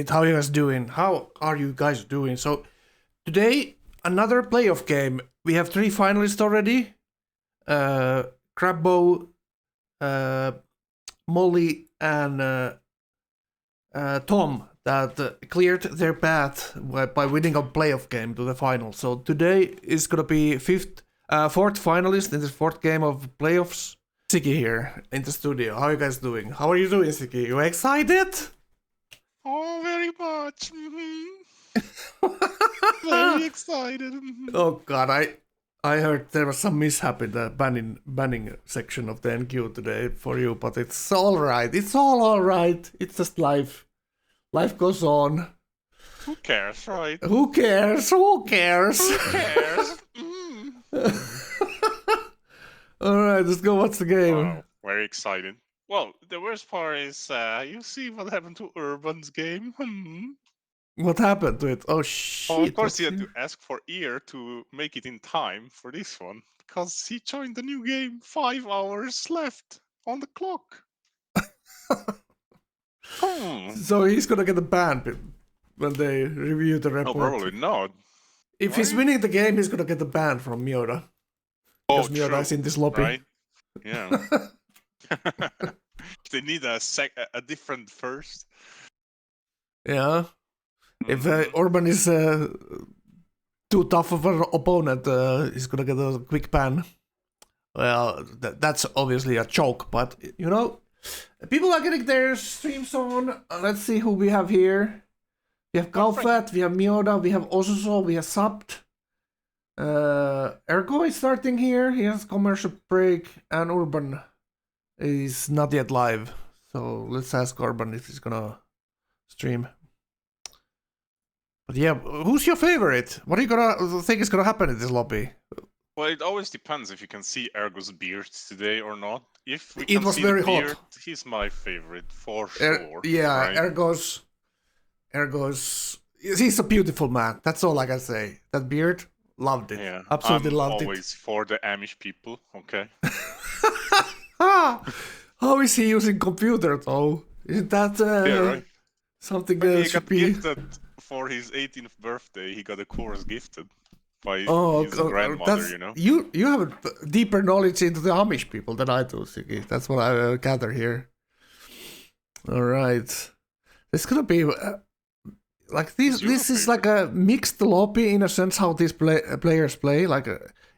How are you guys doing? How are you guys doing? So today another playoff game. We have 3 finalists already. Crabbo, uh, Molly, and Tom that cleared their path by winning a playoff game to the final. So today is gonna be fourth finalist in the fourth game of playoffs. Siki here in the studio. How are you guys doing? How are you doing, Siki? You excited? Oh, very much. Very excited. Oh god, I heard there was some mishap in the banning section of the NQ today for you, but it's all right. It's all right. It's just life. Life goes on. Who cares, right? Who cares? Who cares? Who cares? All right, let's go watch the game. Wow, very excited. Well, the worst part is you see what happened to Urban's game. What happened to it? Oh shit! Oh, of course, he had to ask for ear to make it in time for this one because he joined the new game 5 hours left on the clock. So he's gonna get a ban when they review the No, report. probably not. If he's winning the game, he's gonna get the ban from Miota. Because Miota true. is in this lobby. Right? Yeah. They need a different first. Yeah. If Orban is too tough of an opponent, he's gonna get a quick ban. Well, that's obviously a joke, but you know, people are getting their streams on. Let's see who we have here. We have Galfat, we have Miota, we have Osuso, we have Sapt. Ergo is starting here. He has commercial break, and Urban is not yet live. So let's ask Urban if he's gonna stream. But yeah, who's your favorite? What are you gonna think is gonna happen in this lobby? Well, it always depends if you can see Ergo's beard today or not. If we It can was see very the beard, hot. he's my favorite for sure. Yeah, right? Ergo's. He's a beautiful man. That's all I can say. That beard, loved it. Yeah, Absolutely I'm loved always for the Amish people. Okay. How is he using computer though? Isn't that Yeah, right. something He should got be? gifted for his 18th birthday. He got a course gifted by his grandmother. You know. You have a deeper knowledge into the Amish people than I do, Siki. That's what I gather here. All right, it's gonna be like this. This is like a mixed lobby in a sense how these players play. Like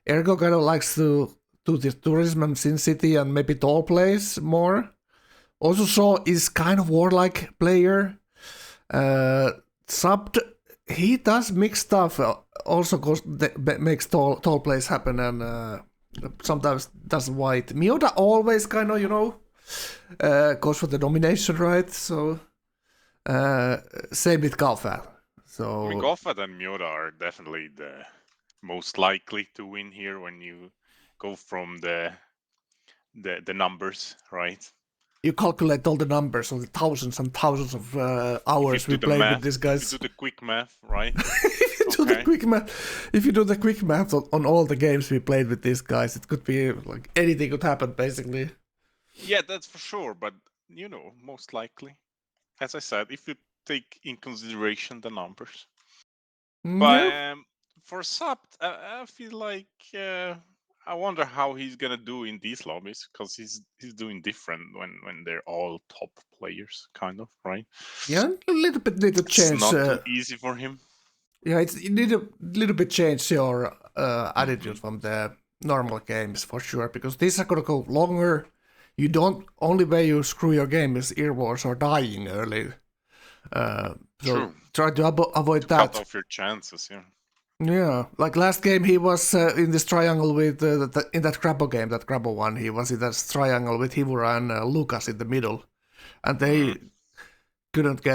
Ergo kind of likes to do this tourism and Sin City and maybe tall plays more. Also, so is kind of warlike player. Subbed, he does mix stuff. Also, makes tall plays happen and sometimes does white. Miota always kind of goes for the domination, right? So same with Galfat. So I mean, Goffat and Miota are definitely the most likely to win here when you go from the numbers, right? You calculate all the numbers of the thousands and thousands of hours we played with these guys. If you do the quick math, right? If you do the quick math on all the games we played with these guys, it could be like anything could happen basically. Yeah, that's for sure. But most likely, as I said, if you take in consideration the numbers. But for Sapt, I feel like I wonder how he's gonna do in these lobbies because he's doing different when they're all top players, kind of, right? Yeah, a little bit need to change. It's not too easy for him. Yeah, you need a little bit change your attitude from the normal games for sure because these are gonna go longer. You don't only way you screw your game is ear wars or dying early. So True. Try to avoid that. Cut off your chances, yeah. Yeah, like last game he was in this triangle with in that Crabbo game, that Crabbo one. He was in that triangle with Himura and Lucas in the middle, and they couldn't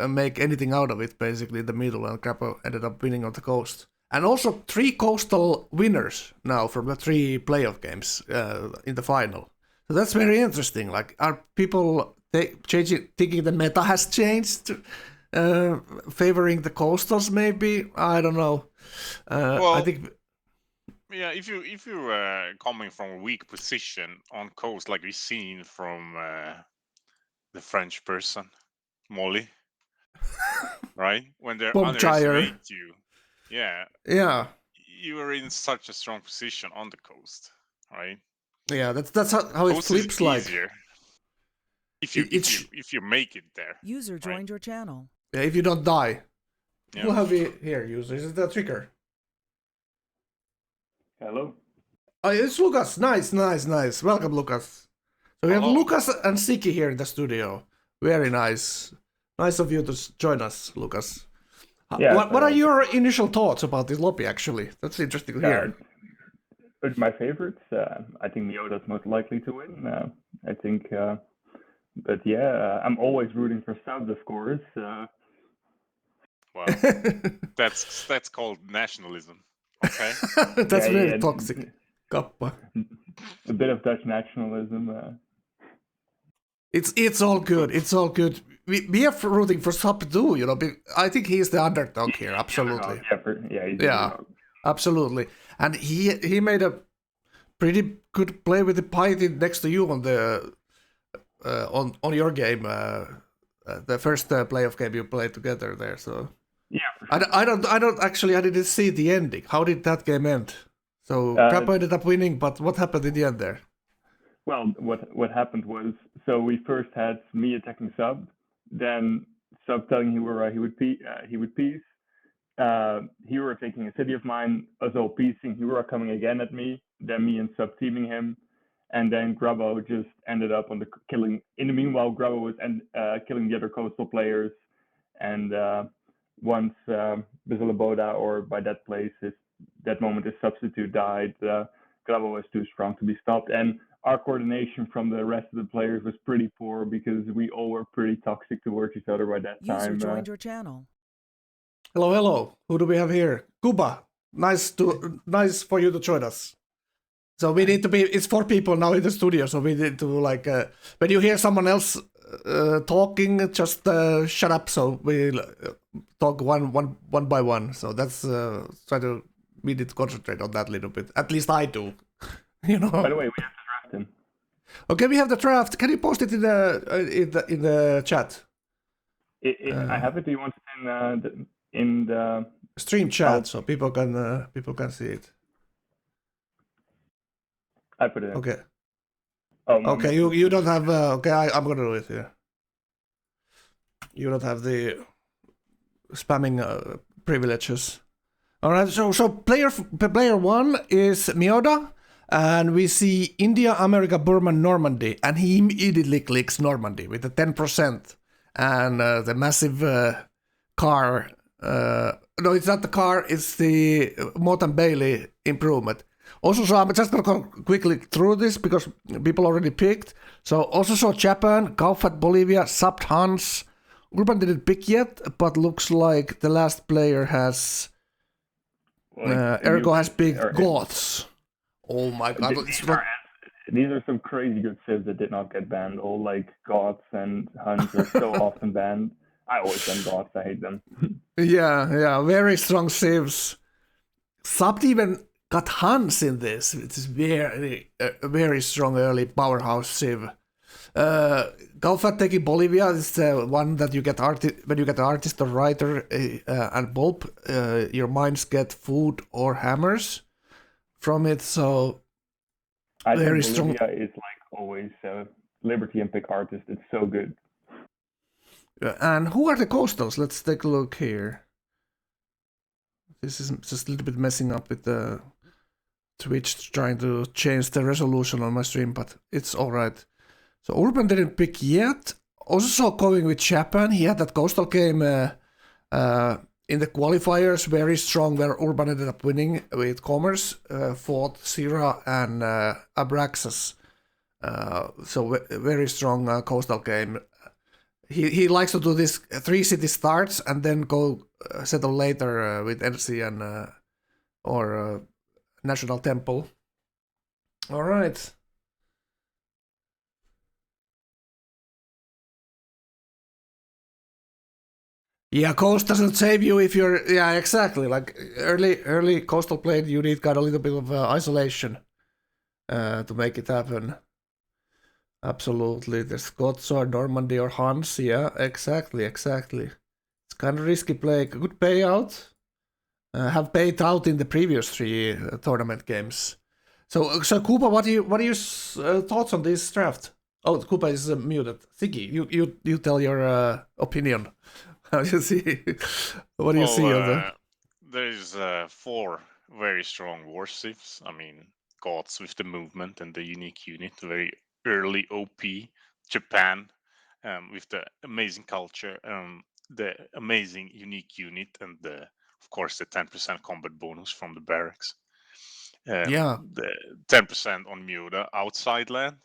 make anything out of it basically in the middle, and Crabbo ended up winning on the coast. And also 3 coastal winners now from the 3 playoff games in the final. So that's very interesting. Like, are people thinking the meta has changed? Favoring the coastals, maybe? I don't know. I think. Yeah, if you're coming from a weak position on coast, like we've seen from the French person Molly, right? When they Bob Gyre. underestimate you, yeah, Yeah, you are in such a strong position on the coast, right? yeah. That's how it Coast is flips. Like easier if you it's if you make it there, User right? joined your channel. yeah, if you don't die. Who Yeah. have we here? User, is it the trigger? Hello. Oh, it's Lucas. Nice, nice, nice. Welcome, Lucas. So we have Hello. Lucas and Siki here in the studio. Very nice. Nice of you to join us, Lucas. Yeah, What are your initial thoughts about this lobby, actually? That's interesting to hear. It's my favorites. I think Miota's most likely to win. I think, but yeah, I'm always rooting for South, of course. Well, that's called nationalism. Okay. That's Yeah, very yeah. toxic. Kappa. A bit of Dutch nationalism. It's all good. It's all good. We are rooting for Sub too, you know. I think he's the underdog here. Absolutely. He's Yeah. underdog. Absolutely. And he made a pretty good play with the Python next to you on the on your game. The first playoff game you played together there. So Yeah. I didn't see the ending. How did that game end? So Crabbo ended up winning, but what happened in the end there? Well, what happened was, so we first had me attacking Sub, then Sub telling he would peace. He were taking a city of mine, us all piecing. He were coming again at me. Then me and Sub teaming him, and then Grubbo just ended up on the killing. In the meanwhile, Grubbo was killing the other coastal players, and once Bizilaboda, or by that place, that moment his substitute died. Grubbo was too strong to be stopped, and our coordination from the rest of the players was pretty poor because we all were pretty toxic towards each other by that User time. joined your channel. Hello, hello. Who do we have here? Kuba. Nice for you to join us. So we need to be. It's 4 people now in the studio, so we need to like. When you hear someone else talking, just shut up. So we talk one by one. So that's we need to concentrate on that a little bit. At least I do. You know. By the way, we have to draft him. Okay, we have the draft. Can you post it in the chat? I have it. Do you want it in the Stream chat, so people can see it. I put it in. Okay. Oh, Okay, you don't have. Okay, I'm gonna do it here. You don't have the spamming privileges. All right. So player 1 is Mioda, and we see India, America, Burma, Normandy, and he immediately clicks Normandy with the 10% and the massive car. No, it's not the car. It's the Motte & Bailey improvement. Also, so I'm just going to go quickly through this because people already picked. So also saw Japan, Kaufat, Bolivia, Sabt, Hans. Urban didn't pick yet, but looks like the last player has... Ergo has picked Goths. Oh my god. These are some crazy good civs that did not get banned. All like Goths and Huns are so often banned. I always ban Goths. I hate them. Yeah. Very strong civs. Sabt even got Hans in this. It's very strong early powerhouse civ. Galfat taking Bolivia is the one that you get when you get an artist or writer and bulb. Your mines get food or hammers from it. So I very think strong. Bolivia is like always Liberty and pick artist. It's so good. And who are the coastals? Let's take a look here. This is just a little bit messing up with the Twitch trying to change the resolution on my stream, but it's alright. So Urban didn't pick yet. Also saw going with Japan. He had that coastal game in the qualifiers, very strong, where Urban ended up winning with Commerce, fought Sira and Abraxas. So very strong coastal game. He likes to do this 3 city starts and then go settle later with NC and or National Temple. All right. Yeah, coast doesn't save you if you're... Yeah, exactly. Like early coastal play, you need got a little bit of isolation to make it happen. Absolutely. The Scots or Normandy or Hans. Yeah, exactly. kind of risky play. Good payout. Have paid out in the previous 3 tournament games. So Koopa, what are your thoughts on this draft? Oh, Koopa is muted. Ziggy, you tell your opinion. How do you see? What do you see on the? There's 4 very strong warships. I mean, gods with the movement and the unique unit. Very early OP. Japan, with the amazing culture, the amazing unique unit, and of course the 10% combat bonus from the barracks. Yeah. The 10% on Miura outside land,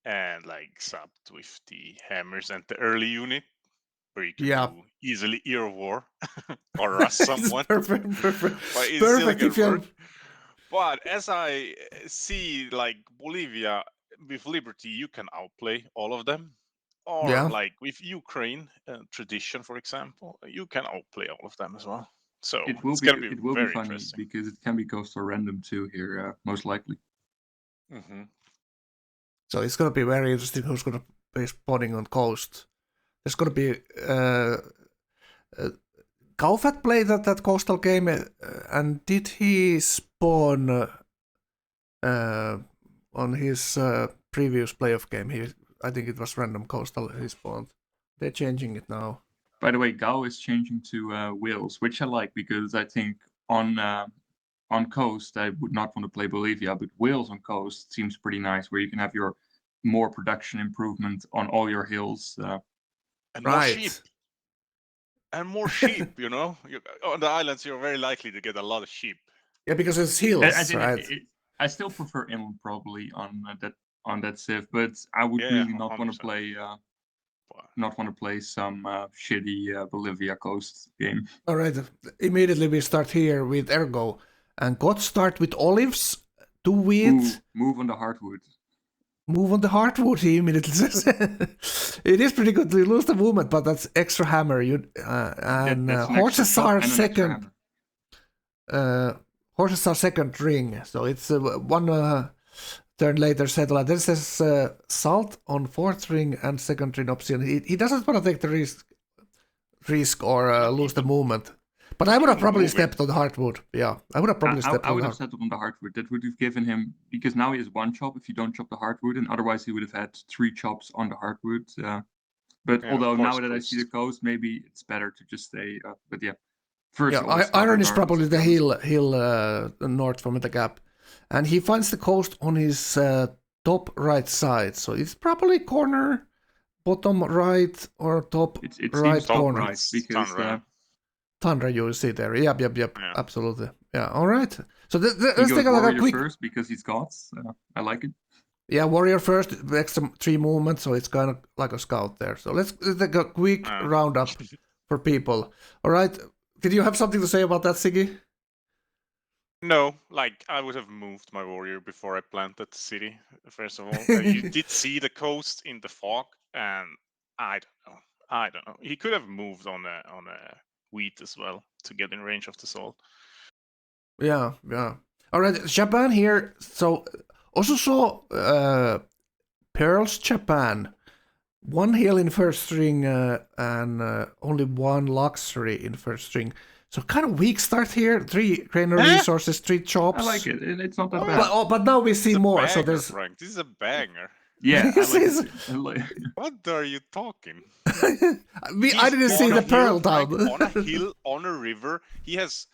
and like subbed with the hammers and the early unit, where you can do easily Ear of War or rust someone. Perfect. But it's Perfect still if you gonna work. But as I see, like Bolivia with Liberty, you can outplay all of them. Or like with Ukraine tradition, for example, you can outplay all of them as well. So it's gonna be very funny interesting. because it can be coastal random too here, most likely. Mm-hmm. So it's gonna be very interesting who's gonna be spawning on coast. There's gonna be Kaufat played that coastal game, and did he spawn on his previous playoff game? I think it was random coastal he spawned. They're changing it now. By the way, Gao is changing to Wales, which I like because I think on coast I would not want to play Bolivia, but Wales on coast seems pretty nice, where you can have your more production improvement on all your hills. And more sheep. And more sheep, you know? On the islands, you're very likely to get a lot of sheep. Yeah, because it's hills, right? I still prefer inland probably on that civ, but I would really not want to play some shitty Bolivia coast game. All right, immediately we start here with Ergo, and God start with olives, do wheat. Move on the hardwood. Move on the hardwood, he immediately says. It is pretty good to lose the movement, but that's extra hammer. Horses are second. Horses are second ring, so it's one turn later settle. This is salt on fourth ring and second ring option. He doesn't want to take the risk or lose the movement. But I would have probably stepped on the hardwood. Yeah, I would have probably stepped on the hardwood. I would have settled on the hardwood. That would have given him, because now he has 1 chop if you don't chop the hardwood, and otherwise he would have had 3 chops on the hardwood. But although now that I see the coast, maybe it's better to just stay. But yeah, first. Yeah, iron is probably the hill north from the gap, and he finds the coast on his top right side. So it's probably corner, bottom right, or top right corner. Right, because. Tundra, you see there. Yep, yeah. Absolutely. Yeah, all right. So let's take a quick... first because he's gods. I like it. Yeah, warrior first, extra 3 movements, so it's kind of like a scout there. So let's take a quick roundup for people. All right. Did you have something to say about that, Siggy? No, like I would have moved my warrior before I planted the city, first of all. You did see the coast in the fog, and I don't know. He could have moved on a wheat as well to get in range of the salt. Yeah. All right, Japan here. So also saw Pearls Japan. 1 hill in first string and only 1 luxury in first string. So kind of weak start here. 3 trainer resources, 3 chops. I like it. It's not that bad. But now we see more. Banger, so there's. Frank. This is a banger. Yeah. What are you talking? I didn't see the Pearl down. On a hill, on a river. He has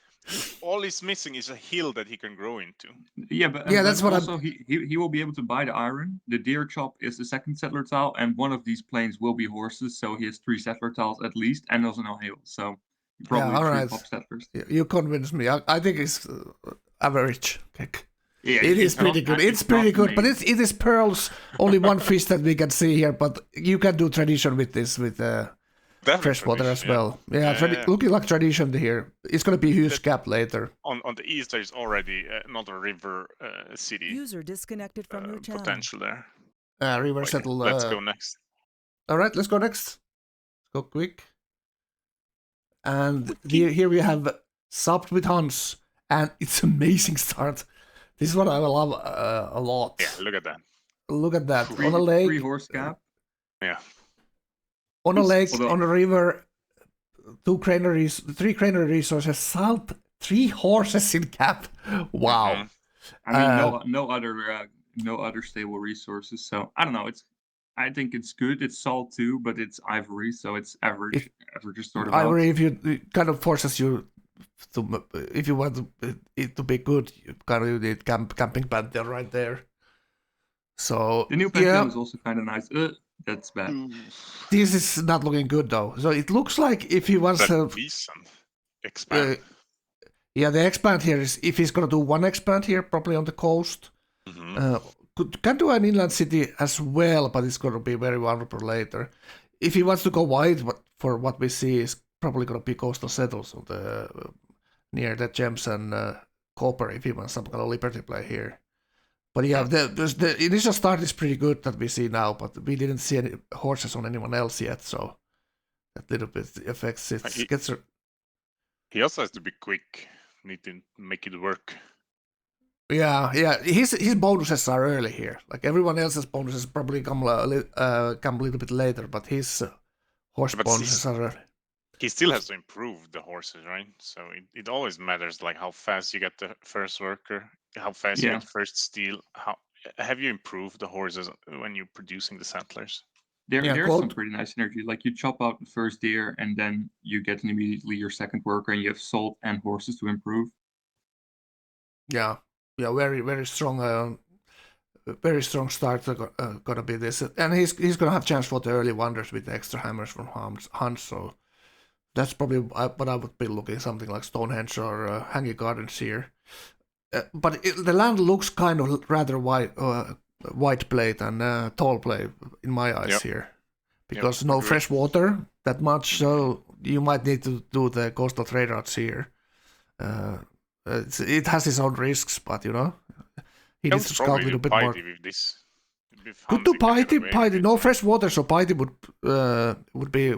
all he's missing is a hill that he can grow into. Yeah, but that's what also he will be able to buy the iron. The deer chop is the second settler tile, and one of these planes will be horses, so he has 3 settler tiles at least, and also no hill. So probably 3 pop settlers. You convinced me. I think it's average. Yeah, it is pretty good. It's pretty good, but it is pearls. Only 1 fish that we can see here, but you can do tradition with this with freshwater as well. Yeah, looking like tradition here. It's gonna be a huge gap later. On the east, there is already another river city. User disconnected from your channel. Potential there. River settle. Let's go next. All right, let's go next. Go quick. And here we have subbed with Hans, and it's amazing start. This is what I love a lot. Yeah, look at that. Look at that. On a lake. 3 horse gap. Yeah. On a lake, on a river, three granary resources, salt, 3 horses in cap. Wow. Mhm. I mean, no other stable resources. So I don't know. I think it's good. It's salt too, but it's ivory, so it's average. Average is sort of out. Ivory, if you it kind of forces you to, if you want it to be good, you kind of need camping pantheon right there. So The new Pantheon is also kind of nice. That's bad. This is not looking good though. So it looks like if he wants But decent. Expand. the expand here is if he's gonna do one expand here, probably on the coast. Can do an inland city as well, but it's gonna be very vulnerable later. If he wants to go wide, for what we see is probably gonna be coastal settles on the near the gems and copper. If he wants some kind of liberty play here. But yeah, the initial start is pretty good that we see now, but we didn't see any horses on anyone else yet, so that little bit affects it. He also has to be quick. Need to make it work. Yeah. His bonuses are early here. Like everyone else's bonuses probably come a little bit later, but his horse bonuses are early. He still has to improve the horses, right? So it always matters, like how fast you get the first worker, how fast you get the first steel. How have you improved the horses when you're producing the settlers? There's some pretty nice synergy. Like you chop out the first deer, and then you get immediately your second worker, and you have salt and horses to improve. Yeah, very very strong. Very strong start gonna be this, and he's gonna have chance for the early wonders with the extra hammers from Hans. So that's probably what I would be looking, something like Stonehenge or Hanging Gardens here. But the land looks kind of rather white plate and tall play in my eyes here, because no fresh water that much, so you might need to do the coastal trade routes here. It has its own risks, but you know, he needs to scout a little bit more. Good to Piety, no fresh water, so Piety would be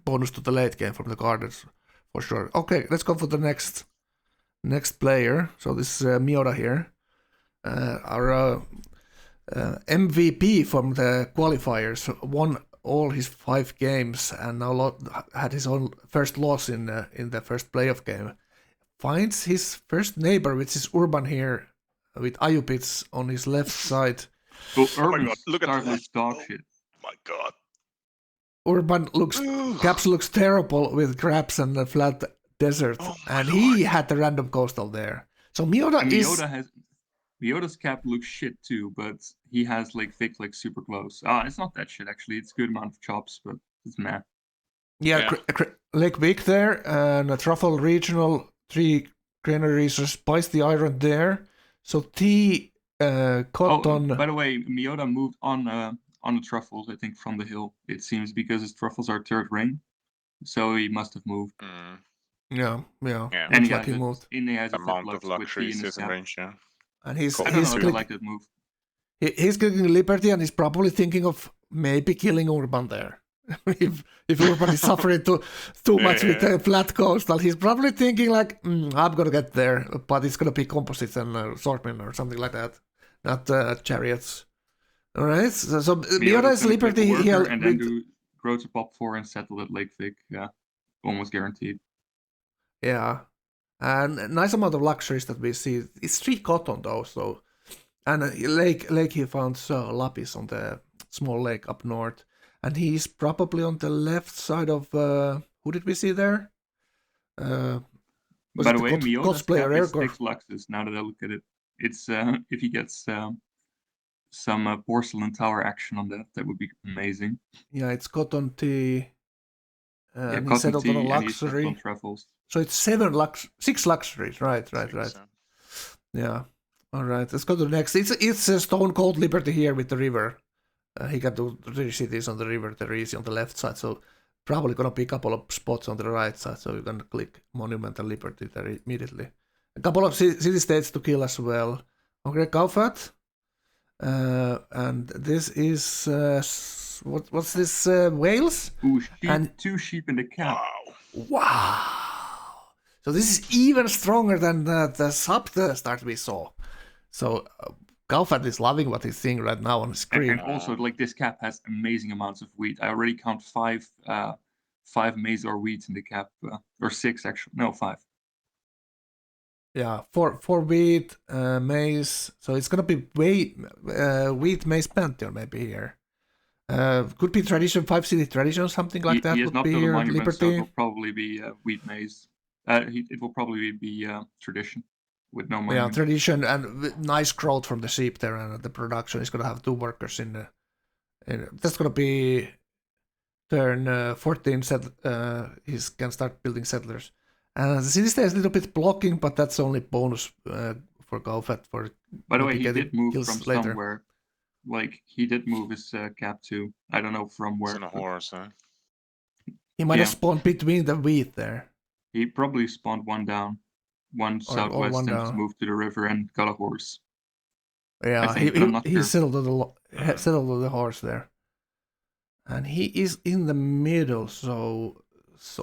bonus to the late game from the gardens for sure. Okay, let's go for the next player. So this is Miura here, our MVP from the qualifiers, won all his 5 games and now had his own first loss in the first playoff game. Finds his first neighbor, which is Urban here, with Ayupits on his left side. Oh my god, look at this dog shit. My god. Urban Caps looks terrible with crabs and a flat desert, and he had the random coastal there. So Mioda's cap looks shit too, but he has like thick, like super close. It's not that shit actually. It's a good amount of chops, but it's meh. Yeah. Lake Vic there, and a Truffle Regional, 3 granaries, spice the iron there. So T cotton. By the way, Miota moved on the truffles, I think, from the hill. It seems because his truffles are 3rd ring, so he must have moved. Yeah. And he has a amount of luxury in range. Yeah. And he's like that move. He's clicking Liberty, and he's probably thinking of maybe killing Urban there. if Urban is suffering too much with the flat coastal, he's probably thinking like, I'm gonna get there, but it's gonna be composites and swordsmen or something like that, not chariots. All right, so Mioda's Liberty here, and then grow to pop 4 and settle at Lake Vic. Yeah, almost guaranteed. Yeah, and a nice amount of luxuries that we see. It's 3 cotton though, so and lake he found lapis on the small lake up north. And he's probably on the left side of who did we see there? By the way, Mioda's cap is 6 luxes. Now that I look at it, it's if he gets some porcelain tower action on that would be amazing. Yeah, it's cotton tea. And he settled on a luxury. On truffles. So it's 6 luxuries, right. Yeah. All right, let's go to the next. It's a Stone Cold Liberty here with the river. He can do 3 cities on the river, they're easy on the left side, so probably gonna be a couple of spots on the right side, so you can click Monument and Liberty there immediately. A couple of city-states to kill as well. Okay, Kaufat. And this is, what's this, Wales? Ooh, 2 sheep in the cap. Wow! So this is even stronger than the sub start we saw. So... Galfat is loving what he's seeing right now on the screen. And also, like, this cap has amazing amounts of wheat. I already count 5 5 maize or wheat in the cap, or 6 actually. No, 5. Yeah, for wheat, maize. So it's gonna be wheat, maize, pantheon maybe here. Could be tradition, 5 city tradition, something like that He has would not be built a here. monument, so it Liberty. will probably be wheat maize. It will probably be tradition with no Yeah, monument. tradition and nice growth from the sheep there, and the production is gonna have 2 workers in the. That's gonna be turn 14. He can start building settlers. And the city state is a little bit blocking, but that's only bonus for Gofet for. By the way, maybe he getting did move kills from later. somewhere. Like, he did move his cap to, I don't know from It's where. on a horse, huh? He might have Yeah. spawned between the wheat there. He probably spawned one down, one Or southwest, one and down. moved to the river and got a horse. Yeah, think, but I'm not he sure. settled on the horse there, and he is in the middle. So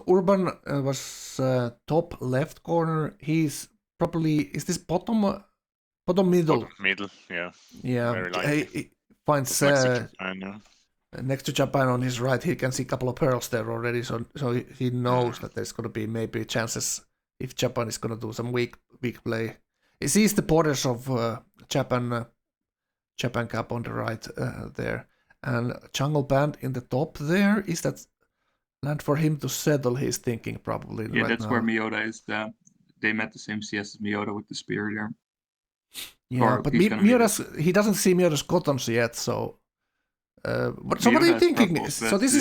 Urban was top left corner. He's probably is this bottom middle? Bottom middle, yeah. Yeah, Very likely. he finds It's next to Japan, yeah. next to Japan on his right. He can see a couple of pearls there already. So he knows that there's gonna be maybe chances if Japan is gonna do some weak play. He sees the borders of Japan Cap on the right there, and Jungle Band in the top there. Is that land for him to settle? He's thinking probably. Yeah, right that's now. where Miota is. They met the same CS as Miota with the spear there. Yeah, or but he's gonna be he doesn't see Miota's cottons yet. So, what are Miota you has thinking? purple, So but this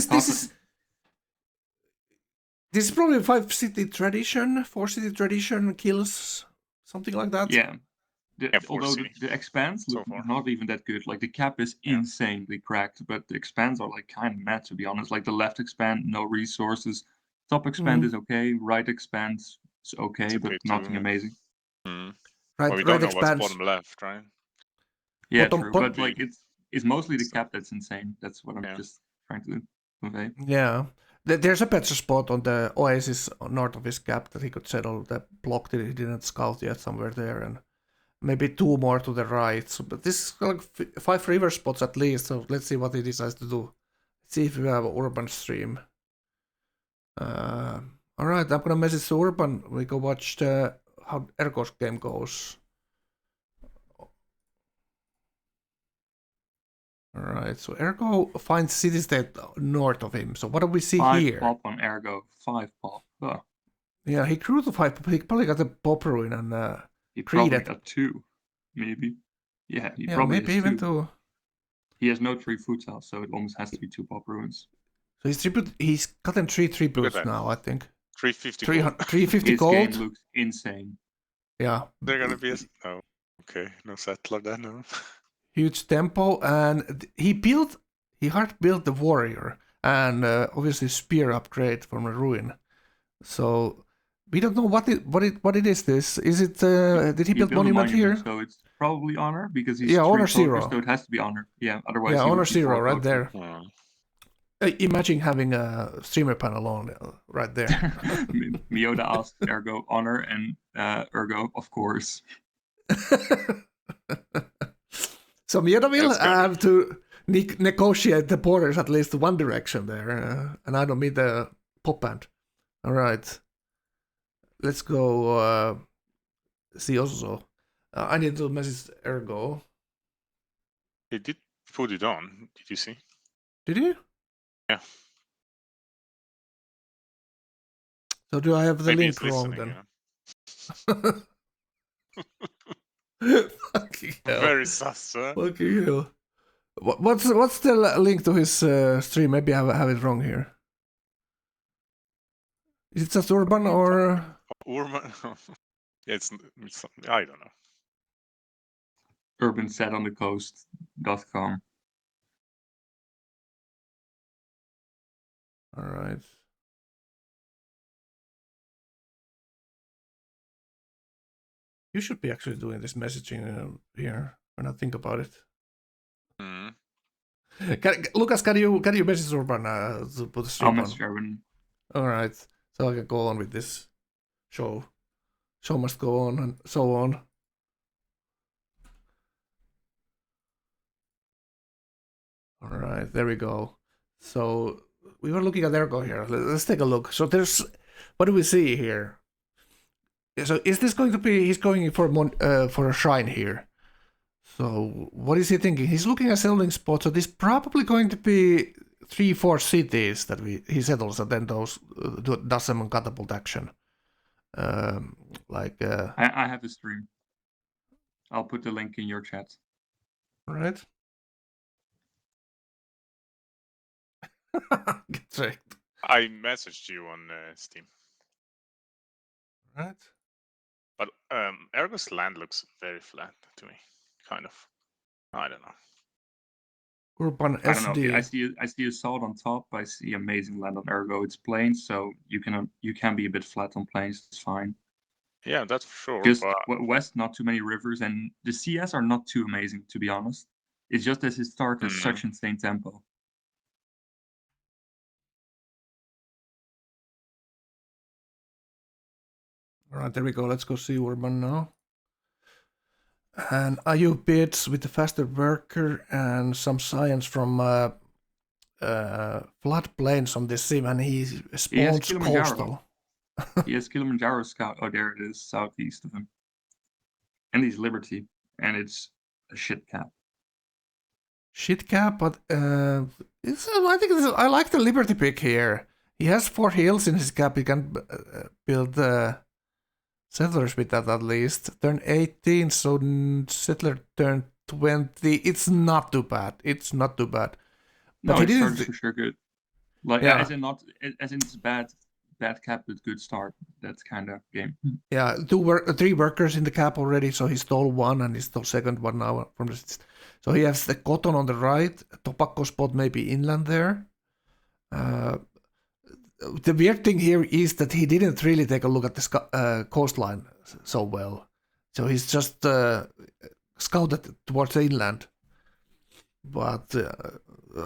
is probably 5 city tradition, 4 city tradition kills, something like that. Yeah. Yeah, Although 4C the expands so look far. not even that good. Like, the cap is Yeah. insanely cracked, but the expands are like kind of mad, to be honest. Like, the left expand, no resources. Top expand is okay. Right expand is okay, It's but okay too, nothing yeah. amazing. Mm. Right, Well, we right don't know what's expands. bottom left, right? Yeah, Bottom- true. bottom- But like, it's mostly the So- cap that's insane. That's what I'm Yeah. just trying to convey. Yeah, there's a better spot on the Oasis north of his cap that he could settle. The block that he didn't scout yet, somewhere there, and maybe 2 more to the right. So, but this is like 5 river spots at least. So let's see what he decides to do. Let's see if we have Urban stream. All right, I'm gonna message to Urban. We go watch how Ergo's game goes. All right, so Ergo finds city state north of him. So what do we see 5 here? pop on Ergo. 5 pop. Oh, Yeah, he grew to 5. He probably got a pop ruin and he probably Creed. got 2, maybe. Yeah, he yeah, probably maybe has even 2. 2. He has no 3 food cells, so it almost has to be 2 pop ruins. So he's gotten 3 tributes that. now, I think. 350 gold. 350 His gold. game looks insane. Yeah. They're gonna be no. Okay, no settler then, no. Huge tempo, and he hard built the warrior, and obviously spear upgrade from a ruin. So we don't know what it is. This is it? Did he build built a monument here? So it's probably honor because he's Yeah, 3 honor focus, 0. so it has to be honor. Yeah, otherwise Yeah, he would honor be 0 4 right focus. there. Hmm. Imagine having a streamer panel on right there. Miota asked Ergo honor, and Ergo, of course. So Miota will That's good. have to negotiate the borders at least one direction there, and I don't mean the pop band. All right, let's go see also. I need to message Ergo. He did put it on. Did you see? Did you? Yeah. So do I have the Maybe link he's wrong listening, then? yeah. Fucking hell. Very sus, huh? Fucking hell. What's the link to his stream? Maybe I have it wrong here. Is it just Urban or? Urban. Yeah, it's I don't know. urbansetOnTheCoast.com. All right. You should be actually doing this messaging here when I think about it. Mm. Lucas, can you message Urban to put the I'll stream on? message Urban. All right, so I can go on with this show. Show must go on and so on. All right, there we go. So we were looking at Ergo here. Let's take a look. So there's, what do we see here? So is this going to be? He's going for a shrine here. So what is he thinking? He's looking at settling spots. So this probably going to be 3-4 cities that he settles, and then those does them on catapult action. I have a stream. I'll put the link in your chat. Right. Great. I messaged you on Steam. Right. But Ergo's land looks very flat to me, kind of. I don't know. Urban I don't know. SD. I see assault on top. I see amazing land on Ergo. It's plains, so you can be a bit flat on plains. It's fine. Yeah, that's for sure. Just but west, not too many rivers, and the CS are not too amazing, to be honest. It's just that his start has such insane tempo. All right, there we go. Let's go see Urban now. And IU bids with the faster worker and some science from floodplains on this sim, and he spawns coastal. He has Kilimanjaro Scout. Oh, there it is, southeast of him. And he's Liberty, and it's a shit cap. Shit cap, but I like the Liberty pick here. He has 4 hills in his cap. He can build settlers with that at least. Turn 18, so settler turn 20. It's not too bad. But no, he it didn't. starts for sure good. Like Yeah. as in it's bad cap with good start. That's kind of game. Yeah, 3 workers in the cap already, so he stole 1 and he stole second one now from the. So he has the cotton on the right, tobacco spot maybe inland there. The weird thing here is that he didn't really take a look at the coastline so well. So he's just scouted towards the inland. But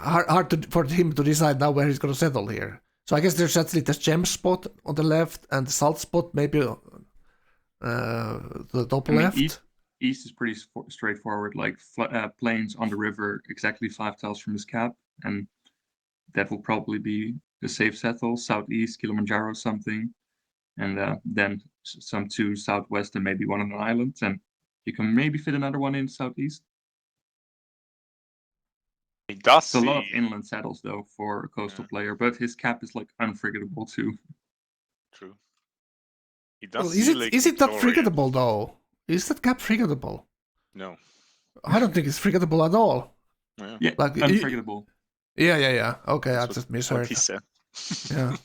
hard for him to decide now where he's going to settle here. So I guess there's actually the gem spot on the left and the salt spot maybe the top left. East is pretty straightforward, like plains on the river, exactly 5 tiles from his cap, and that will probably be the safe settle. Southeast, Kilimanjaro something, and then some 2 southwest and maybe 1 on an island, and you can maybe fit another one in southeast. He does It's a lot of inland settles though for a coastal player, but his cap is like unfrigatable too. True. He does. Well, is it that frigatable though? Is that cap frigatable? No. I don't think it's frigatable at all. Yeah, like unfrigatable. Yeah. Okay, That's I just misheard. What he said. Yeah.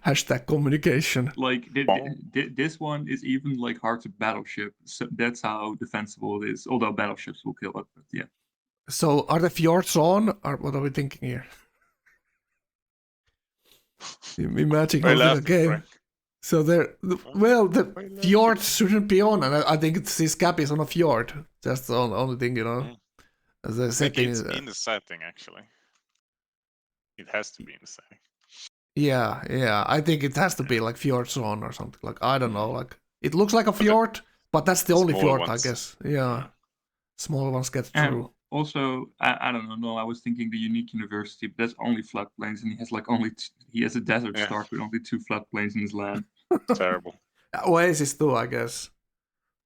Hashtag communication. Like this one is even like hard to battleship. So that's how defensible it is. Although battleships will kill it, but yeah. So are the fjords on, or what are we thinking here? Imagine a game. Frank. So the fjord shouldn't be on, and I think this cap is on a fjord. That's the only thing, The setting is in the setting actually. It has to be in the setting. Yeah. I think it has to be like fjord zone or something. Like I don't know. Like it looks like a fjord, but that's the only fjord, ones. I guess. Yeah, small ones get through. Also, I don't know. No, I was thinking the unique university, but that's only floodplains, and he has like he has a desert start with only 2 floodplains in his land. Terrible. Oasis too, I guess.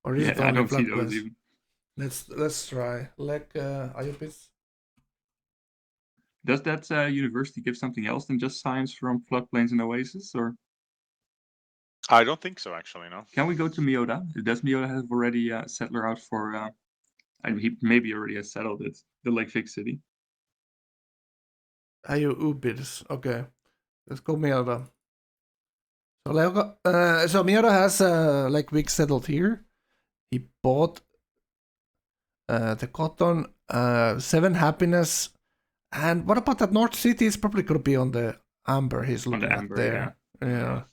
Or is it only I don't see floodplains? those even. Let's try. Like Ayupis. Does that university give something else than just science from floodplains and oasis, or? I don't think so, actually. No. Can we go to Miota? Does Miota have already a settler out for? He maybe already has settled it. The Lake Fig City. Ayupis. Okay, let's go Miota. So Miota has Lake Fig settled here. He bought the cotton, 7 happiness. And what about that North City? It's probably going to be on the amber he's looking at there. Yeah.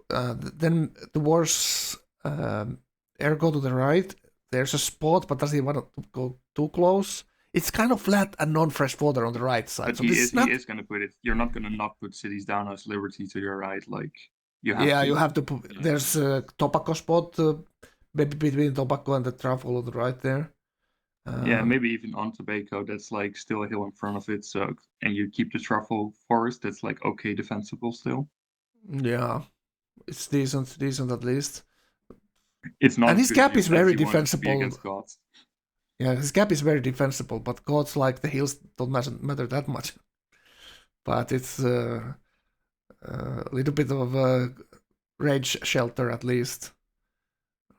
Then towards Ergo to the right, there's a spot, but does he want to go too close? It's kind of flat and non-fresh water on the right side. But so he is going to put it. You're not going to not put cities down as Liberty to your right. Like you have. Yeah, you have to put. There's a tobacco spot, maybe between tobacco and the travel on the right there. Yeah, maybe even on Tobago, that's like still a hill in front of it. So, and you keep the truffle forest, that's like okay defensible still. Yeah, it's decent at least. It's not And as his good gap is as very you want it to be defensible. against gods. Yeah, his gap is very defensible, but gods like the hills don't matter that much. But it's a little bit of a rage shelter at least.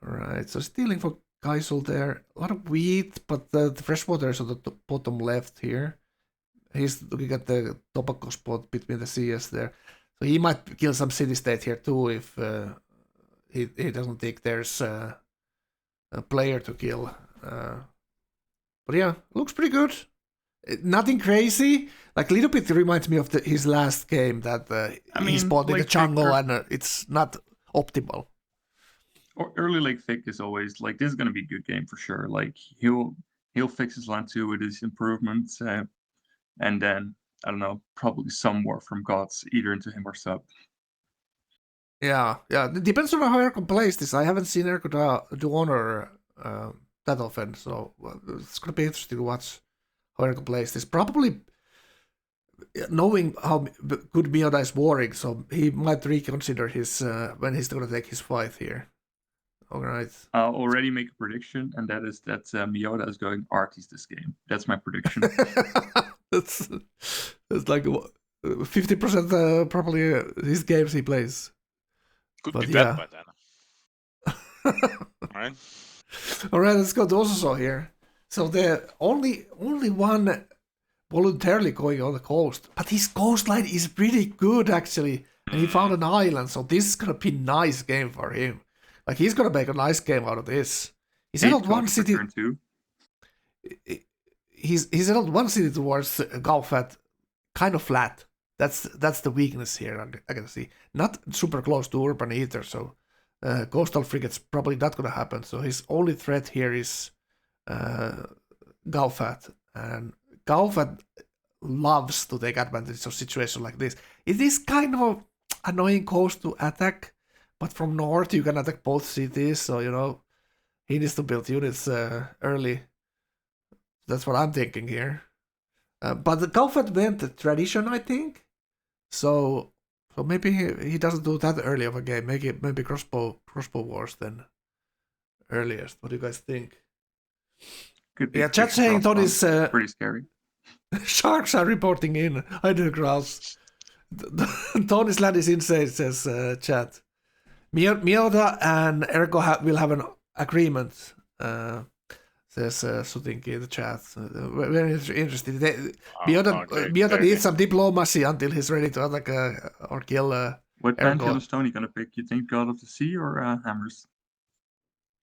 Alright, so stealing for Kaisel there. A lot of wheat, but the freshwater is on the bottom left here. He's looking at the tobacco spot between the CS there. So he might kill some city-state here too if he doesn't think there's a player to kill. But yeah, looks pretty good. Nothing crazy. Like a little bit reminds me of his last game that he spotted in the jungle and it's not optimal. Or early Lake Thick is always like this is gonna be a good game for sure. Like he'll fix his land 2 with his improvements, and then I don't know, probably some more from gods either into him or sub. Yeah. It depends on how Erko plays this. I haven't seen Erko do honor that often, so it's gonna be interesting to watch how Erko plays this. Probably knowing how good Miyoda is warring, so he might reconsider his when he's gonna take his fight here. All right. I'll already make a prediction, and that is that Miyoda is going Arties this game. That's my prediction. that's like 50% probably his games he plays. Could But be yeah. bad by then. Right? All right, let's go to Osuso here. So the only one voluntarily going on the coast, but his coastline is pretty good actually, and he found an island. So this is gonna be a nice game for him. Like he's gonna make a nice game out of this. He settled one city. He settled one city towards Gaufat, kind of flat. That's the weakness here. I can see not super close to urban either. So coastal frigates probably not gonna happen. So his only threat here is Gaufat, and Gaufat loves to take advantage of situations like this. It is kind of an annoying coast to attack. But from north, you can attack both cities, so, you know, he needs to build units early. That's what I'm thinking here. But the Gaufat went the tradition, I think. So maybe he doesn't do that early of a game. Maybe crossbow wars then earliest. What do you guys think? Yeah, chat saying Tony's pretty scary. Sharks are reporting in. I do grouse. Tony's land is insane, says chat. Miyoda and Erko will have an agreement, says Sutinki in the chat. Very interesting. Miyoda needs some diplomacy until he's ready to attack or kill What Erko. band is Tony gonna pick? You think God of the Sea or Hammers?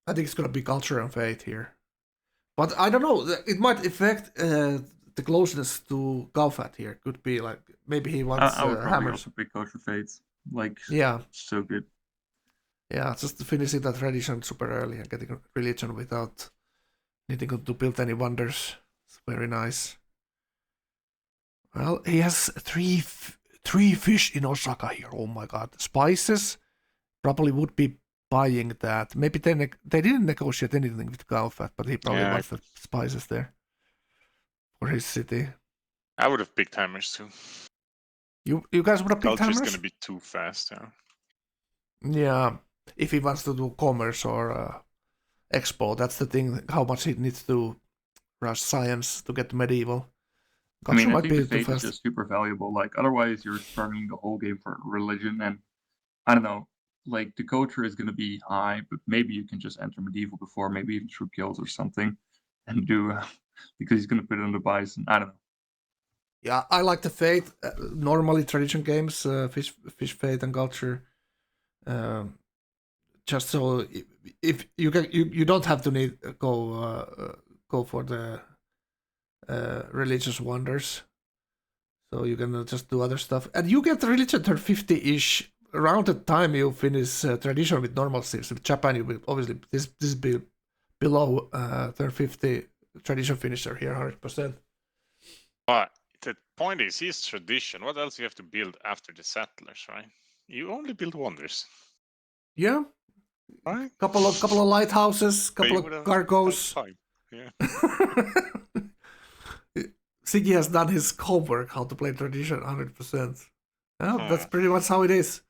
I think it's gonna be Culture and Fate here. But I don't know, it might affect the closeness to Gaufat here. Could be like, maybe he wants I would probably Hammers. also pick Culture Fates. Like, yeah. So good. Yeah, just finishing that tradition super early and getting religion without needing to build any wonders. It's very nice. Well, he has three fish in Osaka here. Oh my god. Spices probably would be buying that. Maybe they didn't negotiate anything with Gaufat, but he probably wants the spices there for his city. I would have picked Hammers too. You guys would have picked Hammers? Culture's gonna be too fast, yeah. Yeah. If he wants to do commerce or expo, that's the thing. How much he needs to rush science to get medieval. I think the fate is just super valuable. Like otherwise, you're struggling the whole game for religion, and I don't know. Like the culture is going to be high, but maybe you can just enter medieval before, maybe even troop kills or something, and do because he's going to put it on the bison. I don't know. Yeah, I like the fate. Normally, tradition games, fish fate and culture. Just so if you don't have to go for the religious wonders, so you can just do other stuff, and you get religion turn 50-ish around the time you finish tradition with normal cities. With Japan, you will obviously this be below turn 50 tradition finisher here 100%. But the point is, he's tradition. What else you have to build after the settlers, right? You only build wonders. Yeah. Right. Couple of lighthouses, couple of cargoes. Yeah. Siggy has done his homework how to play tradition 100%. Well, that's pretty much how it is.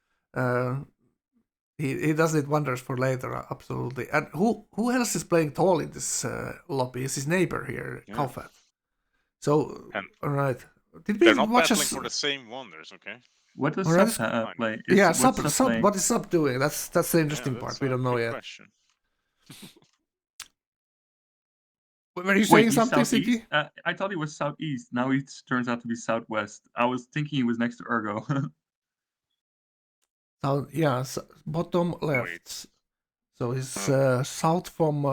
He does it wonders for later, absolutely. And who else is playing tall in this lobby? Is his neighbor here, Yeah. Kaufat. So, And all right. Did we they're not watch battling for the same wonders, okay? What does Alright, Sub play? Yeah, What's Sub, playing? what is Sub doing? That's the interesting Yeah, part. that's We a don't know good yet. question. Were you Wait, saying he's something, southeast? Siggy? I thought he was southeast. Now he turns out to be southwest. I was thinking he was next to Ergo. So, yeah, bottom left. Wait. So he's south from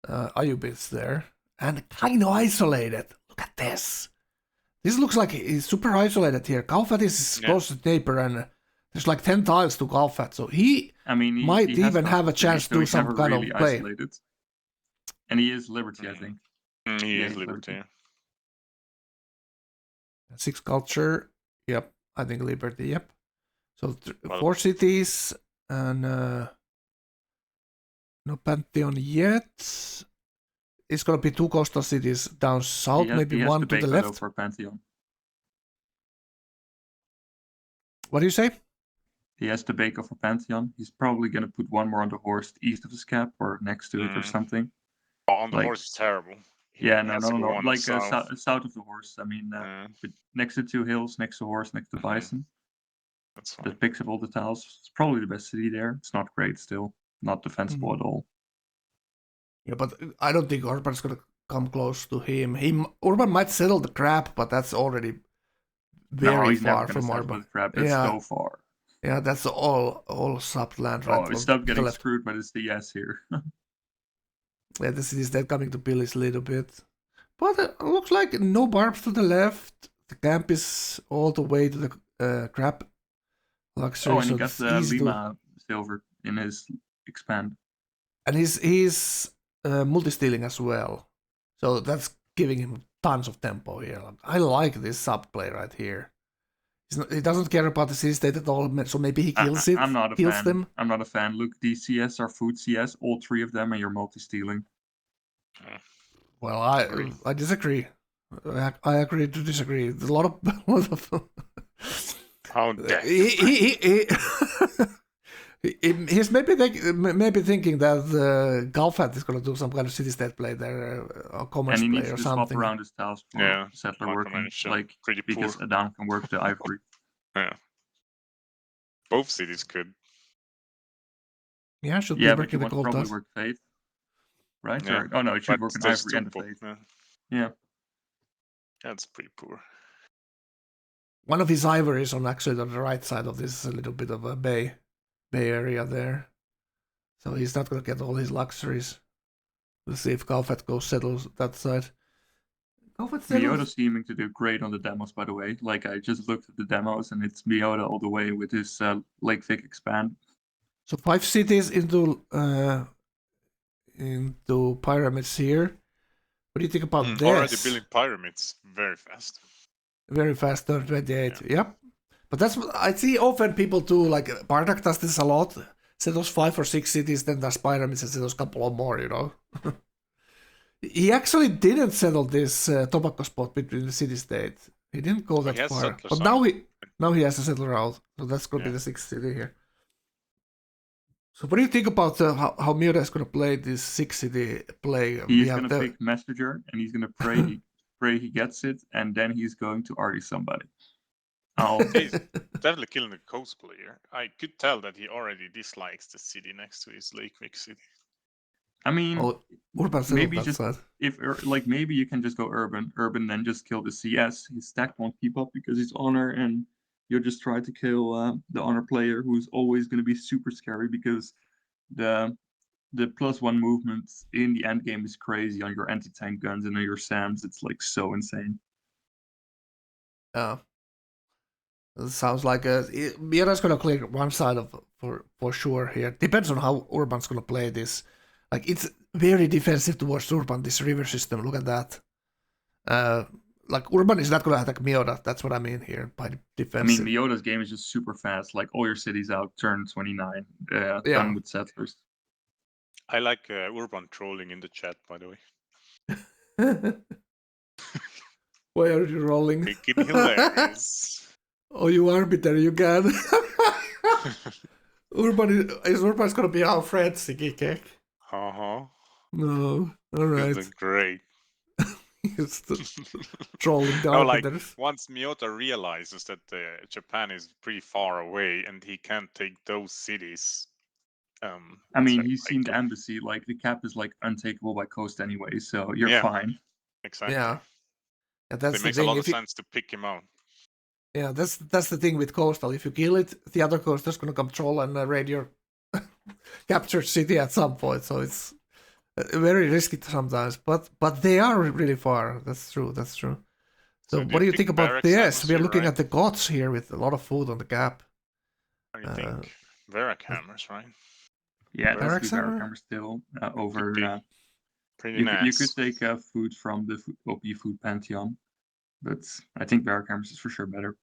Ayubis there. And kind of isolated. Look at this. This looks like he's super isolated here. Kaufat is close to the neighbor and there's like 10 tiles to Kaufat. So he might he has even have a chance to do some never kind really of play. isolated. And he is Liberty, I think. He Yeah, is he's Liberty. 6 culture. Yep. I think Liberty. Yep. So 4 cities and no Pantheon yet. It's gonna be 2 coastal cities down south, maybe one to the left. For Pantheon. What do you say? He has the Baker for Pantheon. He's probably gonna put one more on the horse east of his cap or next to it or something. On the horse is terrible. Yeah, no. Like south of the horse. I mean, but next to 2 hills, next to horse, next to bison. That's fine. That picks up all the tiles. It's probably the best city there. It's not great still. Not defensible at all. Yeah, but I don't think Urban's gonna come close to him. Urban might settle the crap, but that's already very far from Urban. It's so far. Yeah, that's all sub land right. Oh, stop getting screwed by this DS here. Yeah, the city's dead coming to Billy's a little bit. But it looks like no barbs to the left. The camp is all the way to the crab luxury. Oh, and so he got the Lima silver in his expand. And he's multi-stealing as well. So that's giving him tons of tempo here. I like this sub play right here. He doesn't care about the city state at all, so maybe he kills it. I'm not a kills fan. them. I'm not a fan. Look, these CS are food CS, all 3 of them, and you're multi-stealing. Well, I disagree. I agree to disagree. There's a lot of How dare he's maybe thinking that Galfat is going to do some kind of city state play there, or commerce play or something. And he needs to swap around his tiles for settler working, because Adam can work the ivory. Yeah. Both cities could. Yeah, should be working the gold probably work faith. Right? Yeah. Oh no, it should work in ivory and faith. Yeah. That's pretty poor. One of his ivories on actually on the right side of this is a little bit of a bay area there. So he's not going to get all his luxuries. We'll see if Galfat goes settles that side. Miyoda's seeming to do great on the demos, by the way. Like, I just looked at the demos and it's Miyoda all the way with his Lake Vic expand. So 5 cities into pyramids here. What do you think about this? Already building pyramids very fast. Very fast, turn 28. Yeah. Yep. But that's what I see often people do, like Bardak does this a lot. Settles 5 or 6 cities, then does pyramids and settles a couple of more, you know. He actually didn't settle this tobacco spot between the city-state. He didn't go that far. But now he has a settler out. So that's going to be the 6th city here. So what do you think about how Miura is going to play this 6 city play? He's going to pick Messenger and he's going to pray he gets it, and then he's going to argue somebody. He's definitely killing the coast player. I could tell that he already dislikes the city next to his Lake Vic city. I mean, maybe just maybe you can just go urban, then just kill the CS. His stack won't keep up because he's honor, and you'll just try to kill the honor player, who's always going to be super scary because the +1 movement in the end game is crazy on your anti-tank guns and on your SAMs. It's like so insane. Yeah. It sounds like Miura's going to clear one side of for sure here. Depends on how Urban's going to play this. Like, it's very defensive towards Urban, this river system. Look at that. Like, Urban is not going to attack Miura. That's what I mean here by defensive. I mean, Mioda's game is just super fast. Like, all your cities out, turn 29. Done with settlers. I like urban trolling in the chat, by the way. Why are you rolling? Freaking hilarious. Oh, you arbiter, you can. Urban's gonna be our friend, Siggy Cake. Uh-huh. No, Feels alright. great. It's trolling the No, like, arbiters. once Miyota realizes that Japan is pretty far away and he can't take those cities. I mean, it's he's seen the embassy. Like the cap is like untakeable by coast anyway, so you're Yeah. fine. Exactly. Yeah. Yeah, that's It the makes a thing. lot of If you, sense to pick him out. yeah, that's the thing with coastal. If you kill it, the other coaster's gonna come troll and raid your captured city at some point. So it's very risky sometimes. But they are really far. That's true. That's true. So So what do you think about Barracks this? We're atmosphere, looking right? at the gods here with a lot of food on the gap. What do you think? Varrock hammers, right? Yeah, it has to be Barracks hammer? barrack hammer still Could over. be. Pretty You nice. could take food from the OP food pantheon, but I think barrack hammers is for sure better.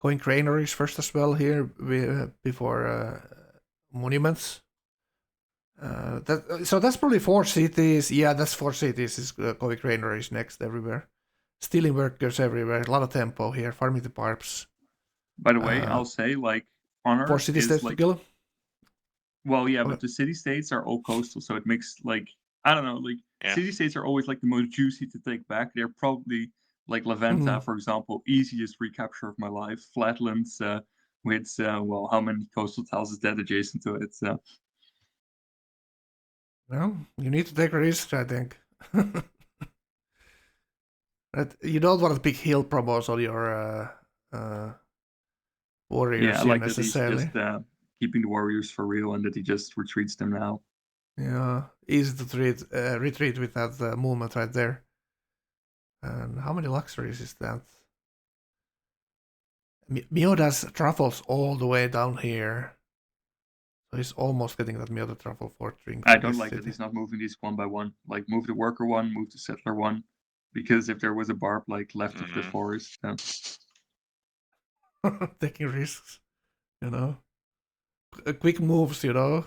Going granaries first as well here before monuments. So that's probably 4 cities. Yeah, that's 4 cities. Is going granaries next everywhere. Stealing workers everywhere. A lot of tempo here. Farming the barbs. By the way, I'll say like honor 4 city states is to like kill. well, yeah, Okay. but the city states are all coastal, so it makes like I don't know, like Yeah. city states are always like the most juicy to take back. They're probably like Laventa, for example, easiest recapture of my life. Flatlands with well, how many coastal tiles is that adjacent to it? Well, you need to take a risk, I think. You don't want a big hill promos on your warriors Yeah, I here like that he's necessarily. just keeping the warriors for real and that he just retreats them now. Yeah, easy to retreat with that movement right there. And how many luxuries is that? Miyoda's truffles all the way down here. So he's almost getting that Miyoda truffle for drink. I don't like that he's not moving these one by one. Like move the worker one, move the settler one. Because if there was a barb like left of the forest, taking risks, you know. Quick moves, you know.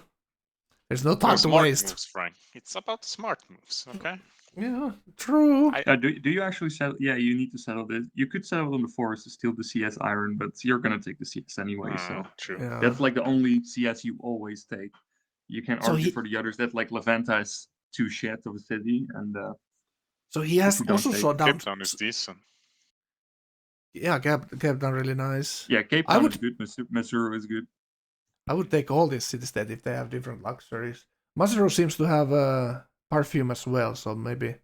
There's no time to smart waste. moves, Frank. It's about smart moves, okay? Yeah, true. do you actually settle? Yeah, you need to settle this. You could settle on the forest to steal the CS iron, but you're gonna take the CS anyway. So True. Yeah. that's like the only CS you always take. You can So argue for the others that like Laventa is too shit of a city, and so he has you don't also take- shot down. Cape Town is decent. Yeah, Cape Town really nice. yeah, Cape I Town would- is good. Matsuru is good. I would take all these cities that if they have different luxuries. Masaru seems to have perfume as well, so maybe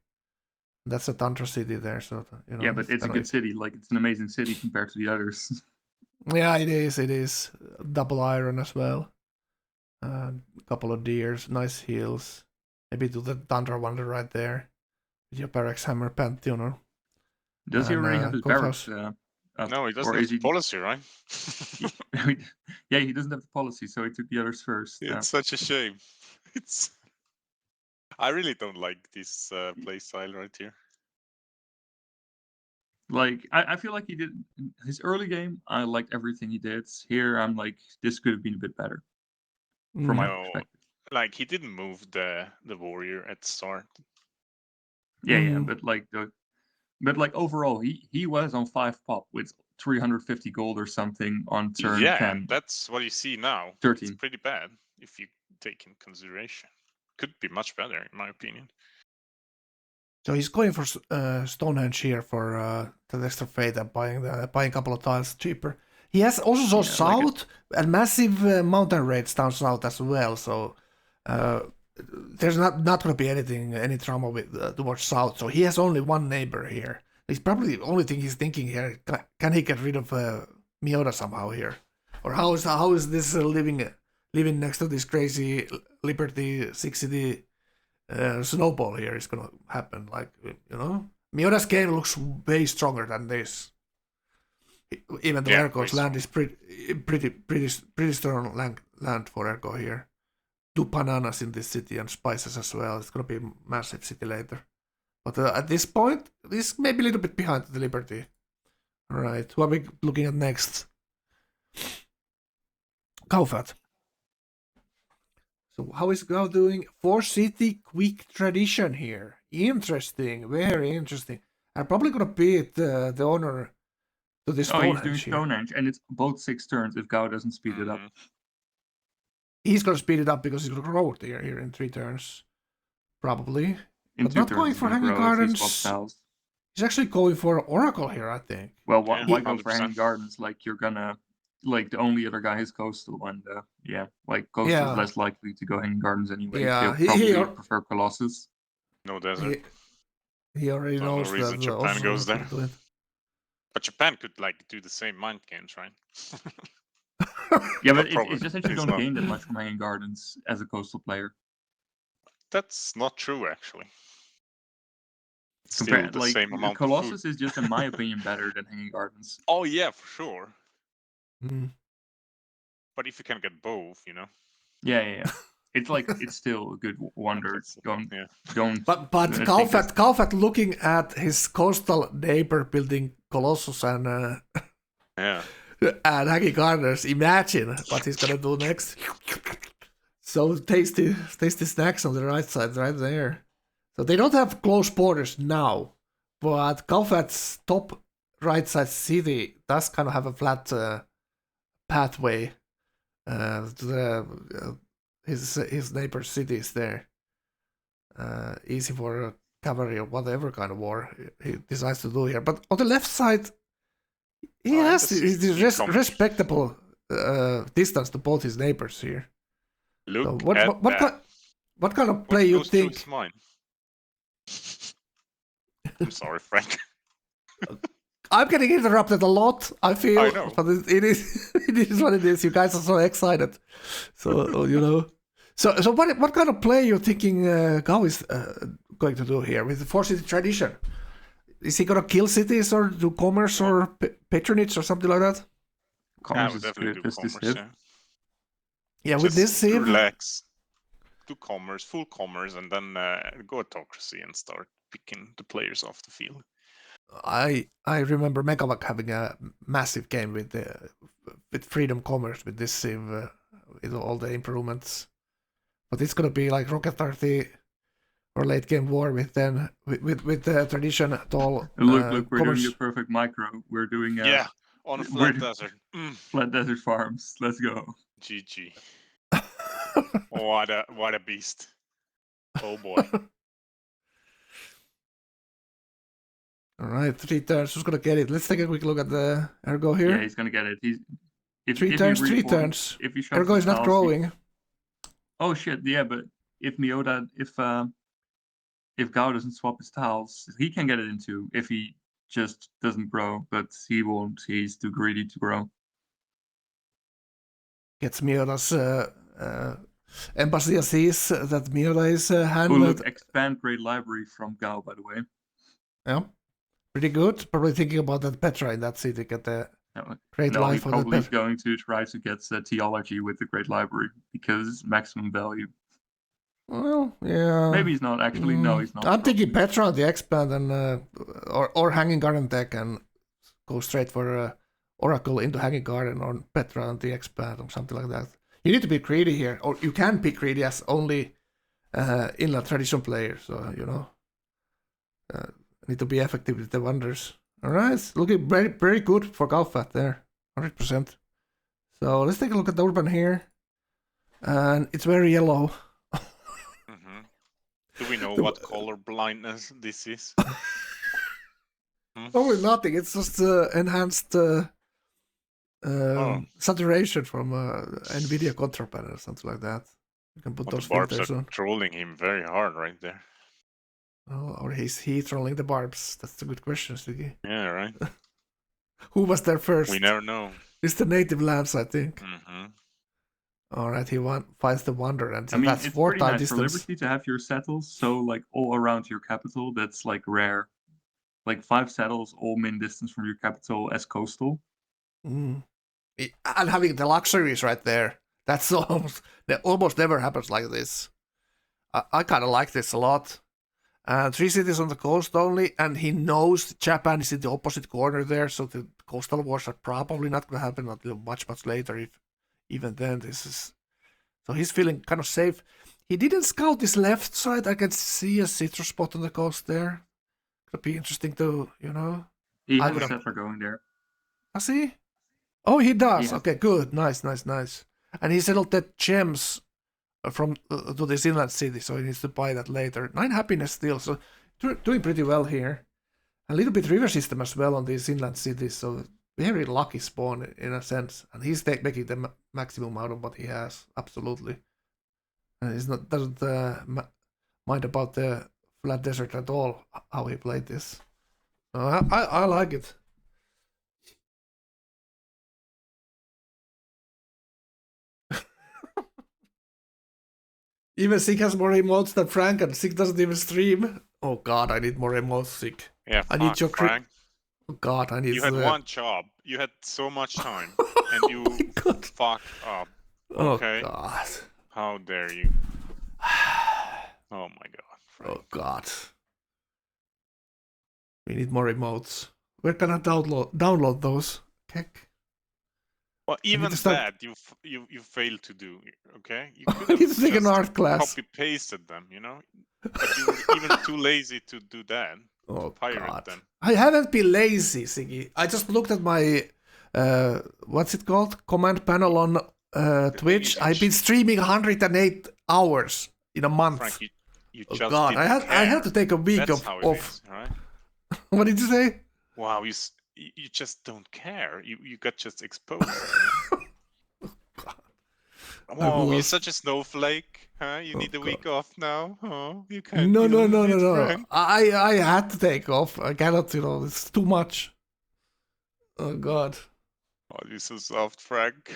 that's a Tantra city there. So you know. Yeah, but it's a good city. Like it's an amazing city compared to the others. Yeah, it is. It is double iron as well. A couple of deers, nice hills. Maybe do the Tantra wonder right there with your barracks hammer pantheon. Or, Does he And, already have his courthouse. barracks? No, he doesn't or have is the he? policy, right? Yeah, he doesn't have the policy, so he took the others first. It's such a shame. It's. I really don't like this play style right here. Like I feel like he did his early game. I liked everything he did. Here, I'm like, this could have been a bit better from my No, perspective. like he didn't move the warrior at the start. Yeah, but like overall, he was on 5 pop with 350 gold or something on turn Yeah, 10. that's what you see now. 13. It's pretty bad if you take in consideration. Could be much better, in my opinion. So he's going for Stonehenge here for the extra fate and buying a couple of tiles cheaper. He has also south and massive mountain raids down south as well. So there's not going to be any trauma with towards south. So he has only one neighbor here. It's probably the only thing he's thinking here. Can he get rid of Miyota somehow here, or how is this living next to this crazy Liberty 6 city snowball here is gonna happen? Like, you know, Miyoda's game looks way stronger than this. Even though Ergo's land is pretty strong land for Ergo here. 2 bananas in this city and spices as well. It's gonna be a massive city later. But at this point, this may be a little bit behind the Liberty. Alright, who are we looking at next? Kaufat. So how is Gao doing? 4-city quick tradition here. Interesting, very interesting. I'm probably gonna beat the owner to this Oh, he's doing Stonehenge here. Stonehenge, and it's both 6 turns if Gao doesn't speed it up. Mhm. He's gonna speed it up because he's gonna grow it here in 3 turns. Probably. In But 2 not turns, going it's for gonna Hanging grow if he Gardens. swaps tiles. He's actually going for Oracle here, I think. Well, Yeah, why go for 100%. Hanging Gardens? Like, you're gonna... Like, the only other guy is Coastal, and yeah, like, Coastal's Yeah. less likely to go Hanging Gardens anyway. Yeah, They'll he probably prefer Colossus. No desert. He already So no knows reason that Japan Oslo goes could there. do it. But Japan could like do the same mind games, right? Yeah, No but problem. it's just that you It's don't not. gain that much from Hanging Gardens as a Coastal player. That's not true, actually. It's still Compared, the like, same amount of Colossus food. is just, in my opinion, better than Hanging Gardens. Oh yeah, for sure. Mm. But if you can get both, Yeah. It's like, it's still a good wonder. that's- Don't yeah. But think that's- Kalfat looking at his coastal neighbor building Colossus and Yeah. and Hanging Gardens, imagine what he's gonna do next. So tasty snacks on the right side, right there. So they don't have close borders now, but Kalfat's top right side city does kind of have a flat pathway to the his neighbor cities there. Easy for cavalry or whatever kind of war he decides to do here. But on the left side, he Oh, has this is this incoming. respectable distance to both his neighbors here. Look So at that. what kind of What play you goes through think? his mind? I'm sorry, Frank. I'm getting interrupted a lot. I feel, I know. but it is it is what it is. You guys are so excited, so you know. So what kind of play you thinking Gao is going to do here with the 4-city tradition? Is he gonna kill cities or do commerce or patronage or something like that? I Commerce would is definitely good do as this commerce. hit. Yeah. Yeah, with Just this Civ, relax, do commerce, full commerce, and then go autocracy and start picking the players off the field. I remember Megavac having a massive game with Freedom Commerce with this Civ with all the improvements. But it's gonna be like Rocket 30 or late game war with the tradition at all. Look, we're commerce. doing a perfect micro. We're doing Yeah, on a we're- flat desert. flat desert farms. Let's go. GG. What a beast. Oh boy. All right, 3 turns. Who's gonna get it? Let's take a quick look at the Ergo here. Yeah, he's gonna get it. If 3 he turns, 3 reforms- turns. If he shoves Ergo is the not tiles, growing. Oh shit! Yeah, but if Miyoda, if Gao doesn't swap his tiles, he can get it into if he just doesn't grow. But he won't. He's too greedy to grow. Gets Mioda's embassy and sees that Mioda is Oh handled. look, expand Great Library from Gao, by the way. Yeah, pretty good. Probably thinking about that Petra in that city. Get the No, great no, he's life of the probably Petra. going to try to get theology with the Great Library because maximum value. Well, yeah. Maybe he's not actually. No, he's not. I'm thinking Petra on the expand and or Hanging Garden deck and go straight for Oracle into Hanging Garden or Petra on the expand or something like that. You need to be greedy here, or you can be greedy as only inland tradition player. So you know, need to be effective with the wonders. All right, looking very very good for Galfat there, 100%. So let's take a look at the urban here, and it's very yellow. Mhm. Do we know The- what color blindness this is? Probably nothing. It's just enhanced saturation from NVIDIA control panel or something like that. You can put Well, those the barbs filters are on. trolling him very hard right there. Oh, or is he trolling the barbs? That's a good question, Sugi. Yeah, right. Who was there first? We never know. It's the native lands, I think. Hmm All right, he finds the wonder, and I mean, that's it's 4 pretty time nice for distance. Liberty to have your settles so like all around your capital. That's like rare. Like 5 settles all min distance from your capital as coastal. Mm. And having the luxuries right there. That's almost never happens like this. I kind of like this a lot. 3 cities on the coast only, and he knows Japan is in the opposite corner there, so the coastal wars are probably not going to happen until much later. If even then, this is So he's feeling kind of safe. He didn't scout his left side. I can see a citrus spot on the coast there. Could be interesting to, He I has a would- settler going there. Does he? Oh, he does. Yes. Okay, good. Nice. And he settled the gems from to this inland city, so he needs to buy that later. 9 happiness still, so doing pretty well here. A little bit river system as well on these inland cities, so very lucky spawn in a sense. And he's making the maximum out of what he has, absolutely. And he's doesn't mind about the flat desert at all. How he played this. I like it. Even Sig has more emotes than Frank, and Sig doesn't even stream. Oh god, I need more emotes, Sig. Yeah, I need your Frank. Oh god, I need. You had one job. You had so much time, and you Oh my god. fucked up. Oh Okay. god. How dare you? Oh my god, Frank. Oh god. We need more emotes. Where can I download those? Keck. Well, even to start- that you failed to do. Okay, you I could need have to take an just art class. copy pasted them, but you were even too lazy to do that. Oh Pirate god. them. I haven't been lazy, Siggy. I just looked at my what's it called? Command panel on Twitch. image. I've been streaming 108 hours in a month. Frank, you Oh just god, didn't I had to care. take a week That's how it off. is, right? What did you say? Wow, you just don't care. You got just exposed. Oh, will- you're such a snowflake, huh? You need a week off now, huh? You can't. No, deal no, with no, it, no, no. Frank? I had to take off. I cannot, it's too much. Oh god. Oh, you're so soft, Frank.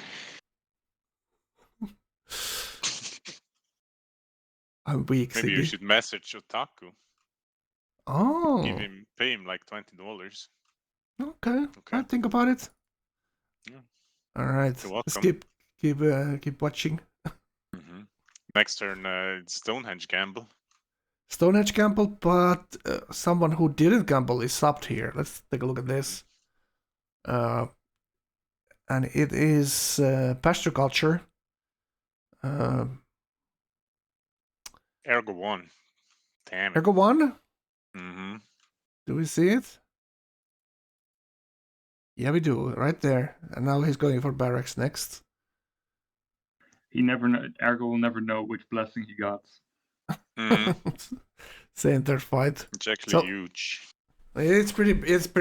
I'm weak, Maybe you Siggy. should message Otaku. Oh, Pay him like $20. okay. Okay. I'll think about it. Yeah. All right. You're Let's welcome. keep watching. Next turn, Stonehenge gamble. Stonehenge gamble, but someone who didn't gamble is subbed here. Let's take a look at this. And it is pasture culture. Ergo 1. Damn it. Ergo 1? Mm-hmm. Do we see it? Yeah, we do, right there. And now he's going for barracks next. He never know. Ergo will never know which blessing he got. Mm-hmm. Center fight. It's actually So- huge. It's pretty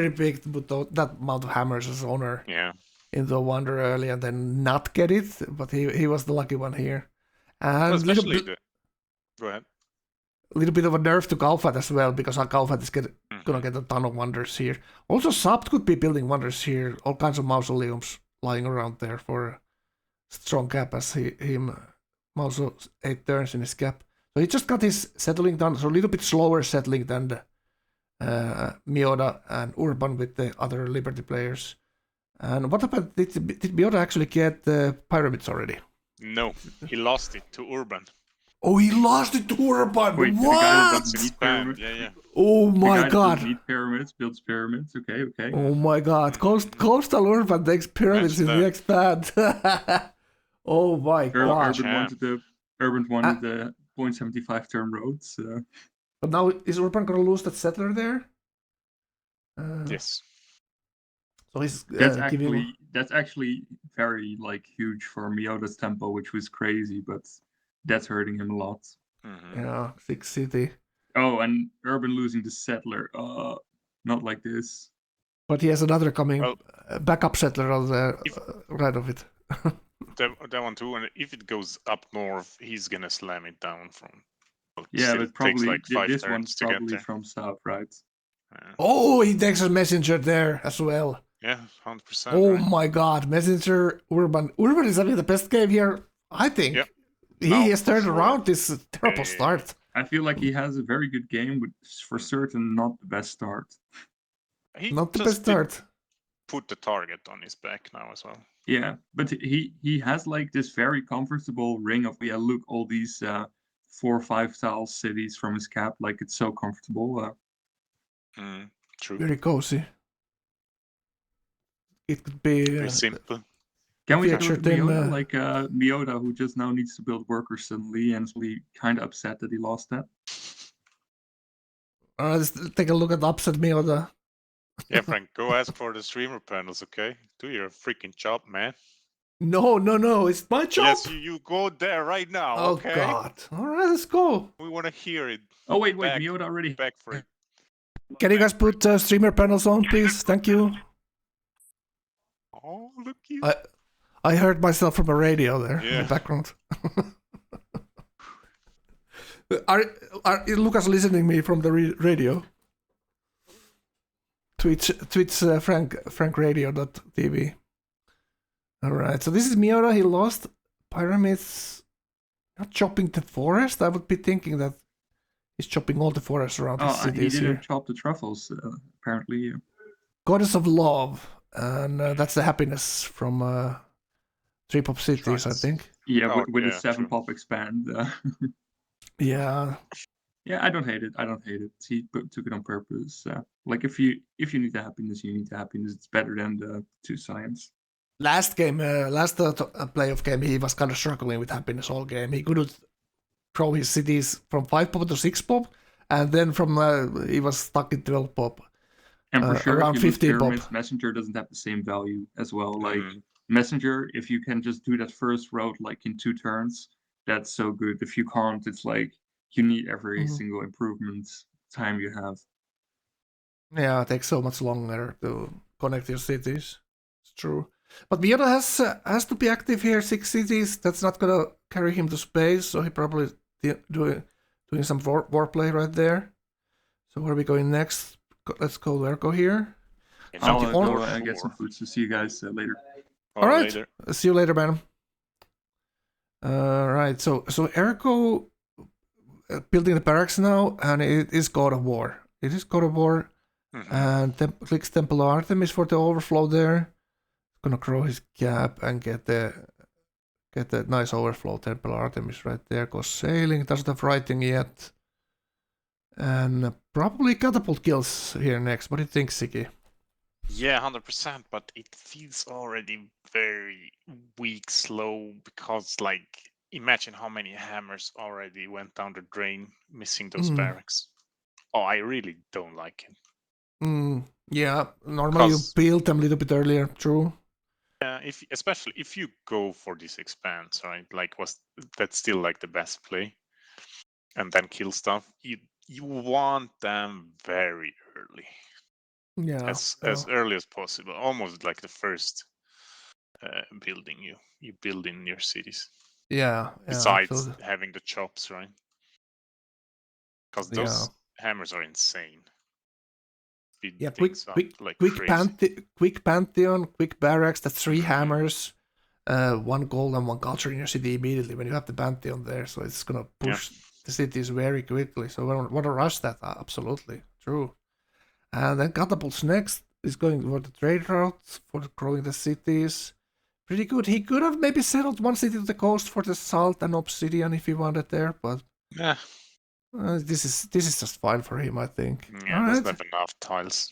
big to put that amount of hammers as owner Yeah. into a wonder early and then not get it, but he was the lucky one here. And Especially Go ahead. little bit of a nerf to Kaufat as well, because Kaufat is Mhm. gonna get a ton of wonders here. Also, Sabt could be building wonders here. All kinds of mausoleums lying around there for strong cap as him also 8 turns in his cap. So he just got his settling done, so a little bit slower settling than the Mioda and Urban with the other Liberty players. And what about, did Mioda actually get the pyramids already? No, he lost it to Urban. Oh, he lost it to Urban! Wait, the guy What? Urban's It's Need spam. pyramid. Yeah. Oh The my guy that god! doesn't need pyramids, builds pyramids. Okay. Oh my god, Coastal Urban takes pyramids in the next band. Oh my god. Urban wanted the 0.75 turn roads. But now, is Urban gonna lose that settler there? Yes. So he's That's actually very huge for Mioda's tempo, which was crazy, but that's hurting him a lot. Mm-hmm. Yeah, 6 city. Oh, and Urban losing the settler. Not like this. But he has another coming Well- backup settler on the right of it. That one too. And if it goes up north, he's gonna slam it down from. Well, Yeah, still but probably takes like 5 this turns one's to get probably there. from south, right? Oh, he takes a messenger there as well. Yeah, 100%. Oh right? my god, messenger Urban. Urban is having the best game here, I think. Yep. He No, has turned for sure. around this terrible Yeah. start. I feel like he has a very good game, but for certain not the best start. He Not the just best did start. put the target on his back now as well. Yeah, but he has this very comfortable ring of look, all these 4 or 5 tile cities from his cap, it's so comfortable. True. Very cozy. It could be Very simple. Can we do featured it in, Miota? Like Miota, who just now needs to build workers suddenly and is really kind of upset that he lost that. let's take a look at upset Miota. Yeah, Frank, go ask for the streamer panels, okay? Do your freaking job, man. No, it's my job. Yes, you go there right now, Oh okay? God! All right, let's go. We want to hear it. Oh wait, Back- Miota already. Back for it. Can you guys put streamer panels on, please? Thank you. Oh, look you. I heard myself from a radio there in Yeah. the background. Are Lucas listening me from the radio? Twitch frankradio.tv. All right, so this is Miota. He lost pyramids. Not chopping the forest. I would be thinking that he's chopping all the forest around his Oh, he cities didn't here. chop the truffles, apparently. Goddess of Love, and that's the happiness from Three Pop Cities, I Shrines. think. Yeah, Oh, with yeah, the 7 true. pop expand. Yeah, Yeah, I don't hate it. He took it on purpose. Like if you need the happiness, you need the happiness. It's better than the 2 science. last playoff game, he was kind of struggling with happiness all game. He couldn't grow his cities from 5 pop to 6 pop, and then he was stuck in 12 pop. And for sure, around if you lose 15 pop. pyramids, Messenger doesn't have the same value as well. Like Mm. Messenger, if you can just do that first route like in 2 turns, that's so good. If you can't, it's like you need every Mhm. single improvement time you have. Yeah, it takes so much longer to connect your cities. It's true. But Miota has to be active here. 6 cities. That's not gonna carry him to space. So he probably doing some warplay right there. So where are we going next? Let's go to Erko here. And I'll something go for get some sure. food. So see you guys later. Or All right. later. See you later, man. Right. So Erko building the barracks now, and it is God of War. It is God of War. Mhm. And clicks Temple of Artemis for the overflow there. Gonna grow his gap and get the nice overflow. Temple of Artemis right there. Goes sailing. Doesn't have writing yet. And probably catapult kills here next. What do you think, Siki? Yeah, 100%, but it feels already very weak, slow, because, like, imagine how many hammers already went down the drain, missing those barracks. Oh, I really don't like it. Yeah, normally you 'Cause- build them a little bit earlier, true. Yeah, especially if you go for this expanse, right? Like, that's still like the best play, and then kill stuff. You want them very early, Yeah. as early as possible, almost like the first building you build in your cities. Yeah. Besides having the chops, right? Because those Yeah. hammers are insane. Speed Yeah, things up like quick crazy. Pantheon, quick barracks, that's 3 Mhm. hammers, 1 gold and 1 culture in your city immediately when you have the Pantheon there, so it's gonna push the cities very quickly. So we want to rush that, absolutely, true. And then catapults next is going for the trade route for growing the cities. Pretty good. He could have maybe settled 1 city to the coast for the salt and obsidian if he wanted there, but Yeah, this is just fine for him, I think. yeah, All doesn't right. have enough tiles.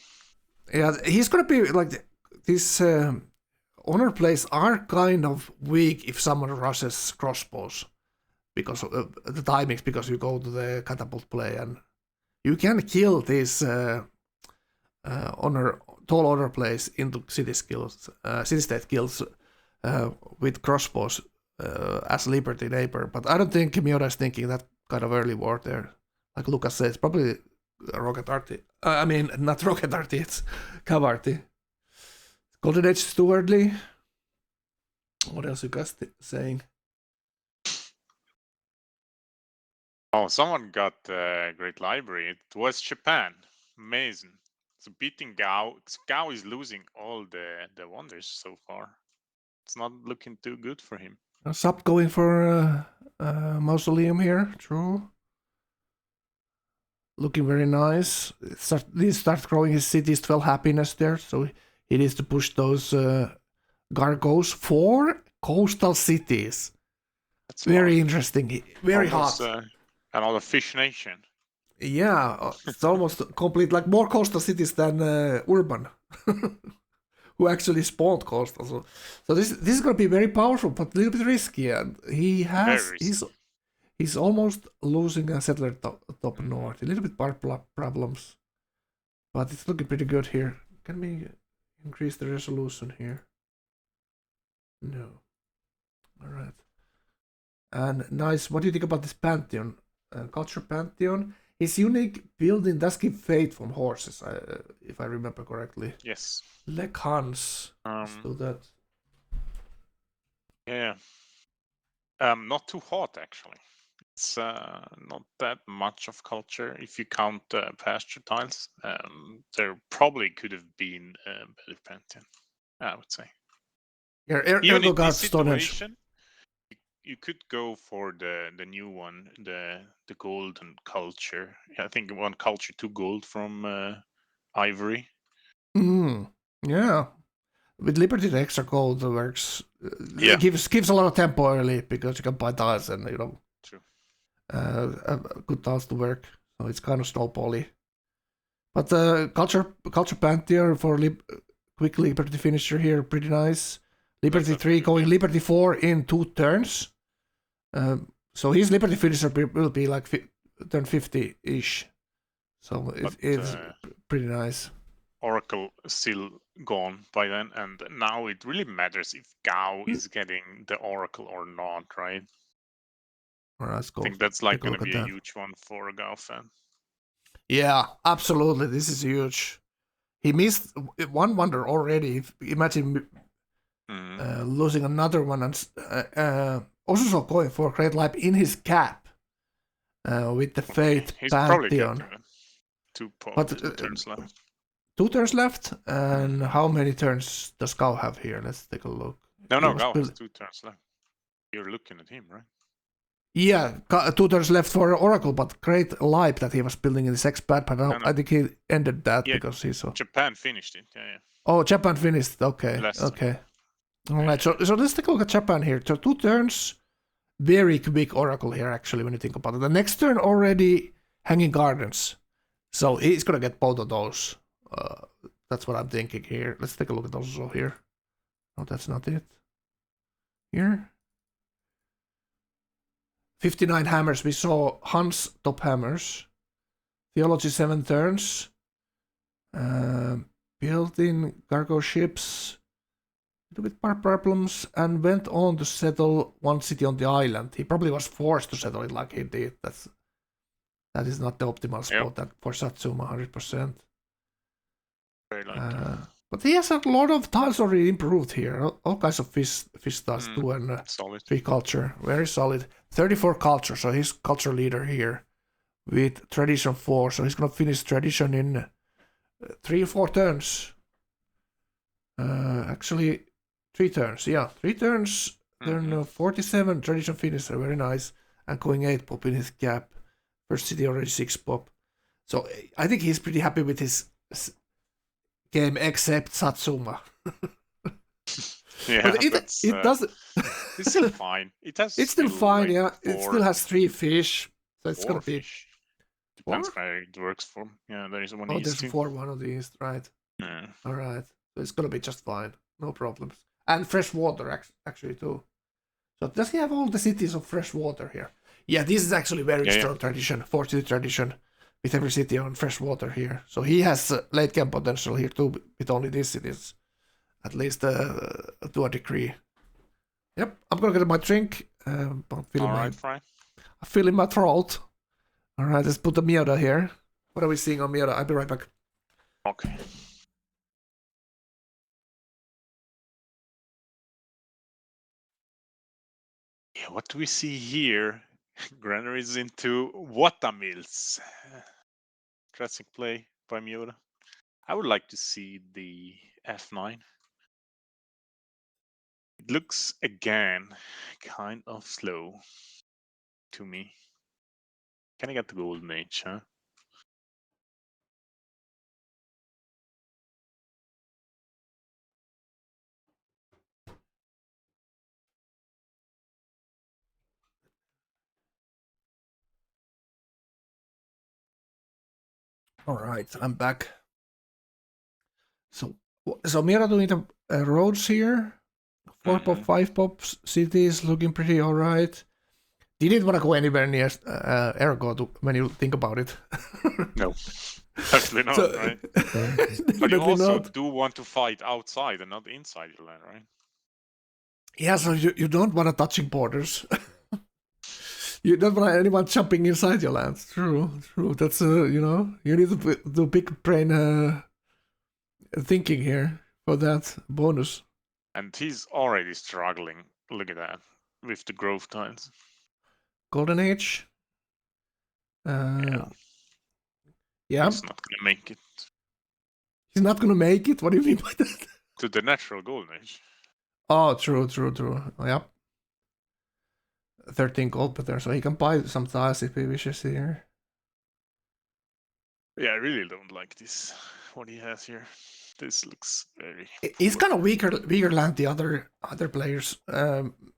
Yeah, he's gonna be like these honor plays are kind of weak if someone rushes crossbows because of the timings, because you go to the catapult play and you can kill these tall honor plays into city state kills with crossbows as Liberty Neighbor. But I don't think Miota is thinking that kind of early war there. Like Lucas says, probably Rocket Arty. I mean, not Rocket Arty, it's Cav Arty. Golden Age is too early. What else you guys saying? Oh, someone got a great library. It was Japan. Amazing. So beating Gao. Gao is losing all the wonders so far. It's not looking too good for him. Sub going for Mausoleum here, true. Looking very nice. He starts growing his city's 12 happiness there, so he needs to push those Gargos for coastal cities. That's Very hard. interesting, very Almost, hot. Another Fish Nation. Yeah, it's almost complete, like more coastal cities than urban. who actually spawned Coastal. So this is going to be very powerful, but a little bit risky. And Very risky. he's almost losing a settler top north. A little bit bar problems, but it's looking pretty good here. Can we increase the resolution here? No. All right. And nice. What do you think about this Pantheon? Culture Pantheon. His unique building does give faith from horses, if I remember correctly. Yes. Leg Hans. Let's do that. Yeah. Not too hot actually. It's not that much of culture if you count pasture tiles. There probably could have been a better Pantheon, I would say. Even in this situation, you could go for the new one, the golden culture. I think one culture 2 gold from Ivory. Yeah. With Liberty, the extra gold works. Yeah. Gives a lot of tempo early because you can buy tiles and True. Good tiles to work. So it's kind of snowbally. But culture Pantheon for quick Liberty finisher here, pretty nice. Liberty 3 going Liberty 4 in 2 turns. So his Liberty finisher will be like turn 50-ish. So it's pretty nice. Oracle still gone by then, and now it really matters if Gao is getting the Oracle or not, right? Well, let's go. I think that's like going to be a huge one for a Gao fan. Yeah, absolutely. This is huge. He missed one wonder already. Imagine losing another one, and also going for Great Life in his cap with the Fate He's Pantheon. probably two turns left. 2 turns left, and how many turns does Gao have here? Let's take a look. No, Gao has 2 turns left. You're looking at him, right? Yeah, 2 turns left for Oracle, but Great Life that he was building in his X-Pad, but no. I think he ended that because he saw. Japan finished it, yeah. Oh, Japan finished, okay. Okay. Alright, so let's take a look at Japan here. So 2 turns, very quick Oracle here, actually, when you think about it. The next turn already Hanging Gardens. So he's gonna get both of those. That's what I'm thinking here. Let's take a look at those also here. No, that's not it. Here. 59 hammers. We saw Hans top hammers. Theology 7 turns. Built-in cargo ships. A little bit problems, and went on to settle one city on the island. He probably was forced to settle it like he did. That is not the optimal spot that for Satsuma 100%. But he has a lot of tiles already improved here. All kinds of fish tiles too, and 3 culture. Very solid. 34 culture, so he's culture leader here with tradition 4. So he's gonna finish tradition in 3 or 4 turns. Actually 3 turns, yeah. 3 turns, turn 47, tradition finisher, very nice. And going 8 pop in his cap. First city already 6 pop. So I think he's pretty happy with his game, except Satsuma. Yeah, but it does. It's still fine. It's still fine, yeah. It still has 3 fish, so it's gonna be. Depends where it works for. Yeah, there is one. Oh, there's 4 one on the east, right? Yeah. All right, so it's gonna be just fine, no problems. And fresh water actually too. So does he have all the cities of fresh water here? Yeah, this is actually very strong tradition, 40 tradition. With every city on fresh water here. So he has late game potential here too, with only these cities. At least to a degree. Yep, I'm gonna get my drink. I'm feeling my throat. Alright, let's put the Miota here. What are we seeing on Miota? I'll be right back. Okay. Yeah, what do we see here? Granaries into Watamills. Interesting play by Miura. I would like to see the F9. It looks again kind of slow to me. Can I get the golden age, huh? Alright, I'm back. So So Mira doing the roads here. 4 pop, 5 pop cities looking pretty alright. Didn't want to go anywhere near Ergo when you think about it. No, definitely not, So- right? But you Definitely also not. do want to fight outside and not inside your land, right? Yeah, so you don't want to touching borders. You don't want anyone jumping inside your land. True. That's you need to do big brain thinking here for that bonus. And he's already struggling. Look at that with the growth times. Golden Age. Yeah. He's not gonna make it He's not gonna make it. What do you mean by that? to the natural golden age. Oh, true. Yep. 13 gold per turn, so he can buy some tiles if he wishes here. Yeah, I really don't like this. What he has here. This looks very. He's kind of weaker land the other players.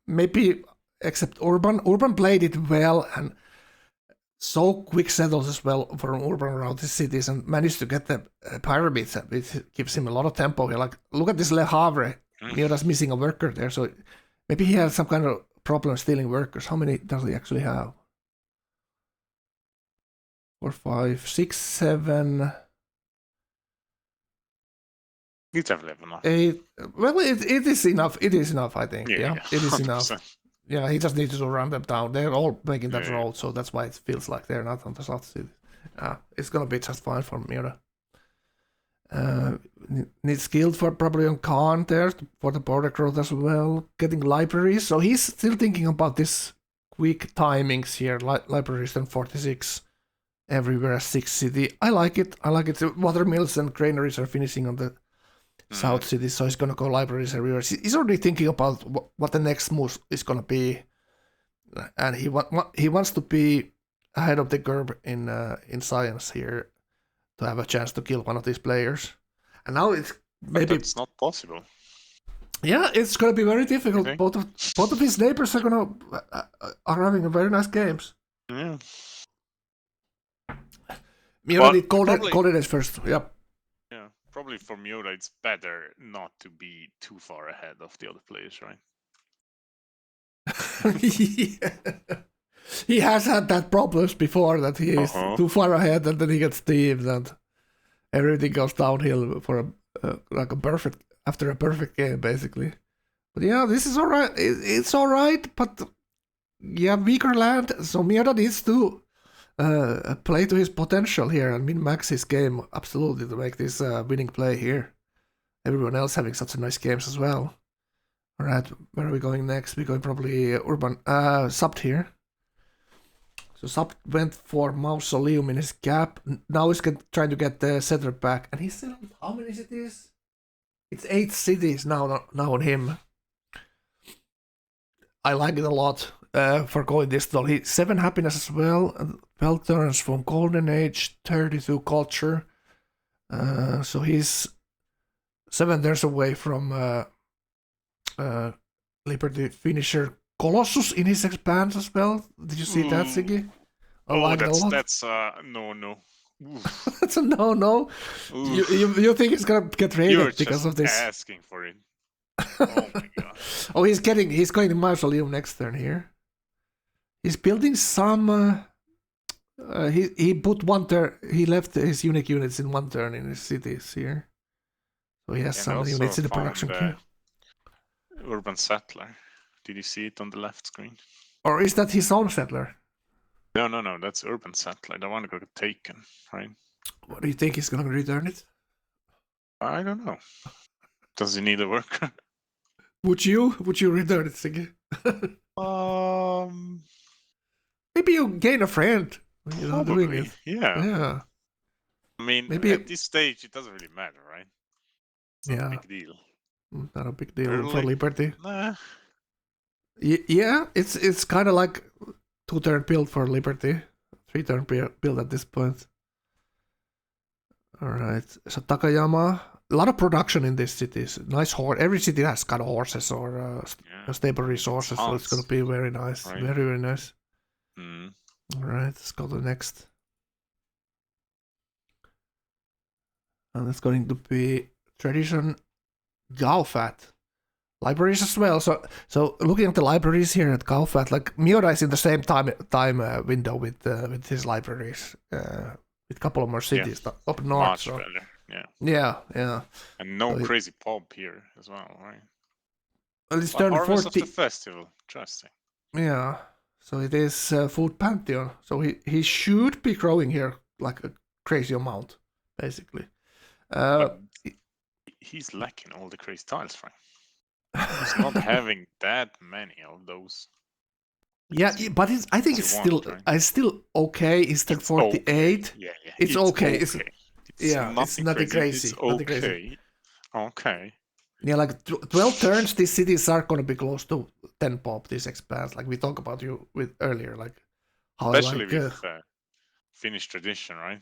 Maybe except Urban. Urban played it well and so quick settles as well for an Urban around the cities and managed to get the pyramids. It gives him a lot of tempo here. Like, look at this Le Havre. Mira's missing a worker there, so maybe he has some kind of problem stealing workers. How many does he actually have? 4, 5, 6, 7. He's definitely enough. 8. Well, it is enough. It is enough, I think. Yeah, it is enough. 100%. Yeah, he just needs to run them down. They're all making that Yeah. road, so that's why it feels like they're not on the south city. It's gonna be just fine for Mira. Needs skilled for probably on Khan there for the border growth as well. Getting libraries, so he's still thinking about this quick timings here. Libraries and 46 everywhere, 6 city. I like it. Watermills and granaries are finishing on the south city, so he's gonna go libraries everywhere. He's already thinking about what the next move is gonna be, and he wants to be ahead of the curve in science here to have a chance to kill one of these players. And now it's But maybe that's not possible. yeah, it's gonna be very difficult. Okay. Both of his neighbors are having a very nice games. Yeah. Mira But did probably- Golden Age first. Yep. Yeah. Probably for Miura, it's better not to be too far ahead of the other players, right? Yeah. He has had that problems before that he is too far ahead and then he gets teamed and everything goes downhill for after a perfect game basically. But yeah, this is alright. It's alright, but yeah, weaker land. So Miura needs to play to his potential here and min-max his game absolutely to make this winning play here. Everyone else having such nice games as well. Alright, where are we going next? We're going probably Urban. Subbed here. So Sub went for Mausoleum in his gap. Now he's trying to get the settler back. And he's still, how many cities? It's 8 cities now on him. I like it a lot for going this tall. 7 happiness as well. 12 turns from Golden Age, 32 culture. So he's 7 turns away from Liberty finisher Colossus in his expanse as well. Did you see that, Siggy? I like it a lot. That's no. Oof. That's a no. Oof. You think he's gonna get You're raided because just of this? asking for it. Oh my god. Oh, he's going to Mausoleum next turn here. He's building some. He put 1 turn. He left his unique units in 1 turn in his cities here. So he has And some also units in the found production queue. Urban Settler. Did you see it on the left screen? Or is that his own settler? No. That's Urban Settler. The one that got taken, right? What do you think he's gonna return it? I don't know. Does he need a worker? Would you return it, Siggy? Maybe you gain a friend when you're not doing Probably. it. Yeah. Yeah. I mean, Maybe- at this stage, it doesn't really matter, right? It's not Yeah. a big deal. Not a big deal for Early. Liberty. Nah. Yeah, it's kind of like 2-turn build for Liberty. 3-turn build at this point. Alright, so Takayama. A lot of production in these cities. Nice horse. Every city has got horses or stable resources, so it's Tons. gonna be very nice. Right. Very, very nice. Mm. Alright, let's go to the next. And it's going to be tradition Gaufat. Libraries as well. So looking at the libraries here at Gaufat, like Miura is in the same time window with his libraries, with a couple of more cities up north. Much so. better. Yeah. Yeah. And no So crazy pub here as well, right? Well, it's The turned harvest 40. of the festival. Interesting. Yeah. So it is Food Pantheon. So he should be growing here like a crazy amount, basically. But he's lacking all the crazy tiles, Frank. He's not having that many of those. Yeah, but I think it's still okay. It's turned 48. Okay. Yeah. It's okay. It's nothing nothing crazy. crazy. It's nothing okay. crazy. Okay. Yeah, like 12 turns, these cities are gonna be close to 10 pop. These expands, like we talked about you with earlier, like how Especially I like. with Finnish tradition, right?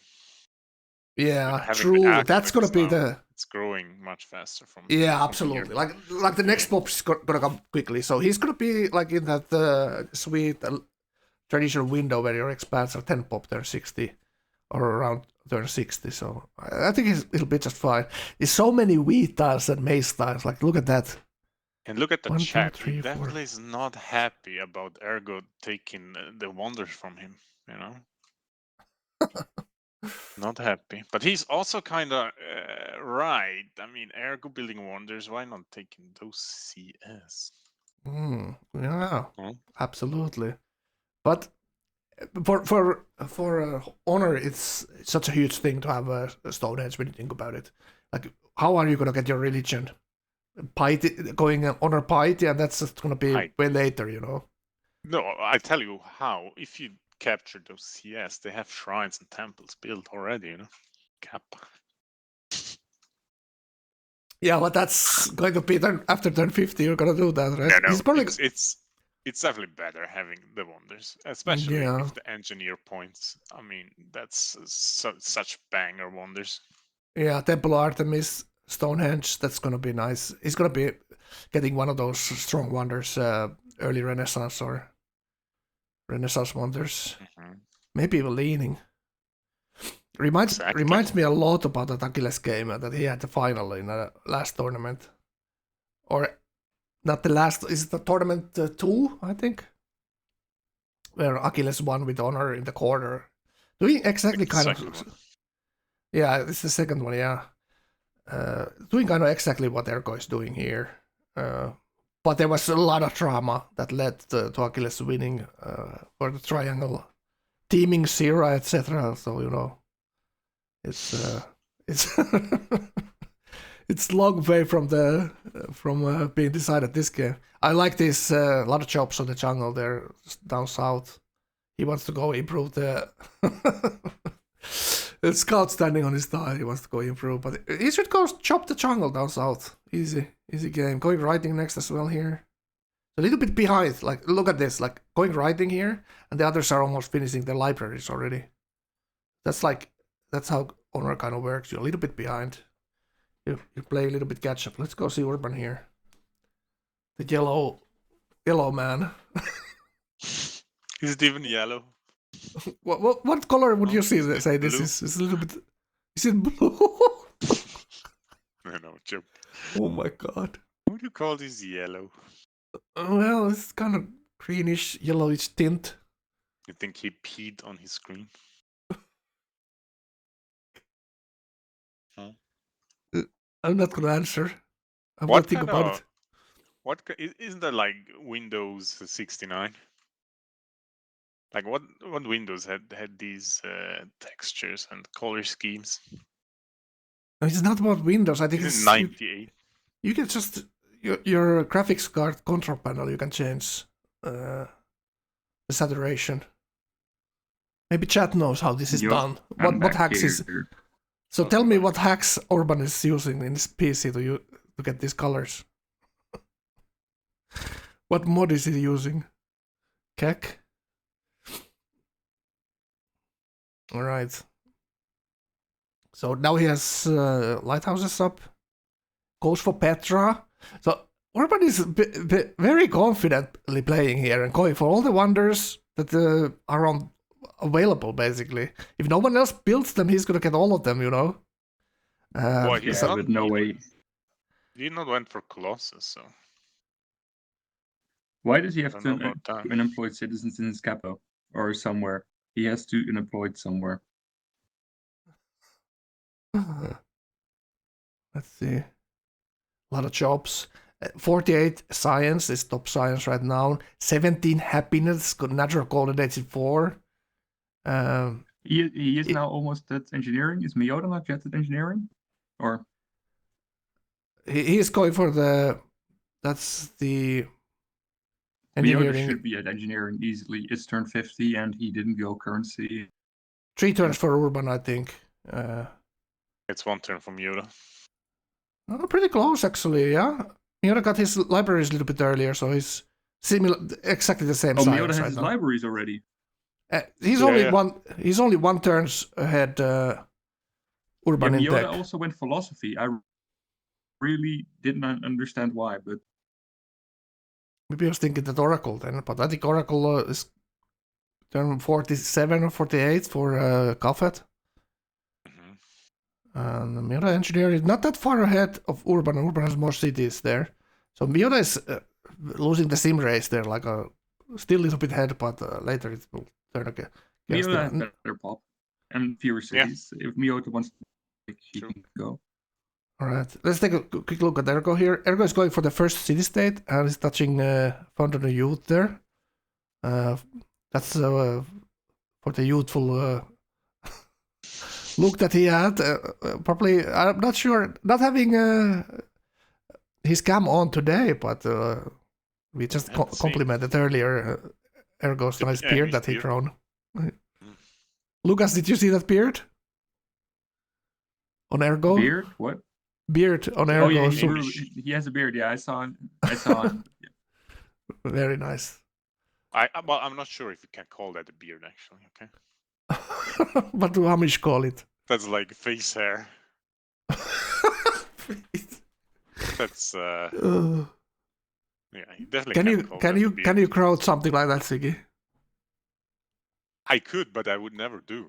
Yeah, true. That's gonna be It's growing much faster from. Yeah, from absolutely. here. Like the next pop is gonna come quickly, so he's gonna be like in that sweet traditional window where your expands are 10 pop, turn 60, or around turn 60. So I think it'll be just fine. There's so many wheat tiles and maize tiles. Like look at that. And look at the 1, 2, chat. 3, He 4. definitely is not happy about Ergo taking the wonders from him. You know. Not happy, but he's also kind of right. I mean, Ergo building wonders. Why not taking those CS? Yeah, Hmm? absolutely. But for honor, it's such a huge thing to have a Stonehenge when you think about it. Like, how are you gonna get your religion? Piety, going honor piety, and that's just gonna be way later, you know. No, I tell you how. If you capture those CS, they have shrines and temples built already. You know, Cap. Yeah, but that's going to be after turn 50. You're gonna do that, right? No, it's definitely better having the wonders, especially if the engineer points. I mean, that's such banger wonders. Yeah, Temple Artemis, Stonehenge. That's gonna be nice. He's gonna be getting one of those strong wonders, early Renaissance or Renaissance wonders. Mm-hmm. Maybe even leaning. Reminds me a lot about that Achilles game that he had the final in the last tournament, or not the last. Is it the tournament 2? I think, where Achilles won with honor in the quarter, doing exactly kind of. One. Yeah, it's the second one. Yeah, doing kind of exactly what Ergo is doing here. But there was a lot of drama that led to Achilles winning for the triangle, teaming Sierra, etc. So you know. It's it's long way from being decided this game. I like this a lot of chops on the jungle there down south. He wants to go improve the scout standing on his thigh. He wants to go improve, but he should go chop the jungle down south. Easy game. Going riding next as well here. A little bit behind. Like look at this. Like going riding here, and the others are almost finishing their libraries already. That's how honor kind of works. You're a little bit behind. You play a little bit catch up. Let's go see Urban here. The yellow man. Is it even yellow? What color would you say this is? It's a little bit. Is it blue? No, joke. Oh my god. What do you call this yellow? Well, it's kind of greenish, yellowish tint. You think he peed on his screen? I'm not gonna answer. I'm gonna think about it. What isn't that like Windows 69? Like what Windows had these textures and color schemes? It's not about Windows. I think it's 98. You can just your graphics card control panel. You can change the saturation. Maybe chat knows how this is done. What hacks is? So tell me what hacks Orban is using in his PC to get these colors. What mod is he using? Keck? Alright. So now he has lighthouses up. Goes for Petra. So Orban is very confidently playing here and going for all the wonders that are available, basically. If no one else builds them, he's gonna get all of them, you know. With no way. He not went for Colossus, so Why does he I have don't to know about that. unemployed citizens in his capo or somewhere? He has to unemployed somewhere. Let's see. A lot of jobs. 48 science is top science right now. 17 happiness, natural coordinates in 4. He is now almost at engineering. Is Miyota not yet at engineering? Or He is going for that's the Miyota engineering. should be at engineering easily. It's turn 50 and he didn't go currency. 3 turns for Urban, I think. It's 1 turn from Yoda. Pretty close, actually, yeah. Miyota got his libraries a little bit earlier, so he's exactly the same Oh, science Miyota has right his now. libraries already. He's only 1 turns ahead Urban in Miyota tech. also went philosophy. I really didn't understand why, but Maybe I was thinking that Oracle then, but I think Oracle is turn 47 or 48 for Kafet. Mhm. And Miyota Engineer is not that far ahead of Urban. Urban has more cities there. So Miyota is losing the sim race there, like still a little bit ahead, but later it will turn again. Miyota has better pop and fewer Yeah. cities. If Miyota wants to, he True. can go. All right, let's take a quick look at Ergo here. Ergo is going for the first city state and is touching Fountain of Youth there. That's for the youthful look that he had. Probably, I'm not sure, not having his cam on today, but we just Let's see. complimented earlier Ergo's nice Yeah, beard his that he beard. grown. Lucas, did you see that beard? On Ergo? Beard? What? Beard on Oh Ergo. yeah, so he has a beard. Yeah, I saw him. very nice. Well, I'm not sure if you can call that a beard, actually. Okay, What do Amish call it? that's like face hair. That's yeah, you definitely Can can't you call can that a you beard. can you crowd something like that, Siggy? I could, but I would never do.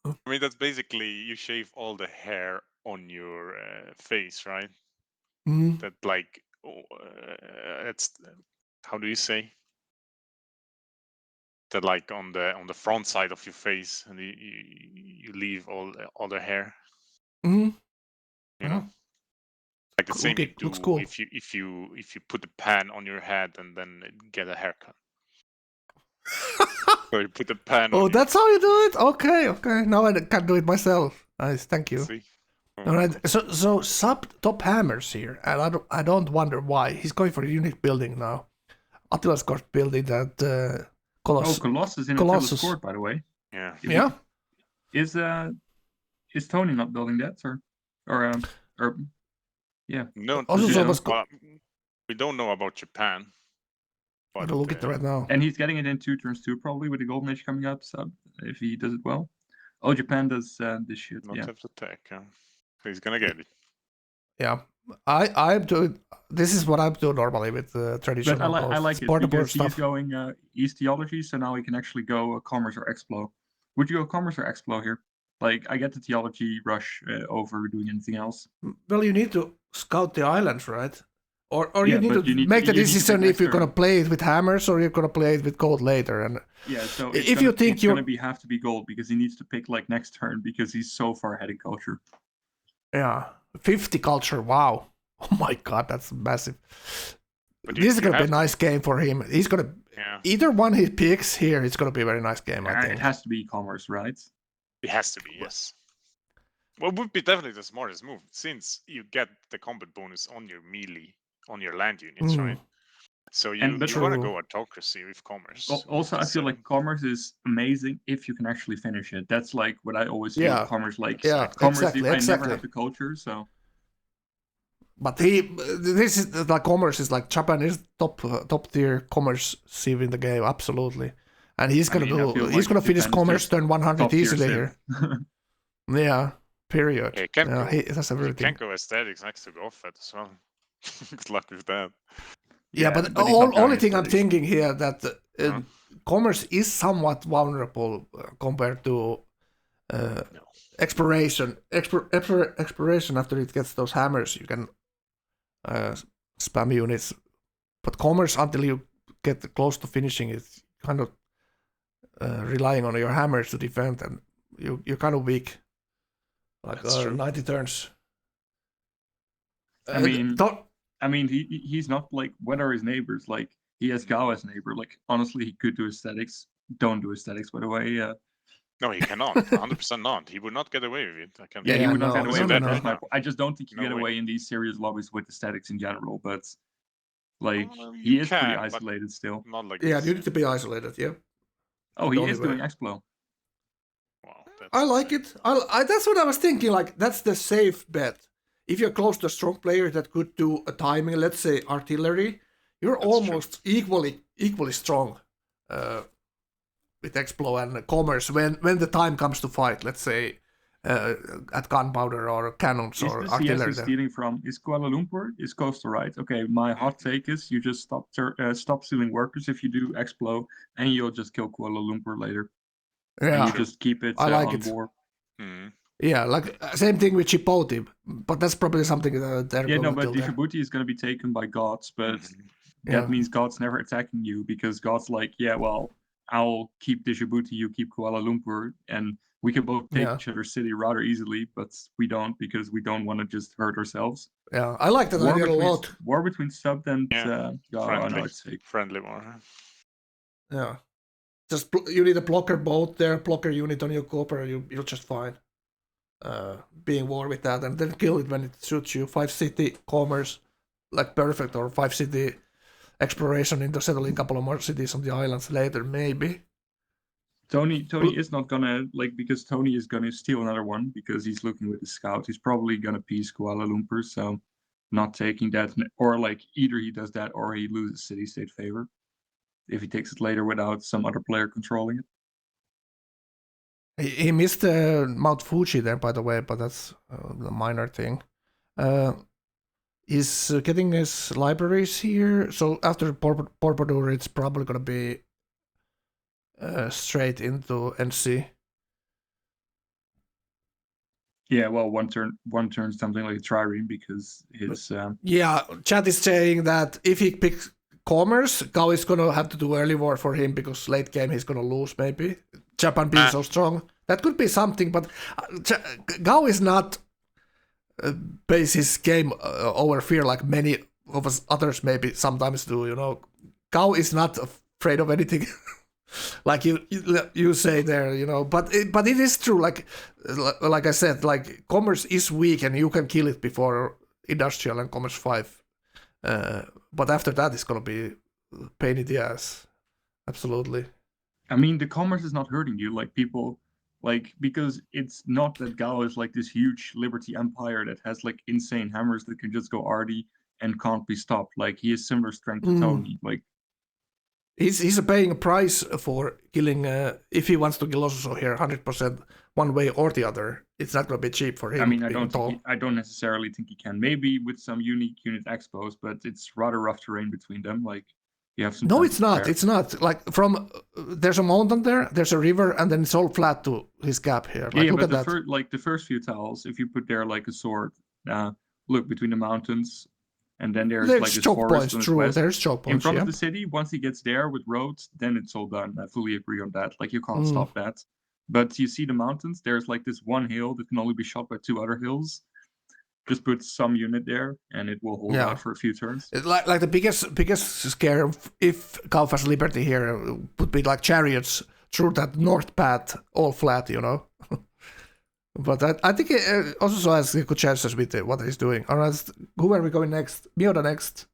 I mean, that's basically you shave all the hair on your face, right? Mm. That like, it's how do you say that? Like on the front side of your face, and you leave all the hair. Mm. You know, like the same you do Looks cool. if you put a pan on your head and then get a haircut. So you put the pan on Oh, your that's how you do it? Okay. Now I can do it myself. Nice, thank you. see. All right, so sub top hammers here, and I don't wonder why. He's going for a unique building now. Attila's got building that Colossus. Oh, Colossus in Colossus. Attila's court, by the way. Yeah. Yeah. Is Tony not building that, or yeah? No, Also, so was we don't know about Japan. I'm gonna look at it right now. And he's getting it in 2 turns too, probably with the Golden Age coming up. Sub if he does it well. Oh, Japan does this shit. Not Yeah. have to take. He's gonna get it. Yeah, I'm doing. This is what I'm doing normally with traditional. But I like it portable because stuff. he's going East theology, so now he can actually go commerce or explo. Would you go commerce or explo here? Like I get the theology rush over doing anything else. Well, you need to scout the islands, right? Or Yeah, you need but to you need make to- the you need to decision pick if you're next gonna play it with hammers or you're gonna play it with gold later. And Yeah, so If you think it's you're- gonna have to be gold because he needs to pick like next turn because he's so far ahead in culture. yeah, 50 culture. Wow. Oh my god, that's massive. But This is you gonna be a have nice game for him. He's gonna Yeah, either one he picks here. It's gonna be a very nice game. I It think. has to be commerce, right? it has to be. Yes. Well, would be definitely the smartest move since you get the combat bonus on your melee on your land units, Mm. right? So you And- but- want to True. go autocracy with commerce. Also, I Just feel saying. like commerce is amazing if you can actually finish it. That's like what I always feel Yeah. with commerce. Like Yeah, commerce, exactly, I exactly. never have the culture, so But this is like commerce is like Japan is top tier commerce sieve in the game, absolutely. And he's gonna he's gonna finish Japan is commerce just turn 100 top tier easily civ. here. Yeah, period. Yeah, you can't Yeah, go- he has You everything. can't go aesthetics next to Goffet as well. Good luck with that. Yeah, but he's not going only thing I'm aesthetics. thinking here that Huh? commerce is somewhat vulnerable compared to No. exploration after it gets those hammers, you can spam units. But commerce, until you get close to finishing, it's kind of relying on your hammers to defend, and you're kind of weak. Like That's true. 90 turns. I mean, he's not like, what are his neighbors? Like, he has Gao as neighbor. Like, honestly, he could do aesthetics. Don't do aesthetics, by the way. No, he cannot. 100% not. He would not get away with it. I can Yeah, he would not no, get away no, with no, it. no. That's my point. I just don't think you No get way. away in these serious lobbies with aesthetics in general. But like, Well, he you is pretty can, but isolated still. not like Yeah, this. you need to be isolated. Yeah. Oh, the he only is doing way. Explo. Wow, that's I like insane. it. That's what I was thinking. Like, that's the safe bet. If you're close to a strong player that could do a timing, let's say artillery, you're That's almost equally strong with Explo and commerce when the time comes to fight. Let's say at gunpowder or cannons Is or the CS artillery. is stealing from? Is Kuala Lumpur? Is coastal, right? Okay, my hot take is you just stop stealing workers if you do Explo, and you'll just kill Kuala Lumpur later. And Yeah, you just keep it I like on it. war. Mhm. Yeah, like same thing with Djibouti, but that's probably something they're Yeah, going no, to but kill there. Djibouti is going to be taken by gods, but Mhm. Yeah. that means God's never attacking you because God's like, yeah, well, I'll keep Djibouti, you keep Kuala Lumpur, and we can both take Yeah. each other's city rather easily, but we don't because we don't want to just hurt ourselves. Yeah, I like that idea a lot. War between Sub and Yeah, oh, no, it's fake. Friendly war. Yeah, just you need a blocker boat there, blocker unit on your copper, you're just fine. Being war with that, and then kill it when it suits you. 5 city commerce, like perfect, or 5 city exploration into settling a couple of more cities on the islands later, maybe. Tony is not gonna, like, because Tony is gonna steal another one because he's looking with the scout. He's probably gonna piece Kuala Lumpur, so not taking that, or like either he does that or he loses city-state favor if he takes it later without some other player controlling it. He missed Mount Fuji there, by the way, but that's a minor thing. He's getting his libraries here, so after Porpodur, it's probably gonna be straight into NC. Yeah, well, one turn something like a trireme because his Yeah, chat is saying that if he picks commerce, Gao is gonna have to do early war for him because late game he's gonna lose maybe. Japan being so strong, that could be something. But Gao is not base his game over fear like many of us others maybe sometimes do. You know, Gao is not afraid of anything. Like you say there, you know, but it is true. Like I said, like commerce is weak and you can kill it before industrial and commerce 5. But after that, it's gonna be pain in the ass. Absolutely. I mean, the commerce is not hurting you, like people, like, because it's not that Gao is like this huge Liberty Empire that has like insane hammers that can just go arty and can't be stopped. Like, he has similar strength to Tony. Like, he's paying a price for killing. If he wants to kill also here, 100% one way or the other. It's not gonna be cheap for him. I mean, I don't necessarily think he can. Maybe with some unique unit expos, but it's rather rough terrain between them. Like, you have some. No, time it's to not. prepare. It's not. Like from there's a mountain there, there's a river, and then it's all flat to his gap here. Like, Yeah, look but at that. the first few tiles, if you put there like a sword, look between the mountains, and then there's like this choke forest points. on the True, west. there's choke points. In front Yeah. of the city, once he gets there with roads, then it's all done. I fully agree on that. Like, you can't stop that. But you see the mountains, there's like this one hill that can only be shot by 2 other hills. Just put some unit there, and it will hold out for a few turns. Like the biggest scare if Kaufa's Liberty here would be like chariots through that north path, all flat, you know. But I think it also has good chances with what he's doing. All right, who are we going next? Miota next.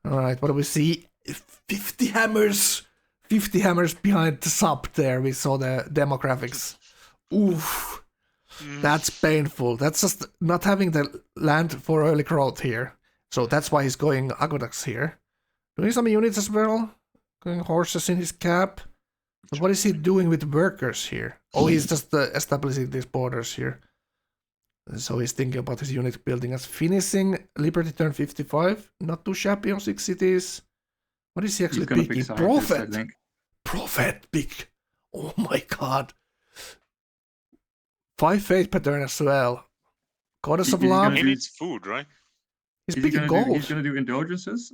All right, what do we see? 50 hammers. 50 hammers behind the sub there. We saw the demographics. Oof. That's painful. That's just not having the land for early growth here. So that's why he's going aqueducts here. Doing some units as well. Going horses in his cap. But what is he doing with workers here? Oh, he's just establishing these borders here. So he's thinking about his unit building as finishing Liberty turn 55. Not too shabby on 6 cities. What is he actually picking? Prophet! Prophet pick. Oh my god. 5 fate pattern as well. Goddess of He's Love. gonna He do- needs food, right? He's Is he picking gonna do? gold. He's gonna do indulgences.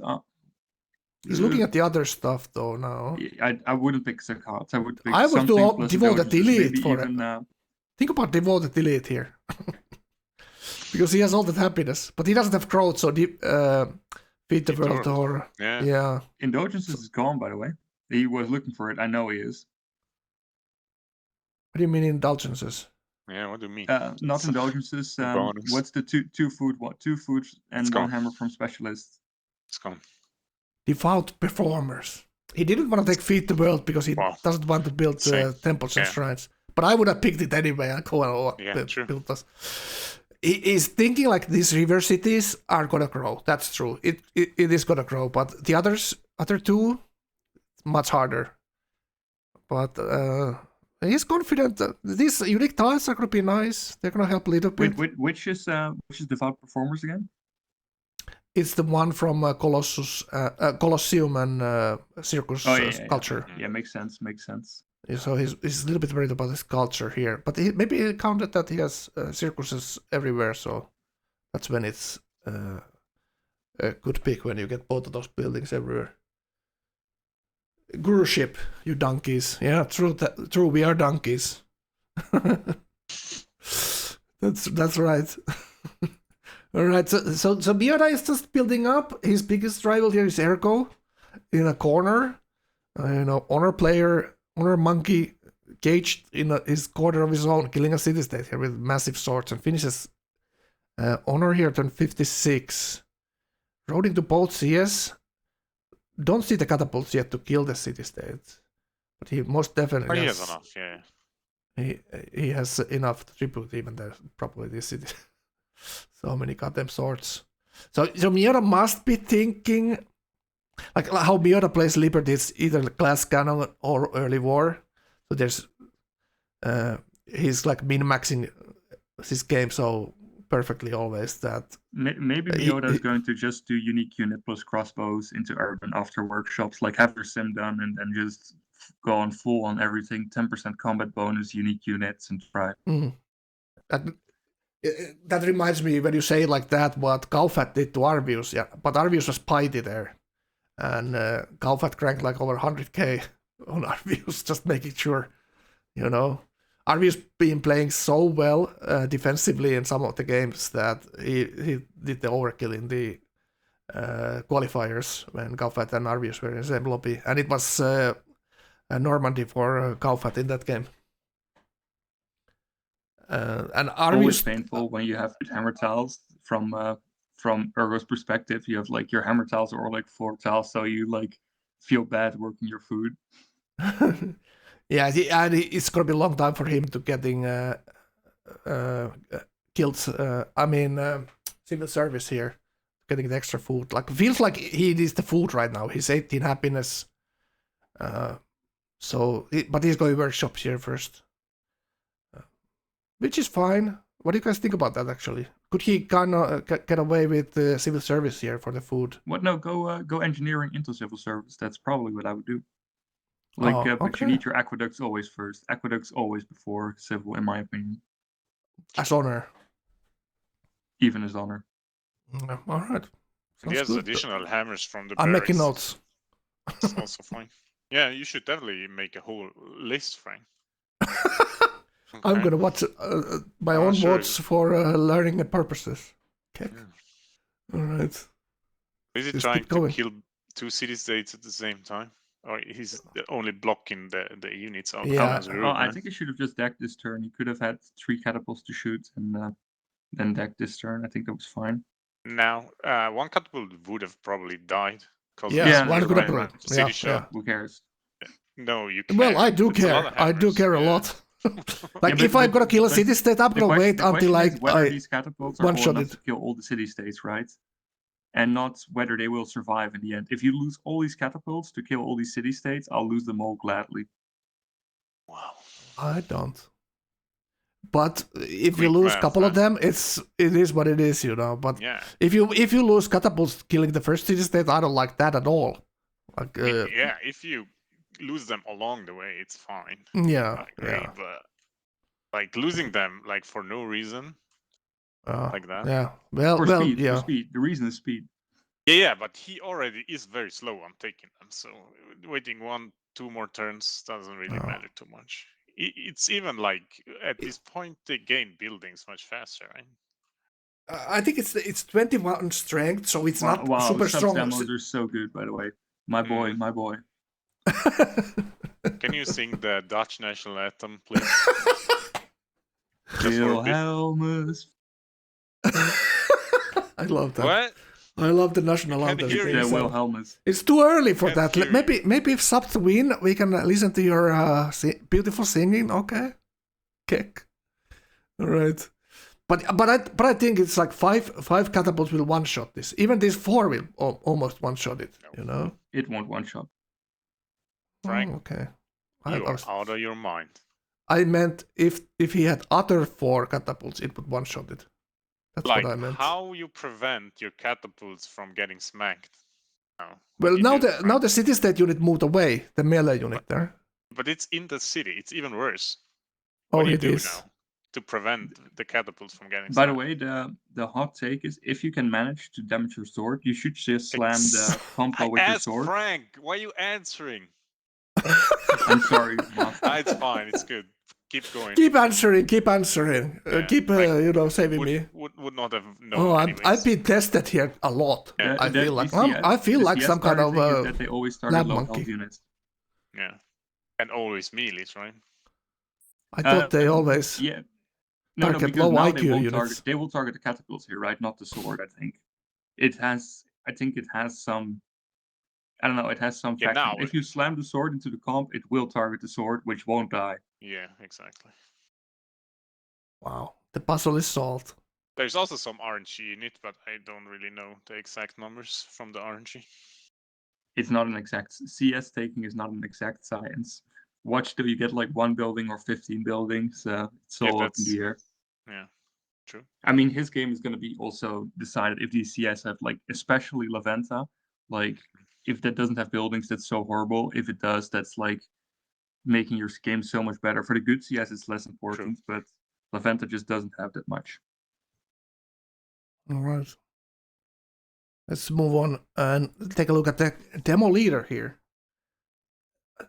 He's looking at the other stuff though now. I wouldn't pick Zakat. I would pick I would do something plus Devoted indulgences, Elite maybe for it. even. Think about Devoted Elite here. Because he has all that happiness. But he doesn't have growth, so Feed the World or... Yeah. Indulgences is gone, by the way. He was looking for it. I know he is. What do you mean indulgences? Yeah, what do you mean? Not indulgences. bonus. What's the two food and It's one gone. hammer from specialists? It's gone. Devout performers. He didn't want to take Feed the World because he doesn't want to build temples and shrines. But I would have picked it anyway. I'll go and build this. He's thinking like these river cities are gonna grow. That's true. It is gonna grow, but the other two, much harder. But he's confident that these unique tiles are gonna be nice. They're gonna help a little bit. Which is devout performers again? It's the one from Colosseum and Circus culture. Yeah, makes sense. Makes sense. So he's a little bit worried about his culture here, but maybe he counted that he has circuses everywhere, so that's when it's a good pick when you get both of those buildings everywhere. Guruship, you donkeys. Yeah, true. We are donkeys. That's right. All right. So Miura is just building up. His biggest rival here is Ergo, in a corner. Honor monkey caged in his corner of his own, killing a city state here with massive swords, and finishes Honor here turn 56. Roading to both CS. Don't see the catapults yet to kill the city state, but he most definitely he has enough. Yeah. He has enough to tribute even there probably this city. So many goddamn swords. So Miura must be thinking. Like how Miura plays Liberty, it's either class cannon or early war. So there's he's like min-maxing his game so perfectly always that maybe Miura is going to just do unique unit plus crossbows into urban after workshops, like have their sim done and then just go on full on everything, 10% combat bonus, unique units, and try. That reminds me when you say it like that what Kaufat did to Arvius, yeah, but Arvius was piety there. And Kaufat cranked like over 100k on Arvius, just making sure, Arvius been playing so well defensively in some of the games that he did the overkill in the qualifiers when Kaufat and Arvius were in the same lobby. And it was Normandy for Kaufat in that game. And Arvius... Always painful when you have hammer tiles from Ergo's perspective. You have like your hammer tiles or like floor tiles, so you like feel bad working your food. Yeah, and it's gonna be a long time for him to getting killed. Civil service here, getting the extra food. Like feels like he needs the food right now. He's 18 happiness. But he's going workshops here first, which is fine. What do you guys think about that? Actually, could he kind of get away with the civil service here for the food? What? No, go engineering into civil service. That's probably what I would do. But you need your aqueducts always first. Aqueducts always before civil, in my opinion. As honor. Even as honor. All right. He has additional hammers from the I'm barracks. making notes. It's also fine. Yeah, you should definitely make a whole list, Frank. I'm gonna watch my own mods for learning purposes. Okay. Yeah. All right. Is he trying to kill 2 city states at the same time? Or he's only blocking the units out? Yeah. I think he should have just decked this turn. He could have had 3 catapults to shoot and then decked this turn. I think that was fine. Now, 1 catapult would have probably died. Yeah, one could have. Yeah. Who cares? No, you can't. Well, I do care. I do care a lot. If I'm gonna kill a city state, I'm gonna wait until whether these catapults are one-shot enough to kill all the city states, right? And not whether they will survive in the end. If you lose all these catapults to kill all these city states, I'll lose them all gladly. Wow. I don't. But if you lose a couple of them, it is what it is, But if you lose catapults killing the first city state, I don't like that at all. Like if you lose them along the way, it's fine. Yeah. I agree, but Like losing them like for no reason like that. Yeah. Well, For well, speed, yeah. for speed. The reason is speed. Yeah, but he already is very slow on taking them. So waiting 1-2 more turns doesn't really Oh. matter too much. It's even like at this point they gain buildings much faster, right? I think it's 21 strength, so it's not Wow, super sub strong. demos are so good, by the way. My boy, my boy. Can you sing the Dutch national anthem, please? Just for a bit. Wilhelmus. I love that. What? I love the national Can anthem. hear thing, you. The so- Wilhelmus. It's too early for Can't that. hear Maybe if Subt win, we can listen to your beautiful singing. Okay, kick. All right. But I think it's like five catapults will one shot this. Even this 4 will almost one shot it. You know. It won't one shot. Frank, Oh, okay. you are out of your mind. I meant if he had other 4 catapults, it would one shot it. That's Like what I meant. how you prevent your catapults from getting smacked? No. Well, You now do, now the city state unit moved away. The melee unit there. But it's in the city. It's even worse. Oh, What do you it do is. now to prevent the catapults from getting By the smacked? way, the hot take is if you can manage to damage your sword, you should just slam the compo I with your asked sword. Frank, why are you answering? I'm sorry, Master. It's fine. It's good. Keep going. Keep answering. Yeah, Keep like, saving me. Would not have known. Oh, anyways. I've been tested here a lot. Yeah, I feel like the CS some kind of thing is that they always target lab low monkey. health units. Yeah, and always melees, right? I thought they always. Yeah. No, target because low now IQ units. they will target the catapults here, right? Not the sword, I think. I think it has some. I don't know. It has some Yeah, faction. now If you slam the sword into the comp, it will target the sword, which won't die. Yeah, exactly. Wow, the puzzle is solved. There's also some RNG in it, but I don't really know the exact numbers from the RNG. It's not an exact CS taking is not an exact science. Watch till you get like 1 building or 15 buildings. It's all up in the air. Yeah, true. I mean, his game is going to be also decided if these CS have like, especially Laventa, like if that doesn't have buildings, that's so horrible. If it does, that's like making your game so much better. For the good CS, it's less important, but Laventa just doesn't have that much. All right. Let's move on and take a look at the demo leader here.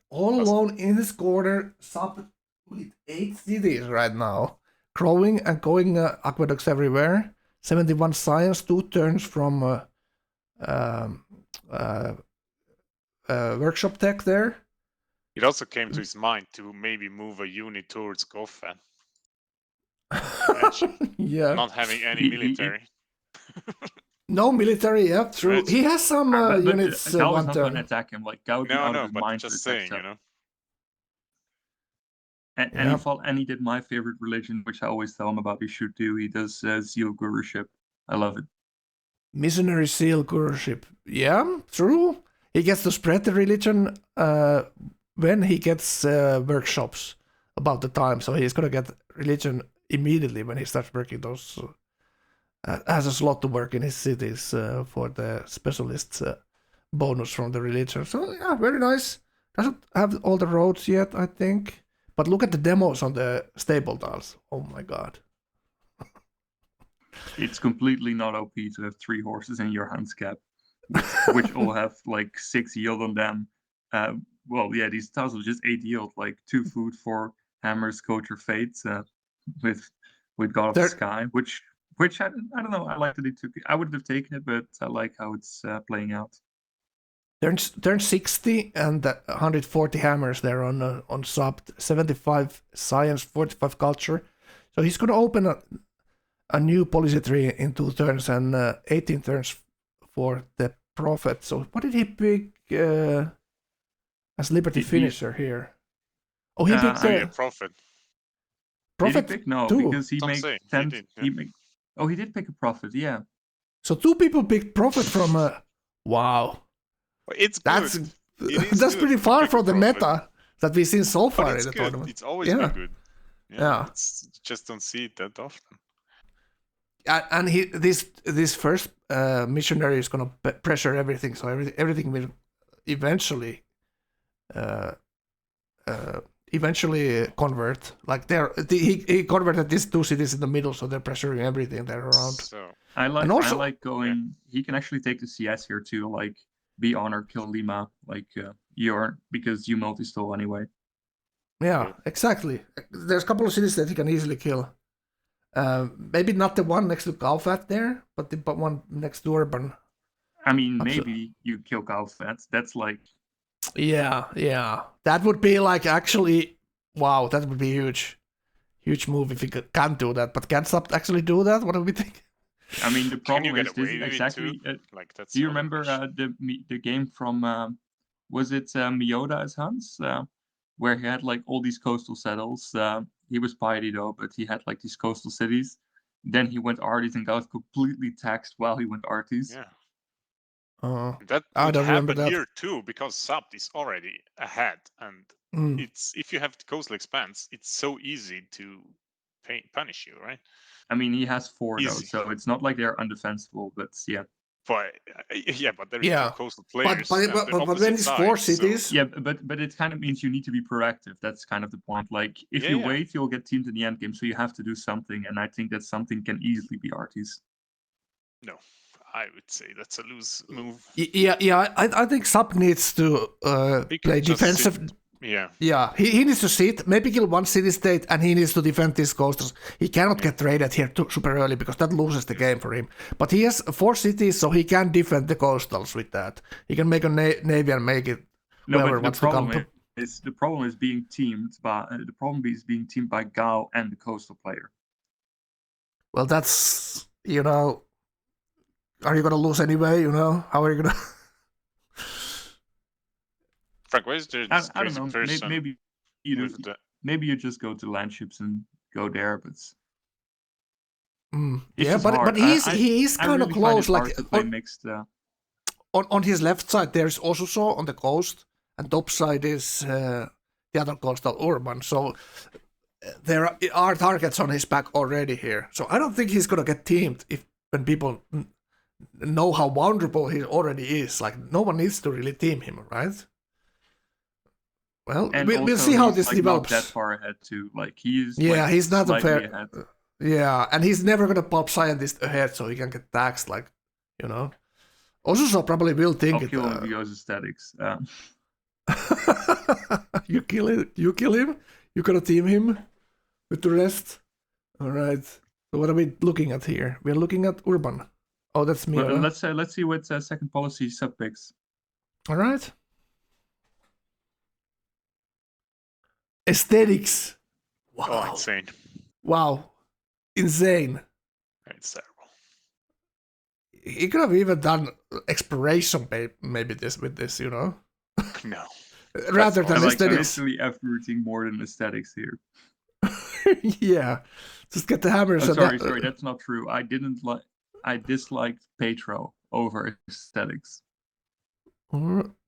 All alone in his corner, Subt with 8 cities right now. Growing and going aqueducts everywhere. 71 science, 2 turns from workshop tech there. It also came to his mind to maybe move a unit towards Goffan. Yeah. Not having any military. No military, yeah, true. Right. He has some But units Gao is one not going to turn. attack him. Like Gao would be out of his but mind just to attack saying, Subt. you know. And he did my favorite religion, which I always tell him about he should do. He does Zeal Guruship. I love it. Missionary Seal Guruship. Yeah, true. He gets to spread the religion when he gets workshops about the time. So he's going to get religion immediately when he starts working those. Has a slot to work in his cities for the specialists bonus from the religion. So yeah, very nice. Doesn't have all the roads yet, I think. But look at the demos on the stable tiles. Oh my god. It's completely not OP to have 3 horses in your handicap, which all have like 6 yield on them. Well, yeah, these tiles are just 8 yield, like 2 food, 4 hammers, coach or fates with God of the Sky, which I don't know. I like that he took it. I wouldn't have taken it, but I like how it's playing out. Turn 60 and 140 hammers there on Subt, 75 science, 45 culture. So he's going to open a new policy tree in 2 turns and 18 turns for the prophet. So what did he pick as Liberty Finisher here? Oh, he picked a prophet. Prophet did he pick? No, too. because he makes 10. Oh, he did pick a prophet, yeah. So 2 people picked prophet from wow. It's good. That's pretty far from the meta that we've seen so far in the good. tournament. It's always been good. Yeah. It's just don't see it that often. And this first missionary is gonna pressure everything, so everything will eventually eventually convert. Like he converted these 2 cities in the middle, so they're pressuring everything there around. So I like And also- I like going. He can actually take the CS here too, like be on or kill Lima, like because you multi-stall anyway. Yeah, exactly. There's a couple of cities that he can easily kill. Maybe not the one next to Kaufat there, but the one next to Urban. I mean, Absolutely. maybe you kill Kaufat. That's like Yeah. That would be like actually, wow, that would be huge move if he can't do that. But can Sub actually do that? What do we think? I mean, the can you problem get is this away is with it exactly. too? Like that's. Do you the other remember question. the game from was it Miyoda as Hans, where he had like all these coastal settles? He was piety though, but he had like these coastal cities. Then he went arties and got completely taxed while he went arties. Yeah, I that would don't remember happen that. here too because Sabt is already ahead, and it's if you have the coastal expanse, it's so easy to punish you, right? I mean, he has 4 though, Easy. so it's not like they're undefensible. But yeah, But but there's Yeah. 2 coastal But players. on the when opposite it's side, 4 so- cities, yeah, but it kind of means you need to be proactive. That's kind of the point. Like if you Yeah. wait, you'll get teamed in the end game, so you have to do something. And I think that something can easily be arties. No, I would say that's a loose move. I think Sub needs to He play could just defensive. sit. Yeah, Yeah, he needs to sit, maybe kill 1 city state, and he needs to defend these coasters. He cannot get raided here too super early because that loses the game for him. But he has 4 cities, so he can defend the coastals with that. He can make a navy and make it. No, whoever but wants the to come problem to. is the problem is being teamed by Gao and the coastal player. Well, that's Are you gonna lose anyway? How are you gonna? Frank, where's the I don't crazy know. person? Maybe you do. with the- Maybe you just go to landships and go there, but it's Yeah, just but hard. he is I kind of really find close. it hard Like to play mixed. on his left side, there's Osuso on the coast, and top side is the other coastal Urban. So there are targets on his back already here. So I don't think he's gonna get teamed when people know how vulnerable he already is. Like no one needs to really team him, right? Well, And we'll also see how he's, this like, develops. Not that far ahead too. Like he's He's not a slightly fair. ahead. Yeah, and he's never gonna pop scientist ahead, so he can get taxed. Like Osuso probably will think I'll it. kill him if he goes aesthetics. You kill it. You kill him. You gotta team him with the rest. All right. So what are we looking at here? We're looking at Urban. Oh, that's me. Well, let's see what second policy sub picks. All right. Aesthetics. Wow. Oh, insane! Wow. Insane. It's terrible. He could have even done exploration, maybe with this, No. rather I than like aesthetics. actually F-routing more than aesthetics here. Yeah. Just get the hammers. Oh, and sorry, that's not true. I disliked Petro over aesthetics.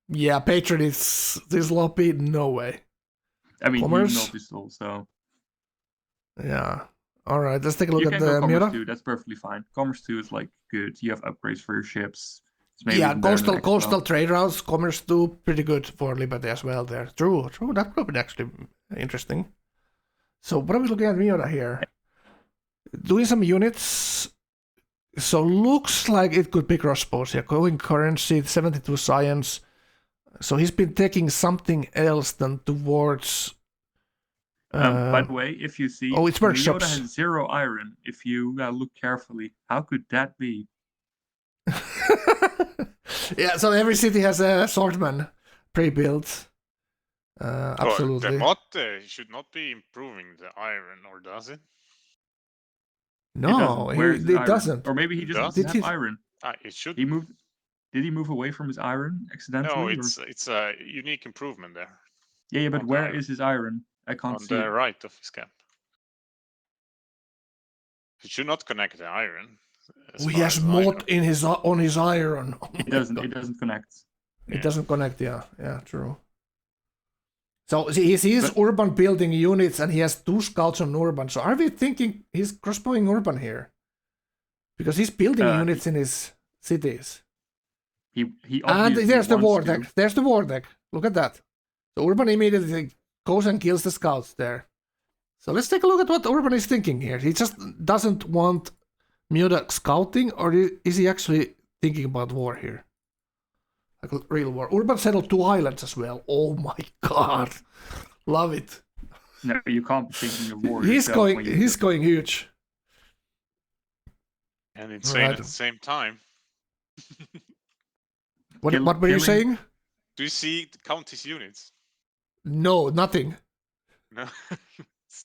Yeah, Patron is this sloppy. No way. I mean, Commerce? he's multi-stall, so Yeah. All right. Let's take a look you at can the go Commerce Miura. 2. That's perfectly fine. Commerce 2 is like good. You have upgrades for your ships. It's maybe Yeah, even better than coastal Expo. trade routes, Commerce 2, pretty good for Liberty as well there. True. That could be actually interesting. So what are we looking at Miura here? Doing some units. So looks like it could be crossbows here. Going currency, 72 science. So he's been taking something else than towards. By the way, if you see, it's workshops. Miyoda has 0 iron. If you look carefully, how could that be? Yeah, so every city has a swordman pre-built. Absolutely. Well, the mod should not be improving the iron, or does it? No, Where is his it iron? doesn't. Or maybe he just Does? doesn't Did have he- iron. It should. He moved. Did he move away from his iron accidentally? No, or- it's a unique improvement there Yeah, but on where iron. is his iron? I can't on see the it. right of his cap. It should not connect the iron. as Oh, he far has as I know. mod in on his iron. Oh my It doesn't. God. It doesn't connect. It doesn't connect. Yeah, true. So he sees But- urban building units, and he has 2 scouts on urban. So are we thinking he's crossbowing urban here? Because he's building units in his cities. He And obviously there's the war wants to. deck. There's the war deck. Look at that. So urban immediately goes and kills the scouts there. So let's take a look at what Urban is thinking here. He just doesn't want Miota scouting, or is he actually thinking about war here? Like a real war. Urban settled 2 islands as well. Oh my god. Love it. No, you can't be thinking of war. He's yourself when you going huge. And insane Right. at the same time. What were you saying? Do you see count his units? No, nothing. No.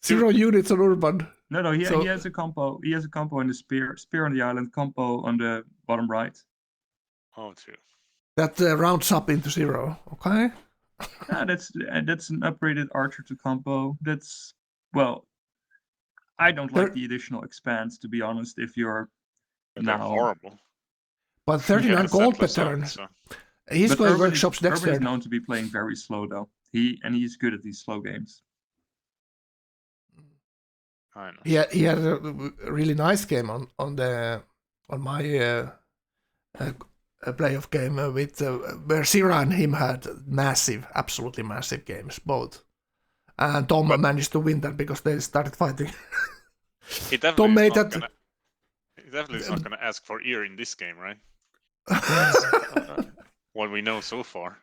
0 units on Urban. No, he So- has a compo. He has a compo on the spear on the island, compo on the bottom right. Oh, true. That rounds up into 0. Okay. That's an upgraded archer to compo. That's, well, I don't like the additional expanse, to be honest. If you're But they're now horrible. But 39 Yeah, gold per settlers are, turn. so- He's But going Urban workshops is, next Urban is turn. known to be playing very slow though. He's good at these slow games. I know. He had a really nice game on my playoff game with where Sira and him had absolutely massive games both, and Tom managed to win that because they started fighting. He Tom definitely made is not that. gonna, he definitely is not going to ask for ear in this game, right? What we know so far.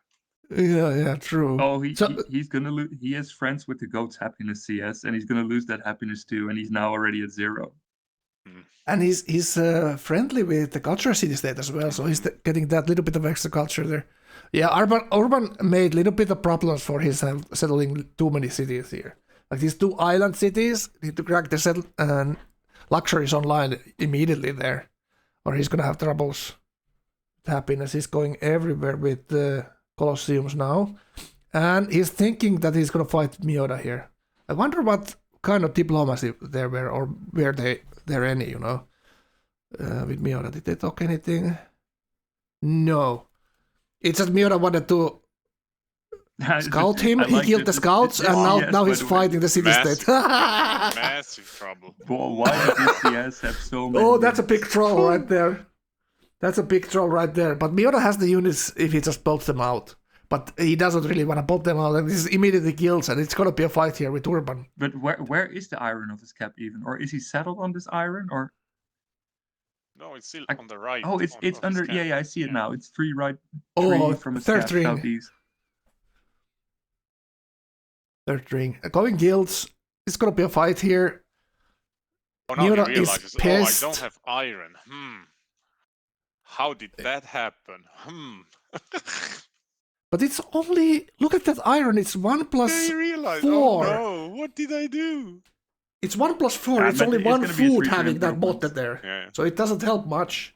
Yeah, true. Oh, So- he's gonna lose. He is friends with the goat's happiness CS, and he's gonna lose that happiness too. And he's now already at 0. And he's friendly with the culture city state as well, so he's getting that little bit of extra culture there. Yeah, Urban made little bit of problems for his settling too many cities here. Like these 2 island cities need to crack the luxuries online immediately there, or he's gonna have troubles. Happiness is going everywhere with the Colosseums now, and he's thinking that he's gonna fight Miota here. I wonder what kind of diplomacy there were, or were there any, with Miota. Did they talk anything? No. It's just Miota wanted to scout him. He killed the scouts, and now he's fighting the city state. Massive trouble. Well, why does this CS have so many? Oh, that's a big troll right there. That's a big troll right there. But Miota has the units if he just bolts them out. But he doesn't really want to bolt them out, and this immediately kills, and it's gonna be a fight here with Urban. But where is the iron of his cap even, or is he settled on this iron, or? No, it's still on the right. Oh, it's of his under. camp. Yeah, I see it now. It's 3 right. 3 Oh, from his third cap, ring. southeast. Third ring. Going guilds. It's gonna be a fight here. Oh, now he Miota is realizes, pissed. I don't have iron. How did that happen? But it's only, look at that iron. It's 1 plus. Then he realized, 4. oh no, what did I do? It's 1 plus 4. Yeah, it's but only it's 1 gonna be a food 3 having that improvement. botted there. Yeah. So it doesn't help much.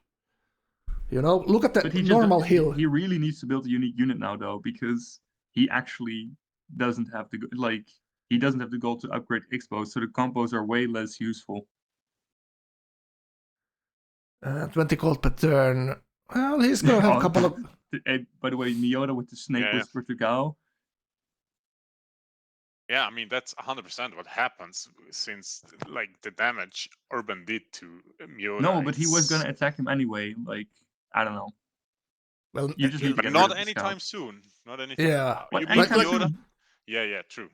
Look at the But he normal just, hill. He really needs to build a unique unit now, though, because he actually doesn't have to he doesn't have the goal to upgrade Expos, so the combos are way less useful. 20 gold per turn. Well, he's gonna have a couple of. By the way, Miota with the Snake Yeah. Whisper to Gao. Yeah, I mean that's 100% what happens since like the damage Urban did to Miota. No, but he was it's- gonna attack him anyway. Like, I don't know. Well, You just need to But get not rid of the anytime scout. soon. Not anytime. Yeah. What, You Like- beat anytime Miota. soon? Yeah, true.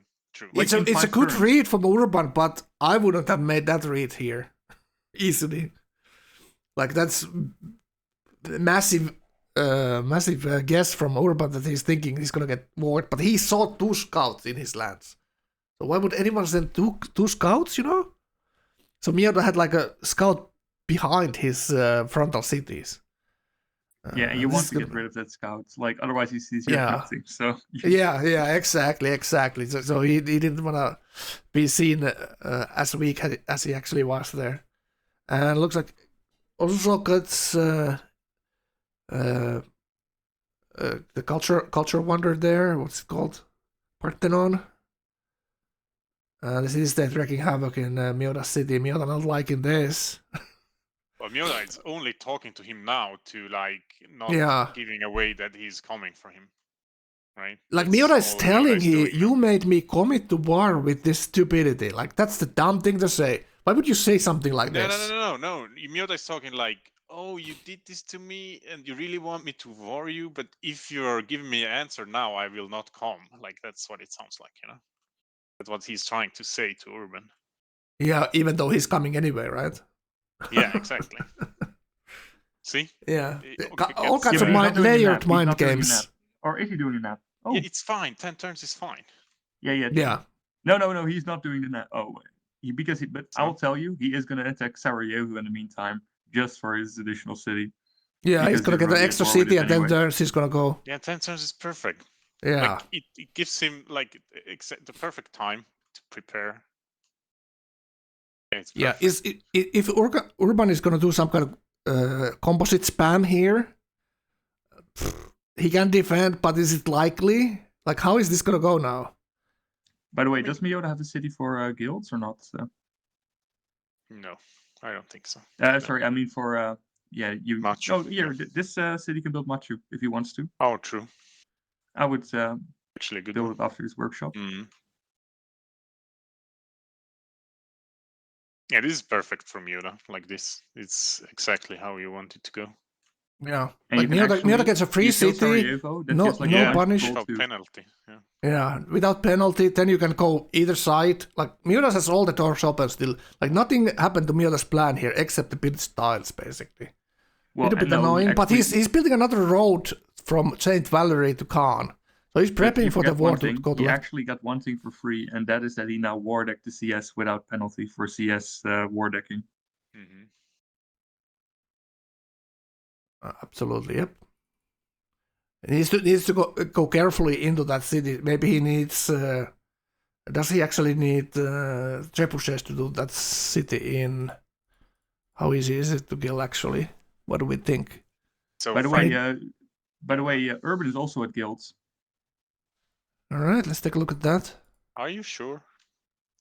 it's in a 5 good turns. read from Urban, but I wouldn't have made that read here easily. Like that's massive guess from Urban that he's thinking he's gonna get more, but he saw 2 scouts in his lands. So why would anyone send two scouts? So Miota had like a scout behind his frontal cities. Yeah, you this want is to get gonna- rid of that scout. Like, otherwise he sees you Yeah. nothing. So Yeah, exactly. So he didn't want to be seen as weak as he actually was there. And looks like also gets the culture wonder there. What's it called? Parthenon. The city state wreaking havoc in Miota City. Miota not liking this. But Miota is only talking to him now to like not Yeah. giving away that he's coming for him, right? Like That's Miota is all telling is doing you now. made me commit to war with this stupidity. Like that's the dumb thing to say. Why would you say something like No, this? no. Miota is talking like, oh, you did this to me, and you really want me to war you, but if you're giving me an answer now, I will not come. Like that's what it sounds like. That's what he's trying to say to Urban. Yeah, even though he's coming anyway, right? Yeah, exactly. See? Yeah, Okay, all gets- kinds Yeah, of but he's not doing a layered nap. He's mind not doing a games. nap. Or is he doing a nap? Oh, Yeah, it's fine. 10 turns is fine. yeah. Yeah, No, he's not doing the nap. Oh, but So? I'll tell you, he is going to attack Sarajevo in the meantime, just for his additional city. yeah, he's Because gonna he's get an already at extra war with city it and then anyway. turns he's gonna go. Yeah, 10 turns is perfect. Yeah, Like it gives him like the perfect time to prepare. Yeah, it's yeah. perfect. If Urban is gonna do some kind of composite spam here, he can defend, but is it likely? Like, how is this gonna go now? By the way, does Miota have a city for guilds or not? No, I don't think so. Sorry, I mean for you. Machu, Oh, here, yeah. this city can build Machu if he wants to. Oh, true. I would Actually, a good build one. it after his workshop. Yeah, this is perfect for Miura. Like this, it's exactly how you want it to go. Yeah, And like you can Miota gets a free you kill city. Sarajevo, that No, gives, like, no a bunch of punish. gold Without too. penalty. Yeah. Yeah, without penalty, then you can go either side. Like Miura has all the doors open still. Like nothing happened to Miura's plan here except the build styles, basically. Well, Little bit and no, annoying, but actually, he's building another road from Saint Valerie to Khan. So he's but prepping you for the forget war one to thing. go to He left. actually got one thing for free, and that is that he now war decked the CS without penalty for CS war decking. Mm-hmm. Absolutely, yep. He needs to go carefully into that city. Maybe he needs. Does he actually need trebuchets to do that city in? How easy is it to kill actually? What do we think? So By the far- way, Urban is also at guilds. All right, let's take a look at that. Are you sure?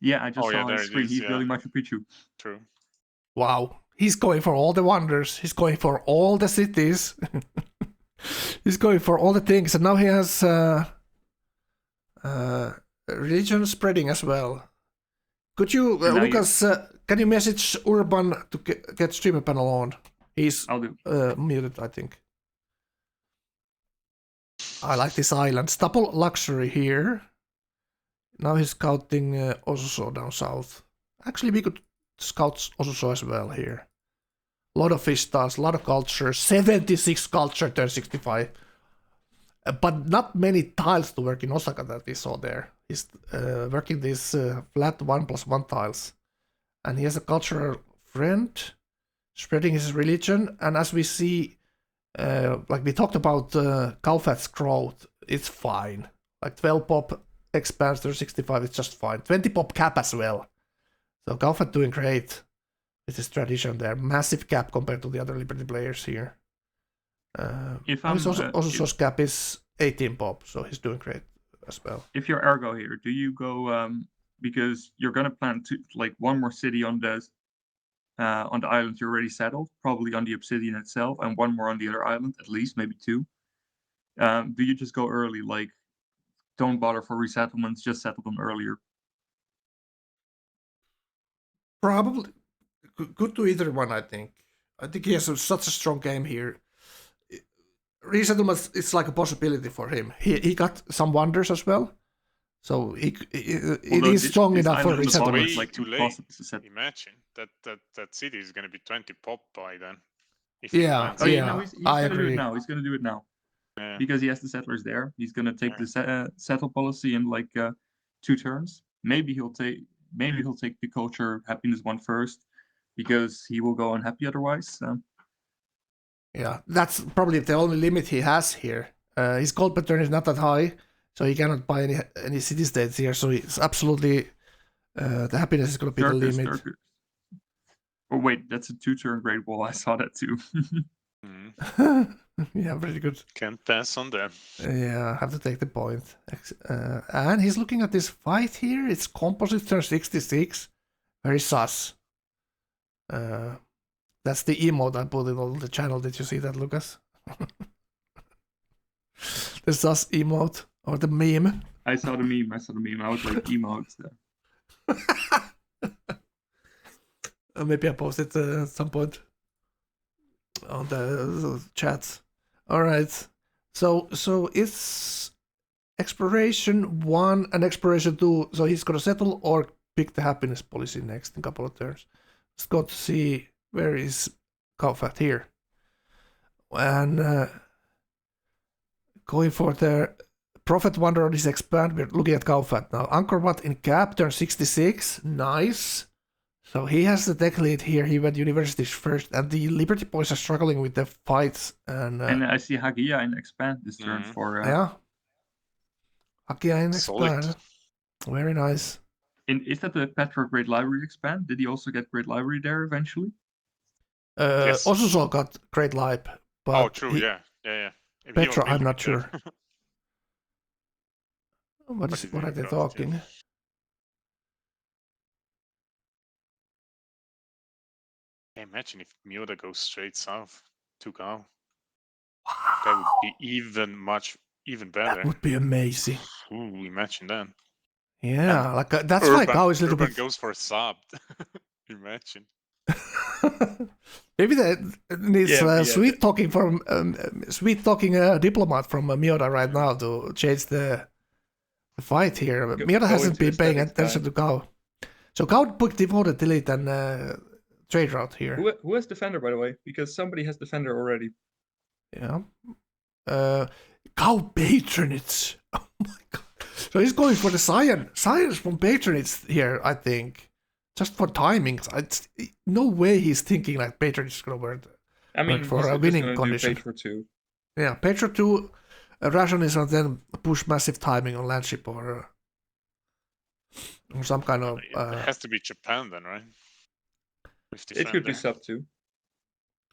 Yeah, I just Oh, yeah, saw there his it screen. is, He's yeah. building Machu Picchu. True. Wow, he's going for all the wonders. He's going for all the cities. He's going for all the things, and now he has religion spreading as well. Could you, Now Lucas? Can you message Urban to get streamer panel on? He's I'll do. muted, I think. I like this island. Double luxury here. Now he's scouting Osuso down south. Actually, we could scout Osuso as well here. A lot of fish stars, a lot of culture. 76 culture, turn 65. But not many tiles to work in Osaka that we saw there. He's working these flat 1+1 tiles. And he has a cultural friend, spreading his religion. And as we see, like we talked about Kaufat's growth, it's fine. Like 12 pop expands to 65, it's just fine. 20 pop cap as well. So Kaufat doing great with his tradition there. Massive cap compared to the other Liberty players here. If his I'm also cap is 18 pop, so he's doing great as well. if you're Ergo here, do you go because you're gonna plan to like one more city on the island you're already settled, probably on the Obsidian itself, and one more on the other island, at least maybe two. Do you just go early? Like, don't bother for resettlements, just settle them earlier. Probably good to either one, I think. I think he has such a strong game here. Resettlements is like a possibility for him. He got some wonders as well. So it is strong enough for resettlements. Like too late. impossible to set. Imagine that city is going to be 20 pop by then. If Yeah, Oh, yeah, no, he's I gonna do agree. it now. He's gonna do it now Yeah. because he has the settlers there. He's gonna take the settle policy in like 2 turns. Maybe he'll take the culture happiness one first because he will go unhappy otherwise. Yeah, that's probably the only limit he has here. His gold pattern is not that high, so he cannot buy any city states here. So it's absolutely the happiness is going to be the limit. Turkus. Oh wait, that's a 2-turn Great Wall. I saw that too. Yeah, very good. Can't pass on that. Yeah, have to take the point. And he's looking at this fight here. It's composite turn 66. Very sus. That's the emote I put in on the channel. Did you see that, Lucas? The sus emote or the meme. I saw the meme. I was like, emotes. Maybe I post it at some point on the chats. All right. So it's Exploration 1 and Exploration 2. So he's gonna settle or pick the happiness policy next in a couple of turns. Let's go to see where is Kaufat here. And going for the Prophet Wonder on his expand. We're looking at Kaufat now. Angkor Wat in cap, turn 66. Nice. So he has the tech lead here. He went universities first, and the Liberty boys are struggling with the fights. And I see Hagia in expand this turn for. Yeah. Hagia in Solid. expand. Very nice. Is that the Petra Great Library expand? Did he also get Great Library there eventually? Yes. Osusol got Great Lib. But Oh, true. Yeah. If he Petra, was I'm making not it there. sure. What But he are didn't they got it, talking? yeah. Imagine if Miota goes straight south to Gao. That would be even better. That would be amazing. Ooh, imagine that. Yeah, like that's why Gao is a little Urban bit. goes for sub. Imagine. Maybe that needs Yeah, sweet talking from diplomat from Miota right now to change the fight here. Miota hasn't been paying attention to Gao. So Gao booked devoted delete and trade route here. Who has defender, by the way? Because somebody has defender already. Yeah. Gao patronage. Oh my god. So he's going for the science from patronage here, I think. Just for timing. No way he's thinking like patronage is going to work. I mean, for he's a just winning gonna condition. do Petra 2. Yeah, Petra 2 ration is and then push massive timing on landship or some kind of. It has to be Japan then, right? It could be sub 2.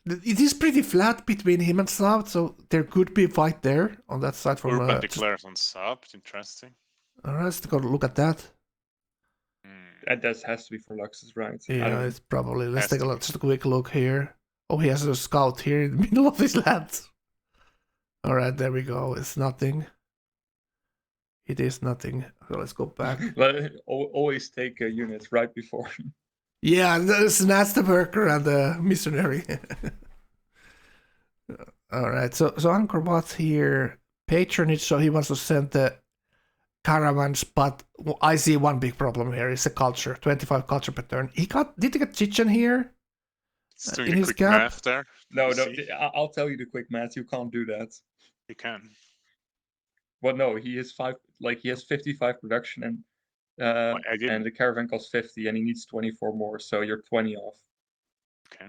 It is pretty flat between him and South, so there could be a fight there on that side from. Urban declares on sub. Interesting. Alright, let's go look at that. That has to be for Luxus, right? Yeah, it's probably. Let's Has take to be. just a quick look here. Oh, he has a scout here in the middle of his lands. Alright, there we go. It's nothing. It is nothing. So let's go back. But always take units right before. Yeah, that's the worker and the missionary. Alright, so Angkor Wat here. Patronage, so he wants to send the caravans, but I see one big problem here. It's the culture. 25 culture per turn. Did he get Chichen here? It's doing in a his quick gap? math there. No, You no, see? I'll tell you the quick math. You can't do that. You can. Well, no, he has 55 production and I didn't. the caravan costs 50 and he needs 24 more, so you're 20 off. Okay.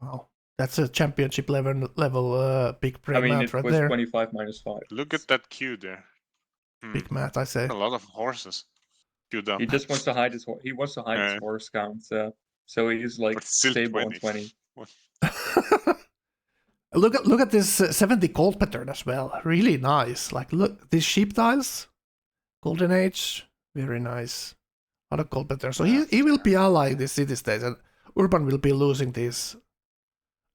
Wow. That's a championship level big brain I mean, math it right was there. 25 minus 5. Look at that queue there. Big math, I say. A lot of horses queued up. He just wants to hide his he wants to hide his Yeah. horse count, so he's like But still stable 20. on 20. Look at this 70 gold pattern as well. Really nice. Like, look, these sheep tiles. Golden Age. Very nice. A lot of gold pattern. So he will be allying these city states, and Urban will be losing these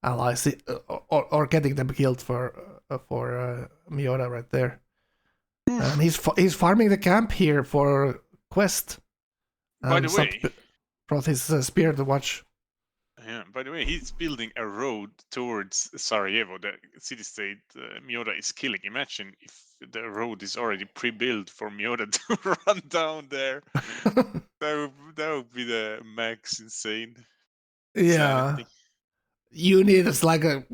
allies or getting them killed for Miota right there. And he's farming the camp here for quest. By the way, brought his spear to watch. yeah. By the way, he's building a road towards Sarajevo, the city-state Miota is killing. Imagine if the road is already pre-built for Miota to run down there. that would be the max insane. Yeah. Insanity. You need it's like a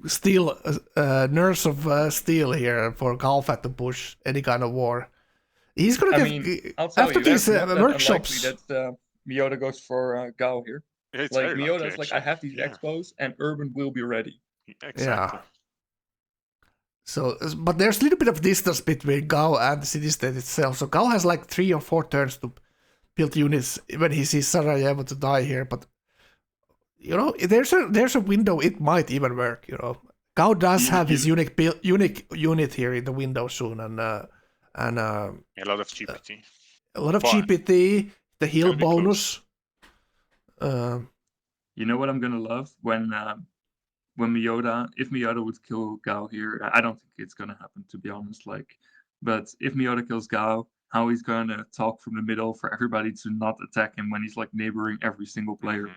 steel nurse of steel here for Galfat to push any kind of war. He's gonna get I'll tell after you, these that's not that workshops. unlikely that Miota goes for Gao here. Yeah, it's Like very Miota's lucky, like, I actually. have these expos and Urban will be ready. Exactly. Yeah. So, but there's a little bit of distance between Gao and the city-state itself. So Gao has like 3 or 4 turns to build units when he sees Sarajevo to die here. But you know, there's a window it might even work. You know, Gao does have his unique unit here in the window soon, and a lot of GPT. a lot of But GPT, the heal can be bonus. You know what I'm gonna love when if Miota would kill Gao here, I don't think it's gonna happen, to be honest. But if Miota kills Gao, how he's gonna talk from the middle for everybody to not attack him when he's like neighboring every single player.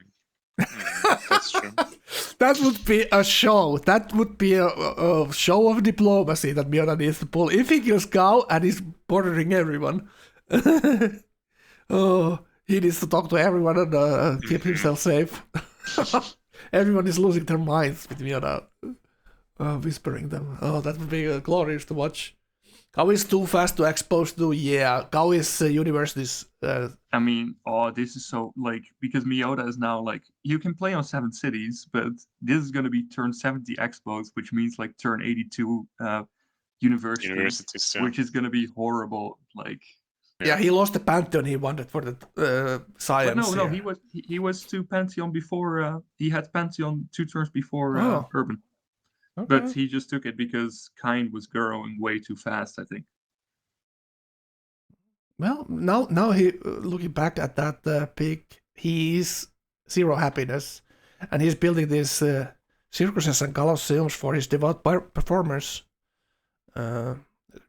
That's true. That would be a show. That would be a show of diplomacy that Miota needs to pull. If he kills Gao and he's bordering everyone, oh, he needs to talk to everyone and keep himself safe. Everyone is losing their minds with Miota, whispering them. Oh, that would be glorious to watch. Gao is too fast to expose to. Yeah, Gao is universities. I mean, this is so like because Miota is now like you can play on 7 cities, but this is gonna be turn 70 expos, which means like turn 82 universities, yeah. which is gonna be horrible. Like, yeah, he lost the Pantheon he wanted for the science. but no, here. he was to Pantheon before. He had Pantheon 2 turns before Oh. Urban, Okay. but he just took it because Kind was growing way too fast, I think. Well, now he looking back at that pick, he is zero happiness, and he's building these circuses and colosseums for his devout performers. A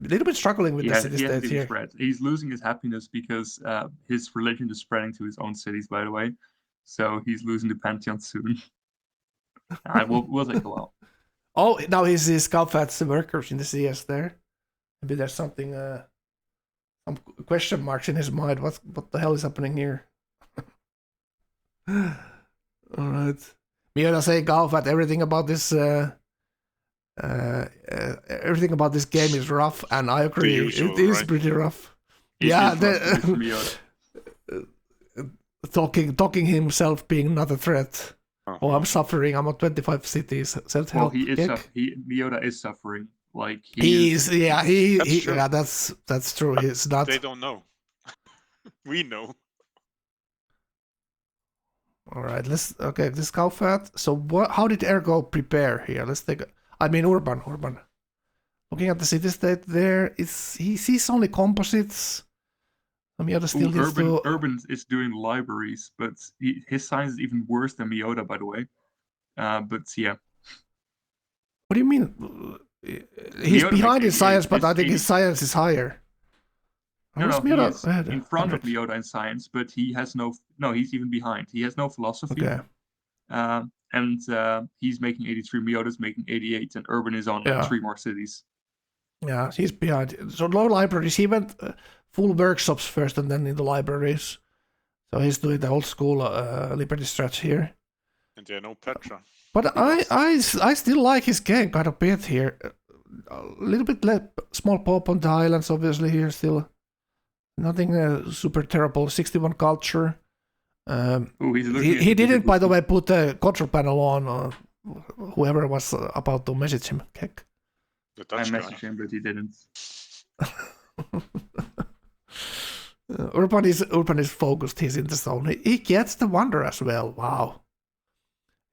little bit struggling with the city states here. He's losing his happiness because his religion is spreading to his own cities, by the way. So he's losing the Pantheon soon. We'll take a while. Oh, now he's his Calfat's workers in the CS there. Maybe there's something, some question marks in his mind. What the hell is happening here? All right. Miota saying Calfat, everything about this game is rough, and I agree. Usual, it is right? pretty rough. It yeah, is rough for Miota. talking himself being not a threat. Oh, I'm suffering. I'm on 25 cities. Well, Miota is suffering. Like that's true. He's not. They don't know. We know. All right, this Calfat. So how did Ergo prepare here? Let's take. Urban. Looking at the city state there, he sees only composites. Miota still needs to. Urban is doing libraries, but his science is even worse than Miota, by the way. But yeah. What do you mean? He's behind in science, but I think his science is higher. No, he's in front of Miota in science, but he has he's even behind. He has no philosophy. Okay. And he's making 83, Miota's making 88, and Urban is on 3 more cities. Yeah, he's behind. So no libraries. He went full workshops first and then in the libraries. So he's doing the old school Liberty stretch here. And yeah, no Petra. But I still like his game quite a bit here. A little bit small pop on the islands, obviously, here still. Nothing super terrible. 61 culture. He didn't, by the way, put a control panel on whoever was about to message him. Kek. I messaged him, but he didn't. Urban is focused. He's in the zone. He gets the wonder as well. Wow.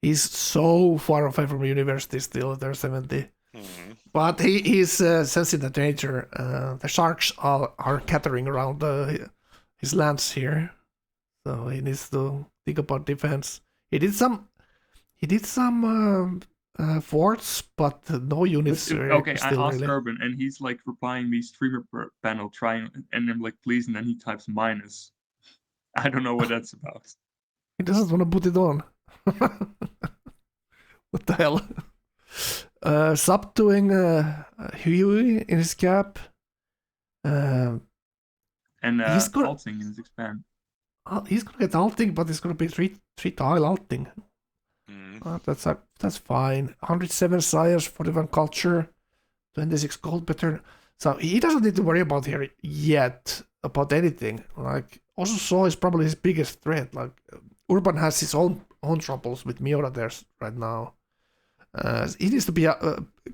He's so far away from university still. They're 70. Mm-hmm. But he's sensing the danger. The sharks are gathering around his lands here. So he needs to think about defense. He did some forts, but no units. Okay, I asked really. Urban, and he's like replying me streamer panel trying, and I'm like, please, and then he types minus. I don't know what that's about. He doesn't want to put it on. What the hell? Subdoing Huey in his cap. And he's alting in his expand. He's gonna get alting, but it's gonna be three tile alting. That's fine. 107 sires, 41 culture, 26 gold pattern. So he doesn't need to worry about here yet about anything. Like also Saw is probably his biggest threat. Like Urban has his own troubles with Miota there right now. He needs to be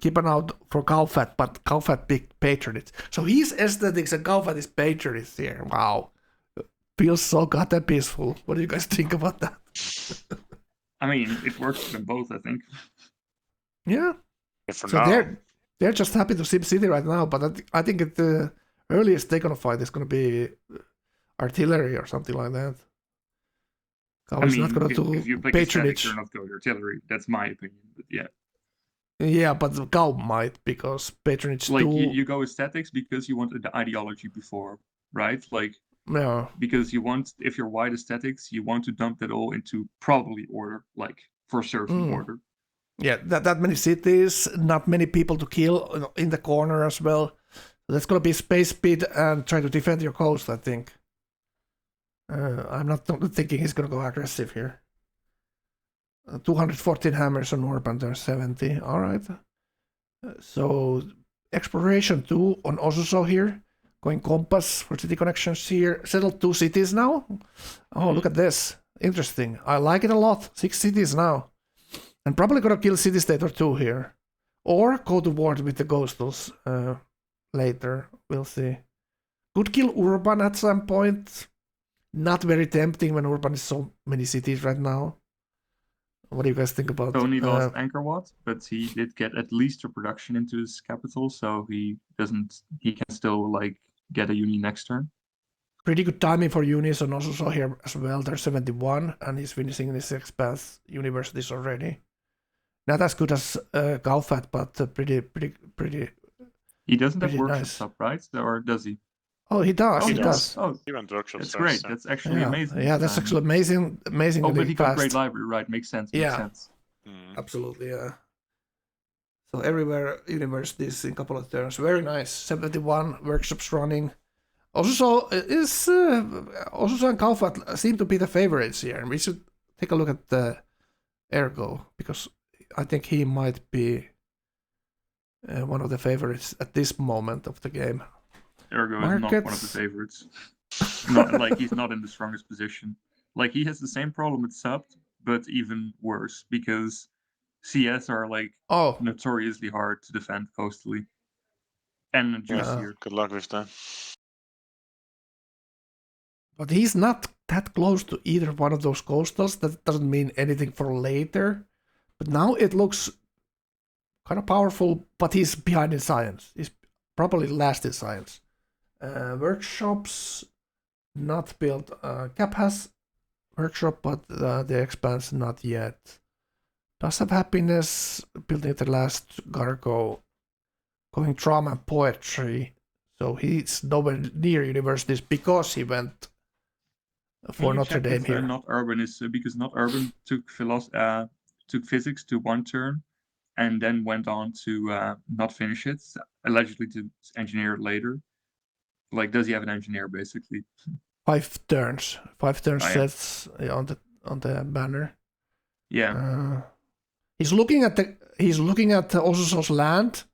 keep an out for Calfat, but Calfat big patronage. So his aesthetics and Calfat is patronage here. Wow. Feels so goddamn peaceful. What do you guys think about that? I mean, it works for them both, I think. Yeah. So now. They're just happy to Sim City right now, but I think at the earliest they're gonna fight is gonna be artillery or something like that. Not gonna do patronage. You're not going artillery. That's my opinion, but yeah. Yeah, but Gal might because patronage. Like you go aesthetics because you wanted the ideology before, right? Like. Yeah. Because if you're white aesthetics, you want to dump that all into probably order, like for certain order. Yeah, that many cities, not many people to kill in the corner as well. So that's gonna be space speed and try to defend your coast, I think. I'm not thinking he's gonna go aggressive here. 214 hammers on Orban, there's 70. All right. So exploration 2 on Osuso here. Going compass for city connections here. Settled 2 cities now. Oh, look at this. Interesting. I like it a lot. 6 cities now. And probably gonna kill city state or 2 here. Or go to war with the Ghostals later. We'll see. Could kill Urban at some point. Not very tempting when Urban is so many cities right now. What do you guys think about? Tony lost Angkor Wat, but he did get at least a production into his capital, so he can still like get a uni next turn. Pretty good timing for unis and also here as well. There's 71 and he's finishing his expanse universities already. Not as good as Gaufat, but pretty. He doesn't have pretty workshops nice. up, right? Or does he? Oh, he does. Oh, he does. Oh, Even workshops. that's great. So. That's actually Yeah. amazing. Yeah, that's actually amazing. Oh, but he got fast. great library, right? Makes sense. Makes Yeah. sense. Absolutely, yeah. So everywhere universities in a couple of turns. Very nice. 71 workshops running. Also, Osuso and Kaufat seem to be the favorites here, and we should take a look at the Ergo because I think he might be one of the favorites at this moment of the game. Ergo is not one of the favorites. He's not in the strongest position. Like he has the same problem with Subbed, but even worse because CS are notoriously hard to defend coastally and juicier. Good luck with that. But he's not that close to either one of those coastals. That doesn't mean anything for later. But now it looks kind of powerful, but he's behind in science. He's probably last in science. Workshops, not built. Cap has workshop, but the expanse not yet. Does have happiness, building the last Gargo, going drama and poetry. So he's nowhere near universities because he went for Notre Dame here. Not Urban is because Not Urban took physics to 1 turn, and then went on to not finish it, allegedly to engineer it later. Like, does he have an engineer basically? 5 turns. 5 turns sets on the banner. Yeah. He's looking at Osuso's land.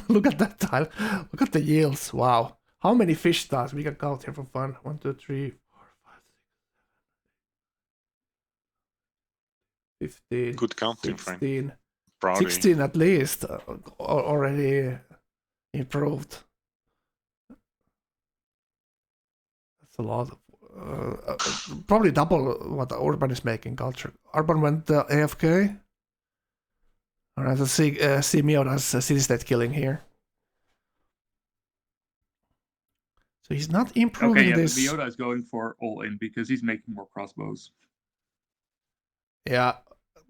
Look at that tile. Look at the yields. Wow. How many fish tiles we can count here for fun? 1, 2, 3, 4, 5, 6, 7, 8, 15. Good counting, 16. Frank. 16 at least. Already improved. That's a lot. Probably double what Urban is making culture. Urban went AFK. Alright, let's see Mioda's city-state killing here. So he's not improving this. But Mioda is going for all-in because he's making more crossbows. Yeah.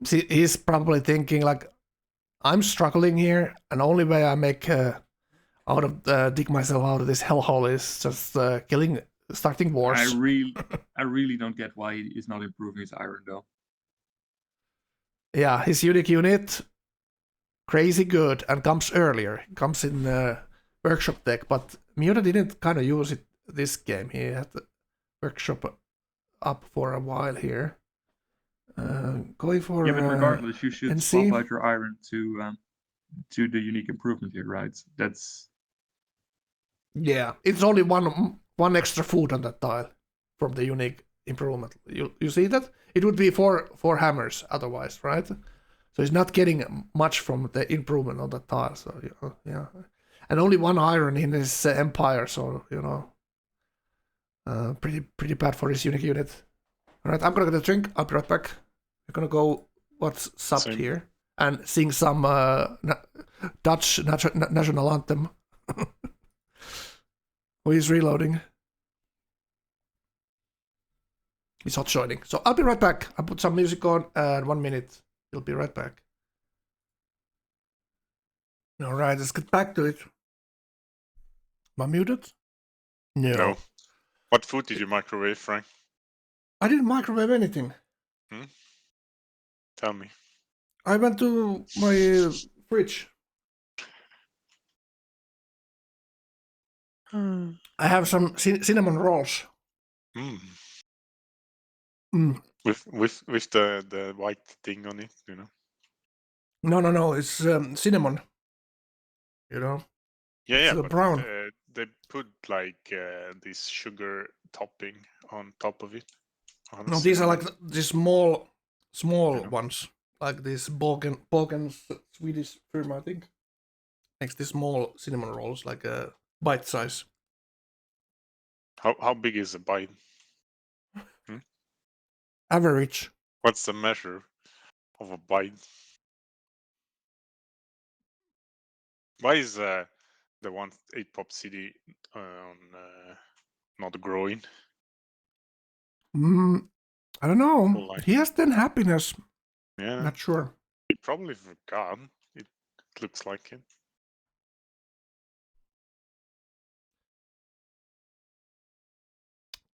See, he's probably thinking like, I'm struggling here, and only way I make dig myself out of this hellhole is just starting wars. I really don't get why he is not improving his iron though. Yeah, his unique unit, crazy good, and comes earlier. Comes in workshop deck, but Miura didn't kind of use it this game. He had the workshop up for a while here. Going for but regardless, you should NC. swap out your iron to the unique improvement here, right? That's it's only one extra food on that tile from the unique improvement. You see that? It would be four hammers otherwise, right? So he's not getting much from the improvement on that tile. So yeah, and only 1 iron in his empire. So pretty bad for his unique unit. All right, I'm gonna get a drink. I'll be right back. We're gonna go what's subbed here and sing some Dutch national anthem. Oh, he's reloading. He's hot joining. So I'll be right back. I'll put some music on and 1 minute. He'll be right back. All right, let's get back to it. Am I muted? No. What food did you microwave, Frank? I didn't microwave anything. Tell me. I went to my fridge. I have some cinnamon rolls. Mm. Mm. With the white thing on it, you know. No. It's cinnamon. You know. Yeah, It's but brown. they put like this sugar topping on top of it. On No, these are cinnamon. like these small You know. ones, like this Bogen Swedish firm, I think. Makes these small cinnamon rolls like a bite size. How big is a bite? Average. What's the measure of a bite? Why is the one 8-Pop City not growing? I don't know. Well, like- He has 10 happiness. Yeah, Not sure. he probably forgot. It looks like it.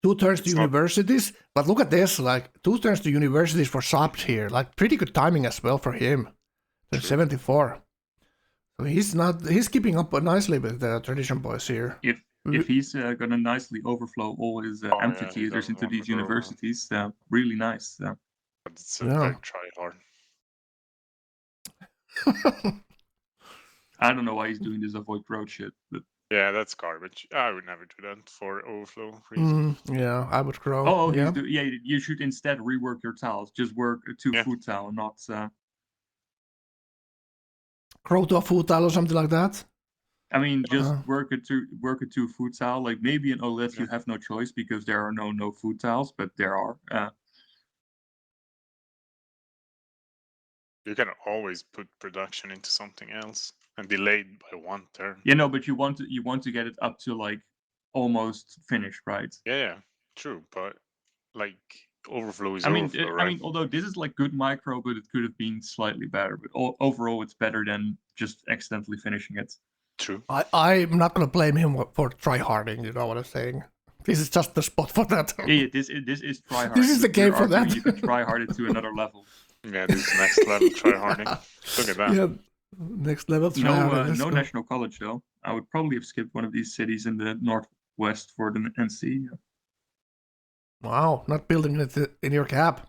Two turns to It's not- universities, but look at this, like 2 turns to universities for Sabt here. Like pretty good timing as well for him. Turn 74. So he's keeping up nicely with the tradition boys here. If he's gonna nicely overflow all his yeah, he amphitheaters doesn't into want to these go. universities, really nice. But it's Yeah. very try hard. I don't know why he's doing this avoid growth shit, but Yeah, that's garbage. I would never do that for overflow reasons. Yeah, I would grow. oh, yeah. you should instead rework your tiles. Just work a 2-foot tile, not Grow to a food tile or something like that. I mean, just Uh-huh. work a 2-foot tile. Like maybe in OLED you have no choice because there are no food tiles, but there are. You can always put production into something else and delay it by 1 turn. Yeah, no, but you want to get it up to like almost finished, right? Yeah, true, but like overflow is overflow, right? I mean, although this is like good micro, but it could have been slightly better. But overall, it's better than just accidentally finishing it. True. I'm not gonna blame him for tryharding. You know what I'm saying? This is just the spot for that. Yeah, this is try hard. This is the game for that. You can try hard it to another level. Yeah, this is next level tryharding. Look at that. Yeah, next level tryharding. No national college though. I would probably have skipped one of these cities in the northwest for the NC. Wow, not building it in your cap.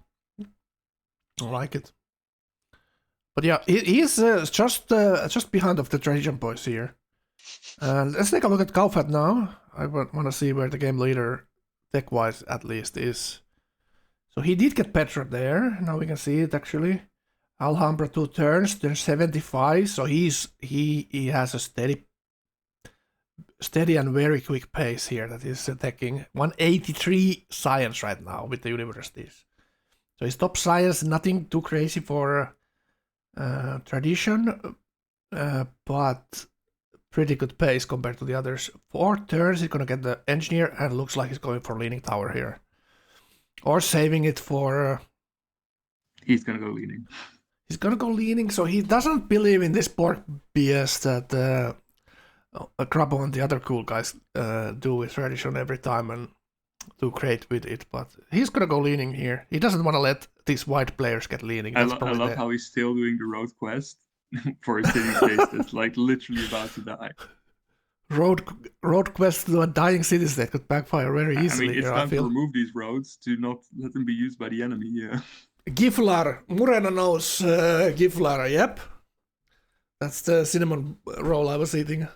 I like it. But yeah, he's just behind of the tradition boys here. Let's take a look at Kaufat now. I want to see where the game leader, tech-wise at least, is. So he did get Petra there. Now we can see it actually. Alhambra 2 turns, turn 75. So he has a steady and very quick pace here that is attacking. 183 science right now with the universities. So his top science, nothing too crazy for tradition, but pretty good pace compared to the others. 4 turns, he's gonna get the engineer, and looks like he's going for leaning tower here, or saving it for. He's gonna go leaning. He's gonna go leaning, so he doesn't believe in this pork BS that Crabbo and the other cool guys do with tradition every time and do great with it. But he's gonna go leaning here. He doesn't want to let these white players get leaning. I love how he's still doing the road quest for a city state that's like literally about to die. Road quest to a dying city state could backfire very easily. I mean, it's here, time to remove these roads to not let them be used by the enemy. Yeah. Giflar, Murena knows Giflar. Yep, that's the cinnamon roll I was eating.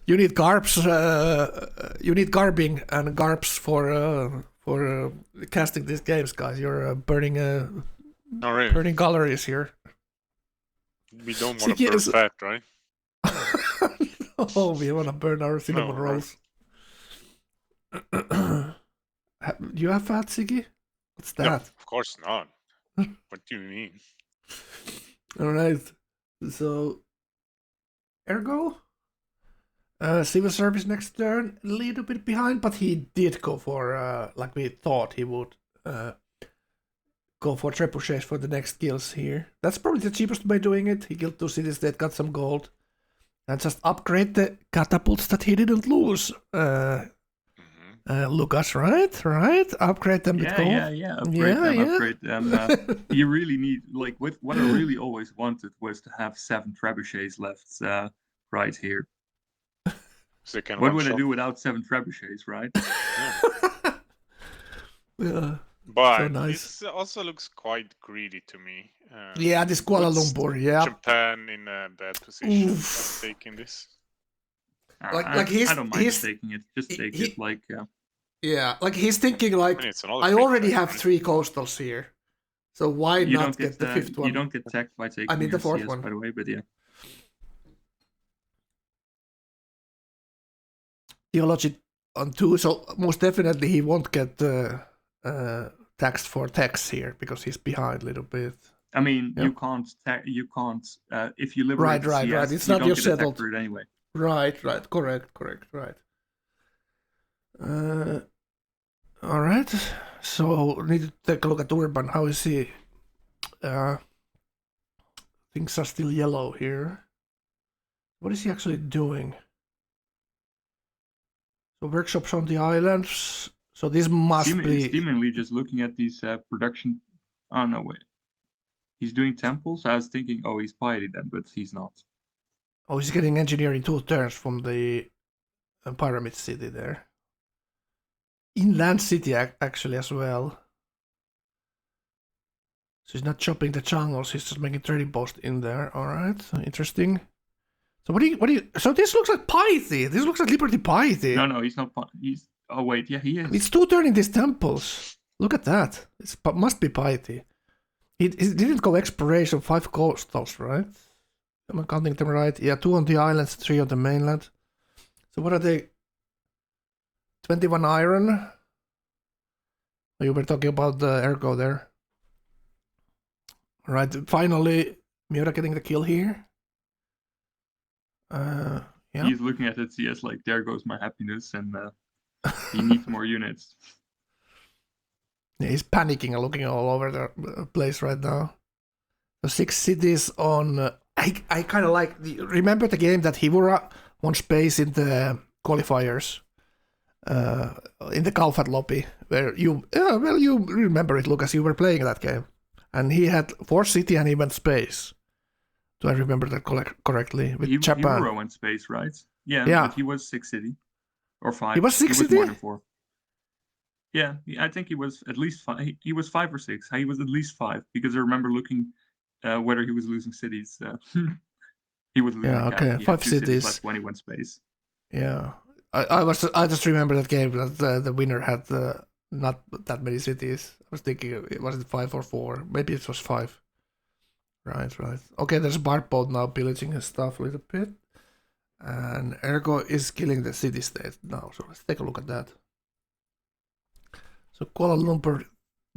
You need garbs. You need garbing and garbs for casting these games, guys. You're burning really. burning calories here. We don't want to burn fat, right? Oh, we want to burn our cinnamon No, rolls. Do you have fat, Siggy? What's that? No, of course not. What do you mean? All right. So, ergo, civil service next turn, a little bit behind, but he did go for, like we thought he would, go for trebuchets for the next kills here. That's probably the cheapest way doing it. He killed 2 cities that got some gold. And just upgrade the catapults that he didn't lose. Lucas, right. Upgrade them with gold. Yeah. Upgrade them. You really need, like, what I really always wanted was to have 7 trebuchets left right here. So you can What would I one-shot. do without 7 trebuchets, right? Yeah. But So nice. this also looks quite greedy to me. Yeah, this Kuala puts Lumpur, yeah. Japan in a bad position by Oof. taking this. Like he's I don't mind he's taking it. Just take he- it. Like, yeah, like he's thinking I like mean, it's another I free already trade, have right? 3 coastals here, so why you not don't get the 5th one? You don't get taxed by taking I mean the your 4th CS, one. by the way. But yeah. Theology on 2, so most definitely he won't get taxed for tax here because he's behind a little bit. I mean, Yeah. you can't. If you liberate the Right. CS, It's you not don't your get attacked settled. for it anyway. Right. Correct. Right. All right. So need to take a look at Urban. How is he? Things are still yellow here. What is he actually doing? So workshops on the islands. So this must be Seemingly just looking at these production. Oh no, wait. He's doing temples. I was thinking, oh, he's piety then, but he's not. Oh, he's getting engineering 2 turns from the pyramid city there. Inland city actually as well. So he's not chopping the jungles, he's just making trading post in there. Alright, interesting. So what do you so this looks like piety. This looks like Liberty Piety. No, he's not. Oh wait, yeah, he is. It's 2 turning these temples. Look at that. It must be piety. He didn't go exploration, 5 coastals, right? Am I counting them right? Yeah, 2 on the islands, 3 on the mainland. So what are they? 21 iron. You were talking about the ergo there. Right, finally, Miura getting the kill here. Yeah. He's looking at it CS like, there goes my happiness, and he needs more units. Yeah, he's panicking and looking all over the place right now. The 6 cities on. I kind of like. Remember the game that Himura won space in the qualifiers? In the Kaufat lobby, where you remember it, Lucas. You were playing that game, and he had 4 city and he went space. Do I remember that correctly? With Japan, Hero went space, right? Yeah, but he was 6 city or 5. He was 6 city. More than 4. Yeah, I think he was at least 5. He was 5 or 6. He was at least 5 because I remember looking whether he was losing cities. He was losing. Yeah, okay, 5 cities left when he went space. Yeah. I just remember that game that the winner had not that many cities. I was thinking, was it 5 or 4? Maybe it was 5. Right. Okay, there's a barboat now pillaging his stuff a little bit. And Ergo is killing the city-state now, so let's take a look at that. So Kuala Lumpur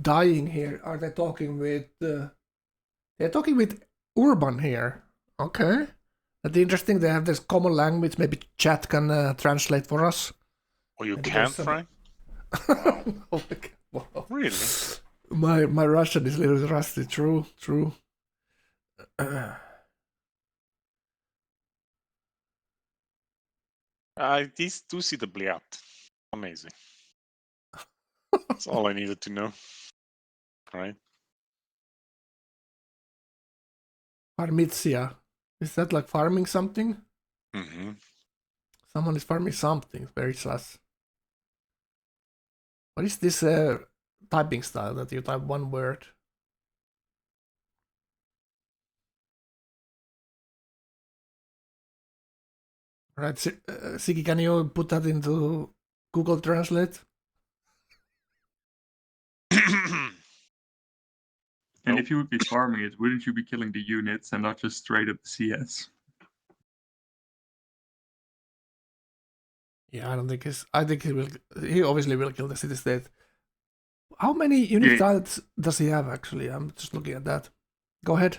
dying here. Are they talking with... they're talking with Urban here. Okay. That's interesting. They have this common language. Maybe chat can translate for us. Oh, you Maybe can't, there's Frank? Oh my god. Wow. Really? My Russian is a little bit rusty. True. These 2 see the bliat. Amazing. That's all I needed to know. Right? Farmizia. Is that like farming something? Mm-hmm. Someone is farming something. Very sus. What is this typing style that you type one word? Right, Siki, can you put that into Google Translate? And if you would be farming it, wouldn't you be killing the units and not just straight up the CS? Yeah, I don't think I think he will. He obviously will kill the city-state. How many unit tiles does he have, actually? I'm just looking at that. Go ahead.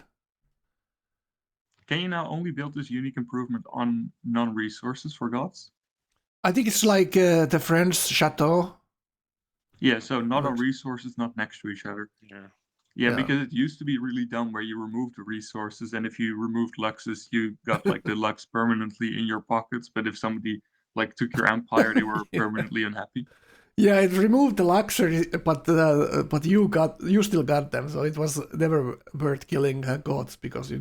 Can you now only build this unique improvement on non-resources for gods? I think it's like the French chateau. Yeah, so not on resources, not next to each other. Yeah, because it used to be really dumb where you removed the resources, and if you removed luxes, you got like the lux permanently in your pockets. But if somebody like took your empire, they were permanently unhappy. Yeah, it removed the luxury, but you still got them, so it was never worth killing gods because you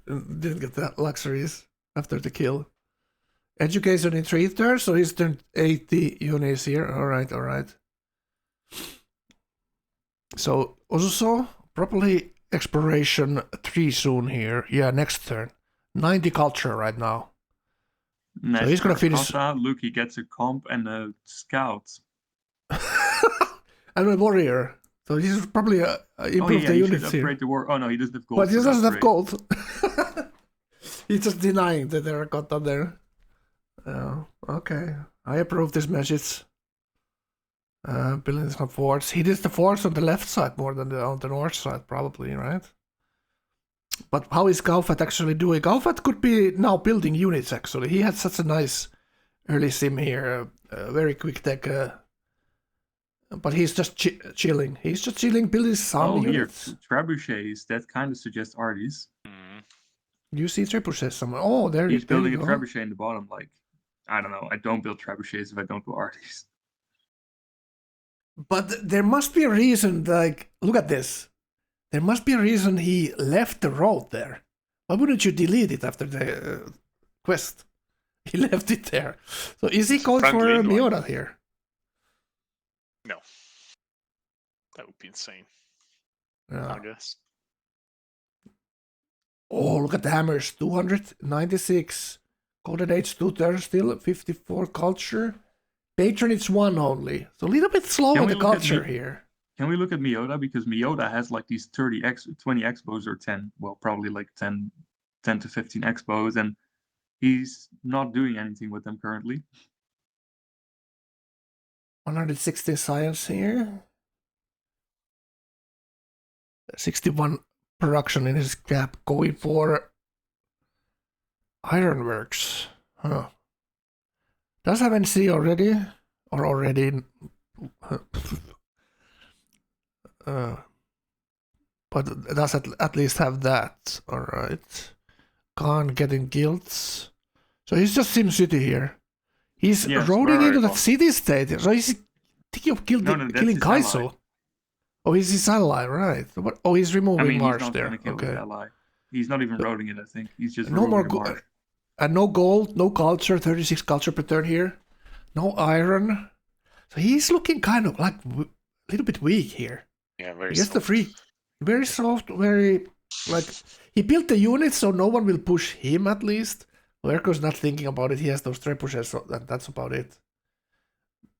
didn't get the luxuries after the kill. Education in 3 turns, so he's turned 80 units here. All right. So also probably exploration 3 soon here. Yeah, next turn. 90 culture right now. Nice. So he's gonna finish. Look, he gets a comp and a scout. And a warrior. So he's probably improve the he units should here. upgrade the war. Oh no, he doesn't have gold. But he for doesn't have upgrade. gold. He's just denying that there are got on there. Okay. I approve this message. Building some forts. He did the forts on the left side more than on the north side, probably, right? But how is Gaufat actually doing? Gaufat could be now building units, actually. He had such a nice early sim here. Very quick tech. But he's just chilling. He's just chilling, building some units. Here, trebuchets. That kind of suggests arties. You see trebuchets somewhere. Oh, there He's building you a go. trebuchet in the bottom. Like, I don't know. I don't build trebuchets if I don't do arties. But there must be a reason, like, look at this. There must be a reason he left the road there. Why wouldn't you delete it after the quest? He left it there. So is he called for Miura here? No. That would be insane. Yeah. I guess. Oh, look at the hammers. 296. Golden Age 2 turns still. 54 culture. Patronage 1 only. So a little bit slow in the culture here. Can we look at Miota? Because Miota has like these 20 expos or 10. Well, probably like 10 to 15 expos. And he's not doing anything with them currently. 116 science here. 61 production in his cap. Going for ironworks. Huh. Does have NC already? Or already? But does at least have that. Alright. Khan getting guilds. So he's just SimCity here. He's rolling into that city state. So he's thinking of killing Kaisel. Oh, he's his ally, right. Oh, he's removing Marsh he's not there. Kill his ally. He's not even rolling it, I think. He's just no more Marsh. And no gold, no culture, 36 culture per turn here. No iron. So he's looking kind of like a little bit weak here. Yeah, very soft. The free. Very soft, very like he built the units so no one will push him at least. Lerko's not thinking about it. He has those trebuchets, so that's about it.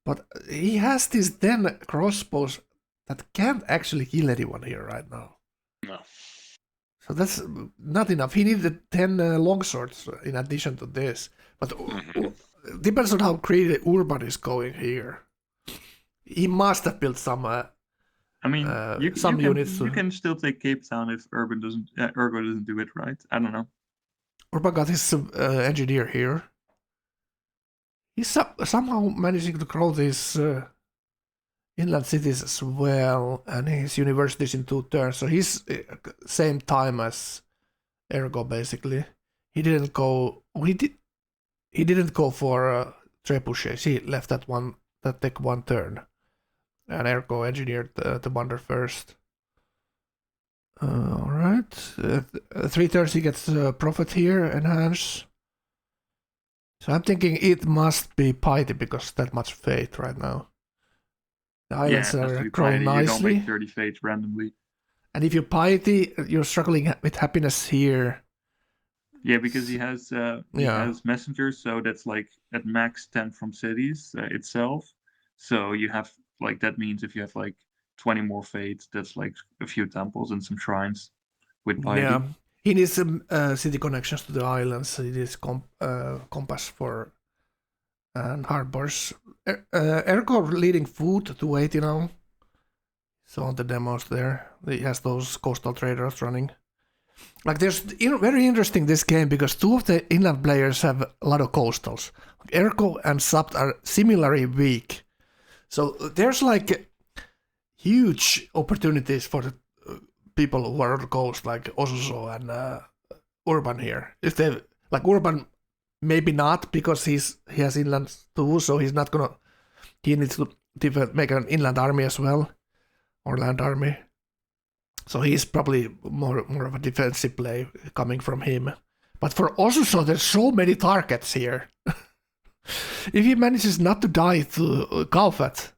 But he has these 10 crossbows that can't actually kill anyone here right now. No. So that's not enough. He needed 10 longswords in addition to this. But depends on how greedy Urban is going here. He must have built some. Units. You can still take Cape Town if Ergo doesn't do it right. I don't know. Urban got his engineer here. He's somehow managing to grow these inland cities as well, and his universities in 2 turns. So he's same time as Ergo basically. He didn't go. He didn't go for trebuchets. He left that take 1 turn. And Ergo engineered the wonder first. Alright. 3 turns he gets profit here, enhance. So I'm thinking it must be Piety because that much fate right now. The islands are growing nicely. You don't make 30 fates randomly. And if you Piety, you're struggling with happiness here. Yeah, because he has messengers, so that's like at max 10 from cities itself. So you have that means if you have 20 more fates, that's like a few temples and some shrines with piety. Yeah, he needs some city connections to the islands. He needs compass for and harbors. Ergo leading food to 280 now. So on the demos there, he has those coastal traders running. There's very interesting this game because 2 of the inland players have a lot of coastals. Ergo and Sapt are similarly weak. So there's huge opportunities for the people who are on the coast, like Osuso and Urban here. If they Urban, maybe not because he has inland too, so he's not gonna he needs to make an inland army as well, or land army. So he's probably more of a defensive play coming from him. But for Osuso, there's so many targets here. If he manages not to die to Kaufat,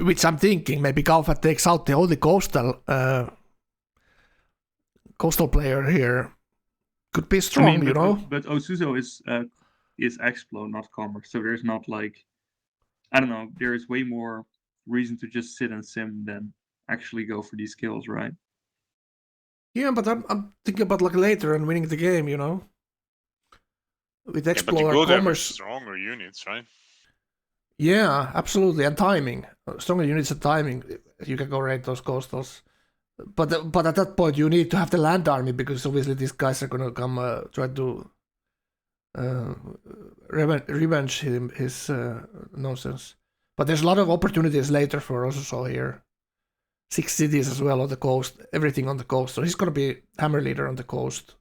which I'm thinking, maybe Kaufat takes out the only coastal player here, could be strong, you know. But Osuso is Explo, not Commerce, so there's not like, I don't know, there is way more reason to just sit and sim than actually go for these kills, right? Yeah, but I'm thinking about like later and winning the game, you know. With Yeah, but you Explorer, go there with Commerce. stronger units, right? Yeah, absolutely, and timing. Stronger units and timing. You can go raid those coastals. But at that point, you need to have the land army, because obviously these guys are gonna come try to revenge his nonsense. But there's a lot of opportunities later for Osuso here. 6 cities as well on the coast, everything on the coast. So he's gonna be hammer leader on the coast.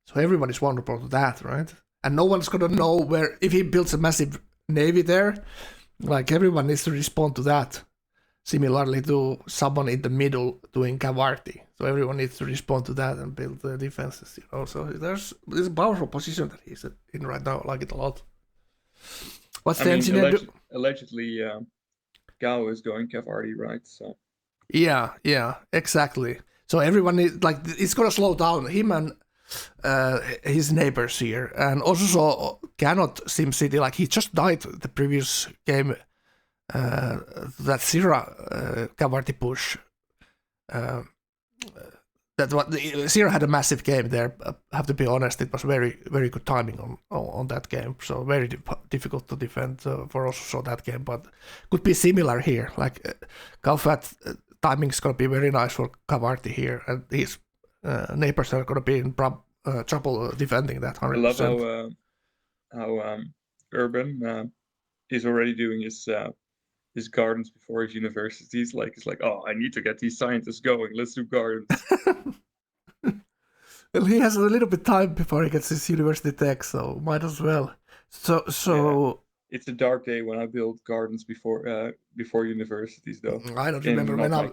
So everybody's vulnerable to that, right? And no one's gonna know where, if he builds a massive navy there, like everyone needs to respond to that. Similarly to someone in the middle doing Kavarti. So everyone needs to respond to that and build the defenses, you know. So there's a powerful position that he's in right now. I like it a lot. What's the engineer allegedly, Gao is going Kavarti, right? So yeah, exactly. So everyone is like, it's gonna slow down him and his neighbors here, and also cannot SimCity, like he just died the previous game. That Sira Kavarti push. Sira had a massive game there. Have to be honest, it was very, very good timing on that game. So very difficult to defend for also that game, but could be similar here. Like Kaufat timing is gonna be very nice for Kavarti here, and his neighbors are gonna be in trouble defending that 100%. I love how Urban is already doing his gardens before his universities. Like, it's like, oh, I need to get these scientists going. Let's do gardens. Well, he has a little bit time before he gets his university tech, so might as well. So yeah. It's a dark day when I build gardens before universities, though. I don't remember when I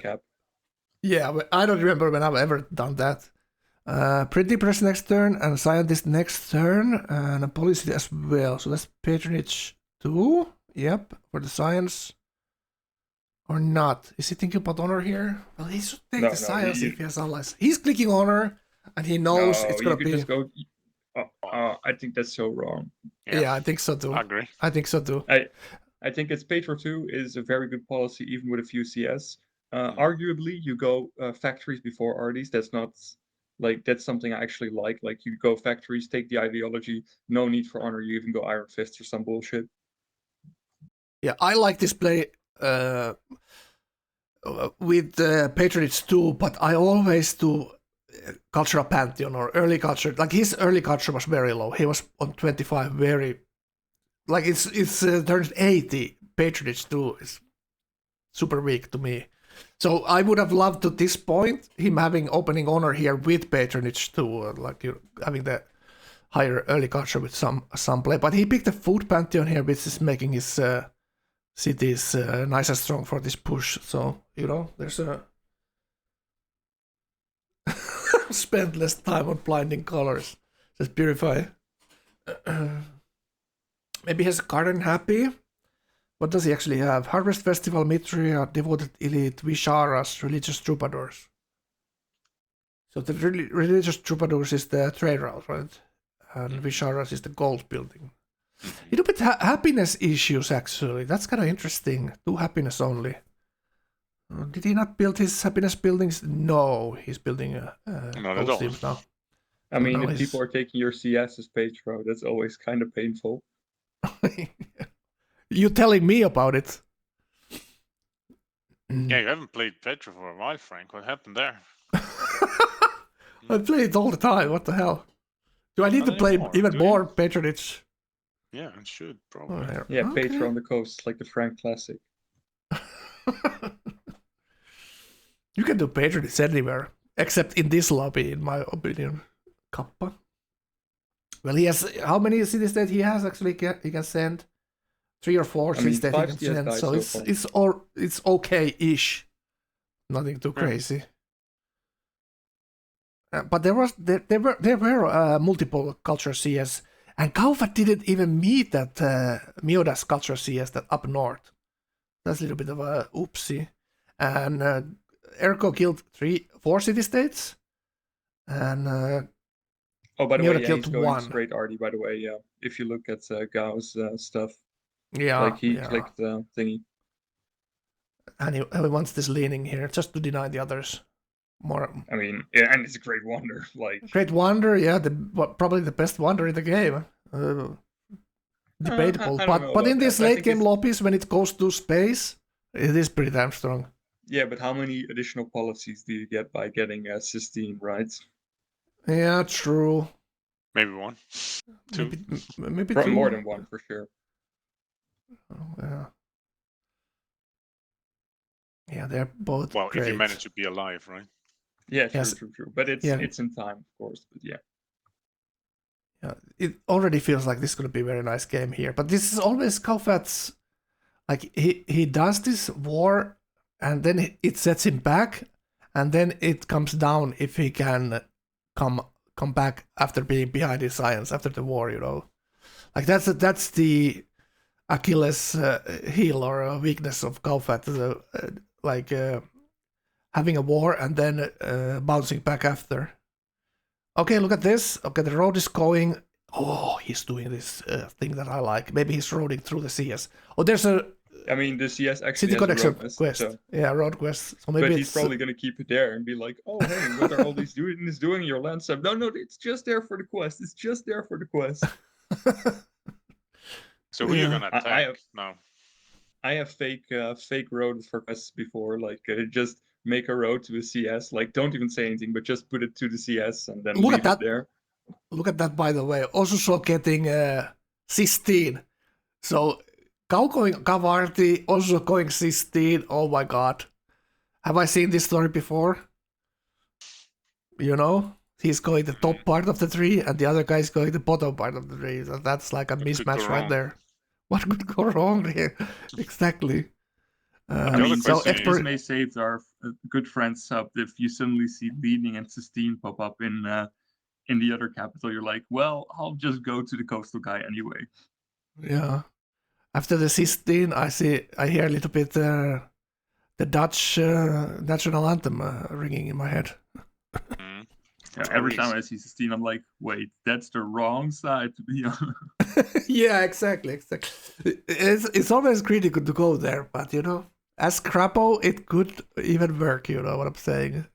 don't remember when I've ever done that. Printing press next turn, and scientist next turn, and a policy as well. So that's patronage 2. Yep, for the science. Or not? Is he thinking about honor here? Well, he should take the science if he has allies. He's clicking honor, and he knows it's gonna be. Just go. I think that's so wrong. Yeah, I think so too. I agree. I think so too. I think it's Patro 2 is a very good policy, even with a few CS. Arguably, you go factories before arties. That's not like, that's something I actually like. Like, you go factories, take the ideology. No need for honor. You even go Iron Fist or some bullshit. Yeah, I like this play with patronage too, but I always do cultural pantheon or early culture. Like, his early culture was very low. He was on 25, very like it's turned 80. Patronage too is super weak to me. So I would have loved to this point him having opening honor here with patronage too, like you having the higher early culture with some play. But he picked the food pantheon here, which is making his cities nice and strong for this push. So, you know, there's a spend less time on blinding colors. Just purify. Maybe he has a garden happy. What does he actually have? Harvest Festival, Mithria, Devoted Elite, Visharas, Religious Troubadours. So the Religious Troubadours is the trade route, right? And Visharas is the gold building. A little bit happiness issues, actually. That's kind of interesting. 2 happiness only. Did he not build his happiness buildings? No, he's building gold teams now. I mean, if people are taking your CS as Petro, that's always kind of painful. You telling me about it? Yeah, you haven't played Petro for a while, Frank. What happened there? I play it all the time. What the hell? Do I need to play even more patronage? Yeah, it should, probably. Yeah, okay. Petro on the coast, like the Frank Classic. You can do patronage anywhere, except in this lobby, in my opinion. Kappa. Well, he has... How many cities that he has, actually, he can send? 3 or 4 I mean, since 5 taking CS Gen, guys so so it's okay-ish. Nothing too crazy. But there were multiple culture CS, and Kaufat didn't even meet that Mioda's culture CS that up north. That's a little bit of a oopsie. And Erko killed 4 city-states, and Oh, by the Mioda way, yeah, killed he's going 1. straight Artie, by the way, yeah. If you look at Gao's stuff. Yeah, Like, he yeah. clicked the thingy. And he wants this leaning here just to deny the others. More. I mean, yeah, and it's a great wonder. Like, Great Wonder, yeah, probably the best Wonder in the game. Debatable, I don't know but in about these that. I late think game it's- lobbies, when it goes to space, it is pretty damn strong. Yeah, but how many additional policies do you get by getting Sistine, right? Yeah, true. Maybe 1, 2. Maybe Probably 2. more than 1 for sure. Yeah. Yeah, they're both Well, great. if you manage to be alive, right? Yeah, true, Yes. true. But it's in time, of course. But yeah. Yeah, it already feels like this is going to be a very nice game here. But this is always Kaufat's, like, he does this war, and then it sets him back, and then it comes down if he can come back after being behind his science after the war, you know. Like that's the Achilles heel or weakness of Kaufat, having a war and then bouncing back after. Okay, look at this. Okay, the road is going. Oh, he's doing this thing that I like. Maybe he's roading through the CS. Oh, there's a I mean, the CS actually city has connection a road quest. so. Yeah, road quest. So maybe But it's he's probably going to keep it there and be like, oh, hey, what are all these doing your land sub? No, it's just there for the quest. It's just there for the quest. So who are you gonna attack now? I have fake road for quests before, like just make a road to a CS, like don't even say anything, but just put it to the CS and then Look leave at that. it there. Look at that, by the way. Also, so getting Sistine. So, Kau going Kavarti, also going Sistine. Oh my god. Have I seen this story before? You know? He's going the top part of the tree, and the other guy's going the bottom part of the tree. So that's like a mismatch right there. What could go wrong here? Exactly. I mean, so this may save our good friend sub if you suddenly see Leaning and Sistine pop up in the other capital. You're like, well, I'll just go to the coastal guy anyway. Yeah. After the Sistine, I hear a little bit the Dutch national anthem ringing in my head. Yeah, every time I see Sistine, I'm like, wait, that's the wrong side to be on. Yeah, exactly. It's always critical to go there, but you know, as Crapo, it could even work. You know what I'm saying?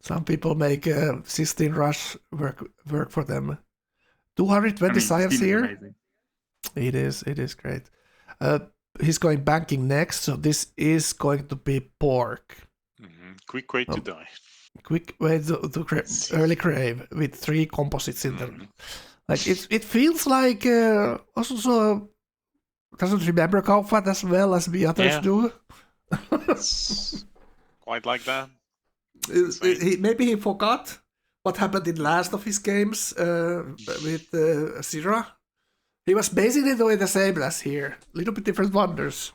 Some people make Sistine Rush work for them. 220 science here. Amazing. It is great. He's going banking next, so this is going to be pork. Quick way to die. Quick way to early crave with 3 composites in them. Like it feels like also doesn't remember Kaufat as well as the others do. Quite like that. Maybe he forgot what happened in last of his games with Syrah. He was basically doing the same as here, a little bit different wonders.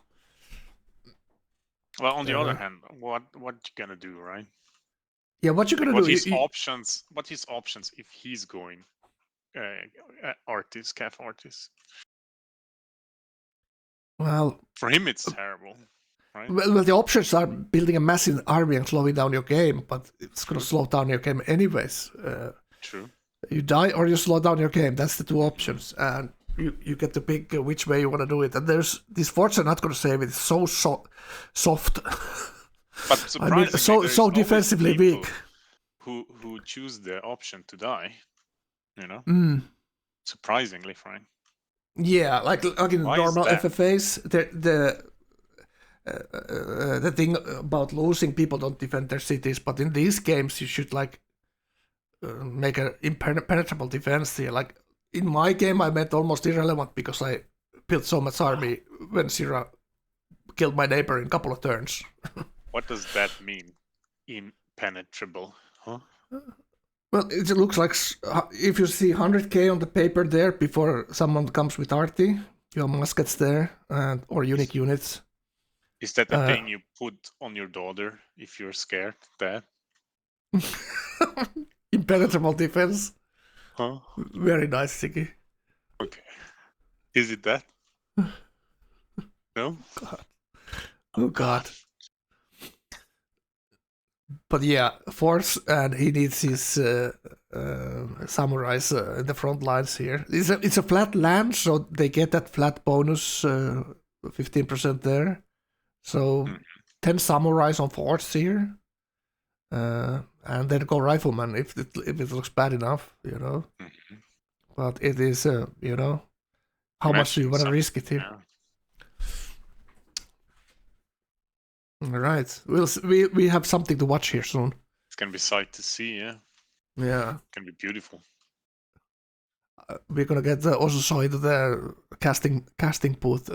Well, on the other hand, what you gonna do, right? Yeah, what you gonna do? What his options if he's going artist, calf artist? Well, for him it's terrible, right? Well, the options are building a massive army and slowing down your game, but it's gonna slow down your game anyways. True. You die or you slow down your game. That's the 2 options, and you get to pick which way you want to do it. And there's these forts are not going to save it. It's so soft. But surprisingly, I mean, so defensively weak. Who choose the option to die? You know, surprisingly, Frank. Yeah, like in normal FFAs, the thing about losing, people don't defend their cities, but in these games you should like make an impenetrable defense here. Like in my game, I made almost irrelevant because I built so much army when Syrah killed my neighbor in a couple of turns. What does that mean? Impenetrable, huh? Well, it looks like if you see 100k on the paper there before someone comes with Arty, You have muskets there, and or unique units. Is that the thing you put on your daughter if you're scared? That? Impenetrable defense. Huh? Very nice, Siki. Okay. Is it that? No? God. Oh God. But yeah, Force, and he needs his samurais in the front lines here. It's a flat land, so they get that flat bonus, 15% there. So 10 samurais on Force here. And then go rifleman if it looks bad enough, you know. Mm-hmm. But it is, you know, how much do you want to risk it here? Yeah. All right, we have something to watch here soon. It's gonna be sight to see, yeah. Yeah, It's gonna be beautiful. we're gonna get also show into the casting booth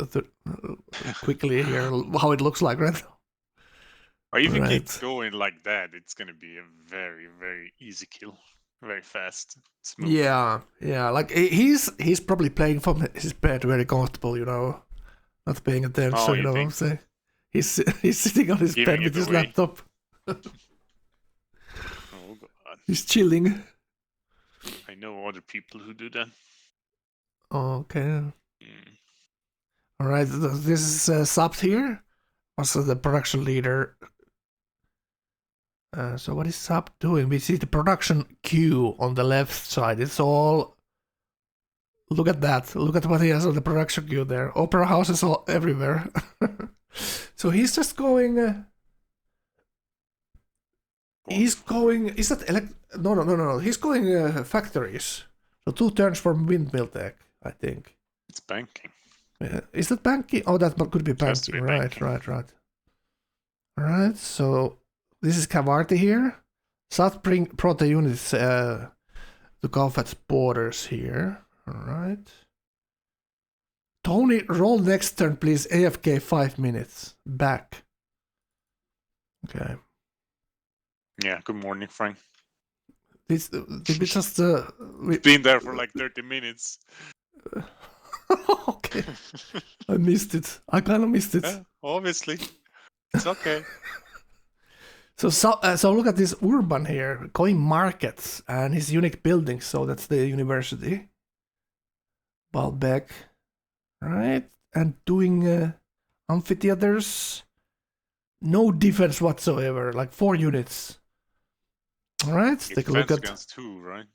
quickly here how it looks like right now. Or if you keep Right. going like that, it's gonna be a very, very easy kill. Very fast, smooth. Yeah, like he's probably playing from his bed, very comfortable, you know, not paying attention. Oh, you you know what I'm think? saying? He's sitting on his Giving bed with it his away. laptop. Oh God. He's chilling. I know other people who do that. Okay. Mm. All right. This is Sabt here. Also the production leader. So what is Sabt doing? We see the production queue on the left side. It's all. Look at that. Look at what he has on the production queue there. Opera houses all everywhere. So he's just going. He's going. Is that No. He's going factories. So 2 turns for windmill tech, I think. It's banking. Is that banking? Oh, that could be Has to banking. be Right. banking. Alright, so this is Cavarti here. Sat brought the units to Galfat's borders here. Alright. Tony, roll next turn, please. AFK 5 minutes. Back. Okay. Yeah. Good morning, Frank. Did we just... We've been there for like 30 minutes. Okay. I missed it. I kind of missed it. Yeah, obviously. It's okay. So look at this urban here, going markets and his unique buildings. So that's the university. Baalbek, right? And doing amphitheaters. No defense whatsoever, like 4 units. All right, take a look at. Against 2, right?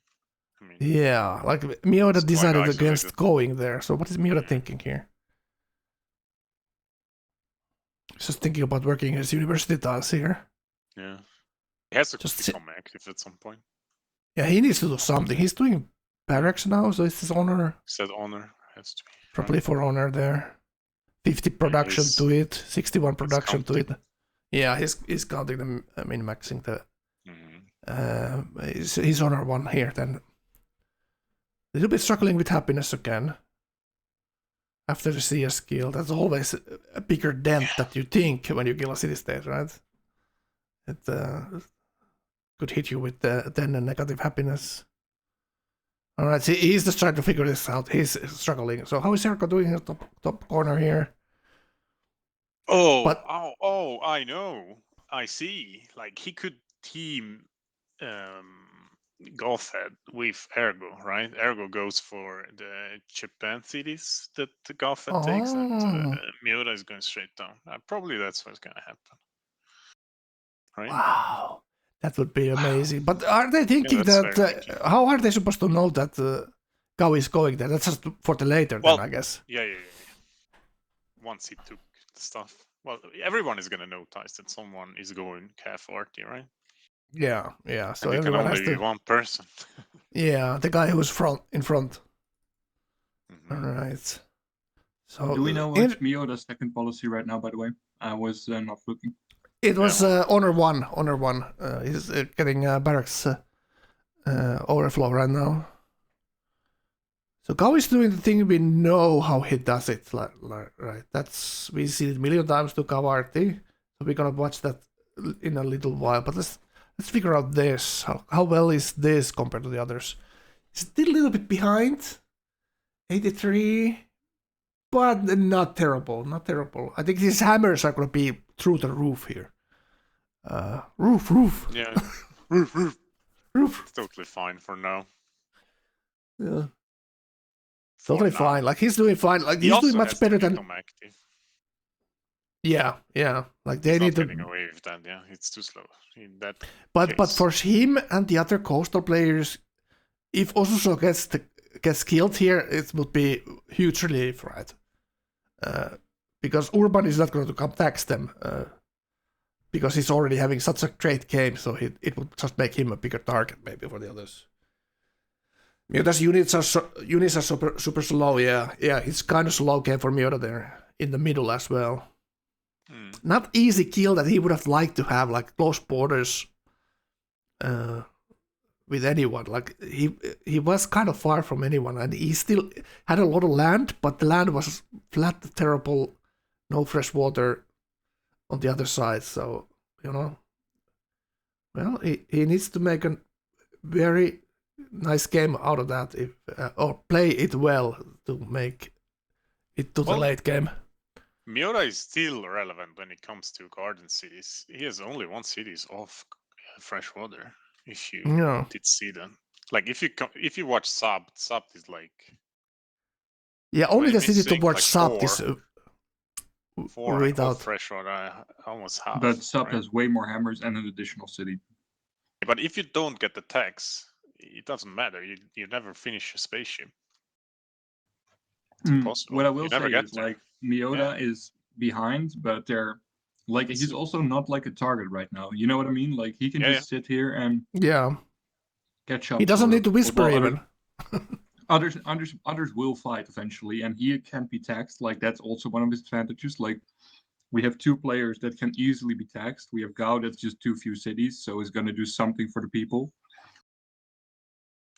I mean, yeah, like Miota it's quite decided isolated. against going there. So what is Miota thinking here? He's just thinking about working his university tiles here. Yeah. He has to Just become active at some point. Yeah, he needs to do something. He's doing barracks now, so it's his honor. Said honor has to be. Probably right? for honor there. 50 production he's- to it, 61 production to it. counting. Yeah, he's counting them, min-maxing the Mhm. his honor one here then. A little bit struggling with happiness again. After the CS skill, that's always a bigger dent that you think when you kill a city state, right? It could hit you with then a negative happiness. Alright, so he's just trying to figure this out. He's struggling. So how is Erko doing in the top corner here? Oh, But- I know. I see. Like he could team Gothhead with Ergo, right? Ergo goes for the Japan cities that the Gothhead takes, and Oh. Miura is going straight down. Probably that's what's going to happen. Right? Wow. That would be amazing. But are they thinking that's that... very thinking. how are they supposed to know that Gao is going there? That's just for the later Well, then, I guess. Yeah. Once he took the stuff. Well, everyone is going to notice that someone is going Calf Arty, right? Yeah. So and it can everyone only has be to... one person. Yeah, the guy who's in front. Mhm. Alright. So Do we know what's Miota's second policy right now, by the way? I was not looking. It was Honor 1. He's getting barracks overflow right now. So Gao is doing the thing we know how he does it, right? We see it a million times to Cavarti, so we're gonna watch that in a little while. But let's figure out this. How well is this compared to the others? Still a little bit behind. 83. but not terrible. Not terrible. I think these hammers are gonna be through the roof here. Roof. Yeah. Roof. Roof. It's totally fine for now. Yeah. For Totally now. fine. Like he's doing fine. Like He he's also doing much has to better than. become active. Yeah. Like they He's need not to. getting away with that. Yeah, it's too slow. In that But case. for him and the other coastal players, if Osuso gets killed here, it would be huge relief, right? Because Urban is not going to come tax them, because he's already having such a great game, so it would just make him a bigger target maybe for the others. Miota's units are super slow, yeah. It's kind of slow game for Miota there, in the middle as well. Not easy kill that he would have liked to have, like close borders with anyone. Like he was kind of far from anyone, and he still had a lot of land, but the land was flat, terrible, no fresh water on the other side. So well, he needs to make a very nice game out of that, if or play it well to make it to the late game. Miota is still relevant when it comes to garden cities. He has only one city off fresh water. If you did see them, like if you watch Sub is like only the city to watch like Sub is four without of fresh water, almost half. But Sub right? has way more hammers and an additional city. But if you don't get the tax, it doesn't matter. You never finish a spaceship. It's impossible. What I will you never say get is there. like Miota is behind, but they're like he's also not like a target right now. You know what I mean? Like he can just sit here and catch up. He doesn't need to whisper even. Others will fight eventually, and he can't be taxed. Like that's also one of his advantages. Like we have two players that can easily be taxed. We have Gao that's just too few cities, so he's gonna do something for the people.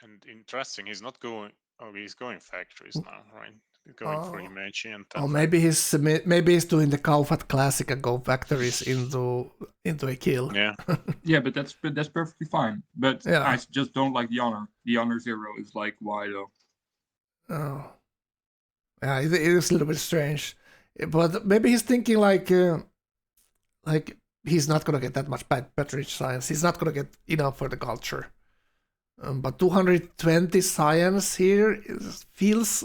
And interesting, he's not going. Oh, he's going factories now, right? He's going for Imechi and. Maybe he's doing the Kaufat Classic and go factories into a kill. Yeah. Yeah, but that's perfectly fine. But I just don't like the honor. The honor 0 is like why though? Oh, yeah, it is a little bit strange, but maybe he's thinking like he's not gonna get that much patronage science. He's not gonna get enough for the culture. But 220 science here feels,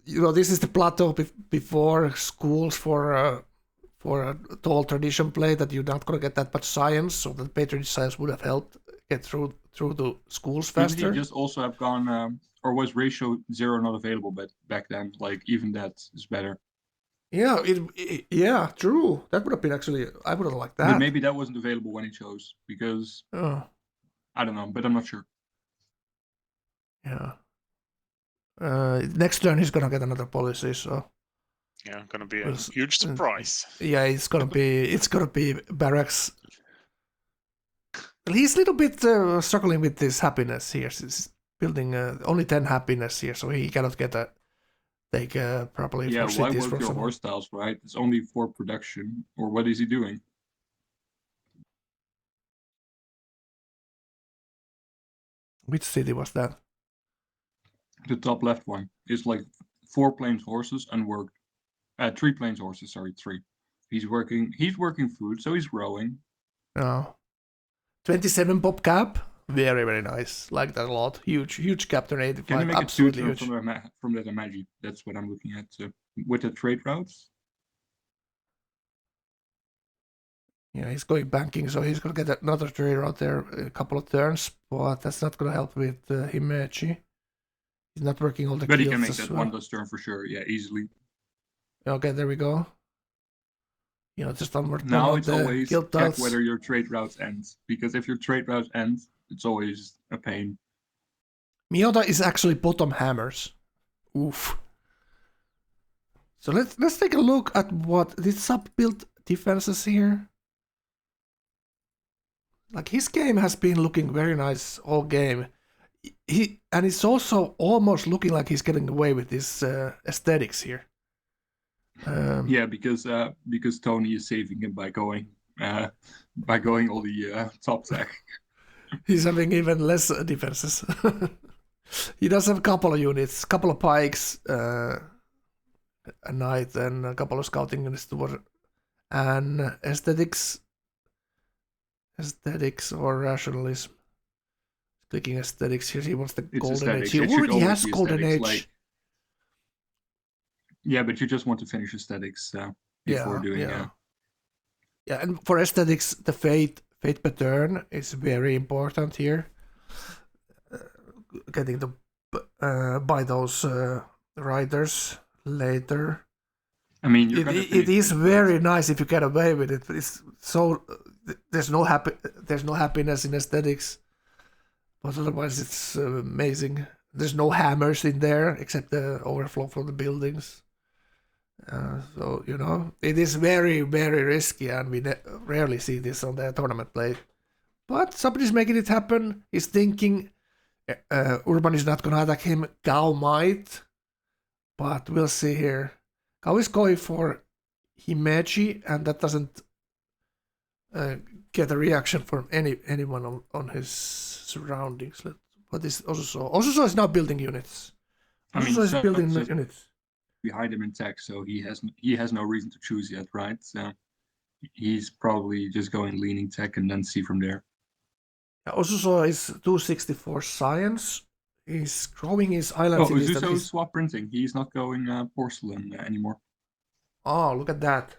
this is the plateau before schools for a tall tradition play that you're not gonna get that much science, so the patronage science would have helped get through the schools faster. Could he just also have gone, or was ratio 0 not available back then? Like even that is better. Yeah, yeah, true. That would have been actually, I would have liked that. But maybe that wasn't available when he chose because I don't know, but I'm not sure. Yeah. Next turn he's gonna get another policy, so. Yeah, gonna be a huge surprise. Yeah, it's gonna be barracks. He's a little bit struggling with this happiness here. He's building only 10 happiness here, so he cannot get take properly. Yeah, for why cities work from your someone. horse styles, right? It's only for production, or what is he doing? Which city was that? The top left one is like 4 plains horses unworked. 3 plains horses, sorry, 3. He's working food, so he's growing. Oh. 27 pop cap. Very, very nice. Like that a lot. Huge captain 85. Can you make absolutely a huge. from that Amagi? That's what I'm looking at. With the trade routes? Yeah, he's going banking, so he's going to get another trade out there a couple of turns, but that's not going to help with Himechi. He's not working all the But kills he can make as that well. 1+ turn for sure, yeah, easily. Okay, there we go. Just onward. Now it's always check check whether your trade routes end. Because if your trade routes end, it's always a pain. Miota is actually bottom hammers. Oof. So let's take a look at what this sub-built defenses here. Like his game has been looking very nice all game. And it's also almost looking like he's getting away with this aesthetics here. Yeah, because Tony is saving him by going all the top tech. He's having even less defenses. He does have a couple of units, couple of pikes. a knight and a couple of scouting units toward and aesthetics or rationalism. Clicking aesthetics here, he wants the It's golden age. aesthetics. He It should already always has be golden age. aesthetics, yeah, but you just want to finish aesthetics before doing yeah. Yeah, and for aesthetics, the fate pattern is very important here. Getting the by those riders later. I mean, it is very nice if you get away with it. But it's so there's no happiness in aesthetics, but otherwise it's amazing. There's no hammers in there except the overflow from the buildings. So it is very, very risky, and we rarely see this on the tournament play. But somebody's making it happen. He's thinking Urban is not gonna attack him. Gao might, but we'll see here. Gao is going for Himeji, and that doesn't get a reaction from anyone on his surroundings. What is Osuso is now building units. Osuso is building units. Behind him in tech, so he has no reason to choose yet, right? So he's probably just going leaning tech and then see from there. Osuso is 264 science. He's growing his island. Oh, Osuso is swap printing. He's not going porcelain anymore. Oh, look at that!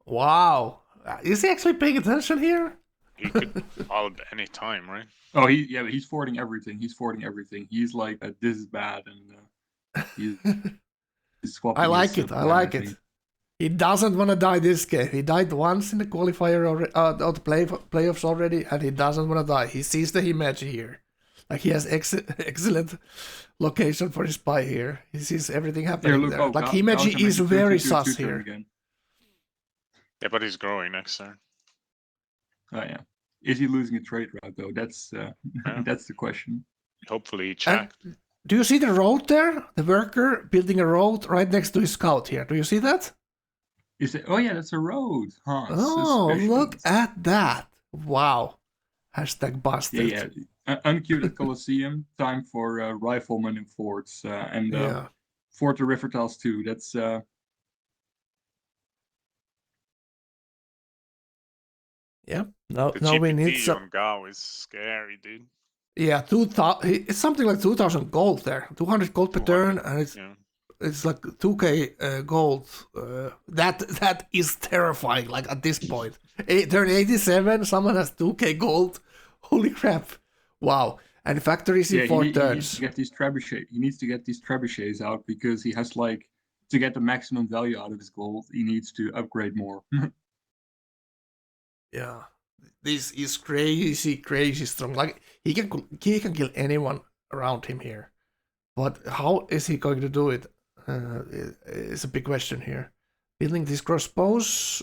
Wow, is he actually paying attention here? He could out any time, right? Oh, he's forwarding everything. He's like, this is bad, and he's swapping. I like it. He doesn't want to die this game. He died once in the qualifier already, the playoffs already, and he doesn't want to die. He sees the Himeji here. Like, he has excellent location for his spy here. He sees everything happening there. Like, Himeji is very sus here. Again. Yeah, but he's growing next turn. Oh yeah. Is he losing a trade route though? That's that's the question. Hopefully he checked. Do you see the road there? The worker building a road right next to his scout here. Do you see that? Is it? Oh yeah, that's a road. Huh? Oh, look at that! Wow. Hashtag busted. Yeah. Unqueued at Colosseum. Time for riflemen and forts and Fort the River Tiles too. That's. Yeah. Now The we need some. on Gao is scary, dude. Yeah, 2,000. It's something like 2,000 gold there. 200 gold per turn, and it's like 2k gold. That is terrifying. Like, at this point, turn 87, someone has 2k gold. Holy crap! Wow. And factories in 4 turns. He needs to get these trebuchets out because he has to get the maximum value out of his gold. He needs to upgrade more. Yeah, this is crazy strong. Like, he can kill anyone around him here, but how is he going to do it? It's a big question here. Building these crossbows,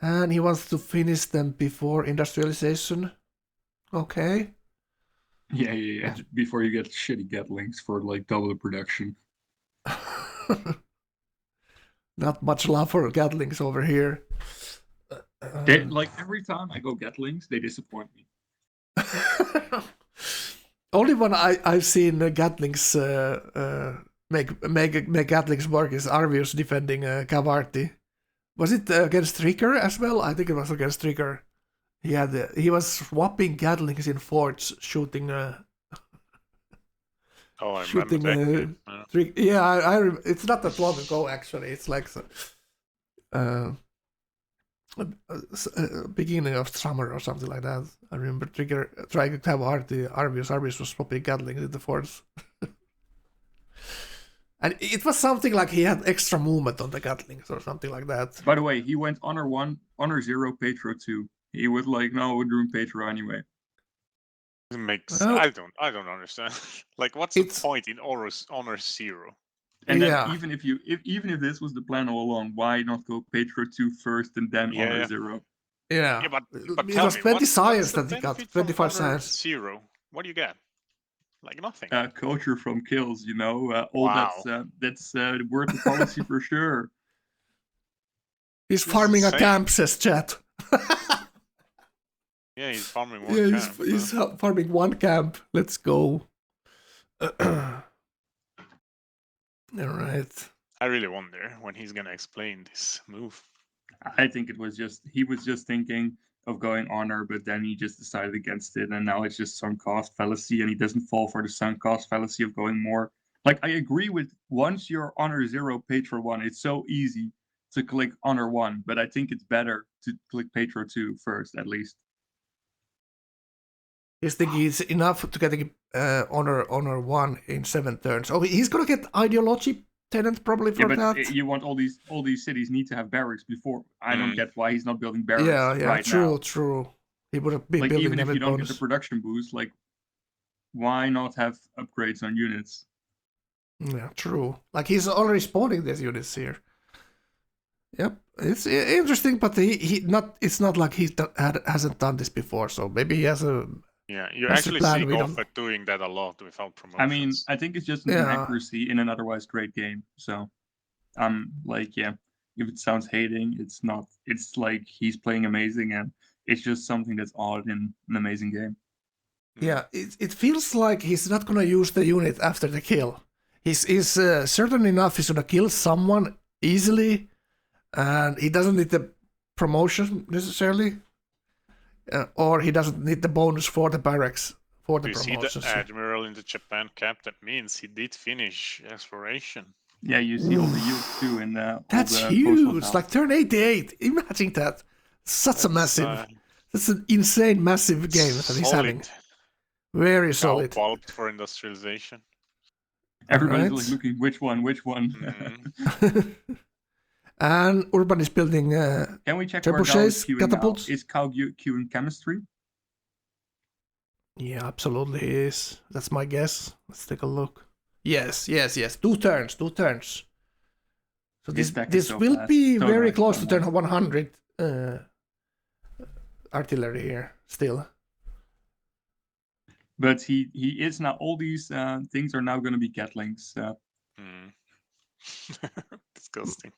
and he wants to finish them before industrialization. Okay. Yeah. Before you get shitty Gatlings for double the production. Not much love for Gatlings over here. Every time I go Gatlings, they disappoint me. Only one I've seen Gatlings make Gatlings work is Arvius defending Kavarti. Was it against Trigger as well? I think it was against Trigger. He was swapping Gatlings in forts, shooting. I remember that. Yeah, it's not that long ago actually. It's like beginning of summer or something like that. I remember Trigger trying to have Arvius was swapping Gatlings in the forts. And it was something like he had extra movement on the Gatlings or something like that. By the way, he went Honor 1, Honor 0, Petro 2. He was like, no, we're doing Petro anyway. I don't understand. What's the point in Honor 0? And then even if this was the plan all along, why not go Petro 2 first and then Honor 0? Yeah. But it was 20 science that he got. 25 science. 0. What do you get? Nothing. Culture from kills, that's worth the policy for sure. He's farming a camp, says chat. Yeah, he's farming one camp. He's farming one camp. Let's go. All right. I really wonder when he's gonna explain this move. I think he was just thinking of going honor, but then he just decided against it, and now it's just sunk cost fallacy, and he doesn't fall for the sunk cost fallacy of going more. Like, I agree with once you're honor 0, Patro 1, it's so easy to click honor 1, but I think it's better to click Patro 2 first, at least. He's thinking it's enough to get honor 1 in 7 turns. Oh, he's gonna get ideology tenant probably for but that. You want all these cities need to have barracks before. I don't get why he's not building barracks right true, now. True. He would have been like, building even if you don't bonus. get the production boost, like, why not have upgrades on units? Yeah, true. Like, he's already spawning these units here. Yep, it's interesting, but he not. It's not like he hasn't done this before, so maybe he has a. Yeah, you That's the actually plan, see we don't- Goffet doing that a lot without promotions. I mean, I think it's just an Yeah. inaccuracy in an otherwise great game. So, like, yeah, if it sounds hating, it's not. It's like he's playing amazing, and it's just something that's odd in an amazing game. Yeah, it feels like he's not gonna use the unit after the kill. He's certain enough he's gonna kill someone easily, and he doesn't need the promotion necessarily, or he doesn't need the bonus for the barracks for the you see promotions. the admiral in the Japan cap? That means he did finish exploration. Yeah, you see all the yields too in That's all the huge. coastal Like turn 88. Imagine that. Such a massive. That's an insane massive game that he's having. Very solid. Pulped for industrialization. Everybody's Right. like looking which one. Mhm. And Urban is building. Can we check where Gao is trebuchets, queuing catapults. now? Is Gao queuing chemistry? Yeah, absolutely he is. That's my guess. Let's take a look. Yes. 2 turns. So This deck is this so will fast. be So very nice, close so to turn nice. 100 artillery here still. But he is now. All these things are now going to be Gatlings. Mm. Disgusting.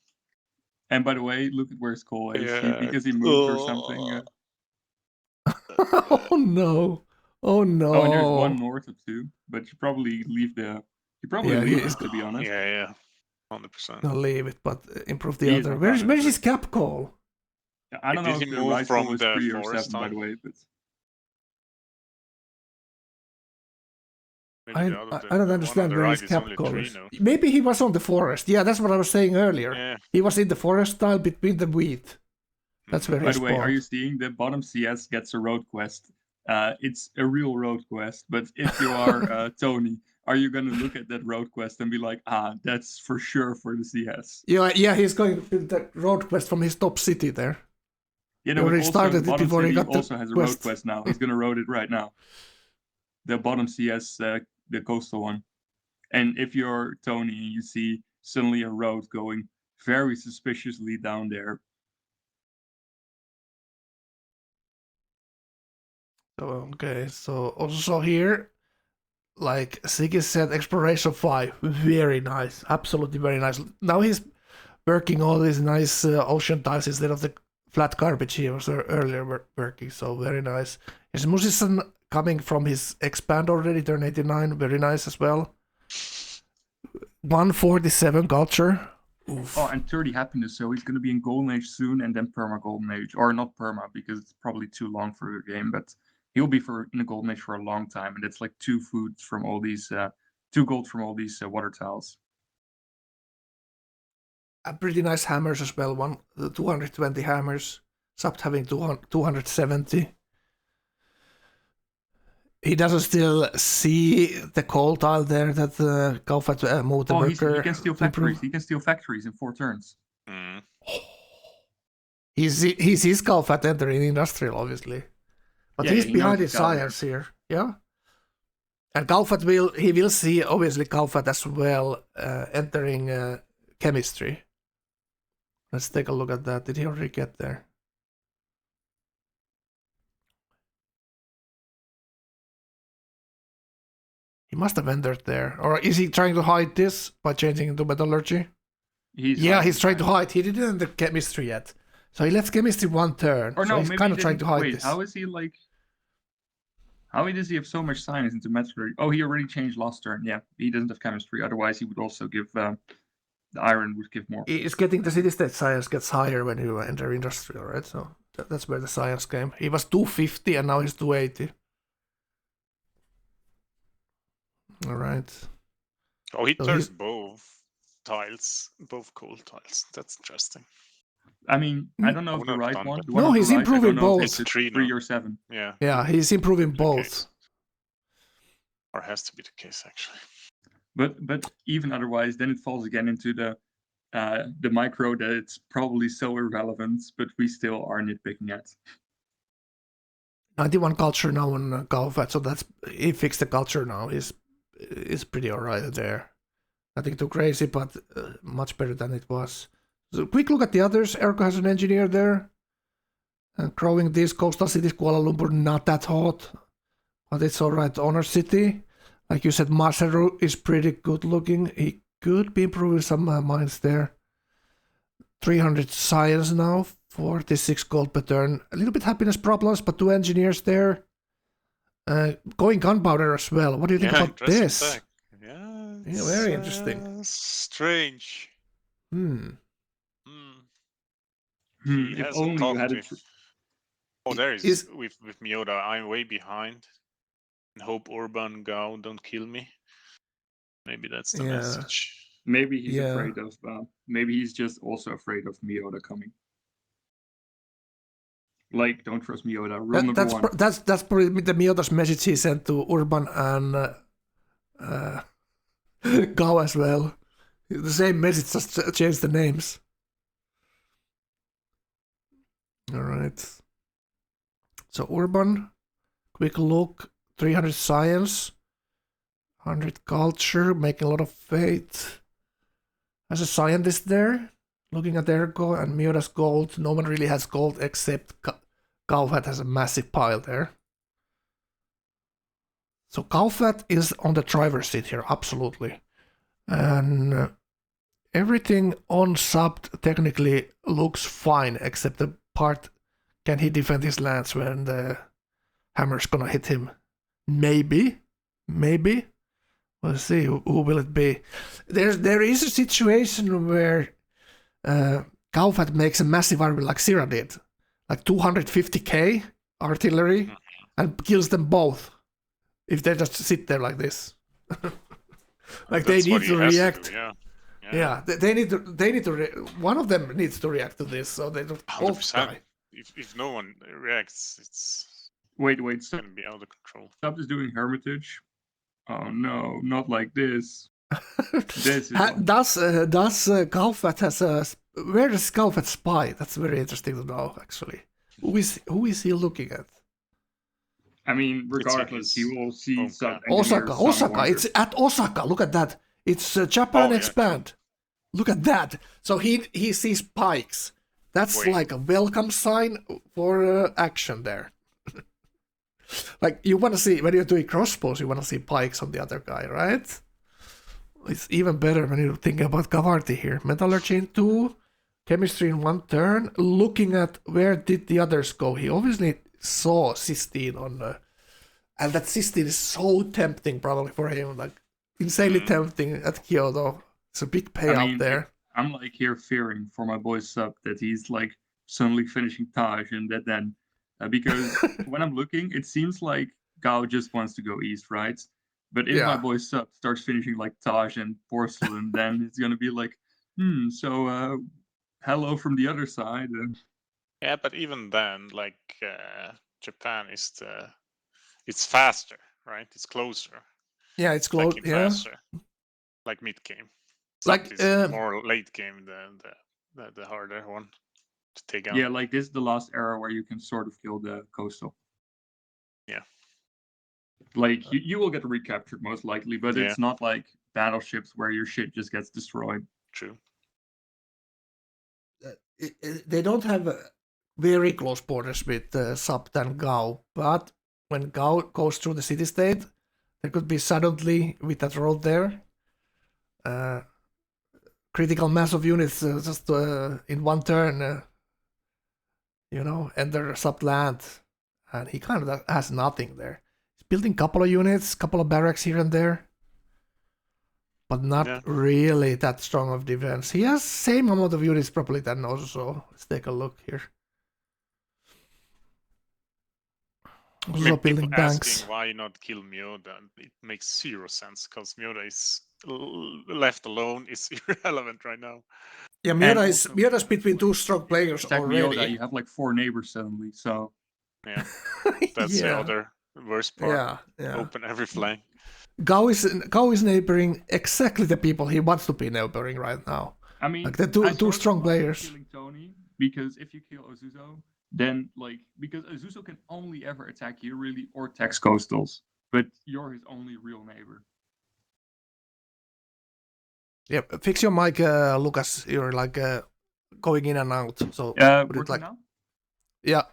And by the way, look at where his call is. Yeah. Because he moved or something. Oh no! Oh no! Oh, and there's one north of 2. But you probably leave the. You probably Yeah, leave he's it, to be honest. Yeah. 100%. Not leave it, but improve the He is other. not Where's running, his cap call? I don't Did know he if the move rise from call is the 3 or forest 7, by time? the way. But Maybe I the other- don't the one understand on the where right his is cap only call 3 is. now. Maybe he was on the forest. Yeah, that's what I was saying earlier. Yeah. He was in the forest tile between the wheat. That's where Mhm. he by the way, are spawned. you seeing the bottom CS gets a road quest? It's a real road quest. But if you are Tony, are you going to look at that road quest and be like, that's for sure for the CS? Yeah, he's going to build that road quest from his top city there. You He know, but already also started it bottom before he city got the also has a road quest. quest now. He's going to road it right now. The bottom CS, the coastal one. And if you're Tony and you see suddenly a road going very suspiciously down there, Okay, so also here, like Siggy said, exploration 5, very nice, absolutely very nice. Now he's working all these nice ocean tiles instead of the flat garbage he was earlier working, so very nice. His musician coming from his expand already, turn 89, very nice as well. 147 culture. Oof. oh, and 30 happiness, so he's going to be in Golden Age soon, and then Perma Golden Age, or not Perma because it's probably too long for your game, but he'll be in the Golden Age for a long time, and it's like 2 foods from all these, 2 gold from all these water tiles. Pretty nice hammers as well. 220 hammers. Subbed having 270. He doesn't still see the coal tile there that Kaufat moved the Oh, he worker can steal to improve. factories. He can steal factories in 4 turns. Mm. He sees Kaufat entering industrial, obviously. But Yeah, he's he behind knows his it's down science here. Yeah. And Kaufat will see, obviously, Kaufat as well entering chemistry. Let's take a look at that. Did he already get there? He must have entered there. Or is he trying to hide this by changing into metallurgy? He's trying to hide. He didn't enter chemistry yet. So he left chemistry 1 turn. Or so no, he's maybe kind of he trying to didn't. hide Wait, this. how is he like... How does he have so much science into metallurgy? Oh, he already changed last turn. Yeah, he doesn't have chemistry. Otherwise, he would also give the iron would give more. It's getting the city-state science gets higher when you enter industrial, right? So that's where the science came. He was 250 and now he's 280. All right. Oh, he So turns he's- both coal tiles. That's interesting. I mean, I don't know if the Wouldn't have right done one. that. The one No, on the he's right, I improving don't know if both. It's It's 3 3 now. or 7. Yeah. Yeah, he's improving The both. case. Or has to be the case, actually. But even otherwise, then it falls again into the micro that it's probably so irrelevant, but we still are nitpicking at. 91 culture now on Galvat, so that's he fixed the culture now. Is pretty alright there. Nothing too crazy, but much better than it was. So quick look at the others. Erko has an engineer there. Growing these coastal cities, Kuala Lumpur, not that hot, but it's alright. Honor City, like you said, Maseru is pretty good looking. He could be improving some mines there. 300 science now, 46 gold per turn. A little bit happiness problems, but 2 engineers there. Going gunpowder as well. What do you think about interesting this? tech. Yeah, Yeah, very interesting. Strange. He If has a only you had thought it. to- Oh, there is Is- with Miyoda. I'm way behind. And hope Urban Gao don't kill me. Maybe that's the Yeah. message. Maybe he's Yeah. afraid of. Maybe he's just also afraid of Miyoda coming. Like, don't trust Miyoda. Rule number 1. That's probably the Miyoda's message he sent to Urban and Gao as well. The same message, just changed the names. All right. So Urban, quick look, 300 science, 100 culture, making a lot of faith. As a scientist there, looking at Ergo and Miura's gold, no one really has gold except Kaufat has a massive pile there. So Kaufat is on the driver's seat here, absolutely. And everything on sub technically looks fine, except the part, can he defend his lands when the hammer's gonna hit him? Maybe. We'll see. Who will it be? There is a situation where Kaufat makes a massive army like Sira did, like 250k artillery, and kills them both if they just sit there like this. Like That's they what need he to has react. do, yeah. Yeah, they need to. One of them needs to react to this, so they don't both 100%. die. If no one reacts, it's Wait. gonna be out of control. Sub is doing Hermitage. Oh no, not like this. This is one. Does Kaufat has a? Where does Kaufat spy? That's very interesting to know. Actually, who is he looking at? I mean, It's in regardless, he his will see home some camp. engineers Osaka. somewhere. It's at Osaka. Look at that. It's Japan Oh, yeah. expand. Look at that. So he sees pikes. That's Wait. like a welcome sign for action there. Like you want to see when you're doing crossbows, you want to see pikes on the other guy, right? It's even better when you're thinking about Kavarti here. Metallurgy in 2, chemistry in 1 turn. Looking at where did the others go, he obviously saw Sistine on, and that Sistine is so tempting probably for him, like insanely tempting at Kyoto. It's a big payout I mean, there. I'm like here fearing for my boy Sub that he's like suddenly finishing Taj and that then because when I'm looking, it seems like Gao just wants to go east, right? But if my Yeah. boy Sub starts finishing like Taj and Porcelain, then it's gonna be like, so hello from the other side. Yeah, but even then, like Japan is it's faster, right? It's closer. Yeah, it's close. Attacking Yeah. faster. Like mid game. Like, It's more late game than the harder one to take out. Yeah, like this is the last era where you can sort of kill the coastal. Yeah. Like you will get recaptured most likely, but Yeah. it's not like battleships where your shit just gets destroyed. True. They don't have very close borders with Sapt and Gao, but when Gao goes through the city state, there could be suddenly with that road there, critical mass of units just in 1 turn, enter Sapt land, and he kind of has nothing there. He's building a couple of units, couple of barracks here and there, but not Yeah. really that strong of defense. He has same amount of units probably than also. Let's take a look here. I Also mean, building people banks. asking why not kill Myoda. It makes zero sense because Myoda is left alone is irrelevant right now. Yeah, And Myoda's also, between two like, strong if you players attack already. Myoda, you have like 4 neighbors suddenly. So Yeah, that's the Yeah. other worst part. Yeah. Open every flank. Gao is neighboring exactly the people he wants to be neighboring right now. I mean, Like the I two sort of strong like players. killing Tony, because if you kill Ozuzo, then like because Ozuzo can only ever attack you really or tax coastals, but you're his only real neighbor. Yeah, fix your mic, Lucas. You're like going in and out. So put it Working like now? yeah.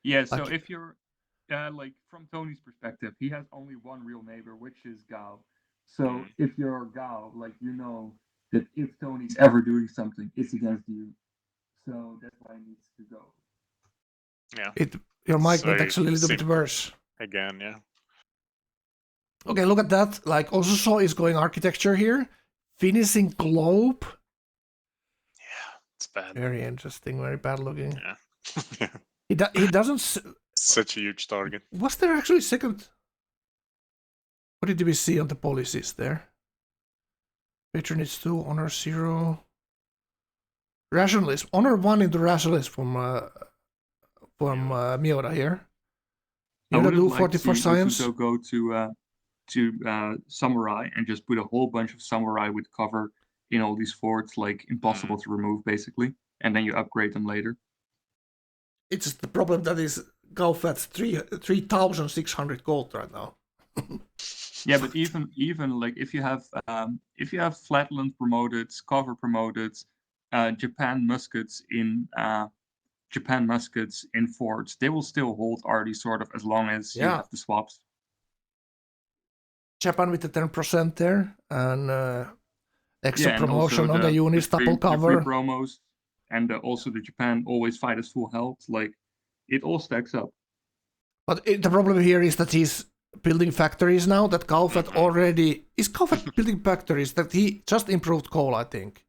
Yeah. So Like- if you're like from Tony's perspective, he has only one real neighbor, which is Gao. So if you're Gao, like you know that if Tony's ever doing something, it's against you. So that's why he needs to go. Yeah. Your mic It's went very actually a little bit simple. worse. Again, yeah. Okay, look at that. Like also is going architecture here, finishing globe. Yeah, it's bad. Very interesting. Very bad looking. Yeah. He doesn't. Such a huge target. Was there actually second? What did we see on the policies there? Patronage 2, honor 0. Rationalist. Honor 1 into rationalist from Myoda here. I Myoda would do have 40 liked for to science. Ozuzo go to samurai and just put a whole bunch of samurai with cover in all these forts, like impossible to remove basically, and then you upgrade them later. It's just the problem that is Galfat's 3,600 gold right now. Yeah, but even like if you have Flatland promoted, cover promoted, Japan muskets in forts, they will still hold RD sort of as long as you Yeah. have the swaps. Japan with the 10% there and extra and promotion also on the units, double the free cover. promos, and also the Japan always fight at full health. Like it all stacks up. But the problem here is that he's building factories now. That Galfat already is Galfat building factories that he just improved coal, I think.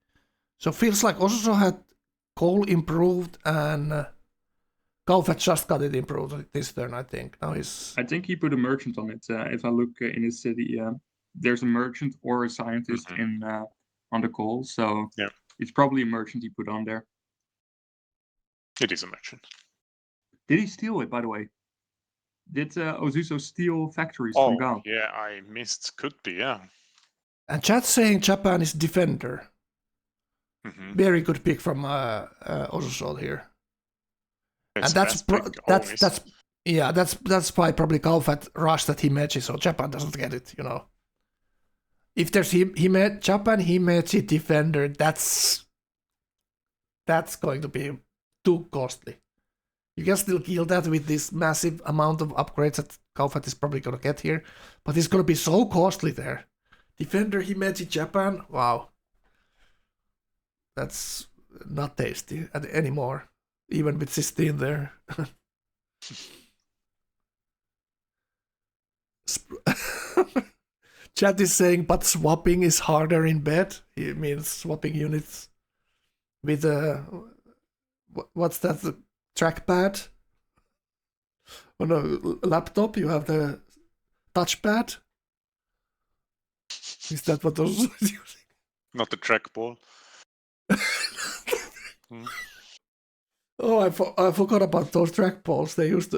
So feels like also had coal improved and Galfat just got it improved this turn, I think. Now he's. I think he put a merchant on it. If I look in his city, there's a merchant or a scientist in on the call. So Yeah. it's probably a merchant he put on there. It is a merchant. Did he steal it, by the way? Did Ozuzo steal factories from Gao? Yeah, I missed. Could be, yeah. And chat's saying Japan is defender. Very good pick from Osusol here. It's and that's why probably Galfat rushed at Himeji, so Japan doesn't get it, you know. If there's Japan Himeji defender, that's going to be too costly. You can still kill that with this massive amount of upgrades that Galfat is probably gonna get here, but it's gonna be so costly there. Defender Himeji Japan, wow. That's not tasty anymore, even with 16 there. Chat is saying, but swapping is harder in bed. It means swapping units with what's that? The trackpad? On a laptop, you have the touchpad. Is that what those are using? Not the trackball. Oh, I forgot about those trackballs. They used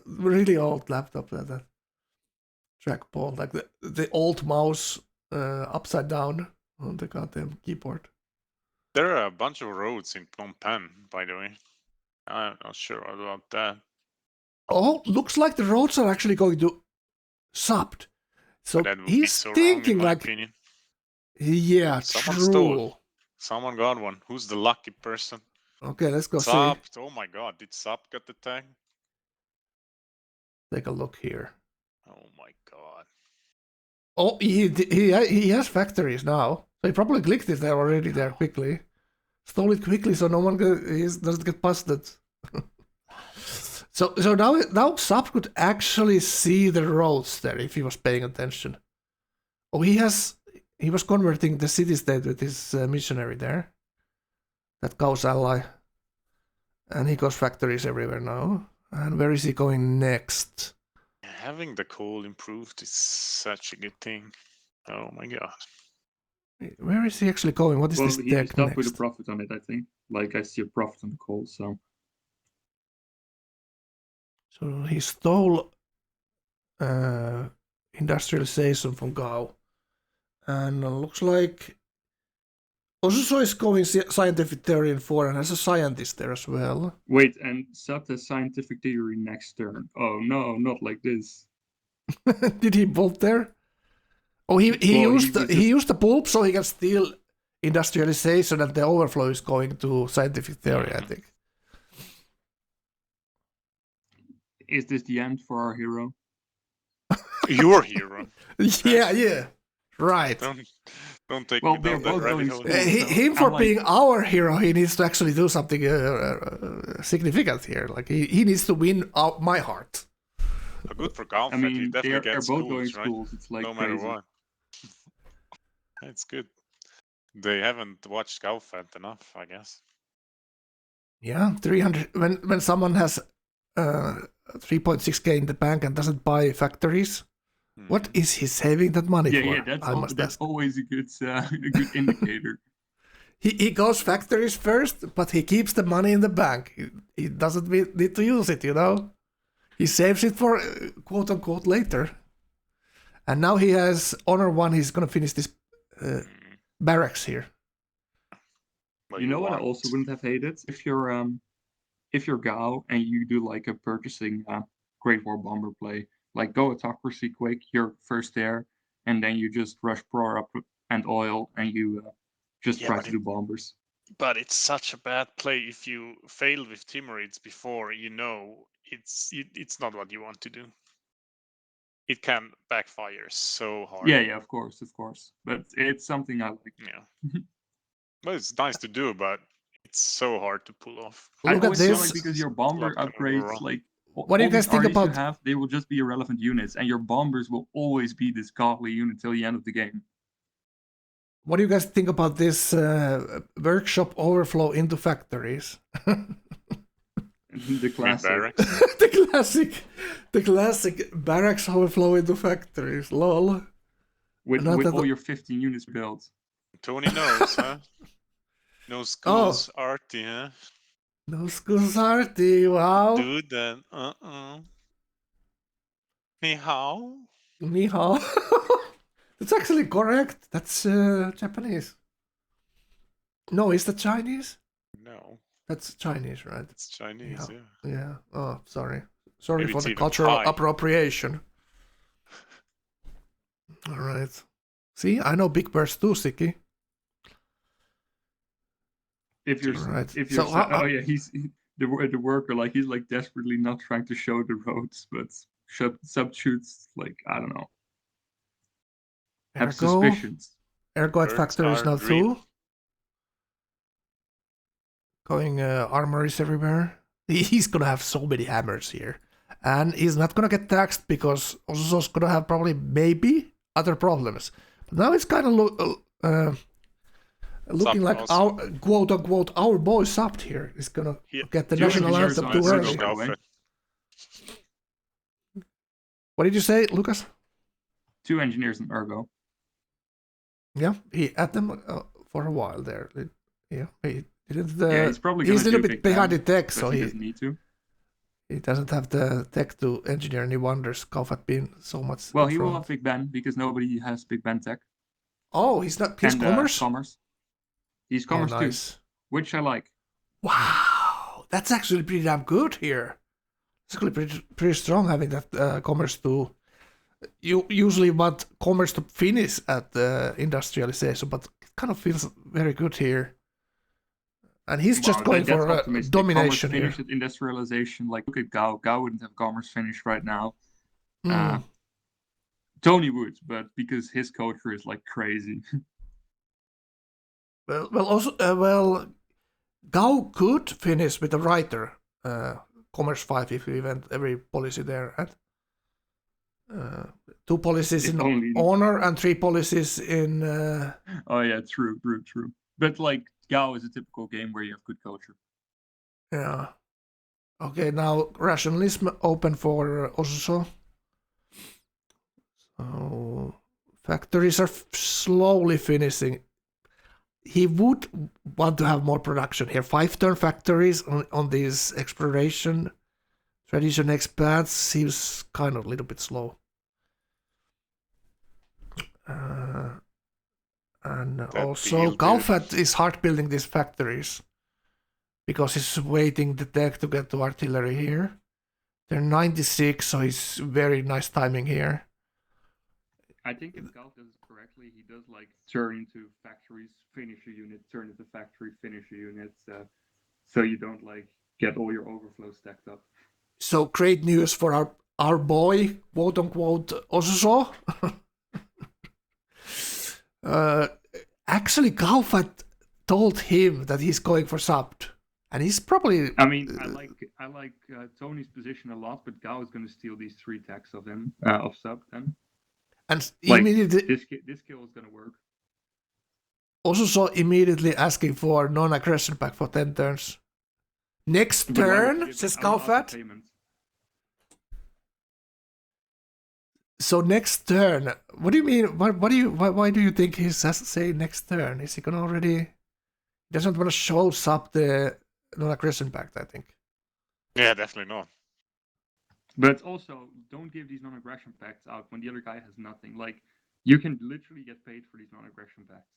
really old laptop that trackball, like the old mouse upside down on the goddamn keyboard. There are a bunch of roads in Phnom Penh, by the way. I'm not sure about that. Oh, looks like the roads are actually going to subbed. So That would be he's so wrong, thinking in my like, opinion. yeah, Someone true. stole. Someone got one. Who's the lucky person? Okay, let's go see. Sabt. Oh my god, did Sabt get the tag? Take a look here. Oh my god. Oh, he has factories now. So he probably clicked it there already there quickly. Stole it quickly so no one doesn't get busted. So now Sap could actually see the roads there if he was paying attention. Oh, he was converting the city-state with his missionary there. That Gao's ally. And he goes factories everywhere now. And where is he going next? Having the coal improved is such a good thing. Oh my god. Where is he actually going? What is Well, this he tech stopped with a next? profit on it, I think. Like, I see a profit on the coal, so... So he stole industrialization from Gao. And looks like Osuso is going scientific theory in 4 and has a scientist there as well. Wait, and Sub has scientific theory next turn. Oh no, not like this. Did he bolt there? Oh, he used the pulp so he can steal industrialization and the overflow is going to scientific theory, I think. Is this the end for our hero? Your hero. Yeah. Right. Don't take Well, me they're down that both rabbit going hole. school. Him I'm for like- being our hero, he needs to actually do something significant here. Like he needs to win my heart. Good for Galfat. I He mean, definitely they're gets both going schools, right? schools. It's like No matter crazy. what. It's good. They haven't watched Galfat enough, I guess. Yeah, 300. When someone has 3.6k in the bank and doesn't buy factories, what is he saving that money for? Yeah, that's always a good indicator. He goes factories first, but he keeps the money in the bank. He doesn't need to use it, you know? He saves it for quote-unquote later. And now he has Honor 1, he's gonna finish this barracks here. Well, You know what I want. also wouldn't have hated? If you're Gao and you do like a purchasing Great War bomber play, like go autocracy quick, you're first there, and then you just rush Pro up and oil, and you just Yeah, try but to do bombers. But it's such a bad play if you fail with Timurids before you know it's not what you want to do. It can backfire so hard. Yeah, of course. But it's something I like. Yeah. But it's nice to do, but it's so hard to pull off. I Look at always feel this. like because your bomber Lot can go upgrades, wrong. like What do you all guys these think armies about- you have, they will just be irrelevant units, and your bombers will always be this godly unit till the end of the game. What do you guys think about this workshop overflow into factories? The classic. Barracks. the classic barracks overflow into factories. Lol. With Not that- all your 15 units built. Tony knows, huh? Knows schools arty, huh? No schools arty, wow. Do that. Ni hao? Ni hao. That's actually correct. That's Japanese. No, is that Chinese? No, That's Chinese, right? it's Chinese, yeah. Yeah. Oh, sorry. Sorry Maybe for it's the even cultural Thai. appropriation. All right. See, I know Big Burst too, Siki. If you're, Right. if you're, So, oh yeah, the worker, like he's like desperately not trying to show the roads, but sub shoots, like I don't know, have suspicions. Ergo at Birds factories are now green. too. Going armories everywhere. He's gonna have so many hammers here. And he's not gonna get taxed because Osuso's gonna have probably maybe other problems. But now it's kind of looking like also. our quote unquote our boy Sapt here is gonna Yeah. get the Two national engineers anthem on too Ergo, early. by the way. What did you say, Lucas? 2 engineers in Ergo. Yeah, he had them for a while there. Yeah, he didn't. Yeah, he's probably he's a gonna little do bit Big behind Bang, the tech, but so he he doesn't need to. doesn't have the tech to engineer any wonders. Kaufat being so much. Well, in he will front. have Big Ben because nobody has Big Ben tech. Oh, he's not. He's And, commerce. Commerce. He's Oh, commerce nice. too, which I like. Wow, that's actually pretty damn good here. It's actually pretty strong having that commerce to. You usually want commerce to finish at industrialization, but it kind of feels very good here. And he's just Wow, going that's for optimistic. domination Commerce here. finished at industrialization. Like look at Gao. Gao wouldn't have commerce finished right now. Mm. Tony would, but because his culture is like crazy. Well, Gao could finish with a writer, Commerce 5 if we went every policy there. Right? 2 policies If in only- honor and 3 policies in. Oh yeah, true. But like Gao is a typical game where you have good culture. Yeah. Okay, now rationalism open for Osuso. So factories are slowly finishing. He would want to have more production here. 5-turn factories on these exploration tradition expands seems kind of a little bit slow. And also Galfat is hard building these factories because he's waiting the tech to get to artillery here. They're 96, so it's very nice timing here. I think if Galf does it correctly, he does like turn into factories, finish a unit, turn into factory, finish a unit, so you don't like get all your overflow stacked up. So great news for our boy, quote unquote, Osuso. Actually, Galfat told him that he's going for Subbed, and he's probably. I mean, I like Tony's position a lot, but Gao is going to steal these 3 attacks of him of Sub then. And like, immediately, this kill is going to work. Osuso immediately asking for non-aggression pack for 10 turns. Next turn, says Galfat. So next turn, what do you mean? Why do you think he's saying next turn? Is he gonna already? He doesn't want to show up the non-aggression pact, I think. Yeah, definitely not. But also, don't give these non-aggression pacts out when the other guy has nothing. Like, you can literally get paid for these non-aggression pacts.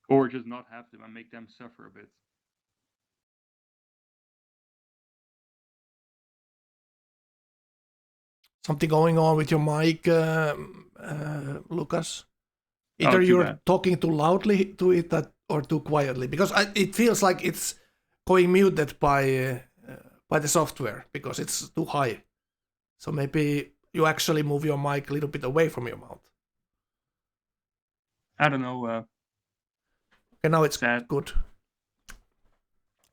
Or just not have them and make them suffer a bit. Something going on with your mic, Lucas? Either you're talking too loudly to it or too quietly, because it feels like it's going muted by the software because it's too high. So maybe you actually move your mic a little bit away from your mouth. I don't know. Okay, now it's good.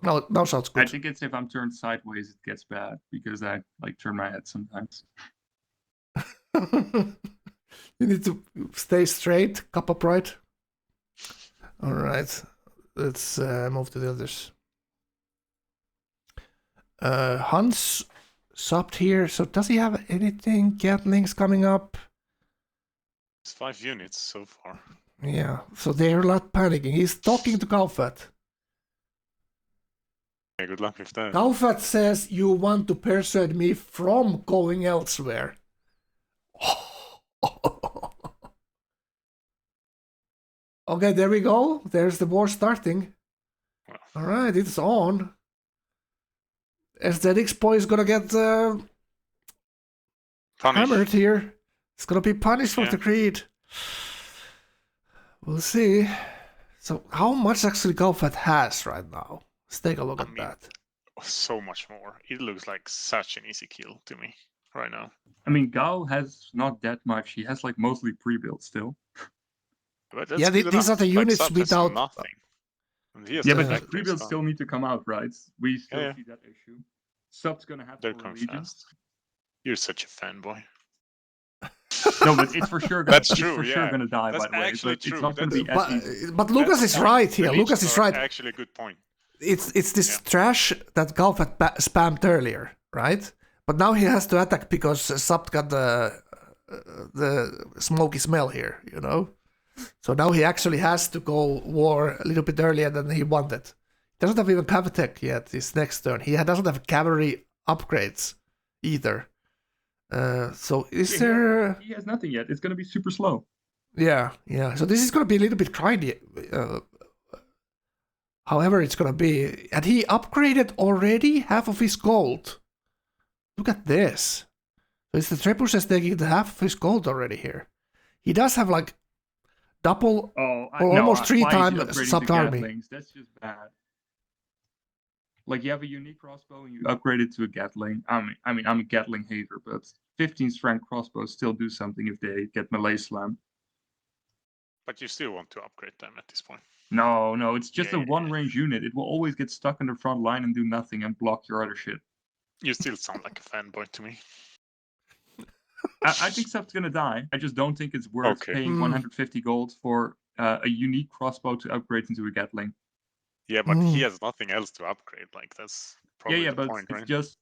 Now sounds good. I think it's if I'm turned sideways, it gets bad because I like turn my head sometimes. You need to stay straight, cup upright. All right, let's move to the others. Hans subbed here, so does he have anything? Gatlings coming up? It's 5 units so far. Yeah, so they're not panicking. He's talking to Galfat. Yeah, good luck with that. Galfat says you want to persuade me from going elsewhere. Okay, there we go. There's the war starting. All right, it's on. Aesthetics boy is gonna get hammered here. It's gonna be punished for the creed. We'll see. So, how much actually Galfat has right now? Let's take a look at that. So much more. It looks like such an easy kill to me right now. I mean, Gao has not that much. He has like mostly pre-built still. Yeah, these are the units like, without nothing. Yeah, but the pre-builds still need to come out, right? We still see that issue. Sub's gonna have to fast. You're such a fanboy. No, but it's for sure gonna. That's true. It's for sure gonna die. That's by the way, actually true. It's not gonna be. But Lucas is right here. Lucas is right. Actually, a good point. It's this trash that Galfat spammed earlier, right? But now he has to attack because Sub got the smoky smell here, you know. So now he actually has to go war a little bit earlier than he wanted. He doesn't have even Cavatech yet his next turn. He doesn't have cavalry upgrades either. So is there... He has nothing yet. It's going to be super slow. Yeah. So this is going to be a little bit grindy. However it's going to be. And he upgraded already half of his gold. Look at this. So it's the Trebuchets taking the half of his gold already here. He does have like double or almost 3 times sub army. That's just bad. Like you have a unique crossbow and you upgrade it to a Gatling. I mean, I'm a Gatling hater, but 15 strength crossbows still do something if they get melee slam. But you still want to upgrade them at this point. No, it's just a one-range unit. It will always get stuck in the front line and do nothing and block your other shit. You still sound like a fanboy to me. I think Sub's gonna die. I just don't think it's worth Okay. paying 150 gold for a unique crossbow to upgrade into a Gatling. Yeah, but he has nothing else to upgrade. Like that's probably the but point, it's right? just.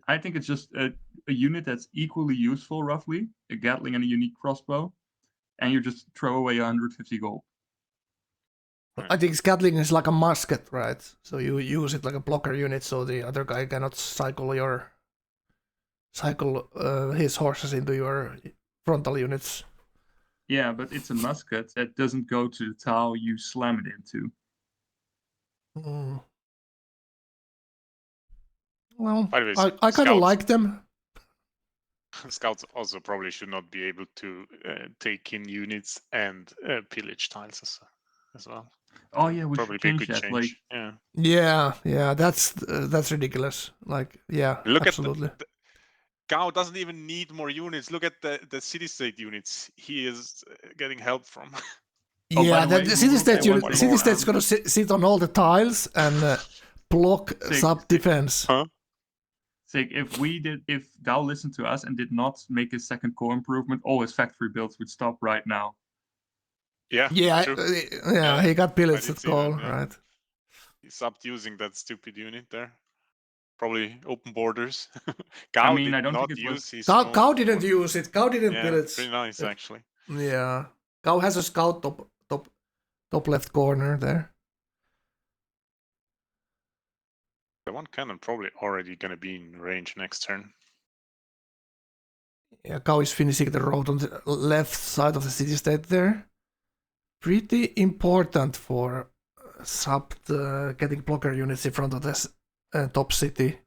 I think it's just a unit that's equally useful, roughly, a Gatling and a unique crossbow, and you just throw away 150 gold. I think Gatling is like a musket, right? So you use it like a blocker unit, so the other guy cannot cycle his horses into your frontal units. Yeah, but it's a musket that doesn't go to the tile you slam it into. Well, By the way, I kind of like them. Scouts also probably should not be able to take in units and pillage tiles as well. Oh yeah, we Probably should change be a good that. Like, Yeah, that's ridiculous. Like, yeah, look absolutely. at Gao doesn't even need more units. Look at the city-state units he is getting help from. Yeah, the way, the city-state one unit, more, city-state's gonna sit on all the tiles and block sub-defense. Huh? If Gao listened to us and did not make his second core improvement, all his factory builds would stop right now. Yeah, he got pillaged at goal, right? He stopped using that stupid unit there. Probably open borders. Gao I don't not think it use was. his Gao didn't use it. Gao didn't pillage. Pretty nice actually. Yeah, Gao has a scout top left corner there. The one cannon probably already gonna be in range next turn. Yeah, Gao is finishing the road on the left side of the city-state there. Pretty important for sub getting blocker units in front of this top city.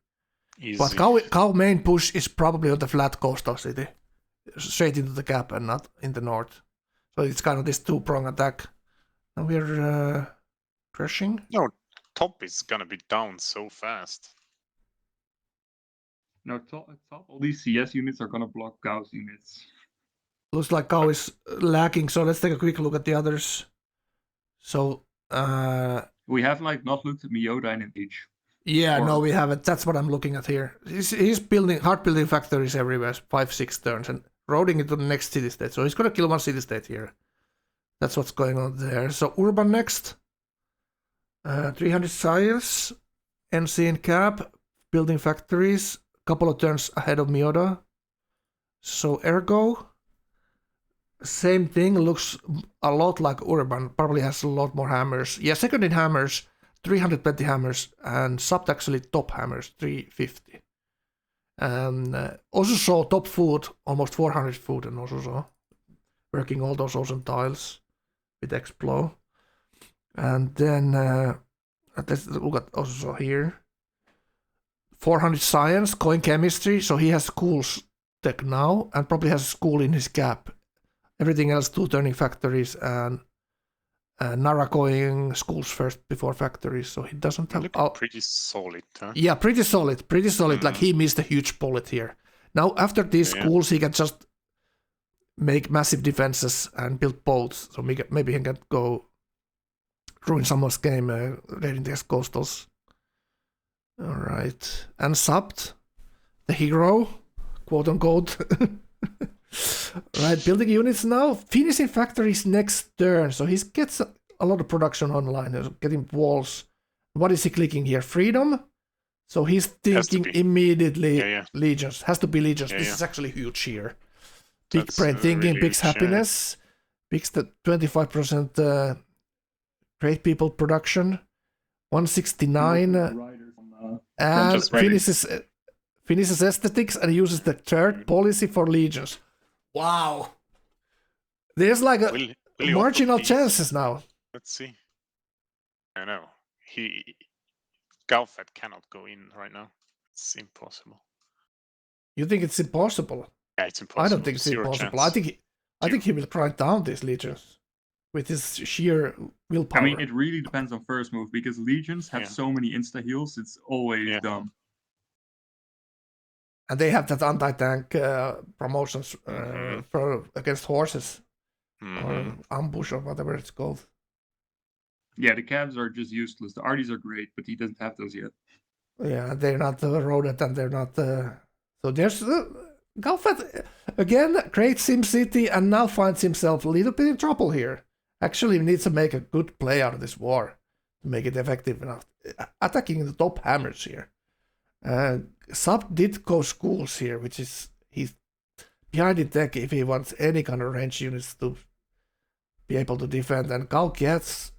Easy. But Gao main push is probably on the flat coastal city, straight into the gap and not in the north. So it's kind of this two-prong attack. Now we're crashing. No, top is gonna be down so fast. No, top, all these CS units are gonna block Gao's units. Looks like Gao is lacking, so let's take a quick look at the others. So we have not looked at Miyoda in an age. Yeah, no, we haven't. That's what I'm looking at here. He's building factories everywhere, 5-6 turns, and roading into the next city-state. So he's gonna kill one city-state here. That's what's going on there. So Urban next. 300 sires, NC in cap, building factories, couple of turns ahead of Miyoda. So ergo, same thing, looks a lot like Urban, probably has a lot more hammers. Yeah, second in hammers, 320 hammers, and sub actually top hammers, 350. And also saw top food, almost 400 food, and also saw working all those awesome tiles with Explo. And then let's look at also here. 400 science, coin chemistry, so he has schools tech now, and probably has a school in his cap. Everything else, 2 turning factories, and Nara going schools first before factories, so he doesn't have... pretty solid, huh? Yeah, pretty solid. Like he missed a huge bullet here. Now, after these schools, he can just make massive defenses and build boats, so maybe he can go ruin someone's game raiding these coastals. Alright. And subbed, the hero, quote unquote. Right, building units now, finishing factories next turn, so he gets a lot of production online, getting walls. What is he clicking here? Freedom? So he's thinking immediately legions. Has to be legions. This is actually huge here. Big brain thinking, really big happiness. Picks the 25% great people production. 169. And finishes aesthetics and uses the third policy for legions. Wow. There's like a marginal chances now. Let's see. I know. Galfed cannot go in right now. It's impossible. You think it's impossible? Yeah, it's impossible. I don't think it's impossible. I think he will grind down these legions with his sheer willpower. I mean, it really depends on first move, because legions have so many insta heals. It's always dumb. And they have that anti-tank promotions for against horses or ambush or whatever it's called. Yeah, the cabs are just useless. The arties are great, but he doesn't have those yet. Yeah, they're not roaded and they're not. So there's Galfat, again, great SimCity, and now finds himself a little bit in trouble here. Actually, needs to make a good play out of this war to make it effective enough. Attacking the top hammers here. Sub did go schools here, which is he's behind in tech if he wants any kind of range units to be able to defend. And Gau gets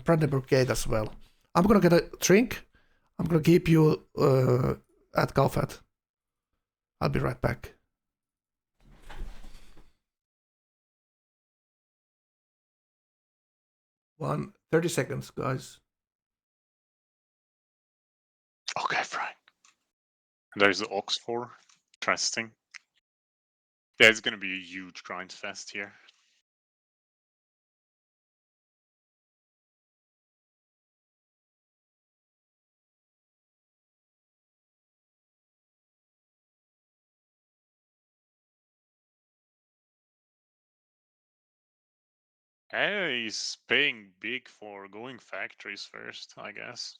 Brandenburg Gate as well. I'm gonna get a drink. I'm gonna keep you at Galfat. I'll be right back. 30 seconds, guys. Okay, Frank. There's the Oxford. Interesting. Yeah, it's gonna be a huge grind fest here. He's paying big for going factories first, I guess.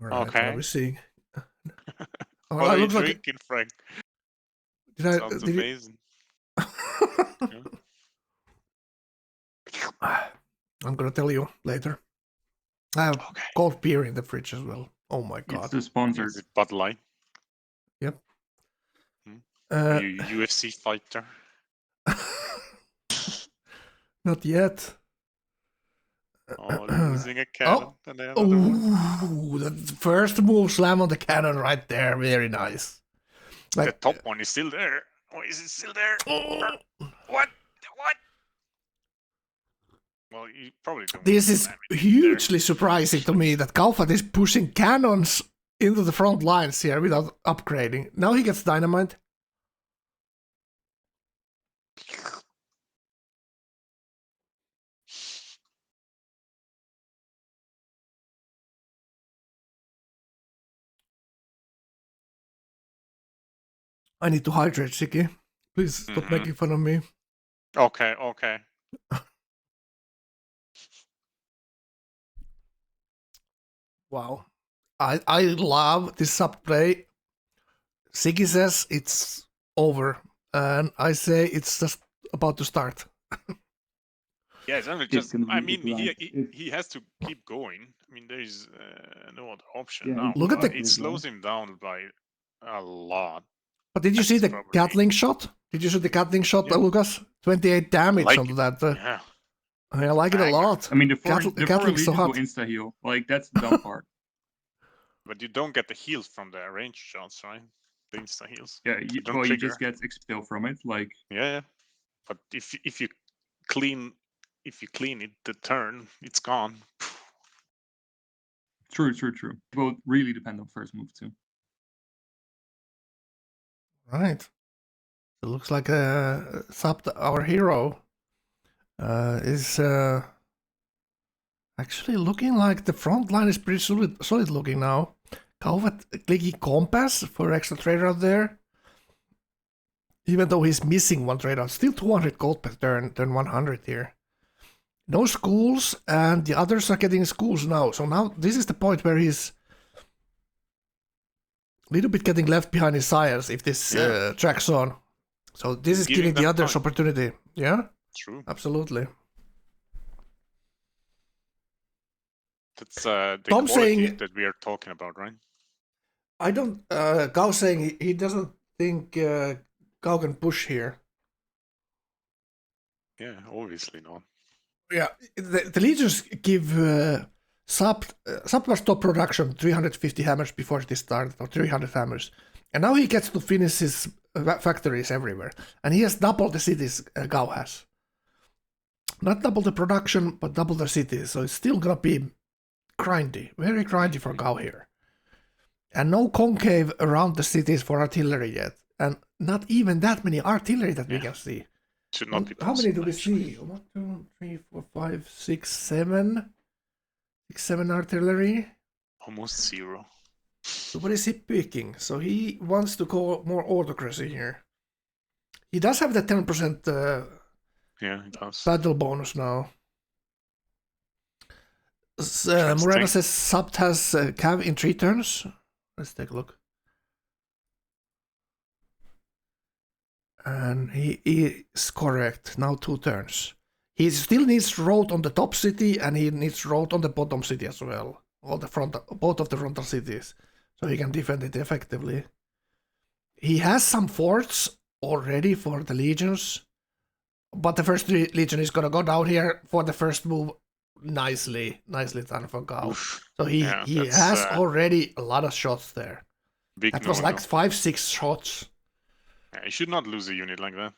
All right, what are Okay. we seeing? Oh, What are you looks like drinking, Frank? Sounds did amazing. I'm gonna tell you later. I have Okay. cold beer in the fridge as well. Oh my It's god. the sponsor. Is it Bud Light? Yep. Are you UFC fighter? Not yet. Oh, losing a cannon. And then another one. Oh, the first move slam on the cannon right there. Very nice. The top one is still there. Oh, is it still there? What? What? Well, you probably don't. This is slam it hugely surprising to me that Galfat is pushing cannons into the front lines here without upgrading. Now he gets dynamite. I need to hydrate, Siki. Please stop making fun of me. Okay, okay. Wow. I love this sub play. Siki says it's over. And I say it's just about to start. Yeah, it's only It's just. gonna I be mean, right. he has to keep going. I mean, there is no other option Yeah, now. Look at the- It slows him down by a lot. But did you see That's the probably- Gatling shot? Did you see the Gatling shot, Yeah. Lucas? 28 damage like onto it. that. Yeah. I like it a Banger. lot. I mean, the four Gatling's so legions will hot. insta heal. Like that's the dumb part. But you don't get the heals from the range shots, right? The insta heals. Yeah, don't you trigger. just get XP from it. Like Yeah. But if you clean it the turn, it's gone. true. Will really depend on first move too. Right. It looks like our hero is actually looking like the front line is pretty solid looking now. Galfat clicking compass for extra trade out there. Even though he's missing one trade out, still 200 gold per turn 100 here. No schools, and the others are getting schools now. So now this is the point where he's a little bit getting left behind his sires if this tracks on. So this is giving the others opportunity. Yeah? True. Absolutely. That's the Tom quality saying- that we are talking about, right? I don't... Gao saying he doesn't think Gao can push here. Yeah, obviously not. Yeah, the legions give sub plus top production 350 hammers before they start, or 300 hammers. And now he gets to finish his factories everywhere. And he has double the cities Gao has. Not double the production, but double the cities. So it's still gonna be grindy, very grindy for Gao here. And no concave around the cities for artillery yet. And not even that many artillery that we can see. Should not be How many do possible, we actually. see? 1, 2, 3, 4, 5, 6, 7. 6, 7 artillery. Almost 0. So what is he picking? So he wants to go more autocracy here. He does have the 10% Yeah, it does. battle bonus now. Interesting. Morena says Subt has Cav in 3 turns. Let's take a look. And he is correct. Now 2 turns. He still needs road on the top city and he needs road on the bottom city as well. Both of the frontal cities. So he can defend it effectively. He has some forts already for the legions. But the first legion is gonna go down here for the first move nicely done for Gao. Oof. So he Yeah, has that's, already a lot of shots there. Big That was like 5-6 shots. Yeah, you should not lose a unit like that.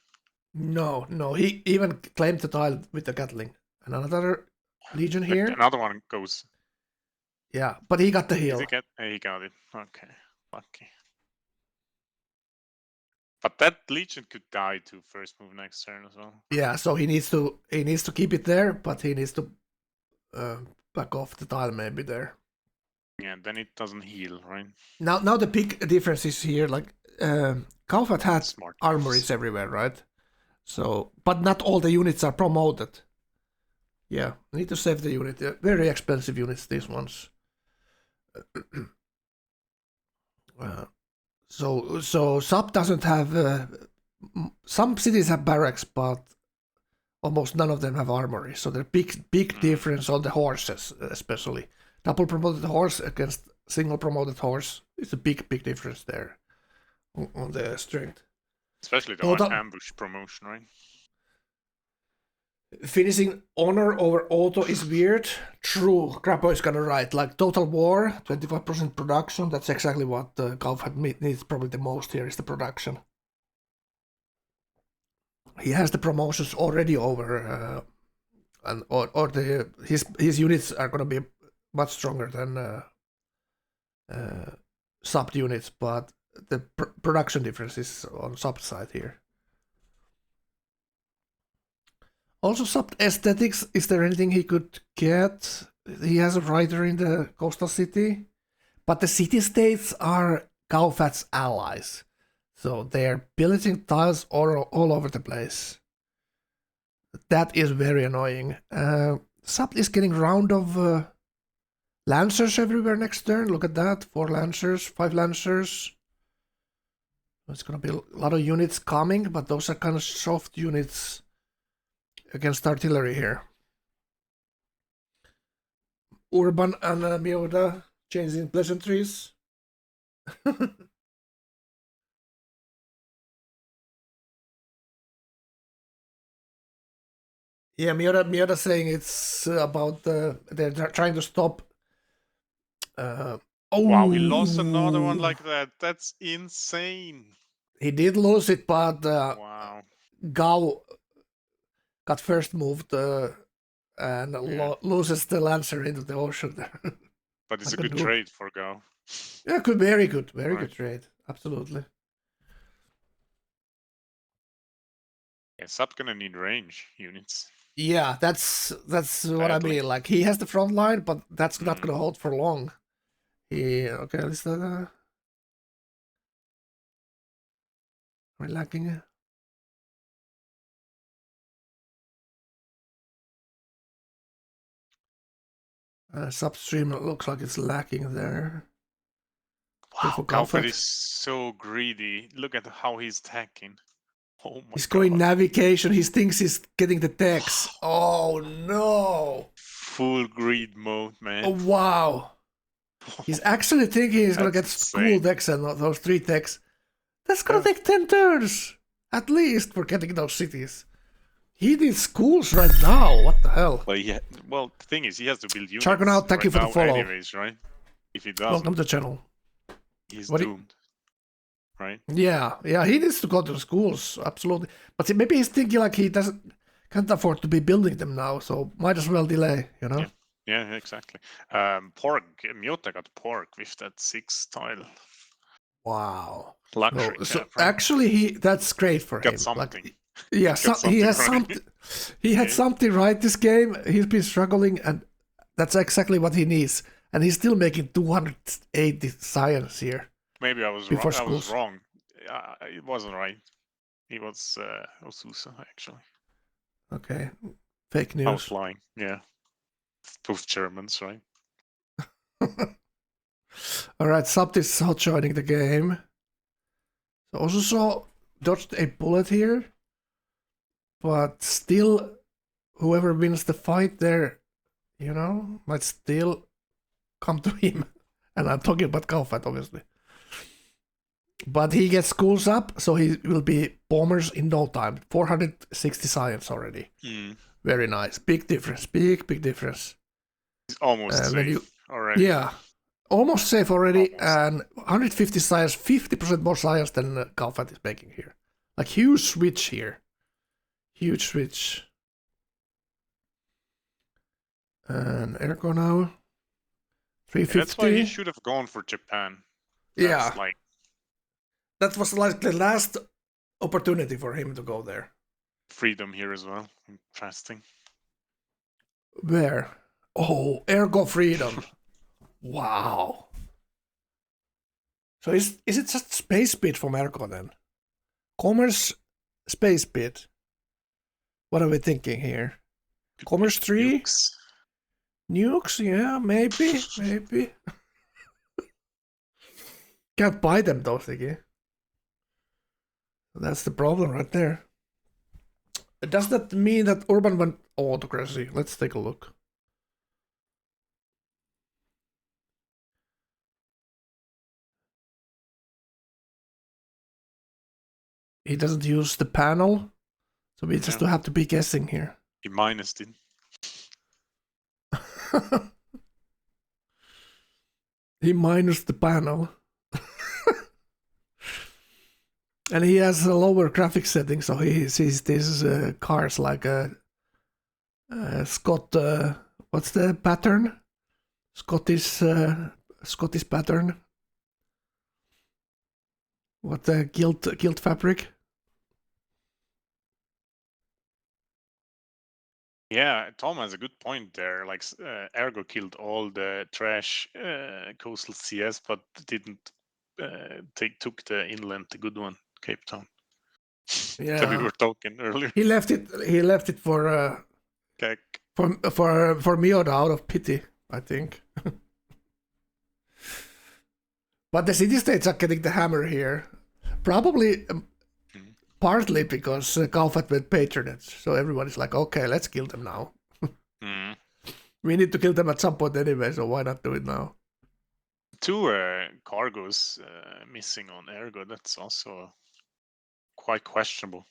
No, he even claimed the tile with the Gatling. And another legion here. Another one goes. Yeah, but he got the heal. He got it. Okay, lucky. But that legion could die to first move next turn as well. Yeah, so he needs to keep it there, but he needs to back off the tile maybe there. Yeah, then it doesn't heal, right? Now the big difference is here, like Kaufat had Smart armories everywhere, right? So, but not all the units are promoted. Yeah, need to save the unit. Very expensive units, these ones. So Sub doesn't have. Some cities have barracks, but almost none of them have armory. So there's big difference on the horses, especially double promoted horse against single promoted horse. It's a big difference there on the strength. Especially the ambush promotion, right? Finishing honor over auto is weird. True, Grappo is gonna write. Like Total War, 25% production. That's exactly what Kaufhat needs probably the most here is the production. He has the promotions already over, his units are gonna be much stronger than sub units, but the production difference is on sub side here. Also, sub aesthetics, is there anything he could get? He has a writer in the coastal city, but the city-states are Kaufat's allies. So they're pillaging tiles all over the place. That is very annoying. Sub is getting round of Lancers everywhere next turn. Look at that. 4 Lancers, 5 Lancers. It's gonna be a lot of units coming, but those are kind of soft units against artillery here. Urban and Mioda changing pleasantries. Yeah, Mioda saying it's about they're trying to stop. Wow, he lost another one like that. That's insane. He did lose it, but wow. Gao got first moved and loses the Lancer into the ocean. But it's a good trade for Gao. Yeah, very good trade. Absolutely. Yeah, Sub gonna need range units. Yeah, that's what I mean. Like he has the front line, but that's not gonna hold for long. Okay, is that we're lacking. Substream looks like it's lacking there. Wow, Kaufat is so greedy. Look at how he's attacking. Oh my god. He's going navigation. He thinks he's getting the decks. Oh no. Full greed mode, man. Oh wow. He's actually thinking he's gonna get school decks and those 3 decks. That's gonna take 10 turns at least for getting those cities. He needs schools right now. What the hell? Well, the thing is, he has to build units. Chargonaut, thank you for the follow. Anyways, right? If he doesn't, welcome to the channel. He's doomed. Right? Yeah, he needs to go to the schools, absolutely. But maybe he's thinking like he can't afford to be building them now, so might as well delay, you know? Yeah, exactly. Miotta got pork with that 6 tile. Wow. Luxury. So actually, that's great for him. Something. Like, yeah, he has something. He had something right this game. He's been struggling, and that's exactly what he needs. And he's still making 280 science here. Maybe I was Before wrong. I was schools. wrong. It wasn't right. It was Osusa, actually. Okay, fake I was news. lying. Yeah. Both Germans, right? All right, Sabt is hot joining the game. So also dodged a bullet here, but still, whoever wins the fight there, you know, might still come to him. And I'm talking about Kaufat, obviously. But he gets schools up, so he will be bombers in no time. 460 science already. Very nice. Big difference. Big difference. It's almost when safe you, already. Yeah. Almost safe already. Almost. And 150 science, 50% more science than Kaufat is making here. Like, huge switch here. Huge switch. And Ergo now. 350. That's why he should have gone for Japan. Yeah. That's like That was like the last opportunity for him to go there. freedom here as well. Interesting. Where? Oh, Ergo Freedom. Wow. So is it just space speed from Ergo then? Commerce, space speed. What are we thinking here? Commerce 3? Nukes? Yeah, maybe. Can't buy them though, Siggy. That's the problem right there. Does that mean that Urban went autocracy? Let's take a look. He doesn't use the panel, so we just have to be guessing here. He minused it. He minus the panel. And he has a lower graphic setting, so he sees these cars like a Scott. What's the pattern? Scottish pattern. What the gilt fabric? Yeah, Tom has a good point there. Like Ergo killed all the trash coastal CS, but didn't took the inland, the good one, Cape Town. Yeah, that we were talking earlier. He left it for Mioda out of pity, I think. But the city-states are getting the hammer here. Probably partly because Kaufat went patronage. So everybody's like, okay, let's kill them now. We need to kill them at some point anyway, so why not do it now? 2 cargoes missing on Ergo. That's also quite questionable.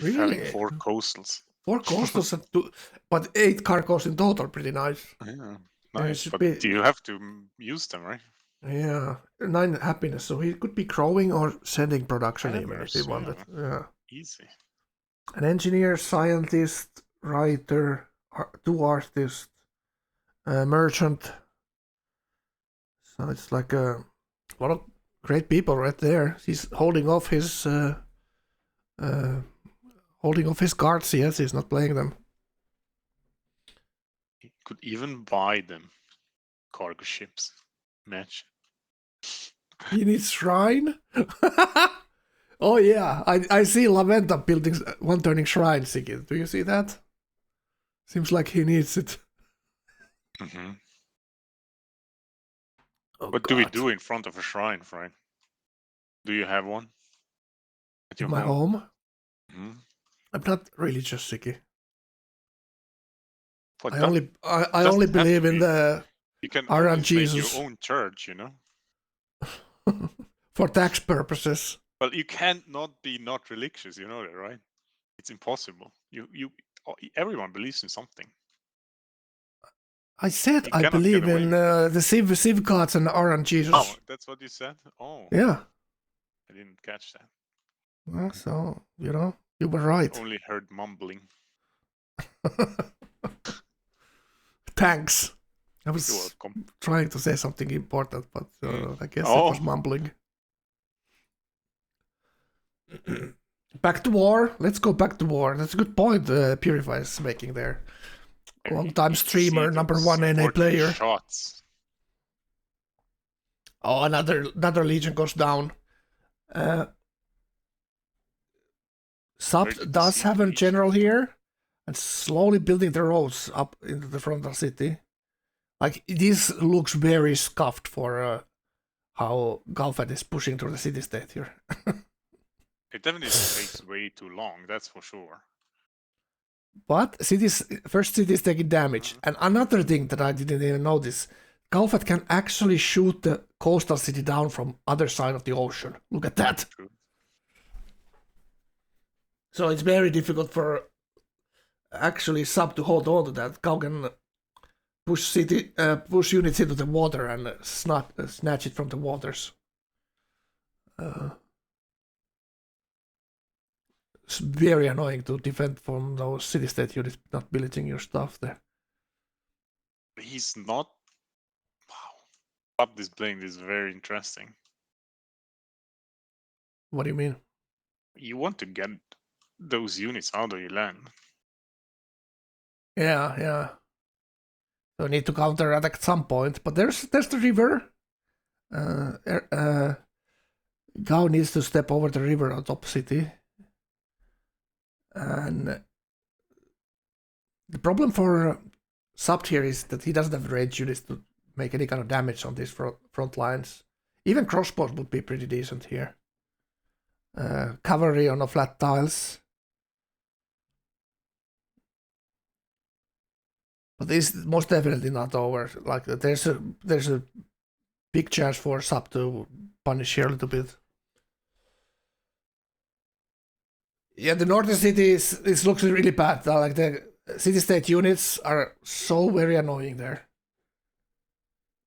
Really? Having 4 coastals. 4 coastals and 2, but 8 cargoes in total, pretty nice. Yeah, nice. Yeah, but you have to use them, right? Yeah, 9 happiness. So he could be growing or sending production even if he wanted. Yeah. Easy. An engineer, scientist, writer, 2 artists, merchant. So it's like a lot of great people right there. He's holding off his cards. Yes, he's not playing them. He could even buy them. Cargo ships. Match. He needs shrine. Oh yeah, I see Laventa building one turning shrine. Siggy, do you see that? Seems like he needs it. Mm-hmm. Oh, what do we do in front of a shrine, Frank? Do you have one? At your my home? Mm-hmm. I'm not religious, Siggy. But I only believe in the you can Aran always Jesus. make your own church, you know. For tax purposes. Well, you can't not be not religious, you know that, right? It's impossible. Everyone believes in something. I said You I cannot believe get away in from the Civ gods and Aran Jesus. Oh, that's what you said? Oh, Yeah. I didn't catch that. Well, so, you know, you were right. I only heard mumbling. Thanks. I was You're welcome. trying to say something important, but I guess it Oh. was mumbling. Back to war. Let's go back to war. That's a good point Purify is making there. Long-time You streamer, see number those 1 NA supporting player. Shots. Oh, another Legion goes down. Sub Very good to does see have the a Legion. general here, and slowly building the roads up into the frontal city. Like, this looks very scuffed for how Galfat is pushing through the city-state here. It definitely takes way too long, that's for sure. But first city is taking damage. And another thing that I didn't even notice, Galfat can actually shoot the coastal city down from other side of the ocean. Look at that. True. So it's very difficult for actually Sub to hold on to that. Gau can push units into the water and snatch it from the waters. It's very annoying to defend from those city-state units not pillaging your stuff there. He's not. Wow. Up displaying is very interesting. What do you mean? You want to get those units out of your land. Yeah. So we need to counter attack at some point, but there's the river. Gao needs to step over the river on top city. And the problem for Sub here is that he doesn't have range units to make any kind of damage on these front lines. Even crossbows would be pretty decent here. Cavalry on the flat tiles. But this is most definitely not over. Like, there's a big chance for Sub to punish here a little bit. Yeah, the northern cities, this looks really bad. Like, the city-state units are so very annoying there.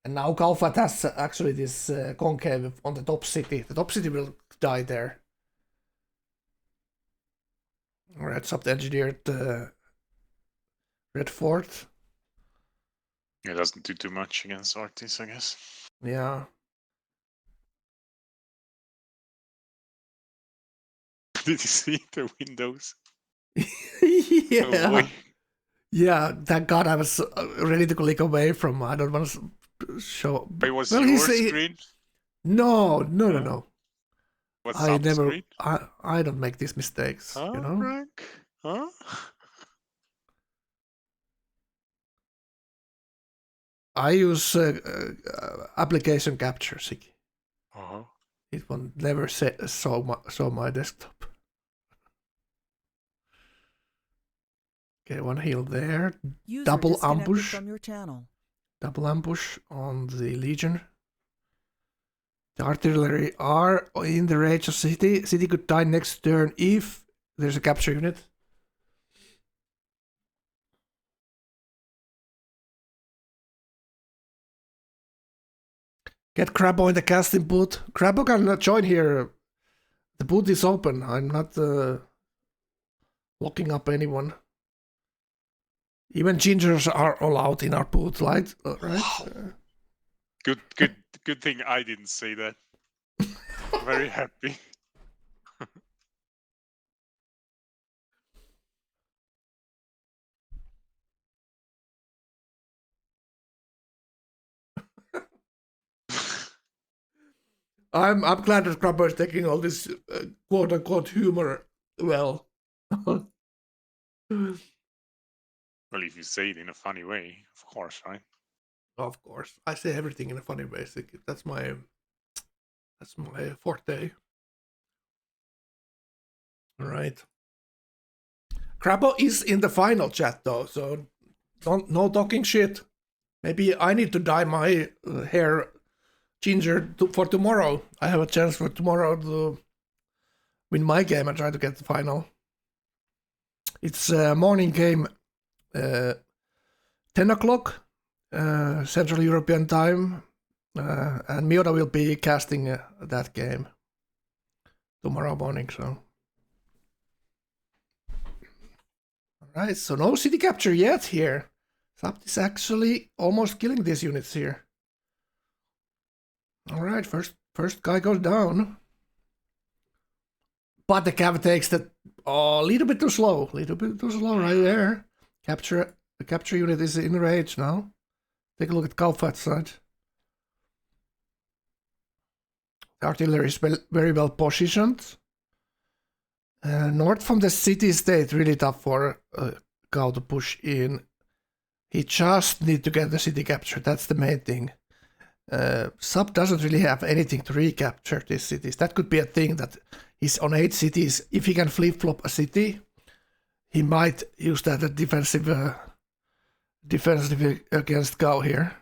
And now Galfat has actually this concave on the top city. The top city will die there. Alright, Sub engineered Red Fort. It doesn't do too much against Artis, I guess. Yeah. Did you see the windows? Yeah. Oh, Yeah, thank God I was ready to click away from. I don't want to show. it was Well, your he's- screen? No. What's I up never. screen? I don't make these mistakes. Huh, You know. Frank? Huh? I use application capture. Siki. Uh-huh. It will never show my desktop. Okay, one heal there. User Double disconnected ambush. from your channel. Double ambush on the Legion. The artillery are in the range of city. City could die next turn if there's a capture unit. Get Crabbo in the casting booth. Crabbo can join here. The booth is open. I'm not locking up anyone. Even gingers are allowed in our booth, right? Good thing I didn't say that. Very happy. I'm glad that Crabbo is taking all this quote unquote humor well. Well, if you say it in a funny way, of course, right? Of course, I say everything in a funny way. That's my forte. All right. Crabbo is in the final chat though, so no talking shit. Maybe I need to dye my hair ginger for tomorrow. I have a chance for tomorrow to win my game and try to get the final. It's a morning game, 10 o'clock Central European time, and Miota will be casting that game tomorrow morning. So, all right. So no city capture yet here. Sapt is actually almost killing these units here. All right, first guy goes down. But the Cav takes that a little bit too slow right there. Capture The capture unit is in range now. Take a look at Kaufat side. The artillery is very well positioned. North from the city state, really tough for Gao to push in. He just need to get the city captured. That's the main thing. Sub doesn't really have anything to recapture these cities. That could be a thing that he's on 8 cities. If he can flip-flop a city, he might use that as defensive against Gao here.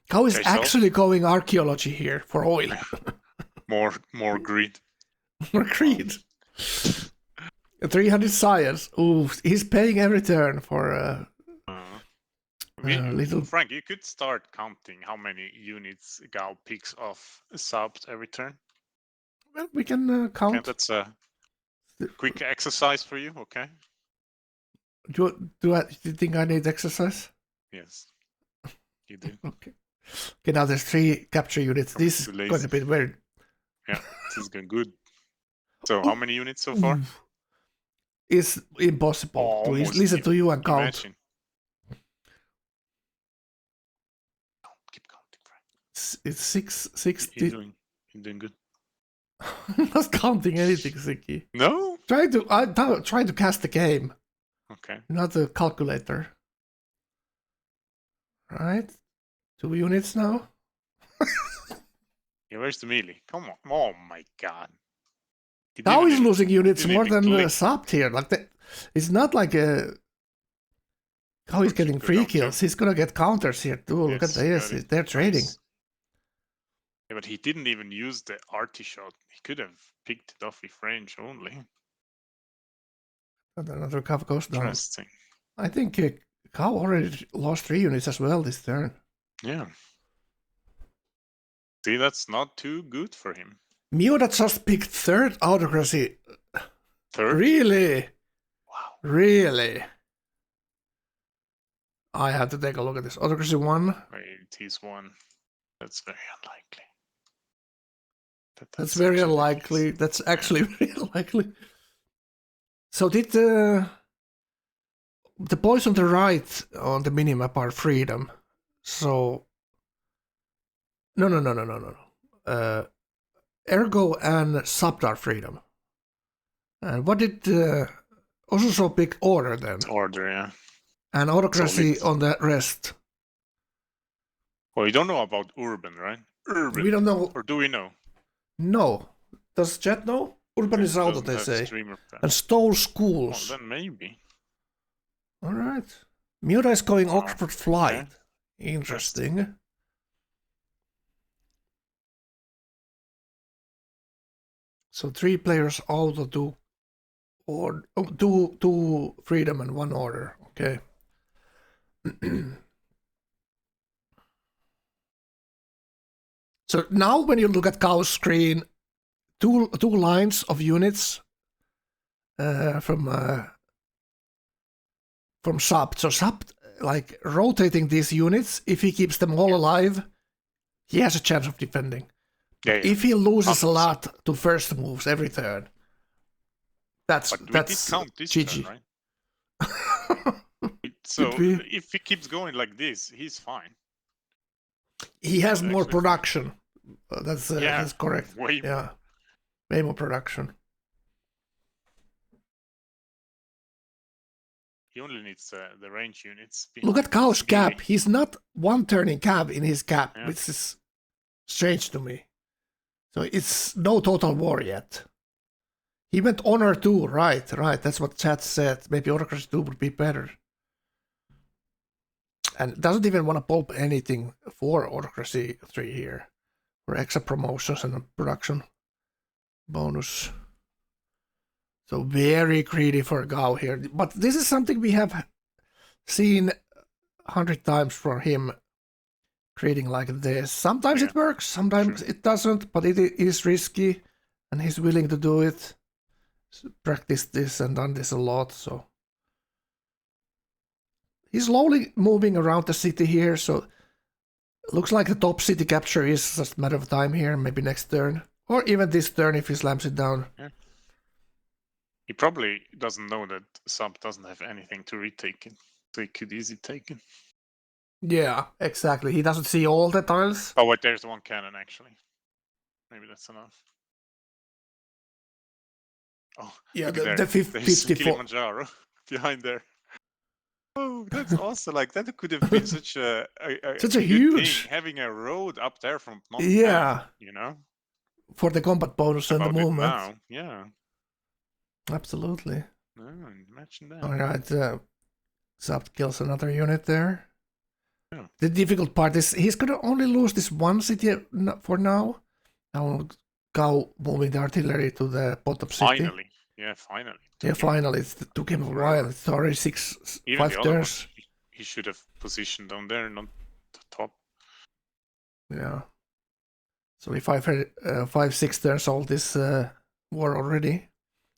Gao is actually going archaeology here for oil. more greed. More greed. 300 science. Ooh, he's paying every turn for little. Frank, you could start counting how many units Gao picks off subs every turn. Well, we can count. Okay, that's a quick exercise for you, okay? Do you think I need exercise? Yes, you do. Okay. Okay, now there's 3 capture units. This is going to be weird. Yeah, this is going good. So how many units so far? It's impossible to listen to you and count. Imagine. Keep counting, Frank. It's 660. You're doing good. I'm not counting anything, Siki. No? I'm trying to cast the game, Okay. not a calculator. Right? 2 units now. Yeah, where's the melee? Come on. Oh my god. Now he's losing units didn't more even than click. Sabt here. Like it's not like how he's getting Good free counter. kills. He's gonna get counters here too. Look at Yes, this. got it. They're trading. Nice. Yeah, but he didn't even use the arty shot. He could have picked it off with range only. And another cover goes down. Interesting. I think Cow already lost 3 units as well this turn. Yeah. See, that's not too good for him. Miura just picked 3rd autocracy. 3rd? Really? Wow. Really? I have to take a look at this. Autocracy 1. Wait, he's 1. That's very unlikely. That's very actually the unlikely. case. That's actually very unlikely. So did the boys on the right on the minimap are freedom. So no. Ergo and Sabt are freedom. And what did Osuso pick order then? Order, yeah. And autocracy Solid. on the rest. Well, you don't know about Urban, right? Urban. We don't know. Or do we know? No. Does Chat know? Urban is out, Doesn't they have say. streamer plan. And stole Well, schools. then maybe. All right. Miura is going Oh, Oxford Flight. okay. Interesting. So 3 players out of 2 or 2 freedom and 1 order. Okay. So now when you look at Cow's screen, two lines of units from Sabt. So Sabt, like rotating these units, if he keeps them all alive, he has a chance of defending. Yeah, yeah. If he loses a lot to first moves every turn, that's But we did that's count this GG. turn, right? So Did we? if he keeps going like this, he's fine. He has more Actually- production. That's correct. Way more. Yeah, way more production. He only needs the range units. Look at Cow's It's cap. really- He's not 1 turning cap in his cap, Yeah. which is strange to me. So it's no total war yet. He went honor 2, right. That's what chat said. Maybe autocracy 2 would be better. And doesn't even want to pulp anything for autocracy 3 here. For extra promotions and a production bonus. So very greedy for Gao here. But this is something we have seen 100 times for him creating like this. Sometimes Yeah, it works, sometimes sure. it doesn't, but it is risky and he's willing to do it. Practiced this and done this a lot, so. He's slowly moving around the city here, so looks like the top city capture is just a matter of time here, maybe next turn. Or even this turn if he slams it down. He probably doesn't know that Sub doesn't have anything to retake it. So he could easily take it. Yeah, exactly. He doesn't see all the tiles. Oh wait, there's one cannon actually. Maybe that's enough. Oh, Yeah, look the there. the There's 54. Kilimanjaro behind there. Oh, that's awesome! Like that could have been such a Such a good huge- thing, having a road up there from Phnom Penh. Yeah, You know, for the combat bonus and the about it movement. now. Yeah. Absolutely. Oh, imagine that. All right, Zapt kills another unit there. Yeah. The difficult part is he's gonna only lose this one city for now. Now Gao moving the artillery to the bottom city. Finally, yeah, finally. Yeah, finally, it took him a while. It's already Even five the other turns. ones, he should have positioned down there, not the top. Yeah. So if I've had 5-6 turns all this war already,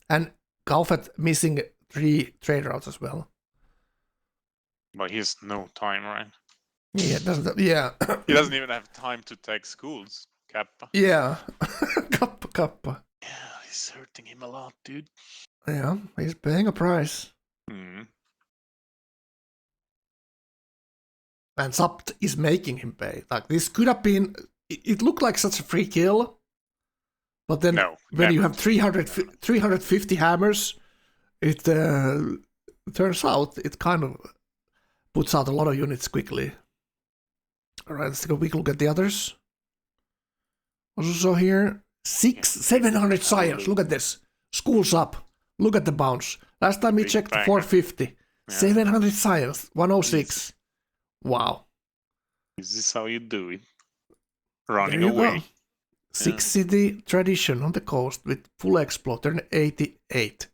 and Gaufet missing 3 trade routes as well. But he has no time, right? Yeah, doesn't. Yeah. He doesn't even have time to take schools. Kappa. Yeah. Kappa. Yeah, he's hurting him a lot, dude. Yeah, he's paying a price. Mm. And Zapt is making him pay. Like this could have been. It looked like such a free kill, but then No, when you never. have 350 hammers, it turns out it kind of puts out a lot of units quickly. All right, let's take a quick look at the others. Also here, 700 sires. Look at this. Schools up. Look at the bounce. Last time we Big checked, bang. 450. Yeah. 700 sires. 106. Wow. Is this how you do it? There Running you away. go. 6 city tradition on the coast with full explode. Turn 88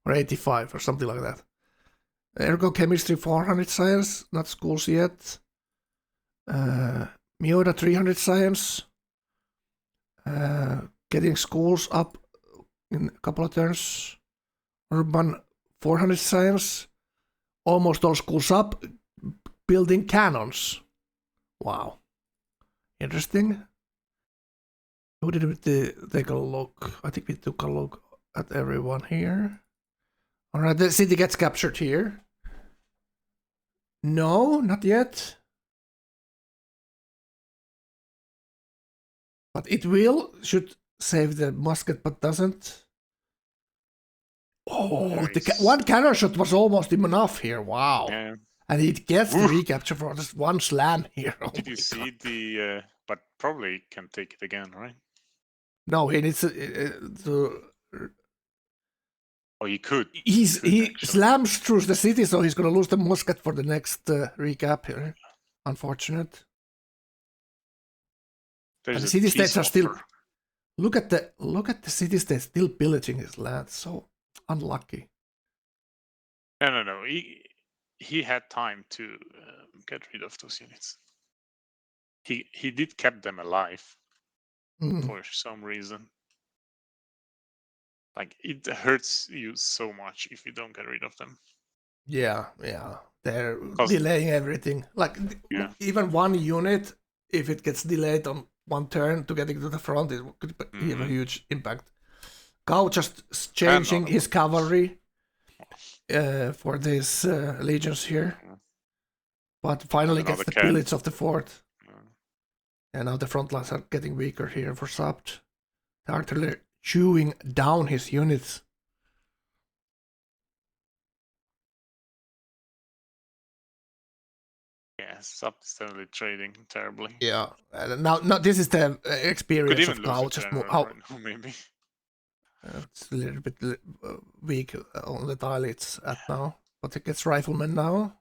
or 85 or something like that. Ergo chemistry 400 science, not schools yet. Miura 300 science. Getting schools up in a couple of turns. Urban 400 science. Almost all schools up. Building cannons. Wow. Interesting. Who did we take a look? I think we took a look at everyone here. Alright, the city gets captured here. No, not yet. But it should save the musket, but doesn't. Oh, one cannon shot was almost enough here. Wow. Yeah. And it gets the Oof. recapture for just one slam here. Oh Did you my see God. the? But probably can take it again, right? No, he needs to. Oh, he could. He actually. slams through the city, so he's gonna lose the musket for the next recap here. Unfortunate. There's And the a city peace states are still. offer. Look at the city states still pillaging his land. So unlucky. No. He had time to get rid of those units. He did keep them alive Mm. for some reason. Like it hurts you so much if you don't get rid of them. Yeah. They're 'Cause- delaying everything. Like Yeah. even one unit, if it gets delayed on one turn to getting to the front, it could have a huge impact. Gao just changing his cavalry for these legions here, but finally gets Another the cannon. pillage of the fort. Yeah. And now the front lines are getting weaker here for Zapt. The artillery chewing down his units. Yeah, Sub is definitely trading terribly. Yeah, and now this is the Could experience even of lose Gao. a Just general how right now, maybe. it's a little bit weak on the tile it's at now, but it gets riflemen now.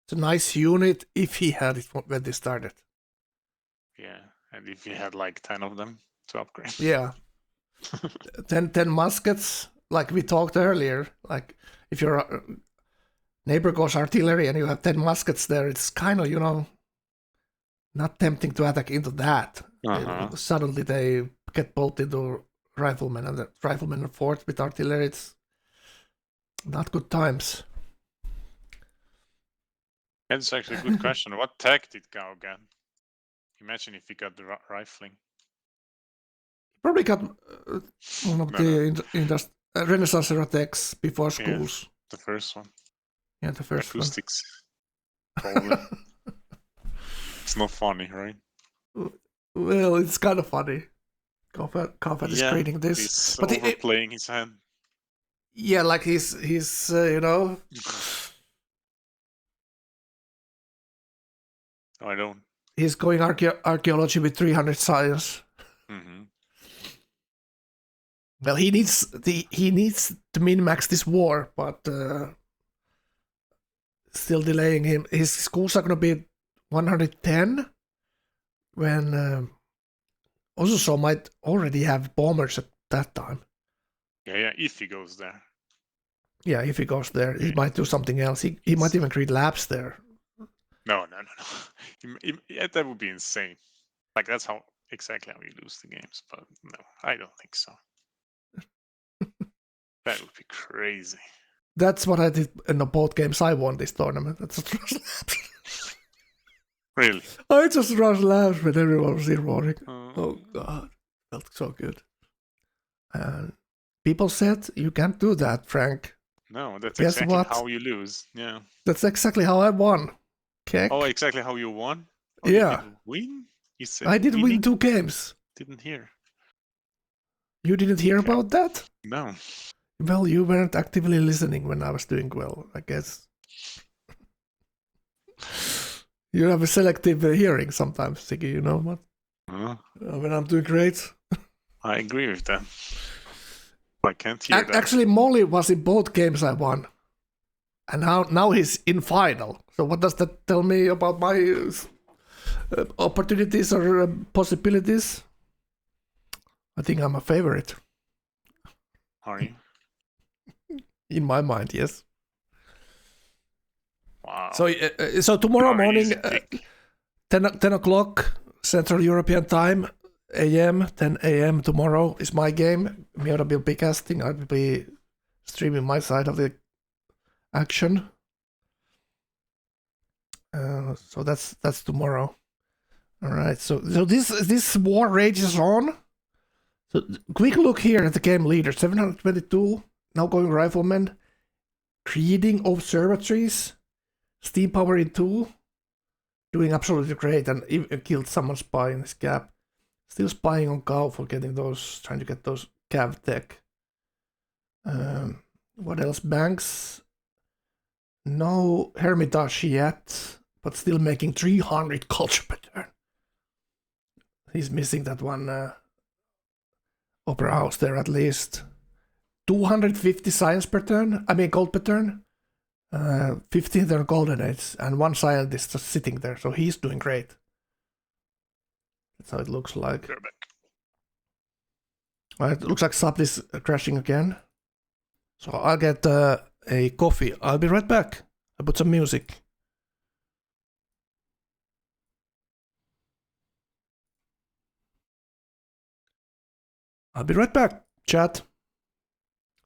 It's a nice unit if he had it when they started. Yeah, and if you had like 10 of them to upgrade. Yeah, 10 muskets, like we talked earlier. Like if your neighbor goes artillery and you have 10 muskets there, it's kind of not tempting to attack into that. Suddenly they get pulled into riflemen, and the riflemen are fought with artillery. It's not good times. That's actually a good question. What tech did Gao get? Imagine if he got the rifling. Probably got one of the Renaissance era techs before Yeah. schools. The first one. Yeah, the first one. Acoustics. Probably. It's not funny, right? Well, it's kind of funny. Comfort is creating this, he's but overplaying his hand. Yeah, like he's you know. I don't. He's going archaeology with 300 science. Mm-hmm. Well, he needs to min-max this war, but still delaying him. His schools are gonna be 110 when Osuso might already have bombers at that time. Yeah, if he goes there. Yeah, if he goes there, he might do something else. He might even create labs there. No. That would be insane. Like that's exactly how you lose the games. But no, I don't think so. That would be crazy. That's what I did in the both games I won this tournament. That's Really? I just rushed labs when everyone was roaring. Oh god, felt so good. And people said you can't do that, Frank. No, that's Guess exactly what? how you lose. Yeah. That's exactly how I won. Keck. Oh, exactly how you won? Oh, Yeah. You didn't win? You said I did win winning? 2 games. Didn't hear. You didn't hear Okay. about that? No. Well, you weren't actively listening when I was doing well, I guess. You have a selective hearing sometimes, Siggy, you know what? When I'm doing great. I agree with that. I can't hear that. Actually, Molly was in both games I won. And now he's in final. So what does that tell me about my opportunities or possibilities? I think I'm a favorite. Are you? In my mind, yes. Wow. So tomorrow Very morning, easy pick. 10 o'clock Central European Time, AM, 10 AM tomorrow is my game. Miura will be casting. I will be streaming my side of the action. So that's tomorrow. All right. So this war rages on. So quick look here at the game leader. 722 now going rifleman. Creating observatories. Steam power in 2. Doing absolutely great and even killed someone spy in this gap. Still spying on Cow for getting those, trying to get those Cav tech. What else? Banks. No Hermitage yet, but still making 300 culture per turn. He's missing that one Opera House there at least. 250 science per turn, gold per turn. 15 turn golden age, and 1 scientist just sitting there, so he's doing great. That's how it looks like. You're back. It looks like Sub is crashing again. So I'll get a coffee. I'll be right back. I'll put some music. I'll be right back, chat.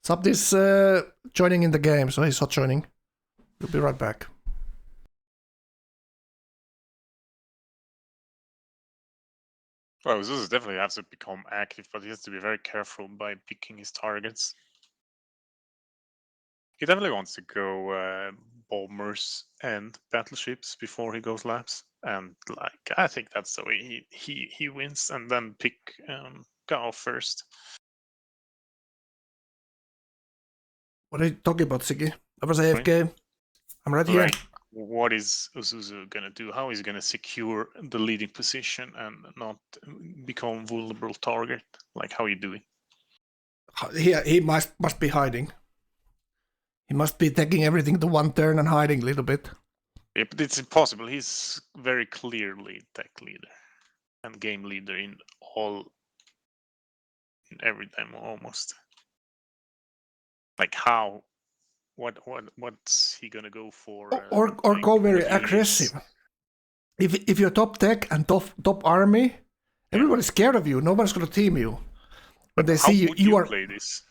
Sub is joining in the game, so he's not joining. We'll be right back. Well, Zeus definitely has to become active, but he has to be very careful by picking his targets. He definitely wants to go bombers and battleships before he goes labs, and I think that's the way he wins, and then pick Gao first. What are you talking about, Siggy? I was AFK. I'm right here. What is Uzuzu gonna do? How is he gonna secure the leading position and not become vulnerable target? Like how you doing? He must be hiding. He must be taking everything to 1 turn and hiding a little bit. Yeah, but it's impossible. He's very clearly tech leader and game leader in every time almost. Like how? What's he gonna go for? Or go very aggressive. If you're top tech and top army, everybody's scared of you. Nobody's gonna team you. When they see you are. Play this?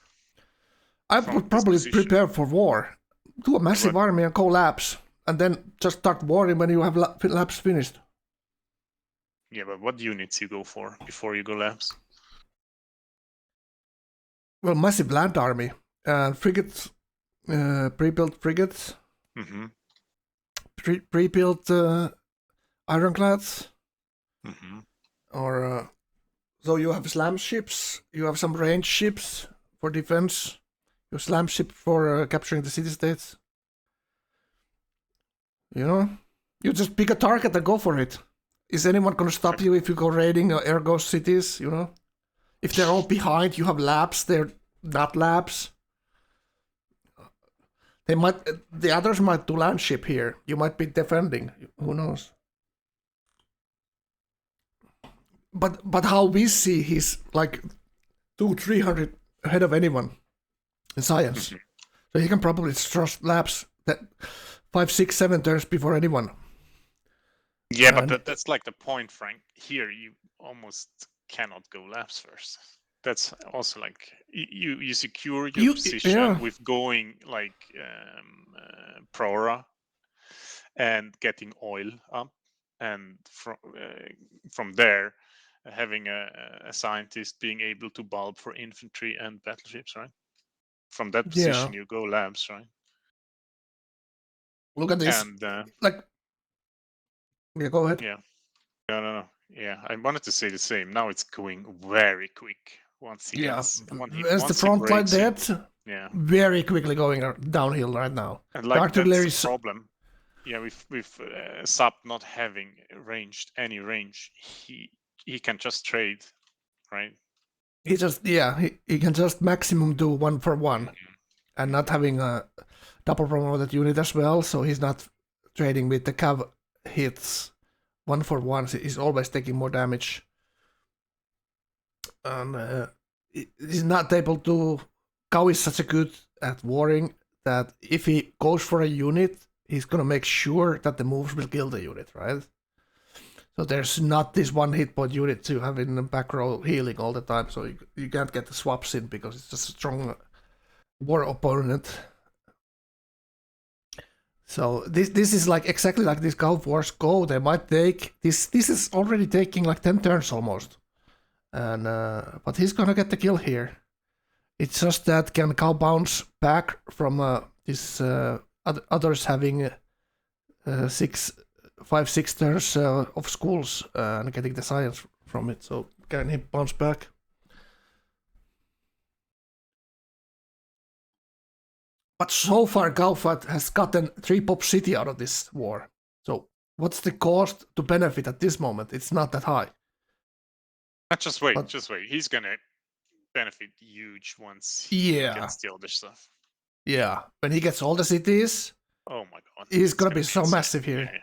I would probably prepare for war. Do a massive army and collapse, and then just start warring when you have labs finished. Yeah, but what units you go for before you go labs? Well, massive land army, frigates, pre-built frigates. Mm-hmm. pre-built ironclads, Mm-hmm. or so you have slam ships, you have some range ships for defense, your slam ship for capturing the city-states. You know, you just pick a target and go for it. Is anyone gonna stop you if you go raiding air ghost cities? You know, if they're all behind, you have labs. They're not labs. They might. The others might do land ship here. You might be defending. Who knows? But how we see, he's like 200-300 ahead of anyone in science. Mm-hmm. So he can probably trust labs that 5, 6, 7 turns before anyone. Yeah, And- but that's like the point, Frank. Here you almost cannot go labs first. That's also like you secure your position with going like Prora and getting oil up, and from there having a scientist being able to bulb for infantry and battleships, right? From that position you go labs, right? Look at this. And yeah, go ahead. Yeah. No. Yeah, I wanted to say the same. Now it's going very quick. Once he gets, as the front line dead, yeah, very quickly going downhill right now. and like artillery that's the problem. Yeah, with Sap not having any range, he can just trade, right? He just he can just maximum do 1 for 1, and not having a double promoted unit as well. So he's not trading with the cav hits 1 for 1. He's always taking more damage. And he's not able to. Cow is such a good at warring that if he goes for a unit, he's gonna make sure that the moves will kill the unit, right? So there's not this one hit point unit to have in the back row healing all the time, so you can't get the swaps in because it's just a strong war opponent. So this is like exactly like this Gulf Wars go. They might take this. This is already taking like 10 turns almost. And but he's gonna get the kill here. It's just that can Cow bounce back from this others having 5, 6 turns of schools and getting the science from it. So can he bounce back? But so far, Gaufat has gotten 3 pop city out of this war. So what's the cost to benefit at this moment? It's not that high. Just wait. He's gonna benefit huge once he gets the other stuff. Yeah, when he gets all the cities, oh my god, he's gonna be so massive here. Yeah.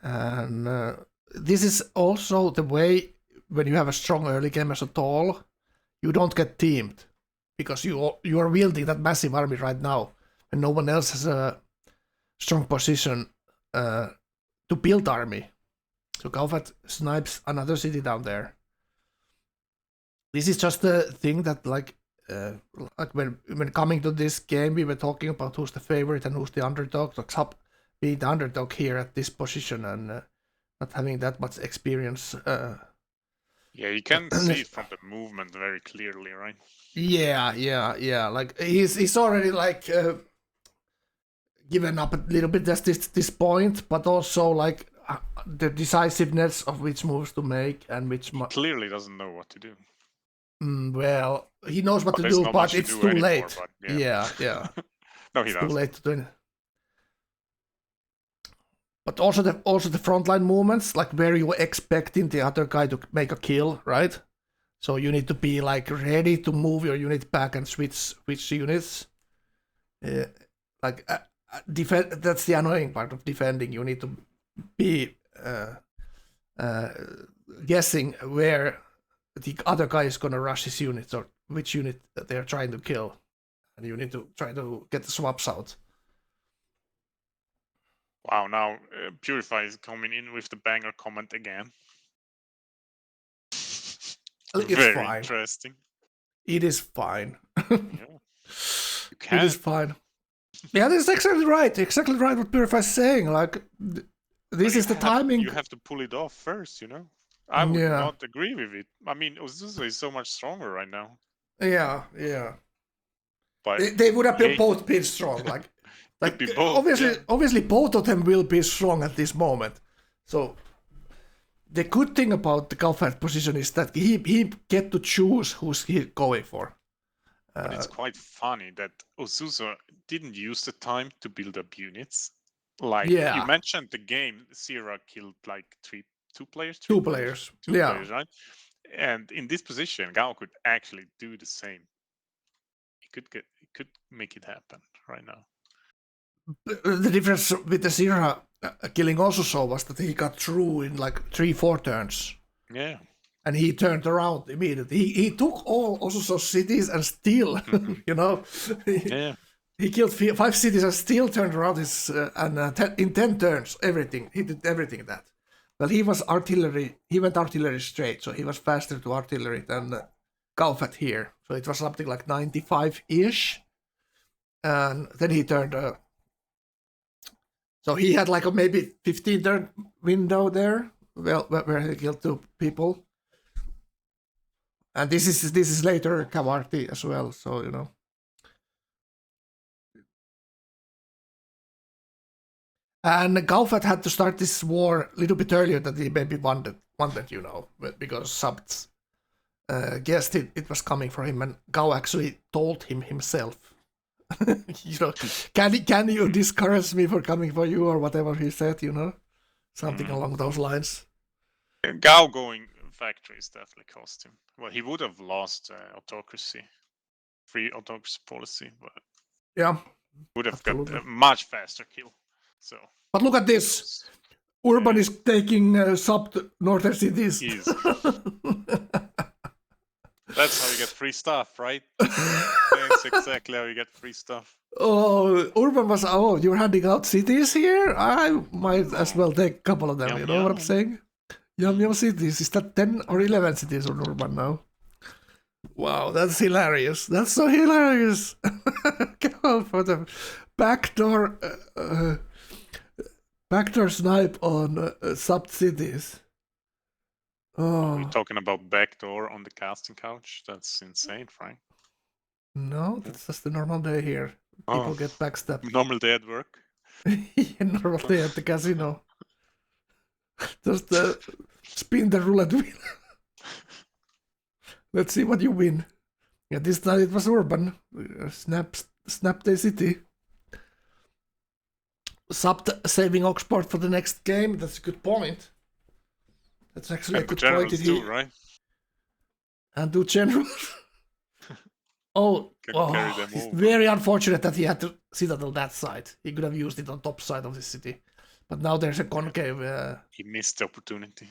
And this is also the way when you have a strong early game as a tall, you don't get teamed because you are wielding that massive army right now, and no one else has a strong position to build army. So Gaufat snipes another city down there. This is just the thing that like when coming to this game, we were talking about who's the favorite and who's the underdog. So Xap being the underdog here at this position and not having that much experience. Yeah, you can see it from the movement very clearly, right? Yeah. Like he's already like given up a little bit at this point, but also like the decisiveness of which moves to make and which clearly doesn't know what to do. Well, he knows what to do, but it's too late. Yeah. No, he doesn't. Too late to do it. But also the frontline movements, like where you were expecting the other guy to make a kill, right? So you need to be like ready to move your unit back and switch units. That's the annoying part of defending. You need to be guessing where the other guy is gonna rush his units or which unit they're trying to kill, and you need to try to get the swaps out. Wow! Now Purify is coming in with the banger comment again. It's very fine. Interesting. It is fine. Yeah. You can. It is fine. Yeah, that's exactly right. Exactly right what Purify is saying. Like this is the timing. You have to pull it off first, you know. I would not agree with it. I mean, Ozuzu is so much stronger right now. Yeah. But they would have both been strong. Like Could be both. Obviously, both of them will be strong at this moment. So the good thing about the Gaufat position is that he get to choose who's he going for. But it's quite funny that Osuso didn't use the time to build up units. Like you mentioned, the game Sierra killed like two players. Two players, right? And in this position, Gao could actually do the same. He could make it happen right now. The difference with the Sierra killing Osuso was that he got through in like 3-4 turns. Yeah. And he turned around immediately. He took all Osuso's cities and still, he killed 5 cities and still turned around his in 10 turns. Everything he did everything that. Well, he was artillery. He went artillery straight, so he was faster to artillery than Gaufat here. So it was something like 95-ish, and then he turned. So he had like a maybe 15 turn window there, well, where he killed 2 people. And this is later Kavarti as well, so you know. And Gaufat had to start this war a little bit earlier than he maybe wanted, you know, because Subts guessed it was coming for him, and Gao actually told him himself. You know, can you discourage me for coming for you or whatever he said, you know, something along those lines. Gao going factories definitely cost him. Well, he would have lost free autocracy policy, but would have got a much faster kill. So, but look at this. Urban is taking sub northern cities. That's how you get free stuff, right? That's exactly how you get free stuff. Oh, Urban was, you're handing out cities here? I might as well take a couple of them, you know what I'm saying? Yum cities. Is that 10 or 11 cities on Urban now? Wow, that's hilarious. That's so hilarious. Go for the backdoor snipe on sub cities. Oh. You're talking about backdoor on the casting couch? That's insane, Frank. No, that's just the normal day here. People get backstabbed. Normal day at work? Normal day at the casino. Just spin the roulette wheel. Let's see what you win. Yeah, this time it was Urban. Snap the city. Subbed saving Oxport for the next game. That's a good point. That's actually a good point. Too, right? And do generals. It's very unfortunate that he had to Citadel that side. He could have used it on top side of the city. But now there's a concave. He missed the opportunity.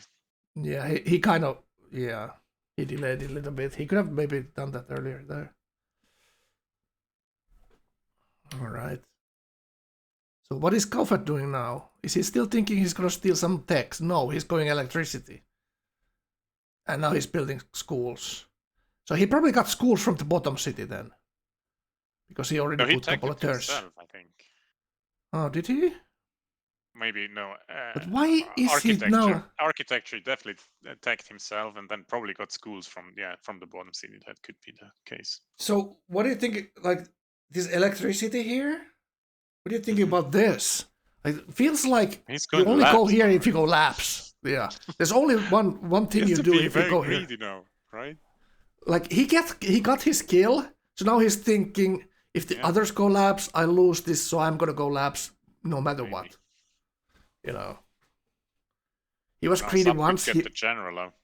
Yeah, he kind of, he delayed it a little bit. He could have maybe done that earlier there. All right. So what is Gaufat doing now? Is he still thinking he's going to steal some techs? No, he's going electricity. And now he's building schools. So he probably got schools from the bottom city then. Because he already put a couple of turns. Himself, I think. Oh, did he? Maybe, no. But why is he now? Architecture definitely attacked himself and then probably got schools from the bottom city. That could be the case. So what do you think, like, this electricity here? What do you think about this? It feels like you only go here if you go laps. Yeah. There's only one thing you do if you go here. Now, right? Like he got his kill, so now he's thinking if the others go laps, I lose this, so I'm gonna go laps no matter what. You know. He was greedy once. Get the general out.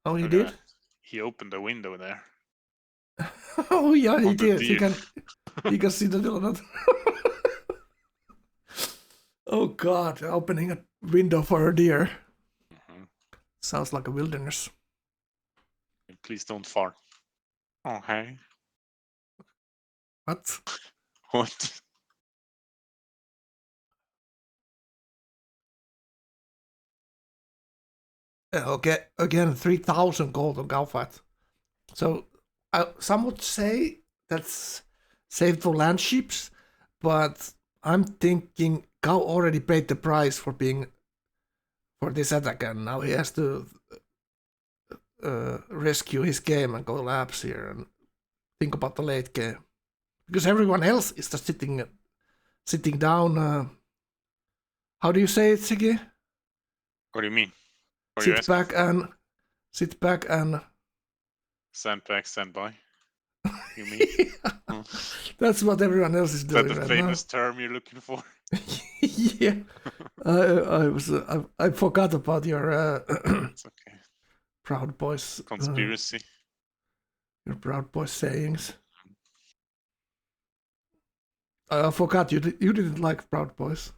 Oh, he did? He opened the window there. Oh yeah, he did. He can see the donut. Oh god, opening a window for a deer. Mm-hmm. Sounds like a wilderness. Please don't fart. Oh, hey. What? What? Okay, again, 3,000 gold on Gaufat. So, some would say that's saved for land ships, but I'm thinking Gao already paid the price for this attack, and now he has to rescue his game and go laps here and think about the late game. because everyone else is just sitting down. How do you say it, Siggy? What do you mean? What are you Sit asking? back and. Stand back, stand by. You mean? That's what everyone else is Is doing that the right famous term you're looking for? now. Yeah, I forgot about your It's okay. Proud Boys Conspiracy. your Proud Boys sayings. I forgot you didn't like Proud Boys.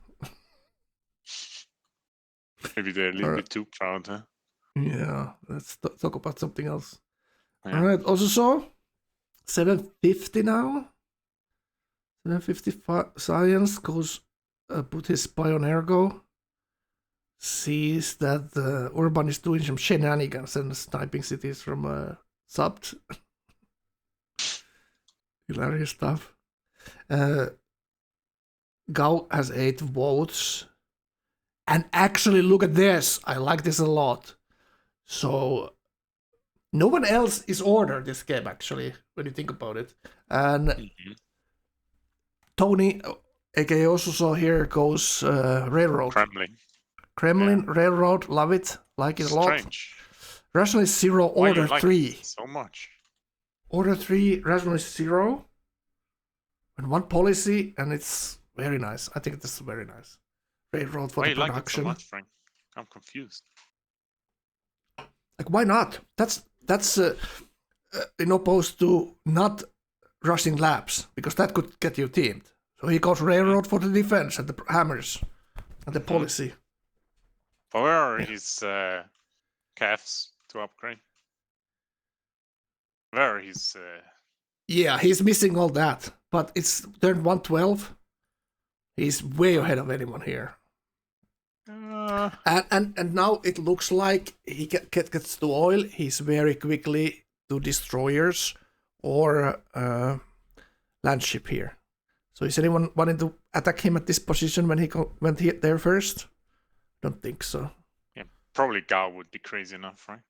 Maybe they're a little bit too proud, huh? Yeah, let's talk about something else. Yeah. All right, also so 750 now. 755 Science goes put his spy on Ergo. Sees that Urban is doing some shenanigans and sniping cities from Subt. Hilarious stuff. Gao has 8 votes. And actually, look at this. I like this a lot. So, no one else is ordered this game, actually, when you think about it. And Tony, aka also here, goes Railroad. Kremlin, Yeah. Railroad, love it. Like it a lot. Strange. Rationalist 0, Why Order you like 3. it so much? Order 3, Rationalist 0. And 1 policy, and it's very nice. I think this is very nice. Railroad for Why the you like it so production. much, Frank? I'm confused. Like, why not? That's in opposed to not rushing labs, because that could get you teamed. So he goes Railroad for the defense and the hammers and the policy. But where are his calves to upgrade? Where are his... Yeah, he's missing all that, but it's turned 112. He's way ahead of anyone here. And now it looks like he gets to oil. He's very quickly to destroyers or land ship here. So is anyone wanting to attack him at this position when he went there first? Don't think so. Yeah, probably Gao would be crazy enough, right?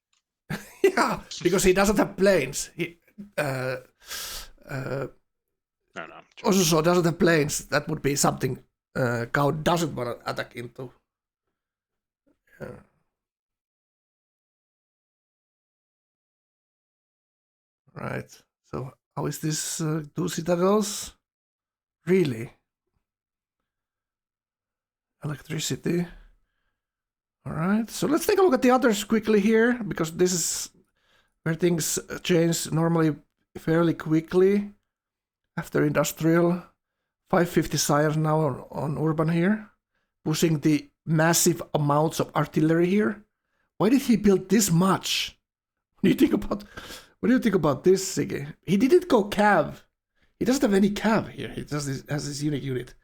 Yeah, because he doesn't have planes. He No. also doesn't have planes. That would be something Gao doesn't want to attack into. Right. So how is this 2 citadels? Really? Electricity. All right. So let's take a look at the others quickly here, because this is where things change normally fairly quickly after industrial. 550 science now on urban here, pushing the massive amounts of artillery here. Why did he build this much? What do you think about this, Siggy? He didn't go cav. He doesn't have any cav here. He just has this unique unit,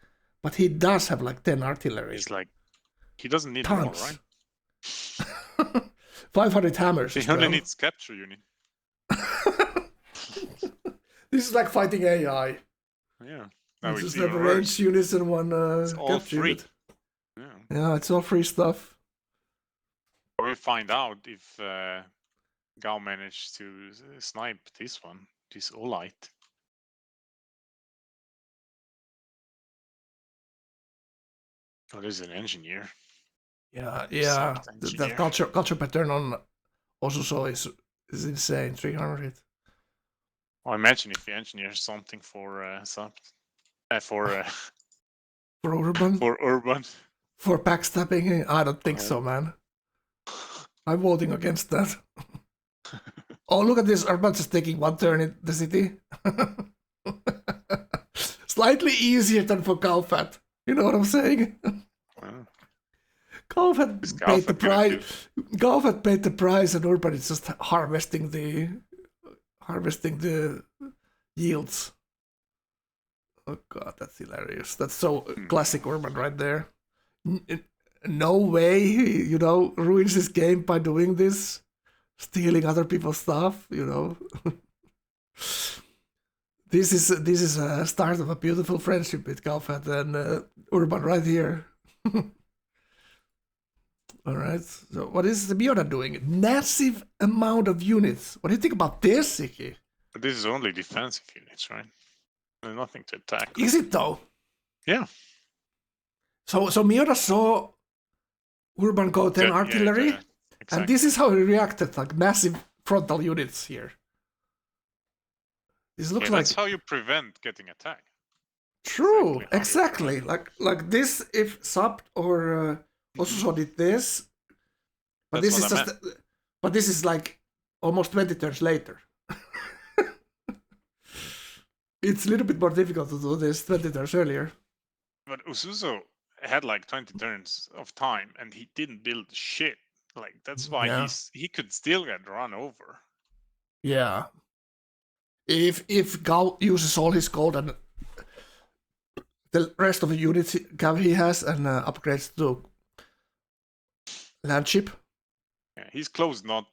but he does have like 10 artillery. He's like, he doesn't need Tons. more, right? 500 hammers. He only needs capture unit. This is like fighting AI. Yeah. It's just have range units and one all capture free. unit. Yeah. It's all free stuff. We'll find out if Gao managed to snipe this one, this Olite. Oh, there's an engineer. Yeah. Engineer. That culture pattern on also is insane. 300. Well, imagine if he engineers something for for urban. For urban. For backstabbing, I don't think so, man. I'm voting against that. Oh, look at this! Urban just taking 1 turn in the city. Slightly easier than for Galfat. You know what I'm saying? Galfat paid the price. Galfat paid the price, and Urban is just harvesting the yields. Oh god, that's hilarious. That's so classic Urban right there. No way, ruins his game by doing this, stealing other people's stuff. This is a start of a beautiful friendship with Galfat and Urban right here. All right. So what is the Miona doing? Massive amount of units. What do you think about this, Iki? But this is only defensive units, right? Nothing to attack. Is it though? Yeah. So Miura saw Urban go 10 artillery, Yeah, exactly. and this is how he reacted, like massive frontal units here. This looks like that's how you prevent getting attacked. true, exactly how you exactly. Like this, if Subbed or also did this, but That's this is what I just, but this is like almost 20 turns later. It's a little bit more difficult to do this 20 turns earlier. But Usuzo had like 20 turns of time, and he didn't build shit. Like that's why Yeah. he could still get run over. Yeah. If Gao uses all his gold and the rest of the units he has and upgrades to land ship. Yeah, he's close, not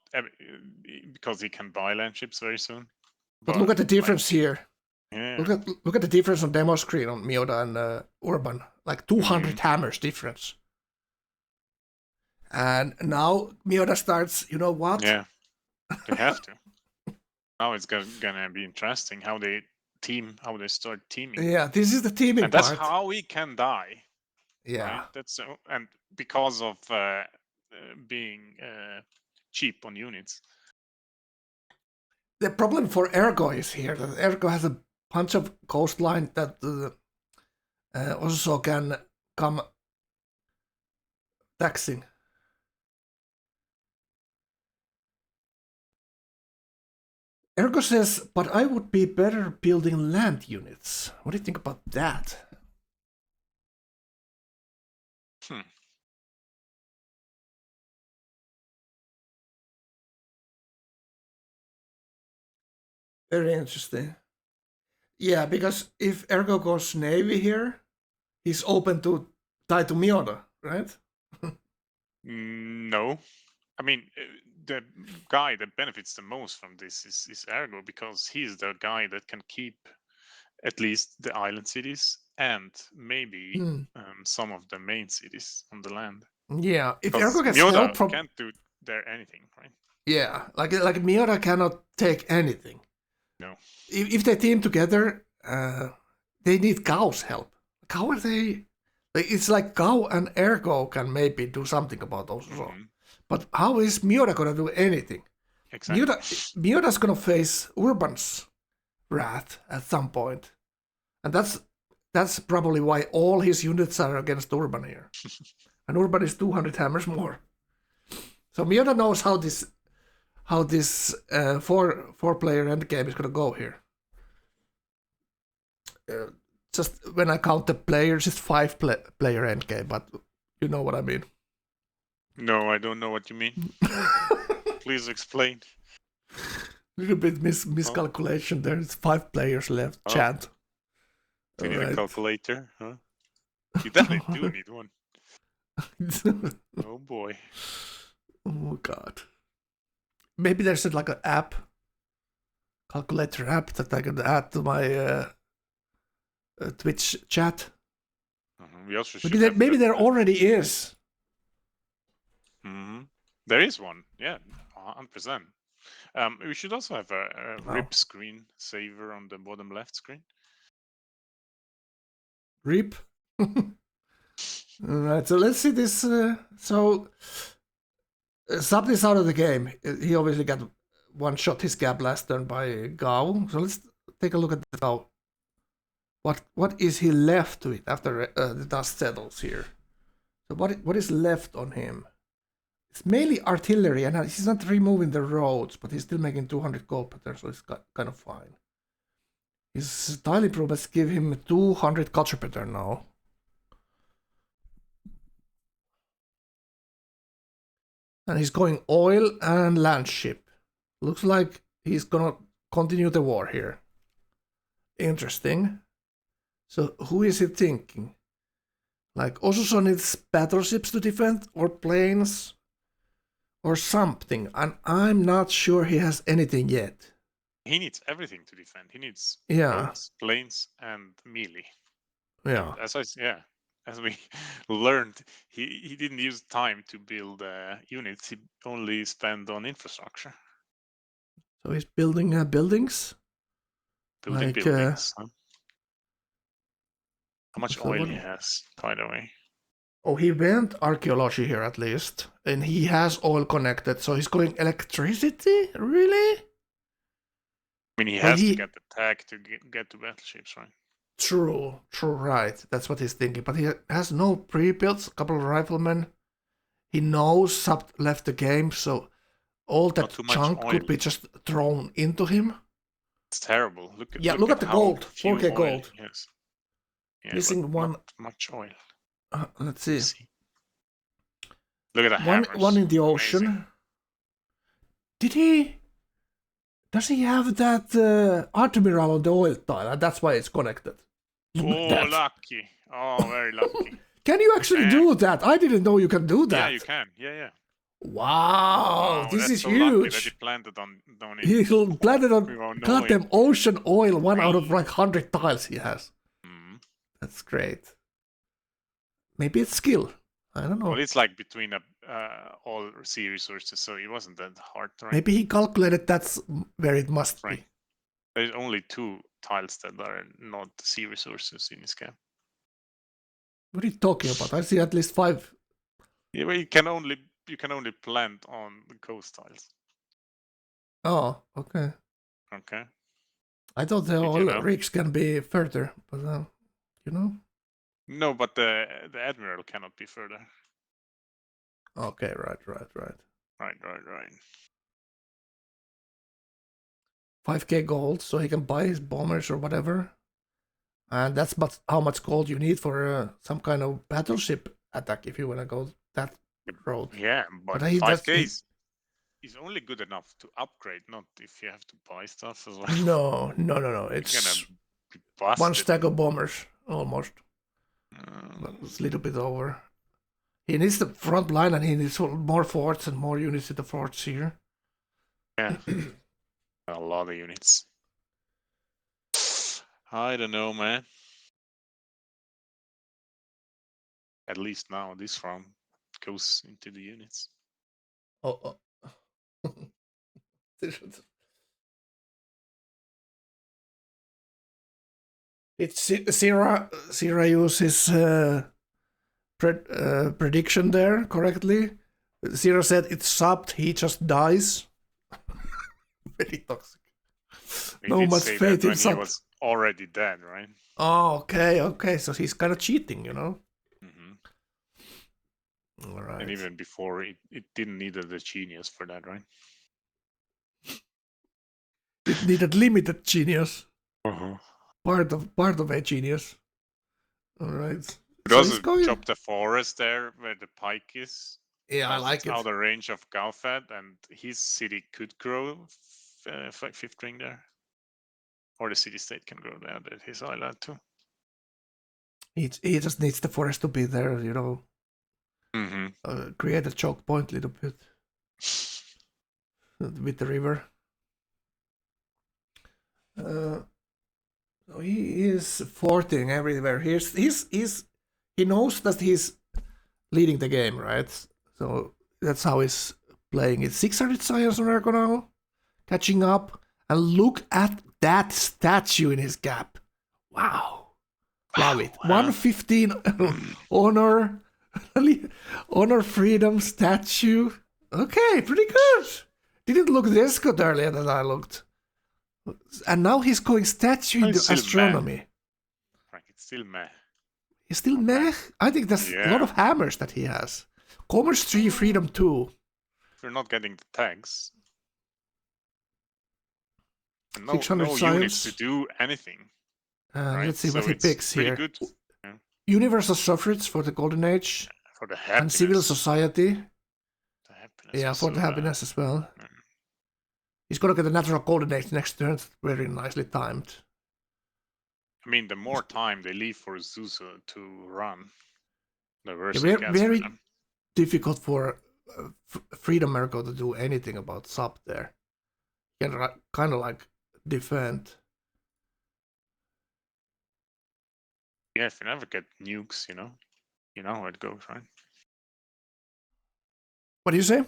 because he can buy land ships very soon. But look at the difference here. Yeah. Look at the difference on demo screen on Miura and Urban. Like 200 hammers difference. And now Miura starts, you know what? Yeah, they have to. Now it's gonna be interesting how they start teaming. Yeah, this is the teaming and that's part. how he can die. Yeah. Right? That's and because of being cheap on units. The problem for Ergo is here that Ergo has a bunch of coastline that also can come taxing. Ergo says, but I would be better building land units. What do you think about that? Very interesting. Yeah, because if Ergo goes Navy here, he's open to tie to Miura, right? No. I mean, the guy that benefits the most from this is Ergo, because he's the guy that can keep at least the island cities and maybe some of the main cities on the land. Yeah, if Because Ergo gets Miura help from... can't do there anything, right? Yeah, like Miura cannot take anything. No. If they team together, they need Gao's help. How are they... Like, it's like Gao and Ergo can maybe do something about those. But how is Miura gonna do anything? Exactly. Miura's gonna face Urban's wrath at some point. And that's probably why all his units are against Urban here. And Urban is 200 hammers more. So Miura knows how this four player endgame is gonna go here. Just when I count the players, it's 5 player endgame, but you know what I mean. No, I don't know what you mean. Please explain. Little bit miscalculation there. It's 5 players left. Oh. Chant. Do you need a calculator? Huh? You definitely do need one. Oh boy. Oh god. Maybe there's like an app, calculator app that I can add to my Twitch chat. We also should Maybe there already is. There is one. Yeah, 100%. We should also have a RIP screen saver on the bottom left screen. RIP. Alright, so let's see this. So Subbed is out of the game. He obviously got one shot his gap last turn by Gao. So let's take a look at the Gao. What is he left with after the dust settles here? So what is left on him? It's mainly artillery, and he's not removing the roads, but he's still making 200 gold patterns, so it's kind of fine. His tile improvements give him 200 culture pattern now. And he's going oil and land ship. Looks like he's gonna continue the war here. Interesting. So who is he thinking? Like Osuso needs battleships to defend, or planes, or something. And I'm not sure he has anything yet. He needs everything to defend. He needs boats, planes, and melee. Yeah. And as we learned, he didn't use time to build units. He only spent on infrastructure. So he's building buildings. Buildings. Huh? How much So oil what- he has, by the way. Oh, he went archaeology here at least, and he has oil connected, so he's going electricity? Really? I mean, he Well, has he- to get the tag to get to battleships, right? True, right. That's what he's thinking. But he has no pre-builds, a couple of riflemen. He knows Sub left the game, so all that too much junk could oil. be just thrown into him. It's terrible. Look Look at the how gold, few 4K oil gold. he has. Yeah, Missing but one. not much oil. Let's see. Look at the hammers. One in the ocean. Amazing. Did he? Does he have that Admiral on the oil tile? And that's why it's connected. Look at Oh, that. lucky. Oh, very lucky. Can you actually do that? I didn't know you can do that. Yeah, you can. Yeah. Wow, this that's is so lucky that he huge. planted on it. He planted on Without goddamn knowing. ocean oil, one out of like 100 tiles he has. Mhm. That's great. Maybe it's skill. I don't know. Well, it's like between all sea resources, so it wasn't that hard, right? Maybe he calculated that's where it must Right. be. There's only 2 tiles that are not sea resources in this game. What are you talking about? I see at least 5. Yeah, but you can only plant on the coast tiles. Oh, okay. Okay. I thought the Did you oil know? rigs can be further, but you know. No, but the admiral cannot be further. Okay, right. Right. 5K gold, so he can buy his bombers or whatever. And that's how much gold you need for some kind of battleship attack if you want to go that road. Yeah, but But he 5K does- is only good enough to upgrade, not if you have to buy stuff as well. No. You're It's gonna be busted. one stack of bombers, almost. Um, But it's a little bit over. He needs the front line and he needs more forts and more units in the forts here. yeah. A lot of units. I don't know, man. At least now this round goes into the units. Oh. It's Sierra uses prediction there correctly. Sierra said it's subbed, he just dies. Very toxic. He No did much say faith that in when he sub. was already dead, right? Oh, okay. So he's kind of cheating, you know? Hmm. All right. And even before, it didn't need the genius for that, right? It needed limited genius. Uh-huh. Part of a genius. All right. But So also he's going- chop the forest there where the pike is. Yeah, I because like it's it. out of range of Galfed, and his city could grow fifth ring there. Or the city-state can grow there at his island too. He just needs the forest to be there, you know. Mm-hmm. Create a choke point a little bit with the river. So he is forting everywhere. He knows that he's leading the game, right? So that's how he's playing it. 600 science on Ergo now, catching up, and look at that statue in his gap. Wow, love it. Wow. 115 honor, freedom statue. Okay, pretty good. Didn't look this good earlier than I looked. And now he's going statue into It's still astronomy. Frank, it's still meh. He's still meh. I think that's a lot Yeah. of hammers that he has. Commerce 3, Freedom 2. If you're not getting the tags, and no 600 units science. to do anything. Right? Let's see what So he it's picks pretty here. good Universal suffrage for the Golden Age for the happiness. and civil society. The happiness Yeah, was for the so happiness as well. Mm. He's gonna get a natural Golden Age next turn. Very nicely timed. I mean, the more time they leave for Zuzu to run, the worse Yeah, it gets very for them. difficult for Freedom Merco to do anything about sub there. He can kind of like defend. Yeah, if you never get nukes, you know how it goes, right? What do you say?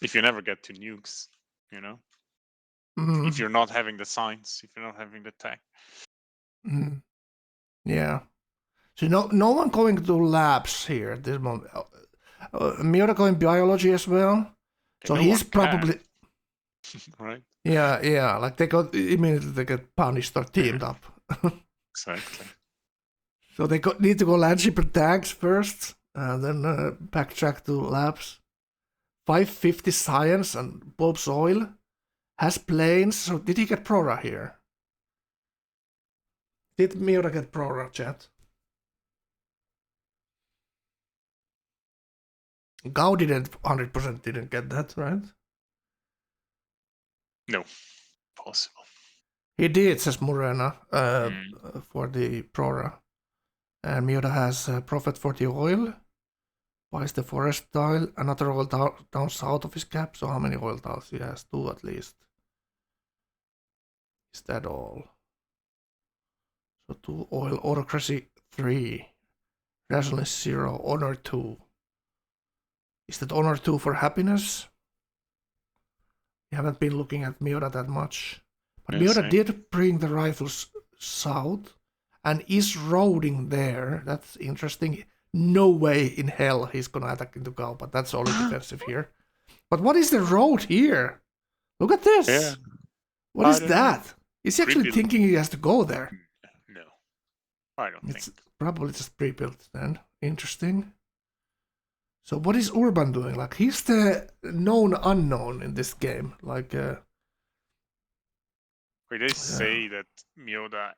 If you never get to nukes, Mhm. if you're not having the signs, if you're not having the tech. Yeah. So no one going to labs here at this moment. Miura going biology as well. So No he's one can, probably right? yeah. Like they got immediately they get punished or teamed up. Exactly. So they need to go land shipper tanks first, and then backtrack to labs. 550 science and Bob's oil. Has planes. So did he get Prora here? Did Miura get Prora, chat? Gao didn't 100% didn't get that, right? No, possible. He did, says Morena, for the Prora. And Miura has Prophet for the oil. Buys the forest tile. Another oil down south of his cap. So how many oil tiles he has? 2 at least. Is that all? So 2 oil. Autocracy 3. Resilience 0. Honor 2. Is that honor 2 for happiness? We haven't been looking at Miura that much. But Miura did bring the rifles south and is roading there. That's interesting. No way in hell he's gonna attack into Gao, but that's only defensive here. But what is the road here? Look at this. Yeah. What is that? Is he actually thinking he has to go there? No, I don't It's think. probably just pre-built then. Interesting. So what is Urban doing? Like he's the known unknown in this game. Like Wait, they say that Miura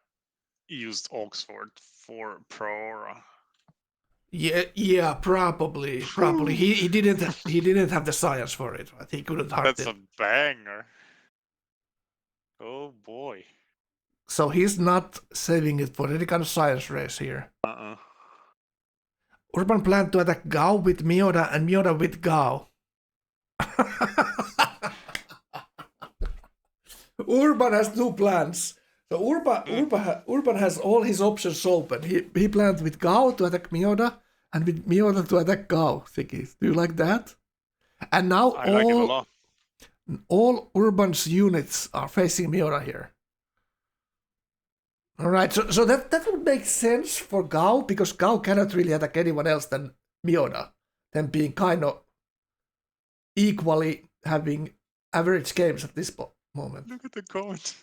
used Oxford for Prora. yeah, probably. He didn't have the science for it. But he couldn't hard That's it. a banger. Oh boy. So he's not saving it for any kind of science race here. Urban planned to attack Gao with Miura and Miura with Gao. Urban has 2 plans. So Urban has all his options open. He planned with Gao to attack Miura and with Miura to attack Gao. Thingy. Do you like that? And now I like it a lot. all Urban's units are facing Miura here. All right, so that would make sense for Gao, because Gao cannot really attack anyone else than Miura, them being kind of equally having average games at this moment. Look at the comment.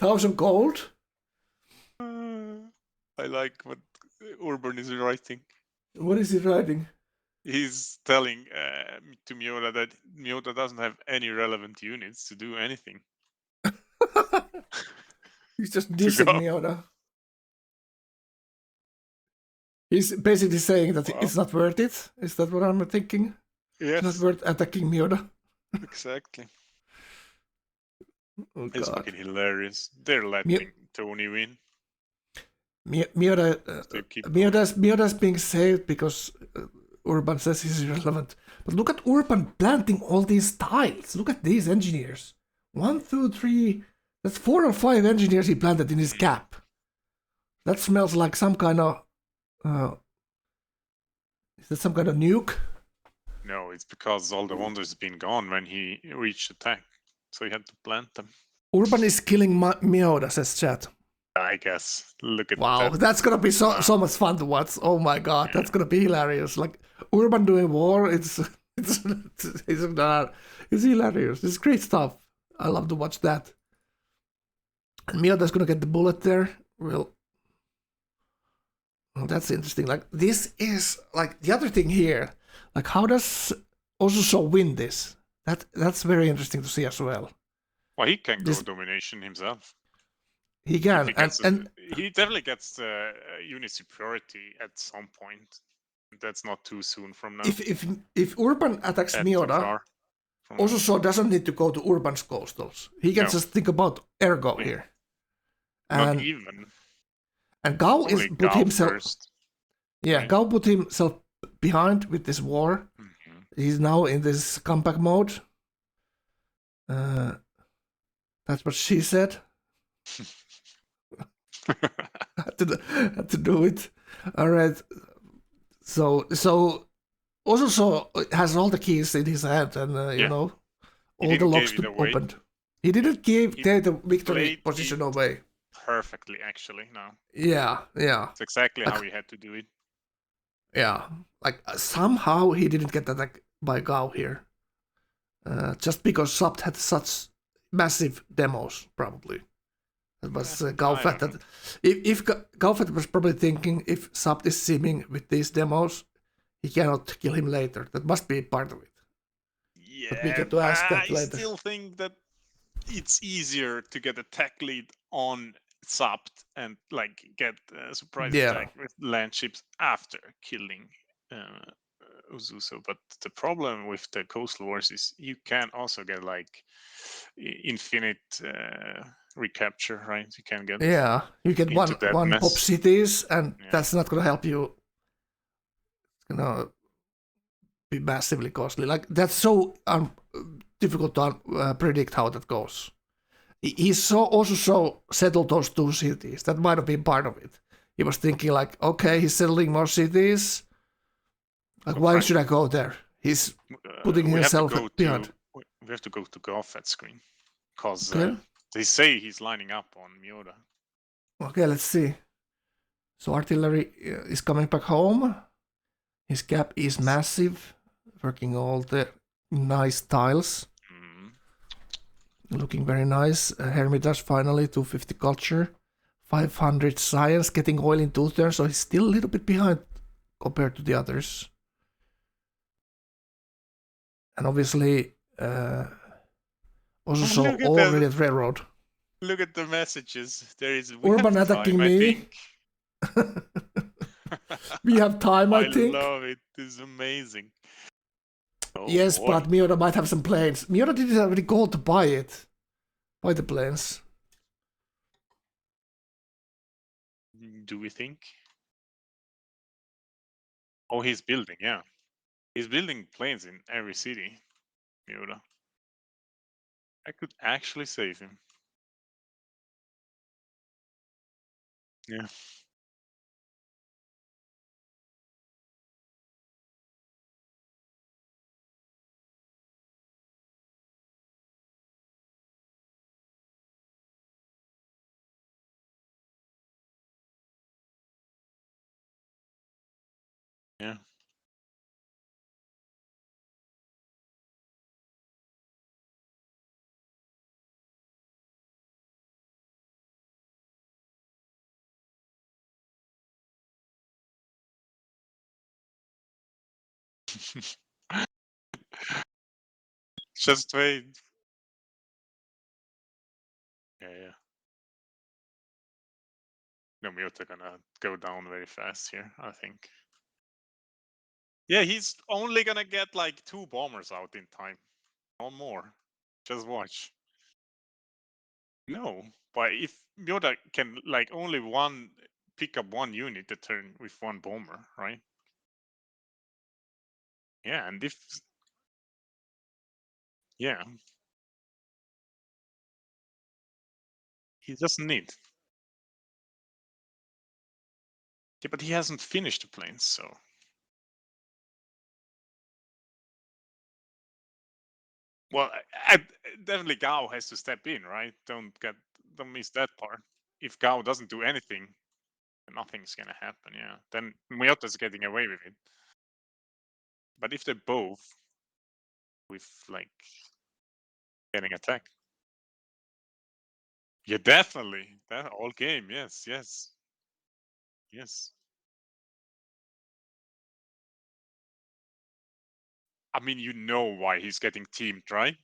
1,000 gold? I like what Urban is writing. What is he writing? He's telling to Miura that Miura doesn't have any relevant units to do anything. He's just dissing Miura. He's basically saying that it's not worth it. Is that what I'm thinking? Yes. It's not worth attacking Miura. Exactly. Oh, it's God. fucking hilarious. They're letting Tony win. Miura's being saved because Urban says he's irrelevant. But look at Urban planting all these tiles. Look at these engineers. 1, 2, 3. That's 4 or 5 engineers he planted in his cap. That smells like some kind of... is that some kind of nuke? No, it's because all the wonders have been gone when he reached attack. So he had to plant them. Urban is killing Miura, says chat. I guess. Look at Wow, that. that's gonna be so much fun to watch. Oh my god, that's gonna be hilarious. Like Urban doing war, it's hilarious. It's great stuff. I love to watch that. And Miura's gonna get the bullet there. Well, that's interesting. Like this is like the other thing here. Like how does Osuso win this? That's very interesting to see as well. Well, he can go domination himself. He can, and he definitely gets unit superiority at some point. That's not too soon from now. If Urban attacks Miura, Osuso doesn't need to go to Urban's coastals. He can just think about Ergo here. Not even. And Gao is put himself. First. Yeah, right. Gao put himself behind with this war. Mm-hmm. He's now in this comeback mode. That's what she said. had to do it. All right. So Osuso has all the keys in his hand, and you know, all the locks to opened. He didn't take the victory position away. perfectly actually now. Yeah. It's exactly how Like- you had to do it. Yeah. Like somehow he didn't get attacked by Gao here. Just because Supt had such massive demos, probably. That was I Gaufat. don't That if Gaufat was probably thinking if Supt is simming with these demos, he cannot kill him later. That must be part of it. But we Yeah, get to ask that I later. still think that it's easier to get a tech lead on Sapt and like get a surprise Yeah. attack with land ships after killing Uzuso. But the problem with the coastal wars is you can also get like infinite recapture, right? You can get Yeah, you get into that one pop mess. cities, and Yeah. that's not gonna help you. It's gonna be massively costly. Like that's so difficult to predict how that goes. He's so settled those two cities. That might have been part of it. He was thinking like, okay, he's settling more cities. Like, why should I go there? He's putting himself behind. We have to go to Golfet screen because Okay. they say he's lining up on Miura. Okay, let's see. So artillery is coming back home. His gap is massive, working all the nice tiles. Mm. Looking very nice. Hermitage finally, 250 culture. 500 science, getting oil in 2 turns, so he's still a little bit behind compared to the others. And obviously, also saw already at railroad. Look at the messages. There is Urban attacking time, me. I think. We have time, I think. I love it. It's amazing. Oh, yes, boy. but Miura might have some planes. Miura didn't have any gold to buy it. Buy the planes. Do we think? Oh, he's building, yeah. He's building planes in every city, Miura. I could actually save him. Yeah. Yeah. Just wait. Yeah. No, Miota gonna go down very fast here, I think. Yeah, he's only gonna get like 2 bombers out in time. No more. Just watch. No, but if Miota can like only pick up 1 unit a turn with 1 bomber, right? Yeah, and if yeah, he doesn't need. Yeah, but he hasn't finished the planes, so. Well, definitely Gao has to step in, right? Don't miss that part. If Gao doesn't do anything, nothing's gonna happen. Yeah, then Miyota's getting away with it. But if they're both with like getting attacked, yeah, definitely that all game. Yes. I mean, you know why he's getting teamed, right?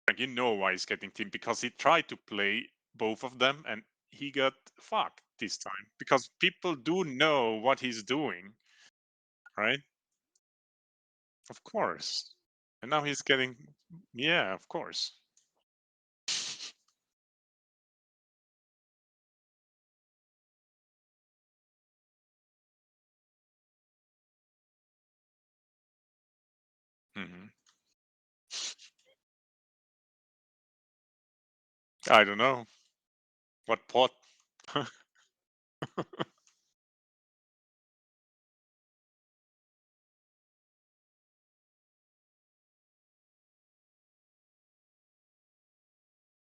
Like, you know why he's getting teamed because he tried to play both of them and he got fucked this time because people do know what he's doing, right? Of course. And now he's getting, yeah, of course. Hmm. I don't know what pot.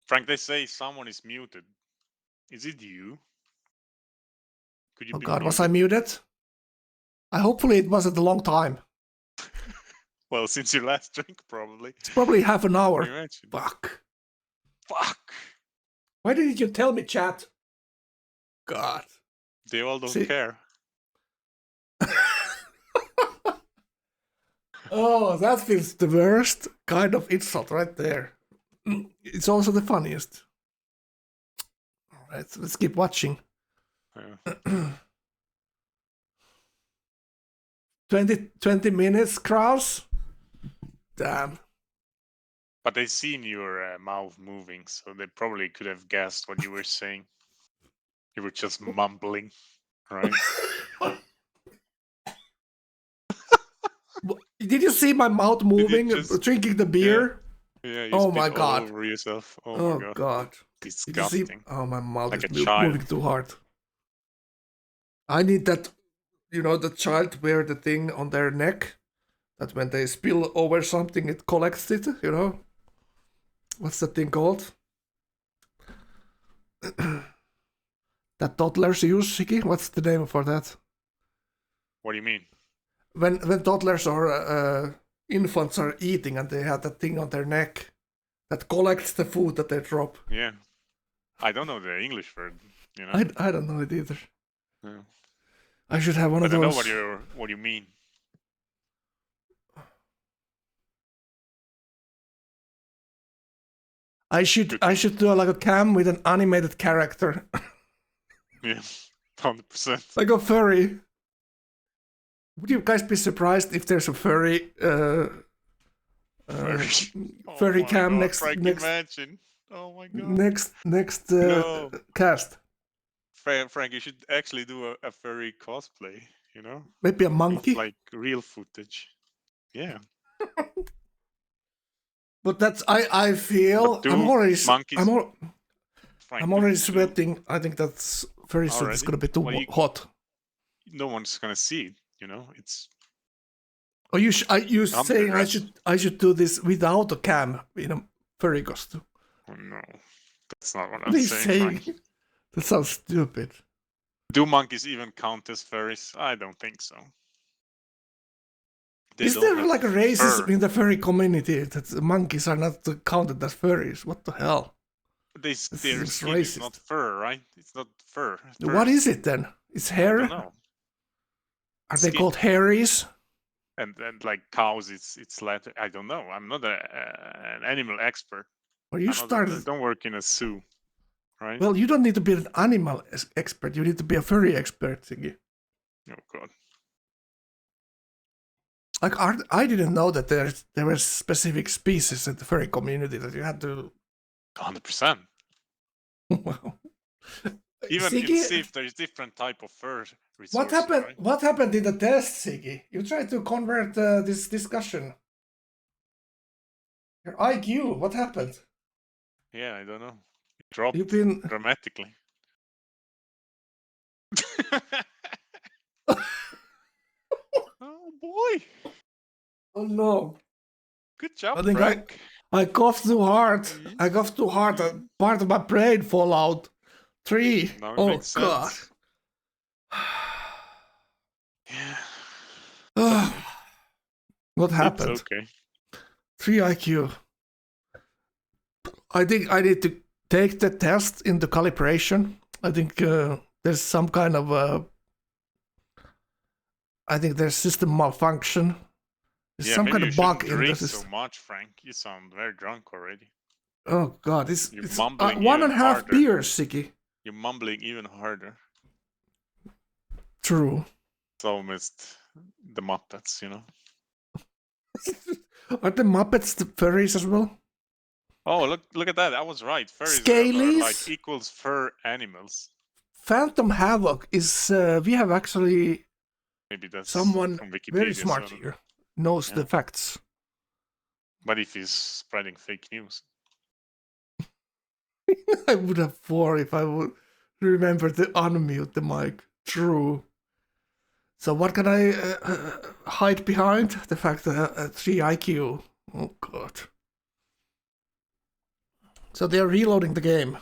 Frank, they say someone is muted. Is it you? Could you Oh be God, was muted? I muted? Hopefully it wasn't a long time. Well, since your last drink, probably. It's probably half an hour. Imagine. Fuck. Fuck. Why didn't you tell me, chat? God. They all don't See- care. Oh, that feels the worst kind of insult right there. It's also the funniest. All right, let's keep watching. Yeah. 20 minutes, Kraus? Damn. But they seen your mouth moving, so they probably could have guessed what you were saying. You were just mumbling, right? Did you see my mouth moving, just- drinking the beer? Yeah, you Oh spit my all God. over yourself. Oh, Oh, my God. God. Did you see? Disgusting. Oh, my mouth Like is a child. moving too hard. I need that, the child wear the thing on their neck, that when they spill over something, it collects it, What's that thing called? That toddlers use, Shiki? What's the name for that? What do you mean? When toddlers or infants are eating and they have that thing on their neck that collects the food that they drop. Yeah. I don't know the English word, I don't know it either. Yeah. I should have one But of I those. know what you mean. I should do like a cam with an animated character, Yeah. 100%. like a furry. Would you guys be surprised if there's a furry Furry. furry my cam God, next Frank, next imagine. Oh my God. next No. cast? Frank, you should actually do a furry cosplay, Maybe a With, monkey. like real footage. Yeah. But that's I feel But do I'm already monkeys- Frank, I'm do- already do- sweating. I think that's very soon. It's Already? gonna be too Well, you- hot. No one's gonna see it, It's Oh, you saying dressed. I should do this without a cam in a furry costume? oh, no. That's not what What I'm are you saying, saying? Frank. That sounds stupid. Do monkeys even count as furries? I don't think so. They Is don't there have like a racism fur. in the furry community that monkeys are not counted as furries? What the hell? Their seems skin is racist. not fur, right? It's not fur. What Furs. is it then? It's I hair? don't know. Are they Skin. called hairies? And like cows, it's leather. I don't know. I'm not an animal expert. Or you started? Don't work in a zoo, right? Well, you don't need to be an animal expert. You need to be a furry expert, Siggy. Oh God. Like, I didn't know that there were specific species in the furry community that you had to. 100%. Wow. Even Siggy, see if there's different type of fur resources. what happened? Right? What happened in the test, Siggy? You tried to convert this discussion. Your IQ. What happened? Yeah, I don't know. It dropped You've been. dramatically. Oh boy! Oh no! Good job, I think Frank. I coughed too hard. I coughed too hard. Part of my brain fall out. 3. Now it Oh makes God. sense. Yeah. What It's happened? okay. 3 IQ. I think I need to take the test into calibration. I think there's some kind of I think there's system malfunction. There's some maybe kind you of bug shouldn't in the drink system. so much, Frank. You sound very drunk already. Oh God, it's You're mumbling 1.5 even harder. beers, Siki. You're mumbling even harder. True. It's almost the Muppets, Are the Muppets the furries as well? Oh, look at that. I was right. Furries are Scalies? like equals fur animals. Phantom Havoc is we have actually Maybe that's someone from Wikipedia. very smart so- here knows Yeah. the facts. But if he's spreading fake news. I would have 4 if I would remember to unmute the mic. True. So what can I hide behind? The fact that 3 IQ. Oh God. So they're reloading the game.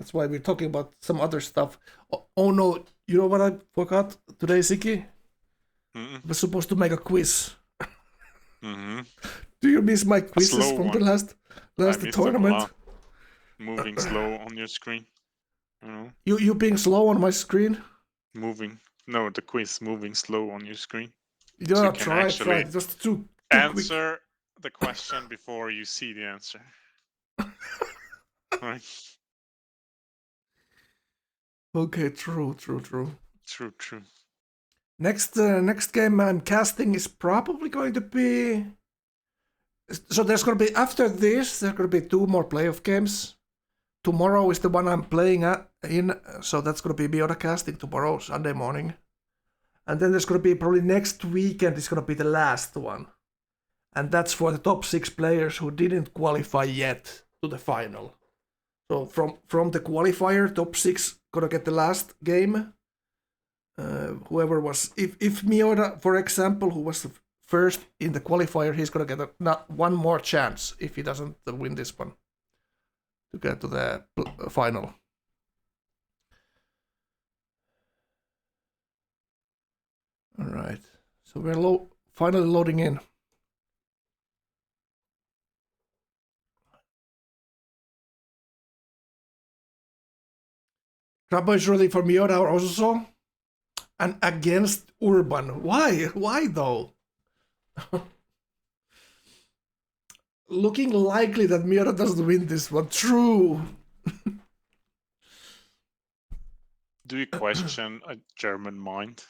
That's why we're talking about some other stuff. Oh no, you know what I forgot today, Siki? Mm-mm. I was supposed to make a quiz. Mm-hmm. Do you miss my quizzes slow from the one. last I missed them a tournament? lot. Moving slow on your screen. You know? You being slow on my screen? Moving. No, the quiz moving slow on your screen. You So you know, can try. actually Just too quick. answer the question before you see the answer. Right? Okay, true. True. Next game I'm casting is probably going to be. So there's going to be after this. There's going to be 2 more playoff games. Tomorrow is the one I'm playing in, so that's going to be Miota casting tomorrow, Sunday morning. And then there's going to be probably next weekend is going to be the last one. And that's for the top 6 players who didn't qualify yet to the final. So from the qualifier, top 6 going to get the last game. Whoever was, if Miota, for example, who was first in the qualifier, he's going to get not one more chance if he doesn't win this one to get to the final. All right, so we're finally loading in. Krabbo is ready for Miota also, and against Urban. Why though? Looking likely that Miota doesn't win this one. True. Do you question a German mind,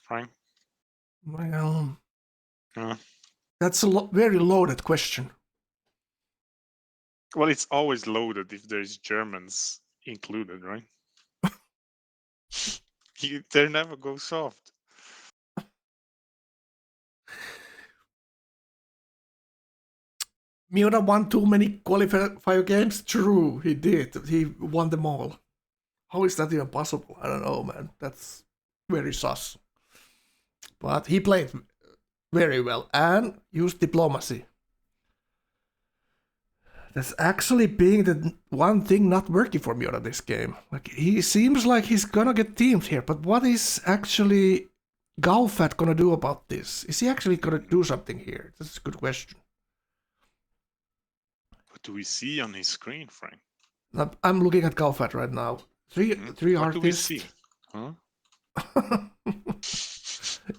Frank? Well, Yeah. that's a very loaded question. Well, it's always loaded if there's Germans included, right? They never go soft. Miota won too many qualifier games? True, he did. He won them all. How is that even possible? I don't know, man. That's very sus. But he played very well and used diplomacy. That's actually being the one thing not working for Miota this game. Like, he seems like he's gonna get teamed here, but what is actually Gaufat gonna do about this? Is he actually gonna do something here? That's a good question. What do we see on his screen, Frank? I'm looking at Gaufat right now. Three what artists. do we see? Huh?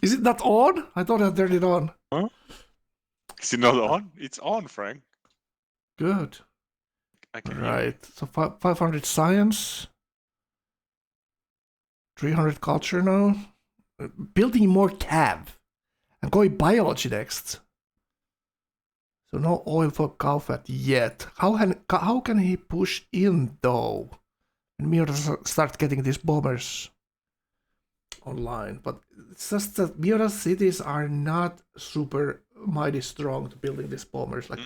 Is it not on? I thought I turned it on. Huh? Is it not on? It's on, Frank. Good. I can Right. So 500 science. 300 culture now. Building more cav. I'm going biology next. So no oil for cow fat yet. How can he push in though? And Miura start getting these bombers online. But it's just that Miura cities are not super mighty strong to building these bombers. Like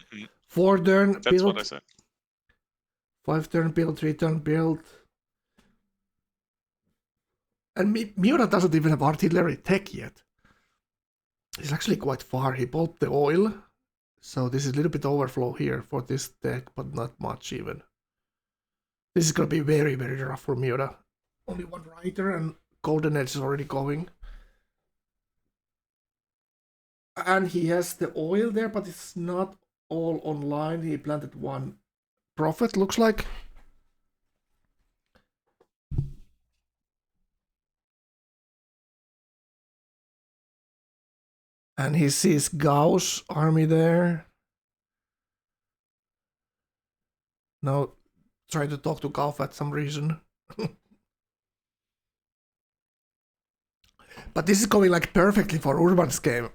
4-turn build. That's what I said. 5-turn build, 3-turn build. And Miura doesn't even have artillery tech yet. He's actually quite far. He bought the oil. So this is a little bit overflow here for this tech, but not much even. This is going to be very, very rough for Miura. Only one writer and Golden Edge is already going. And he has the oil there, but it's not all online. He planted one prophet, looks like. And he sees Gao's army there. Now trying to talk to Gao for some reason. But this is going like perfectly for Urban's game.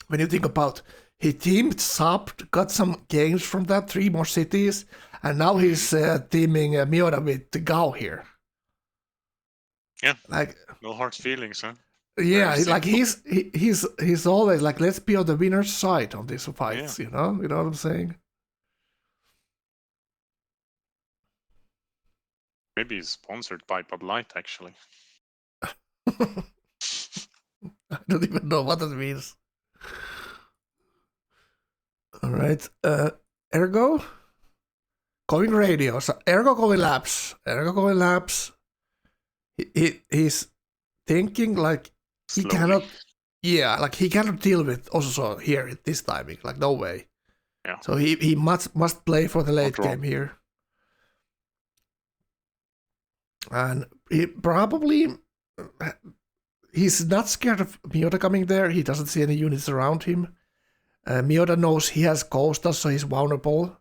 When you think about, he teamed Sub, got some games from that, 3 more cities, and now he's teaming Miura with Gao here. Yeah. Like, no hard feelings, huh? Yeah, like he's always like, let's be on the winner's side on these fights, you know what I'm saying? Maybe he's sponsored by Bud Light, actually. I don't even know what that means. All right, Ergo. going radio. So Ergo going labs. He's thinking like he Slowly. cannot. Yeah, like he cannot deal with also here at this timing. Like no way. Yeah. So he must play for the late Not wrong. game here. And he probably he's not scared of Miota coming there. He doesn't see any units around him. Miota knows he has coastal, so he's vulnerable.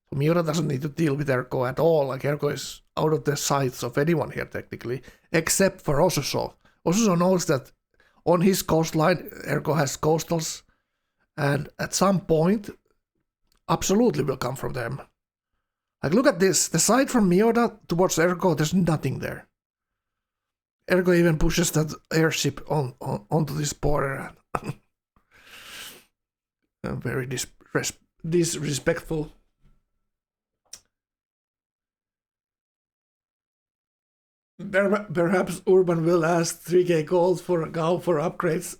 So Miota doesn't need to deal with Ergo at all. Like Ergo is out of the sights of anyone here technically, except for Osuso. Osuso knows that on his coastline, Ergo has coastals, and at some point, absolutely will come from them. Like, look at this. The side from Miota towards Ergo, there's nothing there. Ergo even pushes that airship onto this border. Very disrespectful. Perhaps Urban will ask 3k gold for a Gao for upgrades.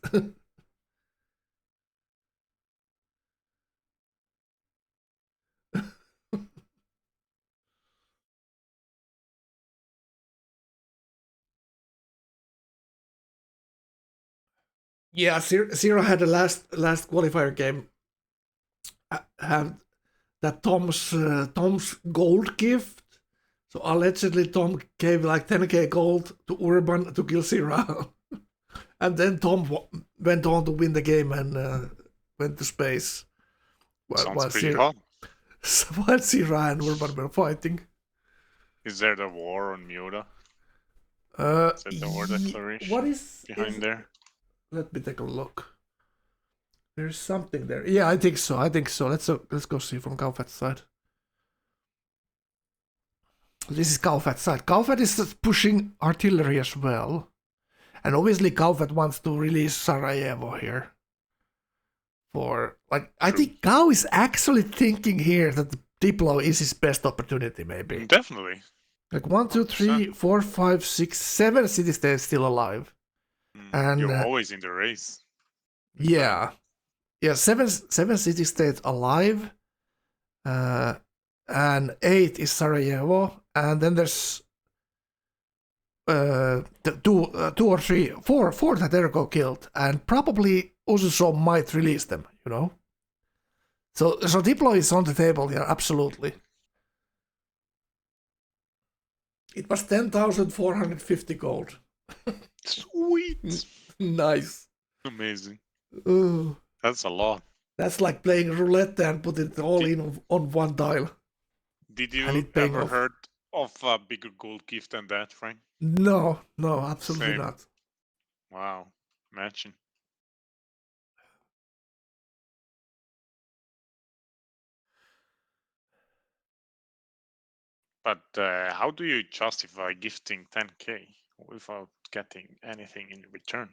Yeah, Zero had the last qualifier game. Have that Tom's gold gift. So allegedly Tom gave like 10k gold to Urban to kill Zero. And then Tom went on to win the game and went to space. Sounds pretty hot. While Zero and Urban were fighting. Is there the war on Miota? Is that the war declaration? What is behind there? Let me take a look. There's something there. Yeah, I think so. Let's go see from Kaufet's side. This is Kaufet's side. Kaufet is pushing artillery as well. And obviously Kaufet wants to release Sarajevo here. I think Gao is actually thinking here that the Diplo is his best opportunity, maybe. Definitely. Like 1, 2, 3, 4, 5, 6, 7 city-states still alive. And you're always in the race. Yeah. Yeah, seven city-states alive. And 8 is Sarajevo. And then there's two or three, four that Ergo killed. And probably Ususo might release them, you know? So Diplo is on the table here, absolutely. It was 10,450 gold. Sweet. Nice. Amazing. Ooh. That's a lot. That's like playing roulette and put it all in on one tile. Did you ever heard of a bigger gold gift than that, Frank? No, absolutely not. Wow. Imagine. But how do you justify gifting 10k without getting anything in return?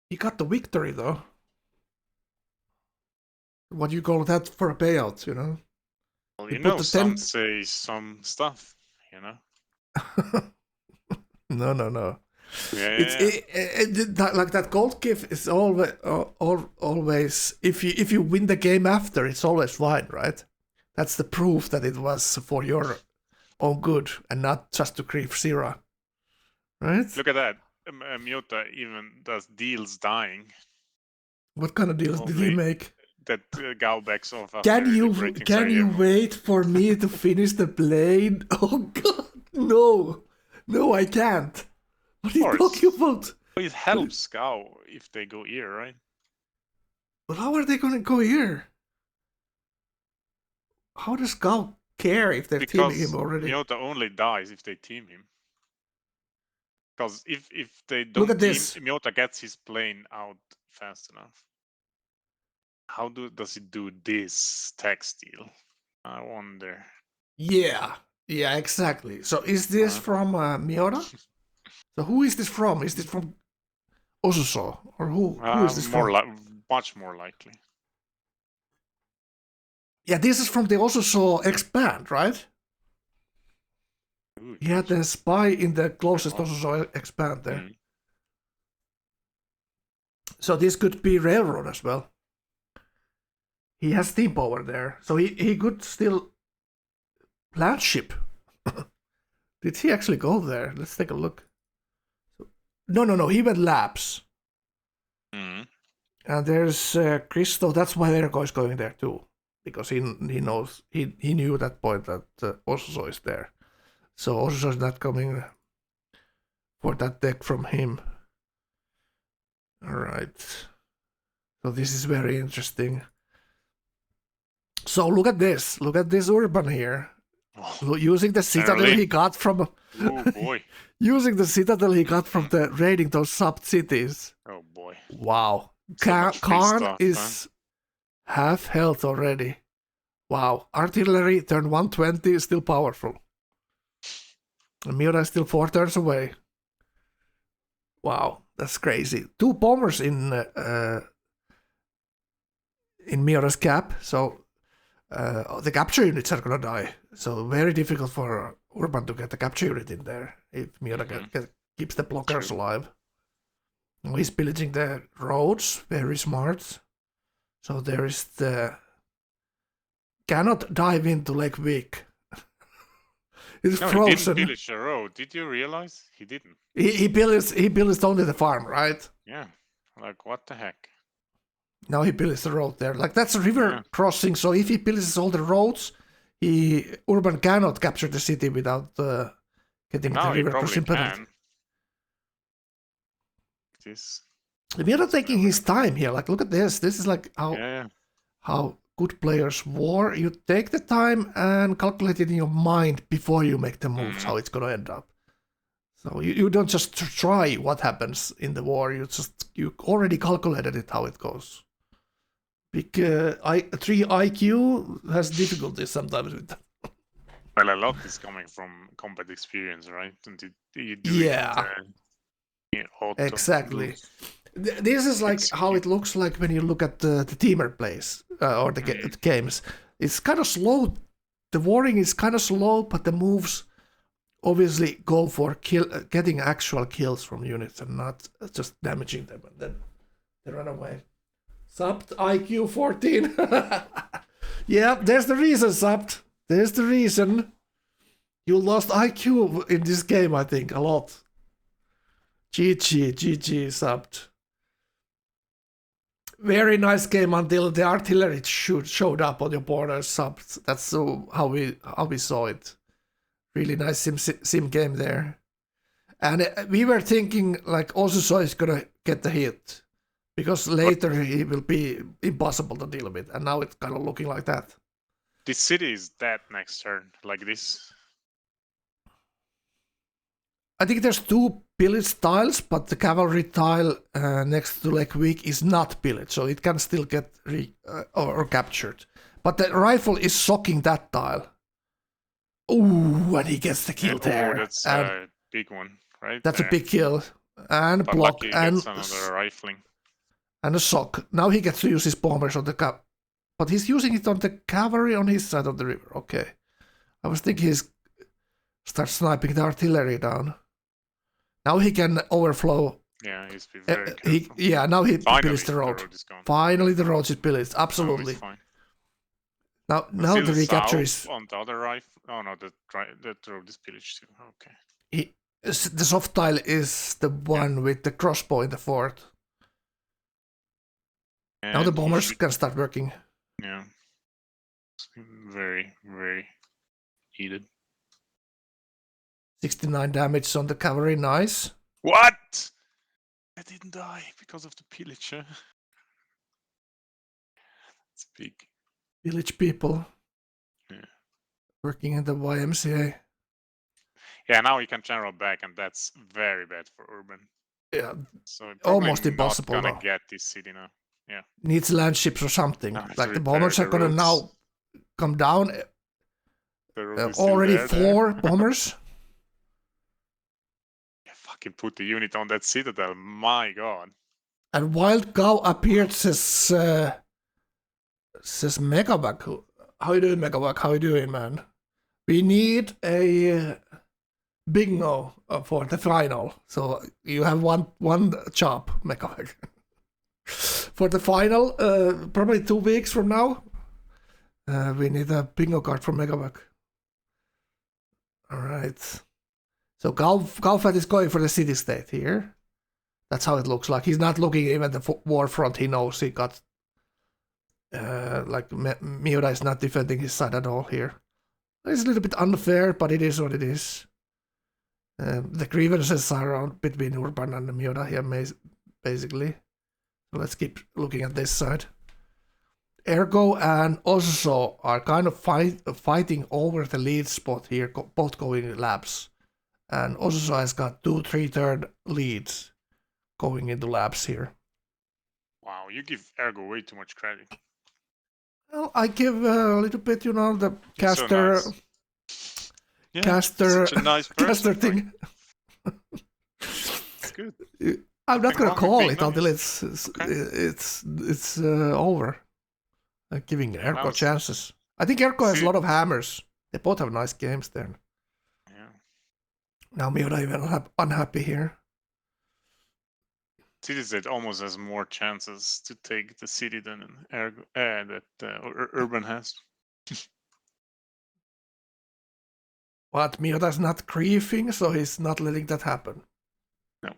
He got the victory, though. What do you call that for a payout, you know? Well, you know, some say some stuff, you know? No. Yeah. Like that gold gift is always if you win the game after, it's always fine, right? That's the proof that it was for your own good and not just to grief Zero, right? Look at that. Miota even does deals dying. What kind of deals did he make? That Gao backs off. Can you wait for me to finish the plane? Oh God, no, I can't. What are you talking about? It helps Gao if they go here, right? But how are they going to go here? How does Gao care if they're teaming him already? Miota only dies if they team him. Because if they don't Look at team, this. Miota gets his plane out fast enough. How does it do this tech steal? I wonder. Yeah, exactly. So is this from Miota? So who is this from? Is this from Osuso? Or who is this from? Much more likely. Yeah, this is from the Osuso expand, right? Ooh, He had the spy in the closest Osuso expand there. So this could be Railroad as well. He has team power there. So he could still plant ship. Did he actually go there? Let's take a look. No. He went labs. Mm. And there's Christo. That's why Erko is going there too, because he knows he knew at that point that Osuso is there. So Osuso is not coming for that deck from him. All right. So this is very interesting. So look at this. Look at this Urban here. Oh, Using the citadel Early. he got from oh boy. using the citadel he got from the raiding those sub cities. Oh boy. Wow. So much free Khan stuff, is half health already. Wow. Artillery turn 120 is still powerful. And Miura is still 4 turns away. Wow, that's crazy. 2 bombers in Miura's cap, so the capture units are gonna die. So very difficult for Urban to get the capture unit in there if Miura keeps the blockers alive. Oh, he's pillaging the roads, very smart. So there is the... Cannot dive into Lake Wick. It's No, frozen. he didn't pillage the road. Did you realize? He didn't. He pillaged only the farm, right? Yeah. Like, what the heck? Now he pillaged the road there. Like, that's a river crossing, so if he pillages all the roads, Urban cannot capture the city without getting Now the he river probably crossing penalty. can. This. We are not taking his time here. Like, look at this. This is like Yeah. how good players war. You take the time and calculate it in your mind before you make the moves, how it's going to end up. So you don't just try what happens in the war. You already calculated it how it goes. Big 3 IQ has difficulties sometimes with that. Well, a lot is coming from combat experience, right? And you do Yeah. it, auto Exactly. moves. This is like how it looks like when you look at the teamer plays or the games. It's kind of slow. The warring is kind of slow, but the moves obviously go for getting actual kills from units and not just damaging them and then they run away. Subbed IQ 14. Yeah, there's the reason, Subbed. There's the reason. You lost IQ in this game, I think, a lot. GG, Subbed. Very nice game until the artillery showed up on your borders, Subbed. That's how we saw it. Really nice sim game there. And we were thinking like Osuso is gonna get the hit. Because later he will be impossible to deal with. And now it's kind of looking like that. This city is dead next turn, like this. I think there's 2 pillage tiles, but the cavalry tile next to Lake Week is not pillaged, so it can still get or captured. But the rifle is socking that tile. Ooh, and he gets the kill there. That's and a big one, right? that's there. a big kill. And But block lucky he and gets another rifling. a sock. Now he gets to use his bombers on the cap. But he's using it on the cavalry on his side of the river. Okay. I was thinking he's start sniping the artillery down. Now he can overflow. Yeah, he's been very careful. Now he Finally, pillaged the road. is gone. Finally, the road is pillaged. Oh, Absolutely. it's fine. Now Still the recapture south is. on the other rifle. Oh no, the road is pillaged too. Okay. The soft tile is the one with the crossbow in the fort. And Now the he bombers should- can start working. Yeah. It's been very, very heated. 69 damage on the cavalry. Nice. What? I didn't die because of the pillage. Huh? It's big. Village people. Yeah. Working in the YMCA. Yeah, now he can general back, and that's very bad for Urban. Yeah. So Almost probably impossible not gonna now. get this city now. Yeah. Needs land ships or something. Ah, Like to the bombers are repair gonna the now come down. The road is still Already there. 4 bombers. Yeah, fucking put the unit on that citadel. My god. And Wild Cow appeared, says Megavac. How you doing, Megavac? How you doing, man? We need a big no for the final. So you have one job, Megavac. For the final, probably 2 weeks from now, we need a bingo card from Megavac. Right. So Galfat is going for the city state here. That's how it looks like. He's not looking even at the war front. He knows he got... like Miura is not defending his side at all here. It's a little bit unfair, but it is what it is. The grievances are on between Urban and Miura here, basically. So let's keep looking at this side. Ergo and Osso are kind of fighting over the lead spot here, both going labs. And Osso has got 2 3/3 leads going into labs here. Wow, you give Ergo way too much credit. Well, I give a little bit, the He's so caster... nice. Yeah, caster... such a nice caster person. thing. It's good. I'm not Nothing gonna wrong with call being it until nice. it's over. Giving Erko Well, chances. I think Erko has a see- lot of hammers. They both have nice games there. Yeah. Now Miura even unhappy here. Citizet almost has more chances to take the city than Ergo that Urban has. But Miura's not griefing, so he's not letting that happen. No.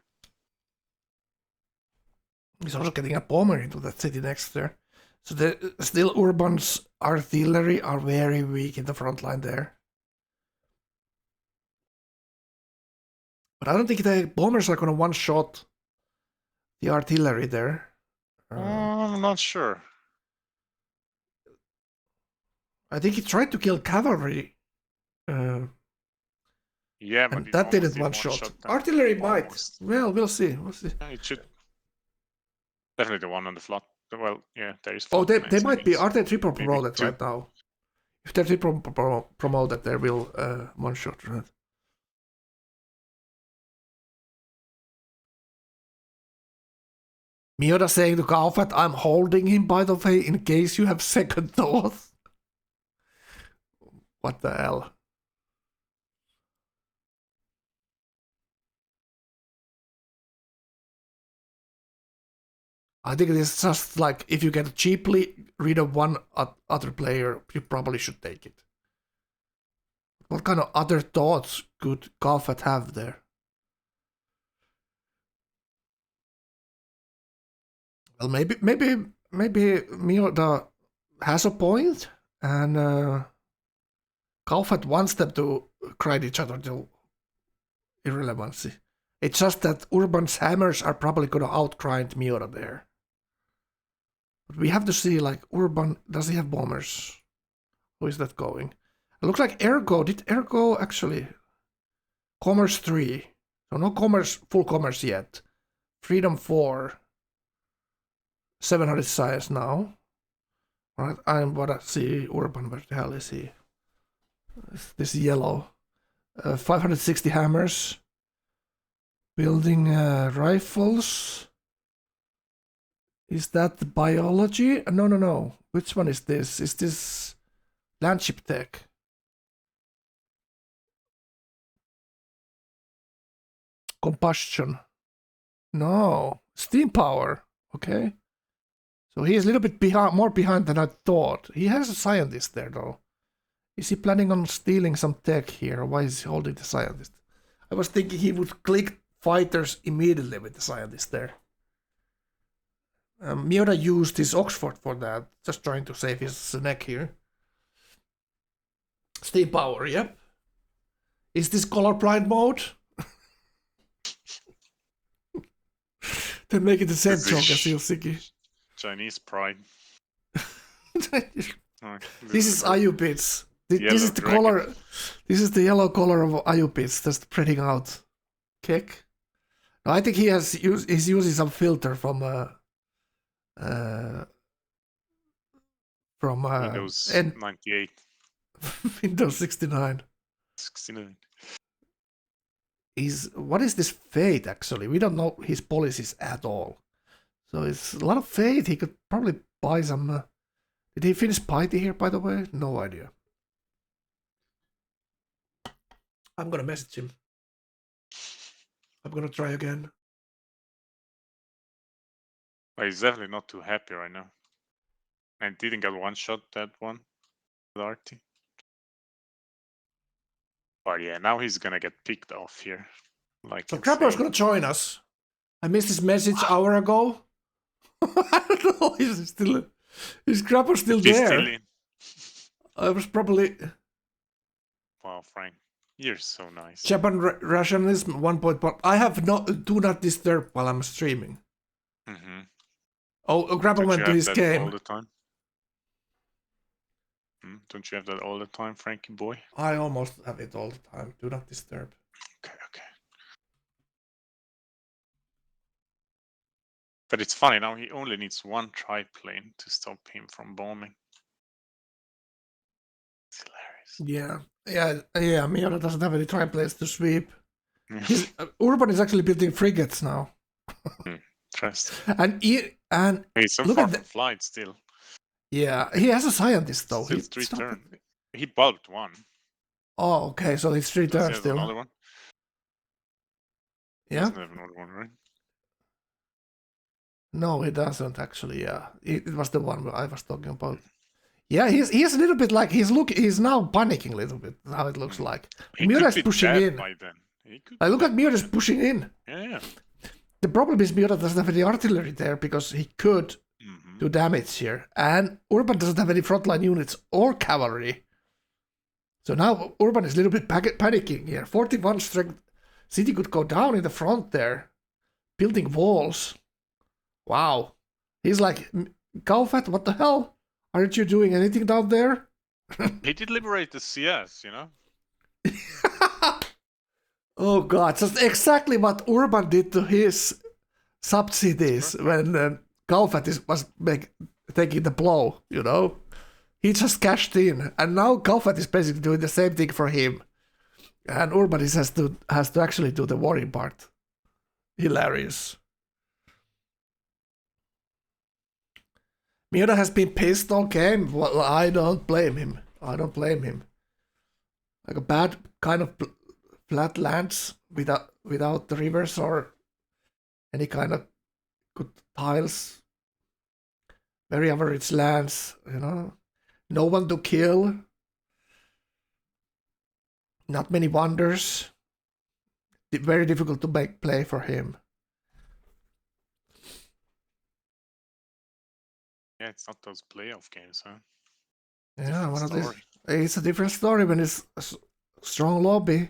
He's also getting a bomber into that city next there. So still Urban's artillery are very weak in the front line there. But I don't think the bombers are gonna one-shot the artillery there. I'm not sure. I think he tried to kill cavalry. Yeah, but And it that almost didn't did one-shot. them. Artillery might. Almost. Well, we'll see. We'll see. Yeah, it should. Definitely the one on the flood. Well, yeah, there is. Oh, flood they next, might I be. guess. Are they triple Maybe promoted 2. right now? If they're triple promoted, they will one-shot, right? Miura saying to Galfat, I'm holding him, by the way, in case you have second thoughts. What the hell? I think it is just like, if you get cheaply rid of one other player, you probably should take it. What kind of other thoughts could Galfat have there? Well, maybe Miura has a point, and Galfat wants them to grind each other to irrelevancy. It's just that Urban's hammers are probably gonna outgrind Miura there. But we have to see, like, Urban, does he have bombers? Who is that going? It looks like Ergo. Did Ergo actually? Commerce 3. So no commerce, full commerce yet. Freedom 4. 700 science now. Alright, I wanna see Urban. Where the hell is he? This yellow. 560 hammers. Building rifles. Is that biology? No. Which one is this? Is this landship tech? Combustion. No. Steam power. Okay. So he is a little bit more behind than I thought. He has a scientist there, though. Is he planning on stealing some tech here? Why is he holding the scientist? I was thinking he would click fighters immediately with the scientist there. Miura used his Oxford for that, just trying to save his neck here. Steam power, yep. Is this colorblind mode? They're making the same joke as Helsinki. Chinese pride. Oh, This is IU bits. This Yellow is the dragon. color. This is the yellow color of IU bits. That's spreading out. Kick. No, I think he's using some filter from Windows and 98, Windows 69. 69. What is this fate actually? We don't know his policies at all. So it's a lot of fate. He could probably buy some. Did he finish Piety here, by the way? No idea. I'm gonna message him. I'm gonna try again. But he's definitely not too happy right now. And didn't get one shot that one with RT. But yeah, now he's gonna get picked off here. Like So Grappo's insane. gonna join us. I missed his message hour ago. I don't know. Is Grappo still He's there? still in. I was probably Wow, Frank, you're so nice. Japan rationalism 1.1. I have do not disturb while I'm streaming. Mm-hmm. Oh, Grappo Don't went you to have his that game. all the time? Don't you have that all the time, Frankie boy? I almost have it all the time. Do not disturb. Okay. But it's funny now. He only needs one triplane to stop him from bombing. It's hilarious. Yeah. Miura doesn't have any triplanes to sweep. Urban is actually building frigates now. Interesting. And He's so look far at from flight still. Yeah, he has a scientist though. Still He's 3 not- turns. He bulked one. Oh, okay, so it's 3 Does he turns have still. another one? Yeah. Doesn't have another one, right? No, he doesn't actually. Yeah, it was the one I was talking about. Yeah, he's a little bit like he's now panicking a little bit. How it looks like. He Miura could is be pushing dead in. by then. He could I be look dead at by Miura is then. pushing in. Yeah. The problem is Miura doesn't have any artillery there because he could do damage here, and Urban doesn't have any frontline units or cavalry. So now Urban is a little bit panicking here. 41 strength. City could go down in the front there, building walls. Wow. He's like, Gaufat, what the hell? Aren't you doing anything down there? He did liberate the CS, you know? Oh god, just exactly what Urban did to his sub-cities when Gaufat was taking the blow, you know? He just cashed in, and now Gaufat is basically doing the same thing for him. And Urban has to actually do the worrying part. Hilarious. Miura has been pissed all game. Well, I don't blame him. Like a bad kind of flat lands without the rivers or any kind of good tiles. Very average lands, you know. No one to kill. Not many wonders. Very difficult to make play for him. Yeah, it's not those playoff games, huh? Yeah, one of these. Story. It's a different story when it's a strong lobby.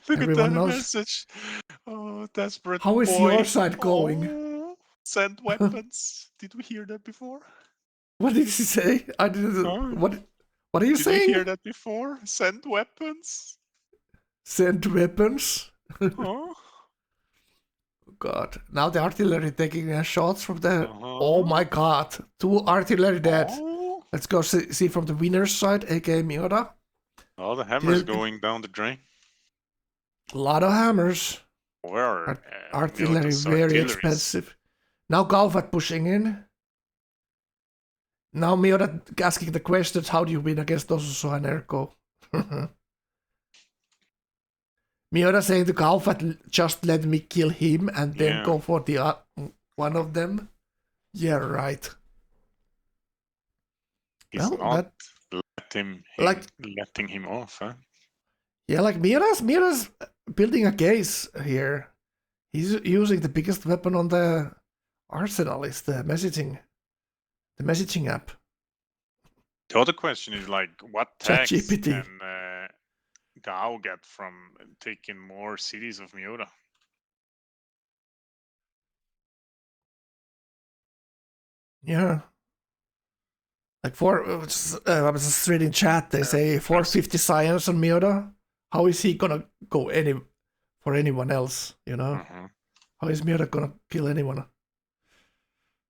Look Everyone at that knows. message. Oh, desperate How is boy. your side going? Oh, send weapons. Did we hear that before? What did he say? I didn't. Oh. What are you Did saying? we hear that before? Send weapons. Send weapons. Oh. God. Now the artillery taking shots from the. Oh my God! 2 artillery dead. Oh. Let's go see from the winner's side, aka Miura. Oh, the hammer's Yeah. going down the drain. A lot of hammers. Where Artillery Miota's very artillery is- expensive. Now Gaufat pushing in. Now Miura asking the questions, how do you win against Osuso and Erko? Miura saying to Gaufat, just let me kill him and then Yeah. go for the one of them. Yeah, right. He's Well, not like- letting him off, huh? Yeah, like Miura's building a case here. He's using the biggest weapon on the arsenal is the messaging app. The other question is like, what tax ChatGPT. can Gao get from taking more cities of Miura? Yeah. Like I was just reading chat. They say 450 science on Miura. How is he gonna go for anyone else? You know, Mhm. how is Miura gonna kill anyone?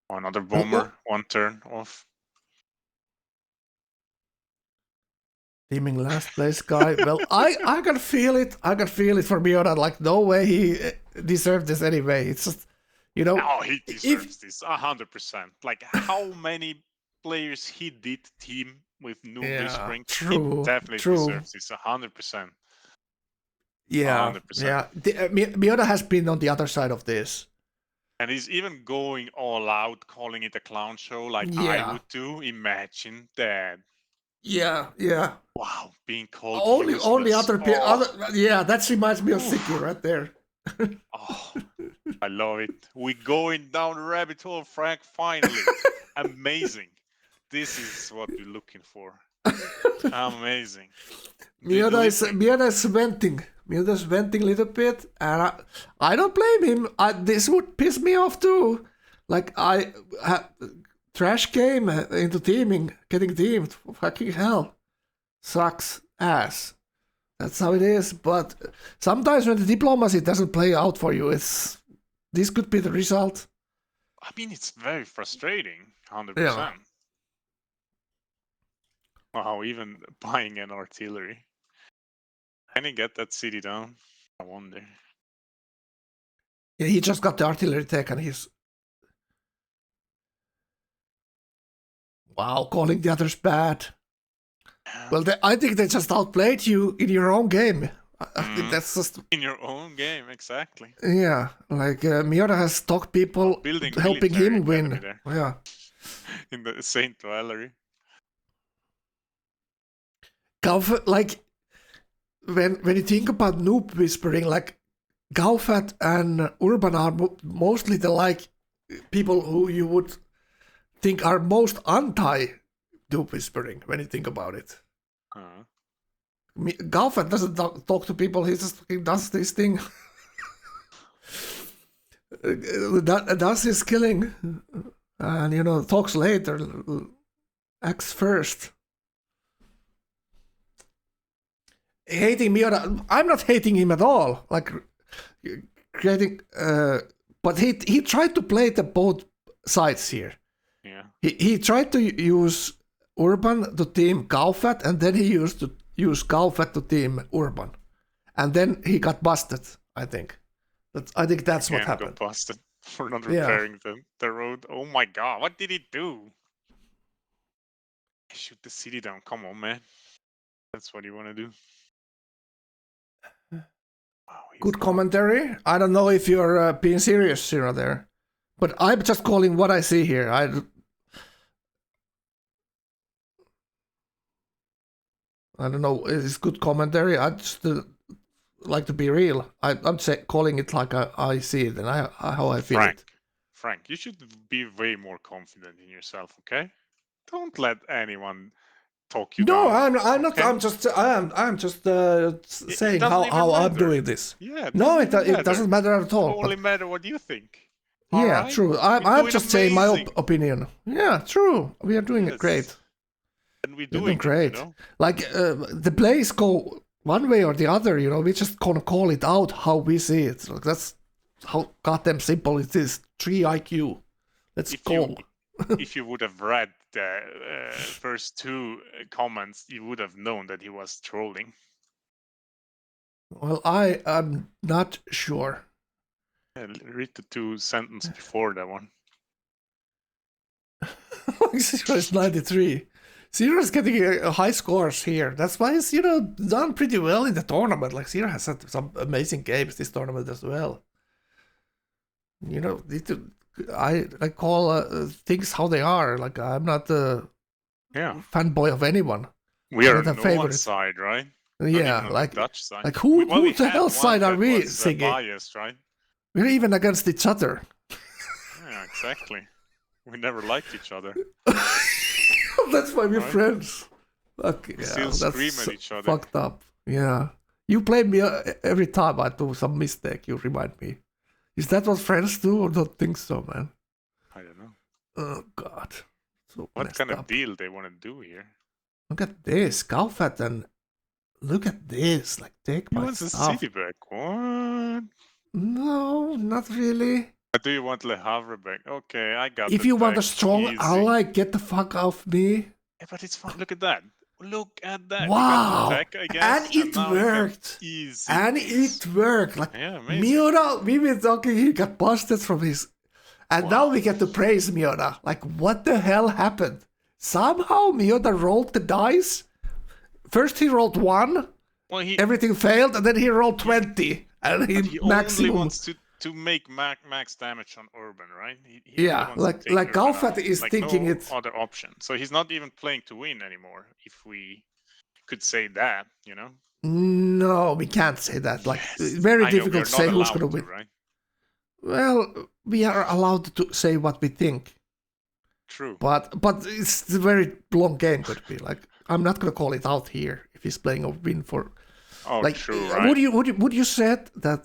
Another bomber, 1 turn off. Teaming last place guy. Well, I can feel it. I can feel it for Miura. Like no way he deserved this anyway. It's just, you know. Oh, he deserves this 100%. Like how many players he did team with Noob Yeah, Spring? true, He definitely true. deserves this 100%. Yeah, 100%. yeah. Miura has been on the other side of this. And he's even going all out, calling it a clown show like I Yeah. would do. Imagine that. Yeah, yeah. Wow, being called Only useless. other Oh, other. Yeah, that reminds me of useless. Yeah, that reminds me of Oof. Siki right there. Oh, I love it. We're going down the rabbit hole, Frank. Finally, amazing. This is what we're looking for. Amazing. Miyoda is venting. Miyoda's venting a little bit, and I don't blame him. This would piss me off too. Like trash game into teaming, getting teamed. Fucking hell, sucks ass. That's how it is. But sometimes when the diplomacy doesn't play out for you, this could be the result. I mean, it's very frustrating. 100%. Yeah. Wow, even buying an artillery. Can he get that city down? I wonder. Yeah, he just got the artillery tech and he's... Wow, calling the others bad. Well, I think they just outplayed you in your own game. I think that's just... In your own game, exactly. Yeah, like Miyoda has talked people Building helping military him win. academy there. Yeah. In the Saint Valerie. Like, when you think about noob whispering, like, Gaufat and Urban are mostly the like people who you would think are most anti-noob whispering when you think about it. Uh-huh. Gaufat doesn't talk to people, he just fucking does this thing. Does his killing. And, talks later, acts first. Hating Miyoda, I'm not hating him at all. Like, creating, but he tried to play the both sides here. Yeah. He tried to use Urban to team Gaufat, and then he used to use Gaufat to team Urban, and then he got busted. I think that's what happened. Got busted for not repairing the road. Oh my god, what did he do? Shoot the city down. Come on, man. That's what you want to do. Wow, Good commentary. I don't know if you're being serious, Sira, there, but I'm just calling what I see here. I don't know. It's good commentary. I just like to be real. I'm calling it like I see it and how I feel it. Frank, you should be way more confident in yourself. Okay, don't let anyone talk you down. No, I'm not. Okay? I'm just saying how I'm doing this. Yeah. No, it doesn't matter at all. It only matter what you think. Yeah, right? true. I'm just saying my opinion. Yeah, true. We are doing it great. And we're doing great. It, Like the plays go one way or the other. We just gonna call it out how we see it. Like, that's how goddamn simple it is. 3 IQ. Let's go. If you would have read the first 2 comments, you would have known that he was trolling. Well, I am not sure. Yeah, read the 2 sentences before that one. Zero is 93. Zero is getting high scores here. That's why he's, done pretty well in the tournament. Like, Zero has had some amazing games this tournament as well. I call things how they are. Like, I'm not a fanboy of anyone. We are on no one's side, right? Yeah, like Dutch side. Like who the hell's side are we singing? Biased, right? We're even against each other. Yeah, exactly. We never liked each other. That's why we're friends. Okay, we still scream at each other. Fucked up. Yeah. You blame me every time I do some mistake. You remind me. Is that what friends do? I don't think so, man. I don't know. Oh God. So what kind of deal they want to do here? Look at this, Gaufat, and look at this. Like, take my stuff. He wants the city back. What? No, not really. Do you want Le Havre back? Okay, I got. If you want a strong ally, get the fuck off me. Yeah, but it's fun. Look at that. Look at that. Wow. And it worked. Easy. And it worked. Like, yeah, amazing. Miyoda, we were talking, he got busted from his. And now we get to praise Miyoda. Like, what the hell happened? Somehow Miyoda rolled the dice. First he rolled 1. Well, everything failed, and then he rolled 20. And he maximum. Only wants to to make max damage on Urban, right? He Yeah, wants to like take Urban Kaufat out. is like thinking no it. other option. So he's not even playing to win anymore, if we could say that, No, we can't say that. Like, Yes, very I know, difficult we're to say not who's allowed going to to, win. right? Well, we are allowed to say what we think, True. but it's a very long game. Could be like I'm not going to call it out here if he's playing a win for. Oh, Like, true, right? would you said that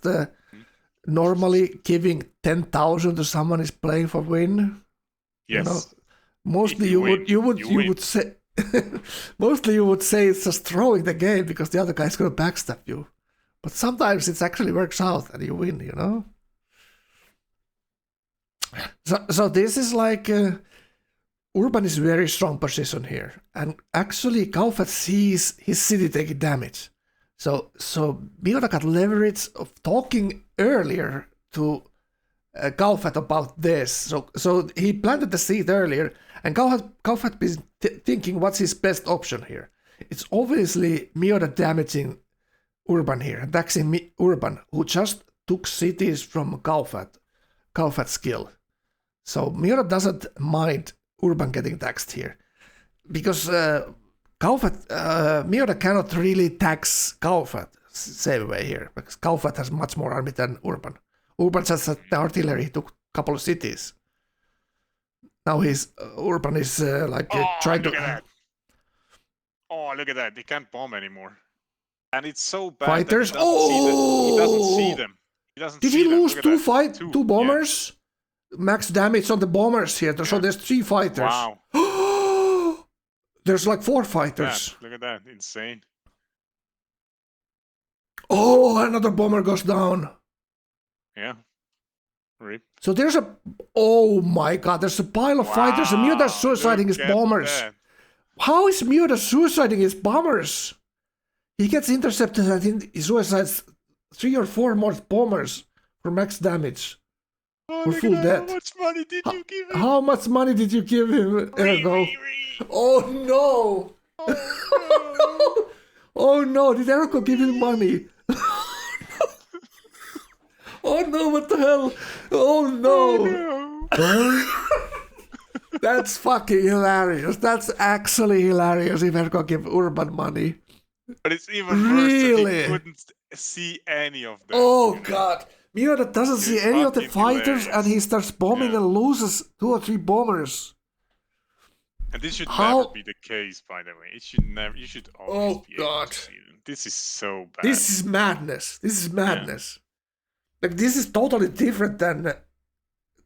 normally giving 10,000 to someone is playing for win? Yes. You know, mostly If you win, would say mostly you would say it's just throwing the game because the other guy's gonna backstab you. But sometimes it actually works out and you win, you know? So this is like Urban is very strong position here. And actually Kaufat sees his city taking damage. So Miura got leverage of talking earlier to Kaufat about this. So he planted the seed earlier, and Kaufat is thinking what's his best option here. It's obviously Miura damaging Urban here, taxing Urban, who just took cities from Kaufat's skill. So Miura doesn't mind Urban getting taxed here. Because Miura cannot really tax Kaufat same way here, because Kaufat has much more army than Urban. Urban just had the artillery, he took a couple of cities. Now Urban is trying to... Look at that. Oh, look at that. He can't bomb anymore. And it's so bad Fighters? that he doesn't see Oh! them. He doesn't Did see he them. lose Look at that. two bombers? Max damage on the bombers here, so Yeah. there's 3 fighters. Wow. There's like 4 Yeah, fighters. look at that. Insane. Oh, another bomber goes down. Yeah. Rip. So there's a... Oh my god, there's a pile of fighters and Miura's suiciding his look at bombers. that. How is Miura suiciding his bombers? He gets intercepted and he suicides 3 or 4 more bombers for max damage. Oh, For look full at that. death. How much money did you give him? How much money did you give him, Ergo? Ree. Oh no! Oh, Oh no, did Ergo give him money? Oh no, what the hell? Oh no! no. That's fucking hilarious. That's actually hilarious if Ergo give Urban money. But it's even worse that Really? he couldn't see any of them. Oh you know? god. Miura doesn't see It's any of the fucking fighters and he hilarious. starts bombing Yeah. and loses 2 or 3 bombers. And this should How- never be the case, by the way. It should never. You should always Oh, be able God. to see them. This is so bad. This is madness. This is madness. Like, this is totally different than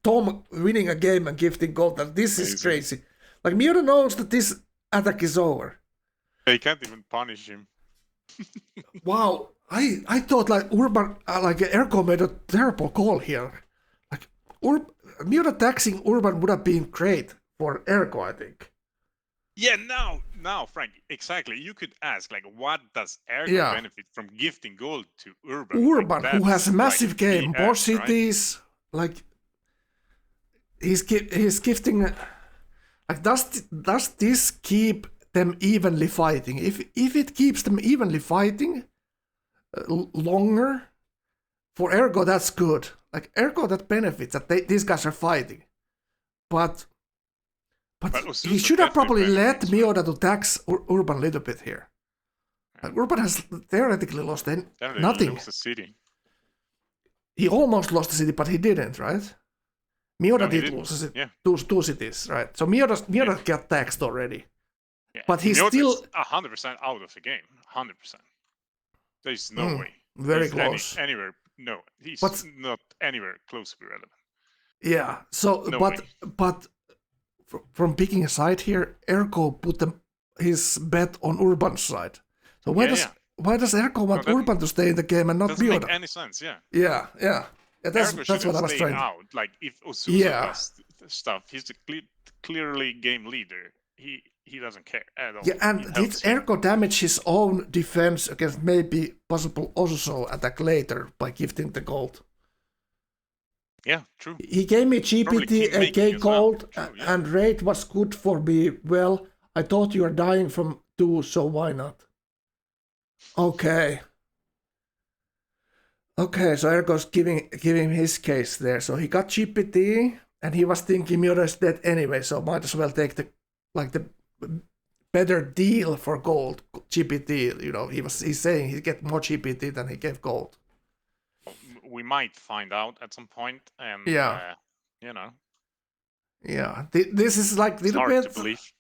Tom winning a game and gifting gold. Like, this is Amazing. crazy. Like, Miura knows that this attack is over. They can't even punish him. Wow, I thought like Urban, Ergo made a terrible call here. Like, Miura taxing Urban would have been great for Ergo, I think. Yeah, now, Frank, exactly. You could ask, like, what does Ergo Yeah. benefit from gifting gold to Urban? Urban, Like, who has that's, a massive like, game, BS, more right? cities, like he's gifting. Like, does this keep them evenly fighting? If it keeps them evenly fighting longer, for Ergo that's good. Like, Ergo, that benefits that these guys are fighting, but But he Osusa should have probably definitely let benefits, Miura to tax Urban a little bit here. Like, Urban has theoretically lost Definitely nothing. lose the city. He almost lost the city, but he didn't, right? Miura No, he did didn't. lose the city, Yeah. two cities, right? So Miura got taxed already. Yeah. But he's Miota's still 100% out of the game. 100%. There's no Mm, way. very He's close. Anywhere. No, he's But- not anywhere close to be relevant. Yeah. So, No but from picking a side here, Ergo put his bet on Urban's side. So why does Ergo want that Urban to stay in the game and not Doesn't make Miura? any sense, yeah. Yeah. That's Ergo should what I have was stayed trying. out. Like, if Osusa Yeah. does stuff, he's the clearly game leader. He doesn't care at all. Yeah, and It did helps him. Ergo damage his own defense against maybe possible Osuso attack later by gifting the gold? Yeah, true. He gave me Probably GPT keep and making K as well. gold, True, yeah. and rate was good for me. Well, I thought you were dying from 2, so why not? Okay. Okay, so Ergo's giving his case there. So he got GPT, and he was thinking Miura is dead anyway, so might as well take the better deal for gold. GPT, he's saying he get more GPT than he gave gold. We might find out at some point, and Yeah. Yeah, this is like it's little hard bit. to believe.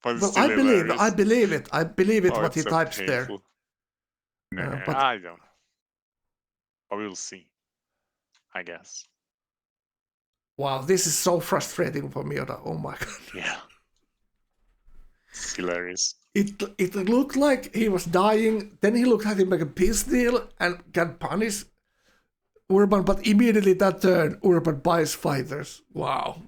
But it's Well, still I believe hilarious. it. I believe it. Oh, what he it's so types there. painful. No, But I don't know. But we'll see, I guess. wow, this is so frustrating for Miura. Oh my god. Yeah. It's hilarious. It looked like he was dying. Then he looked at him like a peace deal and can punish Urban, but immediately that turn, Urban buys fighters. Wow.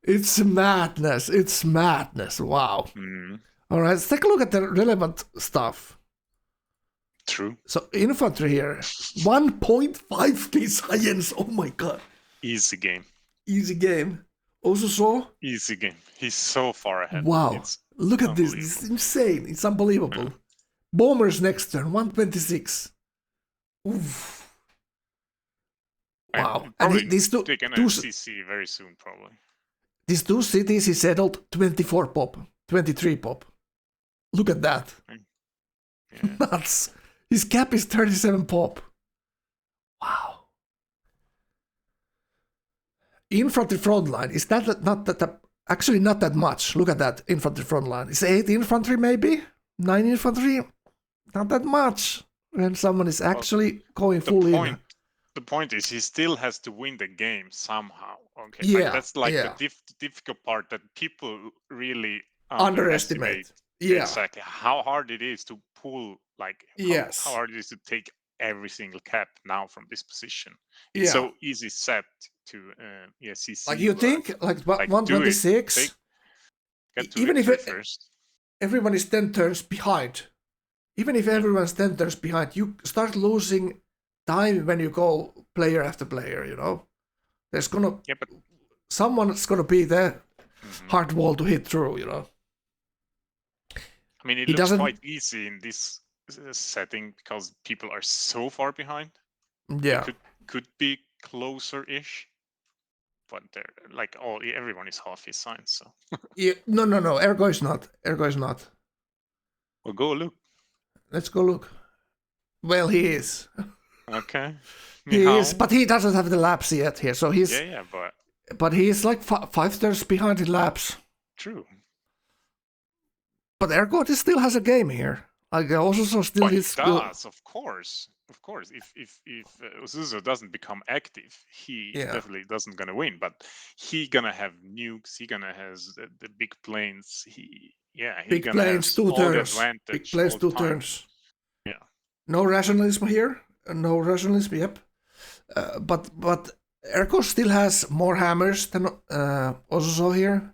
It's madness. It's madness. Wow. Mm, All right, let's take a look at the relevant stuff. true. So infantry here, 1.5k science. Oh my god. Easy game. Easy game. Also saw. Easy game. He's so far ahead. Wow. It's Look at this. This is insane. It's unbelievable. Bombers next turn, 126. Oof. Wow. And these two taking a two CC very soon, probably. these two cities he settled 24 pop, 23 pop. Look at that. Yeah. Nuts. His cap is 37 pop. Wow. Infantry frontline, is that not that actually not that much. Look at that infantry frontline. It's 8 infantry maybe? 9 infantry? Not that much. When someone is actually going full in. The point is he still has to win the game somehow. Okay. Yeah, That's like yeah. the difficult part that people really Underestimate. Yeah. Exactly how hard it is to pull, like Yes. how hard it is to take every single cap now from this position. It's so easy set to CC. Like you think like 126 even if first. Everyone is 10 turns behind. Even if everyone's 10 turns behind, you start losing time when you go player after player, There's someone's gonna be the hard wall to hit through, I mean, it looks quite easy in this setting because people are so far behind. Yeah. It could be closer-ish, but they're like everyone is half his sign, so. Yeah, no. Ergo is not. Well, go look. Let's go look. Well, he is. Okay. He is, but he doesn't have the laps yet here, so he's. Yeah, But he is like 5 turns behind in laps. True. But Ergo still has a game here. Like also still his. Does of course. If Uzuzu doesn't become active, he definitely doesn't gonna win. But he gonna have nukes. He gonna has the big planes. Big gonna planes, have 2 all turns. the advantage Big planes, all 2 the time. turns. Yeah. No rationalism here. No rationalism. Yep. But Ergo still has more hammers than Osuso here.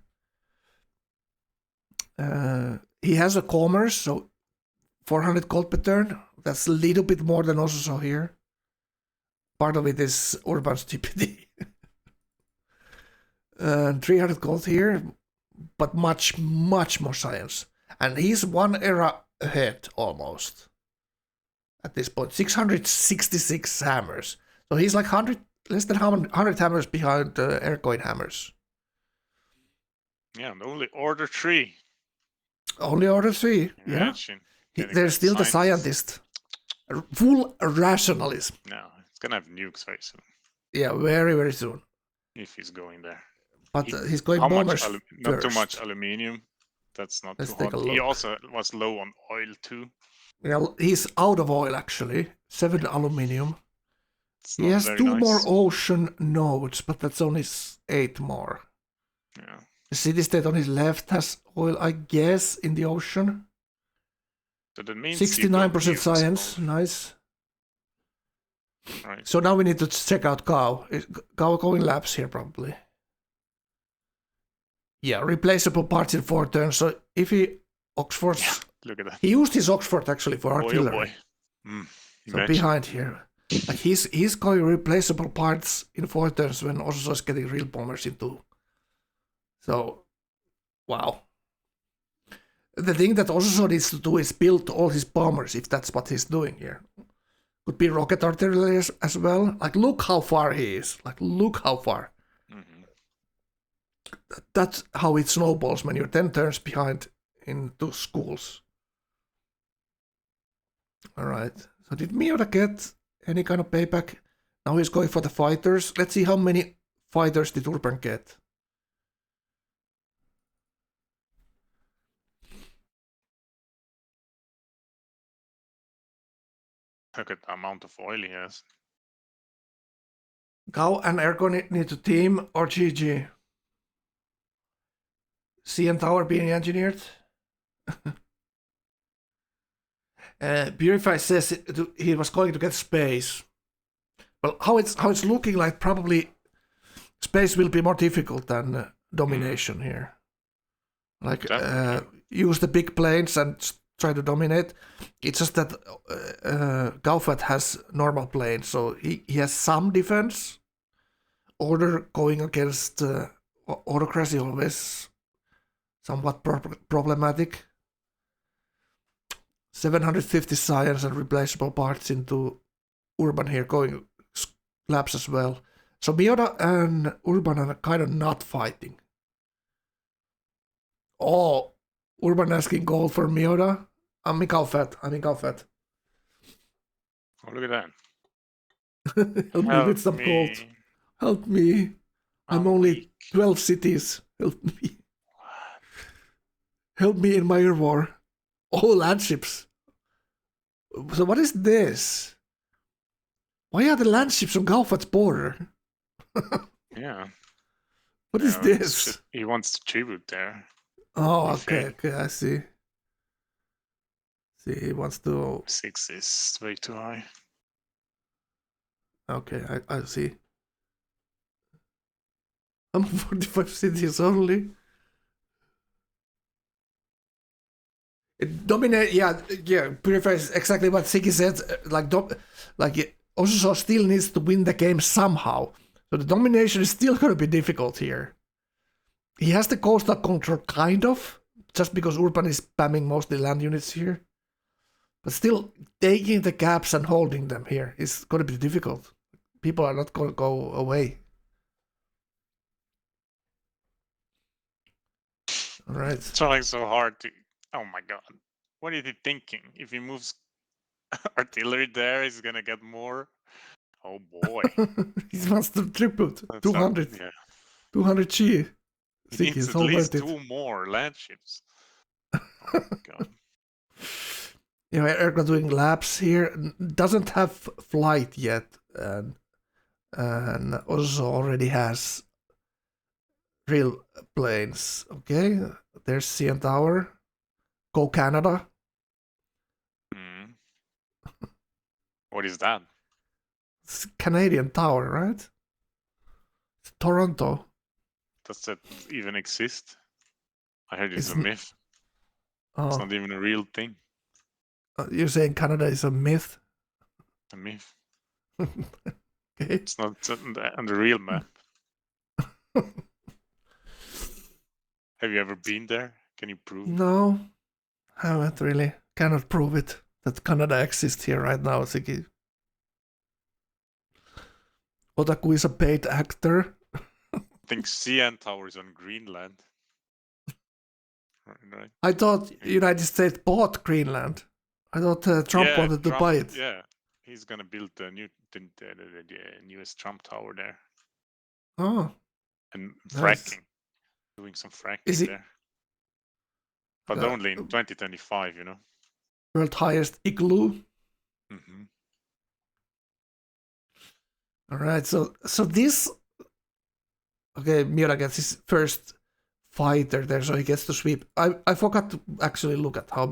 He has a commerce, so 400 gold per turn. That's a little bit more than Osuso here. Part of it is Urban's TPD. 300 gold here, but much more science. And he's 1 era ahead almost. At this point, 666 hammers. So he's like less than 100 hammers behind Aircoin hammers. Yeah, and only order 3. Only order 3. Imagine there's still the scientist. Full rationalism. No, it's gonna have nukes very soon. Yeah, very, very soon. If he's going there. But he's going bombers not too first. much aluminium. That's not Let's too take a hot. look. He also was low on oil too. Yeah, he's out of oil actually. 7 aluminium. He has 2 nice. more ocean nodes, but that's only 8 more. Yeah. The city-state on his left has oil, I guess, in the ocean. So that means 69% science, nice. Right. So now we need to check out Gao. Is Gao going laps here probably? Yeah, replaceable parts in 4 turns. So if he Oxford's, look at that. He used his Oxford actually for artillery. So behind here, like he's going replaceable parts in 4 turns when Osuso is getting real bombers in 2. So, wow. the thing that also needs to do is build all his bombers, if that's what he's doing here. Could be rocket artillery as well. Like, look how far he is. Like, look how far. Mm-hmm. That's how it snowballs when you're 10 turns behind into schools. All right. So did Miura get any kind of payback? Now he's going for the fighters. Let's see how many fighters did Urban get. Look at the amount of oil he has. Gao and Ergo need to team or GG. CN Tower being engineered. Purify says he was going to get space. Well, how it's looking like, probably space will be more difficult than domination here. Like, use the big planes and try to dominate. It's just that Gaufat has normal planes, so he has some defense. Order going against autocracy always somewhat problematic. 750 science and replaceable parts into Urban here, going labs as well. So Miura and Urban are kind of not fighting. Oh, Urban asking gold for Miura. I'm in Gaufat. Oh, look at that. Help me with some gold. Help me. I'm only weak. 12 cities. Help me. Help me in my war. Oh, landships. So what is this? Why are the landships on Gaufat's border? Yeah. What is Yeah, it's this? just- he wants to tribute there. Oh, I okay, think. okay, I see. See, he wants to... 6 is way too high. Okay, I see. I'm 45 cities only. It dominate, yeah, purifies exactly what Siki said. Osuso still needs to win the game somehow. So the domination is still going to be difficult here. He has the coastal control, kind of, just because Urban is spamming mostly land units here. But still, taking the gaps and holding them here is going to be difficult. People are not going to go away. All right. It's trying so hard to. Oh my god. What is he thinking? If he moves artillery there, he's gonna get more. Oh boy. He wants to tribute. That's 200. Yeah. 200 G. He Siki needs is at all least worth it. 2 more land ships. Oh my god. Yeah, Ergo doing laps here. Doesn't have flight yet. And also already has real planes. Okay, there's CN Tower. Go Canada. Hmm. What is that? It's Canadian Tower, right? It's Toronto. Does that even exist? I heard it's a It's n- myth. It's Oh, not even a real thing. you're saying Canada is a myth? It's a myth. Okay. It's not on the real map. Have you ever been there? Can you prove? No, haven't really. Cannot prove it that Canada exists here right now, Siki. Otaku is a paid actor. I think CN Tower is on Greenland. Right. I thought United States bought Greenland. I thought Trump wanted to Trump, buy it. Yeah, he's gonna build the newest Trump Tower there Oh, and Nice. fracking, doing some fracking Is he- there, but only in 2025. You know. world highest igloo. Hmm. All right, so this. Okay, Miura gets his first fighter there, so he gets to sweep. I forgot to actually look at how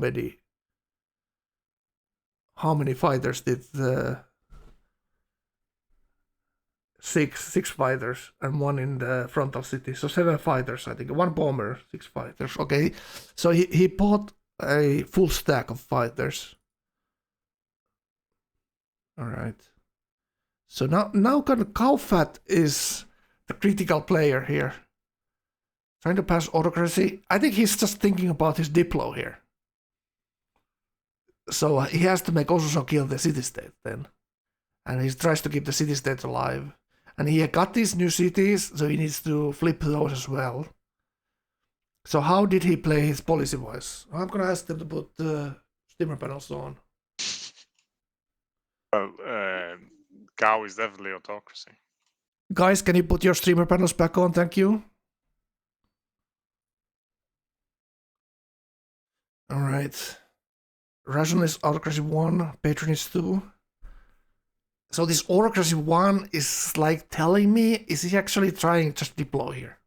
many fighters did the six fighters and one in the frontal city. So 7 fighters, I think. 1 bomber, 6 fighters. Okay, so he bought a full stack of fighters. All right. So now kind of Kaufat is the critical player here. Trying to pass autocracy. I think he's just thinking about his Diplo here. So he has to make also kill the city-state then. And he tries to keep the city-state alive. And he got these new cities, so he needs to flip those as well. So how did he play his policy-wise? I'm gonna ask them to put the steamer panels on. Well, Gao is definitely autocracy. Guys, can you put your streamer panels back on? Thank you. Alright. Rationalist Autocracy 1, Patronist 2. So this Autocracy 1 is like telling me, is he actually trying just deploy here?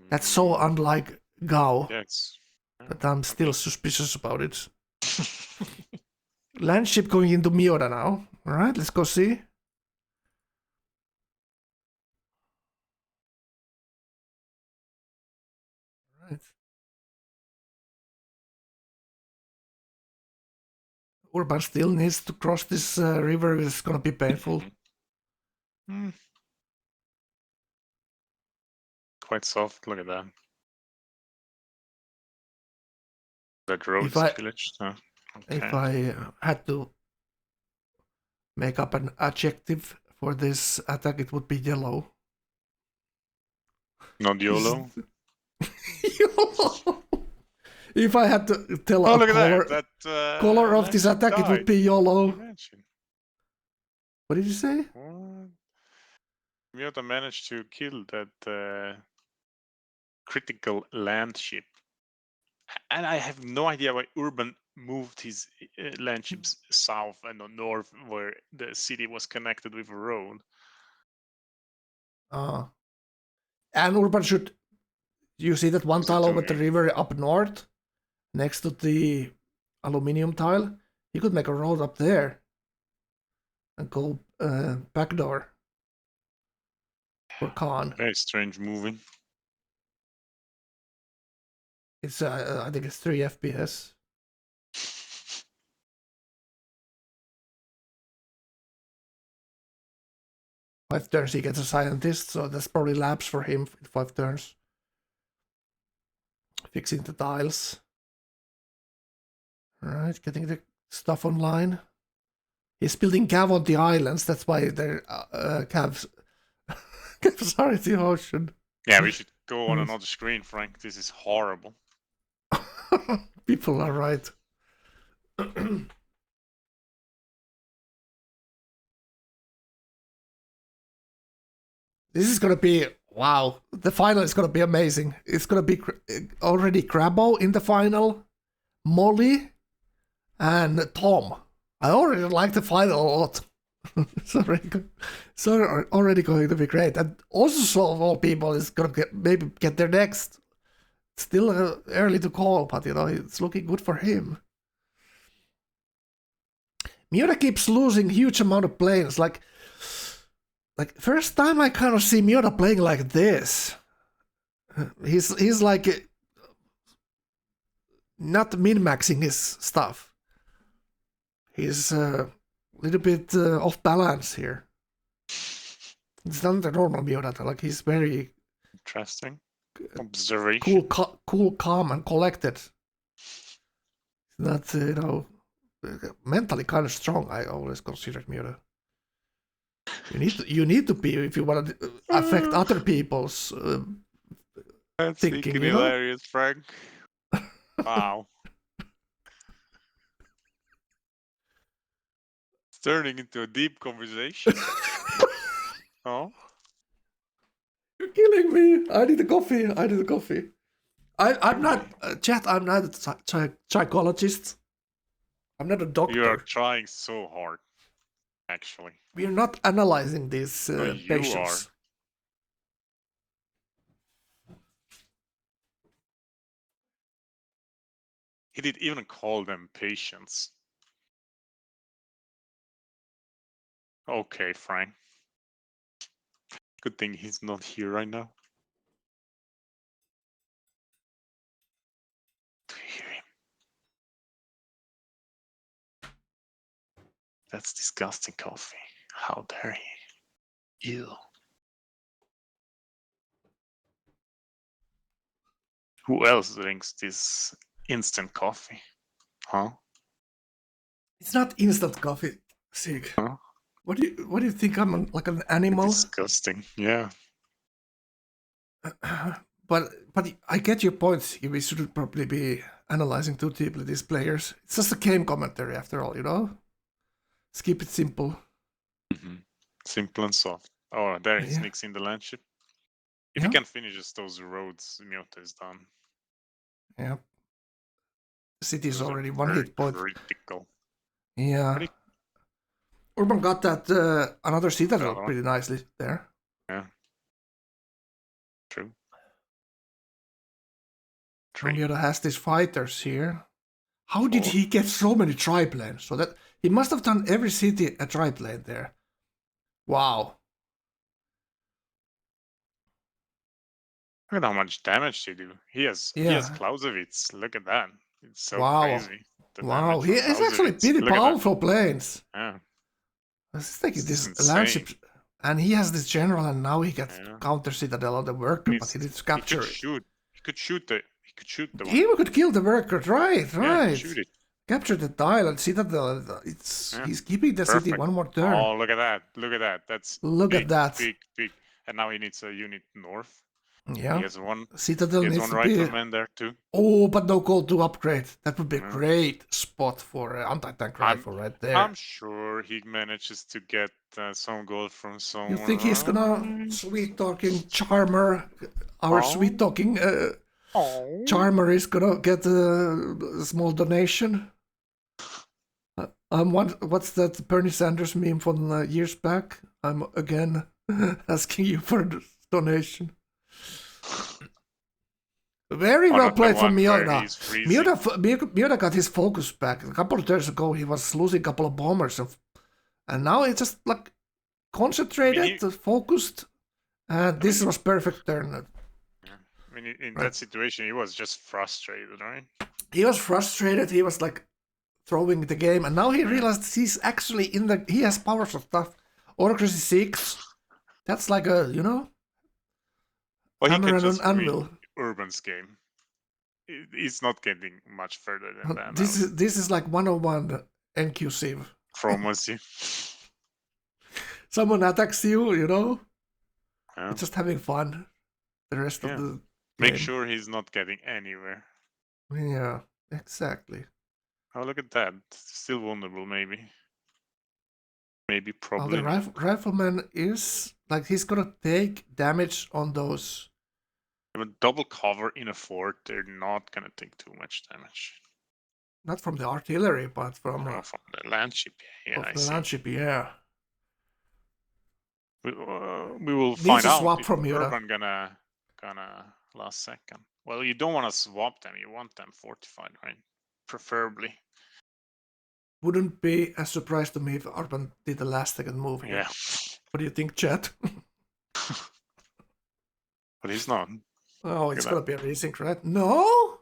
That's so unlike Gao. Yes. But I'm still suspicious about it. Landship going into Miota now. Alright, let's go see. Right. Urban still needs to cross this river. It's gonna be painful. Quite soft. Look at that. That road is If I- pillaged. Huh? If Okay. I had to make up an adjective for this attack, it would be yellow. Not YOLO. YOLO! If I had to tell Oh, a look color, at that. That color of this Landship attack, it would died. be yellow. Imagine. What did you say? What? Miota managed to kill that critical land ship. And I have no idea why Urban moved his land ships south and north where the city was connected with a road. And Urban should... You see that one What's it tile over the doing? river up north? Next to the aluminium tile? He could make a road up there. And go back door. For Khan. Very strange moving. It's I think it's 3 FPS. Five turns he gets a scientist, so that's probably labs for him in 5 turns. Fixing the tiles. Alright, getting the stuff online. He's building cav on the islands, that's why they're cavs. Cavs are in the ocean. Yeah, we should go on another screen, Frank. This is horrible. People are right. This is gonna be wow. The final is gonna be amazing. It's gonna be already Crabbo in the final, Molly, and Tom. I already like the final a lot. It's already going to be great. And also, so of all people, is gonna maybe get there next. Still early to call, but you know it's looking good for him. Miura keeps losing huge amount of planes. Like first time I kind of see Miura playing like this. He's like not min-maxing his stuff. He's a little bit off balance here. It's not the normal Miura. Like he's very Interesting observation. cool, calm, and collected. Not you know mentally kind of strong. I always consider Miura. You need to be if you want to affect other people's That's thinking. freaking You know? hilarious, Frank. Wow. It's turning into a deep conversation. Oh. You're killing me. I need a coffee. I'm not chat. I'm not a psychologist. I'm not a doctor. You are trying so hard, actually. We're not analyzing these No, you patients. He did even call them patients. Okay, Frank. Good thing he's not here right now. Do you hear him? That's disgusting coffee. How dare he? Ew. Who else drinks this instant coffee? Huh? It's not instant coffee, Sig. Huh? What do you think? I'm like an animal? Disgusting. Yeah. But I get your point. We shouldn't probably be analyzing too deeply these players. It's just a game commentary after all, you know? Let's keep it simple. Simple and soft. Oh, there he Yeah. sneaks in the land ship. If Yeah. he can finish those roads, Miota is done. Yeah. The city is Those are already one very hit point. critical. Yeah. Pretty- Urban got that another citadel Uh-huh. pretty nicely there. Yeah. True. Miota has these fighters here. How did 4. he get so many triplanes? So that he must have done every city a triplane there. Wow. Look at how much damage he do. He has Clausewitz. Look at that. It's so Wow. crazy. The Wow, damage he from is actually Clausewitz. pretty Look at that. powerful planes. Yeah. I was thinking This this is landship, insane. and he has this general, and now he gets Yeah. counter citadel on the worker, but he needs to capture it. He could shoot the one. He could kill the worker, right? Yeah, shoot it. Capture the tile and citadel. Yeah. He's keeping the city Perfect. one more turn. Oh, look at that. Look at that. That's Look big, at that. Big. And now he needs a unit north. Yeah. He has one. Citadel He has needs one to be. rifleman there too. Oh, but no call to upgrade. That would be a Yeah. great spot for anti-tank rifle right there. I'm sure he manages to get some gold from somewhere. You think he's gonna sweet talking Charmer? Our sweet talking Charmer is gonna get a small donation. What's that Bernie Sanders meme from years back? I'm again asking you for a donation. Very well played from Miota. Miota got his focus back. A couple of turns ago, he was losing a couple of bombers, and now it's just like concentrated, focused. And this was perfect turn. I mean, in that situation, he was just frustrated, right? He was frustrated. He was like throwing the game, and now he realized he's actually he has powers of stuff. Autocracy 6. That's like a, Well, he hammer can and just an anvil. read Urban's game. He's not getting much further than that. This is like 101 NQ Civ. Chromacy. Someone attacks you, Yeah. just having fun. The rest of the Make game. sure he's not getting anywhere. Yeah, exactly. Oh, look at that. Still vulnerable, maybe. Maybe, Well, probably. the rifleman is like he's gonna take damage on those. But double cover in a fort, they're not gonna take too much damage. Not from the artillery, but from From the land ship. Yeah, I the see. land ship. Yeah. We will Needs find a out swap if from Miota. Urban gonna last second. Well, you don't want to swap them. You want them fortified, right? Preferably. Wouldn't be a surprise to me if Urban did the last second move here. Yeah. What do you think, chat? But he's not. Oh, it's gonna be a resync, right? No.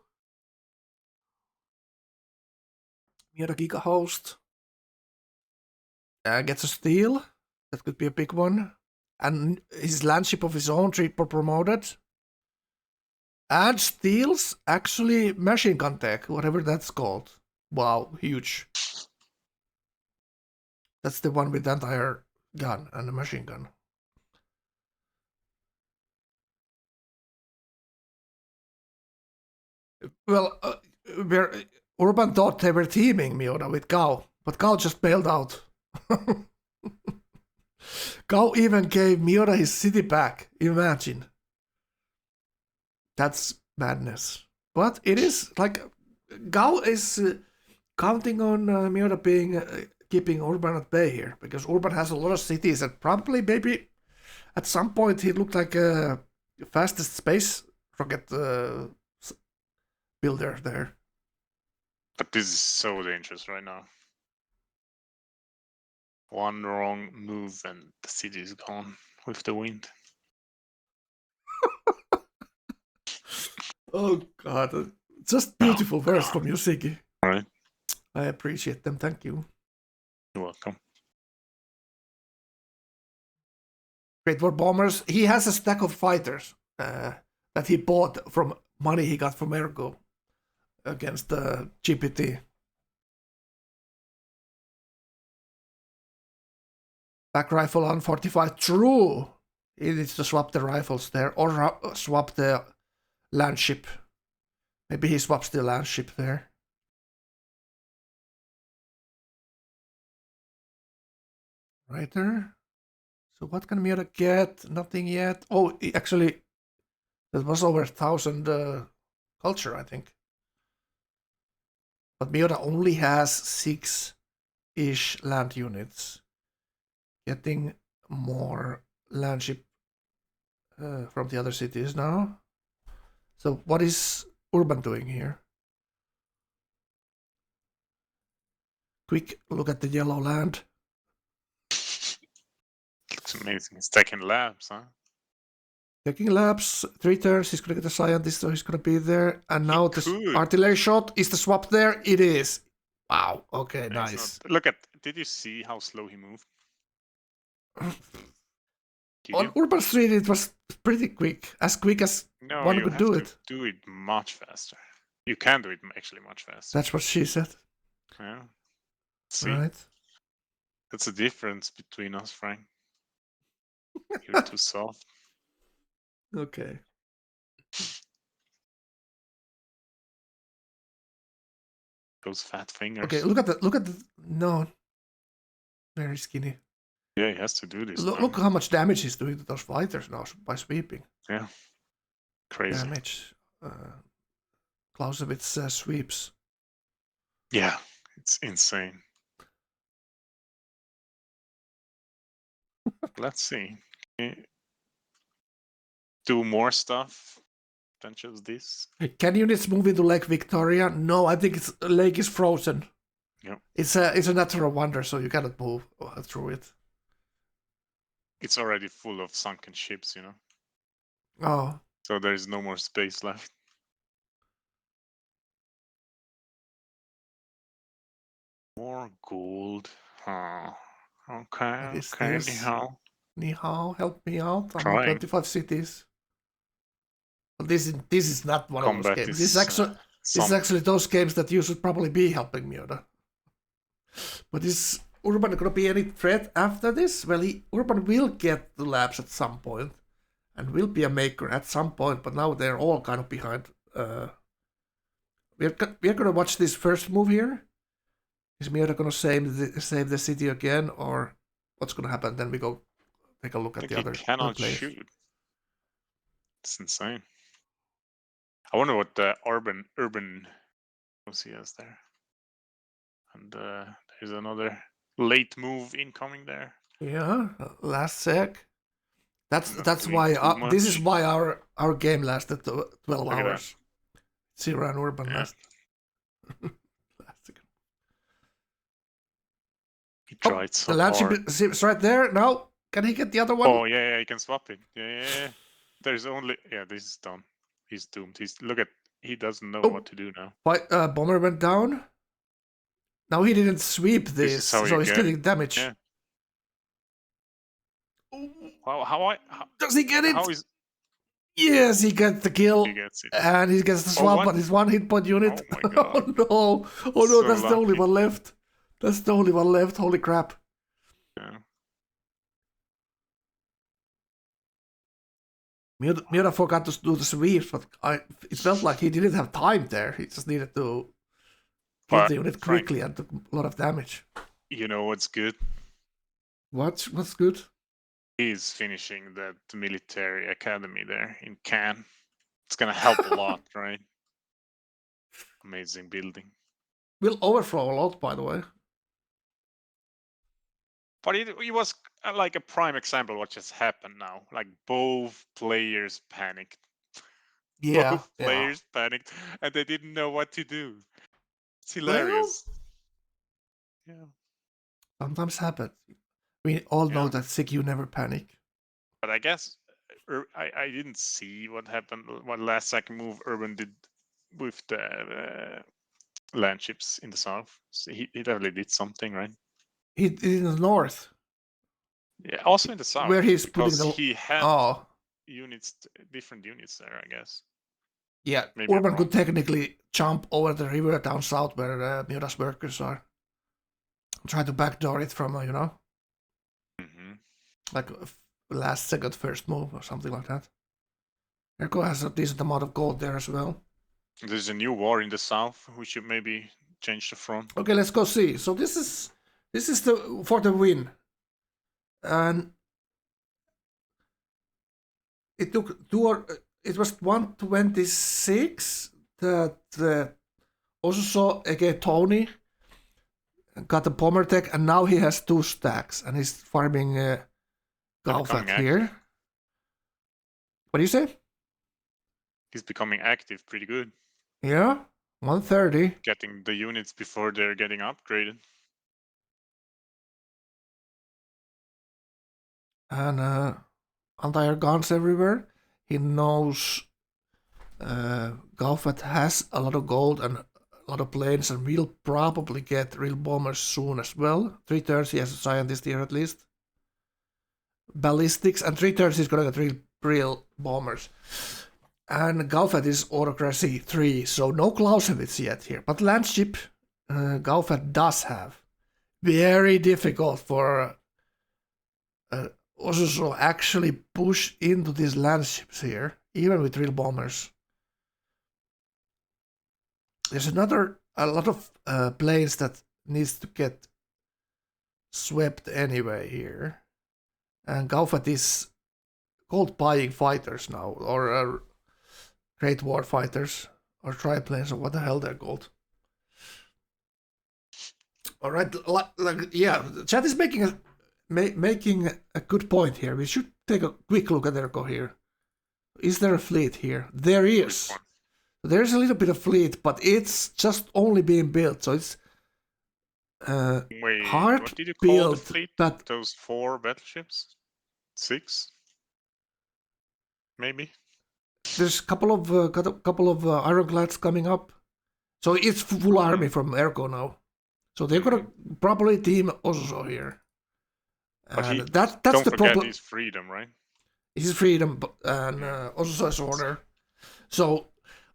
Miota Giga host. Gets a steal. That could be a big one. And his landship of his own, triple promoted. And steals actually machine gun tech, whatever that's called. Wow, huge. That's the one with the entire gun and the machine gun. Well, Urban thought they were teaming Miota with Gao, but Gao just bailed out. Gao even gave Miota his city back. Imagine. That's madness. But it is like Gao is counting on Miota being keeping Urban at bay here, because Urban has a lot of cities and probably maybe at some point he looked like a fastest space rocket builder there. But this is so dangerous right now. One wrong move and the city is gone with the wind. Oh god, just beautiful verse from you, Siggy. Right. I appreciate them, thank you. You're welcome. Great War Bombers, he has a stack of fighters that he bought from money he got from Ergo against the GPT. Back rifle unfortified. True. He needs to swap the rifles there or swap the land ship. Maybe he swaps the land ship there. Right there. So what can Miura get? Nothing yet. Oh, actually, that was over 1,000 culture, I think. But Miura only has 6-ish land units. Getting more land ship from the other cities now. So what is Urban doing here? Quick look at the yellow land. Looks amazing. He's taking labs, huh? Taking labs, 3 turns, he's gonna get a scientist, so he's gonna be there. And now the artillery shot, is the swap there? It is. Wow, okay, nice. Look at, did you see how slow he moved? On Urban Street, it was pretty quick as one could do it. Do it much faster. You can do it actually much faster. That's what she said. Yeah. See, right. That's the difference between us, Frank. You're too soft. Okay. Those fat fingers. Okay, look at the no. Very skinny. Yeah, he has to do this. Look how much damage he's doing to those fighters now by sweeping. Yeah. Crazy. Damage. Clausewitz sweeps. Yeah, it's insane. Let's see. Do more stuff than just this. Can units move into Lake Victoria? No, I think lake is frozen. Yep. It's a natural wonder, so you cannot move through it. It's already full of sunken ships, you know. Oh. So there is no more space left. More gold. Huh. Okay. Okay. Ni hao. Help me out. I'm on 25 cities. But this is not one of those games. This is actually those games that you should probably be helping me on. But is Urban gonna be any threat after this? Well, Urban will get the labs at some point, and will be a maker at some point. But now they're all kind of behind. We're gonna watch this first move here. Is Miura gonna save the city again, or what's gonna happen? Then we go take a look at the other. He cannot shoot. It's insane. I wonder what the urban he has there. And there's another late move incoming there. Yeah, last sec. That's why this is why our game lasted 12 hours. Zero and Urban last. He tried so the land hard. ship right there. Now, can he get the other one? Oh yeah, he can swap it. Yeah. There's only this is done. He's doomed. He doesn't know what to do now. Bomber went down. Now he didn't sweep this, so he's getting damage. Yeah. How does he get it? Yes, he gets the kill. He gets it. And he gets the swap, but his 1 hit point unit. Oh my god. Oh no, that's lucky. The only one left. That's the only one left. Holy crap. Yeah. Miura forgot to do the sweep, but it felt like he didn't have time there. He just needed to get the unit quickly and took a lot of damage. You know what's good? What's good? He's finishing that military academy there in Cannes. It's gonna help a lot, right? Amazing building. Will overflow a lot, by the way. But it was like a prime example of what just happened now. Like both players panicked. Yeah. Both players panicked and they didn't know what to do. It's hilarious. Well, yeah. Sometimes happens. We all know that CQ never panic. But I guess I didn't see what happened. What last second move Urban did with the land ships in the south. So he definitely did something, right? He did in the north. Yeah, also in the south. Where he's putting he had units, different units there, I guess. Yeah, Maybe I'm Urban wrong. could technically jump over the river down south where Mura's workers are. Try to backdoor it from, like last second first move or something like that. Erko has a decent amount of gold there as well. There's a new war in the south. We should maybe change the front. Okay, let's go see. So this is the for the win, and it took it was 126 that also saw again Tony got the bomber tech, and now he has 2 stacks, and he's farming Galfat here. What do you say? He's becoming active pretty good. Yeah, 130. Getting the units before they're getting upgraded. And anti-air guns everywhere. He knows Galfat has a lot of gold and a lot of planes, and we'll probably get real bombers soon as well. 3 turns he has a scientist here at least. Ballistics, and 3 turns he's gonna get real bombers. And Galfat is autocracy 3, so no Clausewitz yet here. But landship Galfat does have. Very difficult for also actually push into these landships here, even with real bombers. There's a lot of planes that needs to get swept anyway here. And Galfat is gold buying fighters now, or Great War fighters, or triplanes, or what the hell they're called. All right, yeah, chat is making a good point here. We should take a quick look at Erko here. Is there a fleet here? There is. There's a little bit of fleet, but it's just only being built, so it's Wait, hard what did you call built. the fleet? That Those 4 battleships? 6? Maybe? there's a couple of ironclads coming up, so it's full army from Erko now. So they're gonna probably team Osuso here. But he, And that's don't the forget problem. his freedom, right? His freedom and Osuso's order. So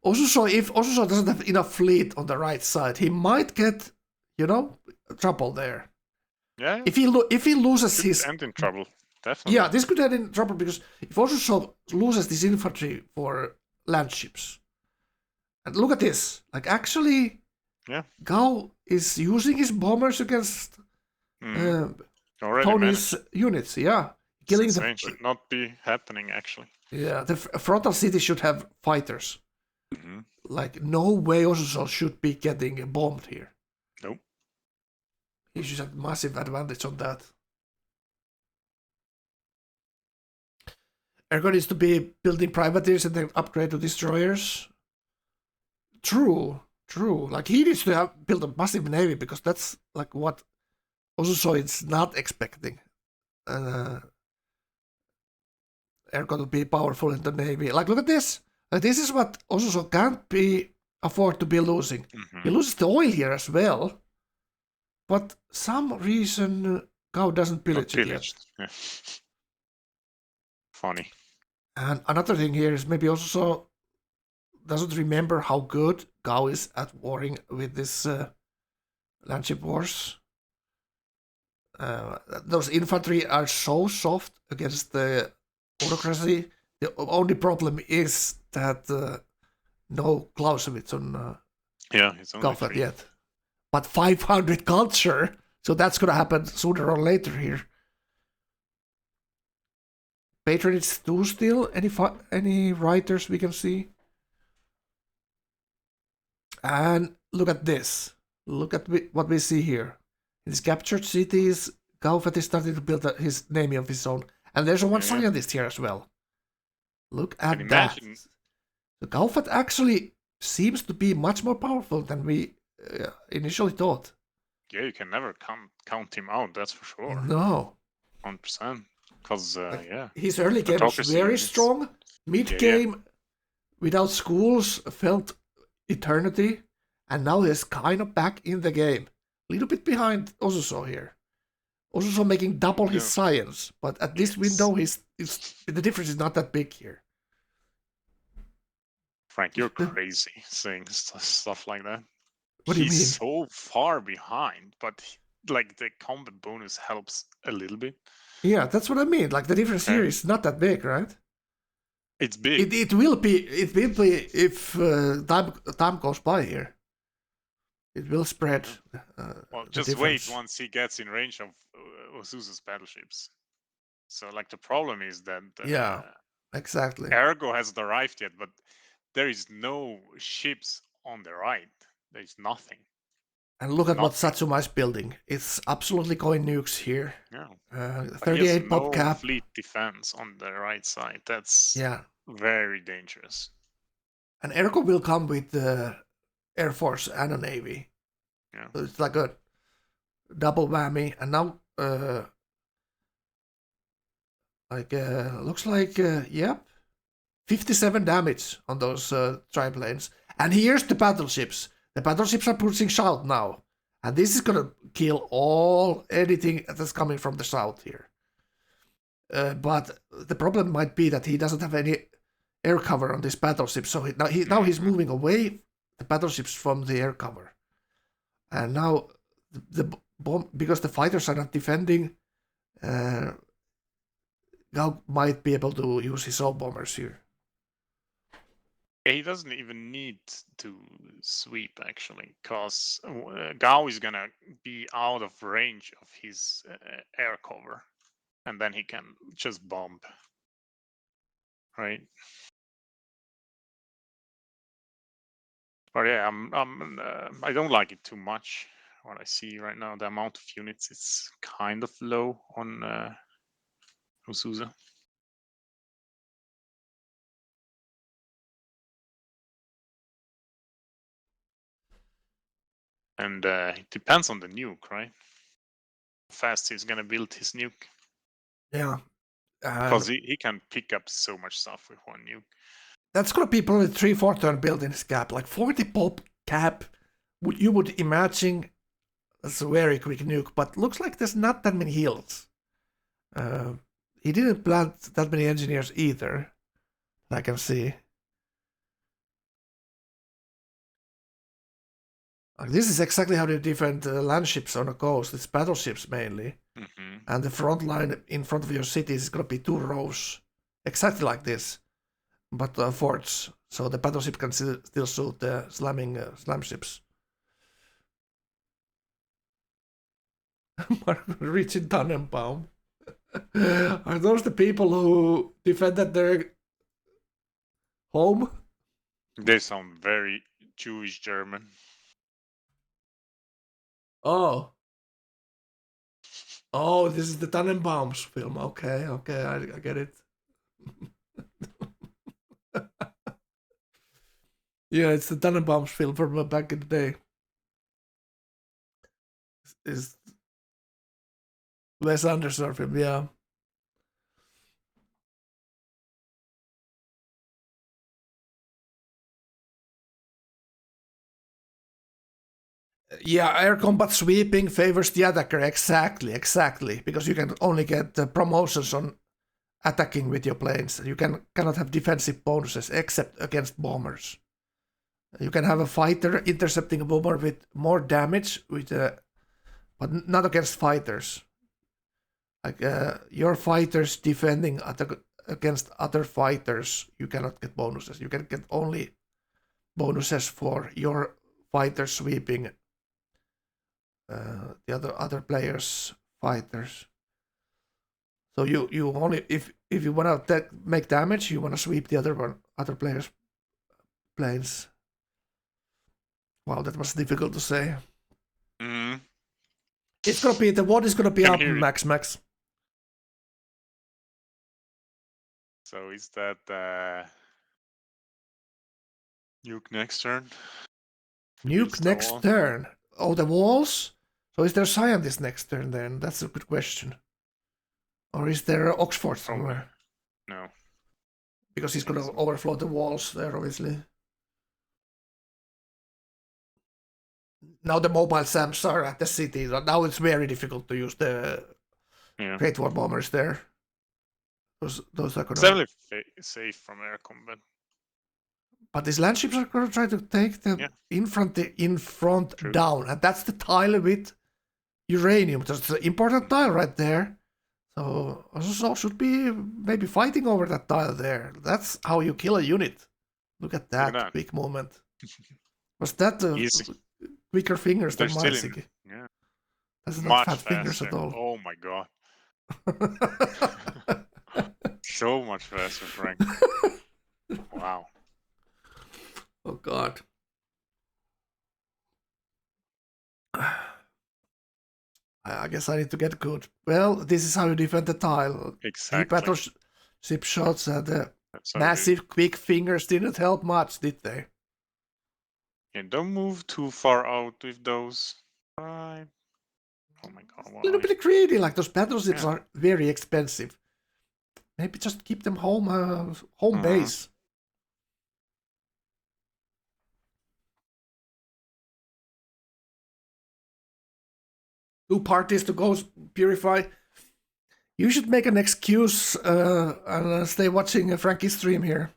Osuso, if Osuso doesn't have enough fleet on the right side, he might get, trouble there. Yeah. If he loses Could his end in trouble. Definitely. Yeah, this could end in trouble because if Osuso loses this infantry for landships, and look at this, like actually, Yeah. Gao is using his bombers against Already Tony's managed. units. Yeah, killing It's the insane. Should not be happening actually. yeah the frontal city should have fighters. Mhm. Like no way Osuso should be getting bombed here. Nope. He should have massive advantage on that. Ergo needs to be building privateers and then upgrade to destroyers. True. Like he needs to have build a massive navy because that's like what Osuso is not expecting. Ergo to be powerful in the navy. Like look at this. Like, this is what Osuso can't be afford to be losing. He loses the oil here as well. But some reason Gao doesn't pillage it yet. Yeah. Funny. And another thing here is maybe Osuso doesn't remember how good Gao is at warring with this landship wars. Those infantry are so soft against the autocracy. The only problem is that no Clausewitz on Yeah, it's only Galfat 3. yet. But 500 culture, so that's gonna happen sooner or later here. Patronage 2 still? Any writers we can see? And look at this. Look at what we see here. In these captured cities, Galfat is starting to build his name of his own. And there's one scientist here as well. Look at that. So Galfat actually seems to be much more powerful than we initially thought. Yeah, you can never count him out, that's for sure. No. 100%. Because, yeah. His early game was very strong. Mid game, without schools, felt eternity. And now he's kind of back in the game. A little bit behind Osuso here. Osuso making double his science. But at this window, the difference is not that big here. Frank, you're crazy saying stuff like that. What do you He's mean? so far behind, but like the combat bonus helps a little bit. Yeah, that's what I mean. Like the difference here is not that big, right? It's big. It will be if time goes by here. It will spread. Well, the just wait difference. once he gets in range of Osusa's battleships. So, like, the problem is that Yeah, exactly. Ergo hasn't arrived yet, but there is no ships on the right. There's nothing. And look at what Nothing. Satsuma is building. It's absolutely going nukes here. Yeah. 38 pop no cap. fleet defense on the right side. That's Yeah. very dangerous. And Ergo will come with the Air Force and a Navy. Yeah. So it's like a double whammy. And now, looks like, yep, 57 damage on those triplanes. And here's the battleships. The battleships are pushing south now. And this is gonna kill anything that's coming from the south here. But the problem might be that he doesn't have any air cover on this battleship. So now he's moving away the battleships from the air cover. And now the bomb, because the fighters are not defending, Gao might be able to use his own bombers here. He doesn't even need to sweep, actually, because Gao is gonna be out of range of his air cover, and then he can just bomb, right? But yeah, I don't like it too much. What I see right now, the amount of units is kind of low on Osusa. And it depends on the nuke, right? How fast he's gonna build his nuke. Yeah. Because he can pick up so much stuff with one nuke. That's gonna be probably 3-4 turn build in his cap. Like 40 pop cap, you would imagine that's a very quick nuke, but looks like there's not that many heals. He didn't plant that many engineers either, I can see. This is exactly how they defend land ships on the coast. It's battleships mainly. Mm-hmm. And the front line in front of your cities is going to be 2 rows. Exactly like this. But forts. So the battleship can still shoot the slam ships. Richard Tannenbaum. Are those the people who defended their home? They sound very Jewish German. Oh, this is the Tannenbaums film. Okay, I get it. Yeah, it's the Tannenbaums film from back in the day. It's Wes Anderson film, yeah. Yeah, air combat sweeping favors the attacker. Exactly. Because you can only get promotions on attacking with your planes. You cannot have defensive bonuses except against bombers. You can have a fighter intercepting a bomber with more damage, but not against fighters. Like your fighters defending against other fighters, you cannot get bonuses. You can get only bonuses for your fighter sweeping the other players' fighters. So you only if you want to make damage, you want to sweep the other players' planes. Wow, that was difficult to say. Mm-hmm. It's gonna be what is gonna be Can up, hear it. Max. So is that nuke next turn? Nuke next turn. Oh, the walls. So is there scientist next turn then? That's a good question. Or is there Oxford somewhere? No. Because he's gonna overflow the walls there, obviously. Now the mobile SAMs are at the city. Now it's very difficult to use the Great War bombers there. Those are gonna... It's definitely safe from air combat. But these landships are going to try to take the in front True. down, and that's the tile with uranium. That's the important tile right there. So should be maybe fighting over that tile there. That's how you kill a unit. Look at that quick movement. Was that Easy. quicker fingers They're than still mine, in. Siggy? Yeah. That's not Much fat fingers faster. at all. Oh my god. So much faster, Frank. Wow. Oh god. I guess I need to get good. Well, this is how you defend the tile. Exactly. Battleship shots and the That's how massive quick fingers didn't help much, did they? Yeah, don't move too far out with those. Right. Oh my god. A little Why? bit greedy, like those battleships are very expensive. Maybe just keep them home base. Two parties to go purify. You should make an excuse and stay watching Frankie's stream here.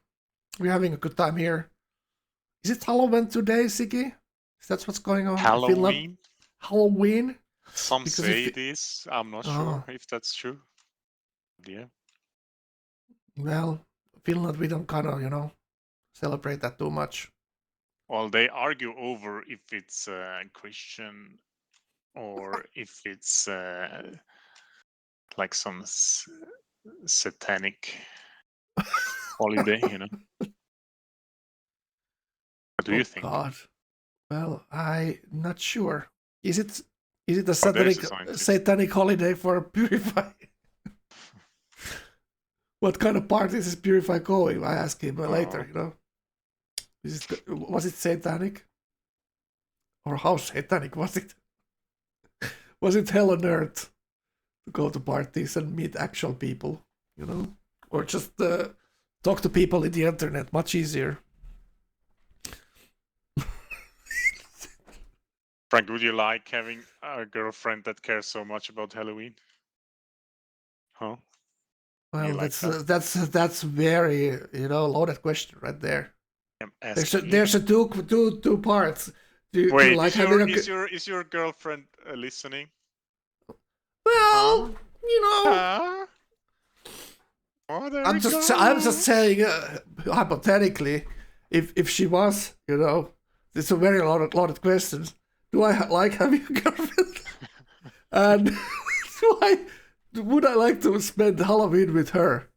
We're having a good time here. Is it Halloween today, Siggy? Is that what's going on? Halloween? Halloween? Some Because say it is. I'm not sure if that's true. Yeah. Well, Finland, we don't kind of, celebrate that too much. Well, they argue over if it's Christian or if it's like some satanic holiday, What do you think? God. Well, I'm not sure. Is it a there's a scientist. satanic holiday for Purify? What kind of parties is Purify going? I ask him later, Was it satanic? Or how satanic was it? Was it hell on earth to go to parties and meet actual people, Or just talk to people in the internet, much easier. Frank, would you like having a girlfriend that cares so much about Halloween? Huh? Well, like that's very loaded question right there. I'm asking you. There's a two parts. Wait, do like is your girlfriend listening? Well, Oh, there I'm just saying hypothetically, if she was, it's a very loaded questions. Do I like having a girlfriend? And would I like to spend Halloween with her?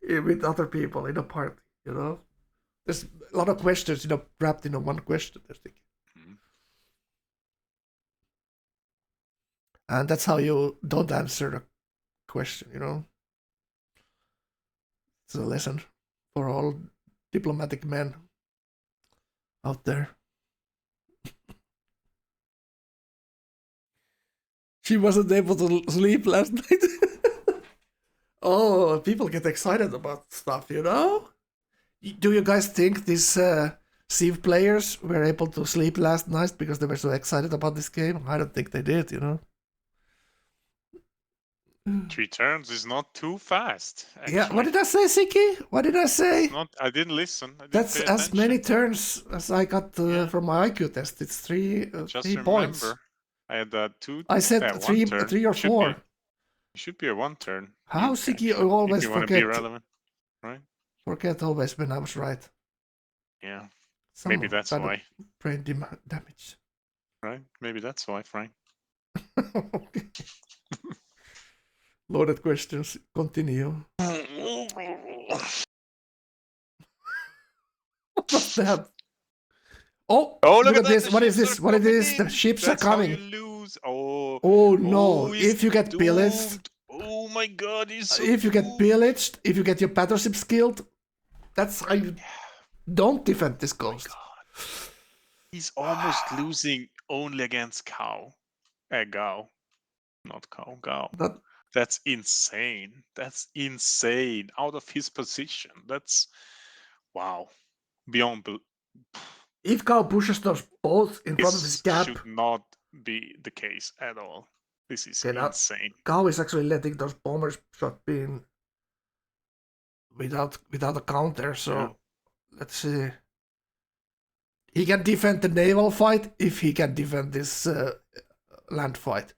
With other people in a party, There's a lot of questions, wrapped in one question, I think. And that's how you don't answer the question, It's a lesson for all diplomatic men out there. She wasn't able to sleep last night. Oh, people get excited about stuff, Do you guys think these Civ players were able to sleep last night because they were so excited about this game? I don't think they did, 3 turns is not too fast. Actually. Yeah, what did I say, Siki? What did I say? I didn't listen. That's as many turns as I got from my IQ test. It's 3 points. Remember, I had 2. I said three or 4. It should be a 1 turn. How, Siki? You always if you want to be relevant, right? Forget always when I was right. Yeah. Maybe that's why. Brain damage. Right? Maybe that's why, Frank. Loaded questions. Continue. What was that? Oh, look at this. What is this? What is this? The ships are coming. How you lose. Oh no. If you get pillaged. Oh my god, he's so if you get pillaged, if you get your battleships killed, that's how you don't defend this coast. He's almost losing only against Gao. Not Cow, Gao. That's insane. That's insane. Out of his position. That's wow. Beyond. If Gao pushes those boats in front of his gap, should not be the case at all. This is insane. Gao is actually letting those bombers shot in. without a counter. So Yeah. let's see. He can defend the naval fight if he can defend this land fight.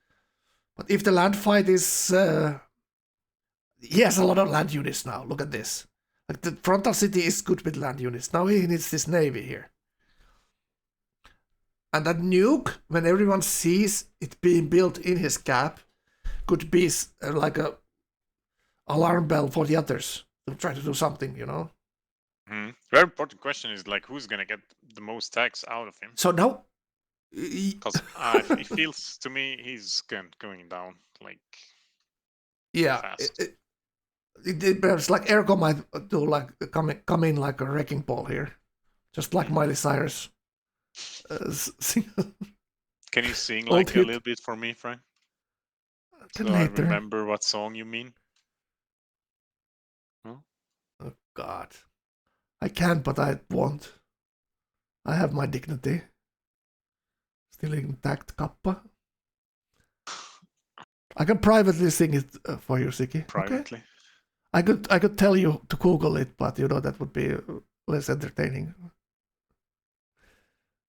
But if the land fight is... he has a lot of land units now. Look at this. Like the frontal city is good with land units. Now he needs this navy here. And that nuke, when everyone sees it being built in his cap, could be like a alarm bell for the others to try to do something, you know? Very important question is like who's gonna get the most tax out of him? So now... Because it feels to me he's going down like yeah, fast. It's like Ergo might do like come in like a wrecking ball here, just like Miley Cyrus. Can you sing Old like a hit. little bit for me, Frank? So Then I later. remember what song you mean. Oh God, I can't, but I won't. I have my dignity still intact, Kappa. I can privately sing it for you, Siki. Privately. Okay? I could tell you to Google it, but you know that would be less entertaining.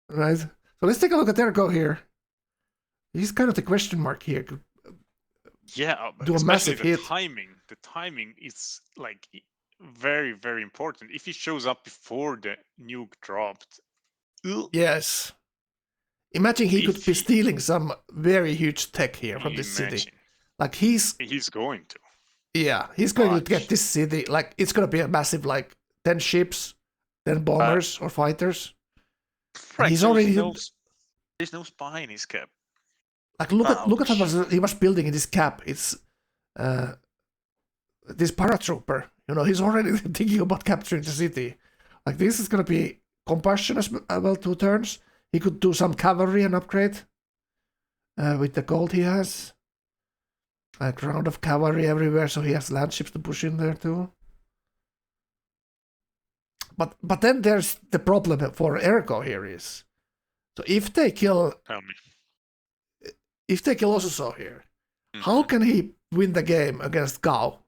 Right? So let's take a look at Ergo here. He's kind of the question mark here. Yeah, Do a especially massive the hit. timing. The timing is like very, very important. If he shows up before the nuke dropped, Yes. Imagine he could be If he- stealing some very huge tech here from this city. imagine. Like he's going to. going to Watch. get this city. Like it's gonna be a massive 10 ships, 10 bombers or fighters. Frank, he's already there's no spy in his cap. like look at what he was building in this cap. It's this paratrooper. You know, he's already thinking about capturing the city. Like this is gonna be combustion as well 2 turns. He could do some cavalry and upgrade with the gold he has. A round of cavalry everywhere, so he has land ships to push in there too. But then there's the problem for Ergo here is, so if they kill Tell me. Osuso here, how can he win the game against Gao?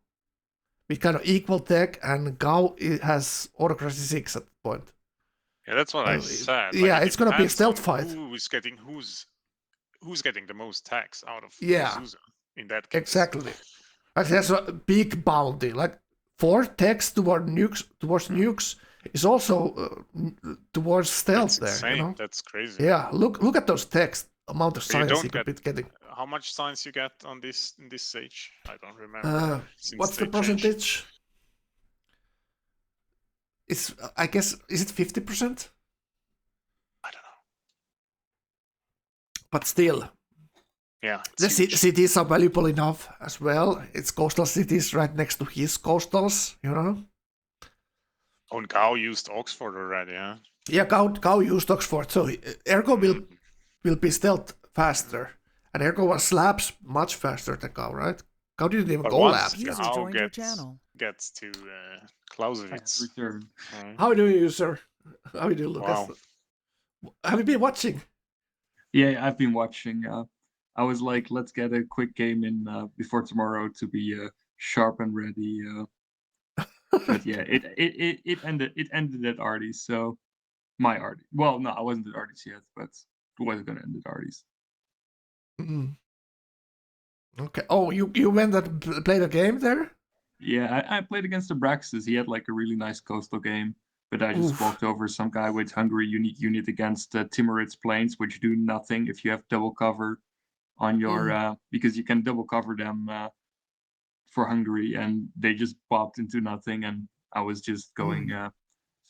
With kind of equal tech, and Gao has autocracy 6 at the point. Yeah, that's what I said. Yeah, Like, it's gonna be a depends stealth on fight. Who's getting the most tax out of Yeah. Azusa in that case. Exactly. Like there's a big bounty. Like 4 techs towards nukes is also towards stealth That's there. insane. You know? That's crazy. Yeah. Look at those techs. Amount of But you science don't he could be getting. How much science you get on this in this stage? I don't remember. since What's the they changed. percentage? It's I guess is it 50%? I don't know. But still, Yeah. the cities are valuable enough as well. It's coastal cities right next to his coastals, you know. Oh, and Gao used Oxford already, yeah. Yeah, Gao used Oxford, so Ergo will be stealth faster, and Ergo was slabs much faster than Gao, right? Gao didn't even But go once labs. User Gao joined your channel. gets to Clausewitz. Return. How do you, sir? How do you look? Wow. Have you been watching? Yeah, I've been watching. I was like, let's get a quick game in before tomorrow to be sharp and ready. But yeah, it ended at Artie's. So my Artie. Well, no, I wasn't at Artie's yet, but it was gonna end at Artie's. Mm. Okay. Oh, you went and played a game there? Yeah, I played against Abraxas. He had like a really nice coastal game, but I just Oof. walked over some guy with Hungary unit against Timurit's planes, which do nothing if you have double cover on your because you can double cover them for Hungary, and they just popped into nothing. And I was just going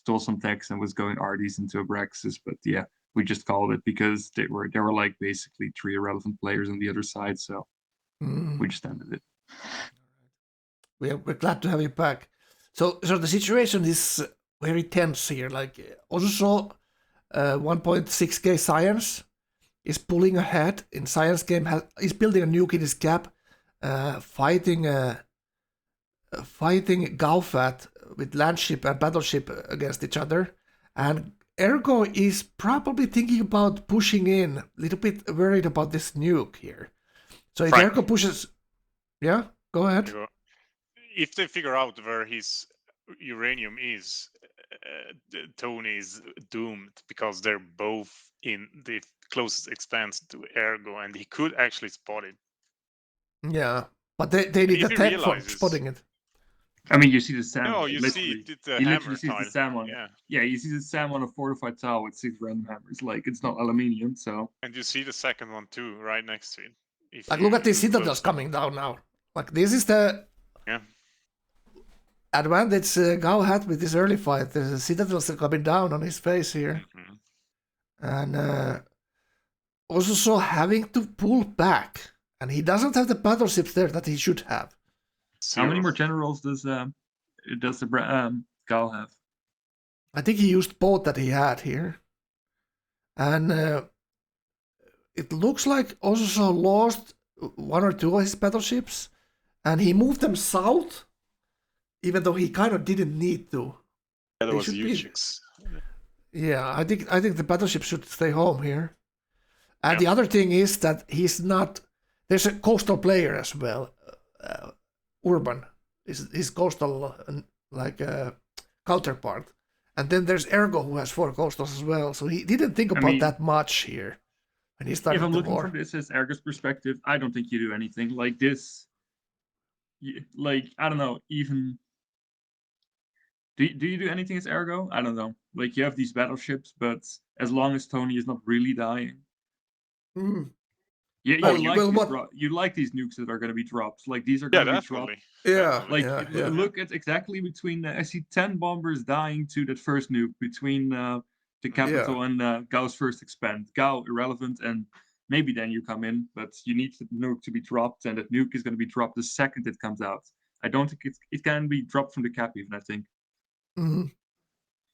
stole some techs and was going Arties into Abraxas, but yeah, we just called it because there were like basically 3 irrelevant players on the other side, so we just ended it. We're glad to have you back. So the situation is very tense here. Like also 1.6k science is pulling ahead in science game. Is building a nuke in his cap, fighting Gaufat with landship and battleship against each other, and Ergo is probably thinking about pushing in. A little bit worried about this nuke here. So if Frank. Ergo pushes, yeah, go ahead. If they figure out where his uranium is, Tony is doomed because they're both in the closest expanse to Ergo, and he could actually spot it. Yeah, but they need If a he tech for realizes- spotting it. I mean, you see the Sam. No, you see literally. it, the He hammer literally sees the tile. Sam on it. Yeah, Yeah, you see the Sam on a fortified tile with 6 random hammers. Like, it's not aluminium, so. and you see the second one too, right next to it. If Like, you look at these look citadels closely. coming down now. Like, this is the Yeah. advantage Gao had with this early fight. The citadels are coming down on his face here. Mm-hmm. And also so having to pull back. And he doesn't have the battleships there that he should have. How many more generals does the Gao have? I think he used both that he had here. And it looks like also lost 1 or 2 of his battleships. And he moved them south, even though he kind of didn't need to. Yeah, that They was should be- Uchix. Yeah, I think the battleship should stay home here. And Yeah. the other thing is that he's not. There's a coastal player as well, Urban. Is his coastal counterpart, and then there's Ergo who has 4 coastals as well. So he didn't think about mean- that much here when he started If I'm the looking war. from this as Ergo's perspective, I don't think you do anything like this. Like, I don't know, even. Do you do anything as Ergo? I don't know. Like, you have these battleships, but as long as Tony is not really dying. Mm, Yeah, Well, you like well, these what- you like these nukes that are going to be dropped. Like, these are Yeah, going to be dropped. definitely. yeah, Definitely. Like, yeah. look at exactly between. I see 10 bombers dying to that first nuke between the capital and Gao's first expand. Gao irrelevant, and maybe then you come in, but you need the nuke to be dropped, and that nuke is going to be dropped the second it comes out. I don't think it can be dropped from the cap even. I think. Mhm.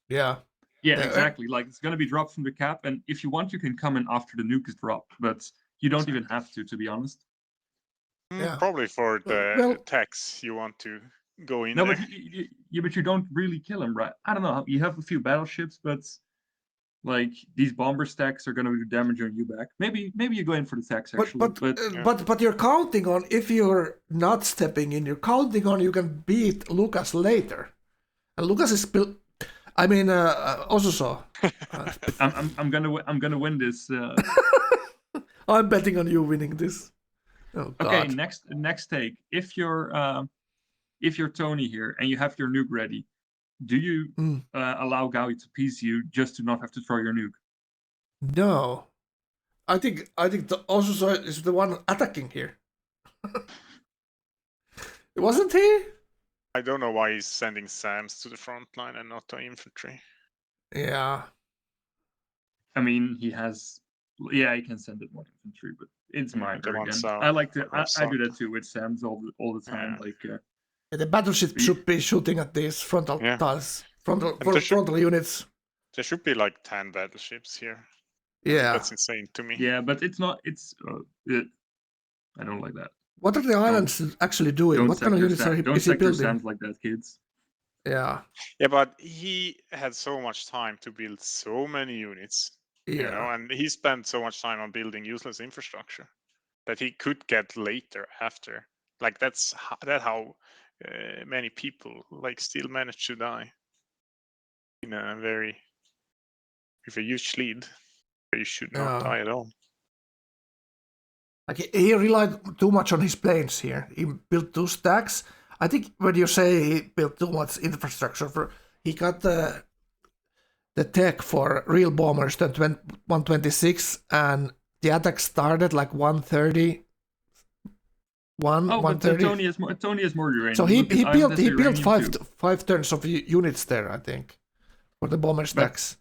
Yeah. Yeah, Yeah, exactly. Like, it's going to be dropped from the cap, and if you want, you can come in after the nuke is dropped, but you don't even have to be honest. Yeah. Probably for the Well- attacks you want to go in No, there. but but you don't really kill him, right? I don't know. You have a few battleships, but like these bomber stacks are going to do damage on you back. Maybe you go in for the stacks actually, But you're counting on, if you're not stepping in, you're counting on you can beat Lucas later, and Lucas is built. I mean, also so. I'm gonna win this. I'm betting on you winning this. Oh God. Okay, next take. If you're Tony here and you have your nuke ready, do you allow Gao to piece you just to not have to throw your nuke? No, I think the also is the one attacking here. Wasn't he? I don't know why he's sending SAMs to the front line and not to infantry. Yeah. I mean, he has. Yeah, he can send it more infantry, but it's minor the one again. south, I like to. the one I do south. that too with SAMs all the time. Yeah. Like. The battleship should be shooting at these frontal Yeah. tiles, frontal And there should- frontal units. There should be like 10 battleships here. Yeah. That's insane to me. Yeah, but it's not. It's. I don't like that. What are the islands actually doing? Don't What kind of sector units Sam- are don't is he sector building? SAMs like that, kids. Yeah. Yeah, but he had so much time to build so many units, Yeah. you know, and he spent so much time on building useless infrastructure that he could get later after. Like that's how many people like still manage to die in a with a huge lead. You should not Yeah. die at all. Like he relied too much on his planes here. He built 2 stacks. I think when you say he built too much infrastructure, he got the tech for real bombers to 126, and the attack started like 130. Oh, but 130. Tony has more uranium. So he Look, his island has built uranium too. five turns of units there, I think, for the bomber stacks.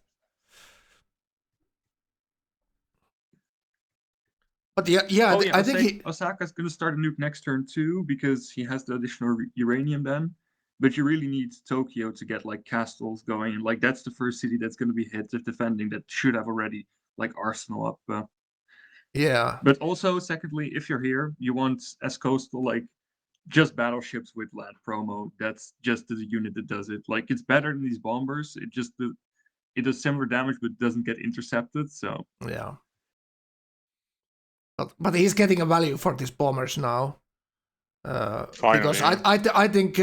But yeah, I think Osaka's going to start a nuke next turn too because he has the additional uranium then. But you really need Tokyo to get like castles going. Like that's the first city that's going to be hit if defending that should have already like arsenal up. Yeah. But also, secondly, if you're here, you want as coastal like just battleships with land promo. That's just the unit that does it. Like it's better than these bombers. It does similar damage but doesn't get intercepted. So yeah. But he's getting a value for these bombers now. Finally, Because yeah. I think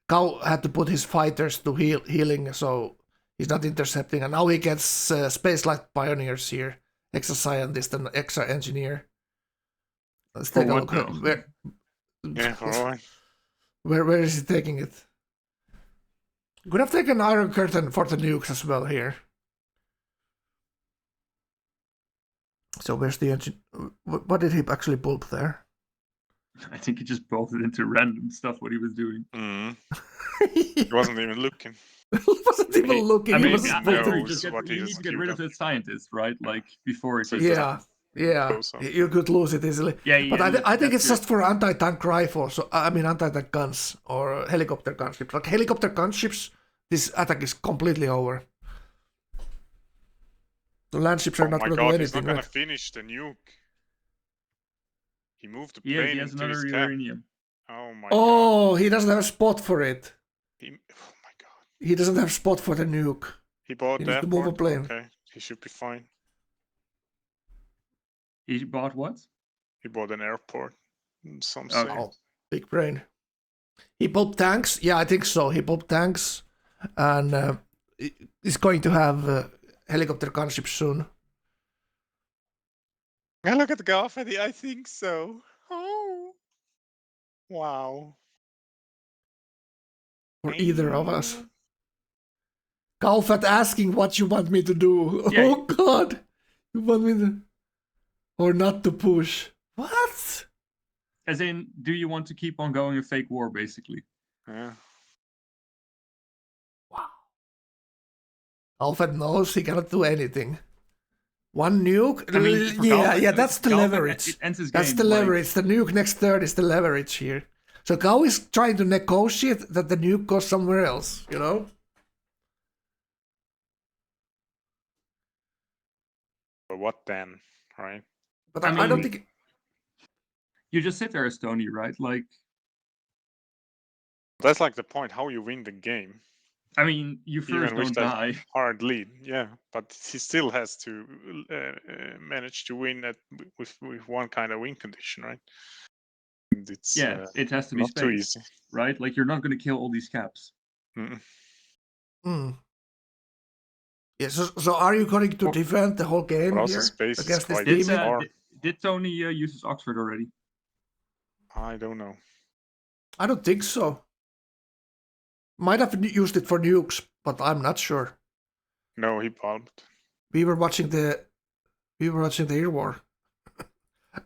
Cow had to put his fighters to healing, so he's not intercepting. And now he gets Spacelight Pioneers here. Extra Scientist and Extra Engineer. Let's take a what look. though? Yeah, alright. Where is he taking it? Could have taken Iron Curtain for the nukes as well here. So where's the engine? What did he actually pull there? I think he just bolted into random stuff what he was doing. He wasn't even looking. He wasn't even looking. I he mean, was I bolting. know. you, just what he you is need to get rid of queued the scientist, right? Like before it. Yeah, yeah. Goes on. You could lose it easily. Yeah, But I think it's that's just for anti-tank rifles. So I mean anti-tank guns or helicopter gunships. Like helicopter gunships, this attack is completely over. The land ships are Oh not my going to god, do he's not anything. gonna Right? finish the nuke. He moved the Yeah, plane he has into another his cap. uranium. Oh my god. Oh, he doesn't have a spot for it. Oh my god. He doesn't have spot for the nuke. He bought He the needs to move a airport? plane. Okay, he should be fine. He bought what? He bought an airport. Some Okay. say. Oh, big brain. He popped tanks? Yeah, I think so. He popped tanks, and he's going to have helicopter gunships soon. Yeah, look at the golf. I think so. Oh. Wow. For either of us. Kaufat asking what you want me to do. Yeah. Oh god! You want me to... Or not to push. What? As in, do you want to keep on going a fake war, basically? Yeah. Kaufat knows he cannot do anything. One nuke? I mean, for yeah, Galvan, that's the Galvan, leverage. it ends his That's game, the like- leverage. The nuke next third is the leverage here. So Gao is trying to negotiate that the nuke goes somewhere else, you know? But what then, right? But I I don't mean- think... You just sit there as Tony, right? Like, That's like the point. How you win the game. I mean, you first Even with don't that die. hard lead, yeah, but he still has to manage to win with one kind of win condition, right? And it's Yeah, it has to be not too space, easy. right? Like, you're not going to kill all these caps. Mm. Hmm. Yeah, so are you going to Well- defend the whole game But also here space is against this quite team? Did, far. did Tony use his Oxford already? I don't know. I don't think so. Might have used it for nukes, but I'm not sure. No, he bombed. We were watching the air war.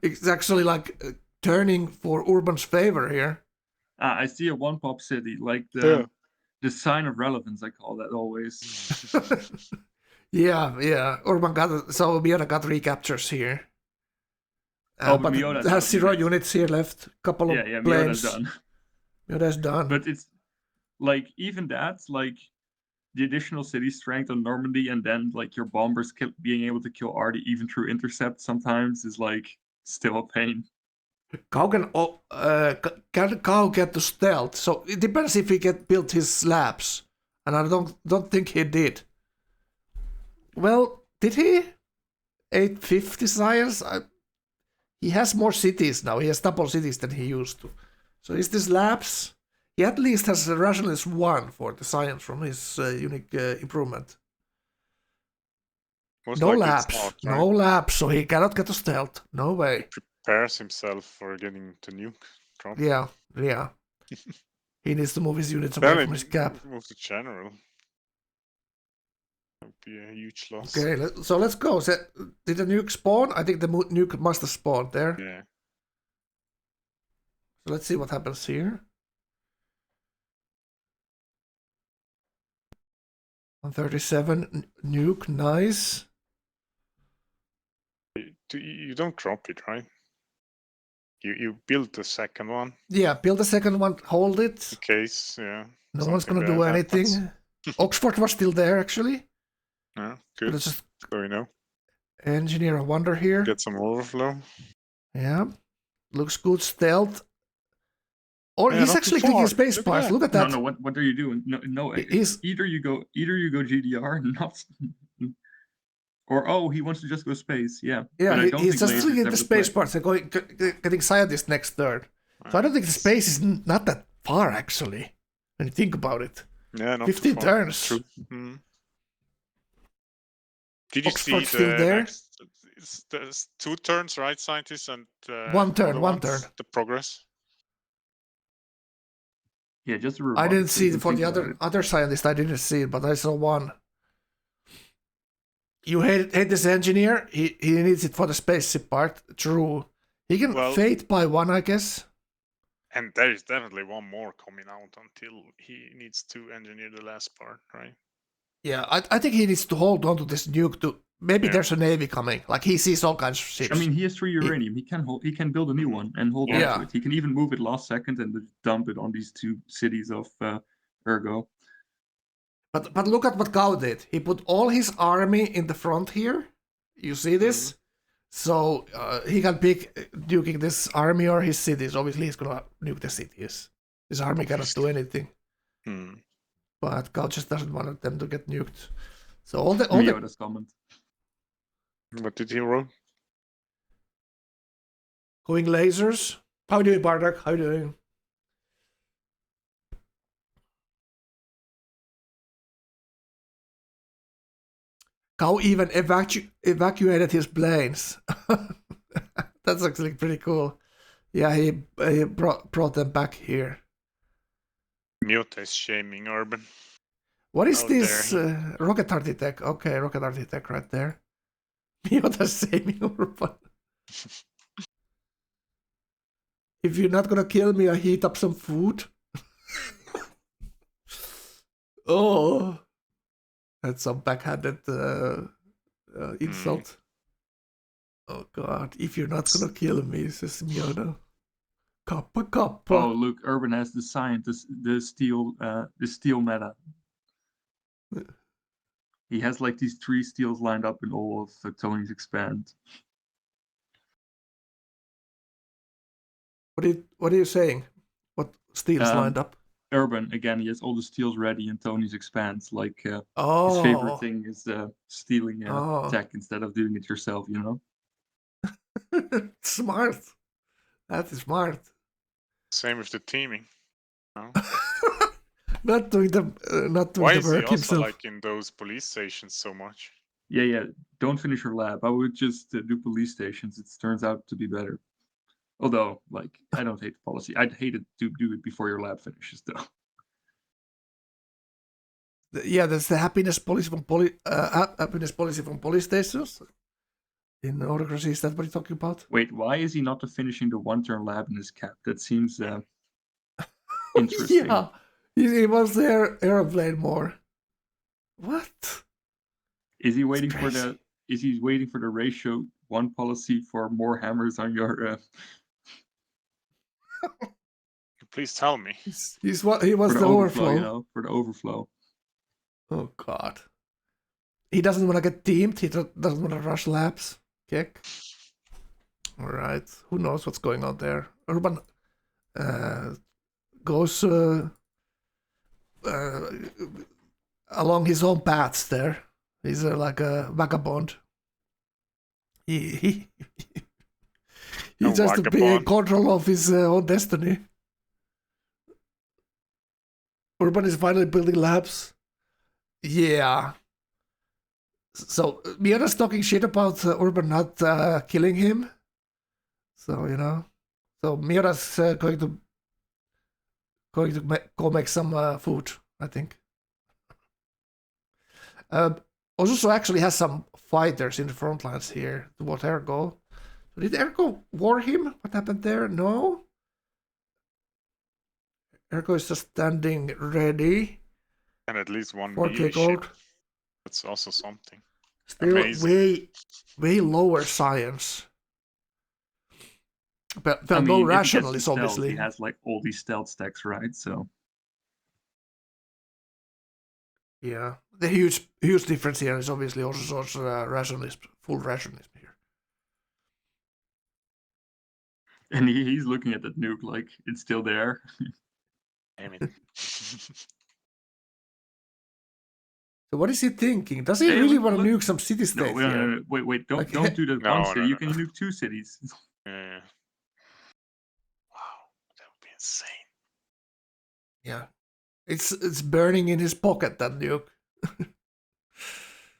It's actually like turning for Urban's favor here. I see a one pop city, like the sign of relevance. I call that always. Yeah. Urban got so Miona got recaptures here. Oh, but Miona's it has out, 0 right. units here left. Couple of Yeah, planes. Miona's done. Miona's done. But it's like even that, like the additional city strength on Normandy, and then like your bombers being able to kill Artie even through intercept sometimes is like still a pain. Cow can Cow get to stealth? So it depends if he built his slabs, and I don't think he did. Well, did he? 850 science. He has more cities now. He has double cities than he used to. So is this labs? He at least has a rationalist 1 for the science from his unique improvement. Most No likely it's labs. not, right? No labs, so he cannot get to stealth. No way. Prepares himself for getting to nuke. Trump. Yeah. He needs to move his units Then away from his cap. move to general. That would be a huge loss. Okay, so let's go. Did the nuke spawn? I think the nuke must have spawned there. Yeah. So let's see what happens here. 137 nuke, nice. You don't drop it, right? You build the second one Yeah, build the second one, hold it. in case, yeah. No one's something gonna do bad anything. happens. Oxford was still there actually. Yeah, But good. it's just So you know, engineer a wonder here. get some overflow. Yeah, looks good stealth. Or Yeah, he's not too actually clicking far. space Look at bars. that. Look at that. No, what are you doing? No. He's Either you go GDR, not. Or he wants to just go space. Yeah. Yeah, But I don't he's think just lasers looking at ever the play. space parts and getting scientist next third. So I don't think the space is not that far actually. When you think about it. Yeah, not 15 too far. turns. True. Did you Oxford's see still the there? next? There's 2 turns, right, scientists, and One turn, other one ones, turn. the progress. Yeah, just a I remark. didn't so see you it can for think the about it. other scientist. I didn't see it, but I saw one. You hate this engineer. He needs it for the spaceship part. True. He can Well- fade by 1, I guess. And there is definitely one more coming out until he needs to engineer the last part, right? Yeah, I think he needs to hold on to this nuke to. Maybe Yeah. there's a navy coming. Like he sees all kinds of ships. I mean, he has 3 uranium. He can build a new one and hold on Yeah. to it. He can even move it last second and dump it on these 2 cities of Ergo. But look at what Gao did. He put all his army in the front here. You see this? So he can pick nuking this army or his cities. Obviously, he's gonna nuke the cities. His army cannot do anything. But Gao just doesn't want them to get nuked. So all the Miota's comment. What did he wrote? going lasers. How you doing, Bardak? How you doing? Gao even evacuated his planes. That's actually pretty cool. Yeah, he brought them back here. Miota is shaming Urban. What is How this? dare Rocket Architect. Okay, Rocket Architect right there. Miota's saving Urban. If you're not gonna kill me, I heat up some food. Oh, that's some backhanded insult. Oh God! If you're not gonna kill me, says Miota. Kappa kappa. Oh, look, Urban has the scientist, the steel meta. He has like these 3 steels lined up in all of Tony's expand. What are you saying? What steels lined up? Urban, again, he has all the steels ready in Tony's expands. Like his Oh, favorite thing is stealing Oh. tech instead of doing it yourself, you know? smart. That is smart. Same with the teaming. No? Not doing the Why is he work also himself. like in those police stations so much? Yeah. Don't finish your lab. I would just do police stations. It turns out to be better. Although, like, I don't hate the policy. I'd hate it to do it before your lab finishes, though. Yeah, that's the happiness policy from police stations. In autocracy, is that what you're talking about? Wait, why is he not finishing the 1-turn lab in his cap? That seems interesting. Yeah, he wants the airplane more. What? Is he waiting crazy. for the? Is he waiting for the ratio 1 policy for more hammers on your? Please tell me. He wants for the the overflow. you know, for the overflow. Oh God. He doesn't want to get teamed. He doesn't want to rush labs. Kick. All right. Who knows what's going on there? Urban goes along his own paths there. He's like a vagabond. He A just to be in vagabond. control of his own destiny. Urban is finally building labs. Yeah. So Miota's talking shit about Urban not killing him. So so Miota's going to go make some food, I think. Osuso actually has some fighters in the front lines here towards Ergo. So did Ergo war him? What happened there? No. Ergo is just standing ready And at least one for BA takeout. ship. That's also something. Still Amazing. way lower science. But I mean, no if he gets to rationalist, stealth, obviously. he has like all these stealth stacks, right? So Yeah, the huge difference here is obviously also rationalism, full rationalism here. and he's looking at that nuke like it's still there. Damn it. So what is he thinking? Does he Hey, really look- want to look- nuke some city No, state here? wait, don't Like, don't do that No, one no, city. no, You can no. nuke 2 cities. Yeah. Wow, that would be insane. Yeah, It's burning in his pocket, that nuke.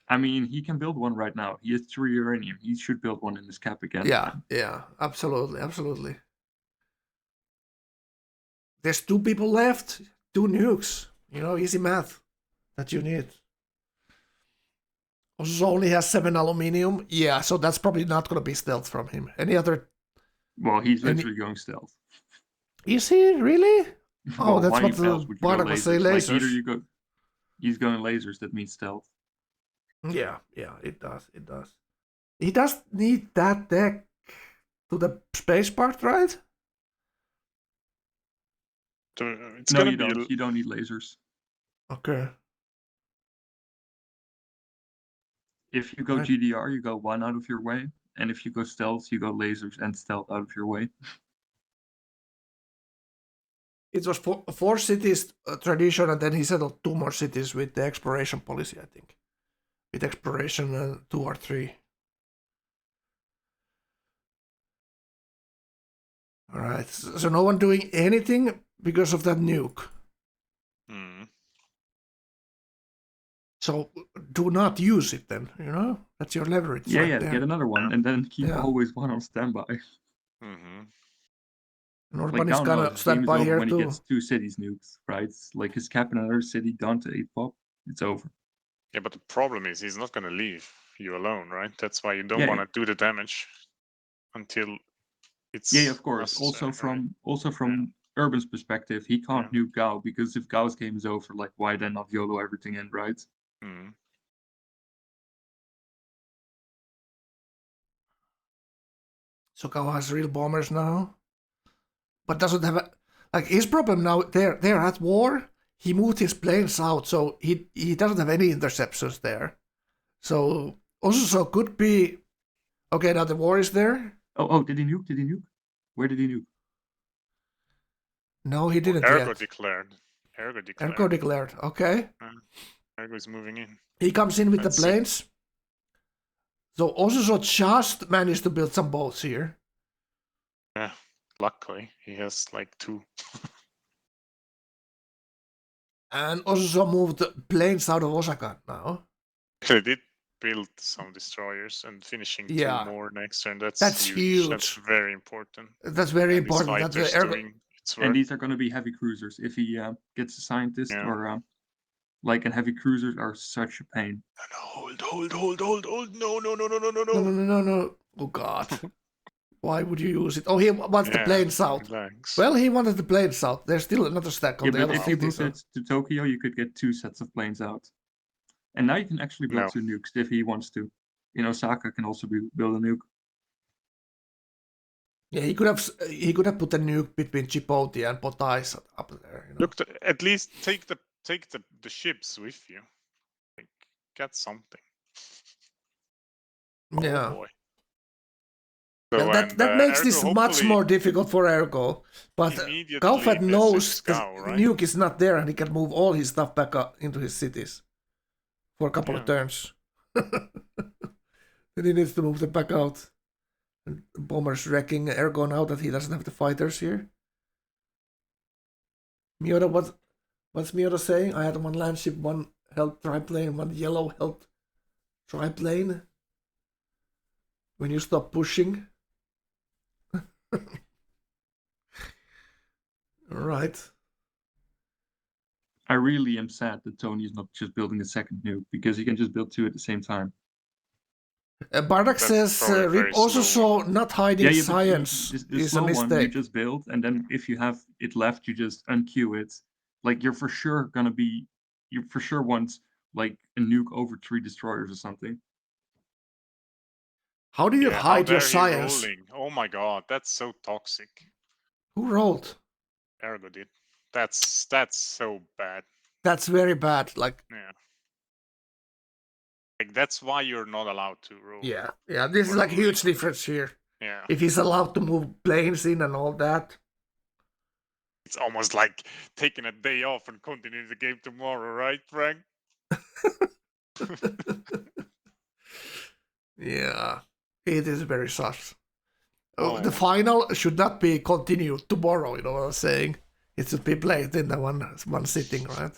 I mean, he can build one right now. He has 3 uranium. He should build one in his cap again. Yeah, absolutely. There's 2 people left, 2 nukes. Easy math that you need. Also only has 7 aluminium. Yeah, so that's probably not gonna be stealth from him. Any other? Well, he's literally going stealth. Is he really? Oh, that's why what the else would you go Bardock was saying. Like, Lasers. either you go, he's going lasers. That means stealth. Yeah, it does. He does need that deck to the space part, right? It's No, gonna you be don't. You don't need lasers. Okay. If you go Right. GDR, you go 1 out of your way, and if you go stealth, you go lasers and stealth out of your way. It was 4 cities tradition, and then he settled 2 more cities with the exploration policy, I think. With exploration 2 or 3. All right. So no one doing anything because of that nuke. Hmm. So do not use it then. That's your leverage. Yeah, right there. get another one, and then keep always one on standby. Mm-hmm. Norban is Gao gonna knows stand game is by over here when too. he gets 2 cities nuked, right? Like his cap in another city, down to 8 pop. It's over. Yeah, but the problem is he's not gonna leave you alone, right? That's why you don't Yeah, want to do the damage until it's Yeah, of course. necessary, Also right? from Urban's perspective, he can't nuke Gao because if Gao's game is over, like why then not YOLO everything in, right? Mm. So Gao has real bombers now, but doesn't have like his problem now. They're at war. He moved his planes out, so he doesn't have any interceptions there. So also could be okay. Now the war is there. Oh, did he nuke? Did he nuke? Where did he nuke? No, he didn't Ergo yet. declared. Ergo declared. Okay. Ergo is moving in. He comes in with Let's the see. planes. So also just managed to build some boats here. Yeah, luckily he has like 2. And also moved planes out of Osaka now. They did build some destroyers and finishing 2 more next turn. That's huge. That's very important. That's very And important. That's That's doing its work. And these are going to be heavy cruisers. If he gets a scientist or like, and heavy cruisers are such a pain. No, hold. No. No. Oh God. Why would you use it? Oh, he wants the planes out. Relax. Well, he wanted the planes out. There's still another stack on Yeah, the but other if you city. moved it to Tokyo, you could get 2 sets of planes out. And now you can actually build 2 nukes if he wants to. Osaka can also build a nuke. Yeah, he could have put a nuke between Chipouti and Potais up there. Look, at least take the ships with you. Like, get something. Yeah. Oh boy. So well, that makes Ergo this much more difficult for Ergo. But Kaufat knows the nuke is not there and he can move all his stuff back up into his cities for a couple of turns. Then he needs to move them back out. And the bomber's wrecking Ergo now that he doesn't have the fighters here. Miota, what's Miota saying? I had 1 land ship, 1 health triplane, 1 yellow health triplane. When you stop pushing. Alright. I really am sad that Tony is not just building a second nuke, because he can just build 2 at the same time. Bardock says Rip also saw not hiding science is a mistake. One you just build, and then if you have it left, you just unqueue it. Like you for sure want like a nuke over 3 destroyers or something. How do you hide your science? Oh my god, that's so toxic. Who rolled? Ergo did. That's so bad. That's very bad. Like that's why you're not allowed to roll. Yeah. This is like a huge difference here. Yeah. If he's allowed to move planes in and all that. It's almost like taking a day off and continuing the game tomorrow, right, Frank? Yeah. It is very sus. The final should not be continued tomorrow, you know what I'm saying? It should be played in the one sitting, right?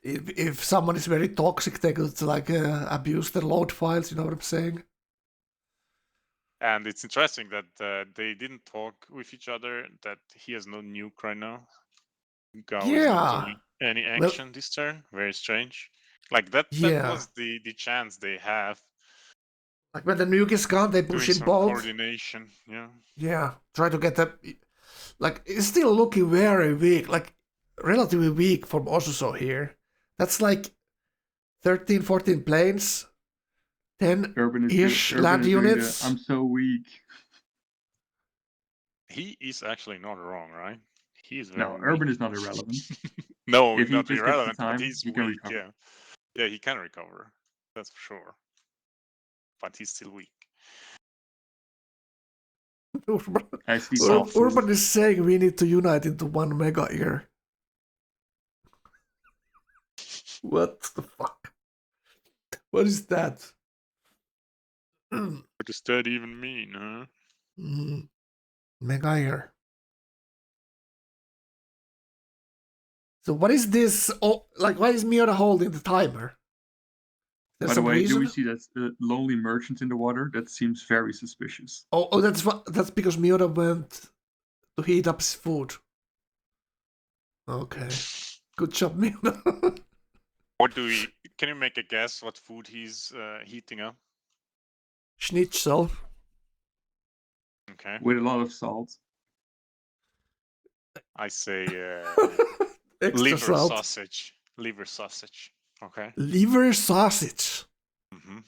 If someone is very toxic, they could like abuse their load files. You know what I'm saying? And it's interesting that they didn't talk with each other. That he has no nuke right now. Gao is not doing any action this turn. Very strange. Like that was the chance they have. Like when the nuke is gone, they push in both. Coordination, yeah. Yeah, try to get the. Like it's still looking very weak. Like relatively weak from Osuso here. That's like 13, 14 planes. 10-ish land units. I'm so weak. He is actually not wrong, right? He is very No, Urban is not irrelevant. No, if he not just irrelevant, gets the time, but he's he weak, can recover. yeah. Yeah, he can recover. That's for sure. But he's still weak. Urban is saying we need to unite into one mega ear. What the fuck? What is that? What does that even mean, huh? Mega ear. So what is this? Oh, like why is Miura holding the timer? By the way, do we see that lonely merchant in the water? That seems very suspicious. Oh, that's because Miura went to heat up his food. Okay, good job, Miura. Can you make a guess what food he's heating up? Schnitzel. Okay. With a lot of salt. I say Extra salt. sausage. Liver sausage. Okay. Liver sausage. Mm-hmm.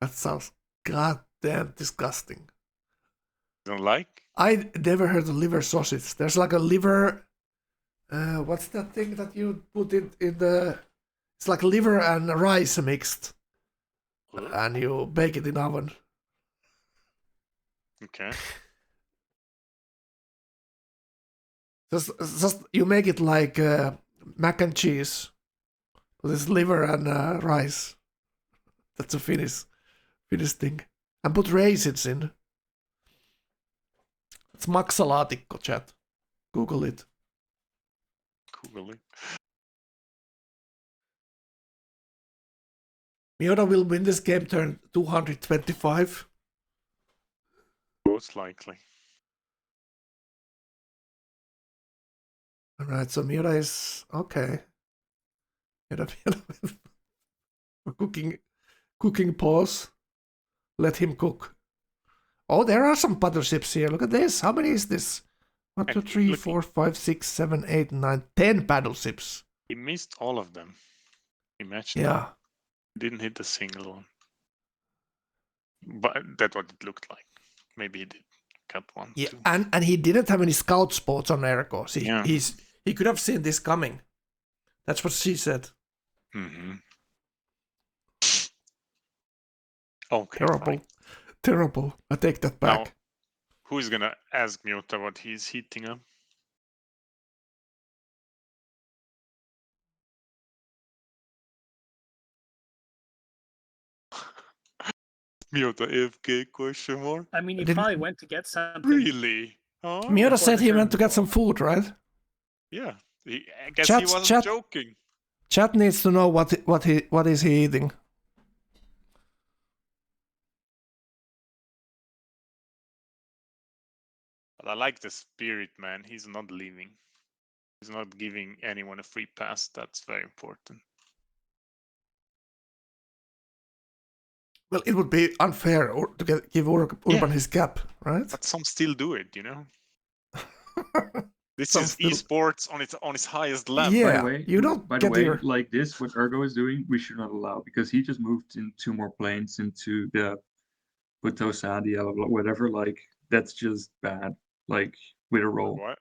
That sounds goddamn disgusting. Don't like? I never heard of liver sausage. There's like a liver. What's that thing that you put in the? It's like liver and rice mixed, and you bake it in oven. Okay. Just you make it like mac and cheese. With liver and rice. That's a Finnish thing. And put raisins in. It's maksalaatikko, chat. Google it. Google it. Miura will win this game turn 225. Most likely. Alright, so Miura is okay. Miura cooking pause. Let him cook. Oh, there are some battleships here. Look at this. How many is this? 1, 2, 3, 4, 5, 6, 7, 8, 9, 10 battleships. He missed all of them. Imagine. Yeah. Didn't hit a single one. But that's what it looked like. Maybe he did cut one. Yeah, too. and he didn't have any scout spots on Ergo. He could have seen this coming. That's what she said. Mm-hmm. Okay. Terrible. Fine. Terrible. I take that back. Now, who is gonna ask Miota what he's heating up? Miota AFK question mark? I mean, he probably went to get something. Really? Oh, Miota said he went to get some food, right? Yeah. I guess he wasn't joking. Chat needs to know what is he eating. But I like the spirit, man. He's not leaving. He's not giving anyone a free pass. That's very important. Well, it would be unfair to give Urban his cap, right? But some still do it, you know? This is esports on its highest level. Yeah, by the way, you don't by the way, like this, what Ergo is doing, we should not allow, because he just moved in 2 more planes into the Putosadia, whatever. Like, that's just bad. Like, with a roll. What?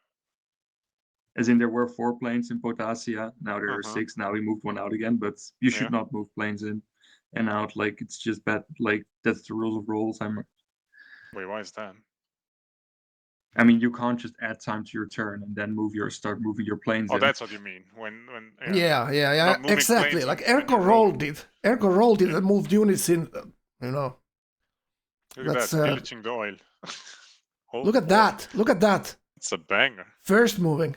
As in, there were 4 planes in Potasia, now there are 6. Now we moved 1 out again, but you should not move planes in and out. Like, it's just bad. Like, that's the rules of rolls. Wait, why is that? I mean, you can't just add time to your turn and then start moving your planes. Oh, that's what you mean. When yeah, exactly. Like Ergo rolled it. Ergo rolled it and moved units in. You know. Look at that, pillaging the oil. Look at that. Look at that. It's a banger. First moving.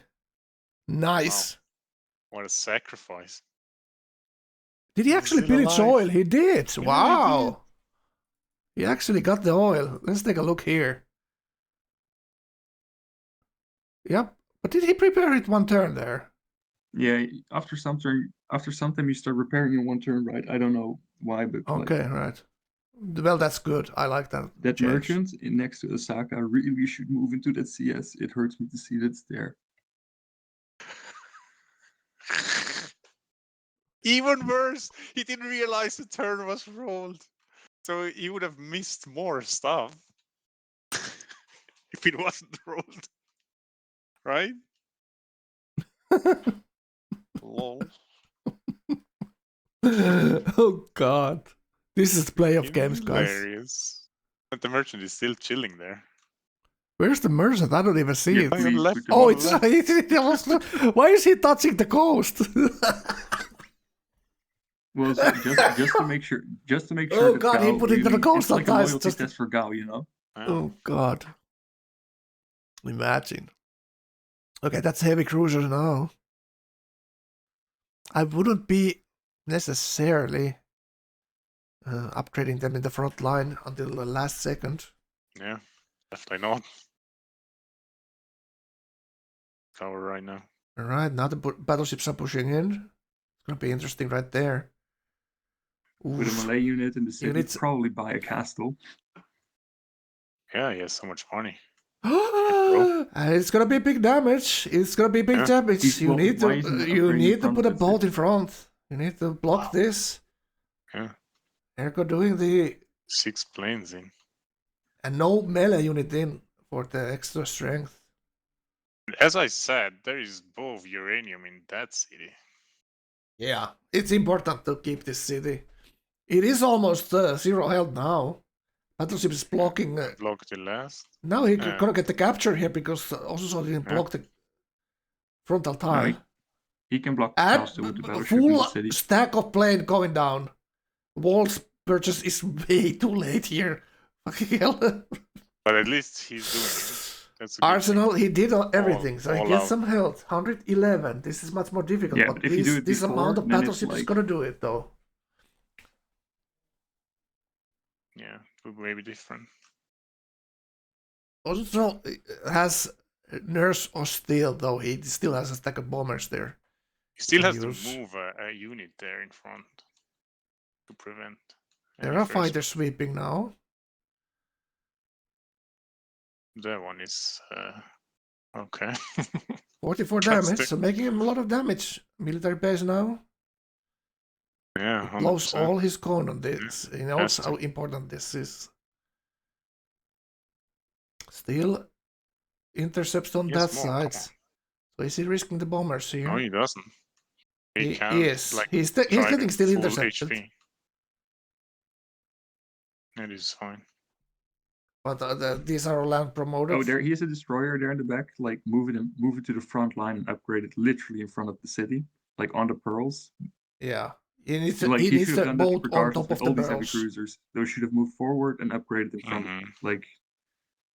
Nice. What a sacrifice. Did he He's actually still pillage alive. oil? He did. he Wow. He actually got the oil. Let's take a look here. Yep. But did he prepare it one turn there? Yeah, after some time you start repairing in one turn, right? I don't know why, but Okay, right. Well, that's good. I like that. that change. merchant next to Osaka really should move into that CS. It hurts me to see that it's there. Even worse, he didn't realize the turn was rolled. So he would have missed more stuff if it wasn't rolled. Right? Lol. Oh God. This is the play of games, guys. Hilarious. But the merchant is still chilling there. Where's the merchant? I don't even see Yeah, it. On your please left, put them Oh, on it's the left. why is he touching the coast? Well, so just to make sure, Oh, that God, he Gao put it to the really, coast it's like a sometimes, loyalty just- test for Gao, you know. Yeah. Oh God. Imagine. Okay, that's heavy cruisers now. I wouldn't be necessarily upgrading them in the front line until the last second. Yeah, definitely not. Cover right now. All right, now the battleships are pushing in. It's gonna be interesting right there. With a Oof. Malay unit in the city, Units- probably buy a castle. Yeah, he has so much money. And it's gonna be big damage. It's gonna be big Yeah. damage. You Well, need to why isn't it you upgrading in need to front put of a it? boat in front. You need to block this. Yeah. Ergo doing the 6 planes in. and no melee unit in for the extra strength. As I said, there is both uranium in that city. Yeah, it's important to keep this city. It is almost 0 health now. Battleship is blocking. Block the last. Now he Yeah. gonna get the capture here because also didn't Yeah. block the frontal tile. He can block the And castle with the battleship in full the city. stack of plane going down. Walls purchase is way too late here. Fucking hell. But at least he's doing it. That's a good Arsenal, he did everything, so he all gets out. some health. 111. This is much more difficult, Yeah, but but if you do it this before, amount of then it's battleship is like- gonna do it though. thing. Yeah, it would maybe different. Also has Nurse Hostile though. He still has a stack of bombers there. He still has Use- to move a unit there in front to prevent. There any are first- fighters sweeping now. That one is okay. 44 That's damage, the- so making him a lot of damage. Military base now. Yeah, He blows 100%. all his coin on this. He knows Has how to. important this is. Still intercepts on He that has more, come side. on. So is he risking the bombers here? No, he doesn't. He can't, is. like, He's try getting the still full intercepted. HP. It is fine. But these are land promoted. Oh, there he has a destroyer there in the back. Like move it to the front line and upgrade it literally in front of the city, like on the pearls. Yeah. He needs to, Like he he needs should have to done that bolt on regardless top with of the all these heavy barrels. cruisers. Those should have moved forward and upgraded in front, Mhm. like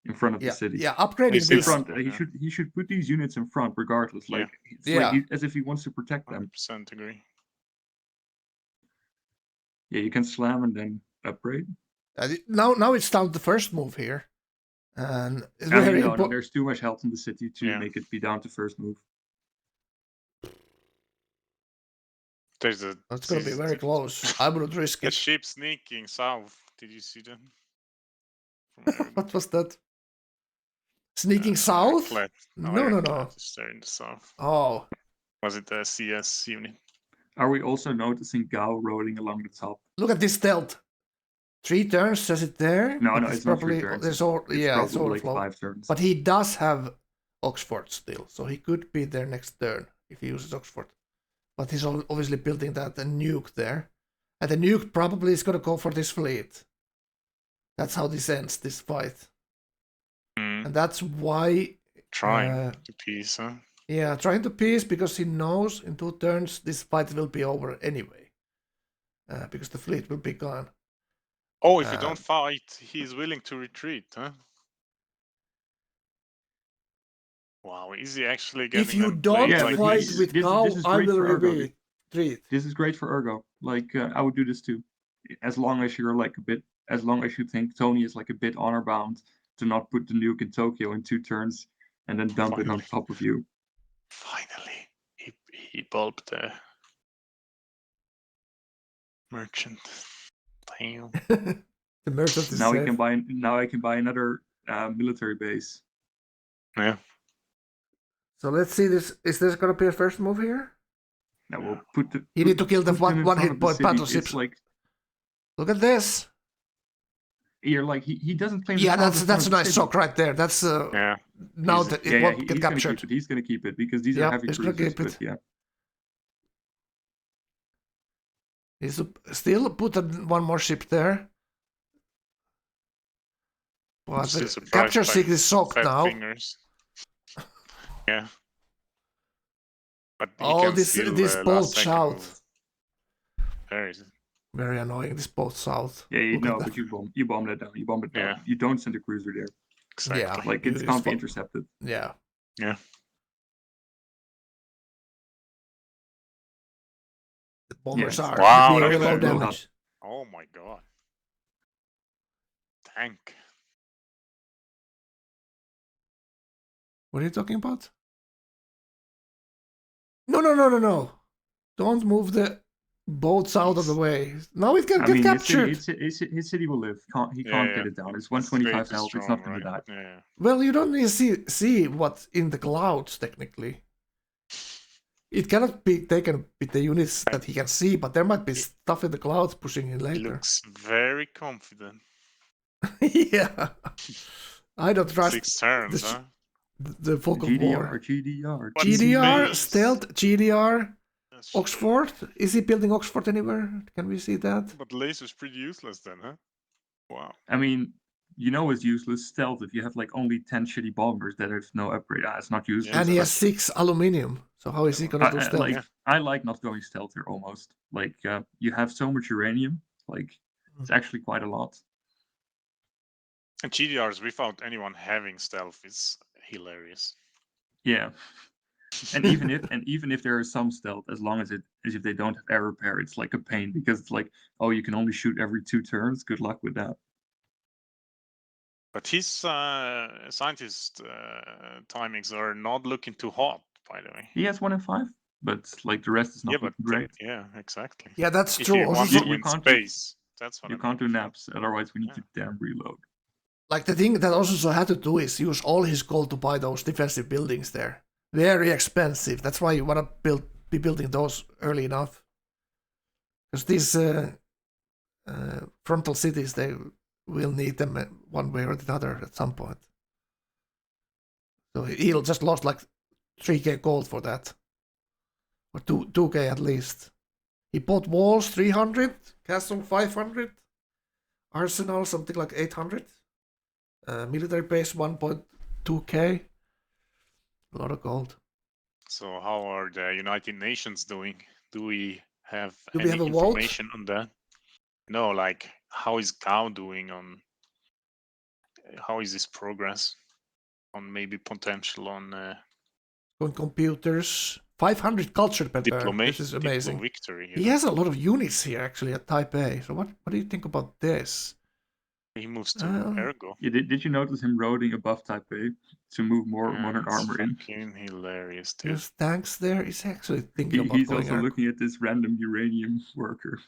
in front of Yeah, the city. yeah. Upgrading He's In this. front, Yeah. he should put these units in front regardless. Yeah. Like it's Yeah. like as if he wants to protect them. 100% agree. Yeah, you can slam and then upgrade. Now it's down to the first move here, and it's I mean, very no, important. there's too much health in the city to Yeah. make it be down to first move. There's a. It's gonna be very close. I wouldn't risk A it. ship sneaking south. Did you see that? From Arabic. What was that? Sneaking south? Ironclad. No, no, no. Ironclad is there in the south. Oh, Was it a CS unit? Are we also noticing Gao rolling along the top? look at this stealth. 3 turns, says it there. No, but no, it's not probably 3 turns. there's It's it's probably like overflow. 5 turns. But he does have Oxford still, so he could be there next turn if he uses Oxford. But he's obviously building that a nuke there, and the nuke probably is gonna go for this fleet. That's how this ends, this fight, Mm, and that's why. trying to piece, huh? Yeah, trying to piece because he knows in 2 turns this fight will be over anyway, because the fleet will be gone. Oh, if you Uh, don't fight, he's willing to retreat, huh? Wow, is he actually getting If you them don't played Yeah, like but fight this? with this cow, is I great will for Ergo. retreat. This is great for Ergo. Like I would do this too, as long as you're like a bit, as long as you think Tony is like a bit honor bound to not put the nuke in Tokyo in 2 turns and then dump it on Finally. top of you. Finally, he bulbed the merchant. Damn. The merchant is Now safe. he can buy. Now I can buy another military base. Yeah. So let's see this. Is this gonna be a first move here? Now we'll put the. You need to kill the put them in one front hit of the point city. battleships. It's like Look at this. you're like he doesn't claim. Yeah, the town in front that's a of the nice city. shock right there. That's Yeah. now He's- that it Yeah, won't he's get gonna captured. keep it. He's gonna keep it because these are Yep, heavy he's gonna cruisers. keep it. But yeah, He's still put one more ship there. But Still the surprised capture by seek is soaked fat now. fingers. Yeah. But he Oh, can this still, boat last second south. move. There is it. Very annoying. This boat south. yeah, Look at no, that. but you bomb that down. You bomb it down. Yeah. You don't send a cruiser there. Exactly. Yeah. Like it It's can't be fu- intercepted. Yeah. Yeah. The bombers Yeah. are Wow, very that's low very low. damage. Oh my god. Tank. What are you talking about? No. Don't move the boats out of the way. Now it can I get mean, captured. his city will live. He Yeah, can't yeah. get it down. It's Straight 125 is health. It's strong, not gonna right? die. Yeah. Well, you don't need to see what's in the clouds, technically. It cannot be taken with the units that he can see, but there might be stuff in the clouds pushing in He later. looks very confident. Yeah. I don't trust 6 turns, the- huh? the fog of war. GDR. But GDR, space. stealth, GDR, Yes. Oxford. Is he building Oxford anywhere? Can we see that? But laser's pretty useless then, huh? Wow. I mean, you know it's useless stealth if you have like only 10 shitty bombers that have no upgrade. It's not useless. And he but has 6 aluminium. So how is he gonna do I, stealth? like I like not going stealth here almost. Like you have so much uranium. Like it's actually quite a lot. And GDRs without anyone having stealth is hilarious. Yeah. And even if there is some stealth, as long as if they don't have air repair, it's like a pain because it's like, oh, you can only shoot every 2 turns. Good luck with that. But his scientist timings are not looking too hot, by the way. He has 1 in 5, but like the rest is not Yeah, but looking great. yeah, exactly. Yeah, that's If true. you want Also, to win can't do- space, that's what You I can't do mean. naps, otherwise we need Yeah. to damn reload. like the thing that also had to do is use all his gold to buy those defensive buildings there. Very expensive. That's why you want to be building those early enough. Because these frontal cities, they will need them one way or the other at some point. So he'll just lost like 3k gold for that. Or 2k at least. He bought walls 300, castle 500, arsenal something like 800, military base 1.2k. A lot of gold. So how are the United Nations doing? Do we have Do we any have a vote? information on that? No, like how is Gao doing on? How is his progress on maybe potential on On computers. 500 culture per turn. This is amazing. victory? He has a lot of units here actually at Taipei. So what do you think about this? He moves to Um, Ergo. Yeah, did you notice him roading above Taipei to move more modern It's armor in? fucking hilarious, dude. There's tanks there. He's actually thinking about He's going also Ergo. looking at this random uranium worker.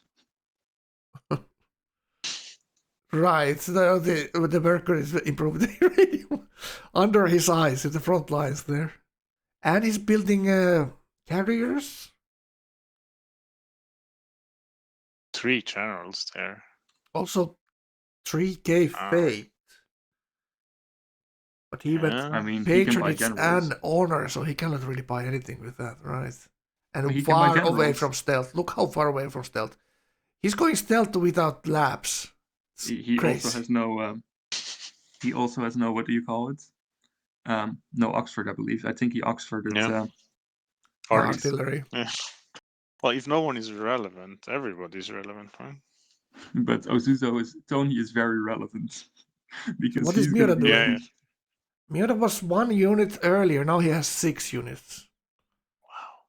Right, the worker is improving the uranium under his eyes in the front lines there. And he's building carriers. 3 generals there. Also 3k fate. But he went Yeah. I mean, he can buy patronage generals. and honor, so he cannot really buy anything with that, right? And But he can buy far away generals. from stealth. Look how far away from stealth. He's going stealth without labs. It's He crazy. also has no. He also has no. What do you call it? No Oxford, I believe. I think he Oxforded. Yeah. artillery. Yeah. Well, if no one is relevant, everybody's relevant, right? But Tony is very relevant because What is he's Mira gonna be doing? Yeah, Miota was 1 unit earlier, now he has 6 units. Wow.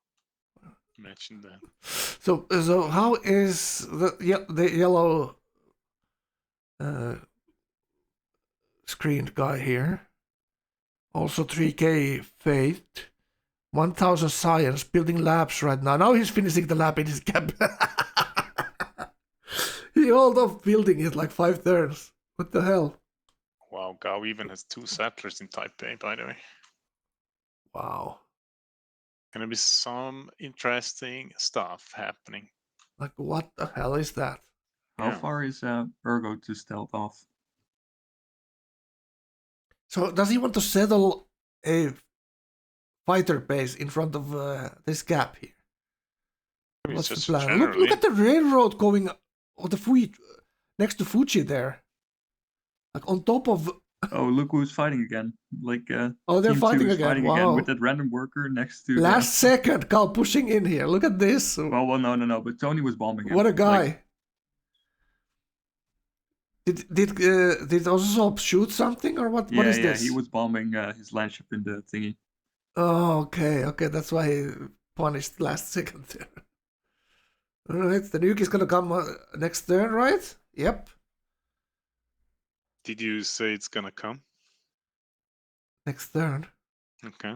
Imagine that. So how is the yellow screened guy here? Also 3k faith, 1000 science, building labs right now. Now he's finishing the lab in his camp. He hold off building it like 5 turns. What the hell? Wow, Gao even has 2 settlers in Taipei, by the way. Wow. Gonna be some interesting stuff happening. Like, what the hell is that? How Yeah. far is Ergo to stealth off? So does he want to settle a fighter base in front of this gap here? It's What's the just plan? generally. Look at the railroad going on the next to Fuji there. Like on top of... Oh, look who's fighting again. Like, Oh, they're Team 2 fighting is again. fighting Wow. again with that random worker next to Last second, Cal pushing in here. Look at this. Well, no. But Tony was bombing him. What a guy. Like, Did also shoot something or what? What is this? he was bombing his landship in the thingy. Oh, okay. That's why he punished last second there. Alright, the nuke is gonna come next turn, right? Yep. Did you say it's gonna come? Next turn. Okay.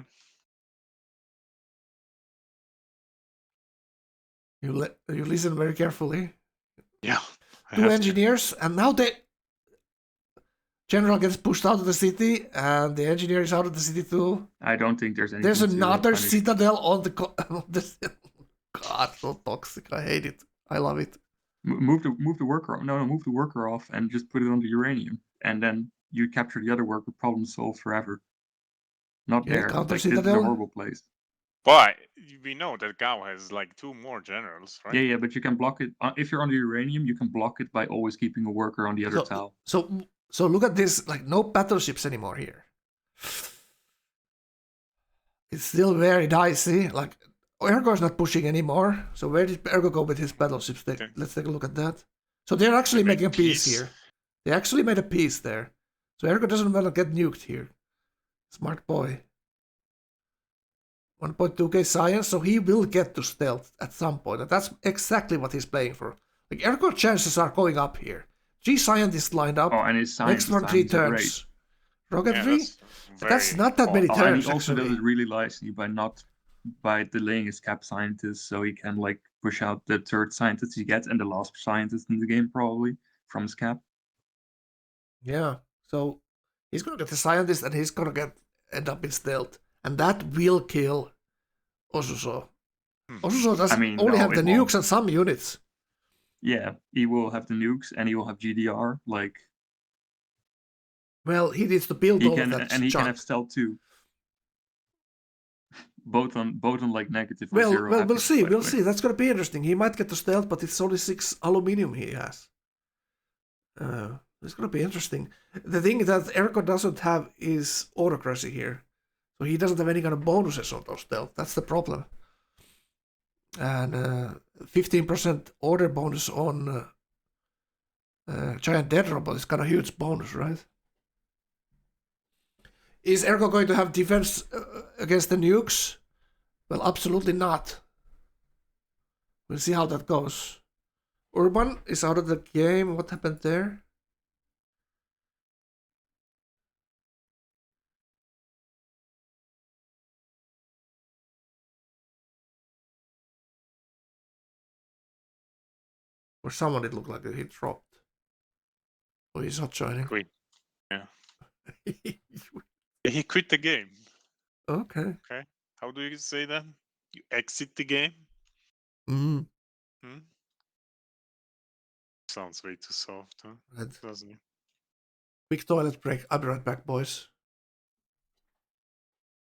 You listen very carefully. Yeah. I 2 have to. engineers, and now the general gets pushed out of the city, and the engineer is out of the city too. I don't think there's anything. There's to another punish. citadel on the... God, so toxic. I hate it. I love it. Move the worker. No, move the worker off and just put it on the uranium, and then you capture the other worker. Problem solved forever. Not Yeah, there. counter Like, this is a citadel. horrible place. But we know that Gao has like 2 more generals, right? Yeah, but you can block it if you're on the uranium. You can block it by always keeping a worker on the other tile. So look at this. Like, no battleships anymore here. It's still very dicey. Like, Ergo's not pushing anymore. So where did Ergo go with his battleships? Let's take a look at that. So they're actually They made making a peace peace. here. They actually made a peace there. So Ergo doesn't want to get nuked here. Smart boy. 1.2k science, so he will get to stealth at some point. And that's exactly what he's playing for. Like, Ergo chances are going up here. 3 scientists lined up. Oh, and his science. Next one 3 turns. Rocketry? That's not that many And turns, he also actually. does it really nicely by delaying his cap scientist, so he can like push out the 3rd scientist he gets and the last scientist in the game probably from his cap. Yeah, so he's gonna get the scientist and he's gonna end up in stealth. And that will kill Osuso. Osuso does only have the nukes and some units. Yeah, he will have the nukes and he will have GDR. Like, well, he needs to build all of that and he junk. can have stealth too. Both on like negative. Well, or 0 we'll see. by the We'll way. see. That's gonna be interesting. He might get to stealth, but it's only 6 aluminium he has. It's gonna be interesting. The thing that Erko doesn't have is autocracy here, so he doesn't have any kind of bonuses on those stealth. That's the problem. And 15% order bonus on giant dead robot is kind of huge bonus, right? Is Ergo going to have defense against the nukes? Well, absolutely not. We'll see how that goes. Urban is out of the game. What happened there? Or someone it looked like he dropped. Oh, he's not joining. Quit. Yeah. He quit the game. Okay. Okay. How do you say that? You exit the game? Mm. Hmm? Sounds way too soft, huh? Right. Doesn't it? Quick toilet break. I'll be right back, boys.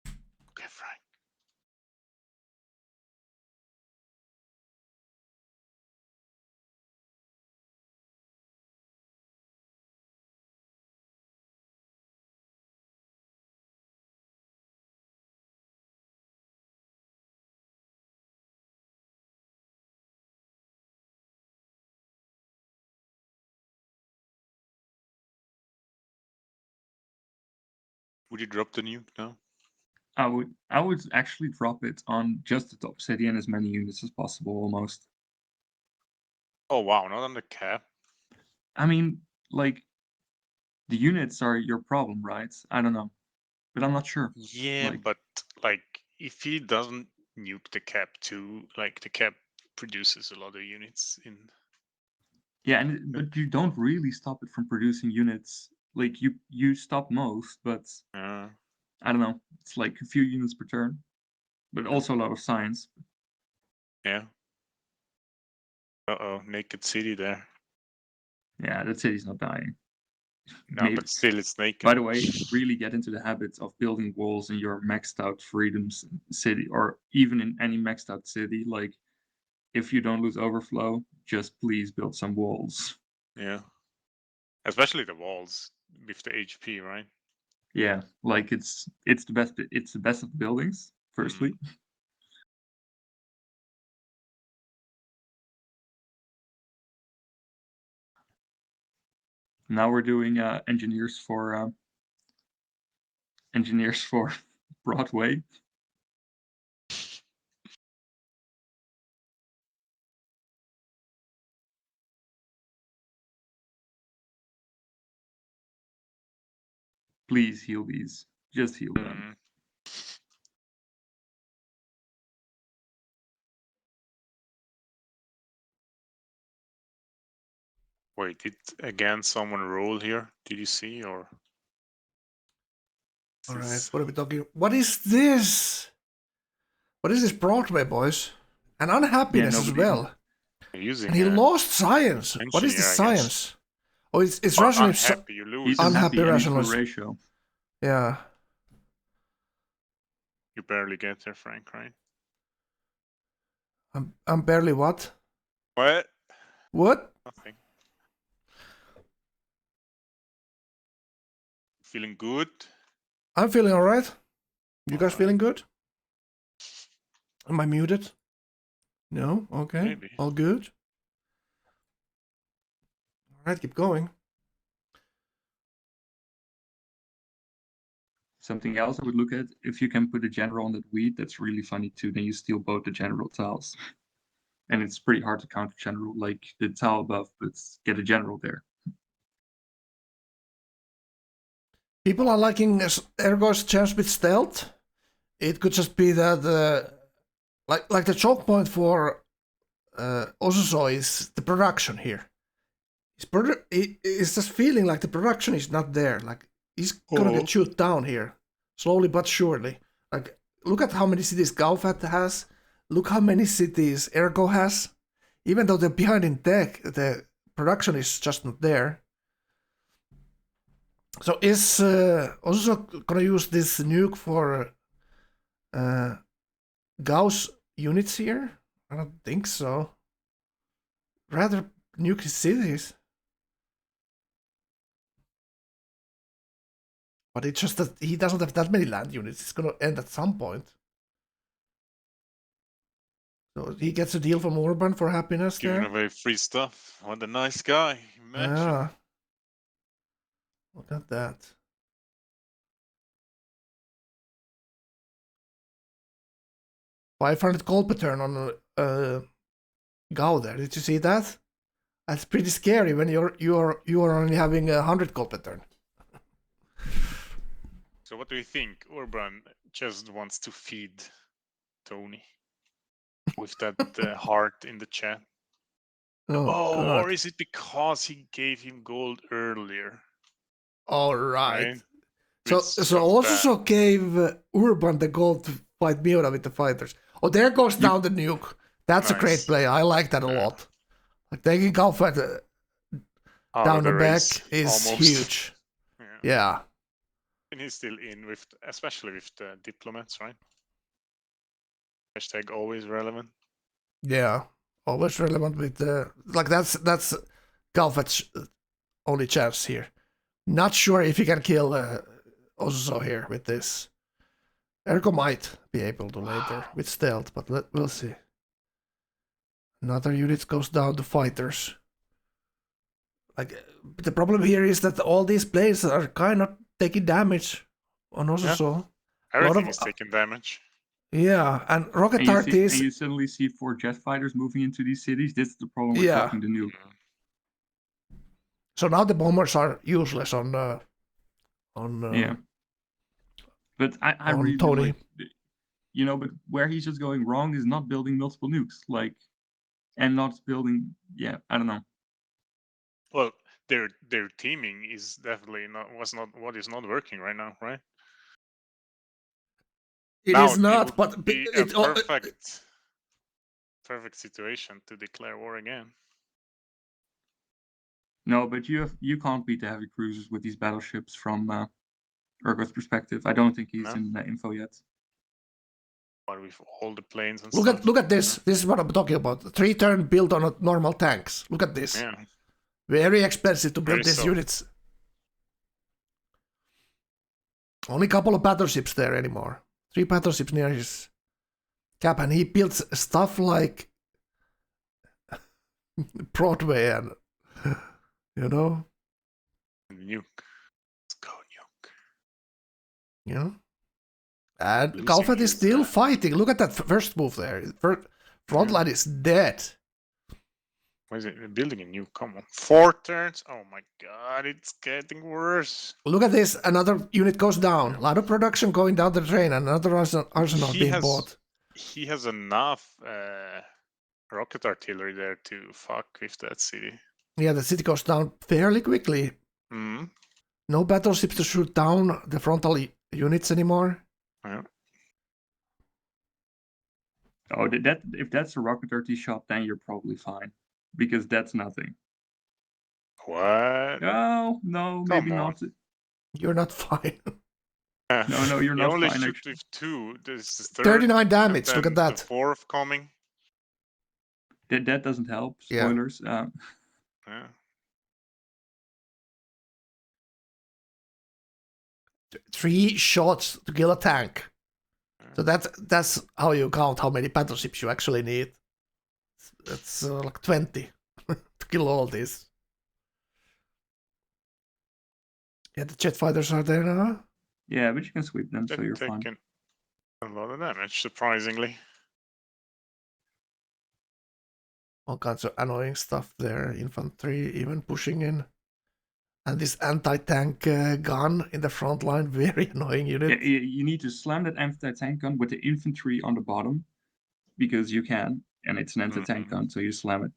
Okay, Frank. Would you drop the nuke now? I would actually drop it on just the top city and as many units as possible, almost. Oh wow, not on the cap. I mean, like, the units are your problem, right? I don't know, but I'm not sure. Yeah, Like- but like if he doesn't nuke the cap too, like the cap produces a lot of units in. Yeah, but you don't really stop it from producing units. Like you stop most, but I don't know. It's like a few units per turn, but also a lot of science. Yeah. Uh-oh, naked city there. Yeah, that city's not dying. No, Maybe. but still it's naked. By the way, really get into the habit of building walls in your maxed out freedoms city, or even in any maxed out city. Like, if you don't lose overflow, just please build some walls. Yeah. Especially the walls with the HP, right? Yeah, like it's the best. It's the best of the buildings. Firstly, now we're doing engineers for Broadway. Please heal these. Just heal them. Wait, did again someone roll here? Did you see or? All right, what are we talking? What is this? What is this Broadway, boys? And unhappiness as well. Using And he lost science. What is the engineer, I guess. science? Oh, it's rationalist. Unhappy, you lose. He's Unhappy unhappy rationalist. ratio. Yeah. You barely get there, Frank, right? I'm barely what? What? What? Nothing. Feeling good? I'm feeling all right. You guys Alright. feeling good? Am I muted? No? Okay. Maybe. All good? All right, keep going. Something else I would look at, if you can put a general on that wheat, that's really funny too. Then you steal both the general tiles. And it's pretty hard to counter general, like the tile above, but get a general there. People are liking Ergo's chance with stealth. It could just be that like the choke point for Osuso is the production here. It's just feeling like the production is not there. Like he's gonna get shoot down here, slowly but surely. Like look at how many cities Gaufat has. Look how many cities Ergo has. Even though they're behind in tech, the production is just not there. So is also gonna use this nuke for Gauss units here? I don't think so. Rather nuke his cities. But it's just that he doesn't have that many land units. It's gonna end at some point. So he gets a deal from Urban for happiness Giving there. away free stuff. What a nice guy. Imagine. Yeah. Look at that. $500 gold per turn on Gao there. Did you see that? That's pretty scary when you are only having 100 gold per turn. So what do you think? Urban just wants to feed Tony with that heart in the chat. Oh, God. or is it because he gave him gold earlier? All right. Which So was also bad. gave Urban the gold to fight Miura with the fighters. Oh, there goes down the nuke. That's a great Nice. play. I like that a lot. Like taking Gaufat Out down of the back race, is almost. huge. Yeah. And he's still in with, especially with the diplomats, right? Hashtag always relevant. Yeah. Always relevant with like that's Galfat's only chance here. Not sure if he can kill Osuso here with this. Ergo might be able to later with stealth, but we'll see. Another unit goes down to fighters. Like the problem here is that all these plays are kind of taking damage And also Yeah. so. Everything is taking damage. Yeah, and Rocket And you, Heart see, is... and you suddenly see 4 jet fighters moving into these cities. This is the problem with Yeah. blocking the nuke. So now the bombers are useless on Yeah. But I on really Tony. like, you know, but where he's just going wrong is not building multiple nukes, like, and not building. Yeah, I don't know. Well, their teaming is definitely what is not working right now, right? It Now is not, would but be a it perfect situation to declare war again. No, but you can't beat the heavy cruisers with these battleships from Urgo's perspective. I don't think he's No. in the info yet. But with all the planes and look stuff. at this. This is what I'm talking about. 3-turn built on normal tanks. Look at this. Yeah. Very expensive to build Very these so. units. Only a couple of battleships there anymore. 3 battleships near his cap, and he builds stuff like Broadway and you know. Nuke. Let's go nuke. Yeah. And Losing Galfat is his, still fighting. Look at that first move there. Front line is dead. What is it? Building a nuke. Come on. 4 turns. Oh my god, it's getting worse. Look at this. Another unit goes down. A lot of production going down the drain. Another arsenal being bought. He has enough rocket artillery there to fuck with that city. Yeah, the city goes down fairly quickly. Mm-hmm. No battleships to shoot down the frontal units anymore. Yeah. Oh, that if that's a rocket artillery shot, then you're probably fine, because that's nothing. What? Oh no, maybe not. You're not fine. No, you're you not only fine. shoot Actually. with 2. This is the 3rd. 39 damage. and Look at then that. The 4th coming. That doesn't help. Yeah. Spoilers. Yeah. 3 shots to kill a tank. So that's how you count how many battleships you actually need. That's like 20 to kill all this. Yeah, the jet fighters are there now. Yeah, but you can sweep them, so They're you're fine. taking a lot of damage, surprisingly. All kinds of annoying stuff there. Infantry even pushing in. And this anti-tank gun in the front line, very annoying unit. Yeah, you need to slam that anti-tank gun with the infantry on the bottom, because you can, and it's an anti-tank gun, so you slam it.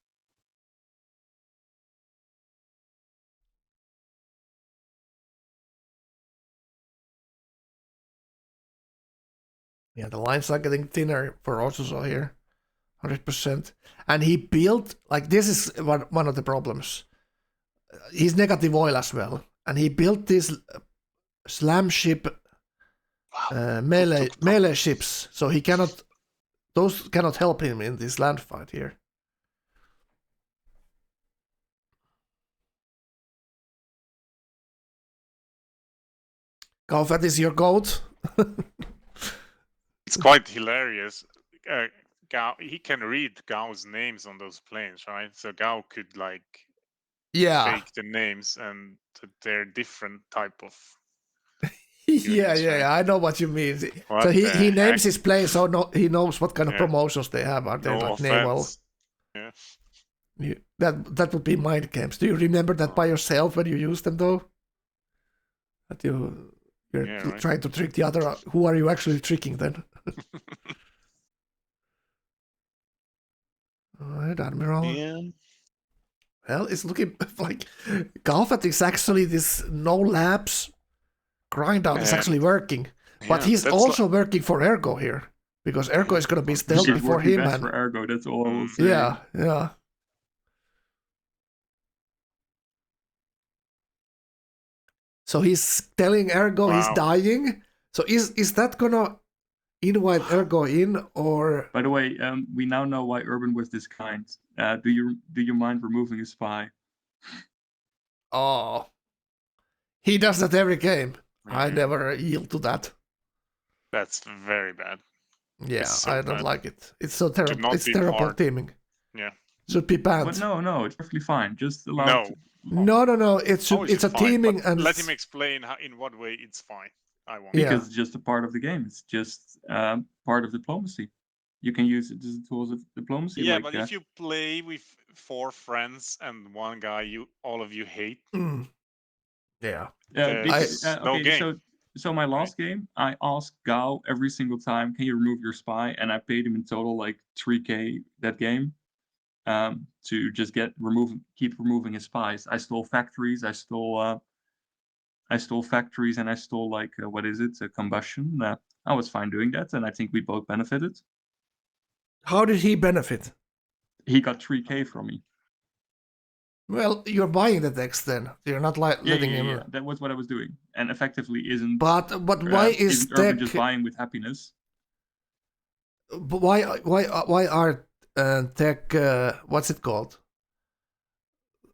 Yeah, the lines are getting thinner for Osuso here. 100%. And he built, like this is one of the problems. He's negative oil as well. And he built this slam ship melee ships. So he cannot, those cannot help him in this land fight here. Galfat is your goat. It's quite hilarious. Gao, he can read Gao's names on those planes, right? So Gao could like fake the names, and they're different type of. Yeah, I know what you mean. What so he names his planes, so he knows what kind of promotions they have. Are they no like offense. naval? Yeah. That would be mind games. Do you remember that by yourself when you use them though? That you're trying to trick the other. Who are you actually tricking then? Alright, Admiral. Yeah. Well, it's looking like Galfat is actually this no labs grind out is actually working. But he's also working for Ergo here. Because Ergo is going to be stealth before him. And for Ergo, that's all I will say. Yeah. So he's telling Ergo he's dying. So is that gonna invite Ergo in, or? By the way, we now know why Urban was this kind. Do you mind removing a spy? Oh, he does that every game. I never yield to that. That's very bad. Yeah, so I don't bad. like it. It's so terrible. It's be terrible hard. teaming. Yeah. Should be banned. But no, it's perfectly fine. Just allow. No. No. It's a fine, teaming but and let him explain in what way it's fine. I won't. Yeah. because it's just a part of the game. It's just part of diplomacy. You can use it as tools of diplomacy. Yeah, like, but if you play with 4 friends and one guy all of you hate, Mm. Yeah. there's no okay, game. so my last game, I asked Gao every single time, can you remove your spy? And I paid him in total like 3K that game, to just keep removing his spies. I stole factories. I stole factories, and I stole like what is it? Combustion. I was fine doing that, and I think we both benefited. How did he benefit? He got 3K from me. Well, you're buying the text then. You're not letting him. Yeah. That was what I was doing, and effectively isn't. But why is isn't Urban tech? just buying with happiness? But why are tech? What's it called?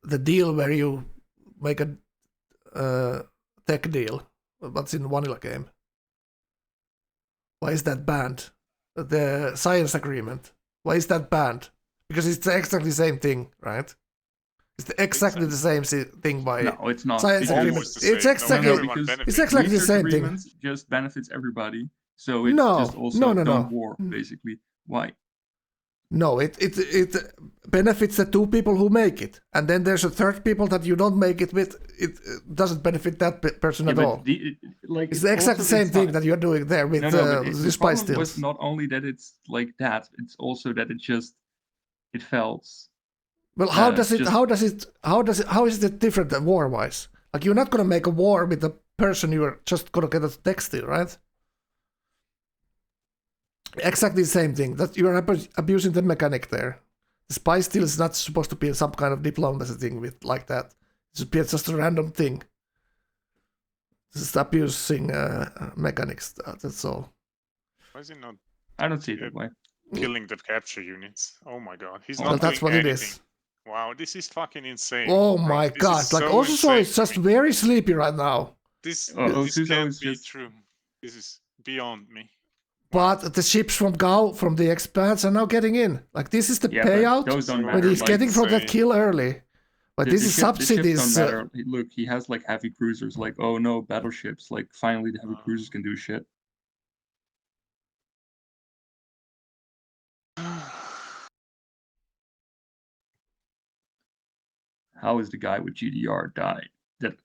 The deal where you make a tech deal. What's in vanilla game? Why is that banned? The science agreement. Why is that banned? Because it's exactly the same thing, right? It's exactly the same thing by No, it's not. science because- agreement. Almost the It's same. exactly everyone because benefits. it's exactly the research same thing. agreements just benefits everybody. So it's No, just also no. don't war, basically. Why? No, it benefits the 2 people who make it, and then there's a third people that you don't make it with. It doesn't benefit that person Yeah, at but all. like It's the exact also- same it's thing not- that you're doing there with but the spy problem was stills. not only that it's like that; it's also that it felt. Well, how is it different than war-wise? Like, you're not gonna make a war with a person you're just gonna get a text deal, right? Exactly the same thing. That you're abusing the mechanic there. The spy steal is not supposed to be some kind of diplomacy thing with like that. It should be just a random thing. This is abusing mechanics. That's all. Why is he not I don't see it that way. killing the capture units? Oh my god, he's Well, not that's doing what anything. it is. Wow, this is fucking insane. Oh bro. my This god! is Like, so also, so insane it's to just me. very sleepy right now. This Osuzo can't is be just- true. This is beyond me. But the ships from Gao, from the expanse, are now getting in. Like, this is the Yeah, but payout those don't when matter. he's Like, getting from that insane. kill early. But this is the ships subsidies. don't matter. Look, he has like heavy cruisers. Like, oh no, battleships. Like, finally, the heavy cruisers can do shit. How is the guy with GDR died?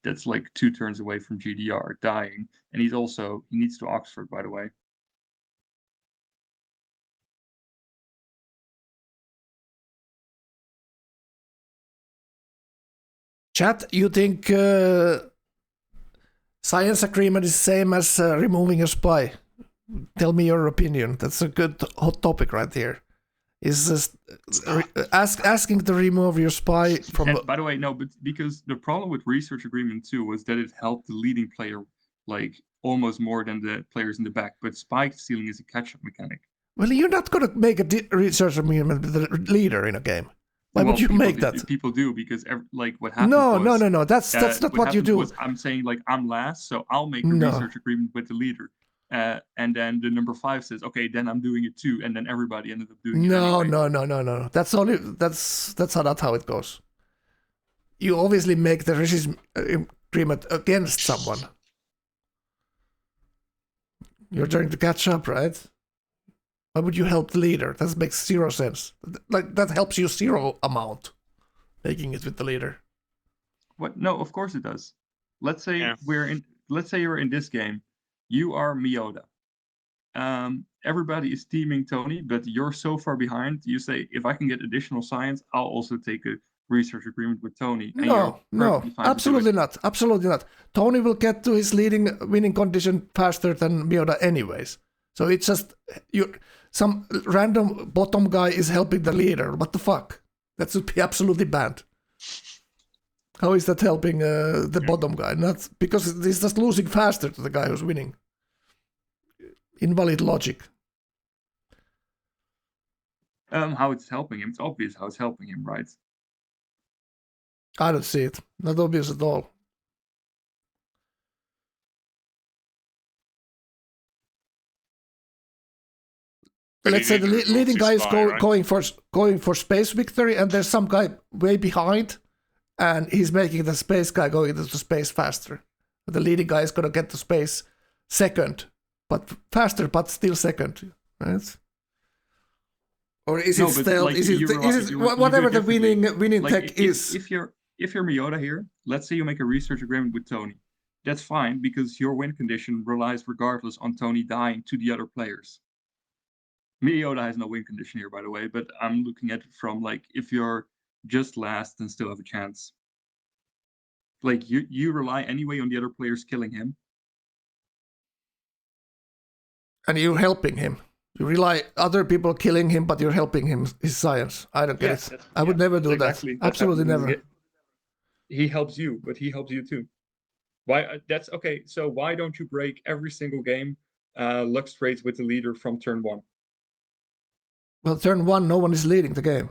That's like 2 turns away from GDR dying, and he needs to Oxford, by the way. Chat, you think science agreement is same as removing a spy? Tell me your opinion. That's a good hot topic right here. Is asking to remove your spy from? And by the way, no, but because the problem with research agreement 2 was that it helped the leading player like almost more than the players in the back. But spy stealing is a catch-up mechanic. Well, you're not gonna make a research agreement with the leader in a game. Why would you make that? People do because like what happened. No. That's not what you do. I'm saying like I'm last, so I'll make a No. research agreement with the leader. And then the number 5 says, okay, then I'm doing it too, and then everybody ended up doing it. No. Anyway. That's not how it goes. You obviously make the resistance agreement against someone. You're trying to catch up, right? Why would you help the leader? That makes 0 sense. Like, that helps you 0 amount, making it with the leader. What? No, of course it does. Let's say Yeah. Let's say you're in this game. You are Miyoda. Everybody is teaming Tony, but you're so far behind. You say, if I can get additional science, I'll also take a research agreement with Tony. And No, you're perfectly fine to do absolutely it. not. Absolutely not. Tony will get to his winning condition faster than Miyoda anyways. So it's just some random bottom guy is helping the leader. What the fuck? That should be absolutely banned. How is that helping the bottom guy? Not because he's just losing faster to the guy who's winning. Invalid logic. How it's helping him? It's obvious how it's helping him, right? I don't see it. Not obvious at all. But Let's he say the didn't remove leading his guy is spy, right? going for space victory, and there's some guy way behind, and he's making the space guy going into space faster. The leading guy is gonna get to space second, but faster, but still second, right? Or is it stealth? Like, is it whatever the winning like, tech is? If you're Miota here, let's say you make a research agreement with Tony. That's fine because your win condition relies regardless on Tony dying to the other players. Miota has no win condition here, by the way, but I'm looking at it from like if you're just last and still have a chance. Like you rely anyway on the other players killing him. And you're helping him. You rely other people killing him, but you're helping him his science. I don't get it. I would never do exactly, that. Absolutely never. He helps you, but he helps you too. Why? That's okay. So why don't you break every single game Lux trades with the leader from turn 1? Well, turn 1, no one is leading the game.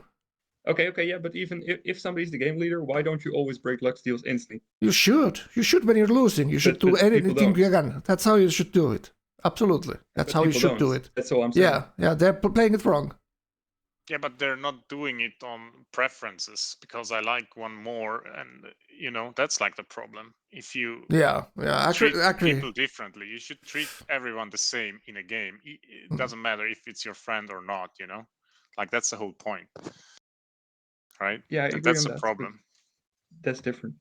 Okay, yeah, but even if somebody's the game leader, why don't you always break Lux deals instantly? You should. You should when you're losing. You should do anything you can. That's how you should do it. Absolutely. That's how you should do it. That's all I'm saying. Yeah, they're playing it wrong. Yeah, but they're not doing it on preferences because I like one more, and that's like the problem. If you treat people differently, you should treat everyone the same in a game. It doesn't matter if it's your friend or not. Like that's the whole point, right? Yeah, I agree that's on the that, problem. That's different.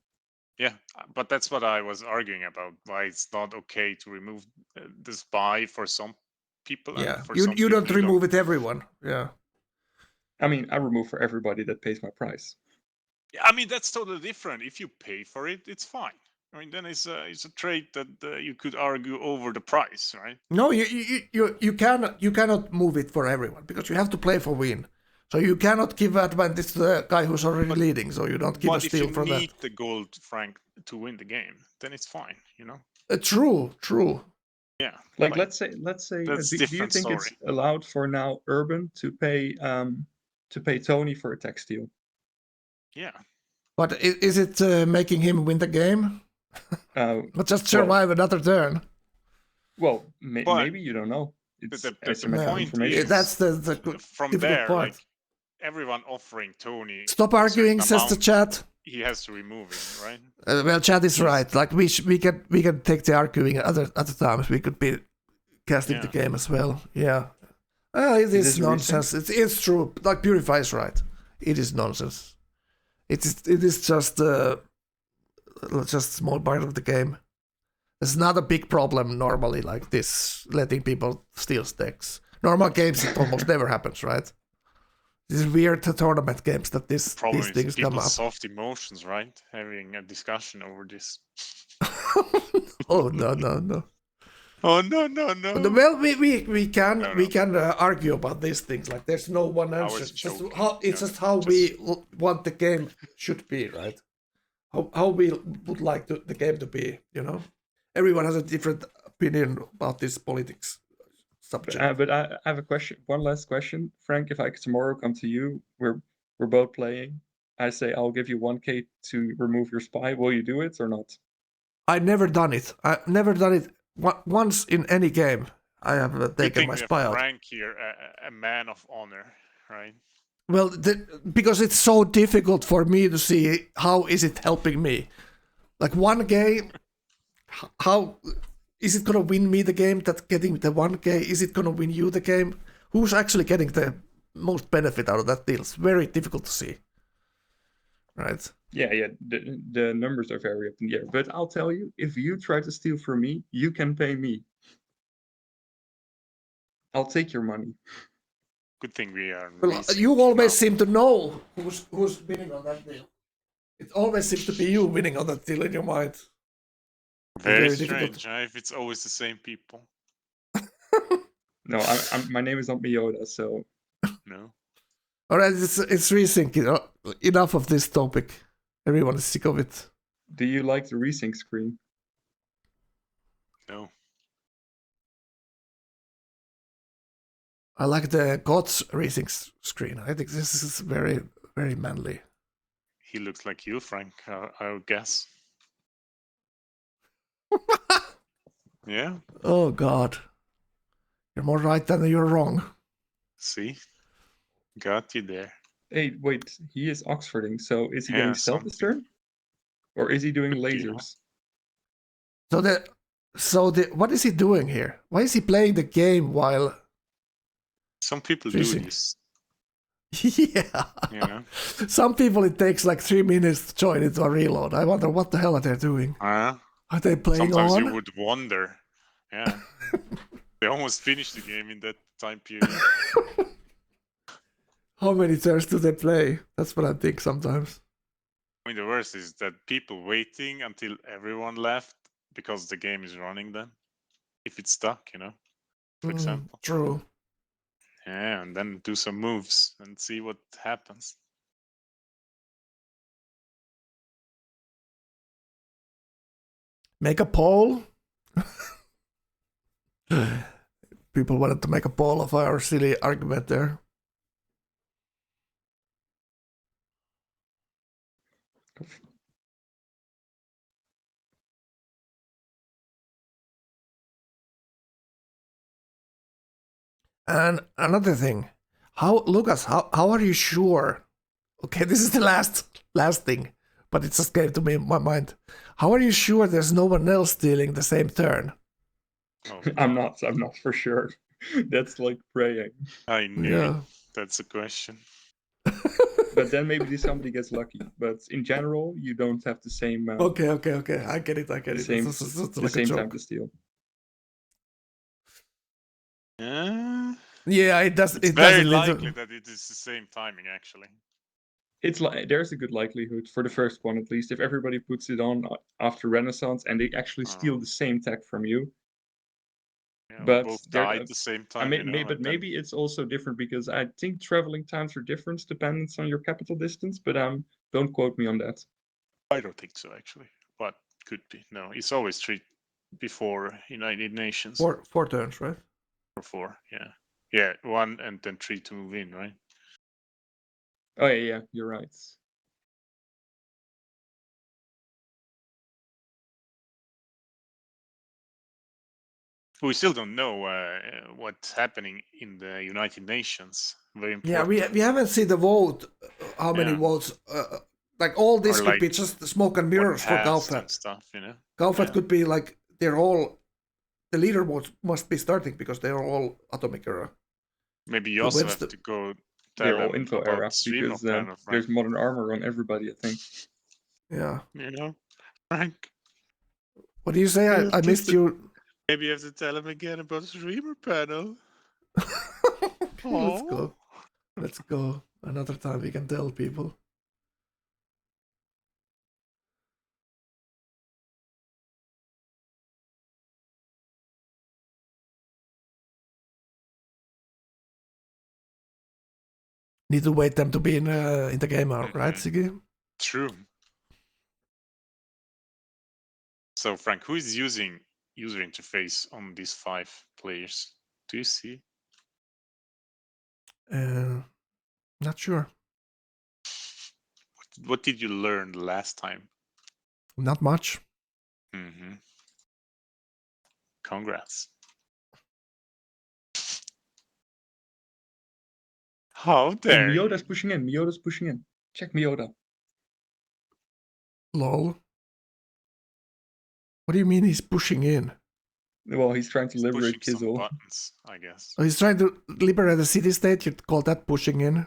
Yeah, but that's what I was arguing about. Why it's not okay to remove the spy for some people. Yeah, and for you some people don't remove it everyone. Yeah. I mean, I remove for everybody that pays my price. Yeah, I mean that's totally different. If you pay for it, it's fine. I mean, then it's a trade that you could argue over the price, right? No, you cannot move it for everyone because you have to play for win. So you cannot give advantage to the guy who's already leading. So you don't give a steal for that. But if you need the gold, Frank, to win the game, then it's fine. True. Yeah. Like let's say, do you think story. It's allowed for now Urban to pay Tony for a tech steal? Yeah. But is it making him win the game? But just survive another turn. Well, maybe you don't know. It's the point is, that's the from there, part. Like everyone offering Tony. Stop arguing, says the chat. He has to remove him, right? Well, chat is right. Like we can take the arguing other times. We could be casting the game as well. Yeah. It is nonsense. It's true. Like Purify is right. It is nonsense. It is just a small part of the game. It's not a big problem normally like this, letting people steal stacks. Normal games, it almost never happens, right? These weird tournament games that these things come up. Soft emotions, right? Having a discussion over this. Oh no. Oh no. Well, we can argue about these things. Like there's no one answer. It's just how we want the game should be, right? How we would like the game to be. Everyone has a different opinion about this politics subject. But I have a question. One last question, Frank. If I could tomorrow come to you, we're both playing. I say I'll give you 1K to remove your spy. Will you do it or not? I never done it. Once in any game. I have taken my spy out. Frank here, a man of honor, right? Well, because it's so difficult for me to see how is it helping me. Like one game. How is it gonna win me the game? That getting the 1K, is it gonna win you the game? Who's actually getting the most benefit out of that deal? It's very difficult to see, right? Yeah. The numbers are very up in the air. But I'll tell you, if you try to steal from me, you can pay me. I'll take your money. Good thing we are. Well, you always seem to know who's winning on that deal. It always seems to be you winning on that deal in your mind. Very strange, if it's always the same people. No, my name is not Miota, so. No. All right, it's resync. Enough of this topic. Everyone is sick of it. Do you like the resync screen? No. I like the God's resync screen. I think this is very, very manly. He looks like you, Frank, I would guess. Yeah. Oh God. You're more right than you're wrong. See? Got you there. Hey, wait, he is Oxfording, so is he getting stealth this turn? Or is he doing lasers? So So what is he doing here? Why is he playing the game while? Some people Fishing. do this. Yeah. You know. Some people it takes like 3 minutes to join into a reload. I wonder what the hell are they doing? Are they playing Sometimes on? you would wonder. Yeah. They almost finished the game in that time period. How many turns do they play? That's what I think sometimes. I mean, the worst is that people waiting until everyone left because the game is running then. If it's stuck, you know, for example. True. Yeah, and then do some moves and see what happens. Make a poll. People wanted to make a poll of our silly argument there. And another thing, Lucas, how are you sure? Okay, this is the last thing, but it just came to me in my mind. How are you sure there's no one else stealing the same turn? Oh, I'm not for sure. That's like praying. I knew Yeah. it. That's a question. But then maybe somebody gets lucky. But in general, you don't have the same. Okay. I get it. The It's same, just the like a same time joke. to steal. Yeah, it does. It's It very doesn't. likely that it is the same timing, actually. It's like there's a good likelihood for the first one at least if everybody puts it on after Renaissance and they actually steal the same tech from you. Yeah, But both there- die at the same time. but maybe it's also different because I think traveling times are different depending on your capital distance. But don't quote me on that. I don't think so, actually. But could be. No, it's always 3 before United Nations. Four turns, right? Or 4, yeah. Yeah, 1 and then 3 to move in, right? Oh yeah, you're right. We still don't know what's happening in the United Nations. Very Yeah, important. we haven't seen the vote. How many Yeah. votes? Like all this Or could be like just smoke and what mirrors for passed and Gaufat. stuff, you know. Gaufat Yeah. could be like they're all. The leaderboards must be starting because they're all Atomic Era. Maybe you So also when's have to go They're tell all them info about era streamer because panel, there's Frank. modern armor on everybody, I think. Yeah. You know, Frank. What do you say? I missed you. Maybe you have to tell them again about streamer panel. Let's go. Let's go. Another time we can tell people. Need to wait them to be in the game, right, Siggy? True. So, Frank, who is using user interface on these 5 players? Do you see? Not sure. What did you learn last time? Not much. Mm-hmm. Congrats. How dare you? Miyoda's pushing in. Miyoda's pushing in. Check Miyoda. Lol. What do you mean he's pushing in? Well, he's trying to He's liberate pushing some Kizzle. buttons, I guess. Oh, he's trying to liberate the city-state? You'd call that pushing in?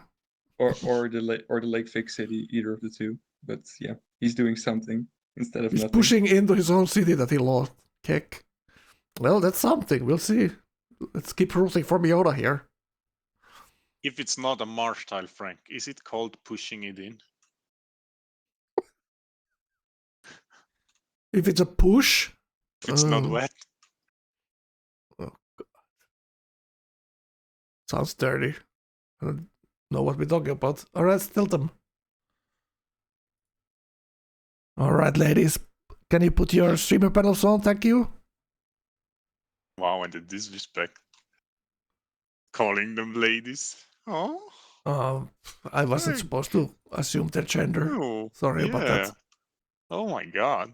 Or the Lake Fake City, either of the two. But yeah, he's doing something instead of He's nothing. pushing into his own city that he lost. Kick. Well, that's something. We'll see. Let's keep rooting for Miyoda here. If it's not a marsh tile, Frank, is it called pushing it in? If it's a push... If it's not wet? Oh, God. Sounds dirty. I don't know what we're talking about. Alright, still them. Alright, ladies. Can you put your streamer panels on? Thank you. Wow, and the disrespect. Calling them ladies. Oh? I wasn't Hey. supposed to assume their gender. No. Sorry about that. Oh my god.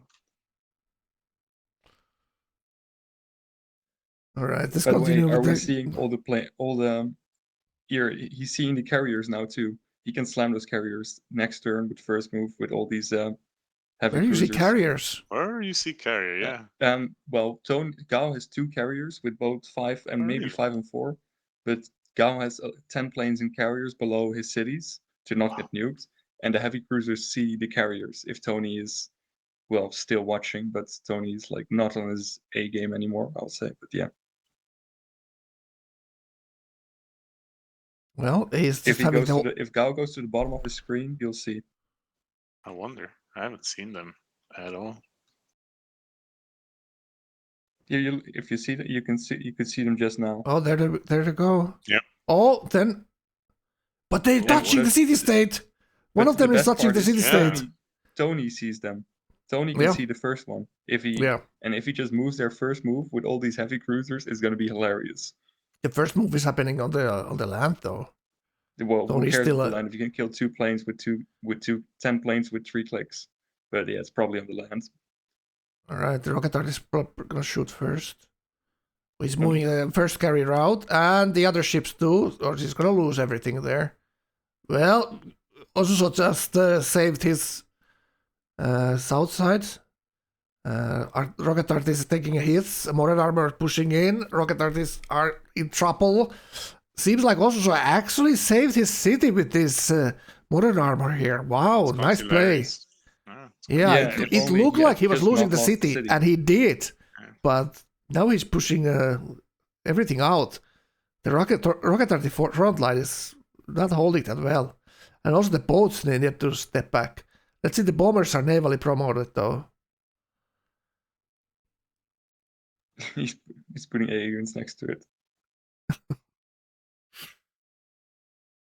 Alright, let's By the way, continue are with we the... seeing here, he's seeing the carriers now too. He can slam those carriers next turn with first move with all these heavy Where do you see cruisers. carriers? Where you see carrier, yeah. Well, Gao has 2 carriers with both 5 and Oh, maybe really? 5 and 4, but Gao has 10 planes and carriers below his cities to not get nuked, and the heavy cruisers see the carriers if Tony is, well, still watching, but Tony is like not on his A game anymore, I'll say. But yeah, Well, he's if just he having goes to if Gao goes to the bottom of the screen, you'll see. I wonder. I haven't seen them at all. Yeah, if you see that, you could see them just now. Oh, there they go. Yep. Oh, then. But they're Yeah, touching well, the city state. One But of them the is best touching part the is city state. Tony sees them. Tony can Yeah. see the first one. If he Yeah. and if he just moves their first move with all these heavy cruisers, it's gonna be hilarious. The first move is happening on the land, though. Well, who Tony's cares still about the land if you can kill 2 planes with 10 planes with 3 clicks? But yeah, it's probably on the land. All right, the rocket artist is gonna shoot first. He's moving the first carrier out, and the other ships too, or he's gonna lose everything there. Well, Osuso just saved his south side. Rocket artist is taking hits. Modern armor pushing in. Rocket artists are in trouble. Seems like Osuso actually saved his city with this modern armor here. Wow, It's nice play. hilarious. Yeah, Yeah, if it only looked he had like he was just losing not the lost the city, city. and he did. Yeah. But now he's pushing everything out. The rocket artist front line is not holding that well. And also the boats need to step back. Let's see, the bombers are navally promoted, though. he's putting A units next to it.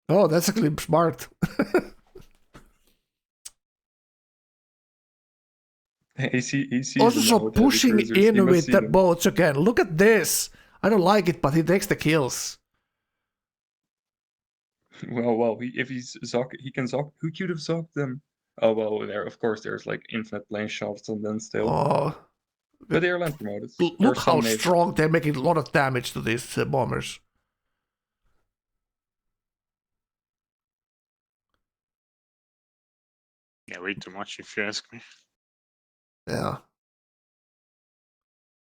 Oh, that's actually smart. He sees Also, them now so with the heavy pushing cruisers. He in must with see the them. boats again. Look at this. I don't like it, but he takes the kills. Well, if he's Zoc, he can Zoc. Who could have Zocked them? Oh well, of course there's like infinite plane shots on them still, Oh, but they are land promoted. look how strong they're making a lot of damage to these bombers. Yeah, way too much if you ask me. Yeah.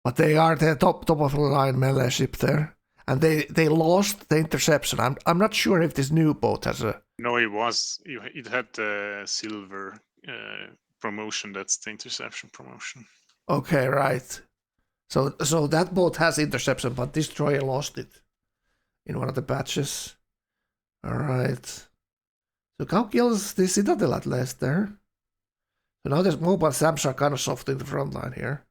But they are the top of the line melee ship there. And they lost the interception. I'm not sure if this new boat has a... No, it had the silver promotion. That's the interception promotion. Okay, right. So that boat has interception, but Destroyer lost it in one of the patches. Alright. So Cow kills the Citadel at last there. So now there's mobile Sams are kind of soft in the front line here.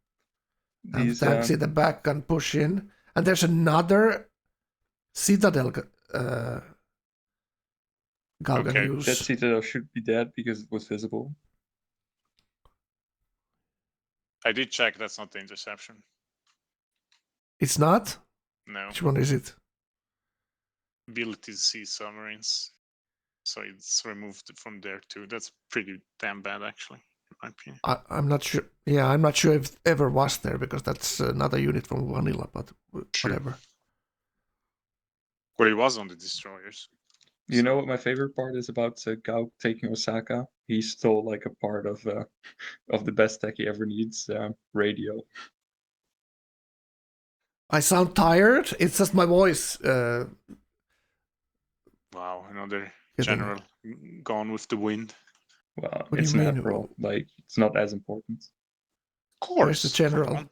And These, tanks in the back can push in. And there's another Citadel Galgan Okay, use. that Citadel should be dead because it was visible. I did check. That's not the interception. It's not? No. Which one is it? Ability to see submarines. So it's removed from there too. That's pretty damn bad, actually, in my opinion. I'm not sure. Yeah, I'm not sure if it ever was there because that's another unit from Vanilla, but whatever. Well, it was on the destroyers. You know what my favorite part is about Gao taking Osaka? He stole like a part of the best tech he ever needs, radio. I sound tired. It's just my voice. Wow, another Getting- general gone with the wind. Well, What do it's you mean? natural. Like it's not as important. Of course. Where's the general? come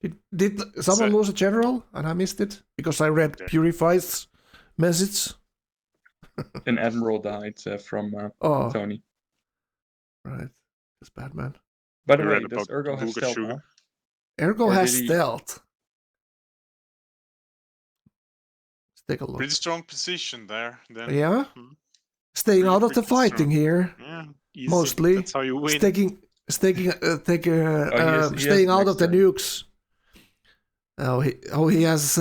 on. Did someone lose a general and I missed it because I read Yeah. Purify's message? An admiral died from Oh, Tony. right. That's bad, man. By the You way, read does about Ergo have stealth Vugashu? now? Ergo Or has did he- stealth. Let's take a look. Pretty strong position there. Then. Yeah? Hmm. Staying Really out of the pretty fighting strong. here. Yeah, easy. Mostly. That's how you win. Staying he staying out has of the next nukes. He has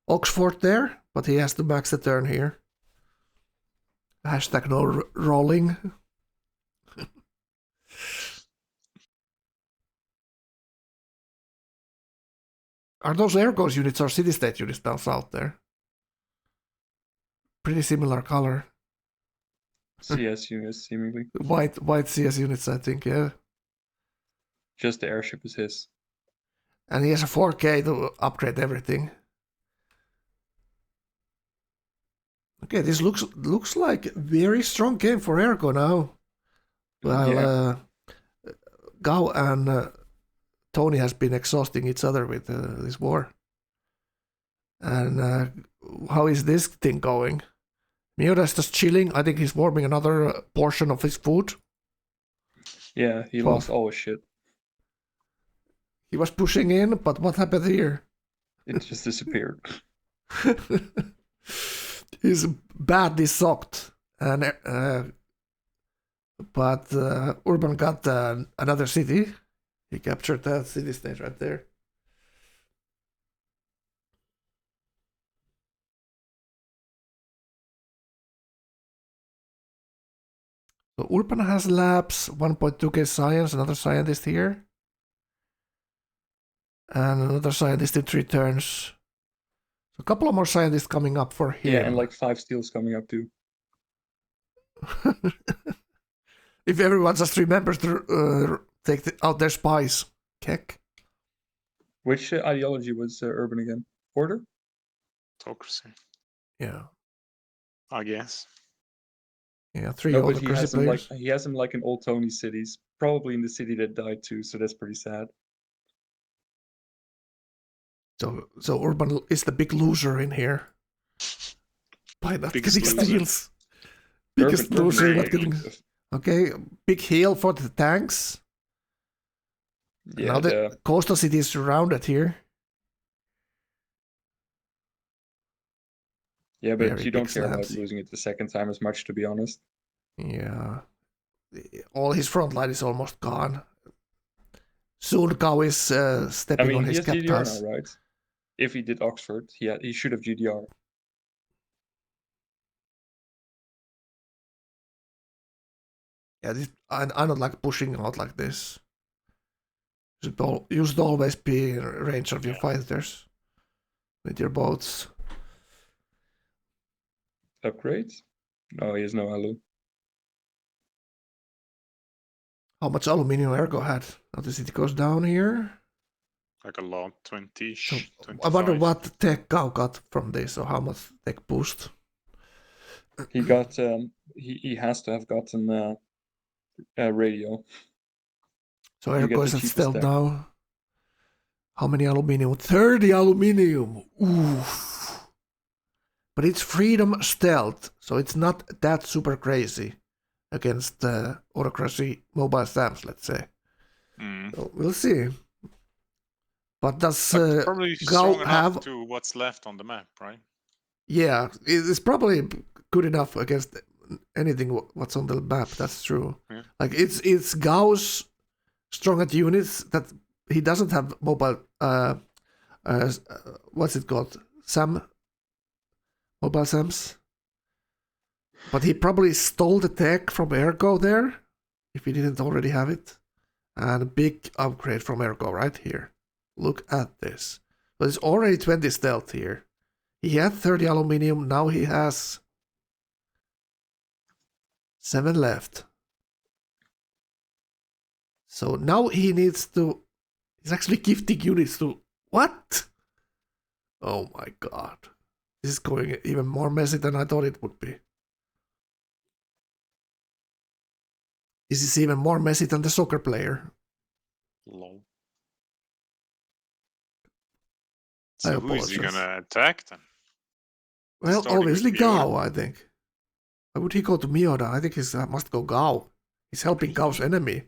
Oxford there, but he has to max the turn here. Hashtag no rolling. Are those Ergos units or city state units down south there? Pretty similar color. CS units, seemingly. White CS units, I think, yeah. Just the airship is his. And he has a 4K to upgrade everything. Okay, this looks like a very strong game for Ergo now. While Gao and Tony has been exhausting each other with this war. And how is this thing going? Miura's just chilling. I think he's warming another portion of his food. Yeah, he Oh. lost all his shit. He was pushing in, but what happened here? It just disappeared. He's badly socked. And but Urban got another city. He captured that city state right there. So Urban has labs, 1.2k science, another scientist here. And another scientist in 3 turns. So a couple of more scientists coming up for him. Yeah, and like 5 steals coming up too. If everyone just remembers to take out their spies. Keck. Which ideology was Urban again? Order? Autocracy, Yeah. I guess. Yeah, 3 No, but he autocracy has him players. like he has him like in old Tony cities, probably in the city that died too. So that's pretty sad. So Urban is the big loser in here. By not Biggest getting loser. steals. Biggest Urban loser is not getting. aggressive. Okay, big heal for the tanks. Yeah, Now the coastal city is surrounded here. yeah, but very you don't big care about slabs. losing it the second time as much, to be honest. Yeah. All his front line is almost gone. Soon Gao is I stepping mean, on he his has GDR captors. now, right? If he did Oxford, he should have GDR. Yeah, I don't like pushing out like this. You should always be in range of your fighters with your boats. Upgrade? No, he has no alu. How much aluminium Ergo had? Notice it goes down here. Like a lot, 20-ish, So 25. I wonder what tech Gao got from this, or how much tech boost. He got he has to have gotten a radio. So You Ergo get is the at cheapest stealth tech. now. How many aluminium? 30 aluminium! Oof. But it's freedom stealth, so it's not that super crazy against autocracy mobile stamps, let's say. So we'll see. But does But probably Gao strong have... enough to what's left on the map, right? Yeah, it's probably good enough against anything what's on the map, that's true. Yeah. Like, it's Gao's strongest units that he doesn't have mobile... what's it called? Mobile SAMs? But he probably stole the tech from Ergo there, if he didn't already have it. And a big upgrade from Ergo right here. Look at this. But it's already 20 stealth here. He had 30 aluminium, now he has 7 left. So now he needs to... He's actually gifting units to... What? Oh my god. This is going even more messy than I thought it would be. This is even more messy than the soccer player. Lol. I So who is he apologize. gonna attack then? Well, Starting with obviously Miura. Gao, I think. Why would he go to Miura? I think he must go Gao. He's helping Gao's enemy.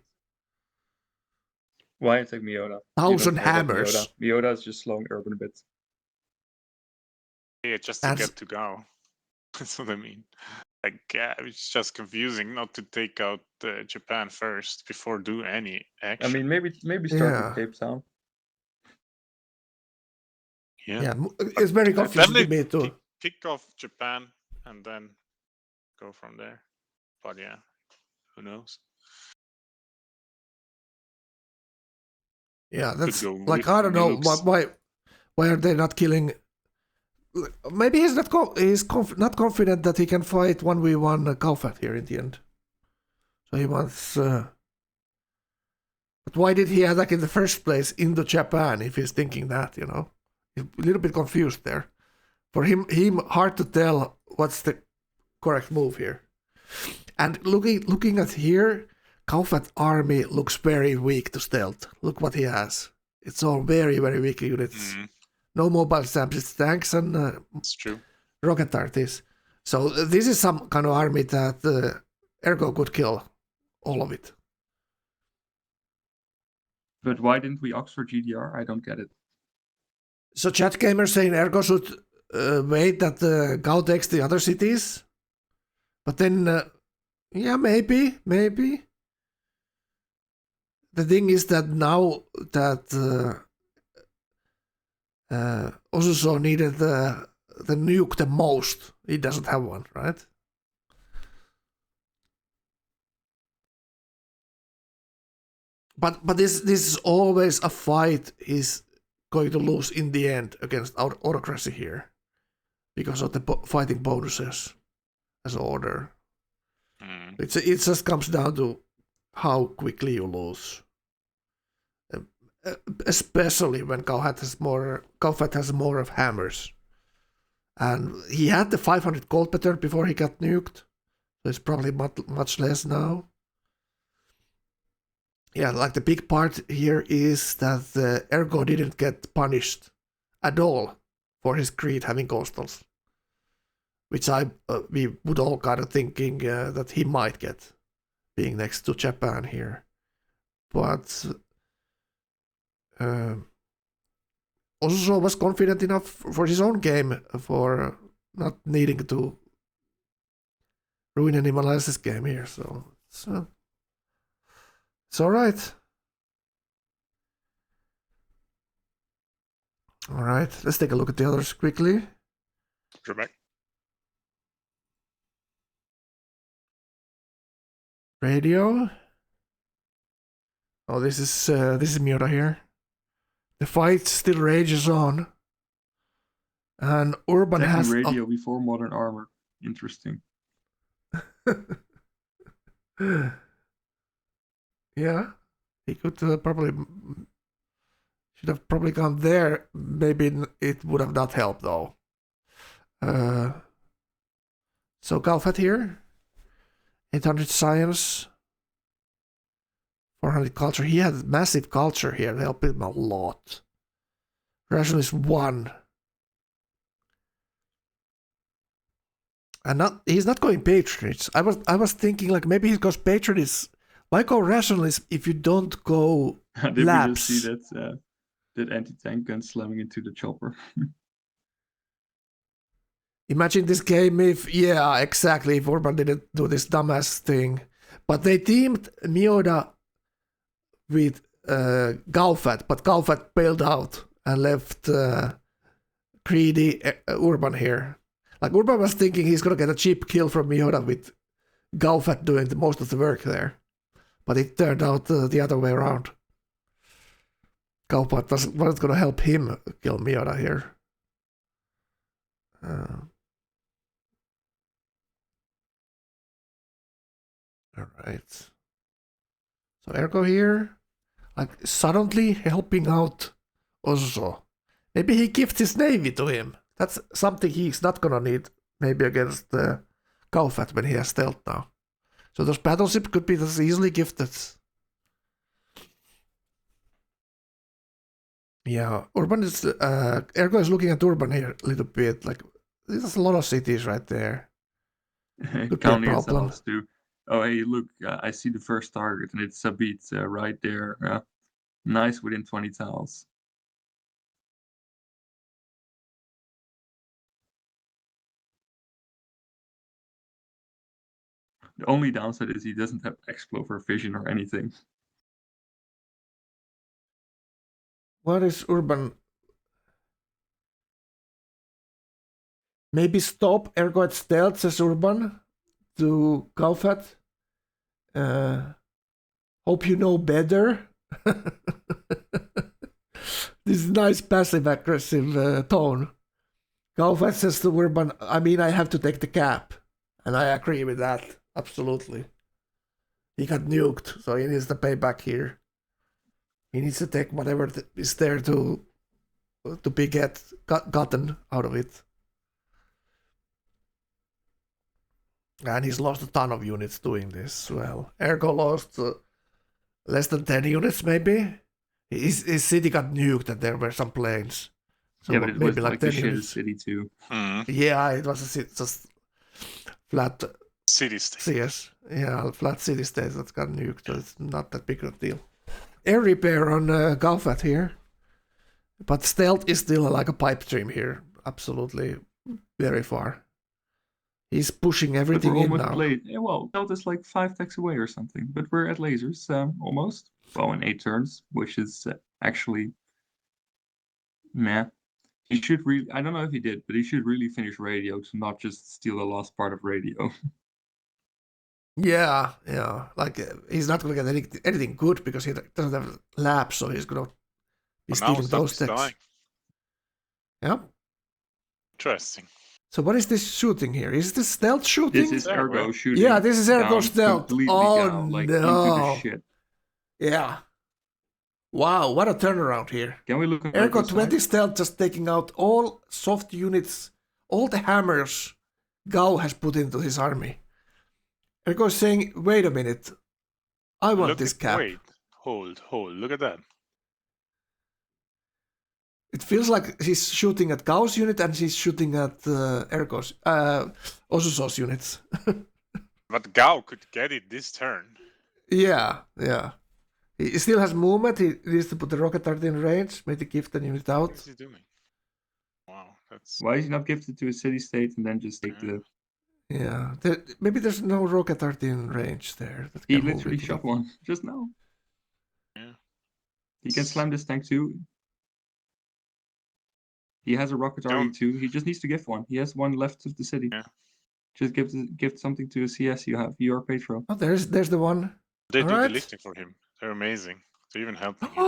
Why attack Miota? 1,000 hammers. Miota is just slowing Urban a bit. Yeah, just to And- get to Gao. That's what I mean. Like, it's just confusing not to take out Japan first before do any action. I mean, maybe start Yeah. with Cape Town. Yeah, it's very confusing to me too. Pick off Japan and then go from there. But yeah, who knows? Yeah, that's go like, I don't know Linux. why are they not killing maybe he's not confident that he can fight 1v1 Kaufat here in the end. So he wants. But why did he attack in the first place into Japan if he's thinking that? He's a little bit confused there. For him hard to tell what's the correct move here. And looking at here, Kaufat army looks very weak to stealth. Look what he has. It's all very, very weak units. No mobile stamps, it's tanks and It's true. rocket artists. So this is some kind of army that Ergo could kill all of it. But why didn't we Oxford GDR? I don't get it. So chat gamer saying Ergo should wait that Gao takes the other cities. But then, yeah, maybe. The thing is that now that Osuso needed the nuke the most, he doesn't have one, right? But this is always a fight he's going to lose in the end against autocracy here, because of the fighting bonuses as order. It just comes down to how quickly you lose, especially when Kaufat has more of hammers, and he had the 500 gold pattern before he got nuked, so it's probably much less now. Yeah, like the big part here is that Ergo didn't get punished at all for his greed having coastals, which we would all kind of thinking that he might get, being next to Japan here. But also was confident enough for his own game for not needing to ruin anyone else's game here, so it's all right. All right, let's take a look at the others quickly. Correct. Radio. Oh, this is Miura here. The fight still rages on, and Urban has radio before modern armor. Interesting. Yeah, he could should have probably gone there. Maybe it would have not helped though. So Galfat here, 800 science, 400 culture. He had massive culture here, helped him a lot. Rationalist 1. And he's not going patronage. I was thinking like maybe he goes patronage. Why go rationalist if you don't go Did labs? we just see that anti-tank gun slamming into the chopper? Imagine this game if Urban didn't do this dumbass thing. But they teamed Miyoda with Gaufat, but Gaufat bailed out and left greedy Urban here. Like Urban was thinking he's gonna get a cheap kill from Miyoda with Gaufat doing most of the work there. But it turned out the other way around. Gaufat wasn't gonna help him kill Miyoda here. Alright. So Ergo here, like suddenly helping out Ozo. Maybe he gifts his navy to him. That's something he's not gonna need maybe against Kaufat when he has stealth now. So those battleships could be just easily gifted. Yeah, Urban is Ergo is looking at Urban here a little bit. Like there's a lot of cities right there. Counting itself too. Oh, hey, look, I see the first target, and it's Sabit right there. Nice within 20 tiles. The only downside is he doesn't have Explover vision or anything. What is Urban? Maybe stop Ergo at stealth, says Urban, to Kaufat. Hope you know better. This is nice passive aggressive tone Galfat says to Urban, I mean, I have to take the cap. And I agree with that. Absolutely. He got nuked, so he needs to pay back here. He needs to take whatever is there to be gotten out of it. And he's lost a ton of units doing this. Well, Ergo lost less than 10 units, maybe. His city got nuked, and there were some planes. So yeah, but it was maybe like 10 the shitty units. city too. Yeah, it was just flat City state. CS. Yeah, flat city states that got nuked, so it's not that big of a deal. Air repair on Galfat here. But stealth is still like a pipe dream here. Absolutely very far. He's pushing But everything we're in almost now. played. Yeah, well, Stealth is like 5 techs away or something. But we're at lasers, almost. Well, in 8 turns, which is actually meh. He should really, I don't know if he did, but he should really finish radio to not just steal the last part of radio. Yeah. Like, he's not going to get anything good because he doesn't have labs, so he's going to be But now stealing stuff those is techs. dying. Yeah. Interesting. So what is this shooting here? Is this stealth shooting? This is Ergo. Ergo shooting. Yeah, this is Ergo down stealth. completely Oh, down, like no. into the shit. Yeah. Wow, what a turnaround here. Can we look at Ergo Ergo's 20 side? stealth just taking out all soft units, all the hammers Gao has put into his army. Ergo is saying, wait a minute, I want this cap. Wait, hold. Look at that. It feels like he's shooting at Gao's unit and he's shooting at Ergo's, Osuso's units. But Gao could get it this turn. Yeah. He still has movement, he needs to put the rocket dart in range, maybe gift the unit What out. is he doing? Wow, that's Why is he not gifted to a city state and then just take the... Yeah, maybe there's no rocket dart in range there. That He can move literally it. shot one, just now. Yeah. He can slam this tank too. He has a rocket army too. He just needs to gift one. He has one left of the city. Yeah. Just gift something to a CS you have. Your Petro. Oh, there's the one. They do Alright. the lifting for him. They're amazing. They're even helping him.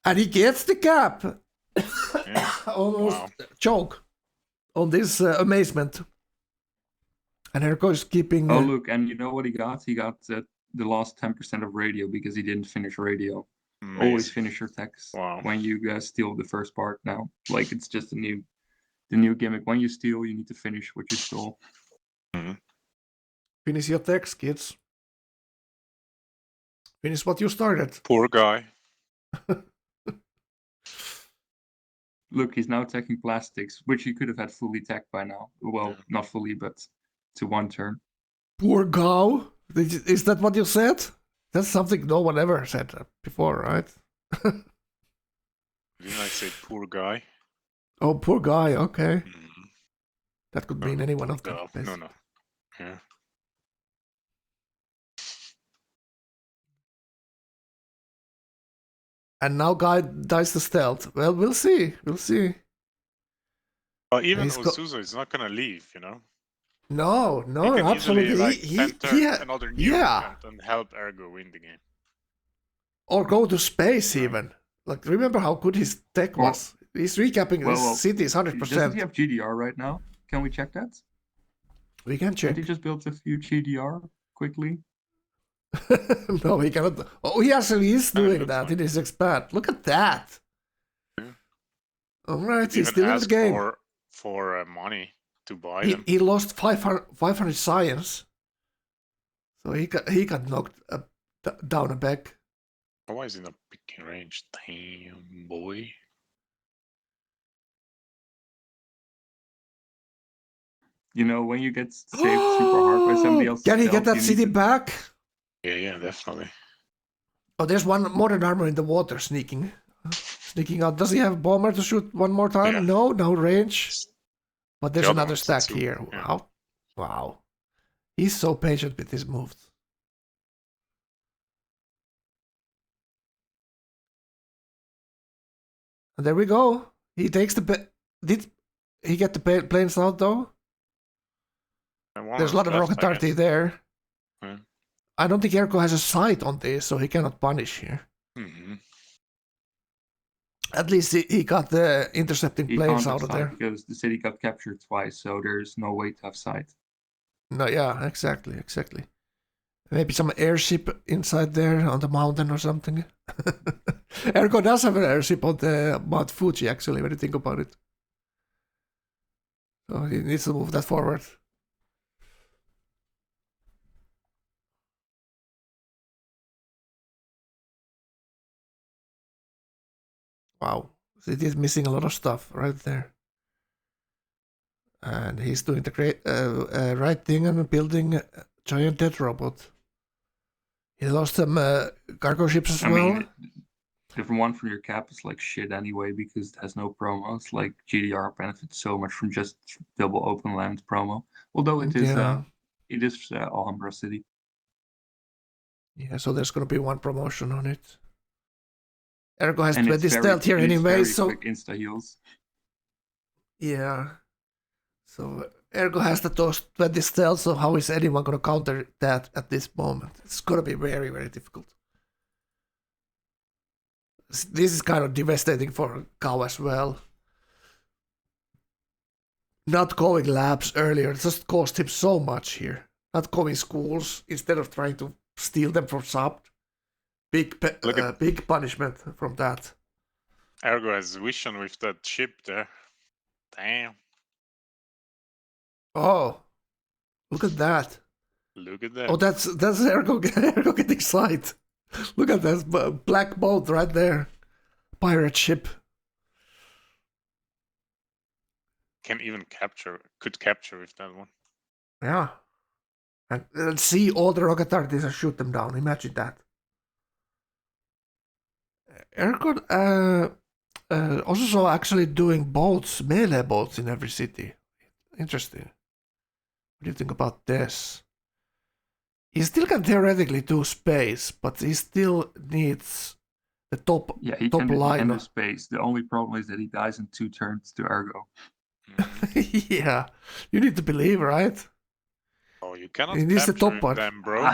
And he gets the cap. Yeah. Almost Wow. choke on this amazement. And Erko is keeping. Oh look, and you know what he got? He got the last 10% of radio because he didn't finish radio. Always Amazing. finish your text Wow. when you guys steal the first part now. Like it's just the new gimmick. When you steal, you need to finish what you stole. Finish your text, kids. Finish what you started. Poor guy. Look, he's now attacking plastics, which he could have had fully tacked by now. Well, Yeah. not fully, but to one turn. Poor Gao. Is that what you said? That's something no one ever said before, right? Didn't I say poor guy? Oh, poor guy. Okay. Mm. That could No, mean no, anyone poor of them. Gao. No. Yeah. And now guy dies to stealth. Well, we'll see. We'll see. Well, even He's Osuzo is not gonna leave, you know? No, He can absolutely. easily, like, he enter another new yeah. event and help Ergo win the game. Or go to space even. Like, remember how good his tech Well- was? He's recapping Well, his cities Doesn't he 100%. have GDR right now? Can we check that? We can check. Did he just build a few GDR quickly? No, he cannot. Oh, he actually is No, it doing looks that fine. in his expand. Look at that. Yeah. Alright, he's Even still in the ask game. for money to buy He, them. he lost 500 science. So he got knocked down a peg. Why is he not picking range? Damn, boy. You know, when you get saved super hard by somebody else. Can he get that city back? Yeah, definitely. Oh, there's one modern armor in the water sneaking out. Does he have bomber to shoot one more time? Yeah. No range. But there's The other another one's stack too, here. yeah. Wow. He's so patient with his moves. And there we go. He takes the... Did he get the planes out though? And one There's a lot of left, rocket I arty guess. there. Yeah. I don't think Erko has a sight on this, so he cannot punish here. Mhm. At least he got the intercepting He planes can't have out of sight there. because the city got captured twice, so there's no way to have sight. No, yeah, exactly. Maybe some airship inside there on the mountain or something. Ergo does have an airship on the Mount Fuji, actually, when you think about it. So he needs to move that forward. Wow, it is missing a lot of stuff right there. And he's doing the right thing and building a giant dead robot. He lost some cargo ships as well. mean, different one from your cap is like shit anyway because it has no promos. Like GDR benefits so much from just double open land promo. Although it is Alhambra City. Yeah, so there's gonna be one promotion on it. Ergo has And 20 stealth here anyway, so quick insta heals. yeah. So Ergo has the 20 stealth, so how is anyone gonna counter that at this moment? It's gonna be very, very difficult. This is kind of devastating for Kao as well. Not going labs earlier just cost him so much here. Not going schools instead of trying to steal them from Sub. Big punishment from that. Ergo has vision with that ship there. Damn. Oh, look at that. Look at that. Oh, that's Ergo getting sight. Look at that black boat right there. Pirate ship. Could capture with that one. Yeah. And see all the rocket artists and shoot them down. Imagine that. Ergo also actually doing boats, melee boats in every city. Interesting. What do you think about this? He still can theoretically do space, but he still needs the top he top can line. do space. The only problem is that he dies in 2 turns to Ergo. Yeah, you need to believe, right? Oh, you cannot He needs the capture top part. them, bro.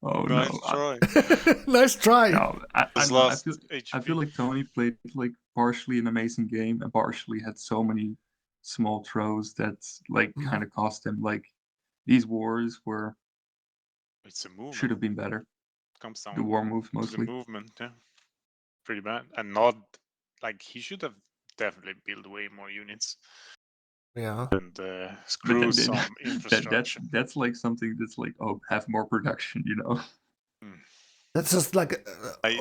Oh Nice no! try. Nice try. No, His I last feel HP. like Tony played like partially an amazing game and partially had so many small throws that like kind of cost him. Like these wars were It's a movement. should have been better. Comes down The war moves to the mostly. movement, yeah. Pretty bad. And not like he should have definitely built way more units Yeah. and screw But some infrastructure. that's like something that's like, oh, have more production, you know. That's just like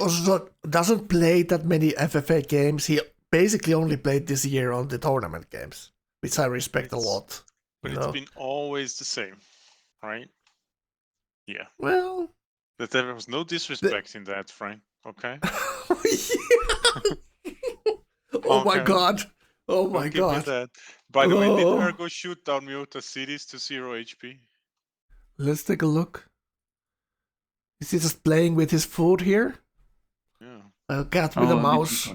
also doesn't play that many FFA games. He basically only played this year on the tournament games, which I respect a lot. But it's been always the same, right? Yeah. Well, That there was no disrespect in that, Frank. Okay. Oh my god. Oh my Don't give me god. that. By the way, did Oh. Ergo shoot down Miota cities to 0 HP? Let's take a look. Is he just playing with his food here? Yeah. A cat with a mouse.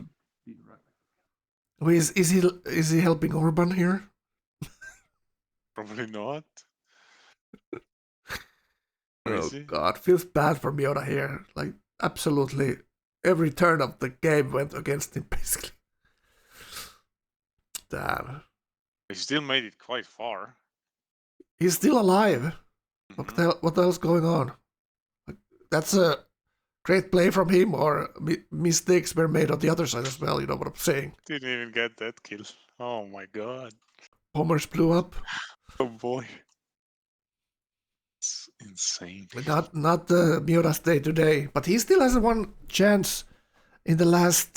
Is he helping Urban here? Probably not. Oh god, feels bad for Miota here. Like absolutely every turn of the game went against him basically. Damn. He still made it quite far. He's still alive. What else going on? That's a great play from him, or mistakes were made on the other side as well. You know what I'm saying? Didn't even get that kill. Oh my god. Homers blew up. Oh boy. It's insane. Not Miota's day today, but he still has one chance in the last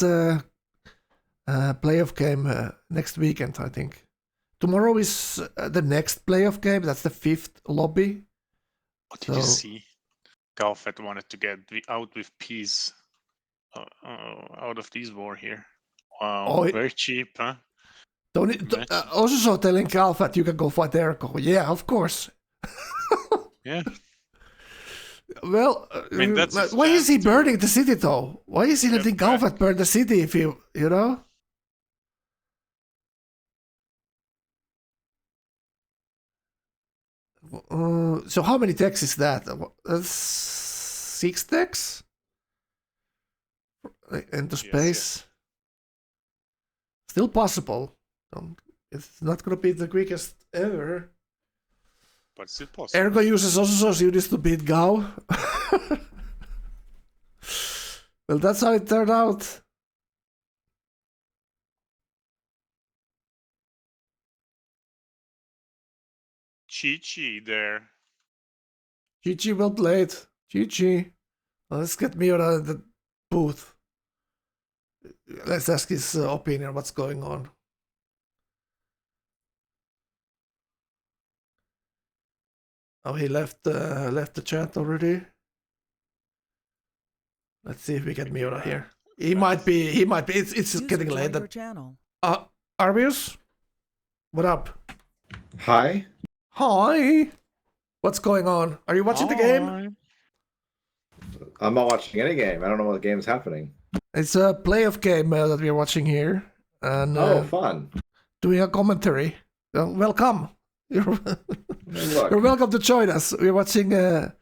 playoff game next weekend, I think. Tomorrow is the next playoff game. That's the 5th lobby. What did you see? Galfet wanted to get out with peace out of this war here. Wow, very cheap, huh? Also telling Galfet you can go fight Ergo. Yeah, of course. Yeah. Well, I mean, why is he burning the city though? Why is he letting Galfet burn the city if you know? So how many decks is that? That's 6 decks? Into space? Still possible. It's not gonna be the quickest ever. But still possible. Ergo uses Osuso's units to beat Gao. Well, that's how it turned out. Chi there. GG, well played. GG. Let's get me out of the booth. Let's ask his opinion. What's going on? Oh, he left the chat already. Let's see if we get Miura here. He might be. It's User getting late. joined your channel. Arvius, what up? Hi. Hi. What's going on? Are you watching the game? I'm not watching any game. I don't know what game's happening. It's a playoff game that we're watching here, and Fun. doing a commentary. Welcome. You're Look, welcome to join us. We're watching a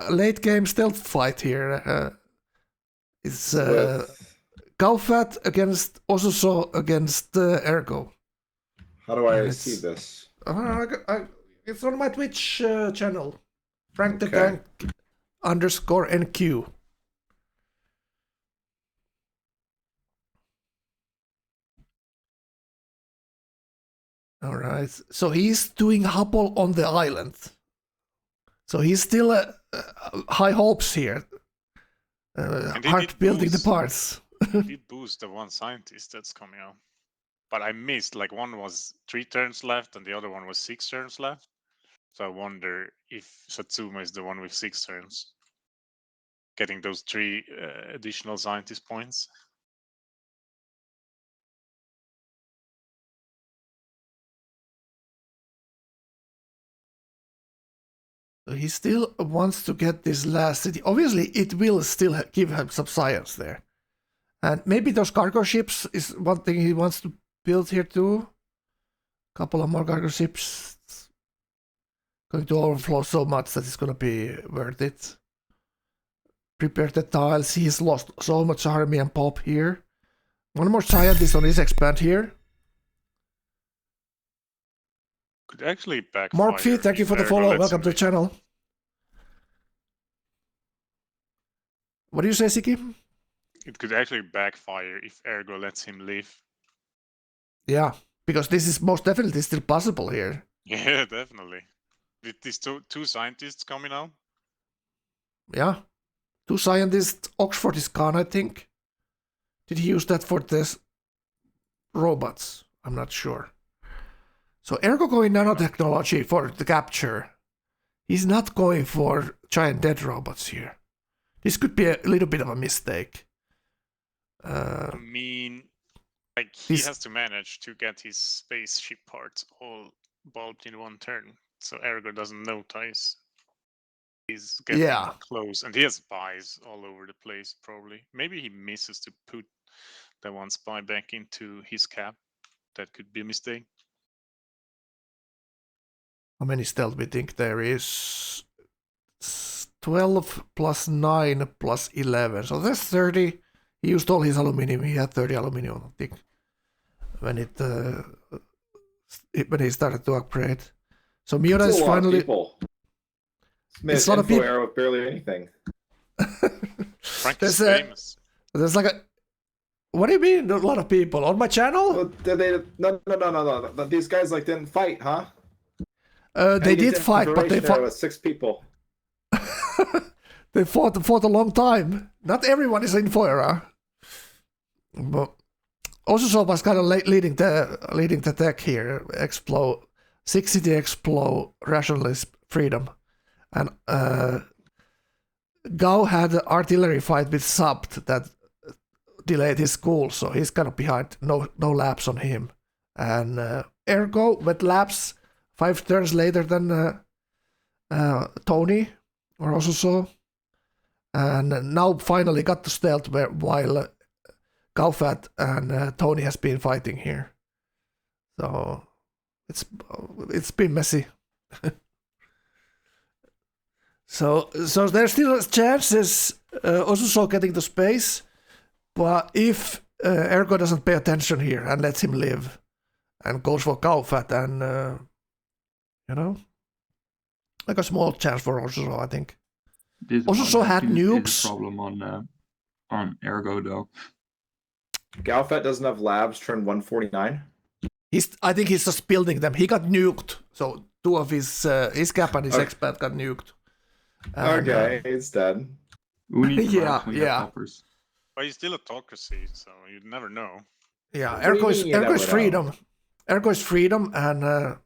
late game stealth fight here. It's with- Gaufat against Osuso against Ergo. how do I it's- see this? It's on my Twitch channel, Frank the Okay. Tank _NQ. All right, so he's doing Hubble on the island. So he's still high hopes here. And he Hard did building the boost. parts. He did boost the one scientist that's coming out. But I missed, like one was 3 turns left and the other one was 6 turns left. So I wonder if Satsuma is the one with 6 turns. Getting those 3 additional scientist points. So he still wants to get this last city. Obviously, it will still give him some science there. And maybe those cargo ships is one thing he wants to build here too. Couple of more cargo ships. It's going to overflow so much that it's going to be worth it. Prepare the tiles. He's lost so much army and pop here. One more scientist on his expand here. Could actually backfire. Morphy, thank you if for the Ergo follow. lets Welcome him to the leave. channel. What do you say, Siki? It could actually backfire if Ergo lets him leave. Yeah, because this is most definitely still possible here. Yeah, definitely. With these two scientists coming out. Yeah. 2 scientists. Oxford is gone, I think. Did he use that for this robots? I'm not sure. So Ergo going nanotechnology for the capture. He's not going for giant dead robots here. This could be a little bit of a mistake. I mean, like he He's- has to manage to get his spaceship parts all bulbed in one turn. So Ergo doesn't notice. He's getting Yeah. close, and he has spies all over the place. Probably, maybe he misses to put that one spy back into his cap. That could be a mistake. How many stealth we think there is? 12 plus 9 plus 11. So that's 30. He used all his aluminium. He had 30 aluminium, I think, when when he started to upgrade. So Miura It's is a lot of finally. people. It's a lot of people. Arrow with barely anything. Frank There's is a- famous. There's like a. What do you mean? A lot of people on my channel? Well, no. These guys like didn't fight, huh? They did fight, but they fought. with 6 people. They fought a long time. Not everyone is in Foira. But also was kind of leading the tech here. Explode, 6 city explode, rationalist freedom, and Gao had an artillery fight with Sabt that delayed his school, so he's kind of behind. No laps on him, and Ergo went laps 5 turns later than Tony, or also so. And now finally got to stealth while Gaufat and Tony has been fighting here. So it's been messy. so there's still chances Osuso getting to space, but if Ergo doesn't pay attention here and lets him live, and goes for Kaufat, and like a small chance for Osuso, I think. This Osuso one had is nukes. a problem on Ergo though. Galfat doesn't have labs, turn 149. I think he's just building them. He got nuked, so two of his cap and his Okay. expat got nuked. And, Okay, he's dead. Uni Yeah, when you have yeah. toppers. But he's still autocracy, so you'd never know. Yeah, What do you mean you Ergo is never freedom. know? Ergo is freedom, and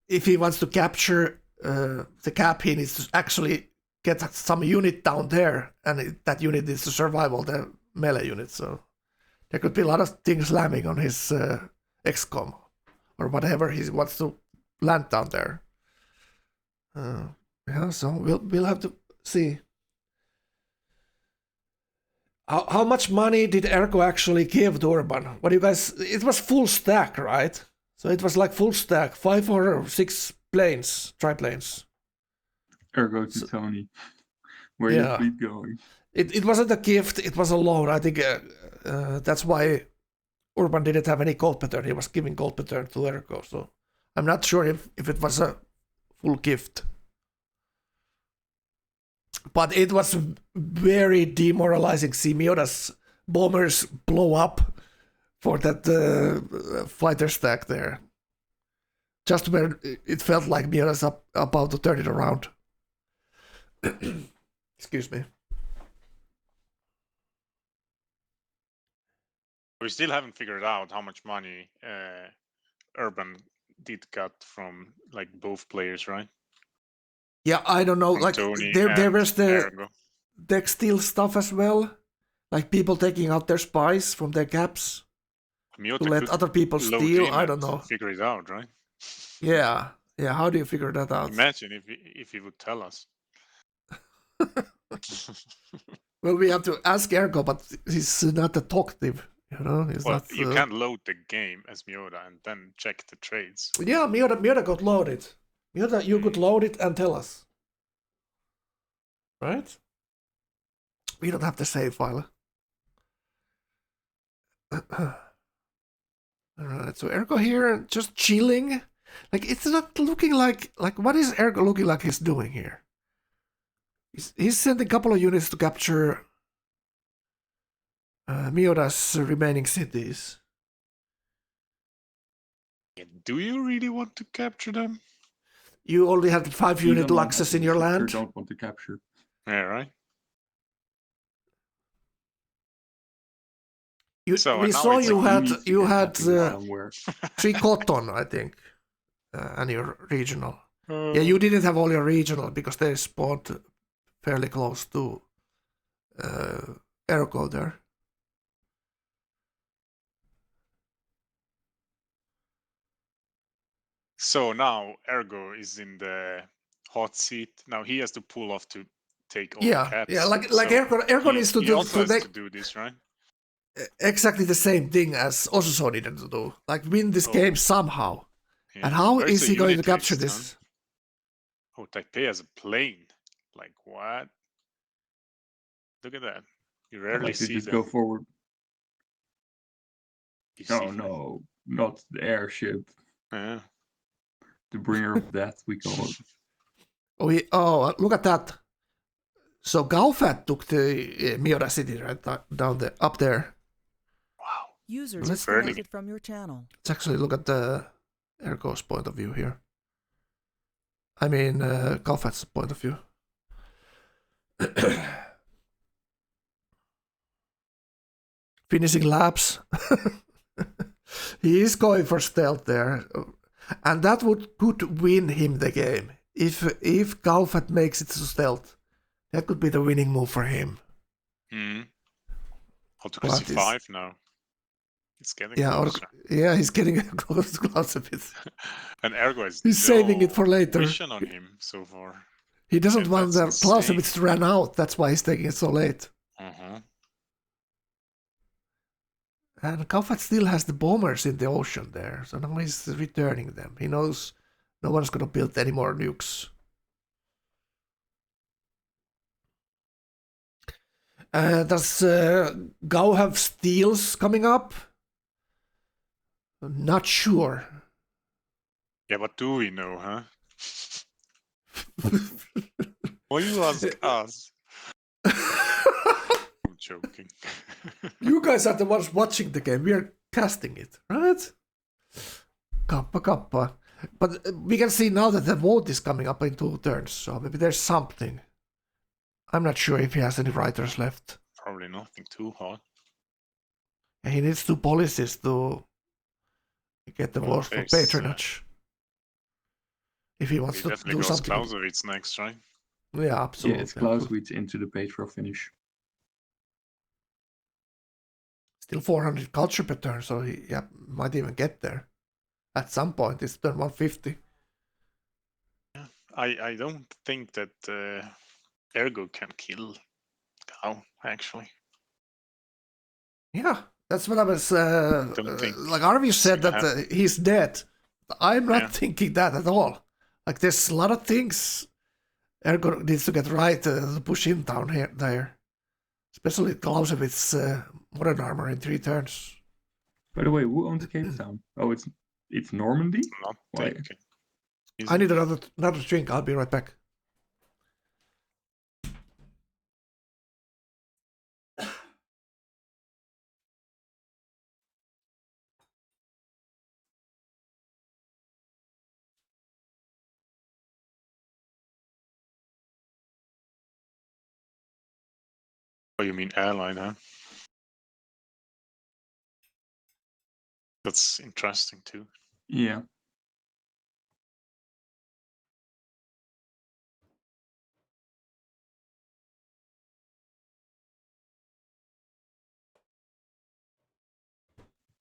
if he wants to capture the cap, he needs to actually get some unit down there, and that unit is to survival, the melee unit. So there could be a lot of things landing on his XCOM or whatever he wants to land down there. Yeah, so we'll have to see. How much money did Ergo actually give to Urban? What do you guys? It was full stack, right? So it was like full stack, 5 or 6 planes, triplanes. Ergo to Tony. Where your Yeah. fleet going? It wasn't a gift, it was a loan. I think that's why Urban didn't have any gold pattern. He was giving gold pattern to Ergo. So I'm not sure if it was a full gift. But it was very demoralizing. See Miura's bombers blow up for that fighter stack there. Just where it felt like Miura's about to turn it around. Excuse me. We still haven't figured out how much money Urban did get from like both players, right? Yeah, I don't know. From Like Tony there and was the Ergo. deck steal stuff as well. Like people taking out their spies from their caps Miota to let could other people load steal. in I and don't know. Figure it out, right? Yeah. How do you figure that out? Imagine if he would tell us. Well, we have to ask Ergo, but he's not a talkative. He's Well, not. you can't load the game as Miota and then check the trades. Yeah, Miota got loaded. Miota, you could load it and tell us. Right? We don't have the save file. Alright, so Ergo here just chilling. Like it's not looking like what is Ergo looking like he's doing here? He's sending a couple of units to capture Miota's remaining cities. Do you really want to capture them? You only have 5 You unit don't want luxes to in your capture, land. Don't want to capture. Yeah, right. We So, and now saw it's you like had needs to you get had happy somewhere. 3 cotton, I think, and your regional. Yeah, you didn't have all your regional because they spawned fairly close to Ergo there. So now Ergo is in the hot seat. Now he has to pull off to take all the caps. Yeah, like So Ergo needs to he do also has make to do this, right? exactly the same thing as Osuso needed to do. Like win this game somehow. Yeah. And how Where's is the he going to unit capture list, this? huh? Oh, Taipei has a plane. Like what? Look at that. You rarely Like to see just them. go forward. You Oh see- no, not the airship. Yeah. The bringer of death, we call it. Look at that. So Gaufat took the Miura city right up there. Wow. User Let's- disconnected from your channel. Let's actually look at the Ergo's point of view here. I mean, Gaufat's point of view. Finishing laps. He is going for stealth there. And that could win him the game. If Gaufat makes it to stealth, that could be the winning move for him. Autocracy What is- 5 now. It's getting Yeah, closer. he's getting close a bit. And Ergo has He's saving it for no later. vision on him so far. He doesn't Yeah, want the that's Clausewitz insane. to run out. That's why he's taking it so late. Uh-huh. And Kaufat still has the bombers in the ocean there, so now he's returning them. He knows no one's going to build any more nukes. Does Gao have steals coming up? Not sure. Yeah, but do we know, huh? Why you ask us? I'm joking. You guys are the ones watching the game. We are casting it, right? Kappa. But we can see now that the vote is coming up in 2 turns, so maybe there's something. I'm not sure if he has any writers left. Probably nothing too hard. And he needs 2 policies to get the Well, votes for there's, patronage. If he wants He to definitely do goes something. Clausewitz next, right? Yeah, absolutely. Yeah, it's Clausewitz into the Patro finish. Still 400 culture per turn, so he might even get there. At some point, it's turn 150. I don't think that Ergo can kill Gao, actually. Yeah, that's what I was. Don't think like Arvi said gonna that he's dead. I'm not thinking that at all. Like there's a lot of things Ergo needs to get right to push him down there. Especially Clausewitz modern armor in 3 turns. By the way, who owns Cape Town? Oh, it's Normandy? Not Why? thinking. I need another drink. I'll be right back. Oh, you mean airline, huh? That's interesting too. Yeah.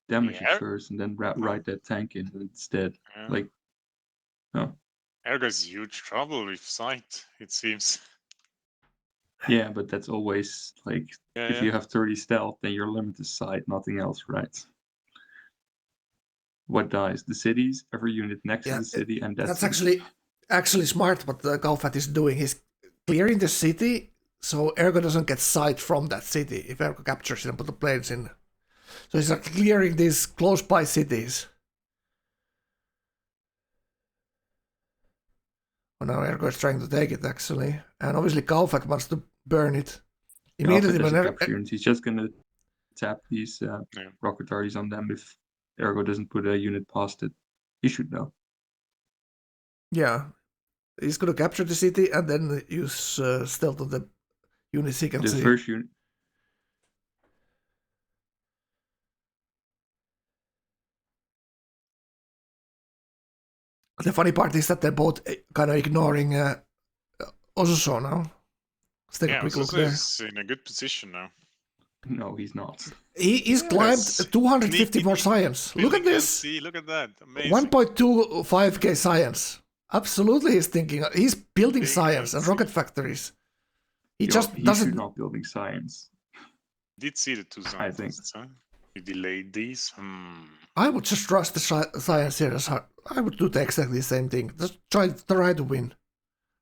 Damage it first and then ride that tank in instead. Yeah. Like, oh. Ergo's huge trouble with sight, it seems. Yeah, but that's always like if you have 30 stealth, then your limit is sight, nothing else, right? What dies? The cities, every unit next to the city, and that's actually smart what the Gaufat is doing. He's clearing the city so Ergo doesn't get sight from that city if Ergo captures it and put the planes in. So he's clearing these close by cities. Well, now Ergo is trying to take it actually. And obviously Gaufat wants to burn it. Immediately when capture unit, he's just gonna tap these rocket arties on them if Ergo doesn't put a unit past it. He should know. Yeah. He's gonna capture the city and then use stealth on the units he can see. The first unit. The funny part is that they're both kind of ignoring Osuso now. Let's take a quick look there. He's in a good position now. No, he's not. He's climbed 250 more science. Look at this. Look at that. Amazing. 1.25k science. Absolutely, he's thinking. He's building science and rocket factories. He just doesn't. He's not building science. Did see the 2 scientists, huh? You delayed these. I would just trust the science here as hard. I would do exactly the same thing. Just try to win.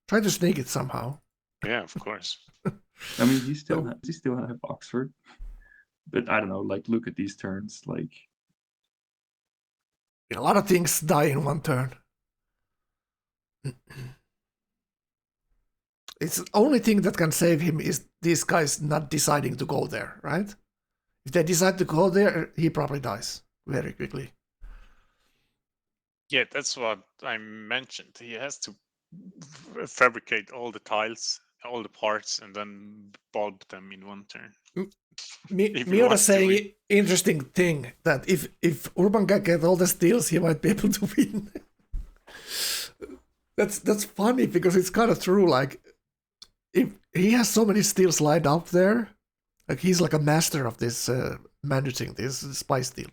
Try to sneak it somehow. Yeah, of course. I mean, he still have Oxford, but I don't know. Like, look at these turns. Like, a lot of things die in 1 turn. It's the only thing that can save him is these guys not deciding to go there, right? If they decide to go there, he probably dies very quickly. Yeah, that's what I mentioned. He has to fabricate all the tiles, all the parts, and then bulb them in 1 turn. Miura's saying interesting thing that if Urban can get all the steals, he might be able to win. That's funny because it's kind of true. Like, if he has so many steals lined up there, like he's like a master of this managing this spy steal.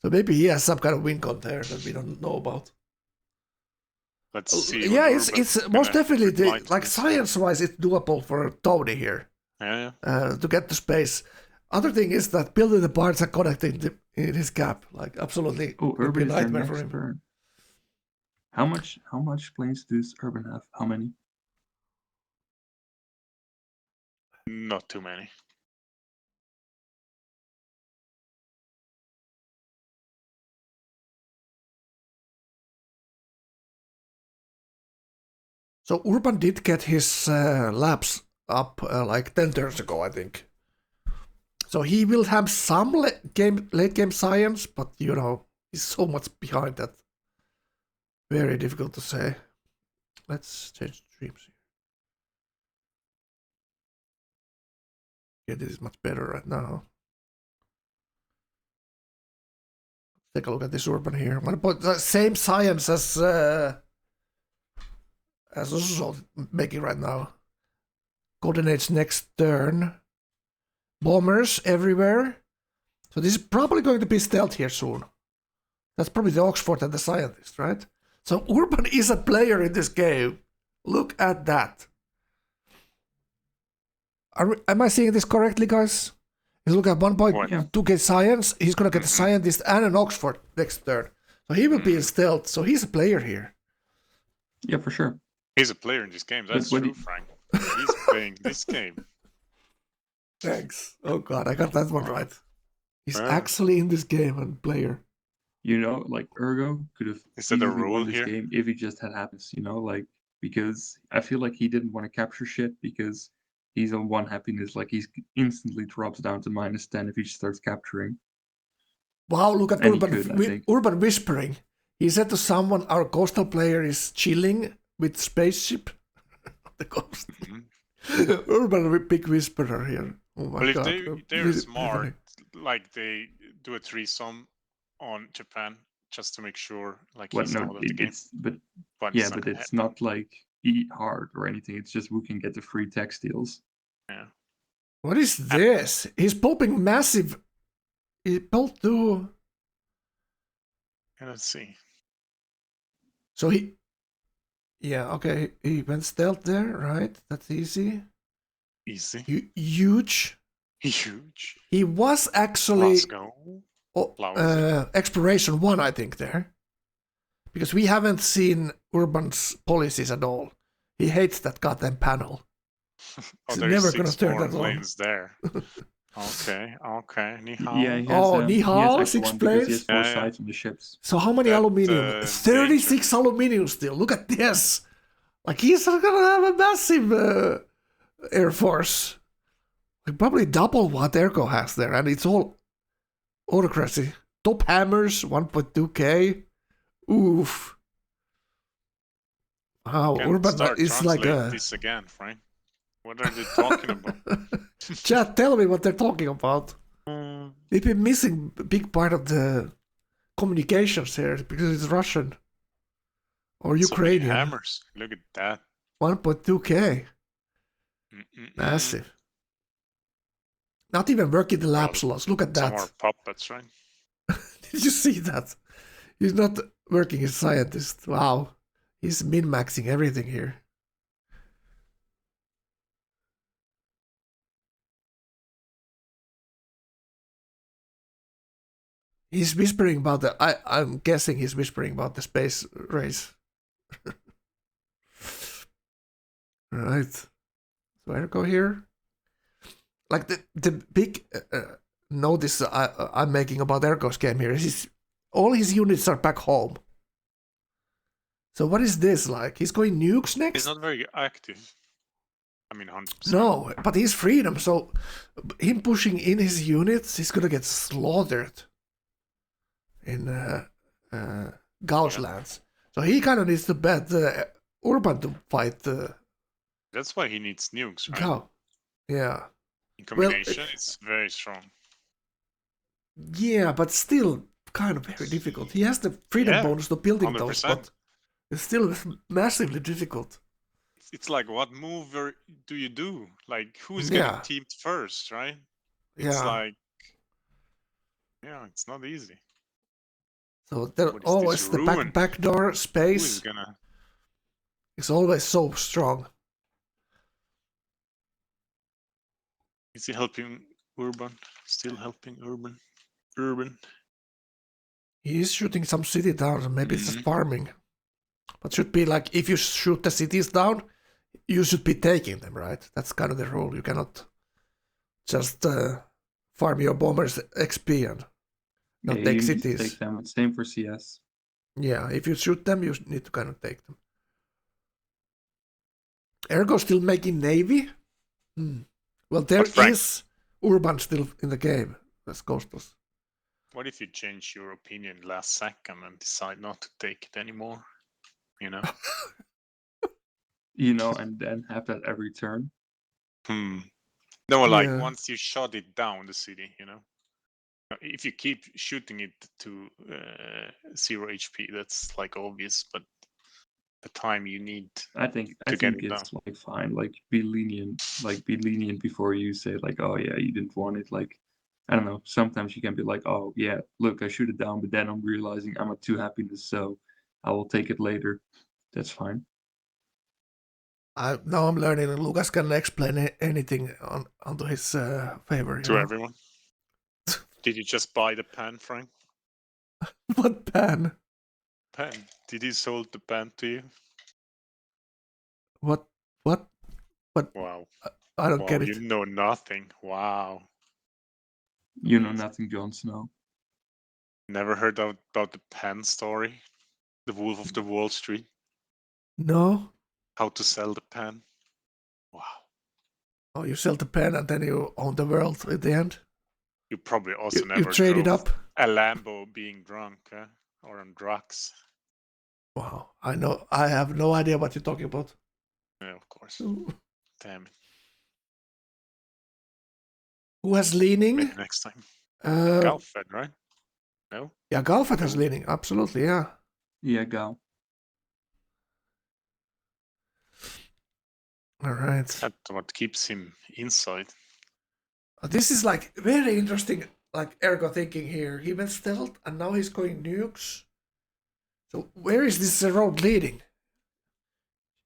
So maybe he has some kind of win con there that we don't know about. Let's see. Yeah, it's most definitely like science-wise, it's doable for Tony here. Yeah. To get to space. Other thing is that building the parts and connecting in his cap, like absolutely, would be a nightmare for him. Turn. How much planes does Urban have? How many? Not too many. So Urban did get his labs up like 10 turns ago, I think. So he will have some late game science, but you know, he's so much behind that. Very difficult to say. Let's change streams here. Yeah, this is much better right now. Take a look at this Urban here. I'm gonna put the same science as also making right now. Coordinates next turn. Bombers everywhere. So this is probably going to be stealth here soon. That's probably the Oxford and the scientist, right? So Urban is a player in this game. Look at that. Am I seeing this correctly, guys? He's looking at 1.2k science. He's going to get a scientist and an Oxford next turn. So he will be in stealth. So he's a player here. Yeah, for sure. He's a player in this game. That's true, Frank. He's playing this game. Thanks. Oh god, I got that one right. He's actually in this game and player. You know, like Ergo could have Is that a rule won this here? game if he just had happiness, you know, like because I feel like he didn't want to capture shit because he's on 1 happiness, like he instantly drops down to -10 if he starts capturing. Wow, look at And he Urban, could, I think. Urban whispering. He said to someone, our coastal player is chilling with spaceship on the coast. Urban big whisperer here. Oh my Well, god. if they're smart, like they do a threesome on Japan just to make sure, like What he's no, out of the game. But yeah, it's not but gonna it's happen. not like eat hard or anything. It's just who can get the free text deals. Yeah. What is this? He's popping massive. He pulled two. Let's see. So he. Yeah, okay. He went stealth there, right? That's easy. Easy. Huge. Huge. He was actually. Let's go. Exploration 1, I think, there. Because we haven't seen Urban's policies at all. He hates that goddamn panel. Oh, He's there's never 6 gonna turn more that on. lanes there. Okay. Ni hao. Yeah, he has, Ni he hao, has 6 extra one because he has planes. 4 Yeah. sides on the ships. So how many That, aluminium? 36 aluminium still. Look at this. Like he's gonna have a massive air force. Like probably double what Ergo has there, and it's all autocracy. Top hammers, 1.2k. Oof. Wow, Can Urban start is like a. this again, Frank. What are they talking about? Chat, tell me what they're talking about. They've been missing a big part of the communications here because it's Russian or So many Ukrainian. hammers. Look at that. 1.2k. Massive. Not even working the lab slots. Look at Some that. more puppets, right? Did you see that? He's not working as scientist. Wow. He's min-maxing everything here. He's whispering about the... I'm guessing he's whispering about the space race. Right. So Ergo here. Like the big notice I'm making about Ergo's game here is all his units are back home. So what is this like? He's going nukes next? He's not very active. I mean, 100%. No, but he's freedom. So him pushing in his units, he's gonna get slaughtered in Gauss lands. So he kind of needs to bet Urban to fight That's why he needs nukes, right? Gau. Yeah. In combination, it's very strong. Yeah, but still kind of very difficult. He has the freedom bonus to building those, 100%. but it's still massively difficult. It's like, what move do you do? Like, who's getting teamed first, right? It's like, yeah, it's not easy. So there always the backdoor space. Who is gonna... It's always so strong. Is he helping Urban? Still helping Urban? He is shooting some city down, so maybe it's just farming. But should be like, if you shoot the cities down, you should be taking them, right? That's kind of the rule. You cannot just farm your bombers XP and not take cities. Take them. Same for CS. Yeah, if you shoot them, you need to kind of take them. Ergo still making Navy? Well, there But Frank- is Urban still in the game as Costos. What if you change your opinion last second and decide not to take it anymore? You know? You know, and then have that every turn. No, like Yeah. once you shot it down the city, you know? If you keep shooting it to 0 HP, that's like obvious, but the time you need I think to get it it's down. like fine. Like be lenient before you say like, oh yeah, you didn't want it. Like I don't know. Sometimes you can be like, oh yeah, look, I shoot it down, but then I'm realizing I'm at 2 happiness, so I will take it later. That's fine. Now I'm learning that Lucas can explain anything onto his favor. To everyone. Did you just buy the pen, Frank? What pen? Pen. Did he sold the pen to you? What? Wow. I don't Wow, get you it. know nothing. Wow. You know nothing, Jon Snow. Never heard about the pen story? The Wolf of the Wall Street? No? How to sell the pen? Wow. Oh, you sell the pen and then you own the world at the end? You probably also You never trade it drove up? a Lambo being drunk, or on drugs. Wow. I have no idea what you're talking about. Yeah, of course. Damn it. Who has leaning? Maybe next time. Uh, Galfed, right? No? yeah, Galfat has No. leaning. Absolutely, yeah. Yeah, Gal. All right. That's what keeps him inside. This is like very interesting, like ergo thinking here. He went stealth and now he's going nukes. So where is this road leading?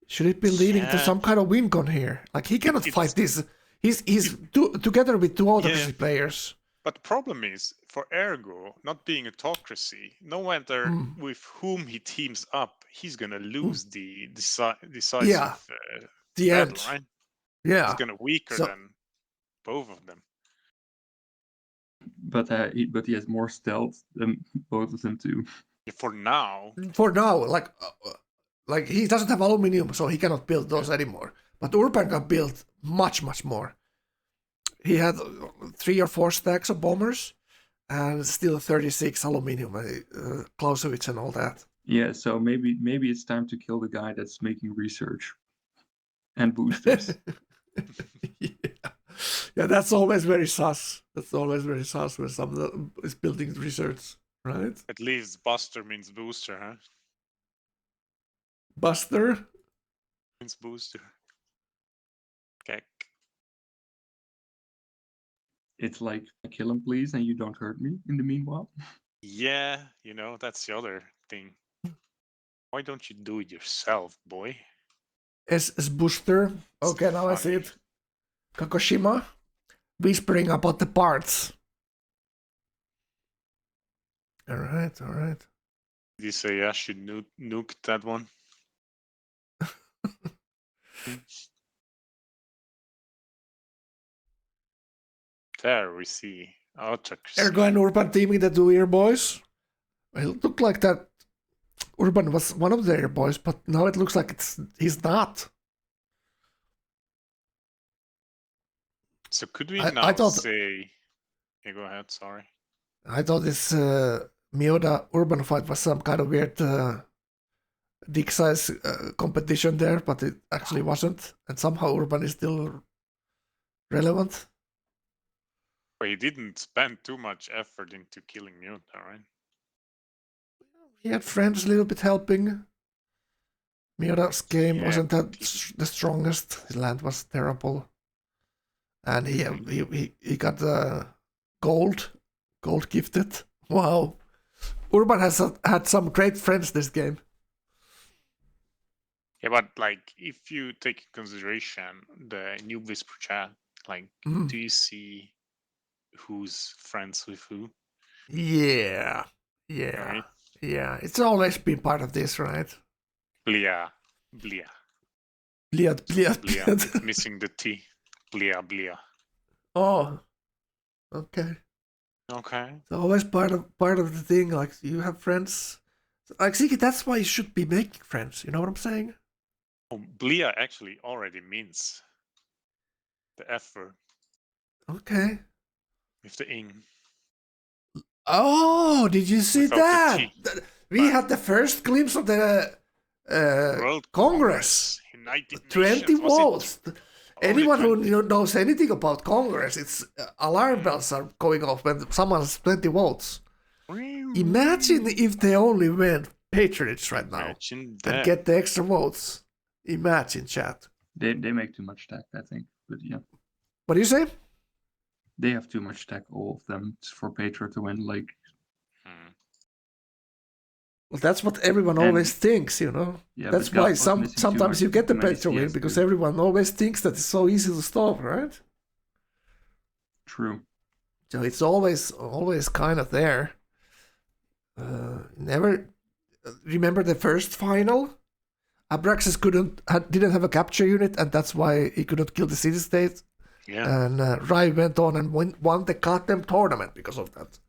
Should it be leading to Yeah. some kind of win con here? Like he cannot It's- fight this. He's together with two autocracy players. But the problem is, for Ergo, not being autocracy, no matter with whom he teams up, he's gonna lose the decisive Yeah, the battle, end. right? Yeah. He's gonna weaker So- than both of them. But he has more stealth than both of them too. For now, For now, like he doesn't have aluminium, so he cannot build those anymore. But Urban can build much more. He had 3 or 4 stacks of bombers, and still 36 aluminium, Clausewitz and all that. Yeah, so maybe it's time to kill the guy that's making research and boosters. Yeah, that's always very sus. That's always very sus when someone is building research, right? at least Buster means booster, huh? Buster? Means booster. Kek. It's like, kill him please, and you don't hurt me in the meanwhile. Yeah, that's the other thing. Why don't you do it yourself, boy? Is Booster? Okay, now I see it. Kagoshima? Whispering about the parts. Alright. Did you say I should nuke that one? There we see autocracy. Ergo and Urban teaming the 2 Ear Boys. It looked like that Urban was one of the Ear Boys, but now it looks like he's not. So could we I now thought- say... Yeah, go ahead, sorry. I thought this Miyoda Urban fight was some kind of weird dick size competition there, but it actually wasn't. And somehow Urban is still relevant. But he didn't spend too much effort into killing Muta, right? He had friends a little bit helping. Miyoda's game Yeah, wasn't that but the strongest. His land was terrible. And he got gold gifted. Wow. Urban has had some great friends this game. Yeah, but like, if you take in consideration the new Whisper chat, like, do you see who's friends with who? Yeah. Right? Yeah. It's always been part of this, right? Blia. Bliat. It's missing the T. Blia. Oh. Okay. Okay. It's always part of the thing. Like you have friends. Like see, that's why you should be making friends. You know what I'm saying? Oh, Blia actually already means the F word Okay. with the ing. Oh, did you see Without the that? T. We had the first glimpse of the World Congress. United 20 Nations. Was it votes. Anyone who knows anything about Congress, it's alarm bells are going off when someone has 20 votes. Imagine if they only win patronage right now Imagine and that. get the extra votes. Imagine, chat. They make too much tech, I think. But yeah, What do you say? they have too much tech, all of them, for Patro to win. Like, Well, that's what everyone And- always thinks, you know. yeah, That's but God why was missing too sometimes much- you get the too many Patro win CS because too. everyone always thinks that it's so easy to stop, right? true. So it's always kind of there. Never remember the first final. Abraxas didn't have a capture unit, and that's why he couldn't kill the city state. Yeah. And Rai went on and won the Gotham tournament because of that.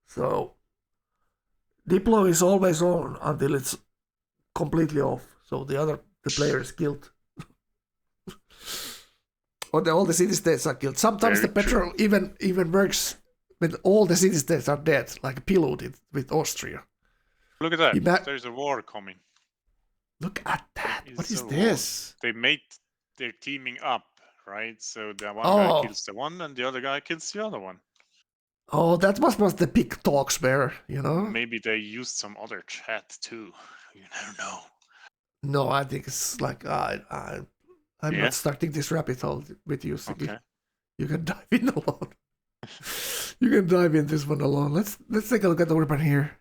So Diplo is always on until it's completely off. So the player is killed. Or all the city states are killed. Sometimes Very the petrol even works when all the city states are dead, like Pillow did with Austria. Look at that. Ima- There's a war coming. Look at that. What is a war. this? They're teaming up, right? So the one Oh. guy kills the one and the other guy kills the other one. Oh, that was what the big talks were, you know? Maybe they used some other chat too. You never know. No, I think it's like I'm Yeah? not starting this rabbit hole with you, Siggy. Okay. You can dive in alone. You can dive in this one alone. Let's take a look at the weapon here.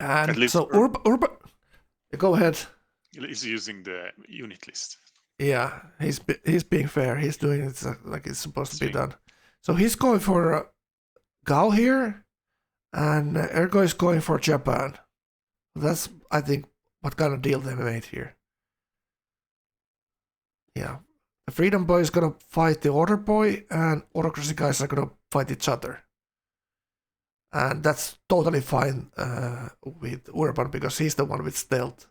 At And least so Urban, go ahead. He's using the unit list. Yeah, he's being fair. He's doing it like it's supposed to be Sweet. done. So he's going for Gao here, and Ergo is going for Japan. That's, I think, what kind of deal they made here. Yeah. The Freedom Boy is gonna fight the Order Boy, and Autocracy guys are gonna fight each other. And that's totally fine with Urban because he's the one with stealth.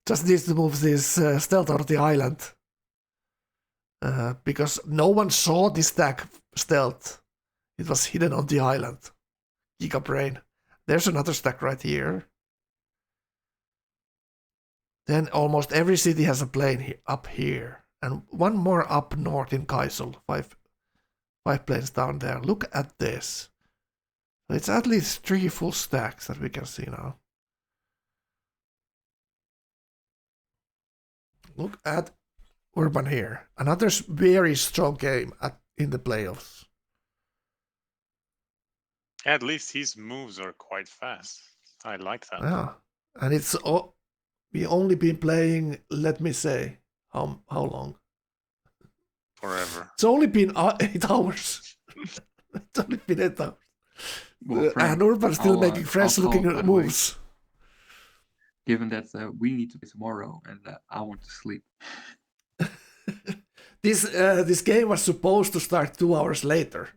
Just needs to move this stealth out of the island. Because no one saw this stack stealth. It was hidden on the island. Giga Brain. There's another stack right here. Then almost every city has a plane up here. And one more up north in Kaisel. Five planes down there. Look at this. It's at least 3 full stacks that we can see now. Look at Urban here. Another very strong game in the playoffs. At least his moves are quite fast. I like that. Yeah. And it's we only been playing, let me say, how long? Forever. It's only been 8 hours. It's only been 8 hours. Well, Frank, and Urban's still I'll, making fresh I'll looking call, by the way. moves. Given that we need to play tomorrow and I want to sleep. This game was supposed to start 2 hours later.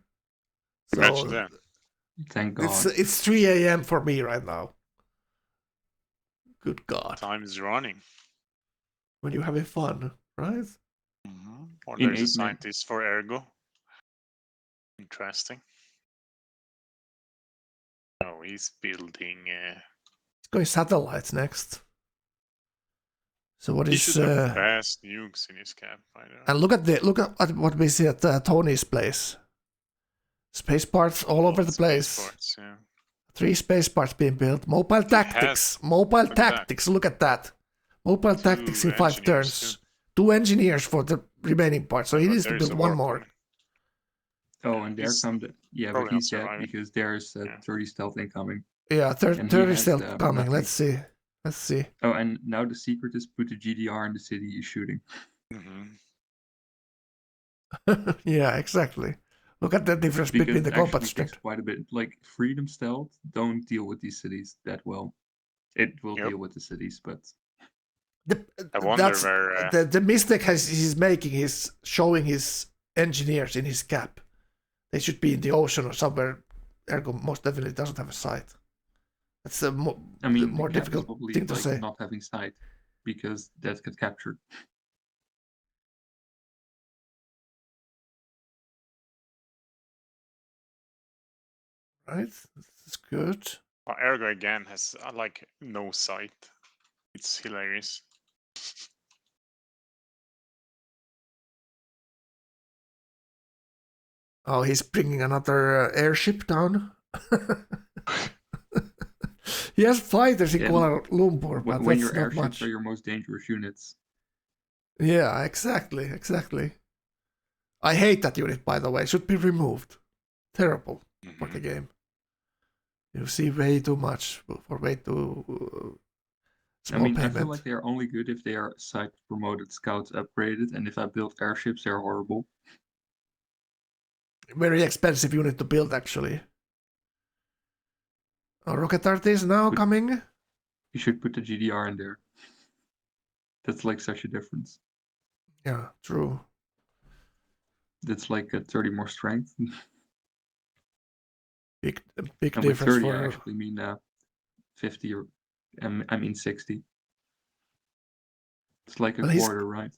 Imagine So that. Thank God. it's 3 a.m. for me right now. Good God. Time is running. When you're having fun, right? Or In there's a 8 minutes. scientist for Ergo. Interesting. Oh, he's building. It's going satellites next. So what He is should have fast nukes in his cap. I don't know. and look at what we see at Tony's place. Space parts all over the Space place. ports, yeah. 3 space parts being built. Mobile tactics. Mobile look at that. tactics. Look at that. Mobile 2 tactics in 5 engineers, turns. 2 engineers for the remaining part. So he But needs to there's build a one war more. coming. Oh, and there He's come the but probably he's not dead surviving. because there's Yeah. 30 stealth incoming. Yeah, And 30 he is has, still coming. nothing. Let's see. Let's see. Oh, and now the secret is put the GDR in the city he's shooting. Mhm. Yeah, exactly. Look at the difference Because between the it combat actually strength. takes quite a bit. Like Freedom Stealth don't deal with these cities that well. It will Yep. deal with the cities, but I wonder That's where. the mistake he's making is showing his engineers in his cap. They should be in the ocean or somewhere Ergo most definitely doesn't have a sight. That's a I the mean, more the cap is difficult probably thing to like say. not having sight because that gets captured. Right, that's good. Ergo again has like no sight. It's hilarious. Oh, he's bringing another airship down. He has fighters in Yeah, Kuala Lumpur, but when that's your not airships much. are your most dangerous units. Yeah, exactly. I hate that unit, by the way. It should be removed. Terrible for the game. You see way too much for way too I small mean, payment. I feel like they are only good if they are site promoted, scouts upgraded, and if I build airships, they're horrible. Very expensive unit to build, actually. Oh, rocket artist now But coming. you should put the GDR in there. That's like such a difference. Yeah, true. That's like a 30 more strength. Big And with difference 30, I for. actually mean 50 or I mean 60. It's like a Well, quarter, right?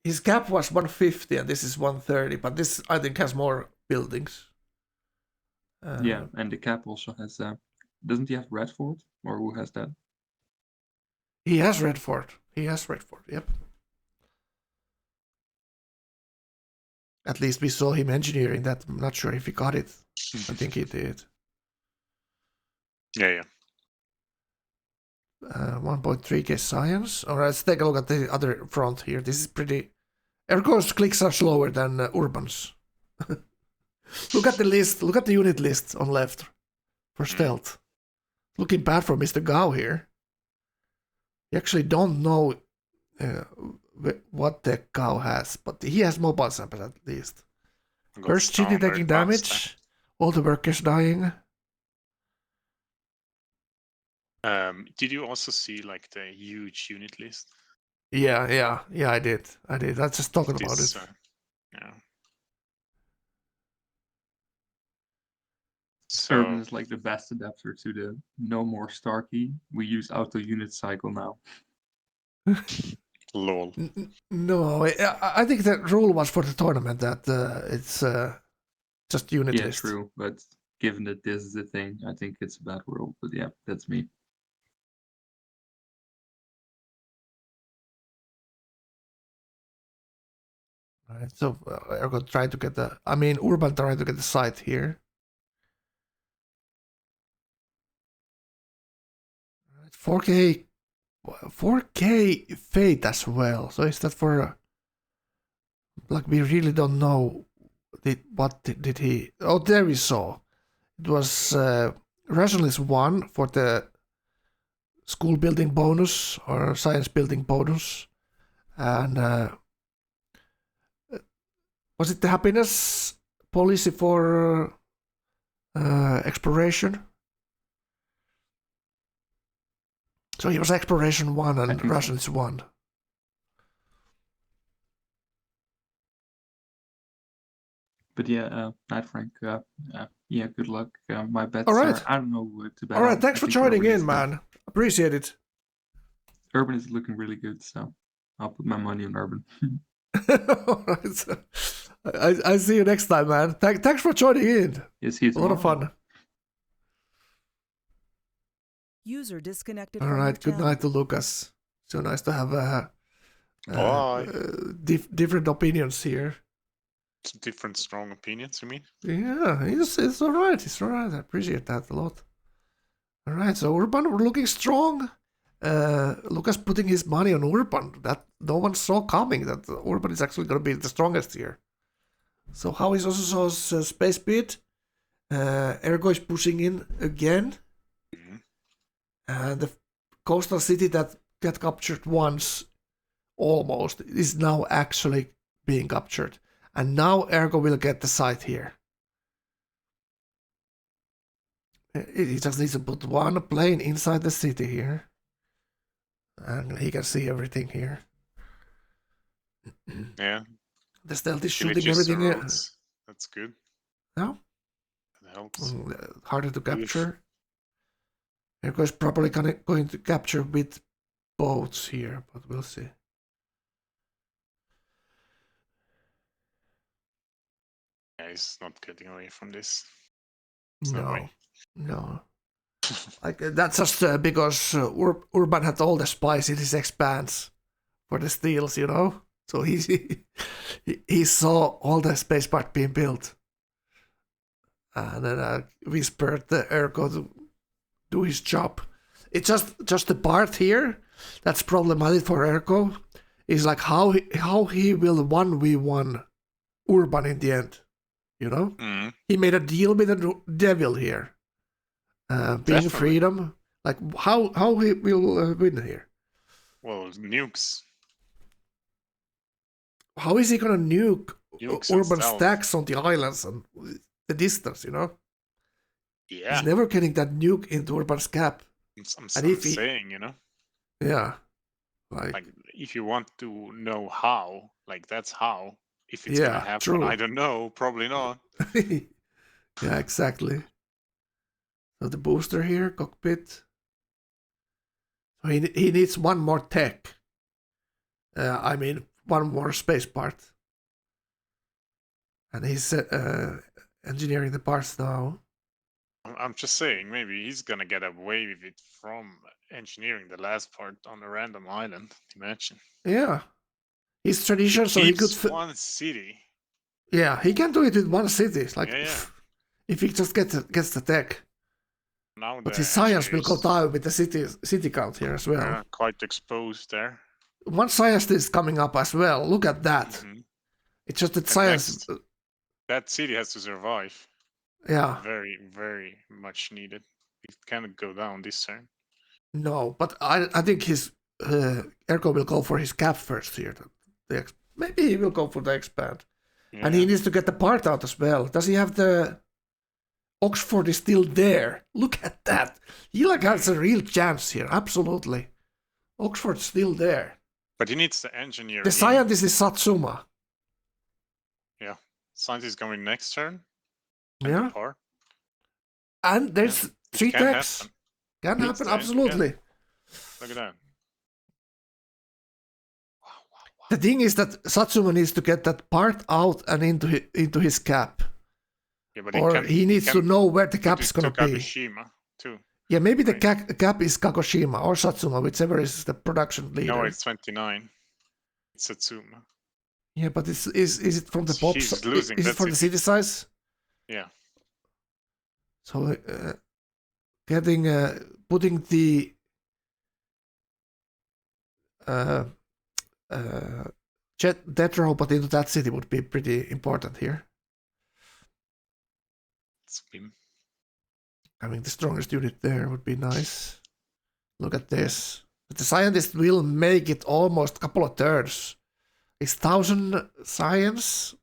His cap was 150 and this is 130, but this I think has more buildings. Yeah, and the cap also has. Doesn't he have Redford, or who has that? He has Redford. Yep. At least we saw him engineering that. I'm not sure if he got it. I think he did. Yeah. 1.3k science. All right, let's take a look at the other front here. This is pretty. Ergo's clicks are slower than Urban's. Look at the list. Look at the unit list on left for stealth. Looking bad for Mr. Gao here. You actually don't know what the Gao has, but he has mobile samples at least. First city taking damage. All the workers dying. Did you also see like the huge unit list? Yeah, I did. I just talking about it. Yeah. Urban is like the best adapter to the no more Starkey. We use auto unit cycle now. Lol. No, I think the rule was for the tournament that it's just unit Yeah, list. true. But given that this is the thing, I think it's a bad rule. But yeah, that's me. Right, so Ergo tried to get Urban tried to get the site here. 4K Fate as well. So is that for like we really don't know what did he? Oh, there we saw. It was Rationalist 1 for the school building bonus or science building bonus, and was it the happiness policy for exploration? So he was exploration 1 and Rationalist 1. But yeah, Night Frank, yeah, good luck. My bets All right. are, I don't know what to bet All right, on. thanks I for think joining Urban in, is man. Appreciate it. Urban is looking really good, so I'll put my money on Urban. All right. So, I see you next time, man. Thanks for joining in. Yeah, see you tomorrow. A lot of fun. User disconnected All from your right. Good channel. night to Lucas. So nice to have Bye. different opinions here. Different strong opinions, you mean? Yeah, it's all right. It's all right. I appreciate that a lot. All right. So Urban, we're looking strong. Lucas putting his money on Urban. That no one saw coming. That Urban is actually going to be the strongest here. So how is also Space Speed? Ergo is pushing in again. And the coastal city that got captured once, almost, is now actually being captured. And now Ergo will get the site here. He just needs to put one plane inside the city here. And he can see everything here. Yeah. The stealth is Villages shooting everything. and roads. That's good. Yeah. helps. Harder to capture. Erko is probably going to capture with boats here, but we'll see. Yeah, he's not getting away from this. No. Like that's just because Urban had all the spies in his expanse for the steals, you know. So he saw all the space part being built, and then whispered the Erko to do his job. It's just the part here that's problematic for Erko is like how he will 1v1 Urban in the end, you know. He made a deal with the devil here, being Definitely. freedom. Like how he will win here? Well, nukes. How is he gonna nuke Nukes and Urban stealth. stacks on the islands and the distance? You know, Yeah, he's never getting that nuke into Urban's cap. I'm and if he- saying, you know, Yeah, like if you want to know how, like that's how. If it's Yeah, gonna happen, true. I don't know. Probably not. yeah, exactly. So the booster here, cockpit. So he needs one more tech. I mean, one more space part. And he's engineering the parts now. I'm just saying, maybe he's gonna get away with it from engineering the last part on a random island. Imagine. Yeah. His tradition, He so he could... keeps one city. Yeah, he can do it with one city. It's like, Yeah. if he just gets the tech. Now But the his science will go engineers down with the city count here as well. are quite exposed there. One science is coming up as well. Look at that. Mhm. It's just that And science... That city has to survive. Yeah. Very, very much needed. It cannot go down this turn. No, but I think his Erko will go for his cap first here. Maybe he will go for the expand. Yeah. And he needs to get the part out as well. Does he have the... Oxford is still there. Look at that. He like has a real chance here. Absolutely. Oxford's still there. But he needs the engineer. The scientist is Satsuma. Scientist going next turn. And Yeah. the par. And there's It 3 can techs. happen. Can It's happen, there, absolutely. Look at that. Wow. The thing is that Satsuma needs to get that part out and into his cap. Yeah, but Or he needs to know where the cap is going to be. Kagoshima too. Yeah, maybe the Right. cap is Kagoshima or Satsuma, whichever is the production leader. No, it's 29. It's Satsuma. Yeah, but is it from the pop? He's losing Is it that for the city size? Yeah. So putting the jet robot into that city would be pretty important here. It's him. Having the strongest unit there would be nice. Look at this. But the scientist will make it almost a couple of turns. His 1000 science.